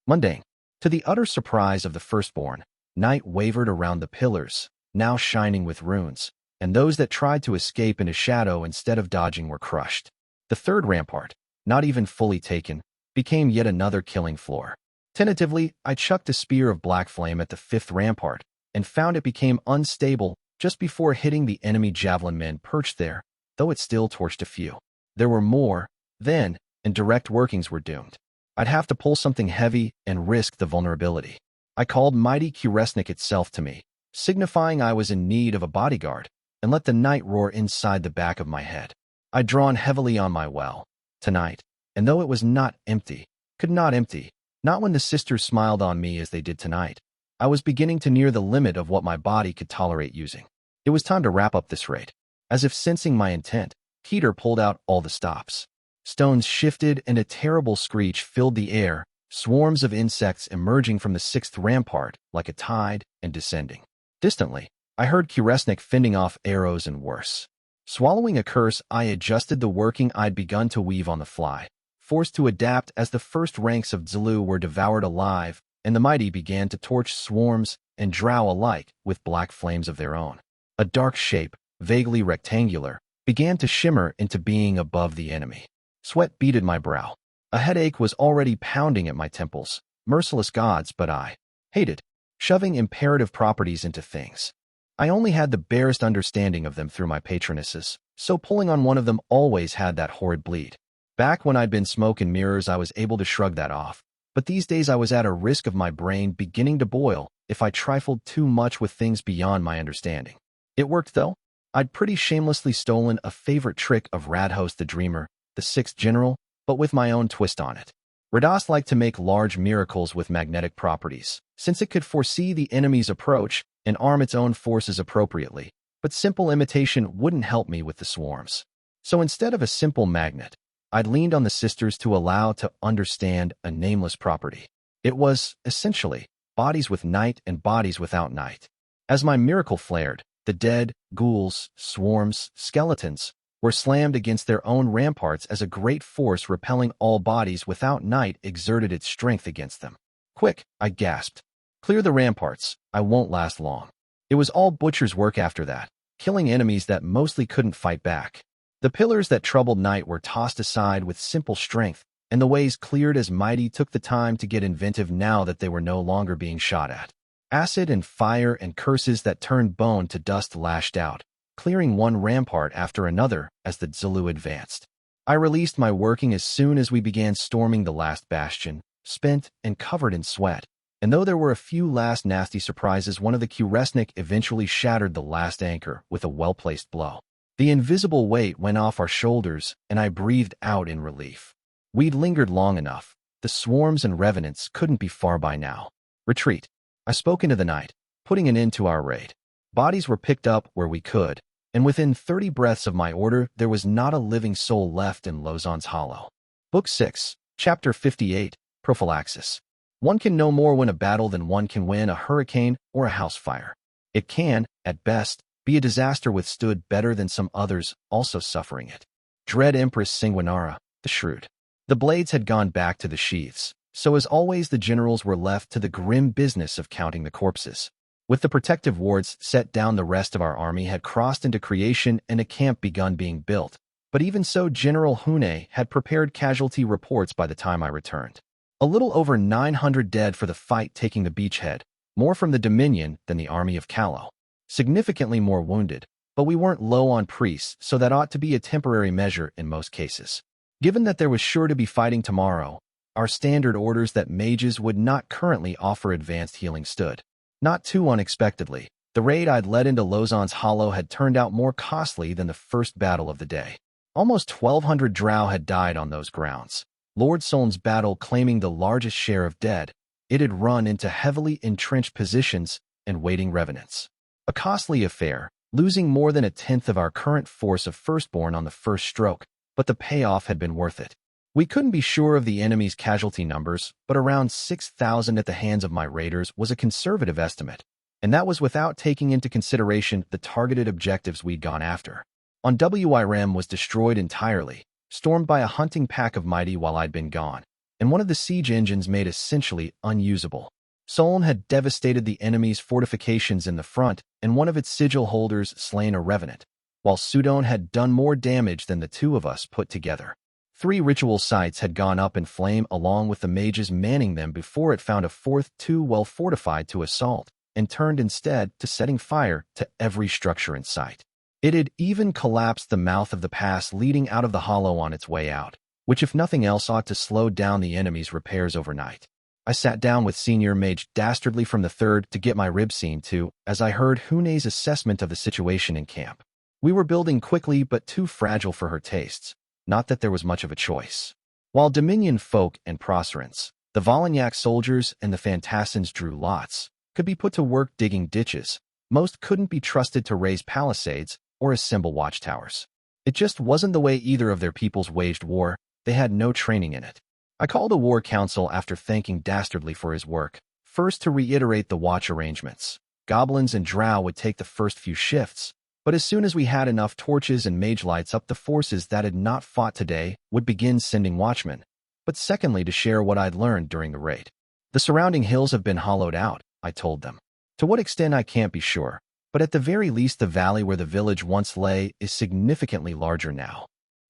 Mundane. To the utter surprise of the firstborn, night wavered around the pillars, now shining with runes, and those that tried to escape into shadow instead of dodging were crushed. The third rampart, not even fully taken, became yet another killing floor. Tentatively, I chucked a spear of black flame at the fifth rampart, and found it became unstable just before hitting the enemy javelin men perched there, though it still torched a few. There were more, then, and direct workings were doomed. I'd have to pull something heavy and risk the vulnerability. I called mighty Kuresnik itself to me, signifying I was in need of a bodyguard, and let the night roar inside the back of my head. I'd drawn heavily on my well, tonight, and though it was not empty, not when the sisters smiled on me as they did tonight, I was beginning to near the limit of what my body could tolerate using. It was time to wrap up this raid. As if sensing my intent, Peter pulled out all the stops. Stones shifted and a terrible screech filled the air, swarms of insects emerging from the sixth rampart like a tide and descending. Distantly, I heard Kuresnik fending off arrows and worse. Swallowing a curse, I adjusted the working I'd begun to weave on the fly, forced to adapt as the first ranks of Zulu were devoured alive, and the mighty began to torch swarms and drow alike with black flames of their own. A dark shape, vaguely rectangular, began to shimmer into being above the enemy. Sweat beaded my brow. A headache was already pounding at my temples. Merciless gods, but I hated shoving imperative properties into things. I only had the barest understanding of them through my patronesses, so pulling on one of them always had that horrid bleed. Back when I'd been smoke and mirrors, I was able to shrug that off, but these days I was at a risk of my brain beginning to boil if I trifled too much with things beyond my understanding. It worked, though. I'd pretty shamelessly stolen a favorite trick of Radhost the Dreamer, the sixth general, but with my own twist on it. Rados liked to make large miracles with magnetic properties, since it could foresee the enemy's approach and arm its own forces appropriately, but simple imitation wouldn't help me with the swarms. So instead of a simple magnet, I'd leaned on the sisters to allow to understand a nameless property. It was, essentially, bodies with night and bodies without night. As my miracle flared, the dead, ghouls, swarms, skeletons, were slammed against their own ramparts as a great force repelling all bodies without night exerted its strength against them. Quick, I gasped. Clear the ramparts, I won't last long. It was all butcher's work after that, killing enemies that mostly couldn't fight back. The pillars that troubled night were tossed aside with simple strength, and the ways cleared as mighty took the time to get inventive now that they were no longer being shot at. Acid and fire and curses that turned bone to dust lashed out, clearing one rampart after another as the Zulu advanced. I released my working as soon as we began storming the last bastion, spent and covered in sweat. And though there were a few last nasty surprises, one of the Kuresnik eventually shattered the last anchor with a well-placed blow. The invisible weight went off our shoulders, and I breathed out in relief. We'd lingered long enough. The swarms and revenants couldn't be far by now. Retreat. I spoke into the night, putting an end to our raid. Bodies were picked up where we could, and within 30 breaths of my order, there was not a living soul left in Lausanne's Hollow. Book 6, Chapter 58, Prophylaxis. One can no more win a battle than one can win a hurricane or a house fire. It can, at best, be a disaster withstood better than some others also suffering it. Dread Empress Sanguinara, the shrewd. The blades had gone back to the sheaths, so as always the generals were left to the grim business of counting the corpses. With the protective wards set down, the rest of our army had crossed into creation and a camp begun being built, but even so General Hune had prepared casualty reports by the time I returned. A little over 900 dead for the fight taking the beachhead, more from the Dominion than the army of Callow. Significantly more wounded, but we weren't low on priests, so that ought to be a temporary measure in most cases. Given that there was sure to be fighting tomorrow, our standard orders that mages would not currently offer advanced healing stood. Not too unexpectedly, the raid I'd led into Lausanne's Hollow had turned out more costly than the first battle of the day. Almost 1,200 drow had died on those grounds. Lord Soln's battle claiming the largest share of dead. It had run into heavily entrenched positions and waiting revenants. A costly affair, losing more than a tenth of our current force of Firstborn on the first stroke, but the payoff had been worth it. We couldn't be sure of the enemy's casualty numbers, but around 6,000 at the hands of my raiders was a conservative estimate, and that was without taking into consideration the targeted objectives we'd gone after. On WIRM was destroyed entirely, stormed by a hunting pack of mighty while I'd been gone, and one of the siege engines made essentially unusable. Soln had devastated the enemy's fortifications in the front, and one of its sigil holders slain a revenant, while Sudon had done more damage than the two of us put together. 3 ritual sites had gone up in flame along with the mages manning them before it found a fourth too well fortified to assault, and turned instead to setting fire to every structure in sight. It had even collapsed the mouth of the pass leading out of the hollow on its way out, which if nothing else ought to slow down the enemy's repairs overnight. I sat down with Senior Mage Dastardly from the 3rd to get my rib seen to, as I heard Hune's assessment of the situation in camp. We were building quickly but too fragile for her tastes. Not that there was much of a choice. While Dominion folk and Procerants, the Volagnac soldiers and the Fantassins drew lots, could be put to work digging ditches, most couldn't be trusted to raise palisades or assemble watchtowers. It just wasn't the way either of their peoples waged war. They had no training in it. I called a war council after thanking Dastardly for his work, first to reiterate the watch arrangements. Goblins and drow would take the first few shifts, but as soon as we had enough torches and mage lights up, the forces that had not fought today would begin sending watchmen. But secondly, to share what I'd learned during the raid. The surrounding hills have been hollowed out, I told them. To what extent I can't be sure, but at the very least the valley where the village once lay is significantly larger now,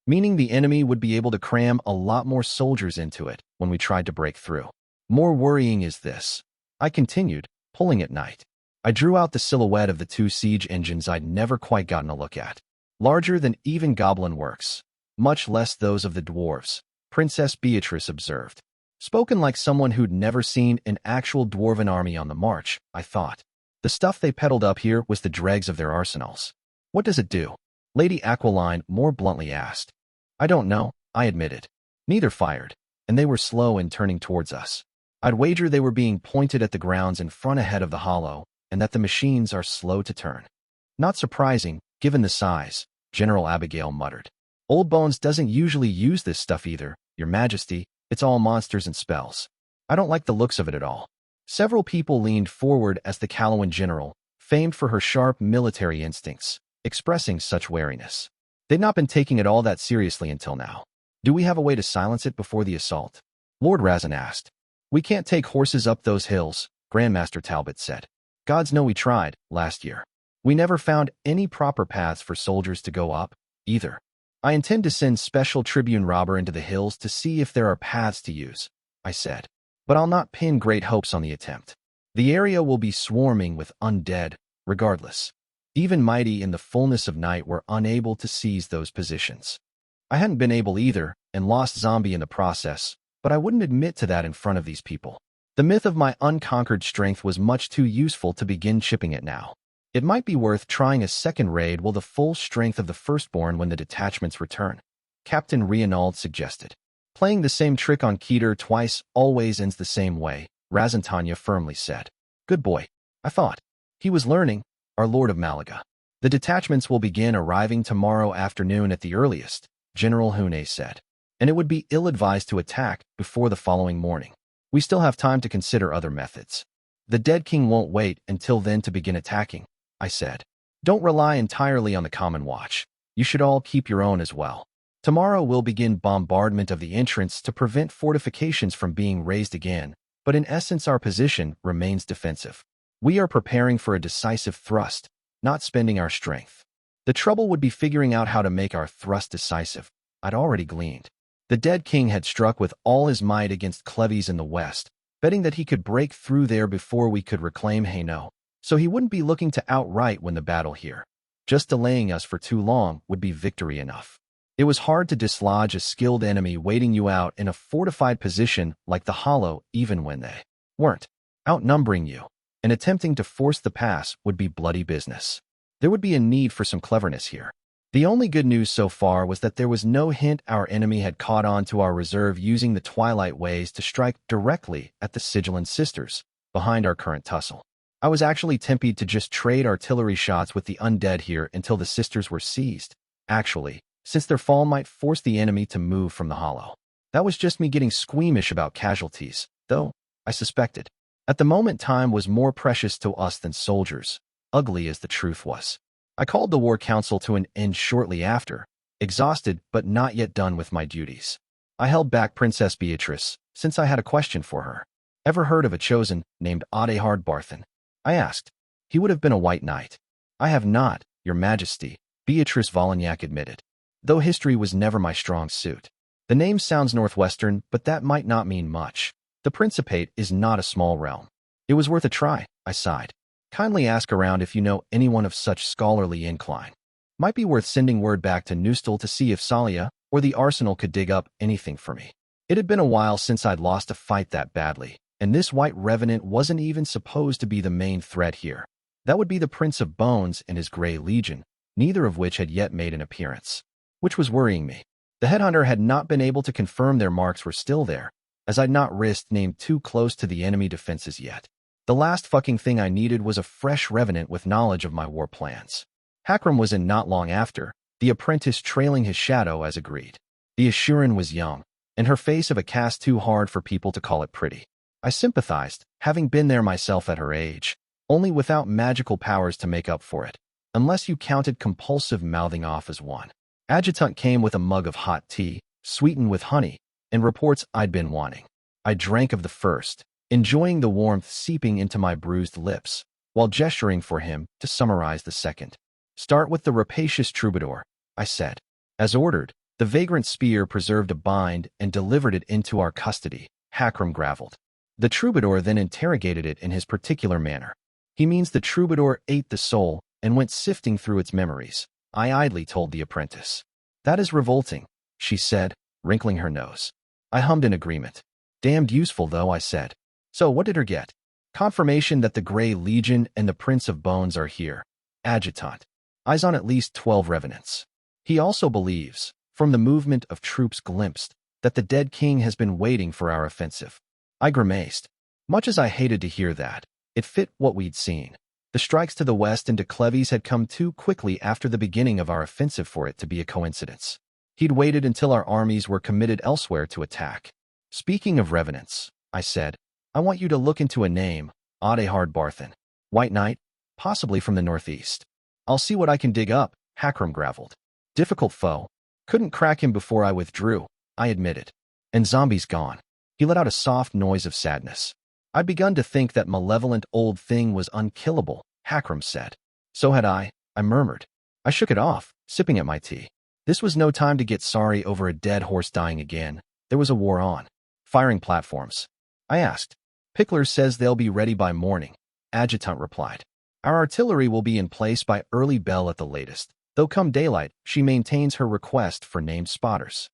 meaning the enemy would be able to cram a lot more soldiers into it when we tried to break through. More worrying is this, I continued, pulling at night. I drew out the silhouette of the 2 siege engines I'd never quite gotten a look at. Larger than even goblin works, much less those of the dwarves, Princess Beatrice observed. Spoken like someone who'd never seen an actual dwarven army on the march, I thought. The stuff they peddled up here was the dregs of their arsenals. What does it do? Lady Aquiline more bluntly asked. I don't know, I admitted. Neither fired, and they were slow in turning towards us. I'd wager they were being pointed at the grounds in front ahead of the hollow, and that the machines are slow to turn. Not surprising, given the size, General Abigail muttered. Old Bones doesn't usually use this stuff either, Your Majesty. It's all monsters and spells. I don't like the looks of it at all. Several people leaned forward as the Calawan general, famed for her sharp military instincts, expressing such wariness. They'd not been taking it all that seriously until now. Do we have a way to silence it before the assault? Lord Razin asked. We can't take horses up those hills, Grandmaster Talbot said. Gods know we tried, last year. We never found any proper paths for soldiers to go up, either. I intend to send Special Tribune Robber into the hills to see if there are paths to use, I said. But I'll not pin great hopes on the attempt. The area will be swarming with undead, regardless. Even mighty in the fullness of night were unable to seize those positions. I hadn't been able either, and lost zombie in the process, but I wouldn't admit to that in front of these people. The myth of my unconquered strength was much too useful to begin chipping it now. It might be worth trying a second raid while the full strength of the Firstborn when the detachments return, Captain Reinald suggested. Playing the same trick on Keter twice always ends the same way, Razantanya firmly said. Good boy, I thought. He was learning, our Lord of Malaga. The detachments will begin arriving tomorrow afternoon at the earliest, General Hune said, and it would be ill-advised to attack before the following morning. We still have time to consider other methods. The dead king won't wait until then to begin attacking, I said. Don't rely entirely on the common watch. You should all keep your own as well. Tomorrow we'll begin bombardment of the entrance to prevent fortifications from being raised again, but in essence our position remains defensive. We are preparing for a decisive thrust, not spending our strength. The trouble would be figuring out how to make our thrust decisive, I'd already gleaned. The dead king had struck with all his might against Cleves in the west, betting that he could break through there before we could reclaim Hainaut, so he wouldn't be looking to outright win the battle here. Just delaying us for too long would be victory enough. It was hard to dislodge a skilled enemy waiting you out in a fortified position like the Hollow even when they weren't outnumbering you, and attempting to force the pass would be bloody business. There would be a need for some cleverness here. The only good news so far was that there was no hint our enemy had caught on to our reserve using the Twilight Ways to strike directly at the Sigilant sisters behind our current tussle. I was actually tempted to just trade artillery shots with the undead here until the sisters were seized, actually, since their fall might force the enemy to move from the Hollow. That was just me getting squeamish about casualties, though, I suspected. At the moment, time was more precious to us than soldiers, ugly as the truth was. I called the War Council to an end shortly after, exhausted but not yet done with my duties. I held back Princess Beatrice, since I had a question for her. Ever heard of a chosen named Adouber Barthen? I asked. He would have been a white knight. I have not, Your Majesty, Beatrice Vollignac admitted, though history was never my strong suit. The name sounds northwestern, but that might not mean much. The Principate is not a small realm. It was worth a try, I sighed. Kindly ask around if you know anyone of such scholarly incline. Might be worth sending word back to Neustel to see if Salia or the Arsenal could dig up anything for me. It had been a while since I'd lost a fight that badly, and this White Revenant wasn't even supposed to be the main threat here. That would be the Prince of Bones and his Grey Legion, neither of which had yet made an appearance, which was worrying me. The headhunter had not been able to confirm their marks were still there, as I'd not risked named too close to the enemy defenses yet. The last fucking thing I needed was a fresh revenant with knowledge of my war plans. Hakram was in not long after, the apprentice trailing his shadow as agreed. The Assuran was young, and her face of a cast too hard for people to call it pretty. I sympathized, having been there myself at her age, only without magical powers to make up for it, unless you counted compulsive mouthing off as one. Adjutant came with a mug of hot tea, sweetened with honey, and reports I'd been wanting. I drank of the first, enjoying the warmth seeping into my bruised lips, while gesturing for him to summarize the second. Start with the rapacious troubadour, I said. As ordered, the vagrant spear preserved a bind and delivered it into our custody, Hakram gravelled. The troubadour then interrogated it in his particular manner. He means the troubadour ate the soul and went sifting through its memories, I idly told the apprentice. That is revolting, she said, wrinkling her nose. I hummed in agreement. Damned useful, though, I said. So what did her get? Confirmation that the Grey Legion and the Prince of Bones are here. Adjutant. Eyes on at least 12 revenants. He also believes, from the movement of troops glimpsed, that the dead king has been waiting for our offensive. I grimaced. Much as I hated to hear that, it fit what we'd seen. The strikes to the west and to Cleves had come too quickly after the beginning of our offensive for it to be a coincidence. He'd waited until our armies were committed elsewhere to attack. Speaking of revenants, I said, I want you to look into a name, Adouber Barthen. White Knight, possibly from the northeast. I'll see what I can dig up, Hakram gravelled. Difficult foe. Couldn't crack him before I withdrew, I admitted. And zombies gone. He let out a soft noise of sadness. I'd begun to think that malevolent old thing was unkillable, Hakram said. So had I murmured. I shook it off, sipping at my tea. This was no time to get sorry over a dead horse dying again. There was a war on. Firing platforms. I asked. Pickler says they'll be ready by morning, Adjutant replied. Our artillery will be in place by early bell at the latest, though come daylight, she maintains her request for named spotters.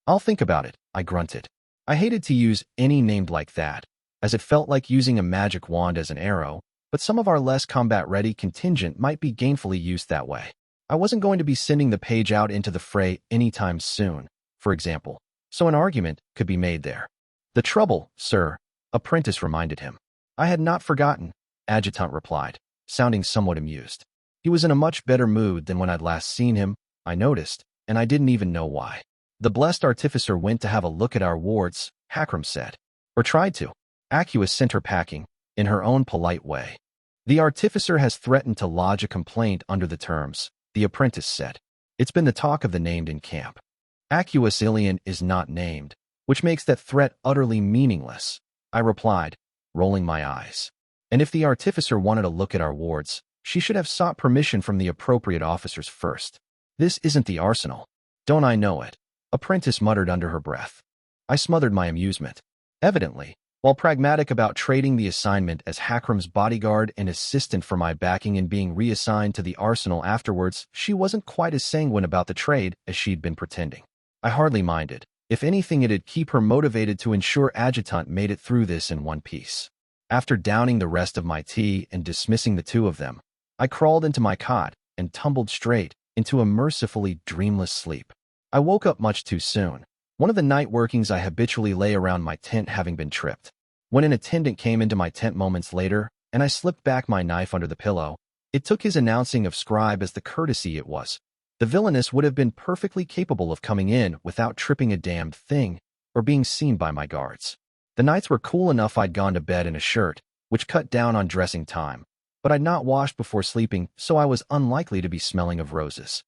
I'll think about it, I grunted. I hated to use any named like that, as it felt like using a magic wand as an arrow, but some of our less combat-ready contingent might be gainfully used that way. I wasn't going to be sending the page out into the fray anytime soon, for example, so an argument could be made there. The trouble, sir, Apprentice reminded him. I had not forgotten, Adjutant replied, sounding somewhat amused. He was in a much better mood than when I'd last seen him, I noticed, and I didn't even know why. The blessed artificer went to have a look at our wards, Hakram said. Or tried to. Acquis sent her packing, in her own polite way. The artificer has threatened to lodge a complaint under the terms, the apprentice said. It's been the talk of the named in camp. Acquis Ilion is not named, which makes that threat utterly meaningless, I replied, rolling my eyes. And if the artificer wanted a look at our wards, she should have sought permission from the appropriate officers first. This isn't the arsenal. Don't I know it? Apprentice muttered under her breath. I smothered my amusement. Evidently, While pragmatic about trading the assignment as Hakram's bodyguard and assistant for my backing and being reassigned to the arsenal afterwards, she wasn't quite as sanguine about the trade as she'd been pretending. I hardly minded. If anything, it'd keep her motivated to ensure Adjutant made it through this in one piece. After downing the rest of my tea and dismissing the two of them, I crawled into my cot and tumbled straight into a mercifully dreamless sleep. I woke up much too soon. One of the night workings I habitually lay around my tent having been tripped. When an attendant came into my tent moments later, and I slipped back my knife under the pillow, it took his announcing of Scribe as the courtesy it was. The villainess would have been perfectly capable of coming in without tripping a damned thing or being seen by my guards. The nights were cool enough I'd gone to bed in a shirt, which cut down on dressing time, but I'd not washed before sleeping, so I was unlikely to be smelling of roses.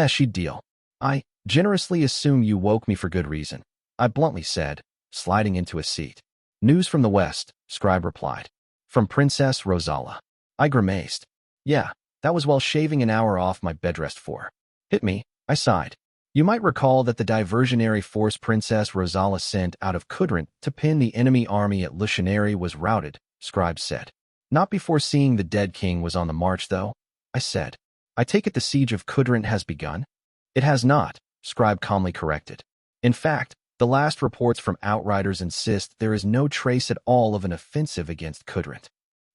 She'd deal. I generously assume you woke me for good reason, I bluntly said, sliding into a seat. News from the West, Scribe replied. From Princess Rosala. I grimaced. Yeah, that was while shaving an hour off my bedrest for. Hit me, I sighed. You might recall that the diversionary force Princess Rosala sent out of Kudrint to pin the enemy army at Lushanary was routed, Scribe said. Not before seeing the dead king was on the march, though, I said. I take it the siege of Kudrint has begun? It has not, Scribe calmly corrected. In fact, the last reports from outriders insist there is no trace at all of an offensive against Kudrint.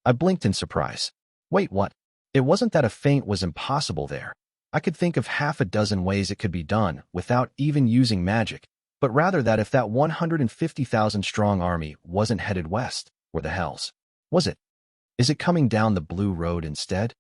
I blinked in surprise. Wait, what? It wasn't that a feint was impossible there. I could think of half a dozen ways it could be done without even using magic, but rather that if that 150,000-strong army wasn't headed west, where the hells was it? Is it coming down the Blue Road instead?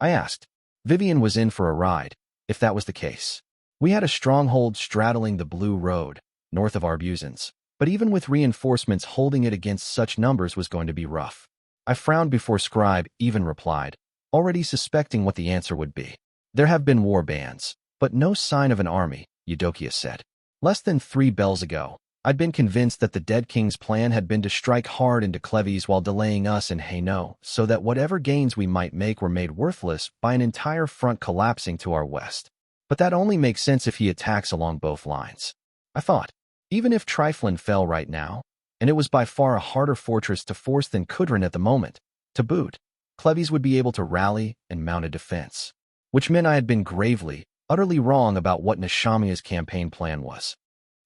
I asked. Vivian was in for a ride, if that was the case. We had a stronghold straddling the Blue Road, north of Arbusans, but even with reinforcements holding it against such numbers was going to be rough. I frowned before Scribe even replied, already suspecting what the answer would be. There have been war bands, but no sign of an army, Eudokia said. Less than 3 bells ago, I'd been convinced that the dead king's plan had been to strike hard into Cleves while delaying us in Hainaut, so that whatever gains we might make were made worthless by an entire front collapsing to our west. But that only makes sense if he attacks along both lines. I thought. Even if Triflin fell right now, and it was by far a harder fortress to force than Kudrin at the moment, to boot, Cleves would be able to rally and mount a defense. Which meant I had been gravely, utterly wrong about what Nishamiya's campaign plan was.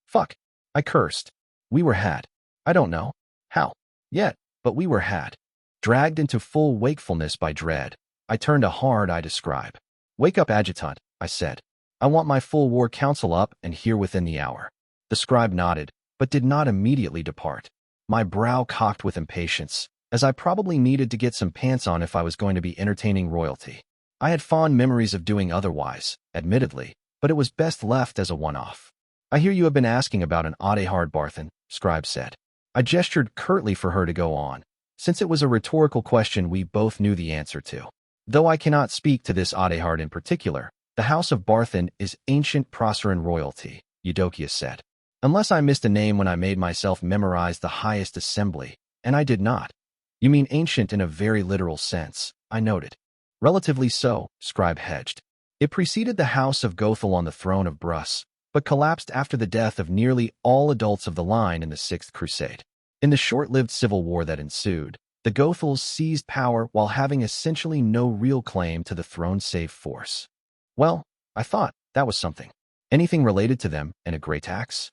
Fuck, I cursed. We were had. I don't know how yet, but we were had. Dragged into full wakefulness by dread, I turned a hard eye to Scribe. Wake up, Adjutant, I said. I want my full war council up and here within the hour. The Scribe nodded, but did not immediately depart. My brow cocked with impatience, as I probably needed to get some pants on if I was going to be entertaining royalty. I had fond memories of doing otherwise, admittedly, but it was best left as a one-off. I hear you have been asking about an Adehard Barthen, Scribe said. I gestured curtly for her to go on, since it was a rhetorical question we both knew the answer to. Though I cannot speak to this Adehard in particular, the House of Barthen is ancient Proceran royalty, Eudokia said. Unless I missed a name when I made myself memorize the highest assembly, and I did not. You mean ancient in a very literal sense, I noted. Relatively so, Scribe hedged. It preceded the House of Gothel on the throne of Brus, but collapsed after the death of nearly all adults of the line in the Sixth Crusade. In the short-lived civil war that ensued, the Gothels seized power while having essentially no real claim to the throne save force. Well, I thought that was something. Anything related to them and a great axe?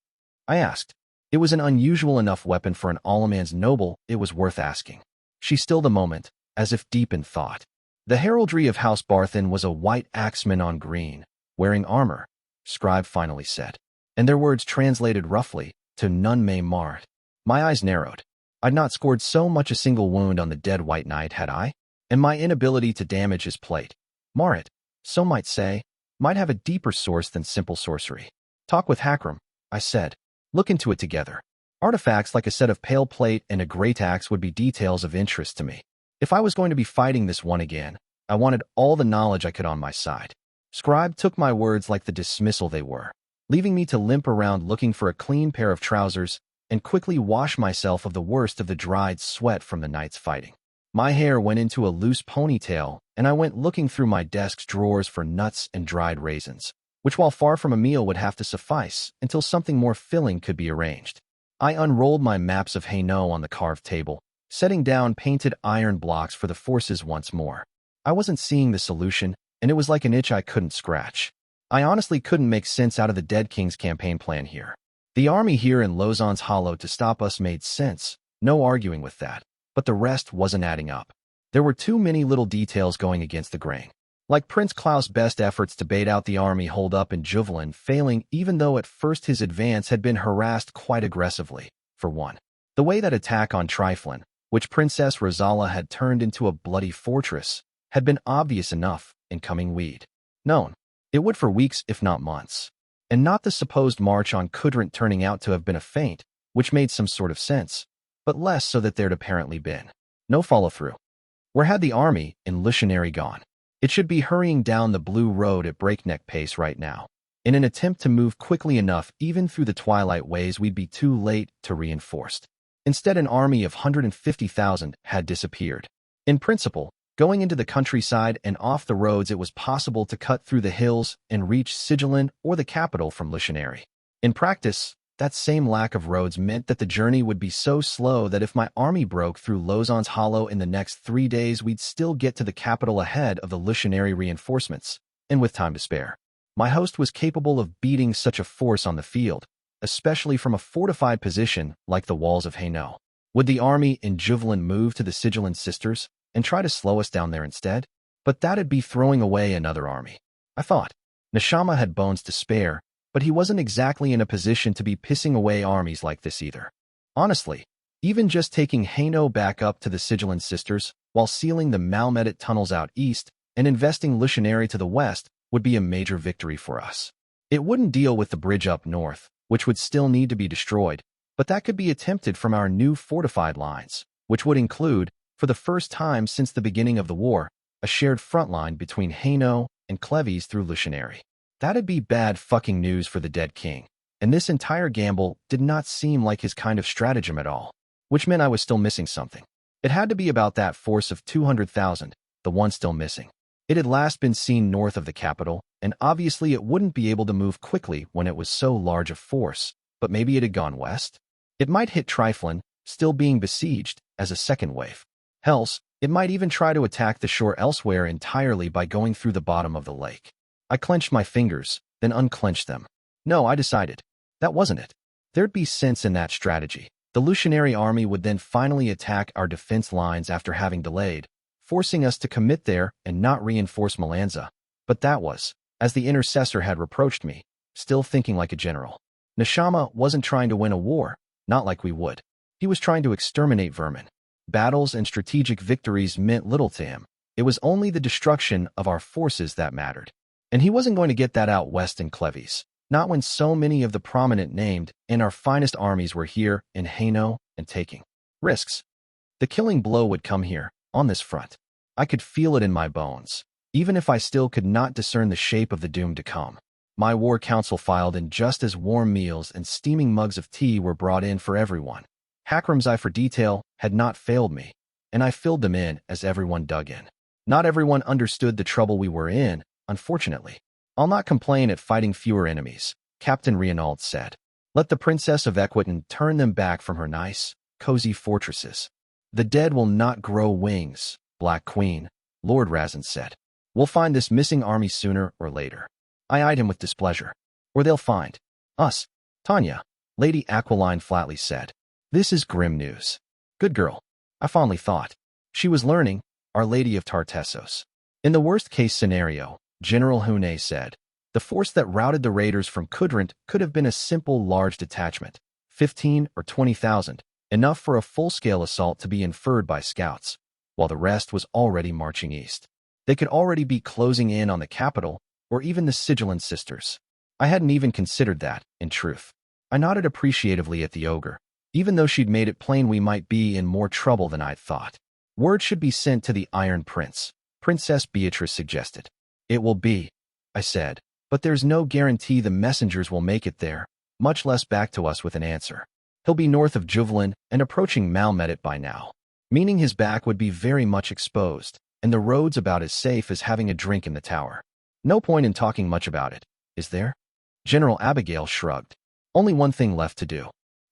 I asked. It was an unusual enough weapon for an Alaman's noble, it was worth asking. She stilled a moment, as if deep in thought. The heraldry of House Barthen was a white axeman on green, wearing armor, Scribe finally said, and their words translated roughly to none may mar it. My eyes narrowed. I'd not scored so much a single wound on the dead white knight, had I? And my inability to damage his plate, mar it, so might say, might have a deeper source than simple sorcery. Talk with Hakram, I said. Look into it together. Artifacts like a set of pale plate and a great axe would be details of interest to me. If I was going to be fighting this one again, I wanted all the knowledge I could on my side. Scribe took my words like the dismissal they were, leaving me to limp around looking for a clean pair of trousers and quickly wash myself of the worst of the dried sweat from the night's fighting. My hair went into a loose ponytail, and I went looking through my desk's drawers for nuts and dried raisins, which while far from a meal would have to suffice until something more filling could be arranged. I unrolled my maps of Hainaut on the carved table, setting down painted iron blocks for the forces once more. I wasn't seeing the solution, and it was like an itch I couldn't scratch. I honestly couldn't make sense out of the Dead King's campaign plan here. The army here in Lausanne's Hollow to stop us made sense, no arguing with that, but the rest wasn't adding up. There were too many little details going against the grain. Like Prince Klaus' best efforts to bait out the army hold up in Juvelin failing even though at first his advance had been harassed quite aggressively, for one. The way that attack on Triflin, which Princess Rosala had turned into a bloody fortress, had been obvious enough in coming weed. Known. It would for weeks if not months. And not the supposed march on Kudrint turning out to have been a feint, which made some sort of sense, but less so that there'd apparently been no follow-through. Where had the army in Lucianary gone? It should be hurrying down the Blue Road at breakneck pace right now. In an attempt to move quickly enough even through the twilight ways we'd be too late to reinforce. Instead, an army of 150,000 had disappeared. In principle, going into the countryside and off the roads it was possible to cut through the hills and reach Sigillin or the capital from Lucianary. In practice, that same lack of roads meant that the journey would be so slow that if my army broke through Lausanne's Hollow in the next 3 days we'd still get to the capital ahead of the Lucianary reinforcements, and with time to spare. My host was capable of beating such a force on the field, especially from a fortified position like the walls of Hainaut. Would the army in Juvelin move to the Sigillin Sisters and try to slow us down there instead? But that'd be throwing away another army. I thought. Neshama had bones to spare, but he wasn't exactly in a position to be pissing away armies like this either. Honestly, even just taking Hainaut back up to the Sigillin Sisters while sealing the Malmedit tunnels out east and investing Lucianary to the west would be a major victory for us. It wouldn't deal with the bridge up north, which would still need to be destroyed, but that could be attempted from our new fortified lines, which would include, for the first time since the beginning of the war, a shared front line between Hainaut and Cleves through Lucianary. That'd be bad fucking news for the Dead King, and this entire gamble did not seem like his kind of stratagem at all, which meant I was still missing something. It had to be about that force of 200,000, the one still missing. It had last been seen north of the capital, and obviously it wouldn't be able to move quickly when it was so large a force, but maybe it had gone west? It might hit Triflin, still being besieged, as a second wave. Else, it might even try to attack the shore elsewhere entirely by going through the bottom of the lake. I clenched my fingers, then unclenched them. No, I decided. That wasn't it. There'd be sense in that strategy. The Lucianary army would then finally attack our defense lines after having delayed, forcing us to commit there and not reinforce Malanza. But that was, as the intercessor had reproached me, still thinking like a general. Neshama wasn't trying to win a war, not like we would. He was trying to exterminate vermin. Battles and strategic victories meant little to him. It was only the destruction of our forces that mattered. And he wasn't going to get that out west in Cleves, not when so many of the prominent named and our finest armies were here in Hainaut and taking risks. The killing blow would come here, on this front. I could feel it in my bones, even if I still could not discern the shape of the doom to come. My war council filed in just as warm meals and steaming mugs of tea were brought in for everyone. Hakram's eye for detail had not failed me, and I filled them in as everyone dug in. Not everyone understood the trouble we were in, unfortunately. I'll not complain at fighting fewer enemies, Captain Reinald said. Let the Princess of Equitan turn them back from her nice, cozy fortresses. The dead will not grow wings, Black Queen, Lord Razin said. We'll find this missing army sooner or later. I eyed him with displeasure. Or they'll find us. Tanya, Lady Aquiline flatly said. This is grim news. Good girl, I fondly thought. She was learning, Our Lady of Tartessos. In the worst-case scenario, General Hunet said, the force that routed the raiders from Kudrint could have been a simple large detachment, 15 or 20,000, enough for a full-scale assault to be inferred by scouts, while the rest was already marching east. They could already be closing in on the capital, or even the Sigillin Sisters. I hadn't even considered that, in truth. I nodded appreciatively at the ogre, even though she'd made it plain we might be in more trouble than I'd thought. Word should be sent to the Iron Prince, Princess Beatrice suggested. It will be, I said, but there's no guarantee the messengers will make it there, much less back to us with an answer. He'll be north of Juvelin and approaching Malmedit by now, meaning his back would be very much exposed, and the road's about as safe as having a drink in the tower. No point in talking much about it, is there? General Abigail shrugged. Only one thing left to do.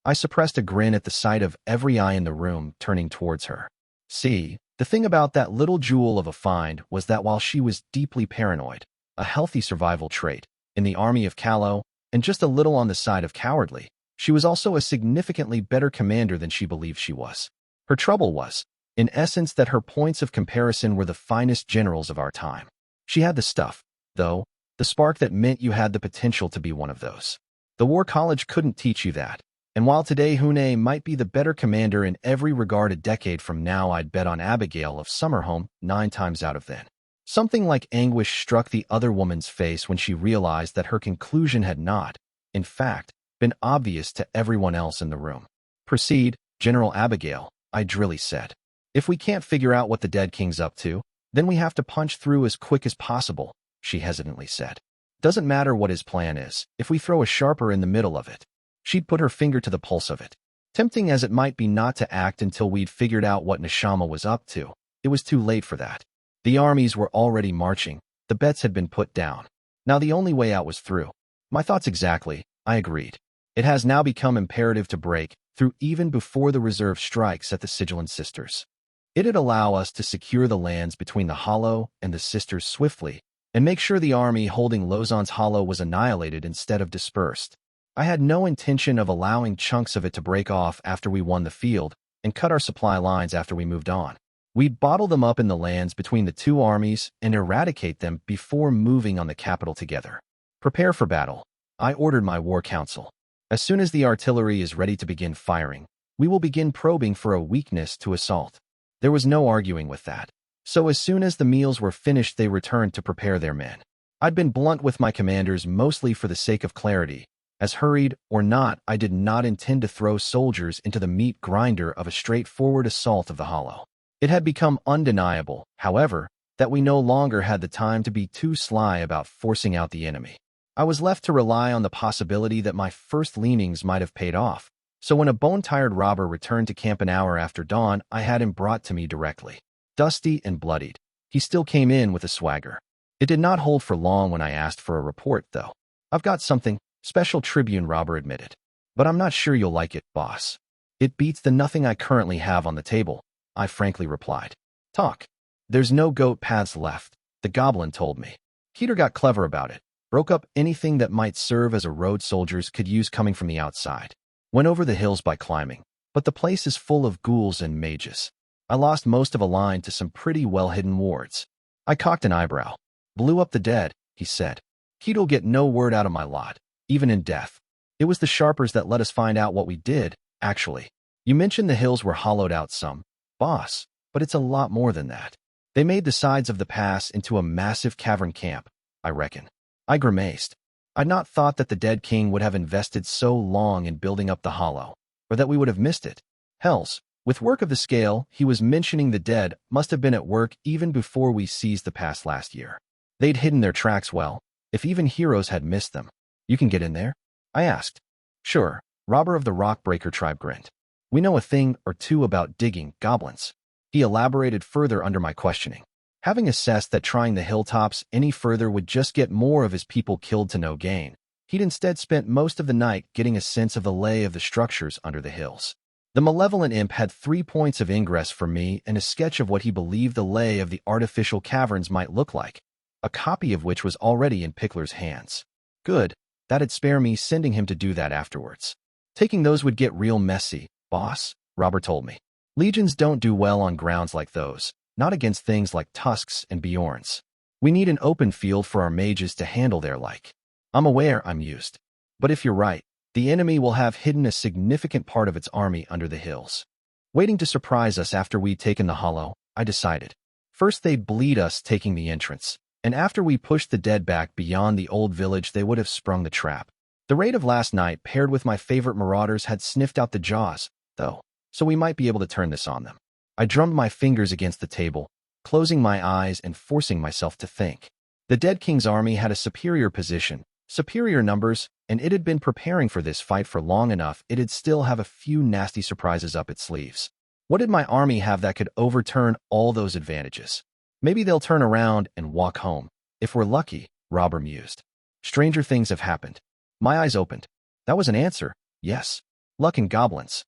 I suppressed a grin at the sight of every eye in the room turning towards her. See, the thing about that little jewel of a find was that while she was deeply paranoid, a healthy survival trait, in the army of Callow, and just a little on the side of cowardly, she was also a significantly better commander than she believed she was. Her trouble was, in essence, that her points of comparison were the finest generals of our time. She had the stuff, though, the spark that meant you had the potential to be one of those. The War College couldn't teach you that. And while today Hune might be the better commander in every regard, a decade from now I'd bet on Abigail of Summerhome 9 times out of 10. Something like anguish struck the other woman's face when she realized that her conclusion had not, in fact, been obvious to everyone else in the room. Proceed, General Abigail, I drily said. If we can't figure out what the dead king's up to, then we have to punch through as quick as possible, she hesitantly said. Doesn't matter what his plan is, if we throw a sharper in the middle of it. She'd put her finger to the pulse of it. Tempting as it might be not to act until we'd figured out what Neshama was up to, it was too late for that. The armies were already marching, the bets had been put down. Now the only way out was through. My thoughts exactly, I agreed. It has now become imperative to break through even before the reserve strikes at the Sigilant Sisters. It'd allow us to secure the lands between the Hollow and the Sisters swiftly, and make sure the army holding Lausanne's Hollow was annihilated instead of dispersed. I had no intention of allowing chunks of it to break off after we won the field and cut our supply lines after we moved on. We'd bottle them up in the lands between the two armies and eradicate them before moving on the capital together. Prepare for battle, I ordered my war council. As soon as the artillery is ready to begin firing, we will begin probing for a weakness to assault. There was no arguing with that. So as soon as the meals were finished, they returned to prepare their men. I'd been blunt with my commanders mostly for the sake of clarity. As hurried or not, I did not intend to throw soldiers into the meat grinder of a straightforward assault of the Hollow. It had become undeniable, however, that we no longer had the time to be too sly about forcing out the enemy. I was left to rely on the possibility that my first leanings might have paid off, so when a bone-tired robber returned to camp an hour after dawn, I had him brought to me directly. Dusty and bloodied, he still came in with a swagger. It did not hold for long when I asked for a report, though. I've got something, Special Tribune robber admitted. But I'm not sure you'll like it, boss. It beats the nothing I currently have on the table, I frankly replied. Talk. There's no goat paths left, the goblin told me. Keter got clever about it, broke up anything that might serve as a road soldiers could use coming from the outside. Went over the hills by climbing, but the place is full of ghouls and mages. I lost most of a line to some pretty well-hidden wards. I cocked an eyebrow. Blew up the dead, he said. Keter'll get no word out of my lot, even in death. It was the sharpers that let us find out what we did, actually. You mentioned the hills were hollowed out some, boss, but it's a lot more than that. They made the sides of the pass into a massive cavern camp, I reckon. I grimaced. I'd not thought that the dead king would have invested so long in building up the Hollow, or that we would have missed it. Hells, with work of the scale, he was mentioning the dead must have been at work even before we seized the pass last year. They'd hidden their tracks well, if even heroes had missed them. You can get in there? I asked. Sure, robber of the Rockbreaker tribe grinned. We know a thing or two about digging goblins. He elaborated further under my questioning. Having assessed that trying the hilltops any further would just get more of his people killed to no gain, he'd instead spent most of the night getting a sense of the lay of the structures under the hills. The malevolent imp had 3 points of ingress for me and a sketch of what he believed the lay of the artificial caverns might look like, a copy of which was already in Pickler's hands. Good, that'd spare me sending him to do that afterwards. Taking those would get real messy, boss, Robert told me. Legions don't do well on grounds like those, not against things like tusks and Bjorns. We need an open field for our mages to handle their like. I'm aware, I mused. But if you're right, the enemy will have hidden a significant part of its army under the hills. Waiting to surprise us after we'd taken the Hollow, I decided. First they'd bleed us taking the entrance, and after we pushed the dead back beyond the old village they would have sprung the trap. The raid of last night paired with my favorite marauders had sniffed out the jaws, though, so we might be able to turn this on them. I drummed my fingers against the table, closing my eyes and forcing myself to think. The dead king's army had a superior position, superior numbers, and it had been preparing for this fight for long enough it'd still have a few nasty surprises up its sleeves. What did my army have that could overturn all those advantages? Maybe they'll turn around and walk home. If we're lucky, Robert mused. Stranger things have happened. My eyes opened. That was an answer, yes. Luck and goblins.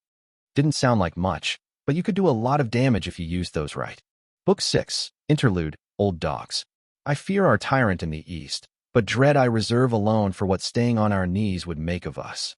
Didn't sound like much, but you could do a lot of damage if you used those right. Book 6, Interlude, Old Dogs. I fear our tyrant in the east, but dread I reserve alone for what staying on our knees would make of us.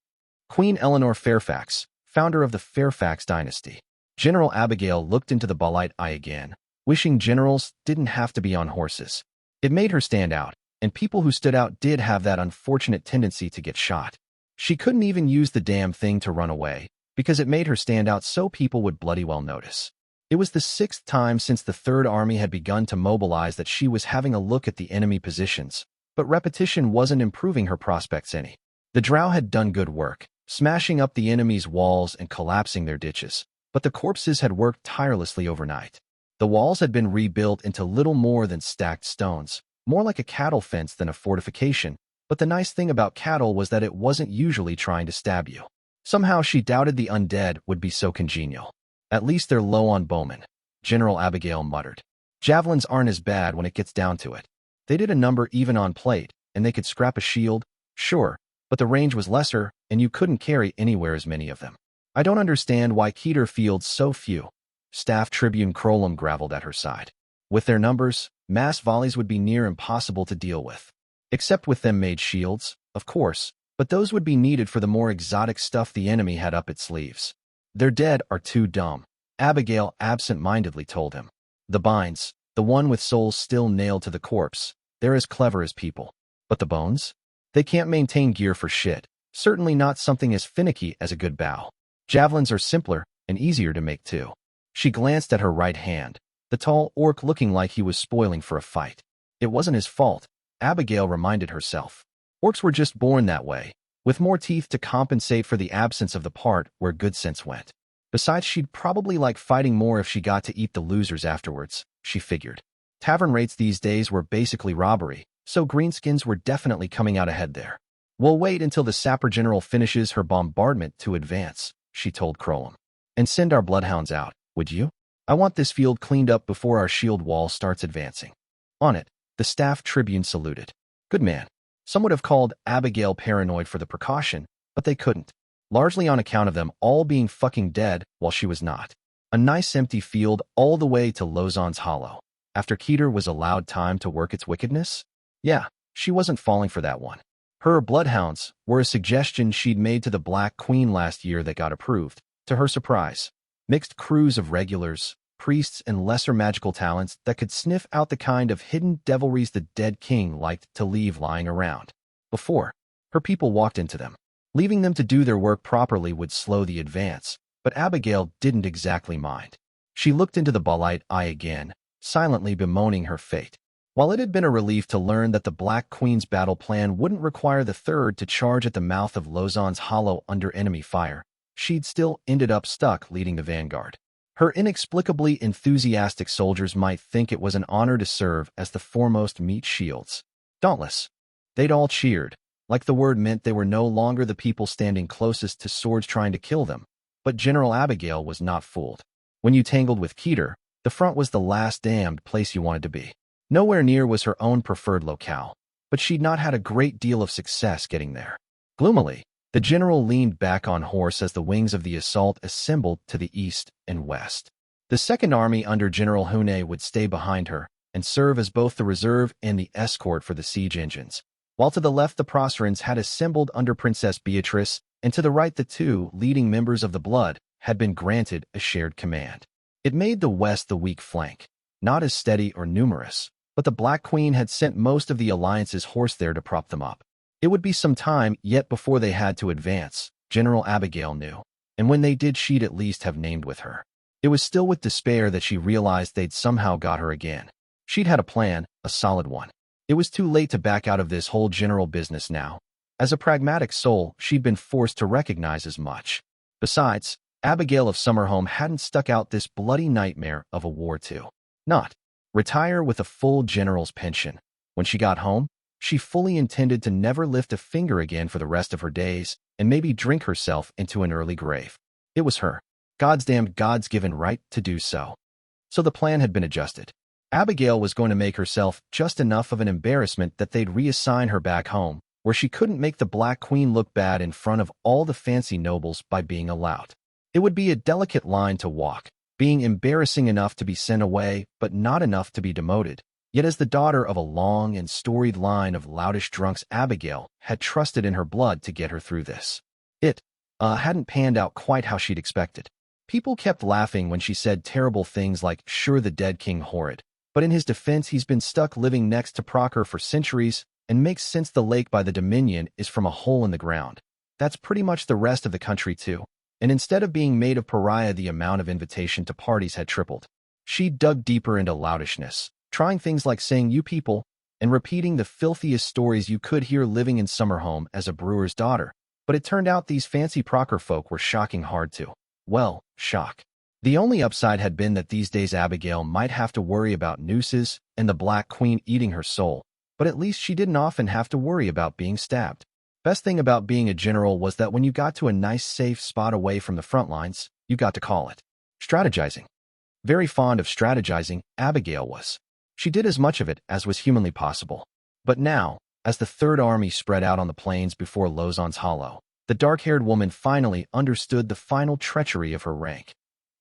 Queen Eleanor Fairfax, founder of the Fairfax dynasty. General Abigail looked into the Balite eye again, wishing generals didn't have to be on horses. It made her stand out, and people who stood out did have that unfortunate tendency to get shot. She couldn't even use the damn thing to run away, because it made her stand out so people would bloody well notice. It was the 6th time since the Third Army had begun to mobilize that she was having a look at the enemy positions, but repetition wasn't improving her prospects any. The Drow had done good work, smashing up the enemy's walls and collapsing their ditches, but the corpses had worked tirelessly overnight. The walls had been rebuilt into little more than stacked stones, more like a cattle fence than a fortification, but the nice thing about cattle was that it wasn't usually trying to stab you. Somehow she doubted the undead would be so congenial. At least they're low on bowmen, General Abigail muttered. Javelins aren't as bad when it gets down to it. They did a number even on plate, and they could scrap a shield, sure, but the range was lesser, and you couldn't carry anywhere as many of them. I don't understand why Keter fields so few. Staff Tribune Crolum gravelled at her side. With their numbers, mass volleys would be near impossible to deal with. Except with them made shields, of course, but those would be needed for the more exotic stuff the enemy had up its sleeves. Their dead are too dumb, Abigail absent-mindedly told him. The binds, the one with souls still nailed to the corpse, they're as clever as people. But the bones? They can't maintain gear for shit, certainly not something as finicky as a good bow. Javelins are simpler and easier to make too. She glanced at her right hand, the tall orc looking like he was spoiling for a fight. It wasn't his fault, Abigail reminded herself. Orcs were just born that way, with more teeth to compensate for the absence of the part where good sense went. Besides, she'd probably like fighting more if she got to eat the losers afterwards, she figured. Tavern rates these days were basically robbery, so greenskins were definitely coming out ahead there. We'll wait until the Sapper General finishes her bombardment to advance, she told Crolum. And send our bloodhounds out, would you? I want this field cleaned up before our shield wall starts advancing. On it, the Staff Tribune saluted. Good man. Some would have called Abigail paranoid for the precaution, but they couldn't, largely on account of them all being fucking dead while she was not. A nice empty field all the way to Lozon's Hollow. After Keter was allowed time to work its wickedness? Yeah, she wasn't falling for that one. Her bloodhounds were a suggestion she'd made to the Black Queen last year that got approved, to her surprise. Mixed crews of regulars, priests, and lesser magical talents that could sniff out the kind of hidden devilries the dead king liked to leave lying around. Before, her people walked into them. Leaving them to do their work properly would slow the advance, but Abigail didn't exactly mind. She looked into the Balite eye again, silently bemoaning her fate. While it had been a relief to learn that the Black Queen's battle plan wouldn't require the Third to charge at the mouth of Lozon's Hollow under enemy fire, she'd still ended up stuck leading the vanguard. Her inexplicably enthusiastic soldiers might think it was an honor to serve as the foremost meat shields. Dauntless. They'd all cheered, like the word meant they were no longer the people standing closest to swords trying to kill them. But General Abigail was not fooled. When you tangled with Keter, the front was the last damned place you wanted to be. Nowhere near was her own preferred locale, but she'd not had a great deal of success getting there. Gloomily, the general leaned back on horse as the wings of the assault assembled to the east and west. The Second Army under General Hune would stay behind her and serve as both the reserve and the escort for the siege engines, while to the left the Procerans had assembled under Princess Beatrice, and to the right the two leading members of the Blood had been granted a shared command. It made the west the weak flank, not as steady or numerous, but the Black Queen had sent most of the Alliance's horse there to prop them up. It would be some time yet before they had to advance, General Abigail knew, and when they did she'd at least have named with her. It was still with despair that she realized they'd somehow got her again. She'd had a plan, a solid one. It was too late to back out of this whole general business now. As a pragmatic soul, she'd been forced to recognize as much. Besides, Abigail of Summerhome hadn't stuck out this bloody nightmare of a war to not retire with a full general's pension. When she got home, she fully intended to never lift a finger again for the rest of her days and maybe drink herself into an early grave. It was her God's given right to do so. So the plan had been adjusted. Abigail was going to make herself just enough of an embarrassment that they'd reassign her back home, where she couldn't make the Black Queen look bad in front of all the fancy nobles by being a lout. It would be a delicate line to walk, being embarrassing enough to be sent away, but not enough to be demoted. Yet as the daughter of a long and storied line of loutish drunks, Abigail had trusted in her blood to get her through this. It hadn't panned out quite how she'd expected. People kept laughing when she said terrible things like, "Sure, the dead king horrid." But in his defense, he's been stuck living next to Procker for centuries and makes sense the lake by the Dominion is from a hole in the ground. That's pretty much the rest of the country too. And instead of being made a pariah, the amount of invitation to parties had tripled. She dug deeper into loutishness, trying things like saying "you people" and repeating the filthiest stories you could hear living in Summerhome as a brewer's daughter. But it turned out these fancy Procker folk were shocking hard to, well, shock. The only upside had been that these days Abigail might have to worry about nooses and the Black Queen eating her soul, but at least she didn't often have to worry about being stabbed. Best thing about being a general was that when you got to a nice safe spot away from the front lines, you got to call it strategizing. Very fond of strategizing, Abigail was. She did as much of it as was humanly possible. But now, as the Third Army spread out on the plains before Lauzon's Hollow, the dark-haired woman finally understood the final treachery of her rank.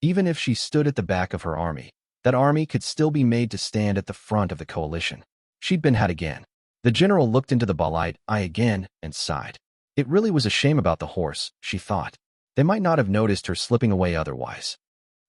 Even if she stood at the back of her army, that army could still be made to stand at the front of the coalition. She'd been had again. The general looked into the bolide eye again and sighed. It really was a shame about the horse, she thought. They might not have noticed her slipping away otherwise.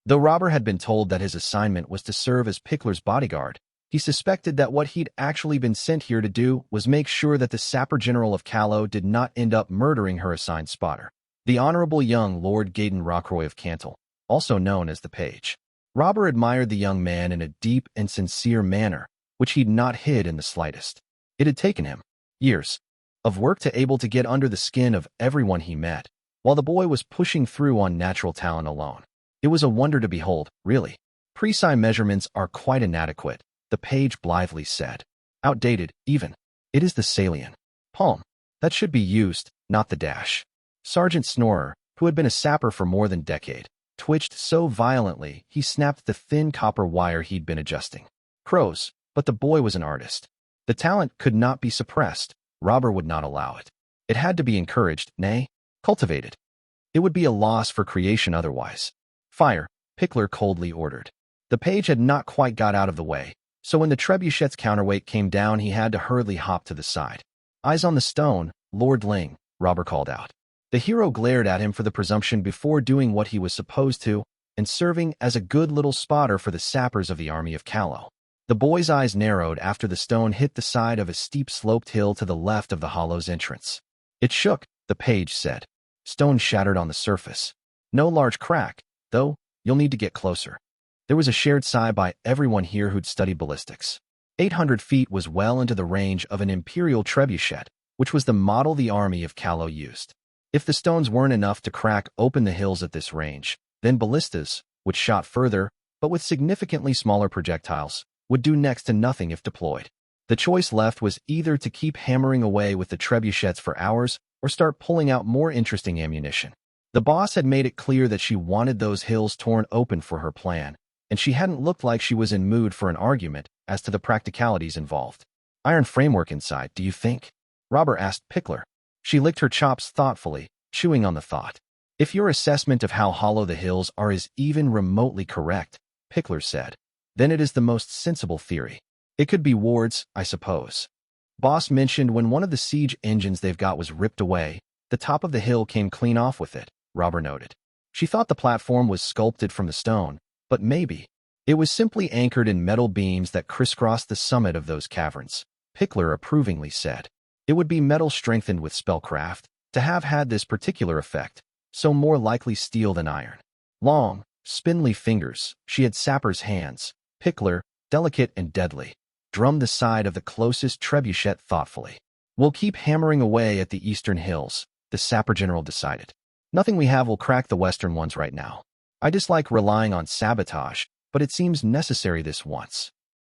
Though Robber had been told that his assignment was to serve as Pickler's bodyguard, he suspected that what he'd actually been sent here to do was make sure that the Sapper General of Callow did not end up murdering her assigned spotter, the Honorable young Lord Gaydon Rockroy of Cantle, also known as the Page. Robber admired the young man in a deep and sincere manner, which he'd not hid in the slightest. It had taken him years of work to able to get under the skin of everyone he met, while the boy was pushing through on natural talent alone. It was a wonder to behold, really. Precise measurements are quite inadequate, the Page blithely said. Outdated, even. It is the salient palm that should be used, not the dash. Sergeant Snorer, who had been a sapper for more than a decade, twitched so violently he snapped the thin copper wire he'd been adjusting. Crows, but the boy was an artist. The talent could not be suppressed. Robber would not allow it. It had to be encouraged, nay, cultivated. It would be a loss for creation otherwise. Fire, Pickler coldly ordered. The Page had not quite got out of the way, so when the trebuchet's counterweight came down, he had to hurriedly hop to the side. "Eyes on the stone, Lord Ling," Robber called out. The hero glared at him for the presumption before doing what he was supposed to, and serving as a good little spotter for the sappers of the army of Callow. The boy's eyes narrowed after the stone hit the side of a steep sloped hill to the left of the hollow's entrance. "It shook," the Page said. "Stone shattered on the surface. No large crack, though. You'll need to get closer." There was a shared sigh by everyone here who'd studied ballistics. 800 feet was well into the range of an Imperial trebuchet, which was the model the army of Callow used. If the stones weren't enough to crack open the hills at this range, then ballistas, which shot further, but with significantly smaller projectiles, would do next to nothing if deployed. The choice left was either to keep hammering away with the trebuchets for hours or start pulling out more interesting ammunition. The boss had made it clear that she wanted those hills torn open for her plan, and she hadn't looked like she was in mood for an argument as to the practicalities involved. "Iron framework inside, do you think?" Robber asked Pickler. She licked her chops thoughtfully, chewing on the thought. "If your assessment of how hollow the hills are is even remotely correct," Pickler said, "then it is the most sensible theory. It could be wards, I suppose." Boss mentioned when one of the siege engines they've got was ripped away, the top of the hill came clean off with it, Robber noted. She thought the platform was sculpted from the stone, but maybe it was simply anchored in metal beams that crisscrossed the summit of those caverns, Pickler approvingly said. It would be metal strengthened with spellcraft to have had this particular effect, so more likely steel than iron. Long, spindly fingers, she had sapper's hands. Pickler, delicate and deadly, drummed the side of the closest trebuchet thoughtfully. "We'll keep hammering away at the eastern hills," the sapper general decided. "Nothing we have will crack the western ones right now. I dislike relying on sabotage, but it seems necessary this once."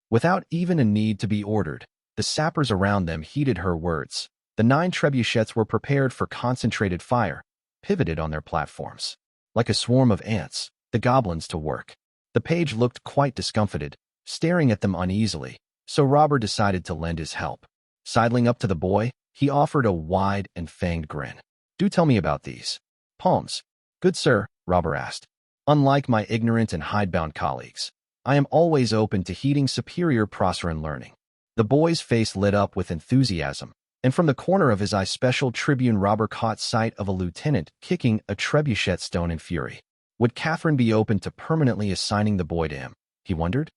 Without even a need to be ordered, the sappers around them heeded her words. The 9 trebuchets were prepared for concentrated fire, pivoted on their platforms. Like a swarm of ants, the goblins to work. The Page looked quite discomfited, staring at them uneasily, so Robber decided to lend his help. Sidling up to the boy, He offered a wide and fanged grin. Do tell me about these palms. Good sir, Robber asked. Unlike my ignorant and hidebound colleagues, I am always open to heeding superior Proserpine learning. The boy's face lit up with enthusiasm, and from the corner of his eye Special Tribune Robber caught sight of a lieutenant kicking a trebuchet stone in fury. Would Catherine be open to permanently assigning the boy to him? He wondered.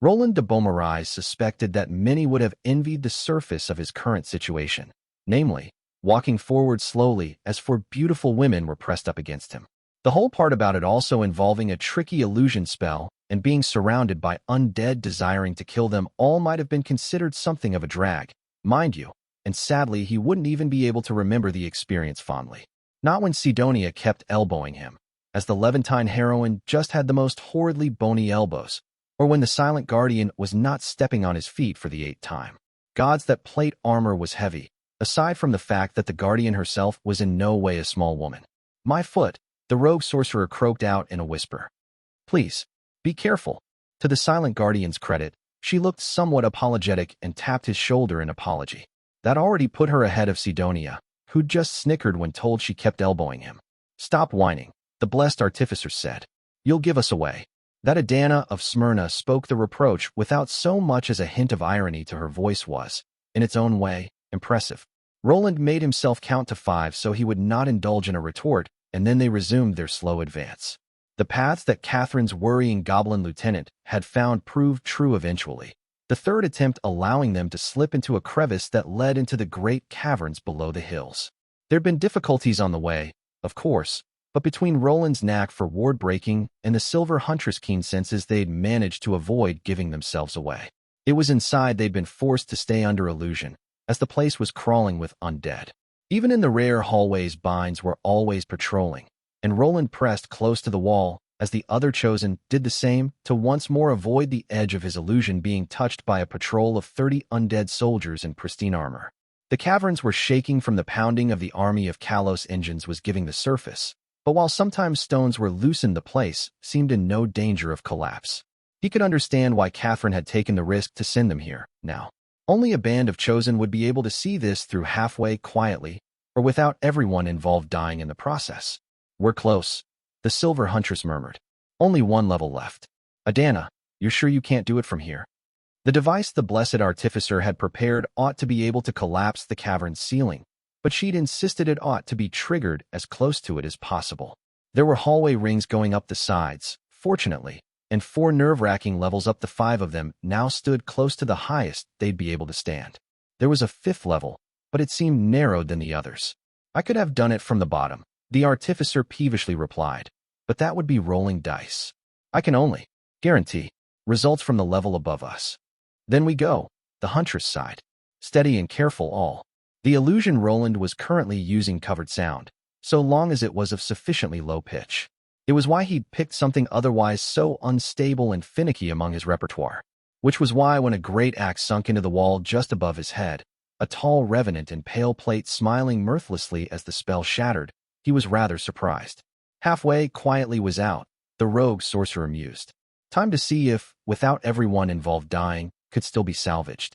Roland de Beaumarais suspected that many would have envied the surface of his current situation, namely, walking forward slowly as four beautiful women were pressed up against him. The whole part about it also involving a tricky illusion spell and being surrounded by undead desiring to kill them all might have been considered something of a drag, mind you, and sadly he wouldn't even be able to remember the experience fondly. Not when Sidonia kept elbowing him, as the Levantine heroine just had the most horridly bony elbows, or when the silent guardian was not stepping on his feet for the 8th time. Gods, that plate armor was heavy, aside from the fact that the guardian herself was in no way a small woman. My foot, the rogue sorcerer croaked out in a whisper. Please, be careful. To the silent guardian's credit, she looked somewhat apologetic and tapped his shoulder in apology. That already put her ahead of Sidonia, who'd just snickered when told she kept elbowing him. Stop whining, the blessed artificer said. You'll give us away. That Adana of Smyrna spoke the reproach without so much as a hint of irony to her voice was, in its own way, impressive. Roland made himself count to 5 so he would not indulge in a retort, and then they resumed their slow advance. The paths that Catherine's worrying goblin lieutenant had found proved true eventually, the 3rd attempt allowing them to slip into a crevice that led into the great caverns below the hills. There'd been difficulties on the way, of course, but between Roland's knack for ward-breaking and the Silver Huntress' keen senses they'd managed to avoid giving themselves away. It was inside they'd been forced to stay under illusion, as the place was crawling with undead. Even in the rare hallways binds were always patrolling, and Roland pressed close to the wall as the other chosen did the same to once more avoid the edge of his illusion being touched by a patrol of 30 undead soldiers in pristine armor. The caverns were shaking from the pounding of the army of Kalos engines was giving the surface, but while sometimes stones were loosened, the place seemed in no danger of collapse. He could understand why Catherine had taken the risk to send them here, now. Only a band of chosen would be able to see this through halfway quietly, or without everyone involved dying in the process. We're close, the Silver Huntress murmured. Only 1 level left. Adana, you're sure you can't do it from here? The device the blessed artificer had prepared ought to be able to collapse the cavern's ceiling, but she'd insisted it ought to be triggered as close to it as possible. There were hallway rings going up the sides, fortunately, and 4 nerve-wracking levels up. The 5 of them now stood close to the highest they'd be able to stand. There was a 5th level, but it seemed narrowed than the others. I could have done it from the bottom, the artificer peevishly replied, but that would be rolling dice. I can only guarantee results from the level above us. Then we go, the Huntress sighed. Steady and careful all. The illusion Roland was currently using covered sound, so long as it was of sufficiently low pitch. It was why he'd picked something otherwise so unstable and finicky among his repertoire. Which was why when a great axe sunk into the wall just above his head, a tall revenant in pale plate smiling mirthlessly as the spell shattered, he was rather surprised. Halfway quietly was out, the rogue sorcerer mused. Time to see if, without everyone involved dying, could still be salvaged.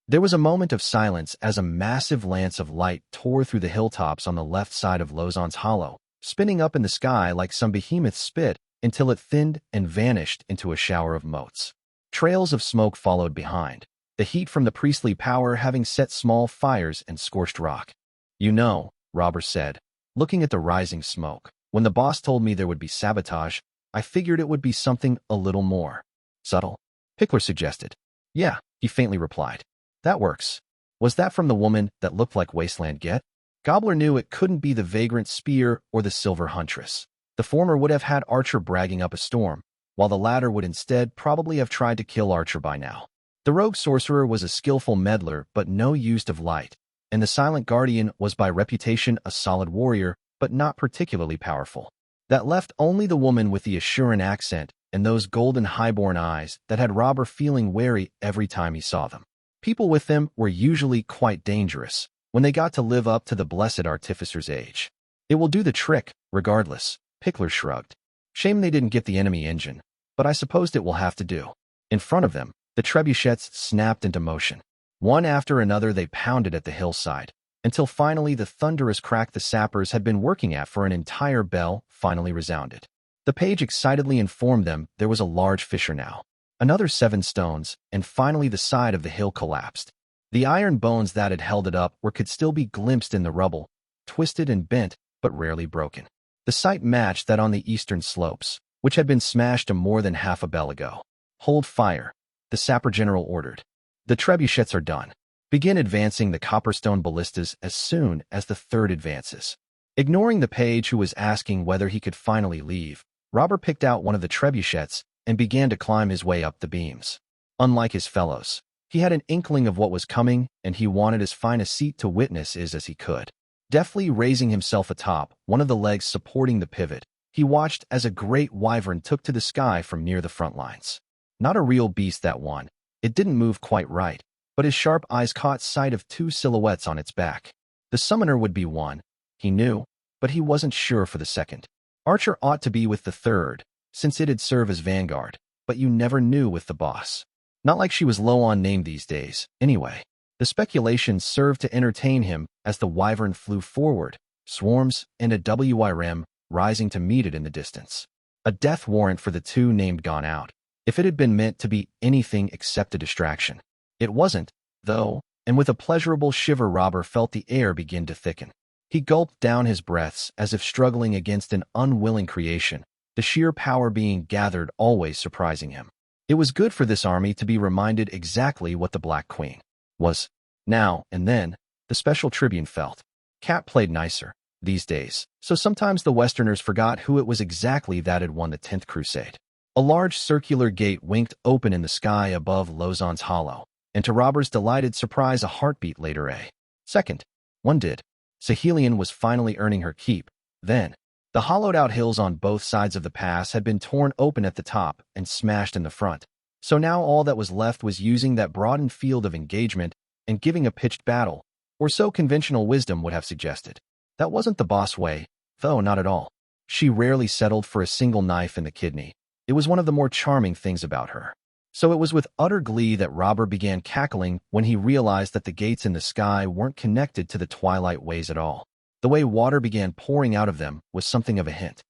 There was a moment of silence as a massive lance of light tore through the hilltops on the left side of Lausanne's hollow, spinning up in the sky like some behemoth spit until it thinned and vanished into a shower of motes. Trails of smoke followed behind, the heat from the priestly power having set small fires and scorched rock. You know, Robber said, looking at the rising smoke, when the boss told me there would be sabotage, I figured it would be something a little more subtle. Pickler suggested. Yeah, he faintly replied. That works. Was that from the woman that looked like Wasteland Get? Gobbler knew it couldn't be the vagrant spear or the Silver Huntress. The former would have had Archer bragging up a storm, while the latter would instead probably have tried to kill Archer by now. The rogue sorcerer was a skillful meddler but no use of light, and the silent guardian was by reputation a solid warrior but not particularly powerful. That left only the woman with the assurant accent and those golden highborn eyes that had Robber feeling wary every time he saw them. People with them were usually quite dangerous when they got to live up to the blessed artificer's age. It will do the trick, regardless, Pickler shrugged. Shame they didn't get the enemy engine, but I supposed it will have to do. In front of them, the trebuchets snapped into motion. One after another they pounded at the hillside, until finally the thunderous crack the sappers had been working at for an entire bell finally resounded. The page excitedly informed them there was a large fissure now. Another 7 stones, and finally the side of the hill collapsed. The iron bones that had held it up could still be glimpsed in the rubble, twisted and bent, but rarely broken. The site matched that on the eastern slopes, which had been smashed more than half a bell ago. "Hold fire," the sapper general ordered. "The trebuchets are done. Begin advancing the copperstone ballistas as soon as the third advances." Ignoring the page who was asking whether he could finally leave, Robert picked out one of the trebuchets and began to climb his way up the beams. Unlike his fellows, he had an inkling of what was coming, and he wanted as fine a seat to witness it as he could. Deftly raising himself atop, one of the legs supporting the pivot, he watched as a great wyvern took to the sky from near the front lines. Not a real beast, that one. It didn't move quite right, but his sharp eyes caught sight of 2 silhouettes on its back. The summoner would be one, he knew, but he wasn't sure for the second. Archer ought to be with the third, since it'd serve as vanguard, but you never knew with the boss. Not like she was low on name these days, anyway. The speculation served to entertain him as the wyvern flew forward, swarms and a WIRM rising to meet it in the distance. A death warrant for the 2 named gone out, if it had been meant to be anything except a distraction. It wasn't, though, and with a pleasurable shiver Robert felt the air begin to thicken. He gulped down his breaths as if struggling against an unwilling creation, the sheer power being gathered always surprising him. It was good for this army to be reminded exactly what the Black Queen was. Now and then, the Special Tribune felt. Cat played nicer these days, so sometimes the Westerners forgot who it was exactly that had won the 10th Crusade. A large circular gate winked open in the sky above Lausanne's hollow, and to Robert's delighted surprise a heartbeat later a second. One did. Sahelian was finally earning her keep. Then, the hollowed-out hills on both sides of the pass had been torn open at the top and smashed in the front. So now all that was left was using that broadened field of engagement and giving a pitched battle, or so conventional wisdom would have suggested. That wasn't the boss way, though not at all. She rarely settled for a single knife in the kidney. It was one of the more charming things about her. So it was with utter glee that Robert began cackling when he realized that the gates in the sky weren't connected to the twilight ways at all. The way water began pouring out of them was something of a hint.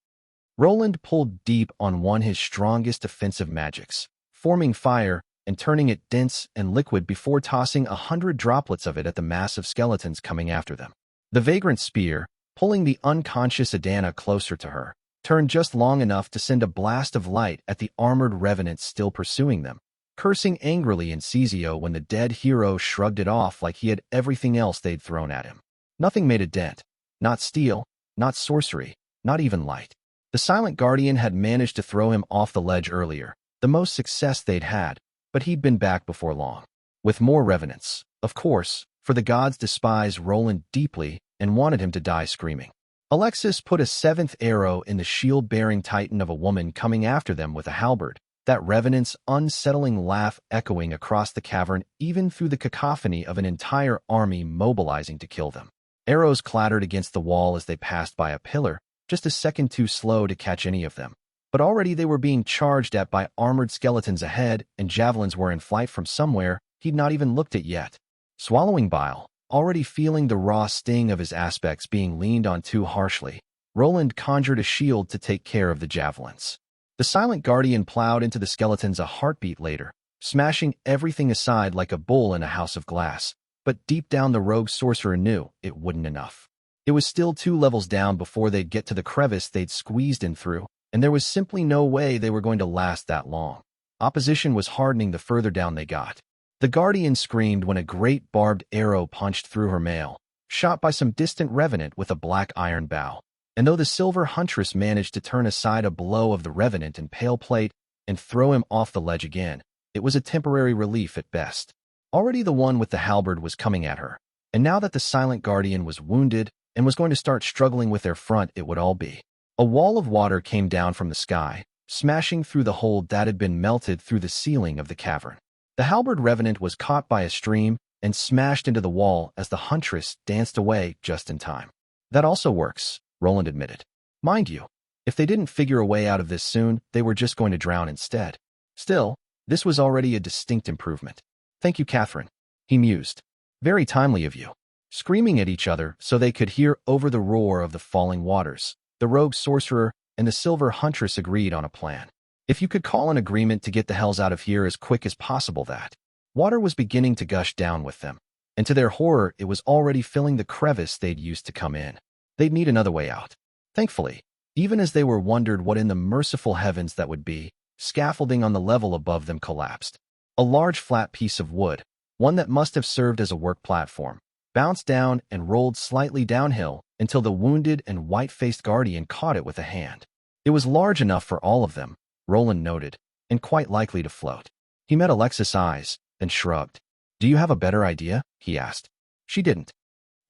Roland pulled deep on one of his strongest defensive magics, forming fire and turning it dense and liquid before tossing 100 droplets of it at the mass of skeletons coming after them. The vagrant spear, pulling the unconscious Adana closer to her, turned just long enough to send a blast of light at the armored revenants still pursuing them, cursing angrily in Cesio when the dead hero shrugged it off like he had everything else they'd thrown at him. Nothing made a dent. Not steel, not sorcery, not even light. The Silent Guardian had managed to throw him off the ledge earlier, the most success they'd had, but he'd been back before long. With more revenants, of course, for the gods despised Roland deeply and wanted him to die screaming. Alexis put a 7th arrow in the shield-bearing titan of a woman coming after them with a halberd, that revenant's unsettling laugh echoing across the cavern even through the cacophony of an entire army mobilizing to kill them. Arrows clattered against the wall as they passed by a pillar, just a second too slow to catch any of them. But already they were being charged at by armored skeletons ahead, and javelins were in flight from somewhere he'd not even looked at yet. Swallowing bile, already feeling the raw sting of his aspects being leaned on too harshly, Roland conjured a shield to take care of the javelins. The Silent Guardian plowed into the skeletons a heartbeat later, smashing everything aside like a bull in a house of glass. But deep down the rogue sorcerer knew it wouldn't enough. It was still 2 levels down before they'd get to the crevice they'd squeezed in through, and there was simply no way they were going to last that long. Opposition was hardening the further down they got. The Guardian screamed when a great barbed arrow punched through her mail, shot by some distant revenant with a black iron bow. And though the silver huntress managed to turn aside a blow of the revenant in pale plate and throw him off the ledge again, it was a temporary relief at best. Already the one with the halberd was coming at her, and now that the Silent Guardian was wounded and was going to start struggling with their front, it would all be. A wall of water came down from the sky, smashing through the hole that had been melted through the ceiling of the cavern. The halberd revenant was caught by a stream and smashed into the wall as the huntress danced away just in time. That also works, Roland admitted. Mind you, if they didn't figure a way out of this soon, they were just going to drown instead. Still, this was already a distinct improvement. Thank you, Catherine, he mused. Very timely of you. screaming at each other so they could hear over the roar of the falling waters. The rogue sorcerer and the silver huntress agreed on a plan. If you could call an agreement to get the hells out of here as quick as possible, that water was beginning to gush down with them, and to their horror it was already filling the crevice they'd used to come in. They'd need another way out. Thankfully, even as they were wondered what in the merciful heavens that would be, scaffolding on the level above them collapsed. A large flat piece of wood, one that must have served as a work platform, bounced down and rolled slightly downhill until the wounded and white-faced guardian caught it with a hand. It was large enough for all of them, Roland noted, and quite likely to float. He met Alexis' eyes, then shrugged. "Do you have a better idea?" he asked. She didn't.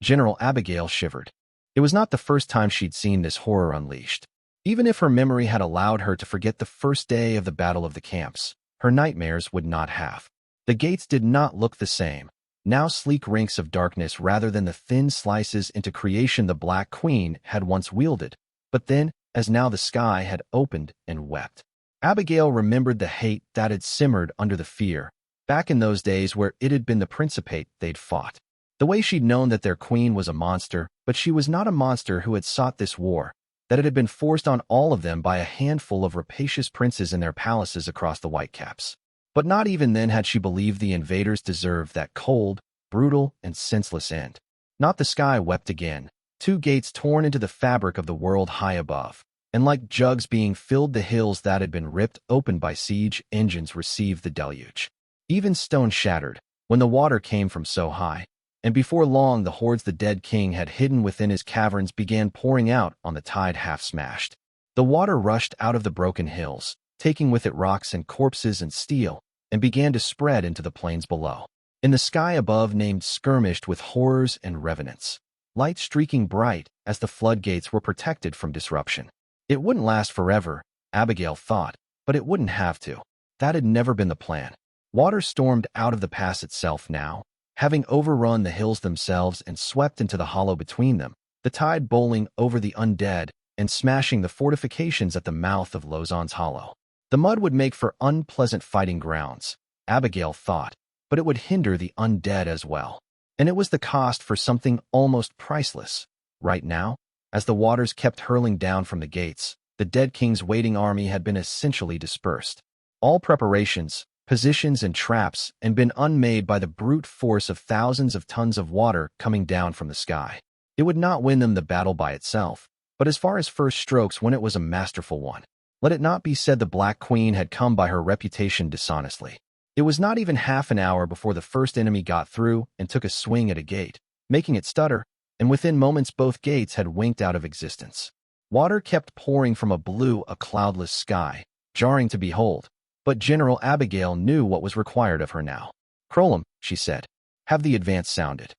General Abigail shivered. It was not the first time she'd seen this horror unleashed. Even if her memory had allowed her to forget the first day of the Battle of the Camps, her nightmares would not have. The gates did not look the same, now sleek rinks of darkness rather than the thin slices into creation the Black Queen had once wielded. But then, as now the sky had opened and wept. Abigail remembered the hate that had simmered under the fear, back in those days where it had been the Principate they'd fought. The way she'd known that their queen was a monster, but she was not a monster who had sought this war, that it had been forced on all of them by a handful of rapacious princes in their palaces across the Whitecaps. But not even then had she believed the invaders deserved that cold, brutal, and senseless end. Not the sky wept again, two gates torn into the fabric of the world high above, and like jugs being filled the hills that had been ripped open by siege engines received the deluge. Even stone shattered, when the water came from so high, and before long the hordes the dead king had hidden within his caverns began pouring out on the tide half-smashed. The water rushed out of the broken hills, taking with it rocks and corpses and steel, and began to spread into the plains below. In the sky above named skirmished with horrors and revenants, light streaking bright as the floodgates were protected from disruption. It wouldn't last forever, Abigail thought, but it wouldn't have to. That had never been the plan. Water stormed out of the pass itself now, having overrun the hills themselves and swept into the hollow between them, the tide bowling over the undead and smashing the fortifications at the mouth of Lausanne's Hollow. The mud would make for unpleasant fighting grounds, Abigail thought, but it would hinder the undead as well. And it was the cost for something almost priceless. Right now, as the waters kept hurling down from the gates, the dead king's waiting army had been essentially dispersed. All preparations, positions and traps and been unmade by the brute force of thousands of tons of water coming down from the sky. It would not win them the battle by itself, but as far as first strokes when it was a masterful one. Let it not be said the Black Queen had come by her reputation dishonestly. It was not even half an hour before the first enemy got through and took a swing at a gate, making it stutter, and within moments both gates had winked out of existence. Water kept pouring from a cloudless sky, jarring to behold. But General Abigail knew what was required of her now. "Crowlem," she said. "Have the advance sounded."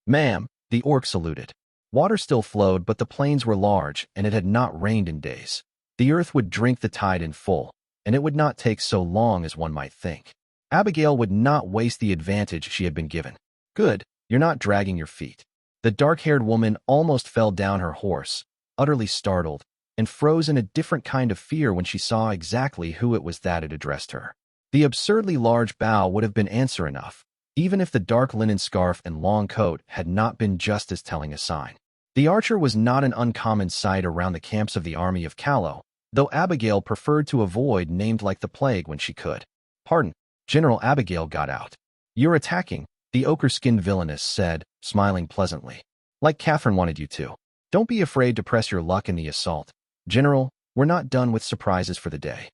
"Ma'am," the orc saluted. Water still flowed, but the plains were large, and it had not rained in days. The earth would drink the tide in full, and it would not take so long as one might think. Abigail would not waste the advantage she had been given. "Good, you're not dragging your feet." The dark-haired woman almost fell down her horse, utterly startled, and froze in a different kind of fear when she saw exactly who it was that had addressed her. The absurdly large bow would have been answer enough, even if the dark linen scarf and long coat had not been just as telling a sign. The archer was not an uncommon sight around the camps of the army of Callow, though Abigail preferred to avoid named like the plague when she could. "Pardon," General Abigail got out. "You're attacking," the ochre-skinned villainess said, smiling pleasantly. "Like Catherine wanted you to. Don't be afraid to press your luck in the assault. General, we're not done with surprises for the day."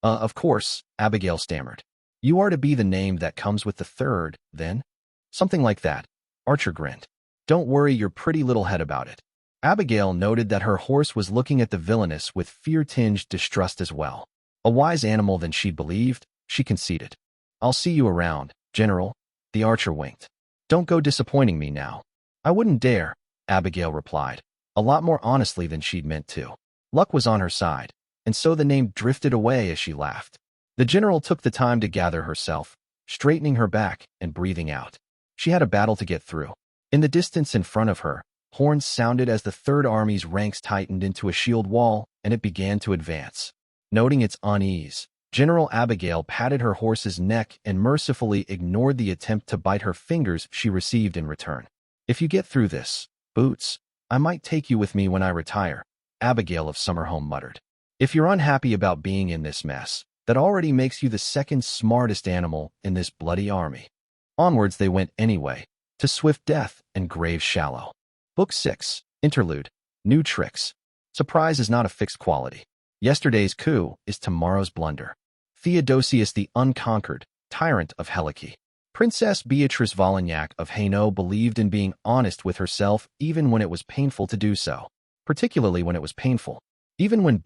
Of course," Abigail stammered. "You are to be the name that comes with the third, then?" "Something like that," Archer grinned. "Don't worry your pretty little head about it." Abigail noted that her horse was looking at the villainess with fear-tinged distrust as well. A wise animal than she'd believed, she conceded. "I'll see you around, General," the archer winked. "Don't go disappointing me now." "I wouldn't dare," Abigail replied, a lot more honestly than she'd meant to. Luck was on her side, and so the name drifted away as she laughed. The general took the time to gather herself, straightening her back and breathing out. She had a battle to get through. In the distance in front of her, horns sounded as the Third Army's ranks tightened into a shield wall, and it began to advance. Noting its unease, General Abigail patted her horse's neck and mercifully ignored the attempt to bite her fingers she received in return. If you get through this, Boots, I might take you with me when I retire, Abigail of Summerhome muttered. If you're unhappy about being in this mess, that already makes you the second smartest animal in this bloody army. Onwards they went anyway, to swift death and grave shallow. Book 6, Interlude, New Tricks. Surprise is not a fixed quality. Yesterday's coup is tomorrow's blunder. Theodosius the Unconquered, tyrant of Helice. Princess Beatrice Valignac of Hainaut believed in being honest with herself even when it was painful to do so, particularly when it was painful. Even when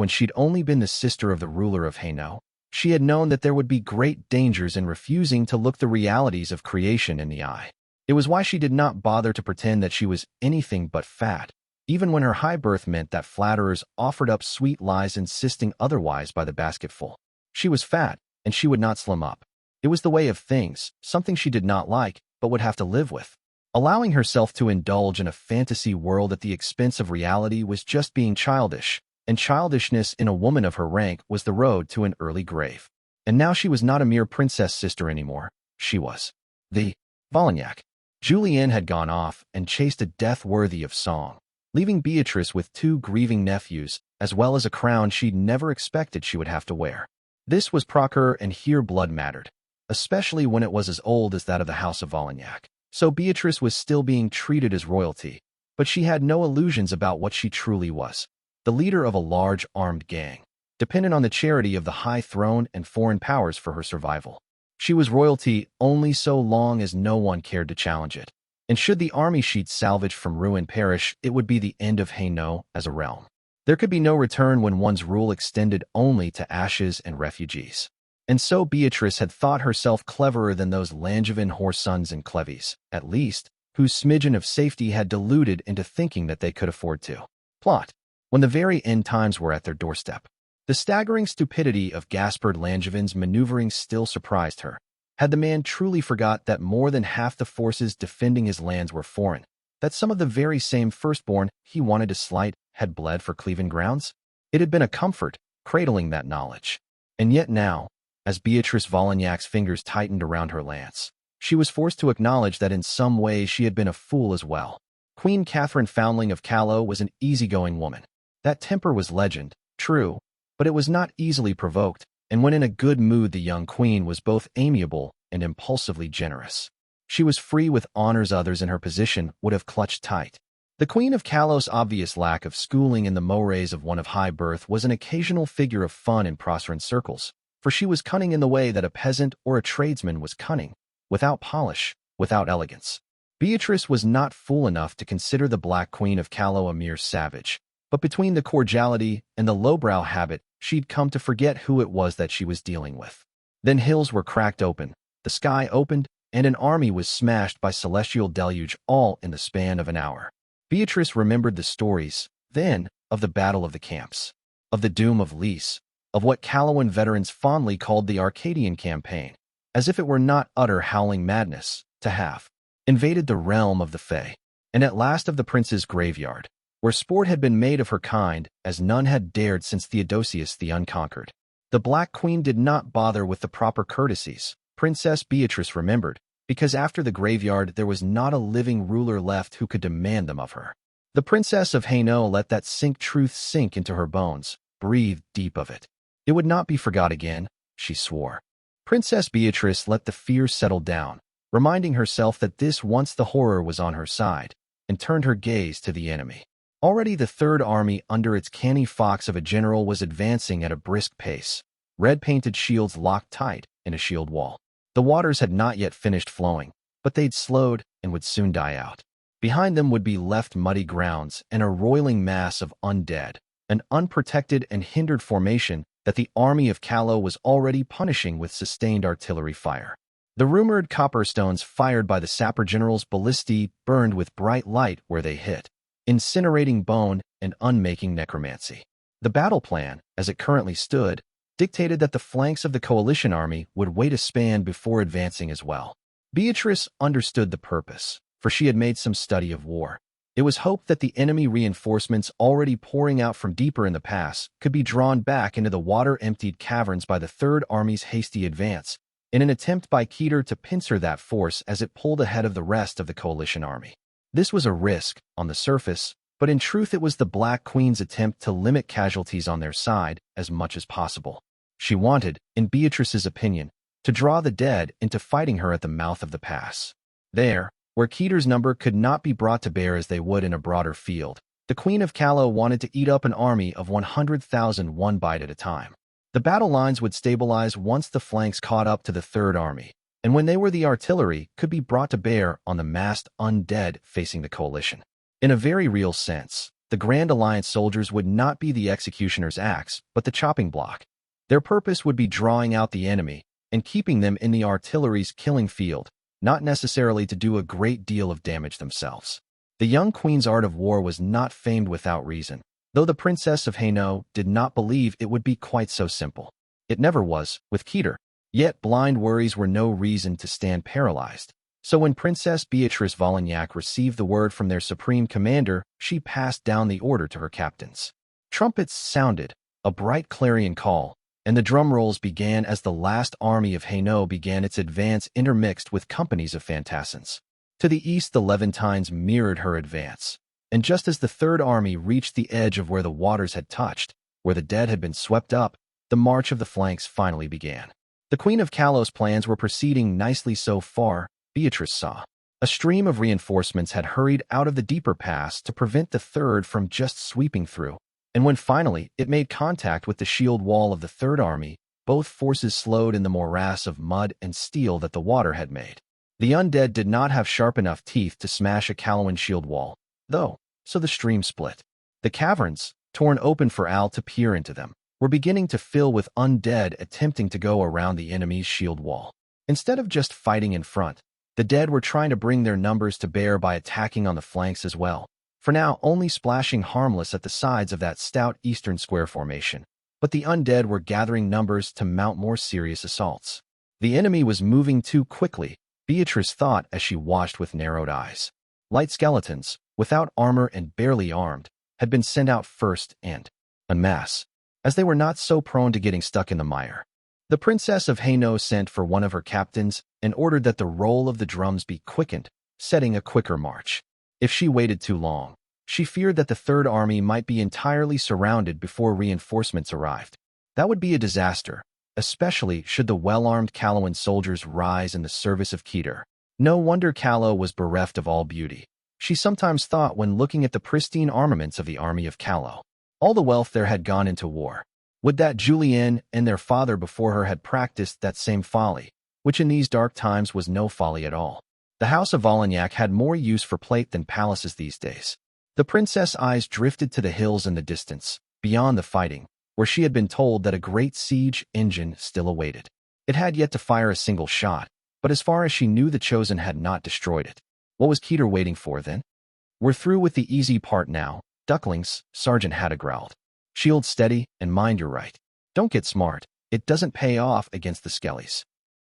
she'd only been the sister of the ruler of Hainaut, she had known that there would be great dangers in refusing to look the realities of creation in the eye. It was why she did not bother to pretend that she was anything but fat, even when her high birth meant that flatterers offered up sweet lies insisting otherwise by the basketful. She was fat, and she would not slim up. It was the way of things, something she did not like, but would have to live with. Allowing herself to indulge in a fantasy world at the expense of reality was just being childish, and childishness in a woman of her rank was the road to an early grave. And now she was not a mere princess sister anymore. She was the Valignac. Julienne had gone off and chased a death worthy of song, leaving Beatrice with 2 grieving nephews, as well as a crown she'd never expected she would have to wear. This was Procure, and here blood mattered, especially when it was as old as that of the House of Valignac. So Beatrice was still being treated as royalty, but she had no illusions about what she truly was. The leader of a large armed gang, dependent on the charity of the high throne and foreign powers for her survival. She was royalty only so long as no one cared to challenge it. And should the army she'd salvaged from ruin perish, it would be the end of Hainaut as a realm. There could be no return when one's rule extended only to ashes and refugees. And so Beatrice had thought herself cleverer than those Langevin whoresons and Cleves, at least, whose smidgen of safety had deluded into thinking that they could afford to plot when the very end times were at their doorstep. The staggering stupidity of Gaspard Langevin's maneuvering still surprised her. Had the man truly forgot that more than half the forces defending his lands were foreign, that some of the very same firstborn he wanted to slight had bled for Cleven grounds? It had been a comfort, cradling that knowledge. And yet now, as Beatrice Valignac's fingers tightened around her lance, she was forced to acknowledge that in some ways she had been a fool as well. Queen Catherine Foundling of Calais was an easygoing woman. That temper was legend, true, but it was not easily provoked, and when in a good mood the young queen was both amiable and impulsively generous. She was free with honors others in her position would have clutched tight. The Queen of Calais' obvious lack of schooling in the mores of one of high birth was an occasional figure of fun in Proserpine circles, for she was cunning in the way that a peasant or a tradesman was cunning, without polish, without elegance. Beatrice was not fool enough to consider the Black Queen of Calais a mere savage, but between the cordiality and the lowbrow habit, she'd come to forget who it was that she was dealing with. Then hills were cracked open, the sky opened, and an army was smashed by celestial deluge, all in the span of an hour. Beatrice remembered the stories, then, of the Battle of the Camps, of the doom of Lys, of what Calawan veterans fondly called the Arcadian Campaign, as if it were not utter howling madness, to have invaded the realm of the Fae, and at last of the prince's graveyard, where sport had been made of her kind, as none had dared since Theodosius the Unconquered. The Black Queen did not bother with the proper courtesies, Princess Beatrice remembered, because after the graveyard there was not a living ruler left who could demand them of her. The Princess of Hainaut let that truth sink into her bones, breathed deep of it. It would not be forgot again, she swore. Princess Beatrice let the fear settle down, reminding herself that this once the horror was on her side, and turned her gaze to the enemy. Already the Third Army under its canny fox of a general was advancing at a brisk pace, red-painted shields locked tight in a shield wall. The waters had not yet finished flowing, but they'd slowed and would soon die out. Behind them would be left muddy grounds and a roiling mass of undead, an unprotected and hindered formation that the army of Calais was already punishing with sustained artillery fire. The rumored copperstones fired by the sapper general's ballistae burned with bright light where they hit, incinerating bone and unmaking necromancy. The battle plan, as it currently stood, dictated that the flanks of the coalition army would wait a span before advancing as well. Beatrice understood the purpose, for she had made some study of war. It was hoped that the enemy reinforcements already pouring out from deeper in the pass could be drawn back into the water-emptied caverns by the Third Army's hasty advance, in an attempt by Keter to pincer that force as it pulled ahead of the rest of the coalition army. This was a risk, on the surface, but in truth it was the Black Queen's attempt to limit casualties on their side as much as possible. She wanted, in Beatrice's opinion, to draw the dead into fighting her at the mouth of the pass. There, where Keter's number could not be brought to bear as they would in a broader field, the Queen of Calais wanted to eat up an army of 100,000 one bite at a time. The battle lines would stabilize once the flanks caught up to the Third Army, and when they were the artillery could be brought to bear on the massed undead facing the coalition. In a very real sense, the Grand Alliance soldiers would not be the executioner's axe, but the chopping block. Their purpose would be drawing out the enemy and keeping them in the artillery's killing field, not necessarily to do a great deal of damage themselves. The young queen's art of war was not famed without reason, though the Princess of Hainaut did not believe it would be quite so simple. It never was, with Keter. Yet blind worries were no reason to stand paralyzed. So when Princess Beatrice Valignac received the word from their supreme commander, she passed down the order to her captains. Trumpets sounded, a bright clarion call, and the drum rolls began as the last army of Hainaut began its advance intermixed with companies of fantassins. To the east the Levantines mirrored her advance, and just as the Third Army reached the edge of where the waters had touched, where the dead had been swept up, the march of the flanks finally began. The Queen of Calais' plans were proceeding nicely so far, Beatrice saw. A stream of reinforcements had hurried out of the deeper pass to prevent the Third from just sweeping through, and when finally it made contact with the shield wall of the Third Army, both forces slowed in the morass of mud and steel that the water had made. The undead did not have sharp enough teeth to smash a Callowan shield wall, though, so the stream split. The caverns, torn open for Al to peer into them, were beginning to fill with undead attempting to go around the enemy's shield wall. Instead of just fighting in front, the dead were trying to bring their numbers to bear by attacking on the flanks as well, for now only splashing harmless at the sides of that stout eastern square formation. But the undead were gathering numbers to mount more serious assaults. The enemy was moving too quickly, Beatrice thought as she watched with narrowed eyes. Light skeletons, without armor and barely armed, had been sent out first and, en masse, as they were not so prone to getting stuck in the mire. The Princess of Hainaut sent for one of her captains and ordered that the roll of the drums be quickened, setting a quicker march. If she waited too long, she feared that the Third Army might be entirely surrounded before reinforcements arrived. That would be a disaster, especially should the well-armed Callowan soldiers rise in the service of Keter. No wonder Calais was bereft of all beauty, she sometimes thought when looking at the pristine armaments of the army of Calais. All the wealth there had gone into war. Would that Julienne and their father before her had practiced that same folly, which in these dark times was no folly at all. The House of Valignac had more use for plate than palaces these days. The princess' eyes drifted to the hills in the distance, beyond the fighting, where she had been told that a great siege engine still awaited. It had yet to fire a single shot, but as far as she knew the Chosen had not destroyed it. What was Keter waiting for then? We're through with the easy part now, ducklings, Sergeant Hadda growled. Shield steady and mind your right. Don't get smart, it doesn't pay off against the skellies.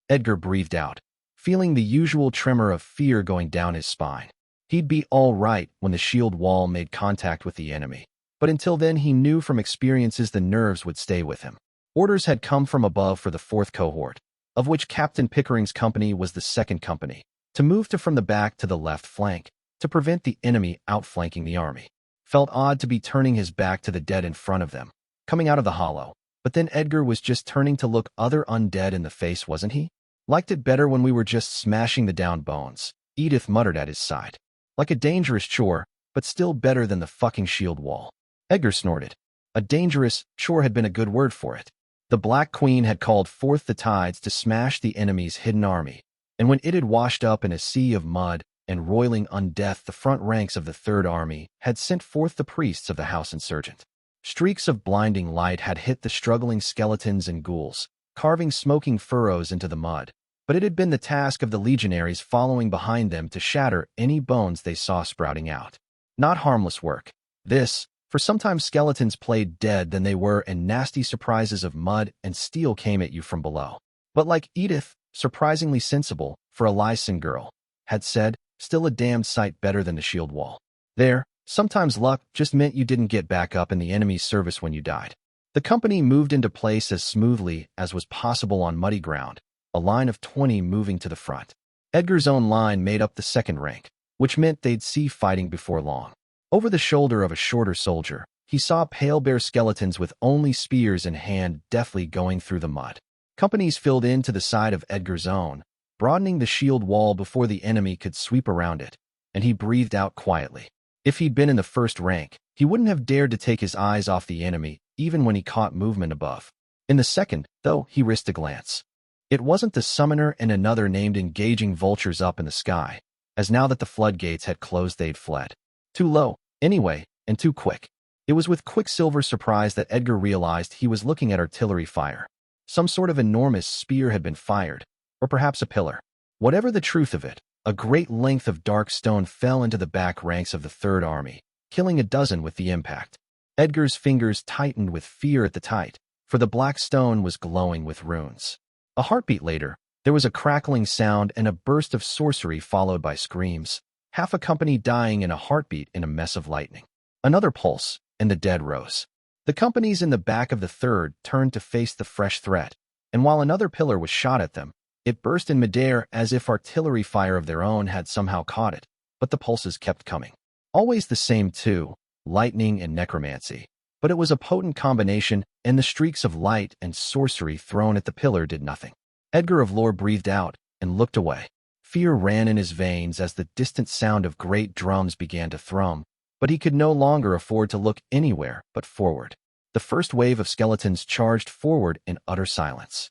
Edgar breathed out, feeling the usual tremor of fear going down his spine. He'd be all right when the shield wall made contact with the enemy, but until then he knew from experiences the nerves would stay with him. Orders had come from above for the 4th cohort, of which Captain Pickering's company was the 2nd company, to move from the back to the left flank, to prevent the enemy outflanking the army. Felt odd to be turning his back to the dead in front of them, coming out of the hollow, but then Edgar was just turning to look other undead in the face, wasn't he? Liked it better when we were just smashing the down bones, Edith muttered at his side. Like a dangerous chore, but still better than the fucking shield wall. Edgar snorted. A dangerous chore had been a good word for it. The Black Queen had called forth the tides to smash the enemy's hidden army, and when it had washed up in a sea of mud and roiling undeath, the front ranks of the Third Army had sent forth the priests of the House Insurgent. Streaks of blinding light had hit the struggling skeletons and ghouls, carving smoking furrows into the mud, but it had been the task of the legionaries following behind them to shatter any bones they saw sprouting out. Not harmless work, this, for sometimes skeletons played dead than they were and nasty surprises of mud and steel came at you from below. But like Edith, surprisingly sensible, for a Lycan girl, had said, still a damned sight better than the shield wall. There, sometimes luck just meant you didn't get back up in the enemy's service when you died. The company moved into place as smoothly as was possible on muddy ground, a line of 20 moving to the front. Edgar's own line made up the 2nd rank, which meant they'd see fighting before long. Over the shoulder of a shorter soldier, he saw pale bare skeletons with only spears in hand deftly going through the mud. Companies filled in to the side of Edgar's own, broadening the shield wall before the enemy could sweep around it, and he breathed out quietly. If he'd been in the first rank, he wouldn't have dared to take his eyes off the enemy, even when he caught movement above. In the second, though, he risked a glance. It wasn't the summoner and another named engaging vultures up in the sky, as now that the floodgates had closed they'd fled. Too low, anyway, and too quick. It was with quicksilver surprise that Edgar realized he was looking at artillery fire. Some sort of enormous spear had been fired, or perhaps a pillar. Whatever the truth of it, a great length of dark stone fell into the back ranks of the Third Army, killing a dozen with the impact. Edgar's fingers tightened with fear at the tight, for the black stone was glowing with runes. A heartbeat later, there was a crackling sound and a burst of sorcery followed by screams, half a company dying in a heartbeat in a mess of lightning. Another pulse, and the dead rose. The companies in the back of the third turned to face the fresh threat, and while another pillar was shot at them, it burst in midair as if artillery fire of their own had somehow caught it, but the pulses kept coming. Always the same too, lightning and necromancy. But it was a potent combination, and the streaks of light and sorcery thrown at the pillar did nothing. Edgar of Lore breathed out and looked away. Fear ran in his veins as the distant sound of great drums began to thrum, but he could no longer afford to look anywhere but forward. The first wave of skeletons charged forward in utter silence.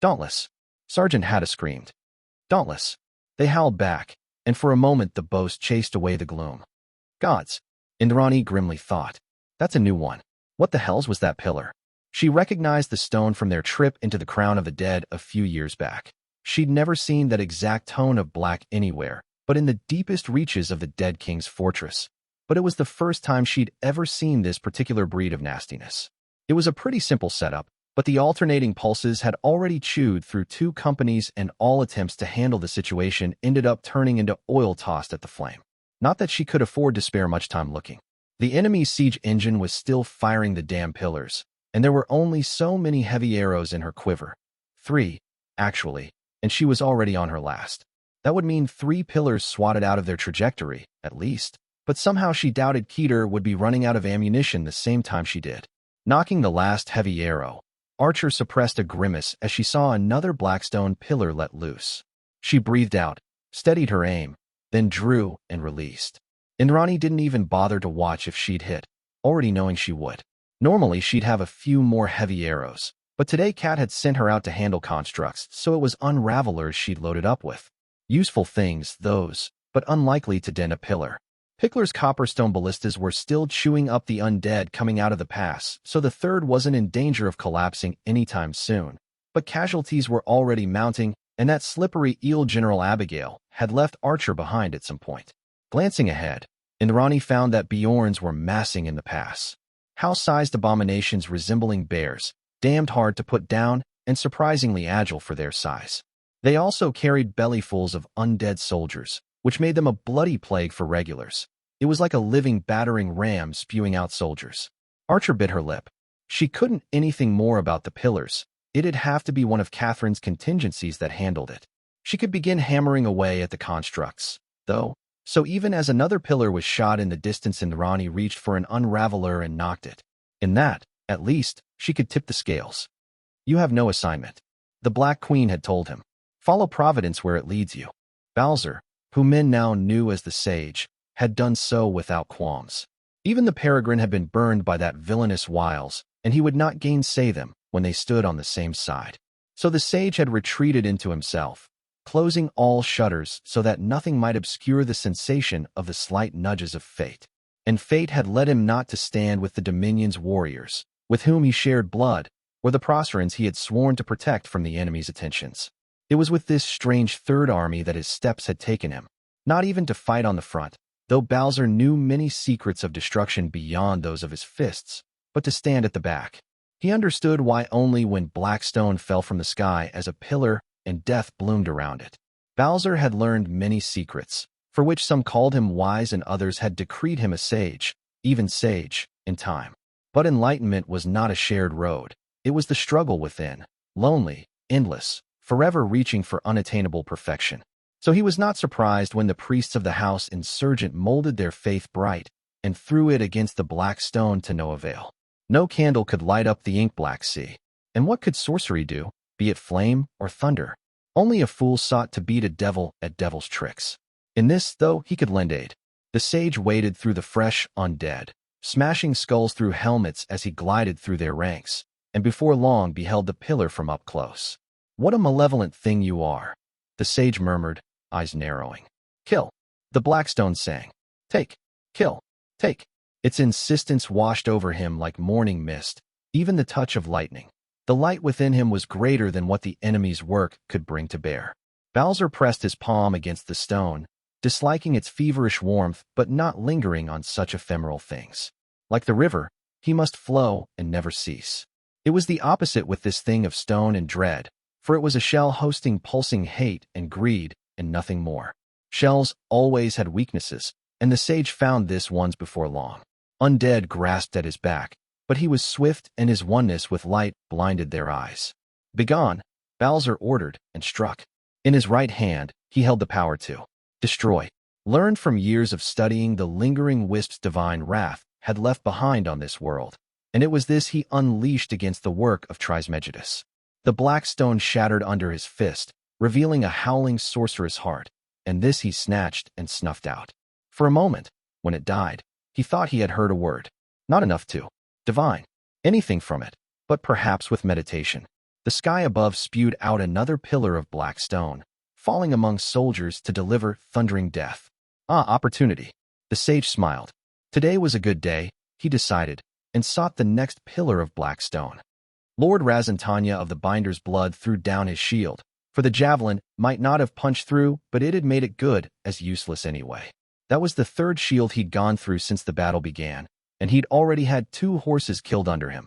"Dauntless!" Sergeant Hadda screamed. "Dauntless!" They howled back, and for a moment the boast chased away the gloom. "Gods!" Indrani grimly thought. "That's a new one. What the hells was that pillar?" She recognized the stone from their trip into the Crown of the Dead a few years back. She'd never seen that exact tone of black anywhere, but in the deepest reaches of the Dead King's fortress. But it was the first time she'd ever seen this particular breed of nastiness. It was a pretty simple setup, but the alternating pulses had already chewed through two companies, and all attempts to handle the situation ended up turning into oil tossed at the flame. Not that she could afford to spare much time looking. The enemy's siege engine was still firing the damn pillars, and there were only so many heavy arrows in her quiver. 3, actually, and she was already on her last. That would mean 3 pillars swatted out of their trajectory, at least. But somehow she doubted Keter would be running out of ammunition the same time she did. Knocking the last heavy arrow, Archer suppressed a grimace as she saw another blackstone pillar let loose. She breathed out, steadied her aim, then drew and released. Indrani didn't even bother to watch if she'd hit, already knowing she would. Normally she'd have a few more heavy arrows, but today Cat had sent her out to handle constructs, so it was unravelers she'd loaded up with. Useful things, those, but unlikely to dent a pillar. Pickler's copperstone ballistas were still chewing up the undead coming out of the pass, so the third wasn't in danger of collapsing anytime soon. But casualties were already mounting, and that slippery eel General Abigail had left Archer behind at some point. Glancing ahead, Indrani found that Bjorns were massing in the pass. House-sized abominations resembling bears, damned hard to put down and surprisingly agile for their size. They also carried bellyfuls of undead soldiers, which made them a bloody plague for regulars. It was like a living battering ram spewing out soldiers. Archer bit her lip. She couldn't anything more about the pillars. It'd have to be one of Catherine's contingencies that handled it. She could begin hammering away at the constructs, though. So even as another pillar was shot in the distance, Indrani reached for an unraveler and knocked it. In that, at least, she could tip the scales. "You have no assignment," the Black Queen had told him. "Follow Providence where it leads you." Bowser, who men now knew as the Sage, had done so without qualms. Even the Peregrine had been burned by that villainous wiles, and he would not gainsay them when they stood on the same side. So the Sage had retreated into himself, closing all shutters so that nothing might obscure the sensation of the slight nudges of fate. And fate had led him not to stand with the Dominion's warriors, with whom he shared blood, or the Procerans he had sworn to protect from the enemy's attentions. It was with this strange Third Army that his steps had taken him, not even to fight on the front, though Bowser knew many secrets of destruction beyond those of his fists, but to stand at the back. He understood why only when black stone fell from the sky as a pillar and death bloomed around it. Bowser had learned many secrets, for which some called him wise and others had decreed him a sage, even sage, in time. But enlightenment was not a shared road. It was the struggle within, lonely, endless, forever reaching for unattainable perfection. So he was not surprised when the priests of the house insurgent molded their faith bright and threw it against the black stone to no avail. No candle could light up the ink-black sea. And what could sorcery do, be it flame or thunder? Only a fool sought to beat a devil at devil's tricks. In this, though, he could lend aid. The sage waded through the fresh undead, smashing skulls through helmets as he glided through their ranks, and before long beheld the pillar from up close. "What a malevolent thing you are," the sage murmured, eyes narrowing. "Kill," the Blackstone sang. "Take, kill, take." Its insistence washed over him like morning mist, even the touch of lightning. The light within him was greater than what the enemy's work could bring to bear. Bowser pressed his palm against the stone, disliking its feverish warmth but not lingering on such ephemeral things. Like the river, he must flow and never cease. It was the opposite with this thing of stone and dread, for it was a shell hosting pulsing hate and greed and nothing more. Shells always had weaknesses, and the sage found this one's before long. Undead grasped at his back, but he was swift and his oneness with light blinded their eyes. "Begone," Bowser ordered and struck. In his right hand, he held the power to destroy. Learned from years of studying the lingering wisp's divine wrath had left behind on this world, and it was this he unleashed against the work of Trismegistus. The black stone shattered under his fist, revealing a howling sorceress heart, and this he snatched and snuffed out. For a moment, when it died, he thought he had heard a word. Not enough to divine anything from it, but perhaps with meditation. The sky above spewed out another pillar of black stone, falling among soldiers to deliver thundering death. Ah, opportunity. The sage smiled. Today was a good day, he decided, and sought the next pillar of black stone. Lord Razantanya of the Binder's blood threw down his shield, for the javelin might not have punched through, but it had made it good as useless anyway. That was the third shield he'd gone through since the battle began, and he'd already had 2 horses killed under him.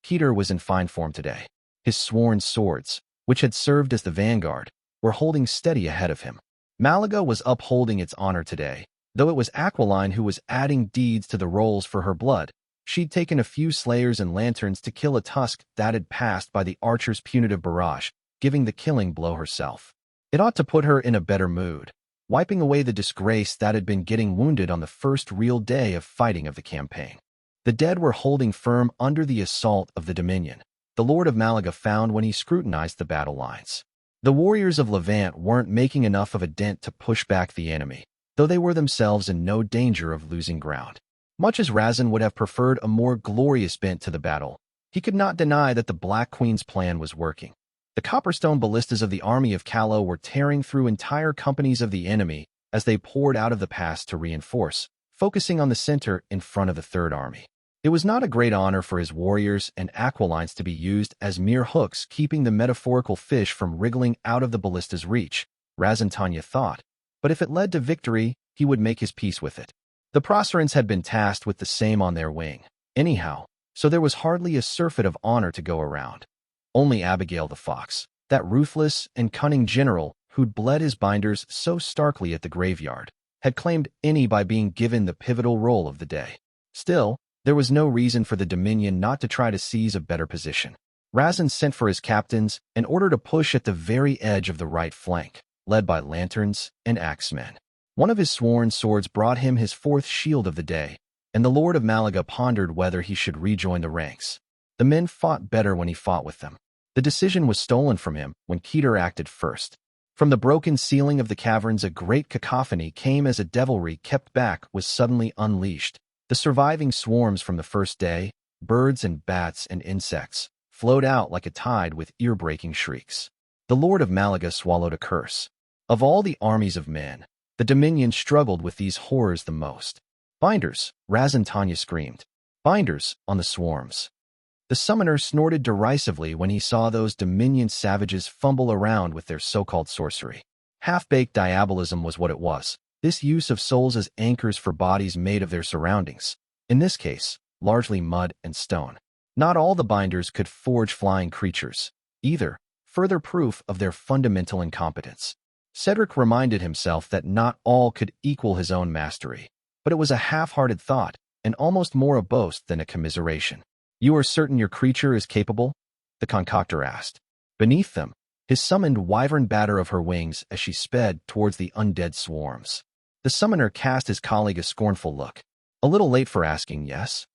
Keter was in fine form today. His sworn swords, which had served as the vanguard, were holding steady ahead of him. Malaga was upholding its honor today, though it was Aquiline who was adding deeds to the rolls for her blood. She'd taken a few slayers and lanterns to kill a tusk that had passed by the archer's punitive barrage, giving the killing blow herself. It ought to put her in a better mood, wiping away the disgrace that had been getting wounded on the first real day of fighting of the campaign. The dead were holding firm under the assault of the Dominion, the Lord of Malaga found when he scrutinized the battle lines. The warriors of Levant weren't making enough of a dent to push back the enemy, though they were themselves in no danger of losing ground. Much as Razin would have preferred a more glorious bent to the battle, he could not deny that the Black Queen's plan was working. The copperstone ballistas of the army of Callow were tearing through entire companies of the enemy as they poured out of the pass to reinforce, focusing on the center in front of the Third Army. It was not a great honor for his warriors and aquilines to be used as mere hooks keeping the metaphorical fish from wriggling out of the ballista's reach, Razantanya thought, but if it led to victory, he would make his peace with it. The Procerans had been tasked with the same on their wing, anyhow, so there was hardly a surfeit of honor to go around. Only Abigail the Fox, that ruthless and cunning general who'd bled his binders so starkly at the graveyard, had claimed any by being given the pivotal role of the day. Still, there was no reason for the Dominion not to try to seize a better position. Razin sent for his captains and ordered a push at the very edge of the right flank, led by lanterns and axemen. One of his sworn swords brought him his 4th shield of the day, and the Lord of Malaga pondered whether he should rejoin the ranks. The men fought better when he fought with them. The decision was stolen from him when Keter acted first. From the broken ceiling of the caverns a great cacophony came as a devilry kept back was suddenly unleashed. The surviving swarms from the first day, birds and bats and insects, flowed out like a tide with ear-breaking shrieks. The Lord of Malaga swallowed a curse. Of all the armies of men, the Dominion struggled with these horrors the most. "Binders!" Razantanya screamed. "Binders on the swarms!" The summoner snorted derisively when he saw those Dominion savages fumble around with their so-called sorcery. Half-baked diabolism was what it was. This use of souls as anchors for bodies made of their surroundings, in this case, largely mud and stone. Not all the binders could forge flying creatures, either, further proof of their fundamental incompetence. Cedric reminded himself that not all could equal his own mastery, but it was a half-hearted thought, and almost more a boast than a commiseration. "You are certain your creature is capable?" the concoctor asked. Beneath them, His summoned wyvern batter of her wings as she sped towards the undead swarms. The summoner cast his colleague a scornful look. A little late for asking, yes?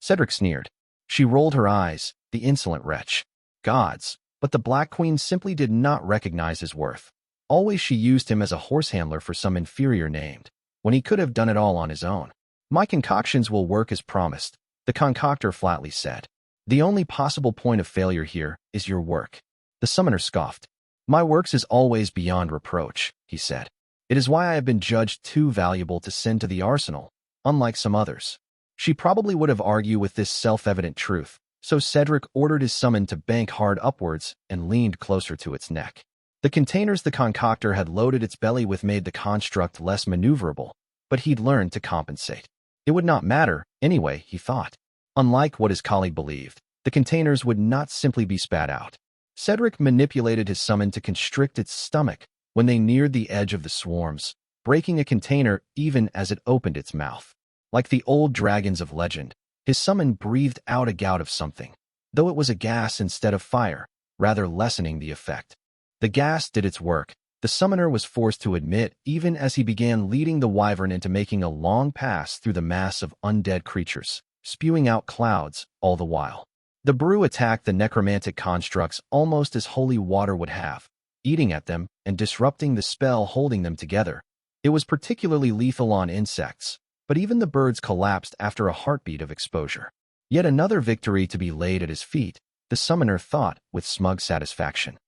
Cedric sneered. She rolled her eyes, the insolent wretch. Gods, but the Black Queen simply did not recognize his worth. Always she used him as a horse handler for some inferior named, when he could have done it all on his own. My concoctions will work as promised, the concoctor flatly said. The only possible point of failure here is your work. The summoner scoffed. My works is always beyond reproach, he said. It is why I have been judged too valuable to send to the arsenal, unlike some others. She probably would have argued with this self-evident truth, so Cedric ordered his summon to bank hard upwards and leaned closer to its neck. The containers the concoctor had loaded its belly with made the construct less maneuverable, but he'd learned to compensate. It would not matter, anyway, he thought. Unlike what his colleague believed, the containers would not simply be spat out. Cedric manipulated his summon to constrict its stomach when they neared the edge of the swarms, breaking a container even as it opened its mouth. Like the old dragons of legend, his summon breathed out a gout of something, though it was a gas instead of fire, rather lessening the effect. The gas did its work, the summoner was forced to admit, even as he began leading the wyvern into making a long pass through the mass of undead creatures, spewing out clouds all the while. The brew attacked the necromantic constructs almost as holy water would have, eating at them and disrupting the spell holding them together. It was particularly lethal on insects, but even the birds collapsed after a heartbeat of exposure. Yet another victory to be laid at his feet, the summoner thought with smug satisfaction.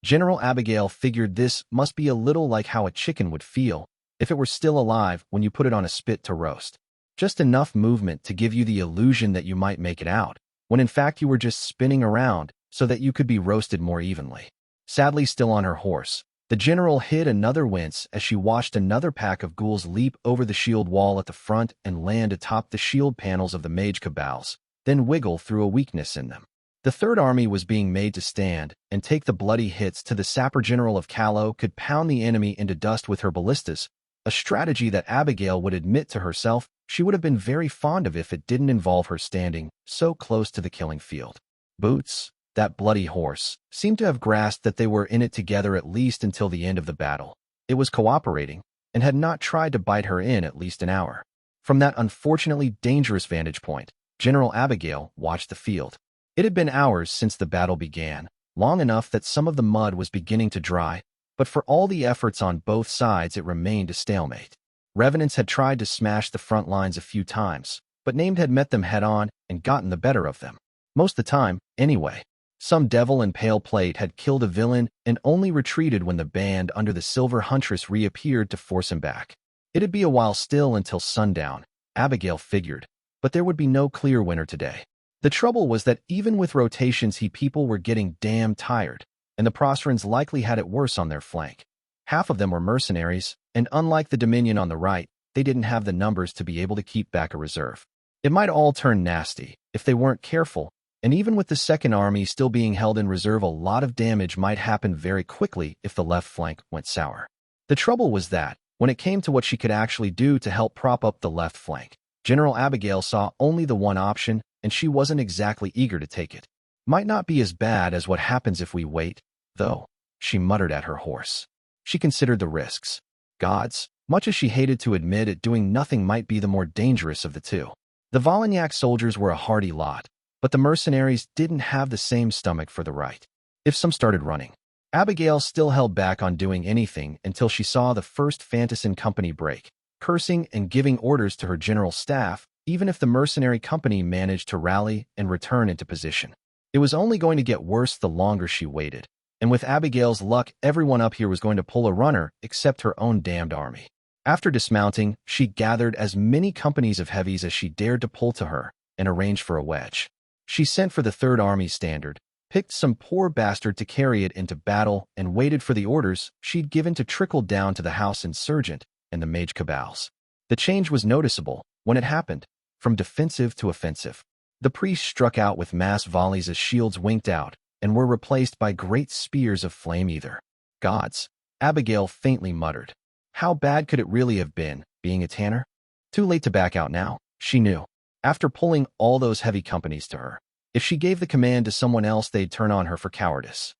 General Abigail figured this must be a little like how a chicken would feel if it were still alive when you put it on a spit to roast. Just enough movement to give you the illusion that you might make it out, when in fact you were just spinning around so that you could be roasted more evenly. Sadly still on her horse, the general hid another wince as she watched another pack of ghouls leap over the shield wall at the front and land atop the shield panels of the mage cabals, then wiggle through a weakness in them. The Third Army was being made to stand and take the bloody hits to the sapper general of Callow could pound the enemy into dust with her ballistas, a strategy that Abigail would admit to herself she would have been very fond of if it didn't involve her standing so close to the killing field. Boots, that bloody horse, seemed to have grasped that they were in it together at least until the end of the battle. It was cooperating, and had not tried to bite her in at least an hour. From that unfortunately dangerous vantage point, General Abigail watched the field. It had been hours since the battle began, long enough that some of the mud was beginning to dry, but for all the efforts on both sides it remained a stalemate. Revenants had tried to smash the front lines a few times, but Named had met them head-on and gotten the better of them. Most of the time, anyway. Some devil in pale plate had killed a villain and only retreated when the band under the Silver Huntress reappeared to force him back. It'd be a while still until sundown, Abigail figured, but there would be no clear winner today. The trouble was that even with rotations people were getting damn tired, and the Proserans likely had it worse on their flank. Half of them were mercenaries, and unlike the Dominion on the right, they didn't have the numbers to be able to keep back a reserve. It might all turn nasty if they weren't careful, and even with the Second Army still being held in reserve, a lot of damage might happen very quickly if the left flank went sour. The trouble was that, when it came to what she could actually do to help prop up the left flank, General Abigail saw only the one option, and she wasn't exactly eager to take it. Might not be as bad as what happens if we wait, though, she muttered at her horse. She considered the risks. Gods, much as she hated to admit it, doing nothing might be the more dangerous of the two. The Volagnac soldiers were a hardy lot, but the mercenaries didn't have the same stomach for the right. If some started running, Abigail still held back on doing anything until she saw the first Fantassin company break, cursing and giving orders to her general staff, even if the mercenary company managed to rally and return into position. It was only going to get worse the longer she waited, and with Abigail's luck, everyone up here was going to pull a runner except her own damned army. After dismounting, she gathered as many companies of heavies as she dared to pull to her and arranged for a wedge. She sent for the Third Army standard, picked some poor bastard to carry it into battle, and waited for the orders she'd given to trickle down to the house insurgent and the mage cabals. The change was noticeable when it happened, from defensive to offensive. The priests struck out with mass volleys as shields winked out and were replaced by great spears of flame ether. Gods, Abigail faintly muttered. How bad could it really have been, being a tanner? Too late to back out now, she knew. After pulling all those heavy companies to her, if she gave the command to someone else, they'd turn on her for cowardice.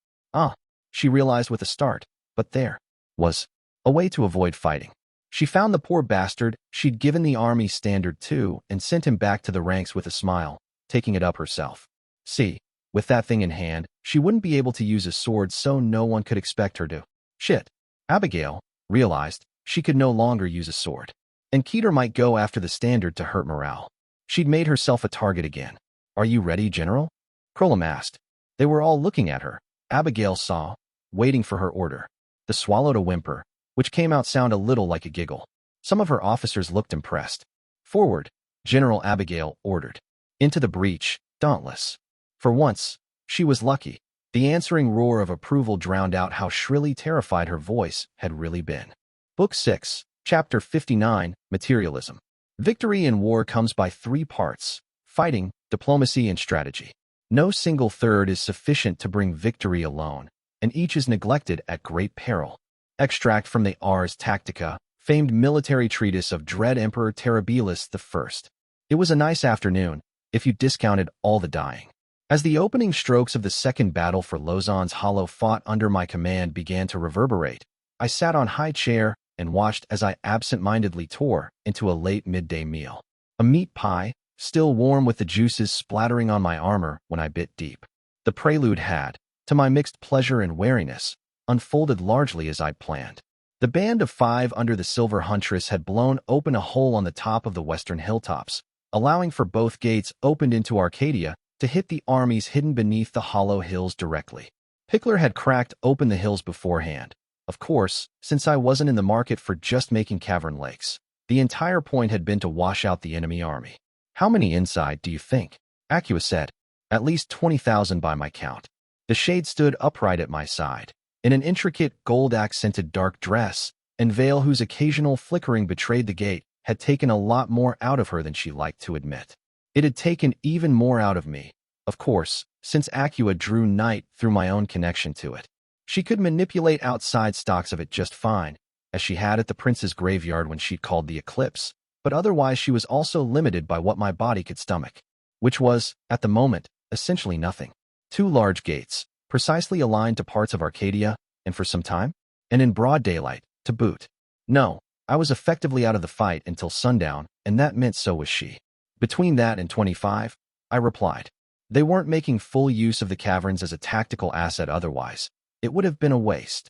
she realized with a start, but there was a way to avoid fighting. She found the poor bastard she'd given the army standard to and sent him back to the ranks with a smile, taking it up herself. See, with that thing in hand, she wouldn't be able to use a sword, so no one could expect her to. Shit. Abigail realized she could no longer use a sword, and Keter might go after the standard to hurt morale. She'd made herself a target again. Are you ready, General? Krollum asked. They were all looking at her. Abigail saw, waiting for her order. The swallowed a whimper, which came out sound a little like a giggle. Some of her officers looked impressed. Forward, General Abigail ordered. Into the breach, dauntless. For once, she was lucky. The answering roar of approval drowned out how shrilly terrified her voice had really been. Book 6, Chapter 59, Materialism. Victory in war comes by 3 parts: fighting, diplomacy, and strategy. No single third is sufficient to bring victory alone, and each is neglected at great peril. Extract from the Ars Tactica, famed military treatise of dread Emperor Terribilis I. It was a nice afternoon, if you discounted all the dying. As the opening strokes of the second battle for Lausanne's hollow fought under my command began to reverberate, I sat on high chair and watched as I absent-mindedly tore into a late midday meal. A meat pie, still warm with the juices splattering on my armor when I bit deep. The prelude had, to my mixed pleasure and wariness, unfolded largely as I'd planned. The band of 5 under the Silver Huntress had blown open a hole on the top of the western hilltops, allowing for both gates opened into Arcadia to hit the armies hidden beneath the hollow hills directly. Pickler had cracked open the hills beforehand. Of course, since I wasn't in the market for just making cavern lakes, the entire point had been to wash out the enemy army. How many inside, do you think? Acua said. At least 20,000 by my count. The shade stood upright at my side, in an intricate gold-accented dark dress, and veil whose occasional flickering betrayed the gate had taken a lot more out of her than she liked to admit. It had taken even more out of me, of course, since Acua drew night through my own connection to it. She could manipulate outside stocks of it just fine, as she had at the prince's graveyard when she'd called the eclipse, but otherwise she was also limited by what my body could stomach, which was, at the moment, essentially nothing. 2 large gates, precisely aligned to parts of Arcadia, and for some time, and in broad daylight, to boot. No, I was effectively out of the fight until sundown, and that meant so was she. Between that and 25, I replied. They weren't making full use of the caverns as a tactical asset otherwise. It would have been a waste.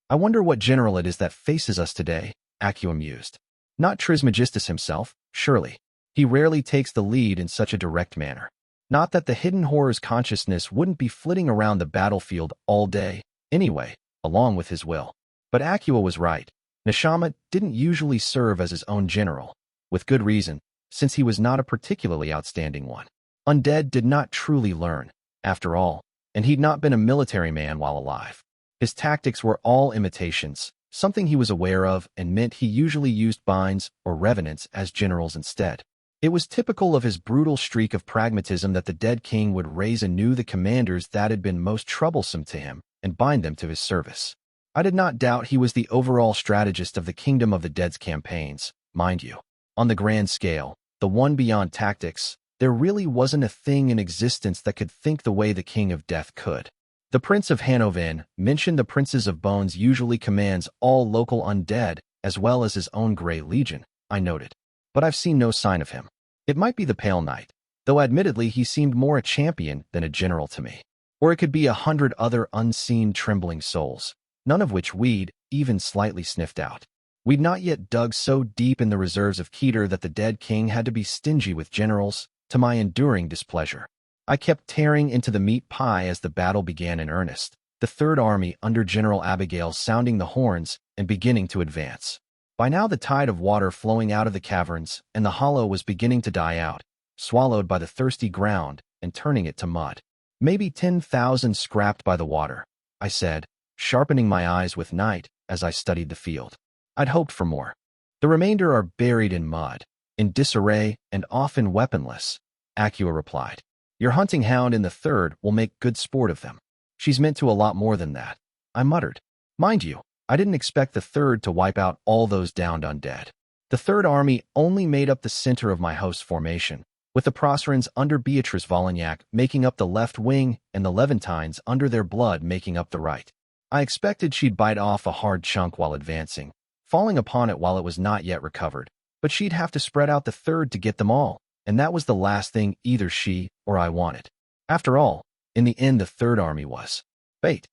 I wonder what general it is that faces us today, Acua mused. Not Trismegistus himself, surely. He rarely takes the lead in such a direct manner. Not that the hidden horror's consciousness wouldn't be flitting around the battlefield all day, anyway, along with his will. But Acua was right. Neshama didn't usually serve as his own general, with good reason, since he was not a particularly outstanding one. Undead did not truly learn, after all, and he'd not been a military man while alive. His tactics were all imitations, something he was aware of, and meant he usually used binds or revenants as generals instead. It was typical of his brutal streak of pragmatism that the dead king would raise anew the commanders that had been most troublesome to him and bind them to his service. I did not doubt he was the overall strategist of the Kingdom of the Dead's campaigns, mind you. On the grand scale, the one beyond tactics, there really wasn't a thing in existence that could think the way the King of Death could. The Prince of Hanovan mentioned the Princes of Bones usually commands all local undead, as well as his own Grey Legion, I noted. But I've seen no sign of him. It might be the Pale Knight, though admittedly he seemed more a champion than a general to me. Or it could be 100 other unseen trembling souls, none of which we'd even slightly sniffed out. We'd not yet dug so deep in the reserves of Keter that the dead king had to be stingy with generals, to my enduring displeasure. I kept tearing into the meat pie as the battle began in earnest, the Third Army under General Abigail sounding the horns and beginning to advance. By now the tide of water flowing out of the caverns and the hollow was beginning to die out, swallowed by the thirsty ground and turning it to mud. Maybe 10,000 scrapped by the water, I said, sharpening my eyes with night as I studied the field. I'd hoped for more. The remainder are buried in mud, in disarray and often weaponless, Acua replied. Your hunting hound in the third will make good sport of them. She's meant to a lot more than that, I muttered. Mind you, I didn't expect the third to wipe out all those downed undead. The Third Army only made up the center of my host's formation, with the Proserans under Beatrice Vollignac making up the left wing and the Levantines under their blood making up the right. I expected she'd bite off a hard chunk while advancing, falling upon it while it was not yet recovered, but she'd have to spread out the third to get them all, and that was the last thing either she or I wanted. After all, in the end the Third Army was bait.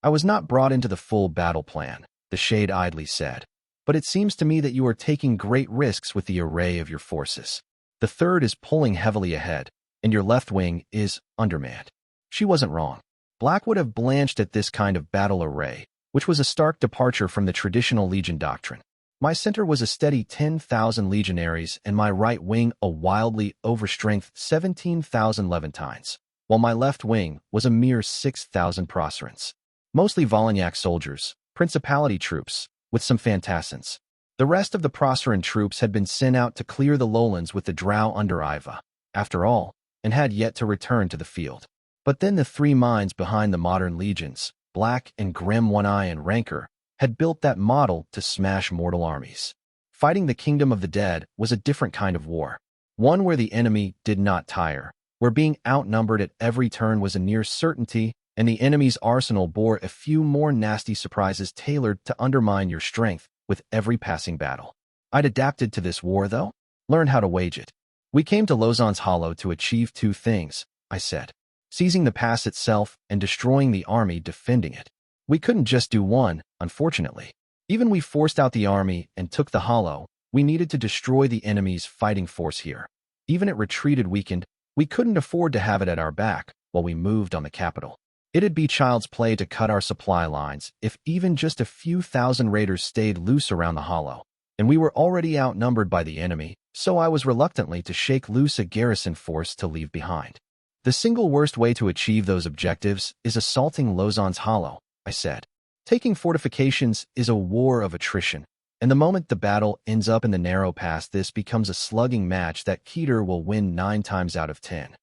I was not brought into the full battle plan, the Shade idly said, but it seems to me that you are taking great risks with the array of your forces. The third is pulling heavily ahead, and your left wing is undermanned. She wasn't wrong. Black would have blanched at this kind of battle array, which was a stark departure from the traditional legion doctrine. My center was a steady 10,000 legionaries and my right wing a wildly overstrength 17,000 Levantines, while my left wing was a mere 6,000 Proserans. Mostly Volognac soldiers, principality troops, with some fantassins. The rest of the Proseran troops had been sent out to clear the lowlands with the drow under Iva, after all, and had yet to return to the field. But then the three minds behind the modern legions, Black and Grim One-Eye and Rancor, had built that model to smash mortal armies. Fighting the kingdom of the dead was a different kind of war, one where the enemy did not tire, where being outnumbered at every turn was a near certainty, and the enemy's arsenal bore a few more nasty surprises tailored to undermine your strength with every passing battle. I'd adapted to this war, though, learned how to wage it. We came to Lausanne's Hollow to achieve two things, I said. Seizing the pass itself and destroying the army defending it. We couldn't just do one, unfortunately. Even we forced out the army and took the Hollow, we needed to destroy the enemy's fighting force here. Even it retreated weakened, we couldn't afford to have it at our back while we moved on the capital. It'd be child's play to cut our supply lines if even just a few thousand raiders stayed loose around the Hollow, and we were already outnumbered by the enemy, so I was reluctantly to shake loose a garrison force to leave behind. The single worst way to achieve those objectives is assaulting Lausanne's Hollow, I said. Taking fortifications is a war of attrition, and the moment the battle ends up in the narrow pass, this becomes a slugging match that Keter will win 9 times out of 10.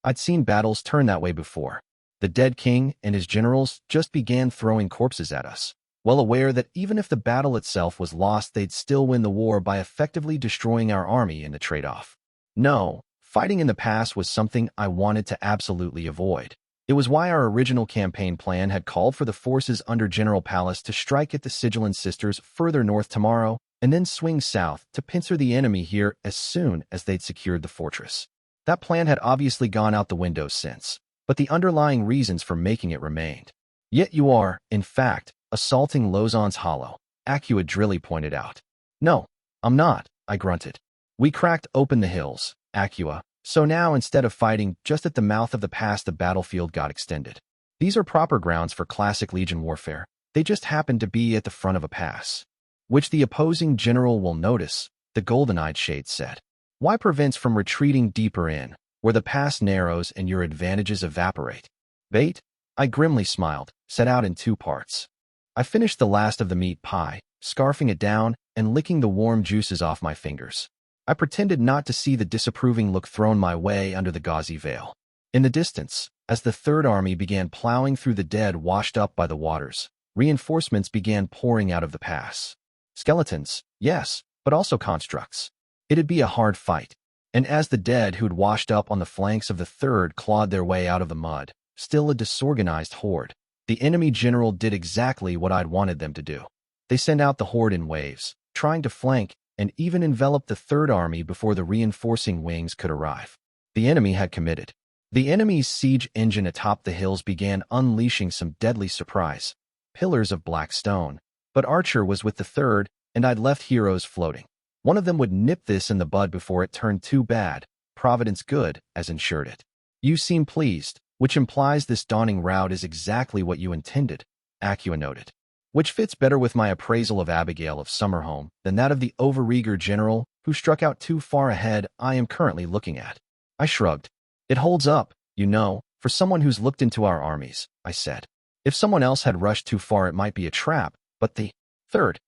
I'd seen battles turn that way before. The dead king and his generals just began throwing corpses at us, well aware that even if the battle itself was lost, they'd still win the war by effectively destroying our army in the trade-off. No, fighting in the pass was something I wanted to absolutely avoid. It was why our original campaign plan had called for the forces under General Pallas to strike at the Sigillan Sisters further north tomorrow and then swing south to pincer the enemy here as soon as they'd secured the fortress. That plan had obviously gone out the window since, but the underlying reasons for making it remained. Yet you are, in fact, assaulting Lausanne's Hollow, Acua Drilly pointed out. No, I'm not, I grunted. We cracked open the hills, Acua, so now instead of fighting just at the mouth of the pass, the battlefield got extended. These are proper grounds for classic legion warfare. They just happen to be at the front of a pass, which the opposing general will notice, the golden-eyed Shade said. Why prevents from retreating deeper in, where the pass narrows and your advantages evaporate? Bait? I grimly smiled, set out in 2 parts. I finished the last of the meat pie, scarfing it down and licking the warm juices off my fingers. I pretended not to see the disapproving look thrown my way under the gauzy veil. In the distance, as the Third Army began plowing through the dead washed up by the waters, reinforcements began pouring out of the pass. Skeletons, yes, but also constructs. It'd be a hard fight. And as the dead who'd washed up on the flanks of the Third clawed their way out of the mud, still a disorganized horde, the enemy general did exactly what I'd wanted them to do. They sent out the horde in waves, trying to flank and even envelop the Third Army before the reinforcing wings could arrive. The enemy had committed. The enemy's siege engine atop the hills began unleashing some deadly surprise. Pillars of black stone. But Archer was with the Third, and I'd left heroes floating. One of them would nip this in the bud before it turned too bad. Providence good, as ensured it. You seem pleased, which implies this dawning rout is exactly what you intended, Acua noted. Which fits better with my appraisal of Abigail of Summerholm than that of the overeager general who struck out too far ahead I am currently looking at. I shrugged. It holds up, you know, for someone who's looked into our armies, I said. If someone else had rushed too far, it might be a trap, but the Third.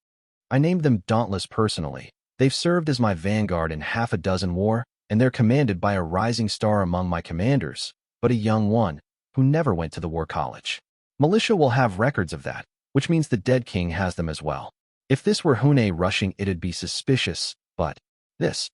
I named them Dauntless personally. They've served as my vanguard in 6 war, and they're commanded by a rising star among my commanders, but a young one, who never went to the war college. Militia will have records of that, which means the dead king has them as well. If this were Hune rushing, it'd be suspicious, but this.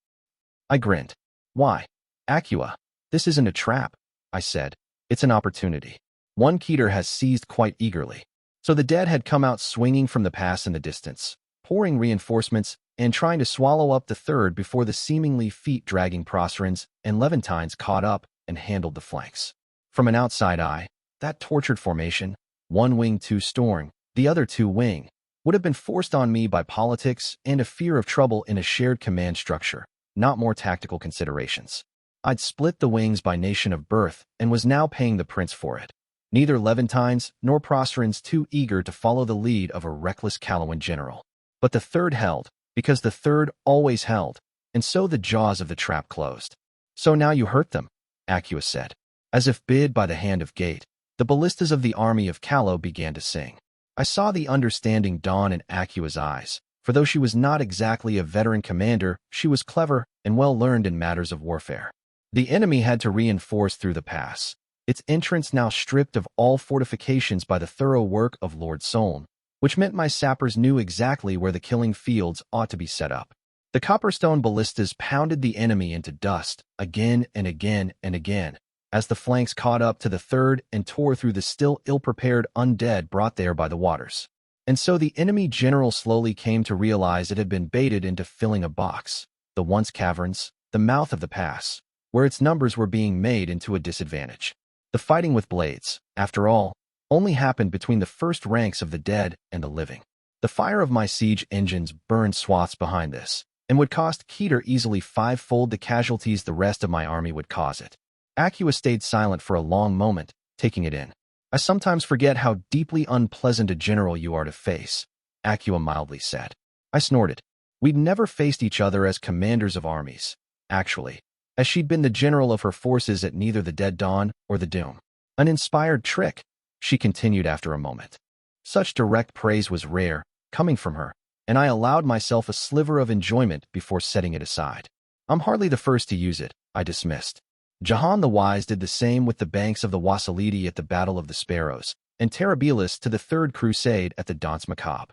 I grinned. Why? Acua, this isn't a trap, I said. It's an opportunity. One Keter has seized quite eagerly. So the dead had come out swinging from the pass in the distance, pouring reinforcements and trying to swallow up the third before the seemingly feet-dragging Proserans and Levantines caught up and handled the flanks. From an outside eye, that tortured formation, one wing two storing, the other two wing, would have been forced on me by politics and a fear of trouble in a shared command structure, not more tactical considerations. I'd split the wings by nation of birth and was now paying the prince for it. Neither Levantines nor Proserans too eager to follow the lead of a reckless Calawan general. But the third held, because the third always held, and so the jaws of the trap closed. So now you hurt them, Acua said. As if bid by the hand of Gate, the ballistas of the army of Calo began to sing. I saw the understanding dawn in Acua's eyes, for though she was not exactly a veteran commander, she was clever and well learned in matters of warfare. The enemy had to reinforce through the pass, its entrance now stripped of all fortifications by the thorough work of Lord Soln, which meant my sappers knew exactly where the killing fields ought to be set up. The copperstone ballistas pounded the enemy into dust again and again and again, as the flanks caught up to the third and tore through the still ill-prepared undead brought there by the waters. And so the enemy general slowly came to realize it had been baited into filling a box, the once caverns, the mouth of the pass, where its numbers were being made into a disadvantage. The fighting with blades, after all, only happened between the first ranks of the dead and the living. The fire of my siege engines burned swaths behind this, and would cost Keter easily fivefold the casualties the rest of my army would cause it. Acua stayed silent for a long moment, taking it in. I sometimes forget how deeply unpleasant a general you are to face, Acua mildly said. I snorted. We'd never faced each other as commanders of armies, actually, as she'd been the general of her forces at neither the Dead Dawn or the Doom. An inspired trick, she continued after a moment. Such direct praise was rare, coming from her, and I allowed myself a sliver of enjoyment before setting it aside. I'm hardly the first to use it, I dismissed. Jahan the Wise did the same with the banks of the Wassilidi at the Battle of the Sparrows, and Terribilis to the Third Crusade at the Danse Macabre.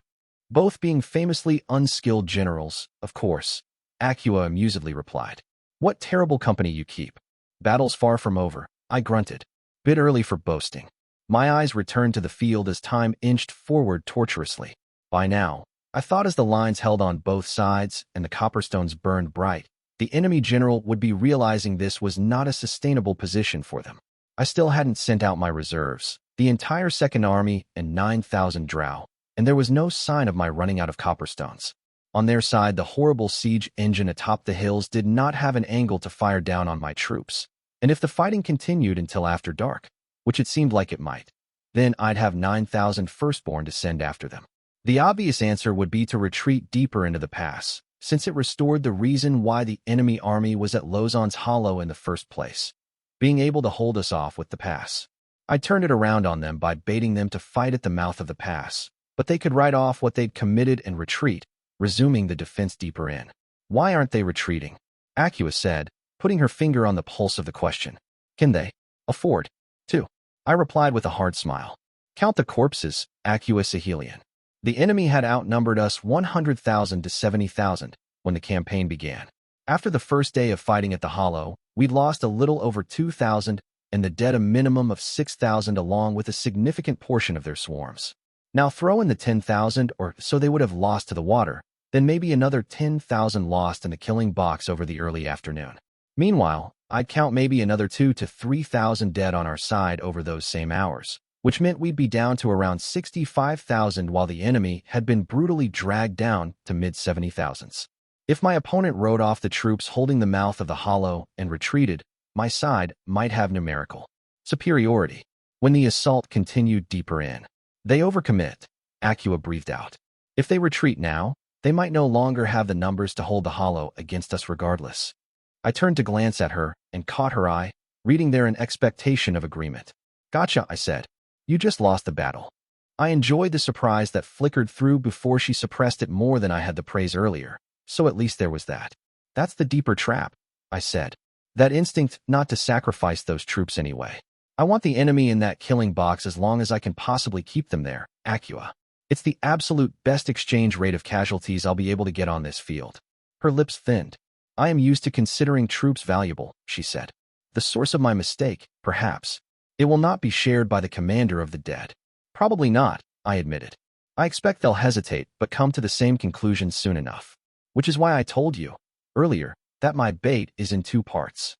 Both being famously unskilled generals, of course, Acua amusedly replied. What terrible company you keep. Battle's far from over, I grunted. Bit early for boasting. My eyes returned to the field as time inched forward tortuously. By now, I thought as the lines held on both sides and the copperstones burned bright, the enemy general would be realizing this was not a sustainable position for them. I still hadn't sent out my reserves, the entire Second Army and 9,000 drow, and there was no sign of my running out of copperstones. On their side, the horrible siege engine atop the hills did not have an angle to fire down on my troops, and if the fighting continued until after dark, which it seemed like it might, then I'd have 9,000 firstborn to send after them. The obvious answer would be to retreat deeper into the pass, since it restored the reason why the enemy army was at Lozon's Hollow in the first place, being able to hold us off with the pass. I turned it around on them by baiting them to fight at the mouth of the pass, but they could write off what they'd committed and retreat, resuming the defense deeper in. Why aren't they retreating? Acua said, putting her finger on the pulse of the question. Can they afford to? I replied with a hard smile. Count the corpses, Acua Sahelian. The enemy had outnumbered us 100,000 to 70,000 when the campaign began. After the first day of fighting at the Hollow, we'd lost a little over 2,000 and the dead a minimum of 6,000 along with a significant portion of their swarms. Now throw in the 10,000 or so they would have lost to the water, then maybe another 10,000 lost in the killing box over the early afternoon. Meanwhile, I'd count maybe another 2,000 to 3,000 dead on our side over those same hours, which meant we'd be down to around 65,000 while the enemy had been brutally dragged down to mid-70,000s. If my opponent rode off the troops holding the mouth of the Hollow and retreated, my side might have numerical superiority. When the assault continued deeper in, they overcommit, Acua breathed out. If they retreat now, they might no longer have the numbers to hold the Hollow against us regardless. I turned to glance at her and caught her eye, reading there an expectation of agreement. Gotcha, I said. You just lost the battle. I enjoyed the surprise that flickered through before she suppressed it more than I had the praise earlier, so at least there was that. That's the deeper trap, I said. That instinct not to sacrifice those troops anyway. I want the enemy in that killing box as long as I can possibly keep them there, Acua. It's the absolute best exchange rate of casualties I'll be able to get on this field. Her lips thinned. I am used to considering troops valuable, she said. The source of my mistake, perhaps. It will not be shared by the commander of the dead. Probably not, I admitted. I expect they'll hesitate, but come to the same conclusion soon enough. Which is why I told you earlier that my bait is in two parts.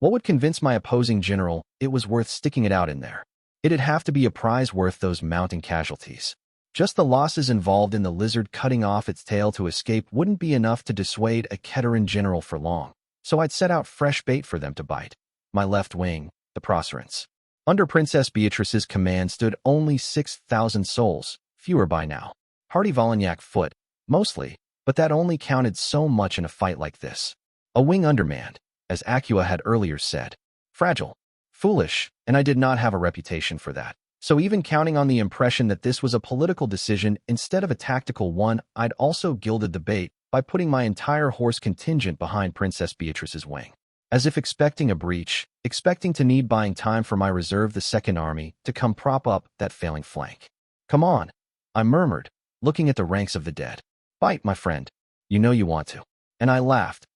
What would convince my opposing general it was worth sticking it out in there? It'd have to be a prize worth those mounting casualties. Just the losses involved in the lizard cutting off its tail to escape wouldn't be enough to dissuade a Keteran general for long, so I'd set out fresh bait for them to bite. My left wing, the Procerants. Under Princess Beatrice's command stood only 6,000 souls, fewer by now. Hardy Volagnac foot, mostly, but that only counted so much in a fight like this. A wing undermanned, as Acua had earlier said. Fragile. Foolish, and I did not have a reputation for that. So even counting on the impression that this was a political decision instead of a tactical one, I'd also gilded the bait by putting my entire horse contingent behind Princess Beatrice's wing. As if expecting a breach, expecting to need buying time for my reserve the Second Army to come prop up that failing flank. Come on, I murmured, looking at the ranks of the dead. Bite, my friend. You know you want to. And I laughed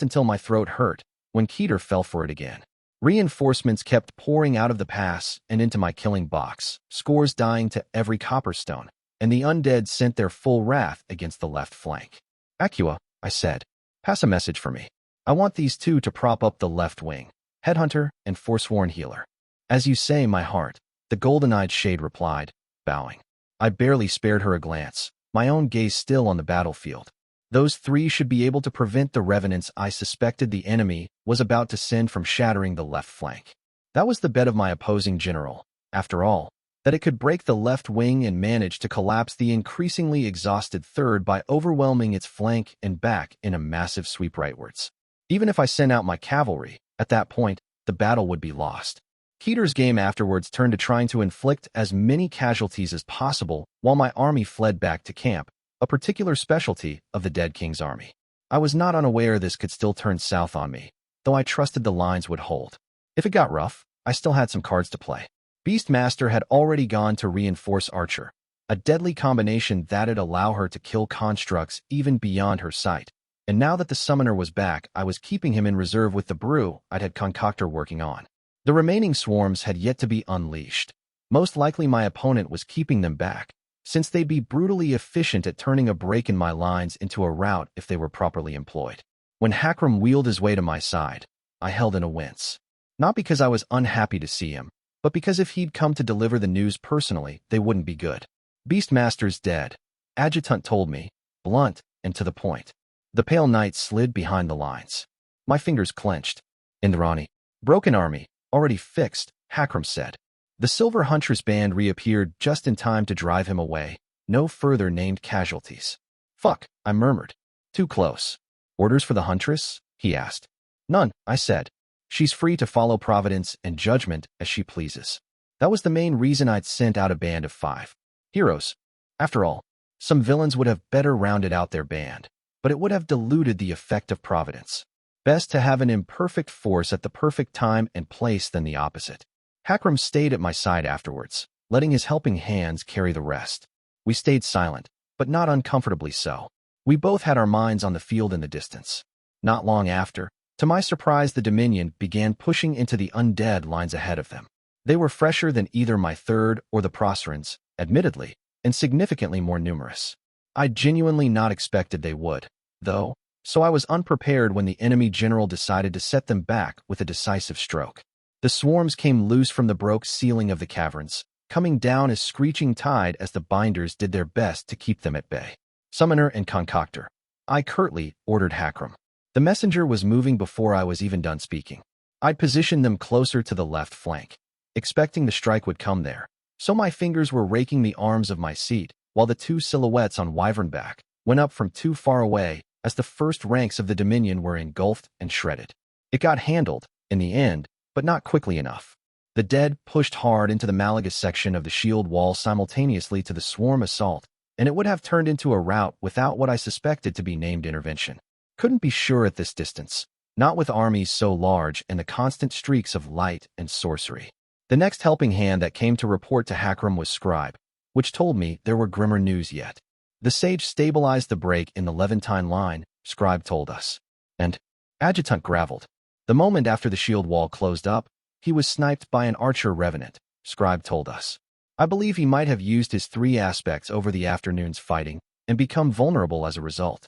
until my throat hurt, when Keter fell for it again. Reinforcements kept pouring out of the pass and into my killing box, scores dying to every copperstone, and the undead sent their full wrath against the left flank. Acua, I said, pass a message for me. I want these two to prop up the left wing, Headhunter and Forsworn Healer. As you say, my heart, the golden-eyed shade replied, bowing. I barely spared her a glance, my own gaze still on the battlefield. Those three should be able to prevent the revenants I suspected the enemy was about to send from shattering the left flank. That was the bet of my opposing general, after all, that it could break the left wing and manage to collapse the increasingly exhausted third by overwhelming its flank and back in a massive sweep rightwards. Even if I sent out my cavalry, at that point, the battle would be lost. Keter's game afterwards turned to trying to inflict as many casualties as possible while my army fled back to camp, a particular specialty of the dead king's army. I was not unaware this could still turn south on me, though I trusted the lines would hold. If it got rough, I still had some cards to play. Beastmaster had already gone to reinforce Archer, a deadly combination that'd allow her to kill constructs even beyond her sight. And now that the summoner was back, I was keeping him in reserve with the brew I'd had Concoctor working on. The remaining swarms had yet to be unleashed. Most likely my opponent was keeping them back, since they'd be brutally efficient at turning a break in my lines into a rout if they were properly employed. When Hakram wheeled his way to my side, I held in a wince. Not because I was unhappy to see him, but because if he'd come to deliver the news personally, they wouldn't be good. Beastmaster's dead, Adjutant told me, blunt and to the point. The Pale Knight slid behind the lines. My fingers clenched. Indrani. Broken army, already fixed, Hakram said. The Silver Huntress band reappeared just in time to drive him away. No further named casualties. Fuck, I murmured. Too close. Orders for the Huntress? He asked. None, I said. She's free to follow Providence and judgment as she pleases. That was the main reason I'd sent out a band of 5 heroes. After all, some villains would have better rounded out their band, but it would have diluted the effect of Providence. Best to have an imperfect force at the perfect time and place than the opposite. Hakram stayed at my side afterwards, letting his helping hands carry the rest. We stayed silent, but not uncomfortably so. We both had our minds on the field in the distance. Not long after, to my surprise, the Dominion began pushing into the undead lines ahead of them. They were fresher than either my third or the Procerants, admittedly, and significantly more numerous. I'd genuinely not expected they would, though, so I was unprepared when the enemy general decided to set them back with a decisive stroke. The swarms came loose from the broke ceiling of the caverns, coming down as screeching tide as the binders did their best to keep them at bay. Summoner and Concoctor. I curtly ordered Hakram. The messenger was moving before I was even done speaking. I'd positioned them closer to the left flank, expecting the strike would come there, so my fingers were raking the arms of my seat, while the 2 silhouettes on Wyvernback went up from too far away as the first ranks of the Dominion were engulfed and shredded. It got handled, in the end, but not quickly enough. The dead pushed hard into the Malaga section of the shield wall simultaneously to the swarm assault, and it would have turned into a rout without what I suspected to be named intervention. Couldn't be sure at this distance, not with armies so large and the constant streaks of light and sorcery. The next helping hand that came to report to Hakram was Scribe, which told me there were grimmer news yet. The sage stabilized the break in the Levantine line, Scribe told us. And Adjutant graveled. The moment after the shield wall closed up, he was sniped by an archer revenant, Scribe told us. I believe he might have used his 3 aspects over the afternoon's fighting and become vulnerable as a result.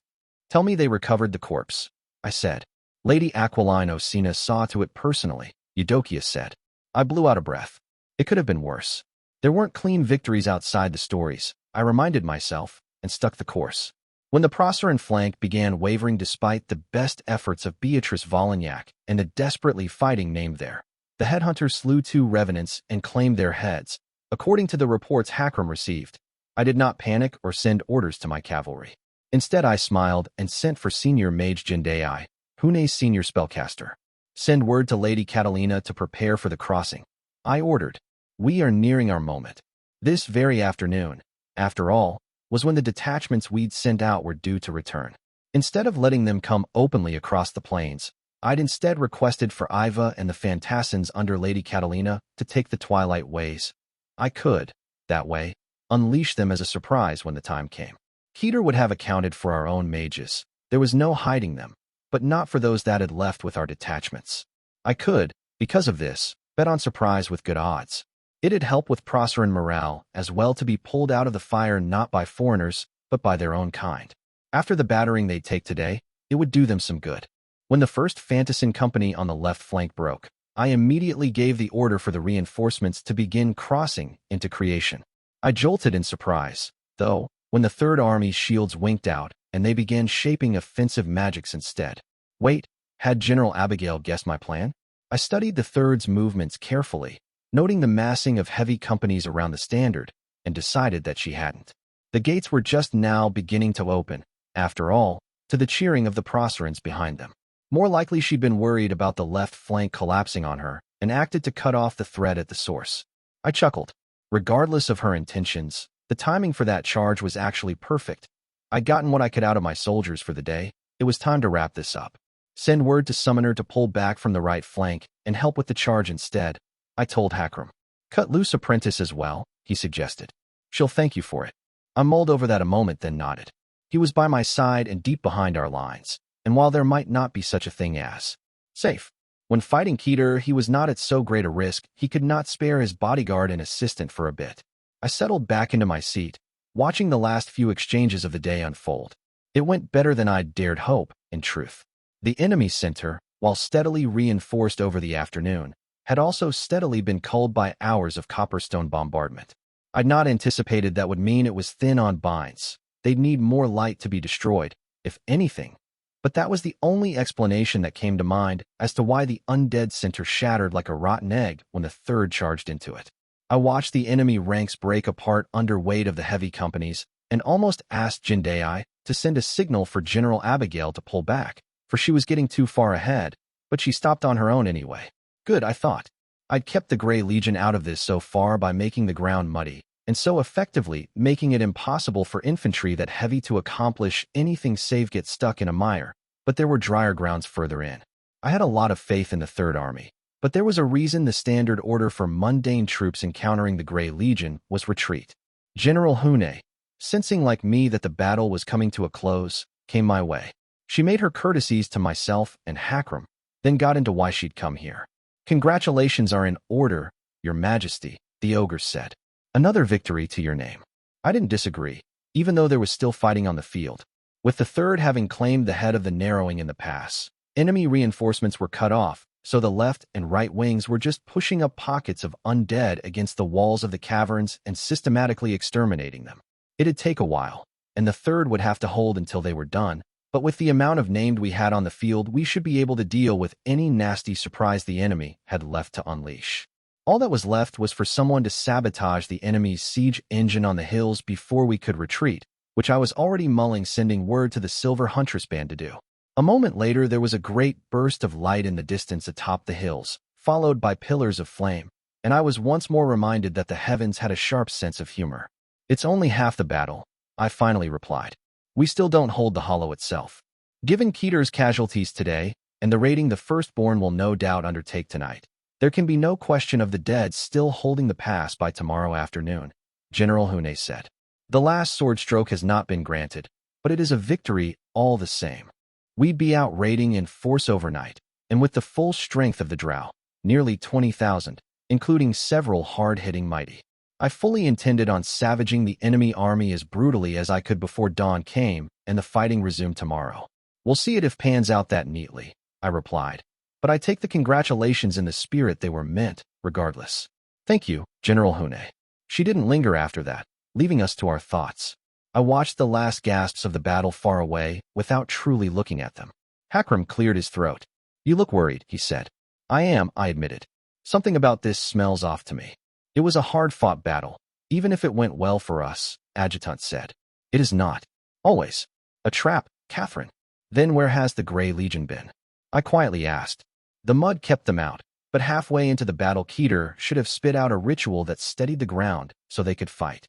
Tell me they recovered the corpse, I said. Lady Aquiline Osina saw to it personally, Eudokia said. I blew out a breath. It could have been worse. There weren't clean victories outside the stories, I reminded myself, and stuck the course. When the Proceran flank began wavering despite the best efforts of Beatrice Vollignac and the desperately fighting named there, the headhunters slew 2 revenants and claimed their heads, according to the reports Hakram received. I did not panic or send orders to my cavalry. Instead, I smiled and sent for Senior Mage Jindai, Hune's senior spellcaster. Send word to Lady Catalina to prepare for the crossing, I ordered. We are nearing our moment. This very afternoon, after all, was when the detachments we'd sent out were due to return. Instead of letting them come openly across the plains, I'd instead requested for Iva and the Fantassins under Lady Catalina to take the Twilight Ways. I could, that way, unleash them as a surprise when the time came. Keter would have accounted for our own mages. There was no hiding them, but not for those that had left with our detachments. I could, because of this, bet on surprise with good odds. It'd help with Proceran morale as well to be pulled out of the fire not by foreigners, but by their own kind. After the battering they'd take today, it would do them some good. When the first Fantassin company on the left flank broke, I immediately gave the order for the reinforcements to begin crossing into creation. I jolted in surprise, though, when the Third Army's shields winked out and they began shaping offensive magics instead. Wait, had General Abigail guessed my plan? I studied the Third's movements carefully, noting the massing of heavy companies around the standard, and decided that she hadn't. The gates were just now beginning to open, after all, to the cheering of the Procerans behind them. More likely she'd been worried about the left flank collapsing on her and acted to cut off the thread at the source. I chuckled. Regardless of her intentions, the timing for that charge was actually perfect. I'd gotten what I could out of my soldiers for the day. It was time to wrap this up. Send word to Summoner to pull back from the right flank and help with the charge instead, I told Hakram. Cut loose Apprentice as well, he suggested. She'll thank you for it. I mulled over that a moment, then nodded. He was by my side and deep behind our lines, and while there might not be such a thing as safe, when fighting Keter, he was not at so great a risk he could not spare his bodyguard and assistant for a bit. I settled back into my seat, watching the last few exchanges of the day unfold. It went better than I'd dared hope, in truth. The enemy center, while steadily reinforced over the afternoon, had also steadily been culled by hours of copperstone bombardment. I'd not anticipated that would mean it was thin on binds. They'd need more light to be destroyed, if anything. But that was the only explanation that came to mind as to why the undead center shattered like a rotten egg when the Third charged into it. I watched the enemy ranks break apart under weight of the heavy companies and almost asked Jindai to send a signal for General Abigail to pull back, for she was getting too far ahead, but she stopped on her own anyway. Good, I thought. I'd kept the Grey Legion out of this so far by making the ground muddy, and so effectively making it impossible for infantry that heavy to accomplish anything save get stuck in a mire, but there were drier grounds further in. I had a lot of faith in the Third Army, but there was a reason the standard order for mundane troops encountering the Grey Legion was retreat. General Hune, sensing like me that the battle was coming to a close, came my way. She made her courtesies to myself and Hakram, then got into why she'd come here. Congratulations are in order, Your Majesty, the ogre said. Another victory to your name. I didn't disagree, even though there was still fighting on the field. With the Third having claimed the head of the narrowing in the pass, enemy reinforcements were cut off, so the left and right wings were just pushing up pockets of undead against the walls of the caverns and systematically exterminating them. It'd take a while, and the Third would have to hold until they were done, but with the amount of named we had on the field, we should be able to deal with any nasty surprise the enemy had left to unleash. All that was left was for someone to sabotage the enemy's siege engine on the hills before we could retreat, which I was already mulling sending word to the Silver Huntress Band to do. A moment later, there was a great burst of light in the distance atop the hills, followed by pillars of flame, and I was once more reminded that the heavens had a sharp sense of humor. It's only half the battle, I finally replied. We still don't hold the hollow itself. Given Keter's casualties today, and the raiding the Firstborn will no doubt undertake tonight, there can be no question of the dead still holding the pass by tomorrow afternoon, General Hune said. The last sword stroke has not been granted, but it is a victory all the same. We'd be out raiding in force overnight, and with the full strength of the drow, nearly 20,000, including several hard-hitting mighty. I fully intended on savaging the enemy army as brutally as I could before dawn came and the fighting resumed tomorrow. We'll see it if pans out that neatly, I replied. But I take the congratulations in the spirit they were meant, regardless. Thank you, General Hune. She didn't linger after that, leaving us to our thoughts. I watched the last gasps of the battle far away without truly looking at them. Hakram cleared his throat. You look worried, he said. I am, I admitted. Something about this smells off to me. It was a hard-fought battle, even if it went well for us, Adjutant said. It is not. Always. A trap, Catherine. Then where has the Grey Legion been? I quietly asked. The mud kept them out, but halfway into the battle Keter should have spit out a ritual that steadied the ground so they could fight.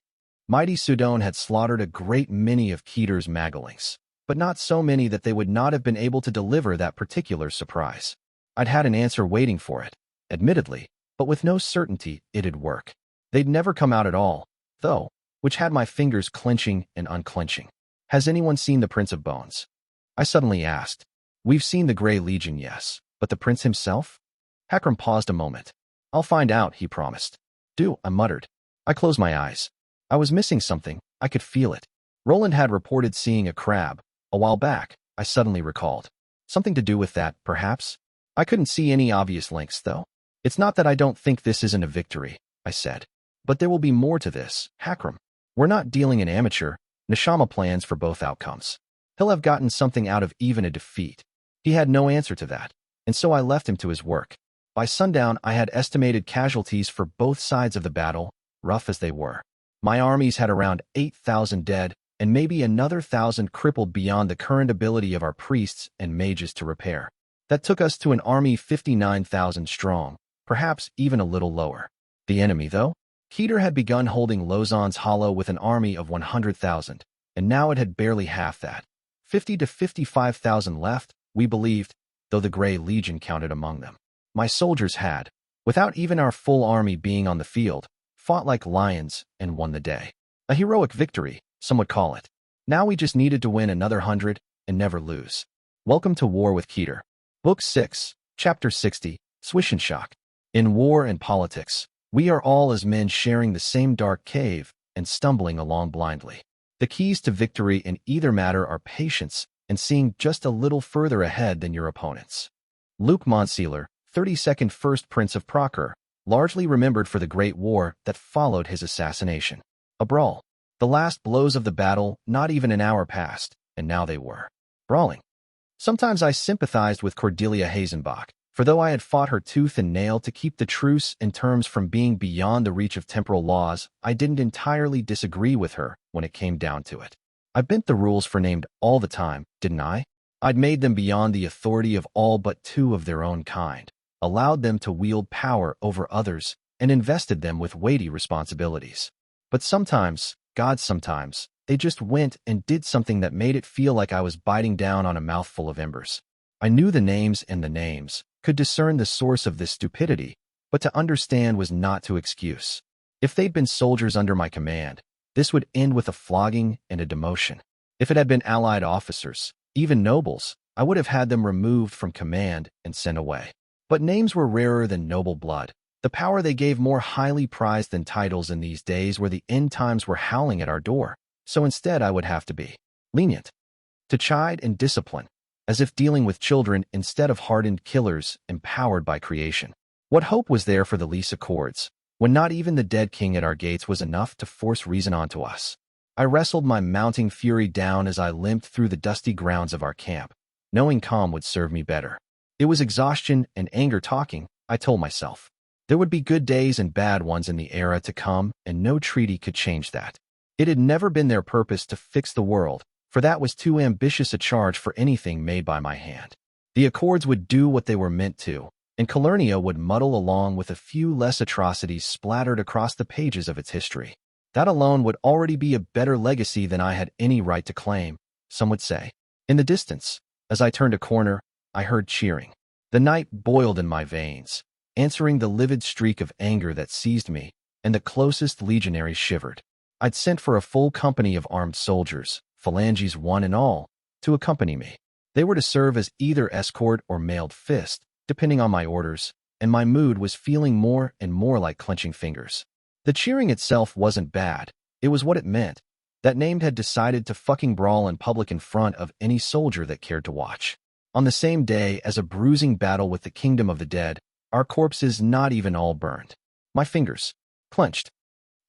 Mighty Sudon had slaughtered a great many of Keter's Magalings, but not so many that they would not have been able to deliver that particular surprise. I'd had an answer waiting for it, admittedly, but with no certainty it'd work. They'd never come out at all, though, which had my fingers clenching and unclenching. Has anyone seen the Prince of Bones? I suddenly asked. We've seen the Grey Legion, yes, but the prince himself? Hakram paused a moment. I'll find out, he promised. Do, I muttered. I closed my eyes. I was missing something, I could feel it. Roland had reported seeing a crab, a while back, I suddenly recalled. Something to do with that, perhaps? I couldn't see any obvious links, though. It's not that I don't think this isn't a victory, I said. But there will be more to this, Hakram. We're not dealing in amateur. Neshama plans for both outcomes. He'll have gotten something out of even a defeat. He had no answer to that, and so I left him to his work. By sundown, I had estimated casualties for both sides of the battle, rough as they were. My armies had around 8,000 dead, and maybe another 1,000 crippled beyond the current ability of our priests and mages to repair. That took us to an army 59,000 strong, perhaps even a little lower. The enemy, though? Keter had begun holding Lausanne's Hollow with an army of 100,000, and now it had barely half that. 50 to 55,000 left, we believed, though the Grey Legion counted among them. My soldiers had, without even our full army being on the field, fought like lions and won the day. A heroic victory, some would call it. Now we just needed to win another 100 and never lose. Welcome to War with Keter. Book 6, Chapter 60, Zwischenschach. In war and politics, we are all as men sharing the same dark cave and stumbling along blindly. The keys to victory in either matter are patience and seeing just a little further ahead than your opponents. Luc Montsealer, 32nd First Prince of Procure, largely remembered for the Great War that followed his assassination. A brawl. The last blows of the battle, not even an hour passed, and now they were brawling. Sometimes I sympathized with Cordelia Hazenbach, for though I had fought her tooth and nail to keep the truce and terms from being beyond the reach of temporal laws, I didn't entirely disagree with her when it came down to it. I bent the rules for named all the time, didn't I? I'd made them beyond the authority of all but two of their own kind, allowed them to wield power over others, and invested them with weighty responsibilities. But sometimes, God, sometimes, they just went and did something that made it feel like I was biting down on a mouthful of embers. I knew the names and the names, could discern the source of this stupidity, but to understand was not to excuse. If they'd been soldiers under my command, this would end with a flogging and a demotion. If it had been allied officers, even nobles, I would have had them removed from command and sent away. But names were rarer than noble blood, the power they gave more highly prized than titles in these days where the end times were howling at our door. So instead I would have to be lenient, to chide and discipline, as if dealing with children instead of hardened killers empowered by creation. What hope was there for the lease accords, when not even the dead king at our gates was enough to force reason onto us? I wrestled my mounting fury down as I limped through the dusty grounds of our camp, knowing calm would serve me better. It was exhaustion and anger talking, I told myself. There would be good days and bad ones in the era to come, and no treaty could change that. It had never been their purpose to fix the world, for that was too ambitious a charge for anything made by my hand. The Accords would do what they were meant to, and Calernia would muddle along with a few less atrocities splattered across the pages of its history. That alone would already be a better legacy than I had any right to claim, some would say. In the distance, as I turned a corner, I heard cheering. The night boiled in my veins, answering the livid streak of anger that seized me, and the closest legionaries shivered. I'd sent for a full company of armed soldiers, phalanges one and all, to accompany me. They were to serve as either escort or mailed fist, depending on my orders, and my mood was feeling more and more like clenching fingers. The cheering itself wasn't bad. It was what it meant. That named had decided to fucking brawl in public in front of any soldier that cared to watch. On the same day as a bruising battle with the kingdom of the dead, our corpses not even all burned. My fingers clenched.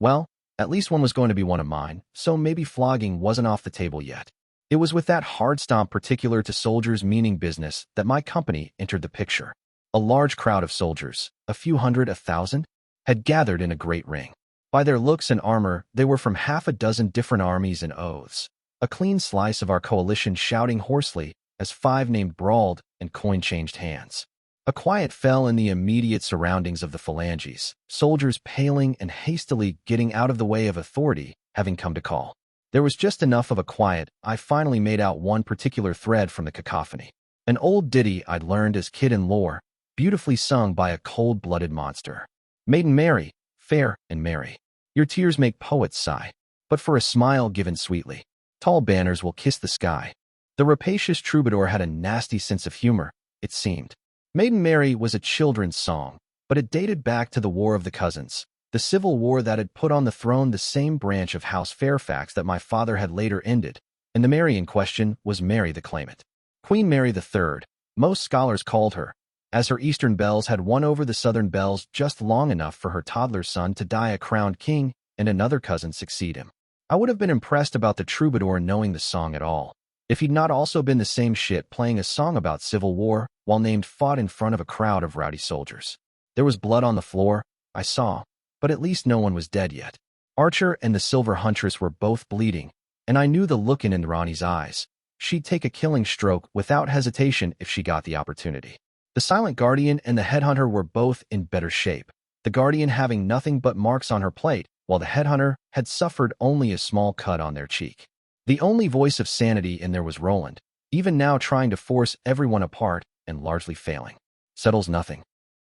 Well, at least one was going to be one of mine, so maybe flogging wasn't off the table yet. It was with that hard stomp particular to soldiers meaning business that my company entered the picture. A large crowd of soldiers, a few hundred, 1,000, had gathered in a great ring. By their looks and armor, they were from half a dozen different armies and oaths. A clean slice of our coalition shouting hoarsely as 5 named brawled and coin changed hands. A quiet fell in the immediate surroundings of the phalanges, soldiers paling and hastily getting out of the way of authority having come to call. There was just enough of a quiet, I finally made out one particular thread from the cacophony. An old ditty I'd learned as kid in lore, beautifully sung by a cold-blooded monster. Maiden Mary, fair and merry, your tears make poets sigh, but for a smile given sweetly, tall banners will kiss the sky. The rapacious troubadour had a nasty sense of humor, it seemed. Maiden Mary was a children's song, but it dated back to the War of the Cousins, the civil war that had put on the throne the same branch of House Fairfax that my father had later ended, and the Mary in question was Mary the Claimant. Queen Mary III, most scholars called her, as her eastern belles had won over the southern belles just long enough for her toddler son to die a crowned king and another cousin succeed him. I would have been impressed about the troubadour knowing the song at all, if he'd not also been the same shit playing a song about civil war while named fought in front of a crowd of rowdy soldiers. There was blood on the floor, I saw, but at least no one was dead yet. Archer and the Silver Huntress were both bleeding, and I knew the look in Ronnie's eyes. She'd take a killing stroke without hesitation if she got the opportunity. The Silent Guardian and the Headhunter were both in better shape, the Guardian having nothing but marks on her plate, while the Headhunter had suffered only a small cut on their cheek. The only voice of sanity in there was Roland, even now trying to force everyone apart and largely failing. Settles nothing.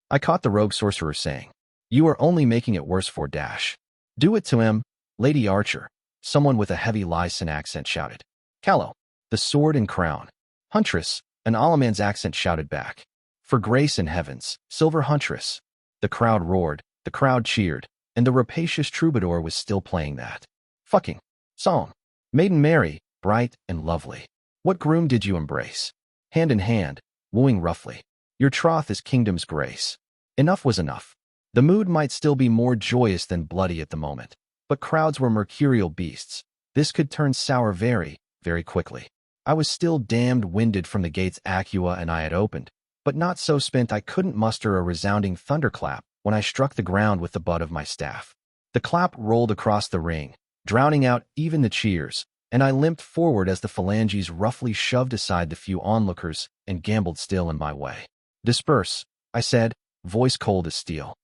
I caught the rogue sorcerer saying, "You are only making it worse for Dash." "Do it to him, Lady Archer," someone with a heavy Lycan accent shouted. "Callow, the sword and crown." "Huntress," an Alaman's accent shouted back. "For grace in heavens, Silver Huntress." The crowd roared, the crowd cheered, and the rapacious troubadour was still playing that fucking song. Maiden Mary, bright and lovely. What groom did you embrace? Hand in hand, wooing roughly. Your troth is kingdom's grace. Enough was enough. The mood might still be more joyous than bloody at the moment, but crowds were mercurial beasts. This could turn sour very, very quickly. I was still damned winded from the gates Acua and I had opened, but not so spent I couldn't muster a resounding thunderclap when I struck the ground with the butt of my staff. The clap rolled across the ring, drowning out even the cheers, and I limped forward as the phalanges roughly shoved aside the few onlookers and gambled still in my way. "Disperse," I said, voice cold as steel.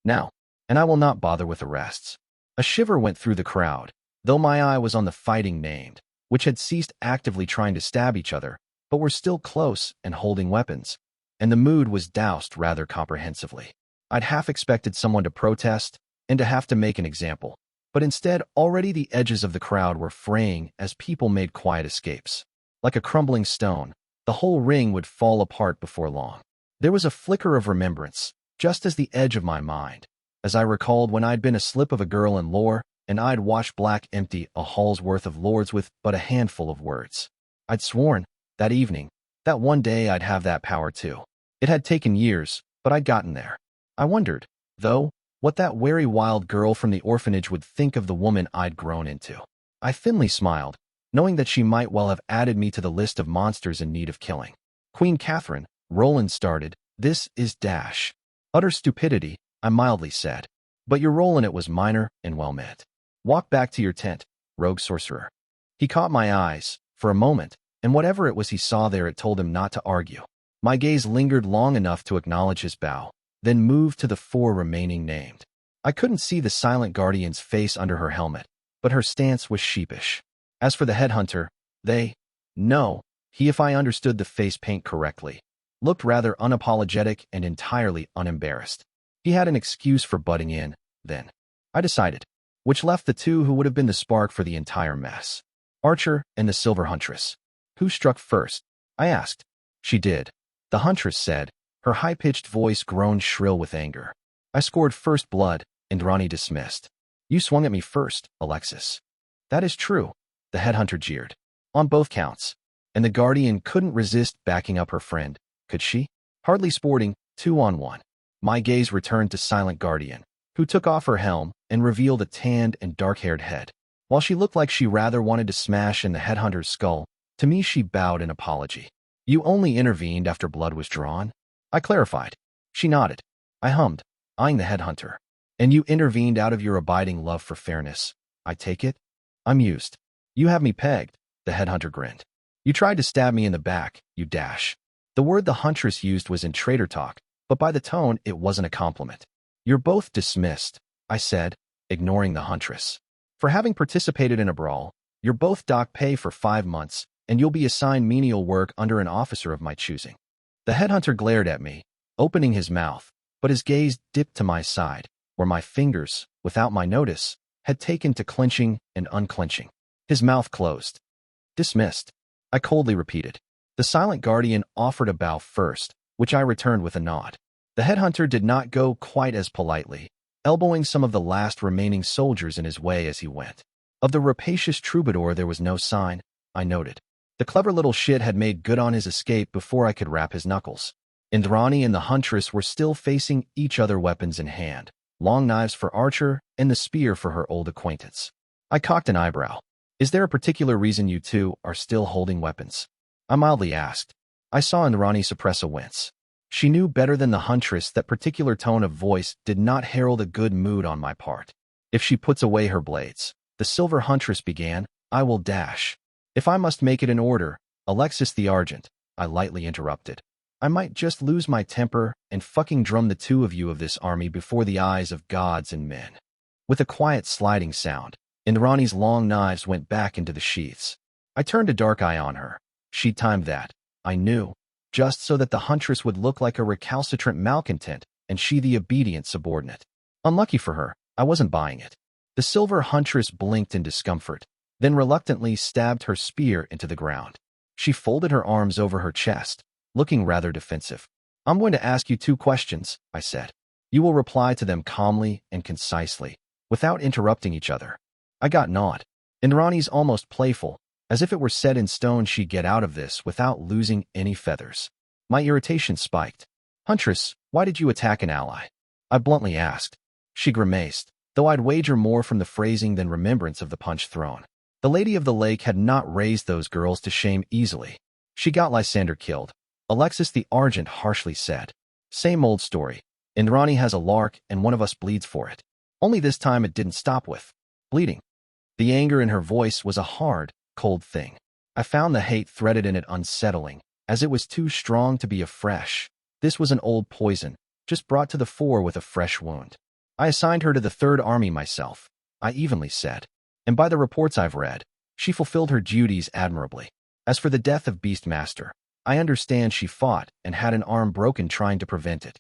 "Now, and I will not bother with arrests." A shiver went through the crowd, though my eye was on the fighting named, which had ceased actively trying to stab each other, but were still close and holding weapons, and the mood was doused rather comprehensively. I'd half expected someone to protest and to have to make an example, but instead already the edges of the crowd were fraying as people made quiet escapes. Like a crumbling stone, the whole ring would fall apart before long. There was a flicker of remembrance, just as the edge of my mind, as I recalled when I'd been a slip of a girl in lore, and I'd watched Black empty a hall's worth of lords with but a handful of words. I'd sworn, that evening, that one day I'd have that power too. It had taken years, but I'd gotten there. I wondered, though, what that wary wild girl from the orphanage would think of the woman I'd grown into. I thinly smiled, knowing that she might well have added me to the list of monsters in need of killing. "Queen Catherine," Roland started, "this is Dash." "Utter stupidity," I mildly said, "but your role in it was minor and well meant. Walk back to your tent, rogue sorcerer." He caught my eyes, for a moment, and whatever it was he saw there it told him not to argue. My gaze lingered long enough to acknowledge his bow, then moved to the 4 remaining named. I couldn't see the Silent Guardian's face under her helmet, but her stance was sheepish. As for the Headhunter, he, if I understood the face paint correctly, looked rather unapologetic and entirely unembarrassed. He had an excuse for butting in, then, I decided, which left the 2 who would have been the spark for the entire mess. Archer and the Silver Huntress. "Who struck first?" I asked. "She did," the Huntress said, her high-pitched voice grown shrill with anger. "I scored first blood, Indrani dismissed. You swung at me first, Alexis. That is true, the headhunter jeered. On both counts. And the guardian couldn't resist backing up her friend, could she? Hardly sporting, 2-on-1. My gaze returned to silent guardian, who took off her helm and revealed a tanned and dark-haired head. While she looked like she rather wanted to smash in the headhunter's skull, to me she bowed in apology. You only intervened after blood was drawn? I clarified. She nodded. I hummed, eyeing the headhunter. And you intervened out of your abiding love for fairness, I take it? I'm used. You have me pegged, the headhunter grinned. You tried to stab me in the back, you dash. The word the huntress used was in traitor talk, but by the tone it wasn't a compliment. You're both dismissed, I said, ignoring the huntress. For having participated in a brawl, you're both dock pay for 5 months, and you'll be assigned menial work under an officer of my choosing. The headhunter glared at me, opening his mouth, but his gaze dipped to my side, where my fingers, without my notice, had taken to clenching and unclenching. His mouth closed. Dismissed, I coldly repeated. The silent guardian offered a bow first, which I returned with a nod. The headhunter did not go quite as politely, elbowing some of the last remaining soldiers in his way as he went. Of the rapacious troubadour there was no sign, I noted. The clever little shit had made good on his escape before I could rap his knuckles. Indrani and the huntress were still facing each other, weapons in hand, long knives for Archer and the spear for her old acquaintance. I cocked an eyebrow. Is there a particular reason you two are still holding weapons? I mildly asked. I saw Indrani suppress a wince. She knew better than the huntress that particular tone of voice did not herald a good mood on my part. If she puts away her blades, the silver huntress began, I will dash. If I must make it in order, Alexis the Argent, I lightly interrupted. I might just lose my temper and fucking drum the two of you of this army before the eyes of gods and men. With a quiet sliding sound, Indrani's long knives went back into the sheaths. I turned a dark eye on her. She timed that, I knew, just so that the huntress would look like a recalcitrant malcontent and she the obedient subordinate. Unlucky for her, I wasn't buying it. The silver huntress blinked in discomfort, then reluctantly stabbed her spear into the ground. She folded her arms over her chest, looking rather defensive. I'm going to ask you 2 questions, I said. You will reply to them calmly and concisely, without interrupting each other. I got gnawed. Indrani's almost playful, as if it were set in stone she'd get out of this without losing any feathers. My irritation spiked. Huntress, why did you attack an ally? I bluntly asked. She grimaced, though I'd wager more from the phrasing than remembrance of the punch thrown. The Lady of the Lake had not raised those girls to shame easily. She got Lysander killed, Alexis the Argent harshly said. Same old story. Indrani has a lark and one of us bleeds for it. Only this time it didn't stop with bleeding. The anger in her voice was a hard, cold thing. I found the hate threaded in it unsettling, as it was too strong to be afresh. This was an old poison, just brought to the fore with a fresh wound. I assigned her to the 3rd Army myself, I evenly said. And by the reports I've read, she fulfilled her duties admirably. As for the death of Beastmaster, I understand she fought and had an arm broken trying to prevent it.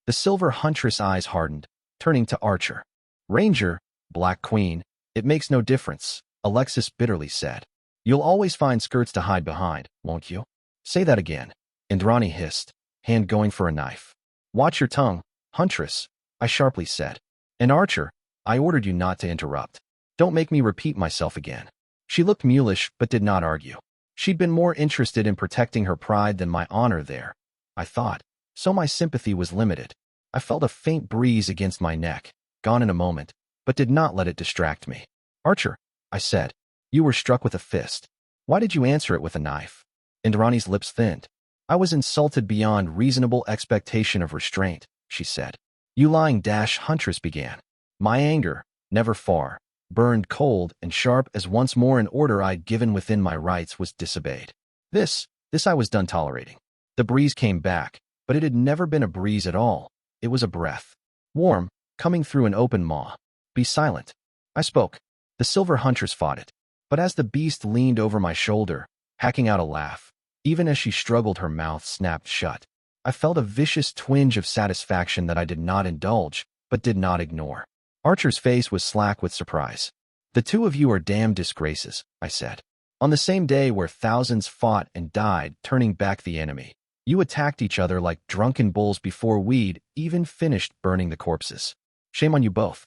The silver huntress' eyes hardened, turning to Archer. Ranger, Black Queen, it makes no difference, Alexis bitterly said. You'll always find skirts to hide behind, won't you? Say that again, Indrani hissed, hand going for a knife. Watch your tongue, huntress, I sharply said. And Archer, I ordered you not to interrupt. Don't make me repeat myself again. She looked mulish but did not argue. She'd been more interested in protecting her pride than my honor there, I thought, so my sympathy was limited. I felt a faint breeze against my neck, gone in a moment, but did not let it distract me. Archer, I said, you were struck with a fist. Why did you answer it with a knife? Indrani's lips thinned. I was insulted beyond reasonable expectation of restraint, she said. You lying dash huntress began. My anger, never far, burned cold and sharp as once more an order I'd given within my rights was disobeyed. This I was done tolerating. The breeze came back, but it had never been a breeze at all. It was a breath. Warm, coming through an open maw. Be silent. I spoke. The silver huntress fought it. But as the beast leaned over my shoulder, hacking out a laugh, even as she struggled her mouth snapped shut, I felt a vicious twinge of satisfaction that I did not indulge, but did not ignore. Archer's face was slack with surprise. The 2 of you are damn disgraces, I said. On the same day where thousands fought and died turning back the enemy, you attacked each other like drunken bulls before we'd even finished burning the corpses. Shame on you both.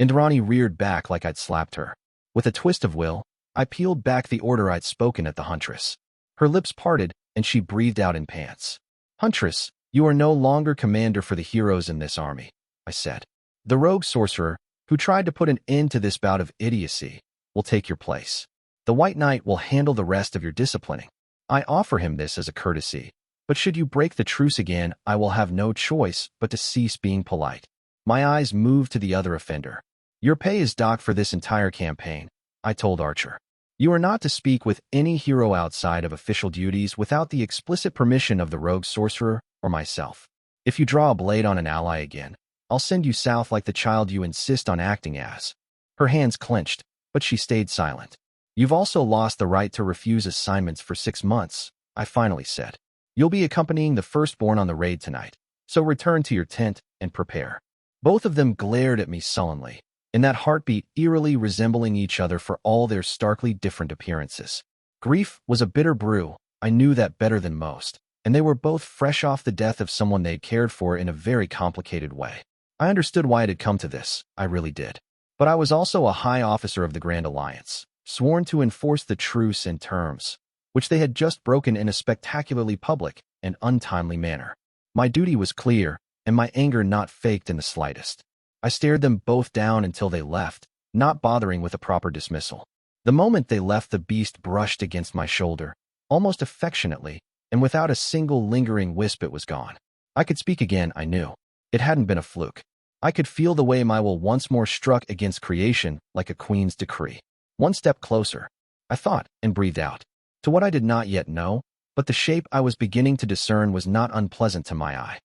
Indrani reared back like I'd slapped her. With a twist of will, I peeled back the order I'd spoken at the Huntress. Her lips parted, and she breathed out in pants. Huntress, you are no longer commander for the heroes in this army, I said. The rogue sorcerer, who tried to put an end to this bout of idiocy, will take your place. The White Knight will handle the rest of your disciplining. I offer him this as a courtesy, but should you break the truce again, I will have no choice but to cease being polite. My eyes moved to the other offender. Your pay is docked for this entire campaign, I told Archer. You are not to speak with any hero outside of official duties without the explicit permission of the rogue sorcerer or myself. If you draw a blade on an ally again, I'll send you south like the child you insist on acting as. Her hands clenched, but she stayed silent. You've also lost the right to refuse assignments for 6 months, I finally said. You'll be accompanying the firstborn on the raid tonight, so return to your tent and prepare. Both of them glared at me sullenly, in that heartbeat eerily resembling each other for all their starkly different appearances. Grief was a bitter brew, I knew that better than most, and they were both fresh off the death of someone they'd cared for in a very complicated way. I understood why it had come to this, I really did. But I was also a high officer of the Grand Alliance, sworn to enforce the truce and terms, which they had just broken in a spectacularly public and untimely manner. My duty was clear, and my anger not faked in the slightest. I stared them both down until they left, not bothering with a proper dismissal. The moment they left, the beast brushed against my shoulder, almost affectionately, and without a single lingering wisp it was gone. I could speak again, I knew. It hadn't been a fluke. I could feel the way my will once more struck against creation like a queen's decree. One step closer, I thought, and breathed out, to what I did not yet know, but the shape I was beginning to discern was not unpleasant to my eye.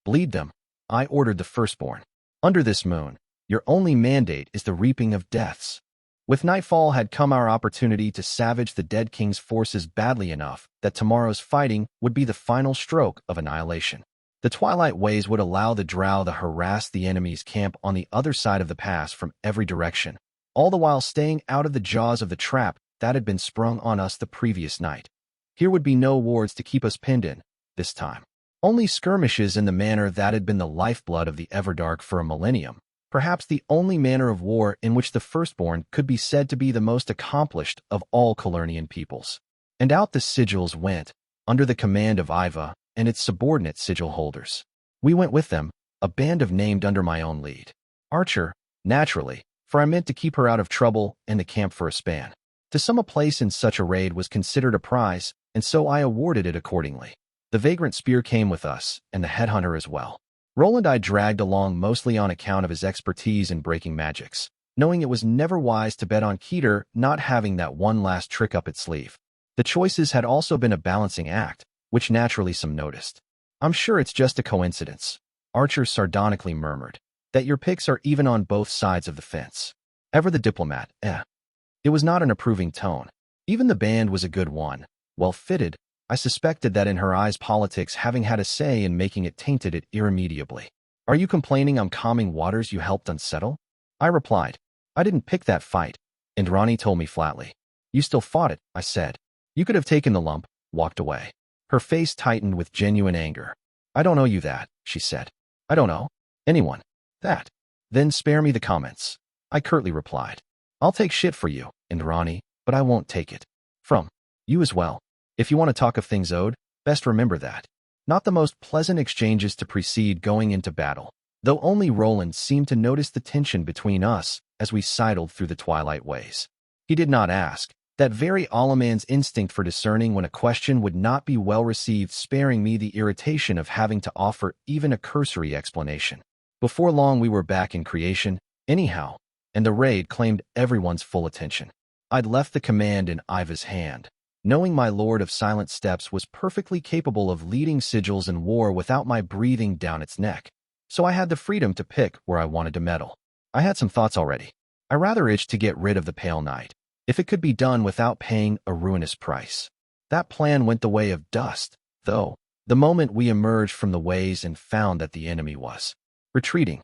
Bleed them, I ordered the firstborn. Under this moon, your only mandate is the reaping of deaths. With nightfall had come our opportunity to savage the dead king's forces badly enough that tomorrow's fighting would be the final stroke of annihilation. The twilight ways would allow the drow to harass the enemy's camp on the other side of the pass from every direction, all the while staying out of the jaws of the trap that had been sprung on us the previous night. Here would be no wards to keep us pinned in, this time. Only skirmishes in the manner that had been the lifeblood of the Everdark for a millennium, perhaps the only manner of war in which the firstborn could be said to be the most accomplished of all Calernian peoples. And out the sigils went, under the command of Iva and its subordinate sigil holders. We went with them, a band of named under my own lead. Archer, naturally, for I meant to keep her out of trouble and the camp for a span. To some a place in such a raid was considered a prize, and so I awarded it accordingly. The vagrant spear came with us, and the headhunter as well. Roland I dragged along mostly on account of his expertise in breaking magics, knowing it was never wise to bet on Keter not having that one last trick up its sleeve. The choices had also been a balancing act, which naturally some noticed. I'm sure it's just a coincidence, Archer sardonically murmured, that your picks are even on both sides of the fence. Ever the diplomat, It was not an approving tone. Even the band was a good one, well fitted. I suspected that in her eyes politics having had a say in making it tainted it irremediably. Are you complaining I'm calming waters you helped unsettle? I replied. I didn't pick that fight, Indrani told me flatly. You still fought it, I said. You could have taken the lump, walked away. Her face tightened with genuine anger. I don't owe you that, she said. I don't owe anyone that. Then spare me the comments, I curtly replied. I'll take shit for you, Indrani, but I won't take it from you as well. If you want to talk of things owed, best remember that. Not the most pleasant exchanges to precede going into battle, though only Roland seemed to notice the tension between us as we sidled through the twilight ways. He did not ask, that very Allaman's instinct for discerning when a question would not be well received sparing me the irritation of having to offer even a cursory explanation. Before long we were back in creation, anyhow, and the raid claimed everyone's full attention. I'd left the command in Iva's hand, knowing my Lord of Silent Steps was perfectly capable of leading sigils in war without my breathing down its neck, so I had the freedom to pick where I wanted to meddle. I had some thoughts already. I rather itched to get rid of the Pale Knight, if it could be done without paying a ruinous price. That plan went the way of dust, though, the moment we emerged from the ways and found that the enemy was retreating.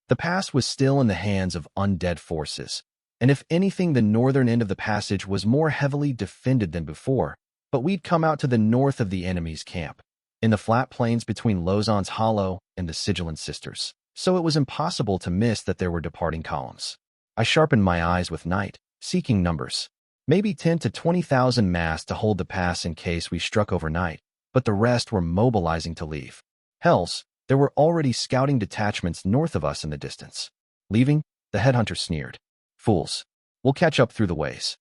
The pass was still in the hands of undead forces, and if anything the northern end of the passage was more heavily defended than before, but we'd come out to the north of the enemy's camp, in the flat plains between Lozon's Hollow and the Sigilant Sisters. so it was impossible to miss that there were departing columns. I sharpened my eyes with night, seeking numbers. Maybe 10 to 20,000 massed to hold the pass in case we struck overnight, but the rest were mobilizing to leave. Hells, there were already scouting detachments north of us in the distance. Leaving? The headhunter sneered. Fools. We'll catch up through the ways.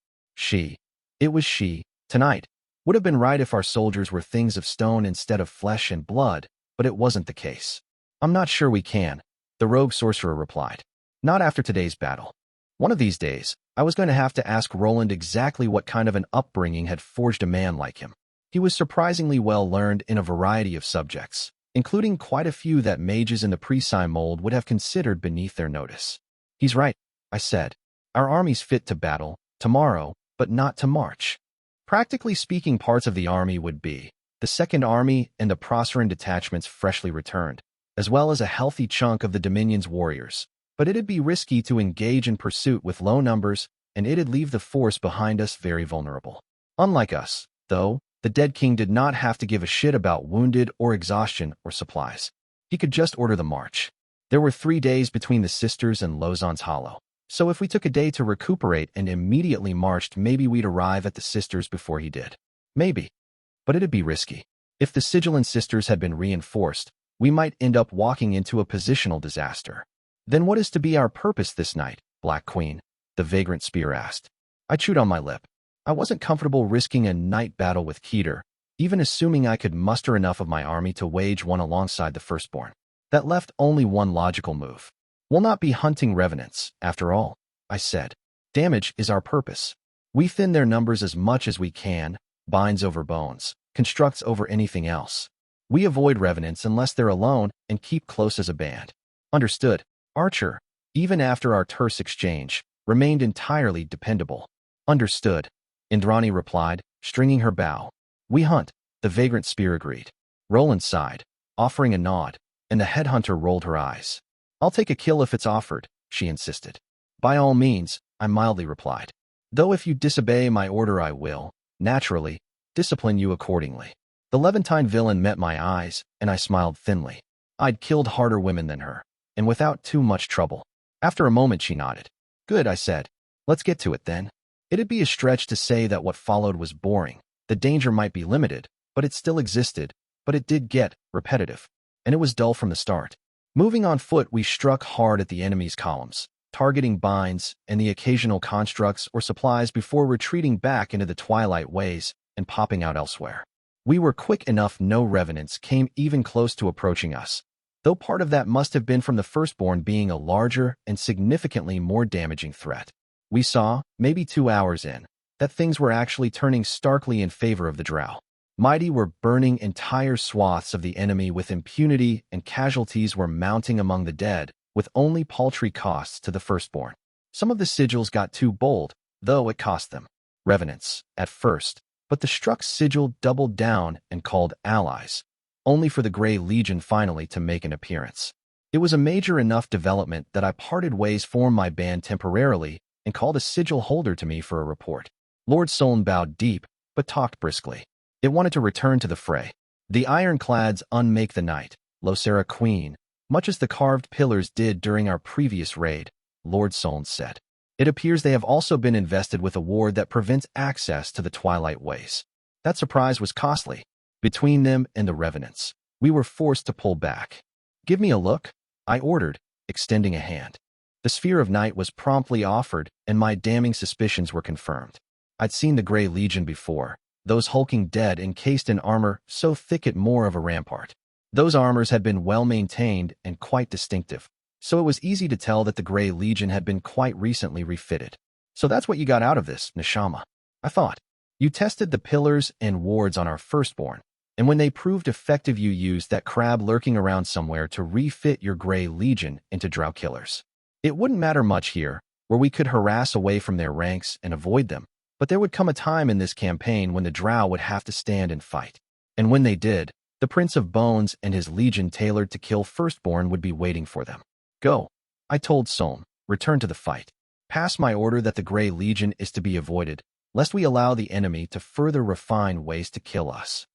It was she, tonight. Would have been right if our soldiers were things of stone instead of flesh and blood, but it wasn't the case. I'm not sure we can, the rogue sorcerer replied. Not after today's battle. One of these days, I was going to have to ask Roland exactly what kind of an upbringing had forged a man like him. He was surprisingly well learned in a variety of subjects, including quite a few that mages in the Presci mold would have considered beneath their notice. He's right, I said. Our army's fit to battle, tomorrow, but not to march. Practically speaking, parts of the army would be the Second Army and the Proceran detachments freshly returned, as well as a healthy chunk of the Dominion's warriors. But it'd be risky to engage in pursuit with low numbers, and it'd leave the force behind us very vulnerable. Unlike us, though, the dead king did not have to give a shit about wounded or exhaustion or supplies. He could just order the march. There were 3 days between the Sisters and Lausanne's Hollow, so if we took a day to recuperate and immediately marched, maybe we'd arrive at the Sisters before he did. Maybe. But it'd be risky. If the Sigilant Sisters had been reinforced, we might end up walking into a positional disaster. Then what is to be our purpose this night, Black Queen? The vagrant spear asked. I chewed on my lip. I wasn't comfortable risking a night battle with Keter, even assuming I could muster enough of my army to wage one alongside the Firstborn. That left only one logical move. We'll not be hunting revenants, after all, I said. Damage is our purpose. We thin their numbers as much as we can, binds over bones, constructs over anything else. We avoid revenants unless they're alone and keep close as a band. Understood. Archer, even after our terse exchange, remained entirely dependable. Understood, Indrani replied, stringing her bow. We hunt, the vagrant spear agreed. Roland sighed, offering a nod, and the headhunter rolled her eyes. I'll take a kill if it's offered, she insisted. By all means, I mildly replied. Though if you disobey my order I will, naturally, discipline you accordingly. The Levantine villain met my eyes, and I smiled thinly. I'd killed harder women than her, and without too much trouble. After a moment she nodded. Good, I said. Let's get to it then. It'd be a stretch to say that what followed was boring. The danger might be limited, but it still existed, but it did get repetitive. And it was dull from the start. Moving on foot, we struck hard at the enemy's columns, targeting binds and the occasional constructs or supplies before retreating back into the twilight ways and popping out elsewhere. We were quick enough no revenants came even close to approaching us, though part of that must have been from the Firstborn being a larger and significantly more damaging threat. We saw, maybe 2 hours in, that things were actually turning starkly in favor of the Drow. Mighty were burning entire swaths of the enemy with impunity, and casualties were mounting among the dead, with only paltry costs to the Firstborn. Some of the sigils got too bold, though it cost them revenants at first, but the struck sigil doubled down and called allies, only for the Grey Legion finally to make an appearance. It was a major enough development that I parted ways from my band temporarily and called a sigil holder to me for a report. Lord Solon bowed deep, but talked briskly. It wanted to return to the fray. The ironclads unmake the night, Losera Queen, much as the carved pillars did during our previous raid, Lord Solon said. It appears they have also been invested with a ward that prevents access to the Twilight Ways. That surprise was costly. Between them and the revenants, we were forced to pull back. Give me a look, I ordered, extending a hand. The Sphere of Night was promptly offered, and my damning suspicions were confirmed. I'd seen the Grey Legion before, those hulking dead encased in armor so thick it more of a rampart. Those armors had been well maintained and quite distinctive, so it was easy to tell that the Grey Legion had been quite recently refitted. So that's what you got out of this, Neshama, I thought. You tested the pillars and wards on our Firstborn, and when they proved effective you used that crab lurking around somewhere to refit your Grey Legion into Drow killers. It wouldn't matter much here, where we could harass away from their ranks and avoid them, but there would come a time in this campaign when the Drow would have to stand and fight. And when they did, the Prince of Bones and his legion tailored to kill Firstborn would be waiting for them. Go, I told Solm, return to the fight. Pass my order that the Grey Legion is to be avoided, lest we allow the enemy to further refine ways to kill us.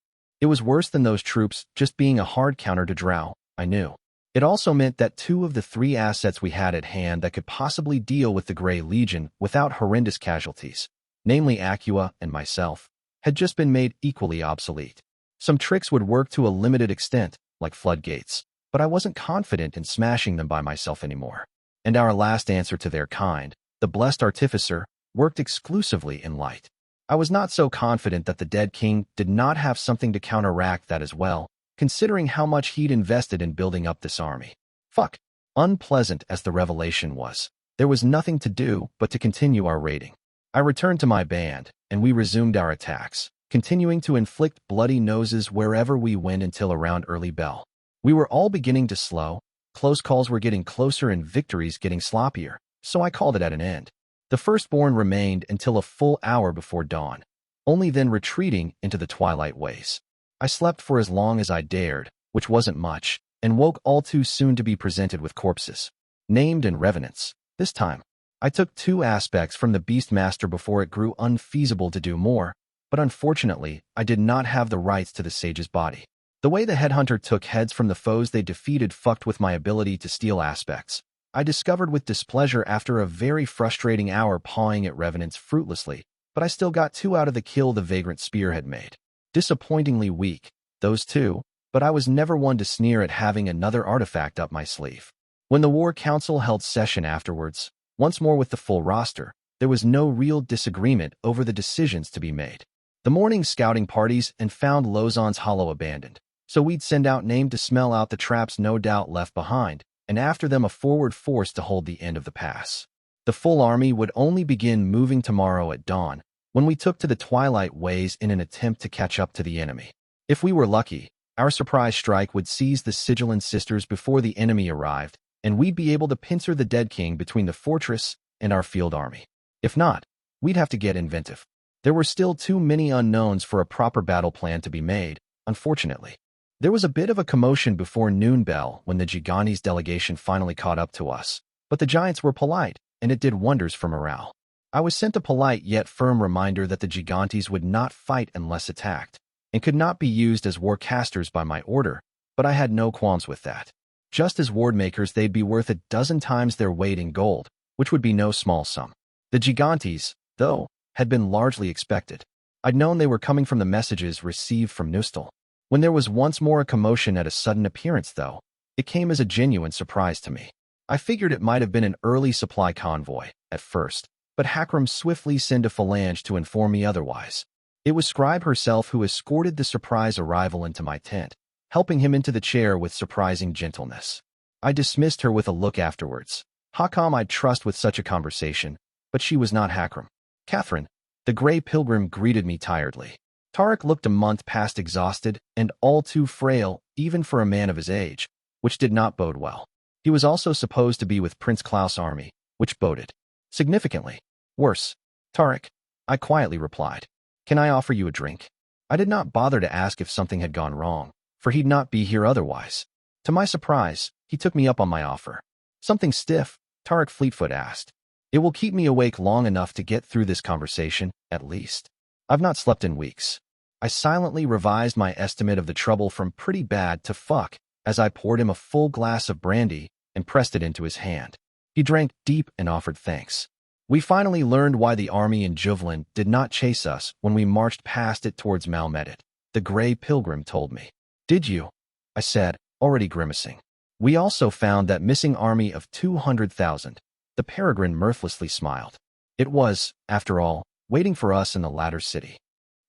It was worse than those troops just being a hard counter to Drow, I knew. It also meant that 2 of the 3 assets we had at hand that could possibly deal with the Grey Legion without horrendous casualties, namely Acqua and myself, had just been made equally obsolete. Some tricks would work to a limited extent, like floodgates, but I wasn't confident in smashing them by myself anymore. And our last answer to their kind, the Blessed Artificer, worked exclusively in light. I was not so confident that the dead king did not have something to counteract that as well, considering how much he'd invested in building up this army. Fuck. Unpleasant as the revelation was, there was nothing to do but to continue our raiding. I returned to my band, and we resumed our attacks, continuing to inflict bloody noses wherever we went until around early bell. We were all beginning to slow, close calls were getting closer and victories getting sloppier, so I called it at an end. The firstborn remained until a full hour before dawn, only then retreating into the twilight ways. I slept for as long as I dared, which wasn't much, and woke all too soon to be presented with corpses, named and revenants. This time, I took 2 aspects from the Beastmaster before it grew unfeasible to do more, but unfortunately, I did not have the rights to the sage's body. The way the headhunter took heads from the foes they defeated fucked with my ability to steal aspects. I discovered with displeasure after a very frustrating hour pawing at revenants fruitlessly, but I still got 2 out of the kill the vagrant spear had made. Disappointingly weak, those 2, but I was never one to sneer at having another artifact up my sleeve. When the War Council held session afterwards, once more with the full roster, there was no real disagreement over the decisions to be made. The morning scouting parties and found Lausanne's Hollow abandoned, so we'd send out Name to smell out the traps no doubt left behind, and after them a forward force to hold the end of the pass. The full army would only begin moving tomorrow at dawn, when we took to the twilight ways in an attempt to catch up to the enemy. If we were lucky, our surprise strike would seize the Sigillant sisters before the enemy arrived, and we'd be able to pincer the dead king between the fortress and our field army. If not, we'd have to get inventive. There were still too many unknowns for a proper battle plan to be made, unfortunately. There was a bit of a commotion before noon bell when the Gigantes delegation finally caught up to us, but the giants were polite, and it did wonders for morale. I was sent a polite yet firm reminder that the Gigantes would not fight unless attacked, and could not be used as warcasters by my order, but I had no qualms with that. Just as wardmakers, they'd be worth a dozen times their weight in gold, which would be no small sum. The Gigantes, though, had been largely expected. I'd known they were coming from the messages received from Nustel. When there was once more a commotion at a sudden appearance, though, it came as a genuine surprise to me. I figured it might have been an early supply convoy, at first, but Hakram swiftly sent a phalange to inform me otherwise. It was Scribe herself who escorted the surprise arrival into my tent, helping him into the chair with surprising gentleness. I dismissed her with a look afterwards. Hakam I'd trust with such a conversation, but she was not Hakram. Catherine, the Grey Pilgrim, greeted me tiredly. Tarek looked a month past exhausted and all too frail, even for a man of his age, which did not bode well. He was also supposed to be with Prince Klaus' army, which boded significantly worse. Tarek, I quietly replied, can I offer you a drink? I did not bother to ask if something had gone wrong, for he'd not be here otherwise. To my surprise, he took me up on my offer. Something stiff? Tarek Fleetfoot asked. It will keep me awake long enough to get through this conversation, at least. I've not slept in weeks. I silently revised my estimate of the trouble from pretty bad to fuck as I poured him a full glass of brandy and pressed it into his hand. He drank deep and offered thanks. We finally learned why the army in Juvelin did not chase us when we marched past it towards Malmedit. The Grey Pilgrim told me. Did you? I said, already grimacing. We also found that missing army of 200,000. The Peregrine mirthlessly smiled. It was, after all, waiting for us in the latter city.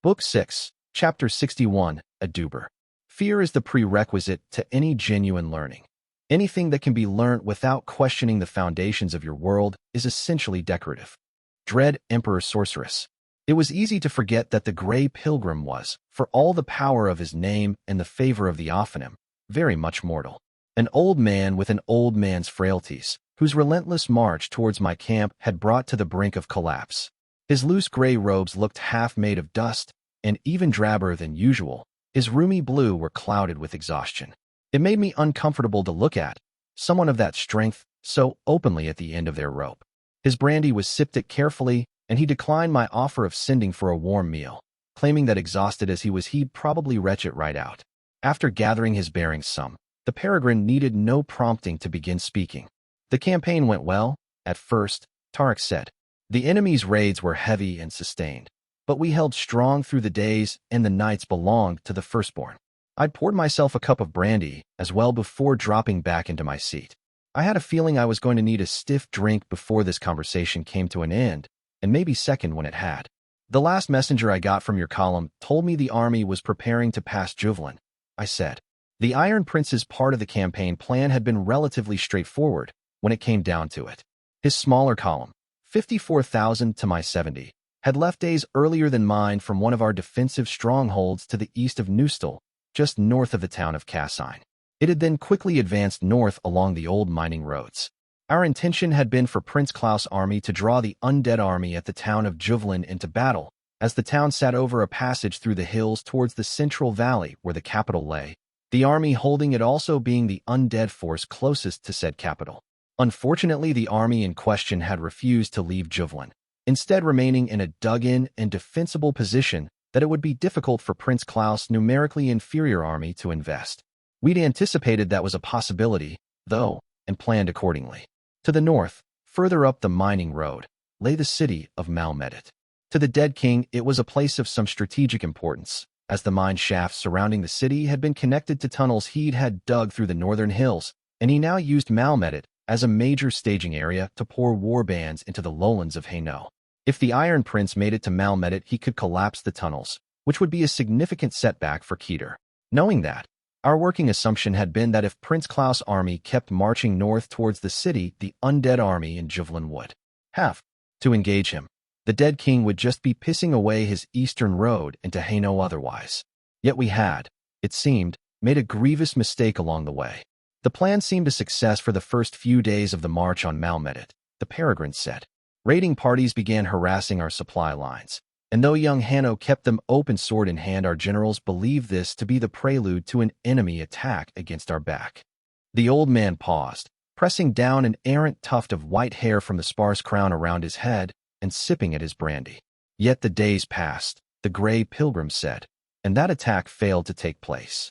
Book 6, Chapter 61, Adouber. Fear is the prerequisite to any genuine learning. Anything that can be learnt without questioning the foundations of your world is essentially decorative. Dread Emperor Sorceress. It was easy to forget that the Grey Pilgrim was, for all the power of his name and the favor of the Ophanim, very much mortal. An old man with an old man's frailties, whose relentless march towards my camp had brought to the brink of collapse. His loose gray robes looked half made of dust, and even drabber than usual. His roomy blue were clouded with exhaustion. It made me uncomfortable to look at, someone of that strength, so openly at the end of their rope. His brandy was sipped at carefully, and he declined my offer of sending for a warm meal, claiming that exhausted as he was, he'd probably retch it right out. After gathering his bearings some, the The peregrine needed no prompting to begin speaking. The campaign went well, at first, Tarek said. The enemy's raids were heavy and sustained, but we held strong through the days, and the nights belonged to the firstborn. I'd poured myself a cup of brandy as well before dropping back into my seat. I had a feeling I was going to need a stiff drink before this conversation came to an end, and maybe second when it had. The last messenger I got from your column told me the army was preparing to pass Juvelin, I said. The Iron Prince's part of the campaign plan had been relatively straightforward when it came down to it. His smaller column, 54,000 to my 70, had left days earlier than mine from one of our defensive strongholds to the east of Neustal, just north of the town of Cassine. It had then quickly advanced north along the old mining roads. Our intention had been for Prince Klaus' army to draw the undead army at the town of Juvelin into battle, as the town sat over a passage through the hills towards the central valley where the capital lay, the army holding it also being the undead force closest to said capital. Unfortunately, the army in question had refused to leave Juvelin, instead remaining in a dug-in and defensible position that it would be difficult for Prince Klaus' numerically inferior army to invest. We'd anticipated that was a possibility, though, and planned accordingly. To the north, further up the mining road, lay the city of Malmedit. To the dead king, it was a place of some strategic importance, as the mine shafts surrounding the city had been connected to tunnels he'd had dug through the northern hills, and he now used Malmedit as a major staging area to pour war bands into the lowlands of Hainaut. If the Iron Prince made it to Malmedit, he could collapse the tunnels, which would be a significant setback for Keter. Knowing that, our working assumption had been that if Prince Klaus' army kept marching north towards the city, the undead army in Juvelin would have to engage him. The dead king would just be pissing away his eastern road into Hainaut otherwise. Yet we had, it seemed, made a grievous mistake along the way. The plan seemed a success for the first few days of the march on Malmedit, the peregrine said. Raiding parties began harassing our supply lines, and though young Hanno kept them open sword in hand, our generals believed this to be the prelude to an enemy attack against our back. The old man paused, pressing down an errant tuft of white hair from the sparse crown around his head and sipping at his brandy. Yet the days passed, the gray pilgrim said, and that attack failed to take place.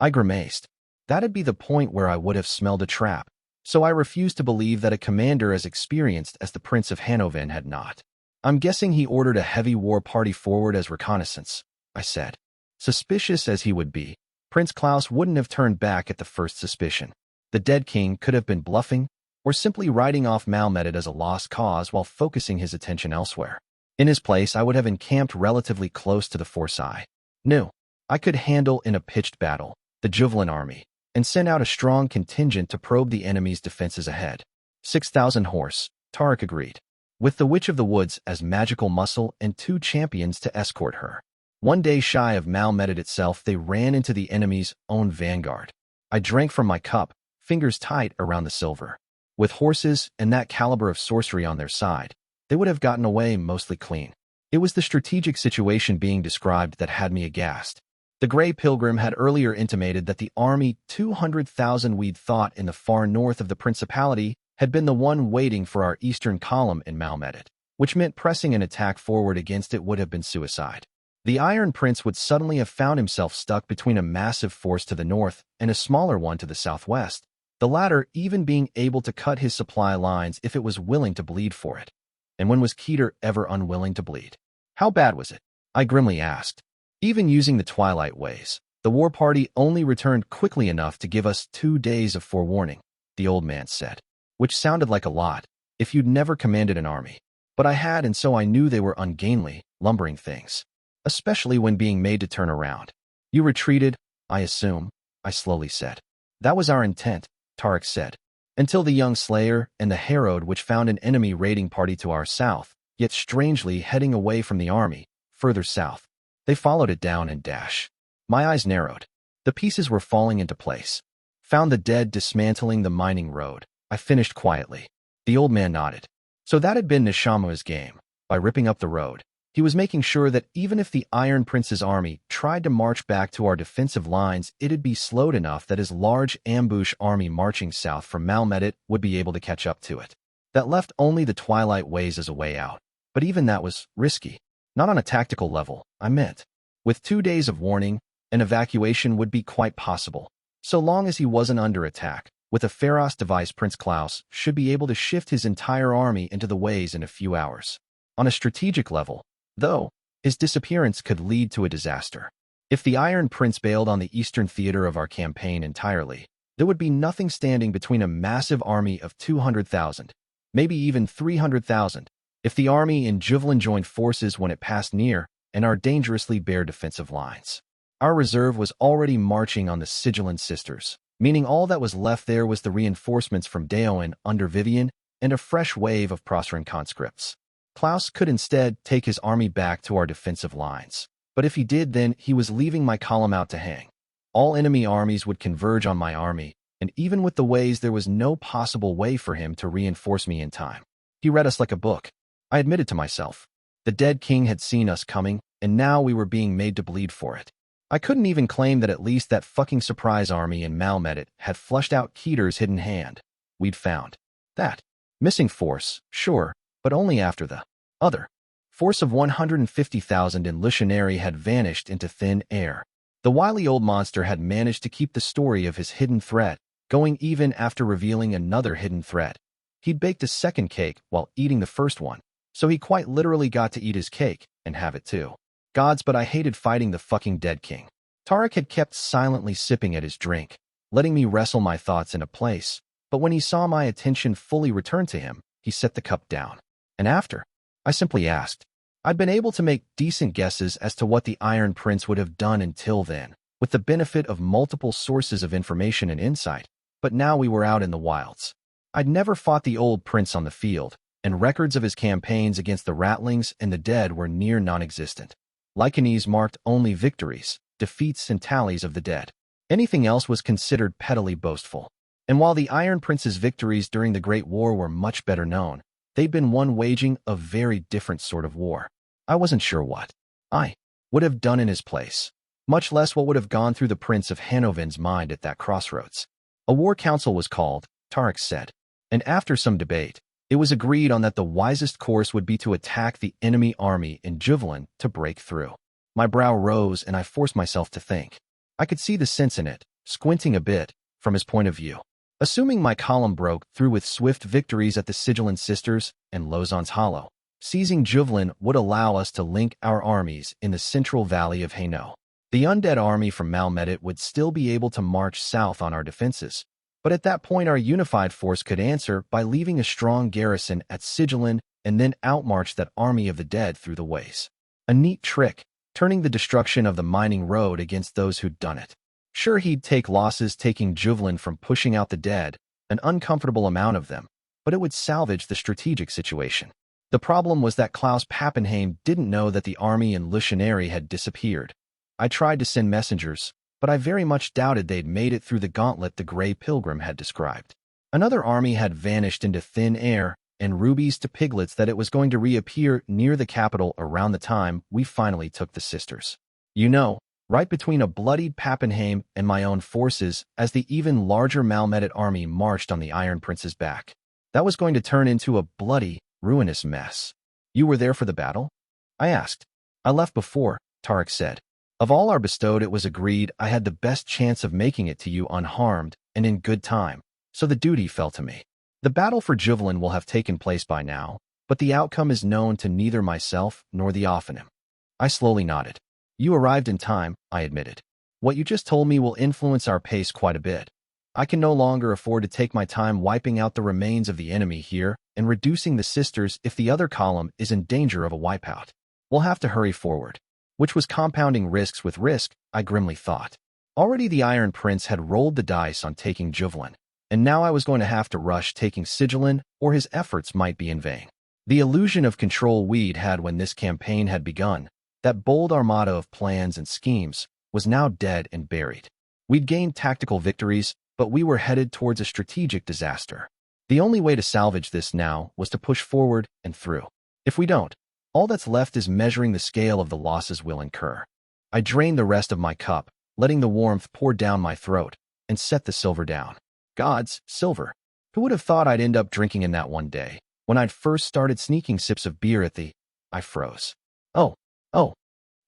I grimaced. That'd be the point where I would have smelled a trap, so I refused to believe that a commander as experienced as the Prince of Hannoven had not. I'm guessing he ordered a heavy war party forward as reconnaissance, I said. Suspicious as he would be, Prince Klaus wouldn't have turned back at the first suspicion. The dead king could have been bluffing, or simply writing off Malmedit as a lost cause while focusing his attention elsewhere. In his place, I would have encamped relatively close to the force I knew I could handle in a pitched battle, the Juvelin army, and send out a strong contingent to probe the enemy's defenses ahead. 6,000 horse, Tarek agreed, with the Witch of the Woods as magical muscle and 2 champions to escort her. One day shy of Malmedit itself, they ran into the enemy's own vanguard. I drank from my cup, fingers tight around the silver. With horses and that caliber of sorcery on their side, they would have gotten away mostly clean. It was the strategic situation being described that had me aghast. The Grey Pilgrim had earlier intimated that the army 200,000 we'd thought in the far north of the Principality had been the one waiting for our eastern column in Malmedit, which meant pressing an attack forward against it would have been suicide. The Iron Prince would suddenly have found himself stuck between a massive force to the north and a smaller one to the southwest, the latter even being able to cut his supply lines if it was willing to bleed for it. And when was Keter ever unwilling to bleed? How bad was it? I grimly asked. Even using the twilight ways, the war party only returned quickly enough to give us 2 days of forewarning, the old man said, which sounded like a lot if you'd never commanded an army. But I had, and so I knew they were ungainly, lumbering things, especially when being made to turn around. You retreated, I assume, I slowly said. That was our intent, Tarek said, until the young slayer and the Herod, which found an enemy raiding party to our south, yet strangely heading away from the army, further south. They followed it down and dash. My eyes narrowed. The pieces were falling into place. Found the dead dismantling the mining road, I finished quietly. The old man nodded. So that had been Neshama's game. By ripping up the road, he was making sure that even if the Iron Prince's army tried to march back to our defensive lines, it'd be slowed enough that his large ambush army marching south from Malmedit would be able to catch up to it. That left only the twilight ways as a way out. But even that was risky. Not on a tactical level, I meant. With 2 days of warning, an evacuation would be quite possible. So long as he wasn't under attack, with a Pharos device, Prince Klaus should be able to shift his entire army into the ways in a few hours. On a strategic level, though, his disappearance could lead to a disaster. If the Iron Prince bailed on the eastern theater of our campaign entirely, there would be nothing standing between a massive army of 200,000, maybe even 300,000, if the army in Juvelin joined forces when it passed near, and our dangerously bare defensive lines. Our reserve was already marching on the Sigillant sisters, meaning all that was left there was the reinforcements from Daoin under Vivian and a fresh wave of Proserpine conscripts. Klaus could instead take his army back to our defensive lines, but if he did, then he was leaving my column out to hang. All enemy armies would converge on my army, and even with the ways, there was no possible way for him to reinforce me in time. He read us like a book. I admitted to myself. The dead king had seen us coming, and now we were being made to bleed for it. I couldn't even claim that at least that fucking surprise army in Malmedit had flushed out Keter's hidden hand. We'd found that missing force, sure, but only after the other force of 150,000 in Lucianary had vanished into thin air. The wily old monster had managed to keep the story of his hidden threat going even after revealing another hidden threat. He'd baked a second cake while eating the first one, so he quite literally got to eat his cake and have it too. Gods, but I hated fighting the fucking dead king. Tarek had kept silently sipping at his drink, letting me wrestle my thoughts into place, but when he saw my attention fully return to him, he set the cup down. And after, I simply asked. I'd been able to make decent guesses as to what the Iron Prince would have done until then, with the benefit of multiple sources of information and insight, but now we were out in the wilds. I'd never fought the old prince on the field, and records of his campaigns against the Ratlings and the dead were near non-existent. Lycanese marked only victories, defeats, and tallies of the dead. Anything else was considered pettily boastful. And while the Iron Prince's victories during the Great War were much better known, they'd been one waging a very different sort of war. I wasn't sure what I would have done in his place, much less what would have gone through the Prince of Hanovin's mind at that crossroads. A war council was called, Tarek said, and after some debate, it was agreed on that the wisest course would be to attack the enemy army in Juvelin to break through. My brow rose and I forced myself to think. I could see the sense in it, squinting a bit, from his point of view. Assuming my column broke through with swift victories at the Sigillant Sisters and Lausanne's Hollow, seizing Juvelin would allow us to link our armies in the central valley of Hainaut. The undead army from Malmedit would still be able to march south on our defenses, but at that point our unified force could answer by leaving a strong garrison at Sigilin and then outmarch that army of the dead through the ways. A neat trick, turning the destruction of the mining road against those who'd done it. Sure, he'd take losses taking Juvelin from pushing out the dead, an uncomfortable amount of them, but it would salvage the strategic situation. The problem was that Klaus Pappenheim didn't know that the army in Lucianary had disappeared. I tried to send messengers, but I very much doubted they'd made it through the gauntlet the Grey Pilgrim had described. Another army had vanished into thin air, and rubies to piglets that it was going to reappear near the capital around the time we finally took the sisters. You know, right between a bloodied Pappenheim and my own forces as the even larger Malmedit army marched on the Iron Prince's back. That was going to turn into a bloody, ruinous mess. You were there for the battle? I asked. I left before, Tarek said. Of all our bestowed, it was agreed I had the best chance of making it to you unharmed and in good time, so the duty fell to me. The battle for Juvelin will have taken place by now, but the outcome is known to neither myself nor the Ophanim. I slowly nodded. You arrived in time, I admitted. What you just told me will influence our pace quite a bit. I can no longer afford to take my time wiping out the remains of the enemy here and reducing the sisters if the other column is in danger of a wipeout. We'll have to hurry forward. Which was compounding risks with risk, I grimly thought. Already the Iron Prince had rolled the dice on taking Juvelin, and now I was going to have to rush taking Sigilin, or his efforts might be in vain. The illusion of control we'd had when this campaign had begun, that bold armada of plans and schemes, was now dead and buried. We'd gained tactical victories, but we were headed towards a strategic disaster. The only way to salvage this now was to push forward and through. If we don't, all that's left is measuring the scale of the losses we'll incur. I drained the rest of my cup, letting the warmth pour down my throat, and set the silver down. Gods, silver. Who would have thought I'd end up drinking in that one day? When I'd first started sneaking sips of beer at the... I froze. Oh,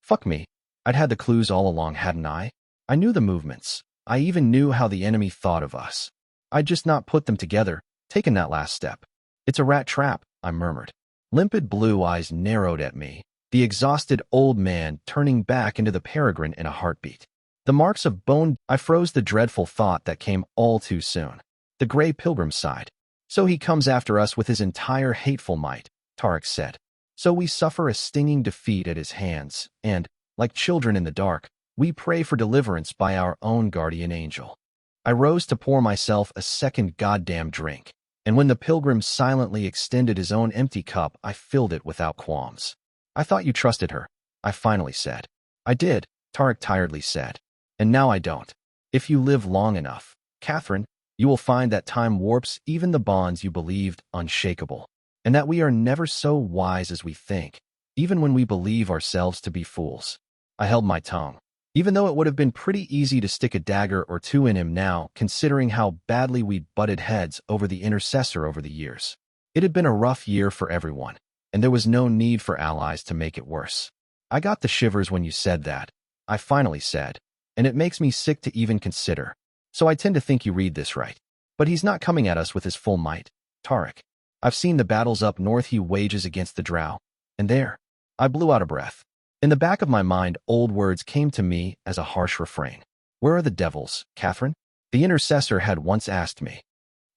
fuck me. I'd had the clues all along, hadn't I? I knew the movements, I even knew how the enemy thought of us. I'd just not put them together, taken that last step. It's a rat trap, I murmured. Limpid blue eyes narrowed at me, the exhausted old man turning back into the peregrine in a heartbeat. The marks of bone. I froze the dreadful thought that came all too soon. The gray pilgrim sighed. So he comes after us with his entire hateful might, Tarek said. So we suffer a stinging defeat at his hands, and, like children in the dark, we pray for deliverance by our own guardian angel. I rose to pour myself a second goddamn drink, and when the pilgrim silently extended his own empty cup, I filled it without qualms. I thought you trusted her, I finally said. I did, Tarek tiredly said. And now I don't. If you live long enough, Catherine, you will find that time warps even the bonds you believed unshakable, and that we are never so wise as we think, even when we believe ourselves to be fools. I held my tongue, even though it would have been pretty easy to stick a dagger or two in him now, considering how badly we'd butted heads over the intercessor over the years. It had been a rough year for everyone, and there was no need for allies to make it worse. I got the shivers when you said that, I finally said, and it makes me sick to even consider. So I tend to think you read this right. But he's not coming at us with his full might, Tarek. I've seen the battles up north he wages against the drow. And there, I blew out a breath. In the back of my mind, old words came to me as a harsh refrain. Where are the devils, Catherine? The intercessor had once asked me.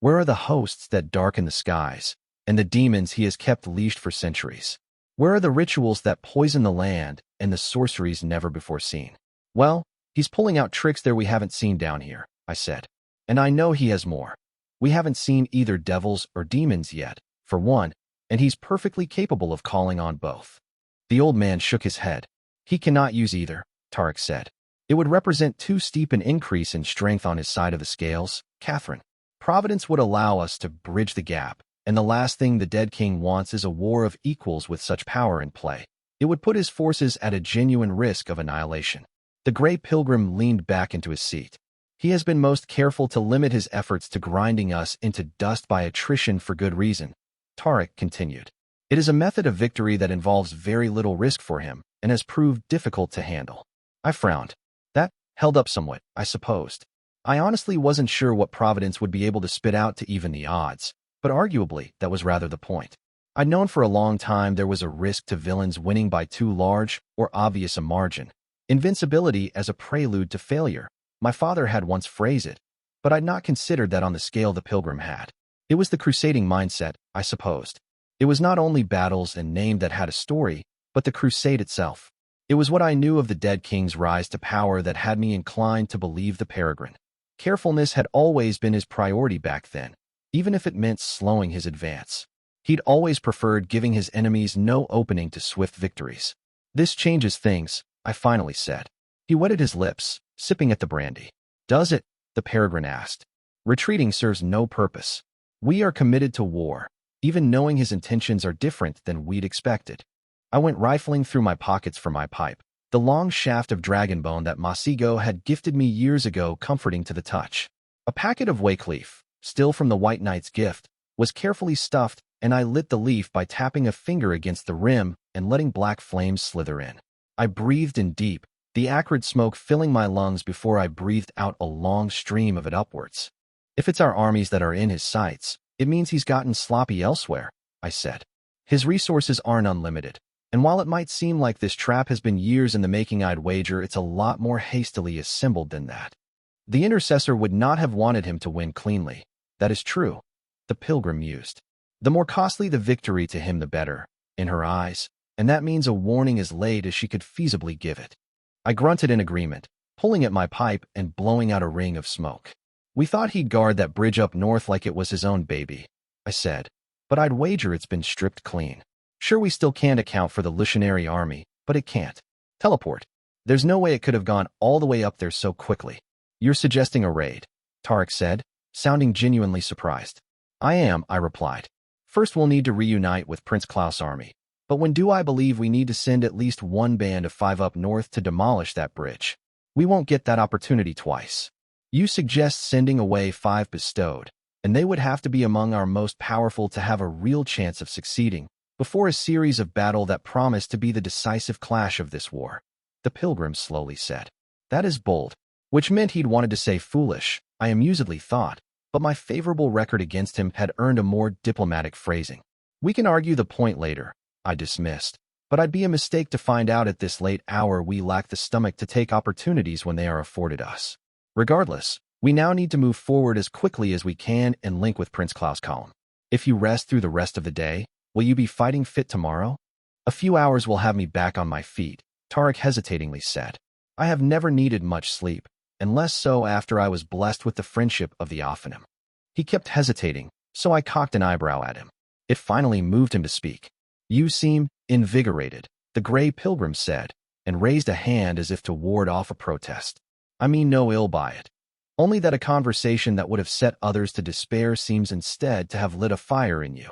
Where are the hosts that darken the skies, and the demons he has kept leashed for centuries? Where are the rituals that poison the land, and the sorceries never before seen? Well, he's pulling out tricks there we haven't seen down here, I said. And I know he has more. We haven't seen either devils or demons yet, for one, and he's perfectly capable of calling on both. The old man shook his head. He cannot use either, Tarek said. It would represent too steep an increase in strength on his side of the scales, Catherine. Providence would allow us to bridge the gap, and the last thing the dead king wants is a war of equals with such power in play. It would put his forces at a genuine risk of annihilation. The gray pilgrim leaned back into his seat. He has been most careful to limit his efforts to grinding us into dust by attrition for good reason, Tarek continued. It is a method of victory that involves very little risk for him and has proved difficult to handle. I frowned. That held up somewhat, I supposed. I honestly wasn't sure what Providence would be able to spit out to even the odds, but arguably that was rather the point. I'd known for a long time there was a risk to villains winning by too large or obvious a margin. Invincibility as a prelude to failure. My father had once phrased it, but I'd not considered that on the scale the pilgrim had. It was the crusading mindset, I supposed. It was not only battles and name that had a story, but the crusade itself. It was what I knew of the dead king's rise to power that had me inclined to believe the peregrine. Carefulness had always been his priority back then, even if it meant slowing his advance. He'd always preferred giving his enemies no opening to swift victories. This changes things, I finally said. He wetted his lips, sipping at the brandy. Does it? The peregrine asked. Retreating serves no purpose. We are committed to war, even knowing his intentions are different than we'd expected. I went rifling through my pockets for my pipe, the long shaft of dragonbone that Masigo had gifted me years ago comforting to the touch. A packet of wake leaf, still from the White Knight's gift, was carefully stuffed, and I lit the leaf by tapping a finger against the rim and letting black flames slither in. I breathed in deep, the acrid smoke filling my lungs before I breathed out a long stream of it upwards. If it's our armies that are in his sights, it means he's gotten sloppy elsewhere, I said. His resources aren't unlimited, and while it might seem like this trap has been years in the making, I'd wager it's a lot more hastily assembled than that. The intercessor would not have wanted him to win cleanly. That is true, the pilgrim mused. The more costly the victory to him the better, in her eyes, and that means a warning as late as she could feasibly give it. I grunted in agreement, pulling at my pipe and blowing out a ring of smoke. We thought he'd guard that bridge up north like it was his own baby, I said, but I'd wager it's been stripped clean. Sure, we still can't account for the Lucianary army, but it can't. Teleport. There's no way it could have gone all the way up there so quickly. You're suggesting a raid, Tarek said, sounding genuinely surprised. I am, I replied. First we'll need to reunite with Prince Klaus' army. But when do I believe we need to send at least one band of 5 up north to demolish that bridge? We won't get that opportunity twice. You suggest sending away 5 bestowed, and they would have to be among our most powerful to have a real chance of succeeding, before a series of battle that promised to be the decisive clash of this war. The pilgrim slowly said. That is bold. which meant he'd wanted to say foolish, I amusedly thought, but my favorable record against him had earned a more diplomatic phrasing. We can argue the point later, I dismissed, but I'd be a mistake to find out at this late hour we lack the stomach to take opportunities when they are afforded us. Regardless, we now need to move forward as quickly as we can and link with Prince Klaus' column. If you rest through the rest of the day, will you be fighting fit tomorrow? A few hours will have me back on my feet, Tarek hesitatingly said. I have never needed much sleep, and less so after I was blessed with the friendship of the Ophanim. He kept hesitating, so I cocked an eyebrow at him. It finally moved him to speak. You seem invigorated, the Grey Pilgrim said, and raised a hand as if to ward off a protest. I mean no ill by it. Only that a conversation that would have set others to despair seems instead to have lit a fire in you.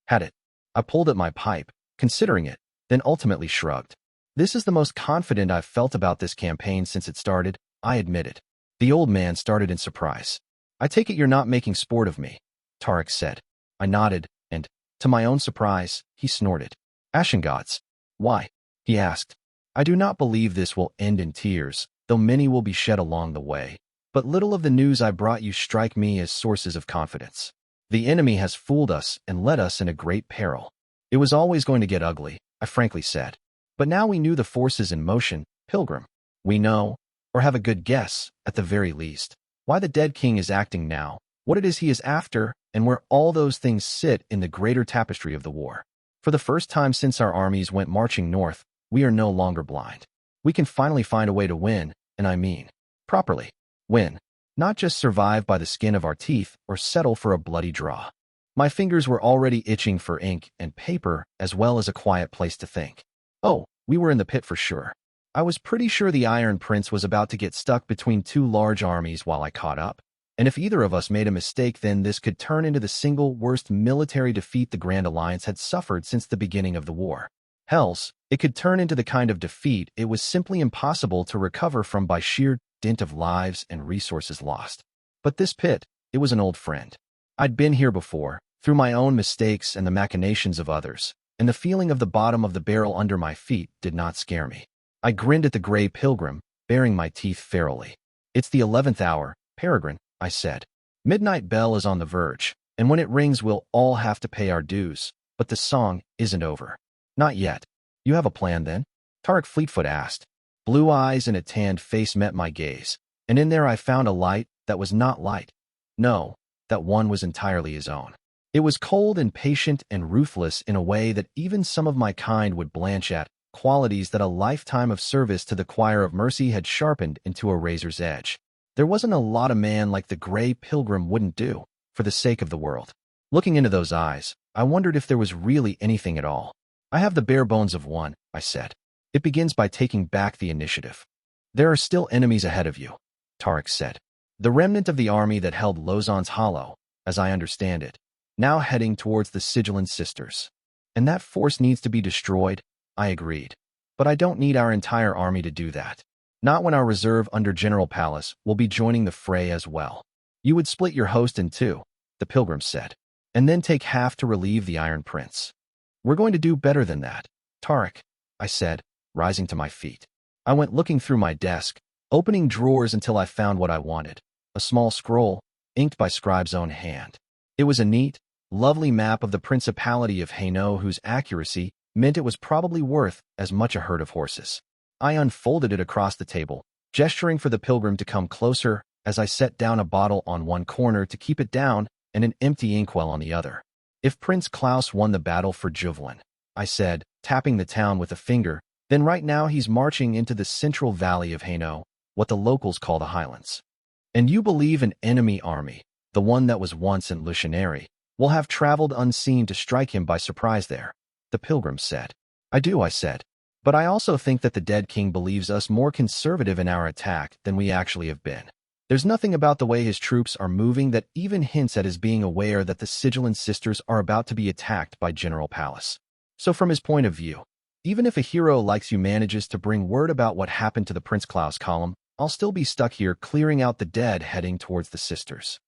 Had it? I pulled at my pipe, considering it, then ultimately shrugged. This is the most confident I've felt about this campaign since it started, I admitted. The old man started in surprise. I take it you're not making sport of me, Tarek said. I nodded, and, to my own surprise, he snorted. Ashengods. Why? He asked. I do not believe this will end in tears, though many will be shed along the way. But little of the news I brought you strike me as sources of confidence. The enemy has fooled us and led us in a great peril. It was always going to get ugly, I frankly said. But now we knew the forces in motion, Pilgrim. We know, or have a good guess, at the very least, why the dead king is acting now, what it is he is after, and where all those things sit in the greater tapestry of the war. For the first time since our armies went marching north, we are no longer blind. We can finally find a way to win, and I mean, properly, win. Not just survive by the skin of our teeth or settle for a bloody draw. My fingers were already itching for ink and paper as well as a quiet place to think. Oh, we were in the pit for sure. I was pretty sure the Iron Prince was about to get stuck between two large armies while I caught up. And if either of us made a mistake, then this could turn into the single worst military defeat the Grand Alliance had suffered since the beginning of the war. Hells, it could turn into the kind of defeat it was simply impossible to recover from by sheer dint of lives and resources lost. But this pit, it was an old friend. I'd been here before, through my own mistakes and the machinations of others, and the feeling of the bottom of the barrel under my feet did not scare me. I grinned at the Grey Pilgrim, baring my teeth ferally. It's the 11th hour, Peregrine, I said. Midnight bell is on the verge, and when it rings we'll all have to pay our dues, but the song isn't over. Not yet. You have a plan then? Tarek Fleetfoot asked. Blue eyes and a tanned face met my gaze, and in there I found a light that was not light. No, that one was entirely his own. It was cold and patient and ruthless in a way that even some of my kind would blanch at, qualities that a lifetime of service to the choir of mercy had sharpened into a razor's edge. There wasn't a lot a man like the Grey Pilgrim wouldn't do, for the sake of the world. Looking into those eyes, I wondered if there was really anything at all. I have the bare bones of one, I said. It begins by taking back the initiative. There are still enemies ahead of you, Tarek said. The remnant of the army that held Lausanne's Hollow, as I understand it, now heading towards the Sigillan Sisters. And that force needs to be destroyed, I agreed. But I don't need our entire army to do that. Not when our reserve under General Pallas will be joining the fray as well. You would split your host in two, the Pilgrim said, and then take half to relieve the Iron Prince. We're going to do better than that, Tarek, I said, rising to my feet. I went looking through my desk, opening drawers until I found what I wanted, a small scroll, inked by Scribe's own hand. It was a neat, lovely map of the Principality of Hainaut whose accuracy meant it was probably worth as much a herd of horses. I unfolded it across the table, gesturing for the Pilgrim to come closer as I set down a bottle on one corner to keep it down and an empty inkwell on the other. If Prince Klaus won the battle for Juvelin, I said, tapping the town with a finger, then right now he's marching into the central valley of Hainaut, what the locals call the Highlands. And you believe an enemy army, the one that was once in Le Chenary, will have traveled unseen to strike him by surprise there, the Pilgrim said. I do, I said. But I also think that the dead king believes us more conservative in our attack than we actually have been. There's nothing about the way his troops are moving that even hints at his being aware that the Sigillan Sisters are about to be attacked by General Pallas. So from his point of view, even if a hero like you manages to bring word about what happened to the Prince Klaus column, I'll still be stuck here clearing out the dead heading towards the Sisters.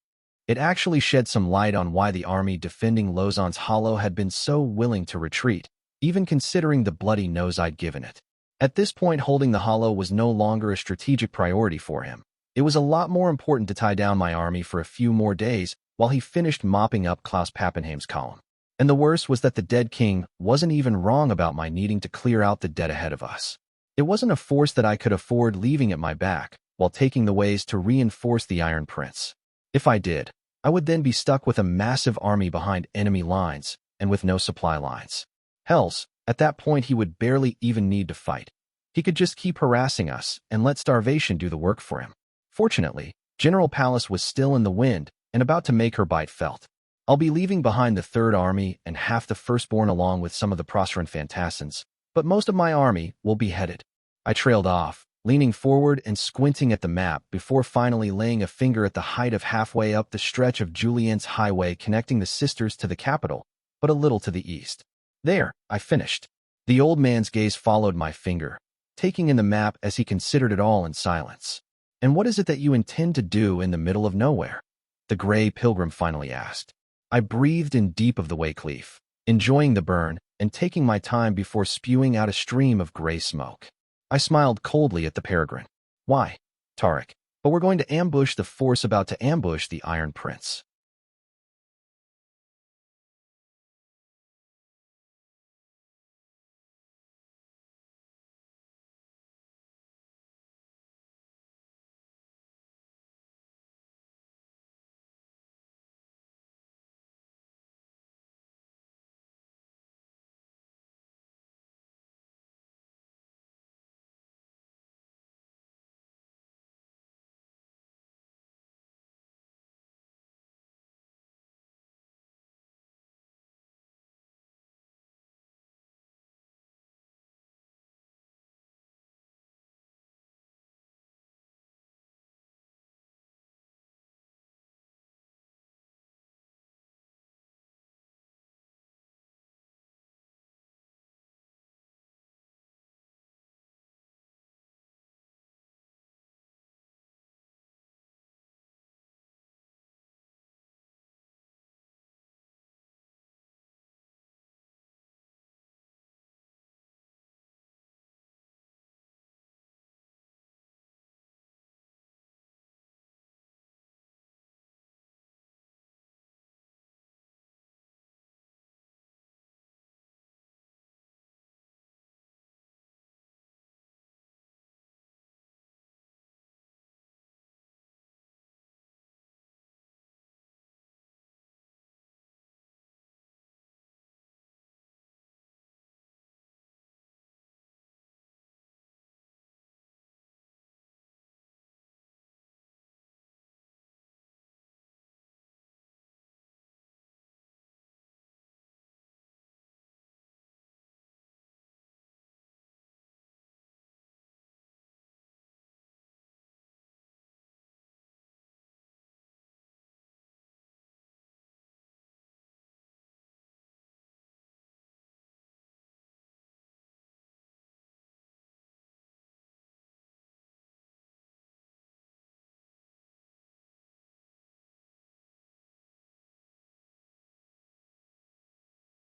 It actually shed some light on why the army defending Lausanne's Hollow had been so willing to retreat, even considering the bloody nose I'd given it. At this point, holding the Hollow was no longer a strategic priority for him. It was a lot more important to tie down my army for a few more days while he finished mopping up Klaus Pappenheim's column. And the worst was that the dead king wasn't even wrong about my needing to clear out the dead ahead of us. It wasn't a force that I could afford leaving at my back while taking the ways to reinforce the Iron Prince. If I did, I would then be stuck with a massive army behind enemy lines and with no supply lines. Hells, at that point he would barely even need to fight. He could just keep harassing us and let starvation do the work for him. Fortunately, General Pallas was still in the wind and about to make her bite felt. I'll be leaving behind the Third Army and half the Firstborn along with some of the Proserpine Fantassins, but most of my army will be headed. I trailed off, leaning forward and squinting at the map before finally laying a finger at the height of halfway up the stretch of Julien's highway connecting the sisters to the capital, but a little to the east. There, I finished. The old man's gaze followed my finger, taking in the map as he considered it all in silence. "And what is it that you intend to do in the middle of nowhere?" the gray pilgrim finally asked. I breathed in deep of the Waycleaf, enjoying the burn and taking my time before spewing out a stream of gray smoke. I smiled coldly at the peregrine. "Why, Tarek, but we're going to ambush the force about to ambush the Iron Prince."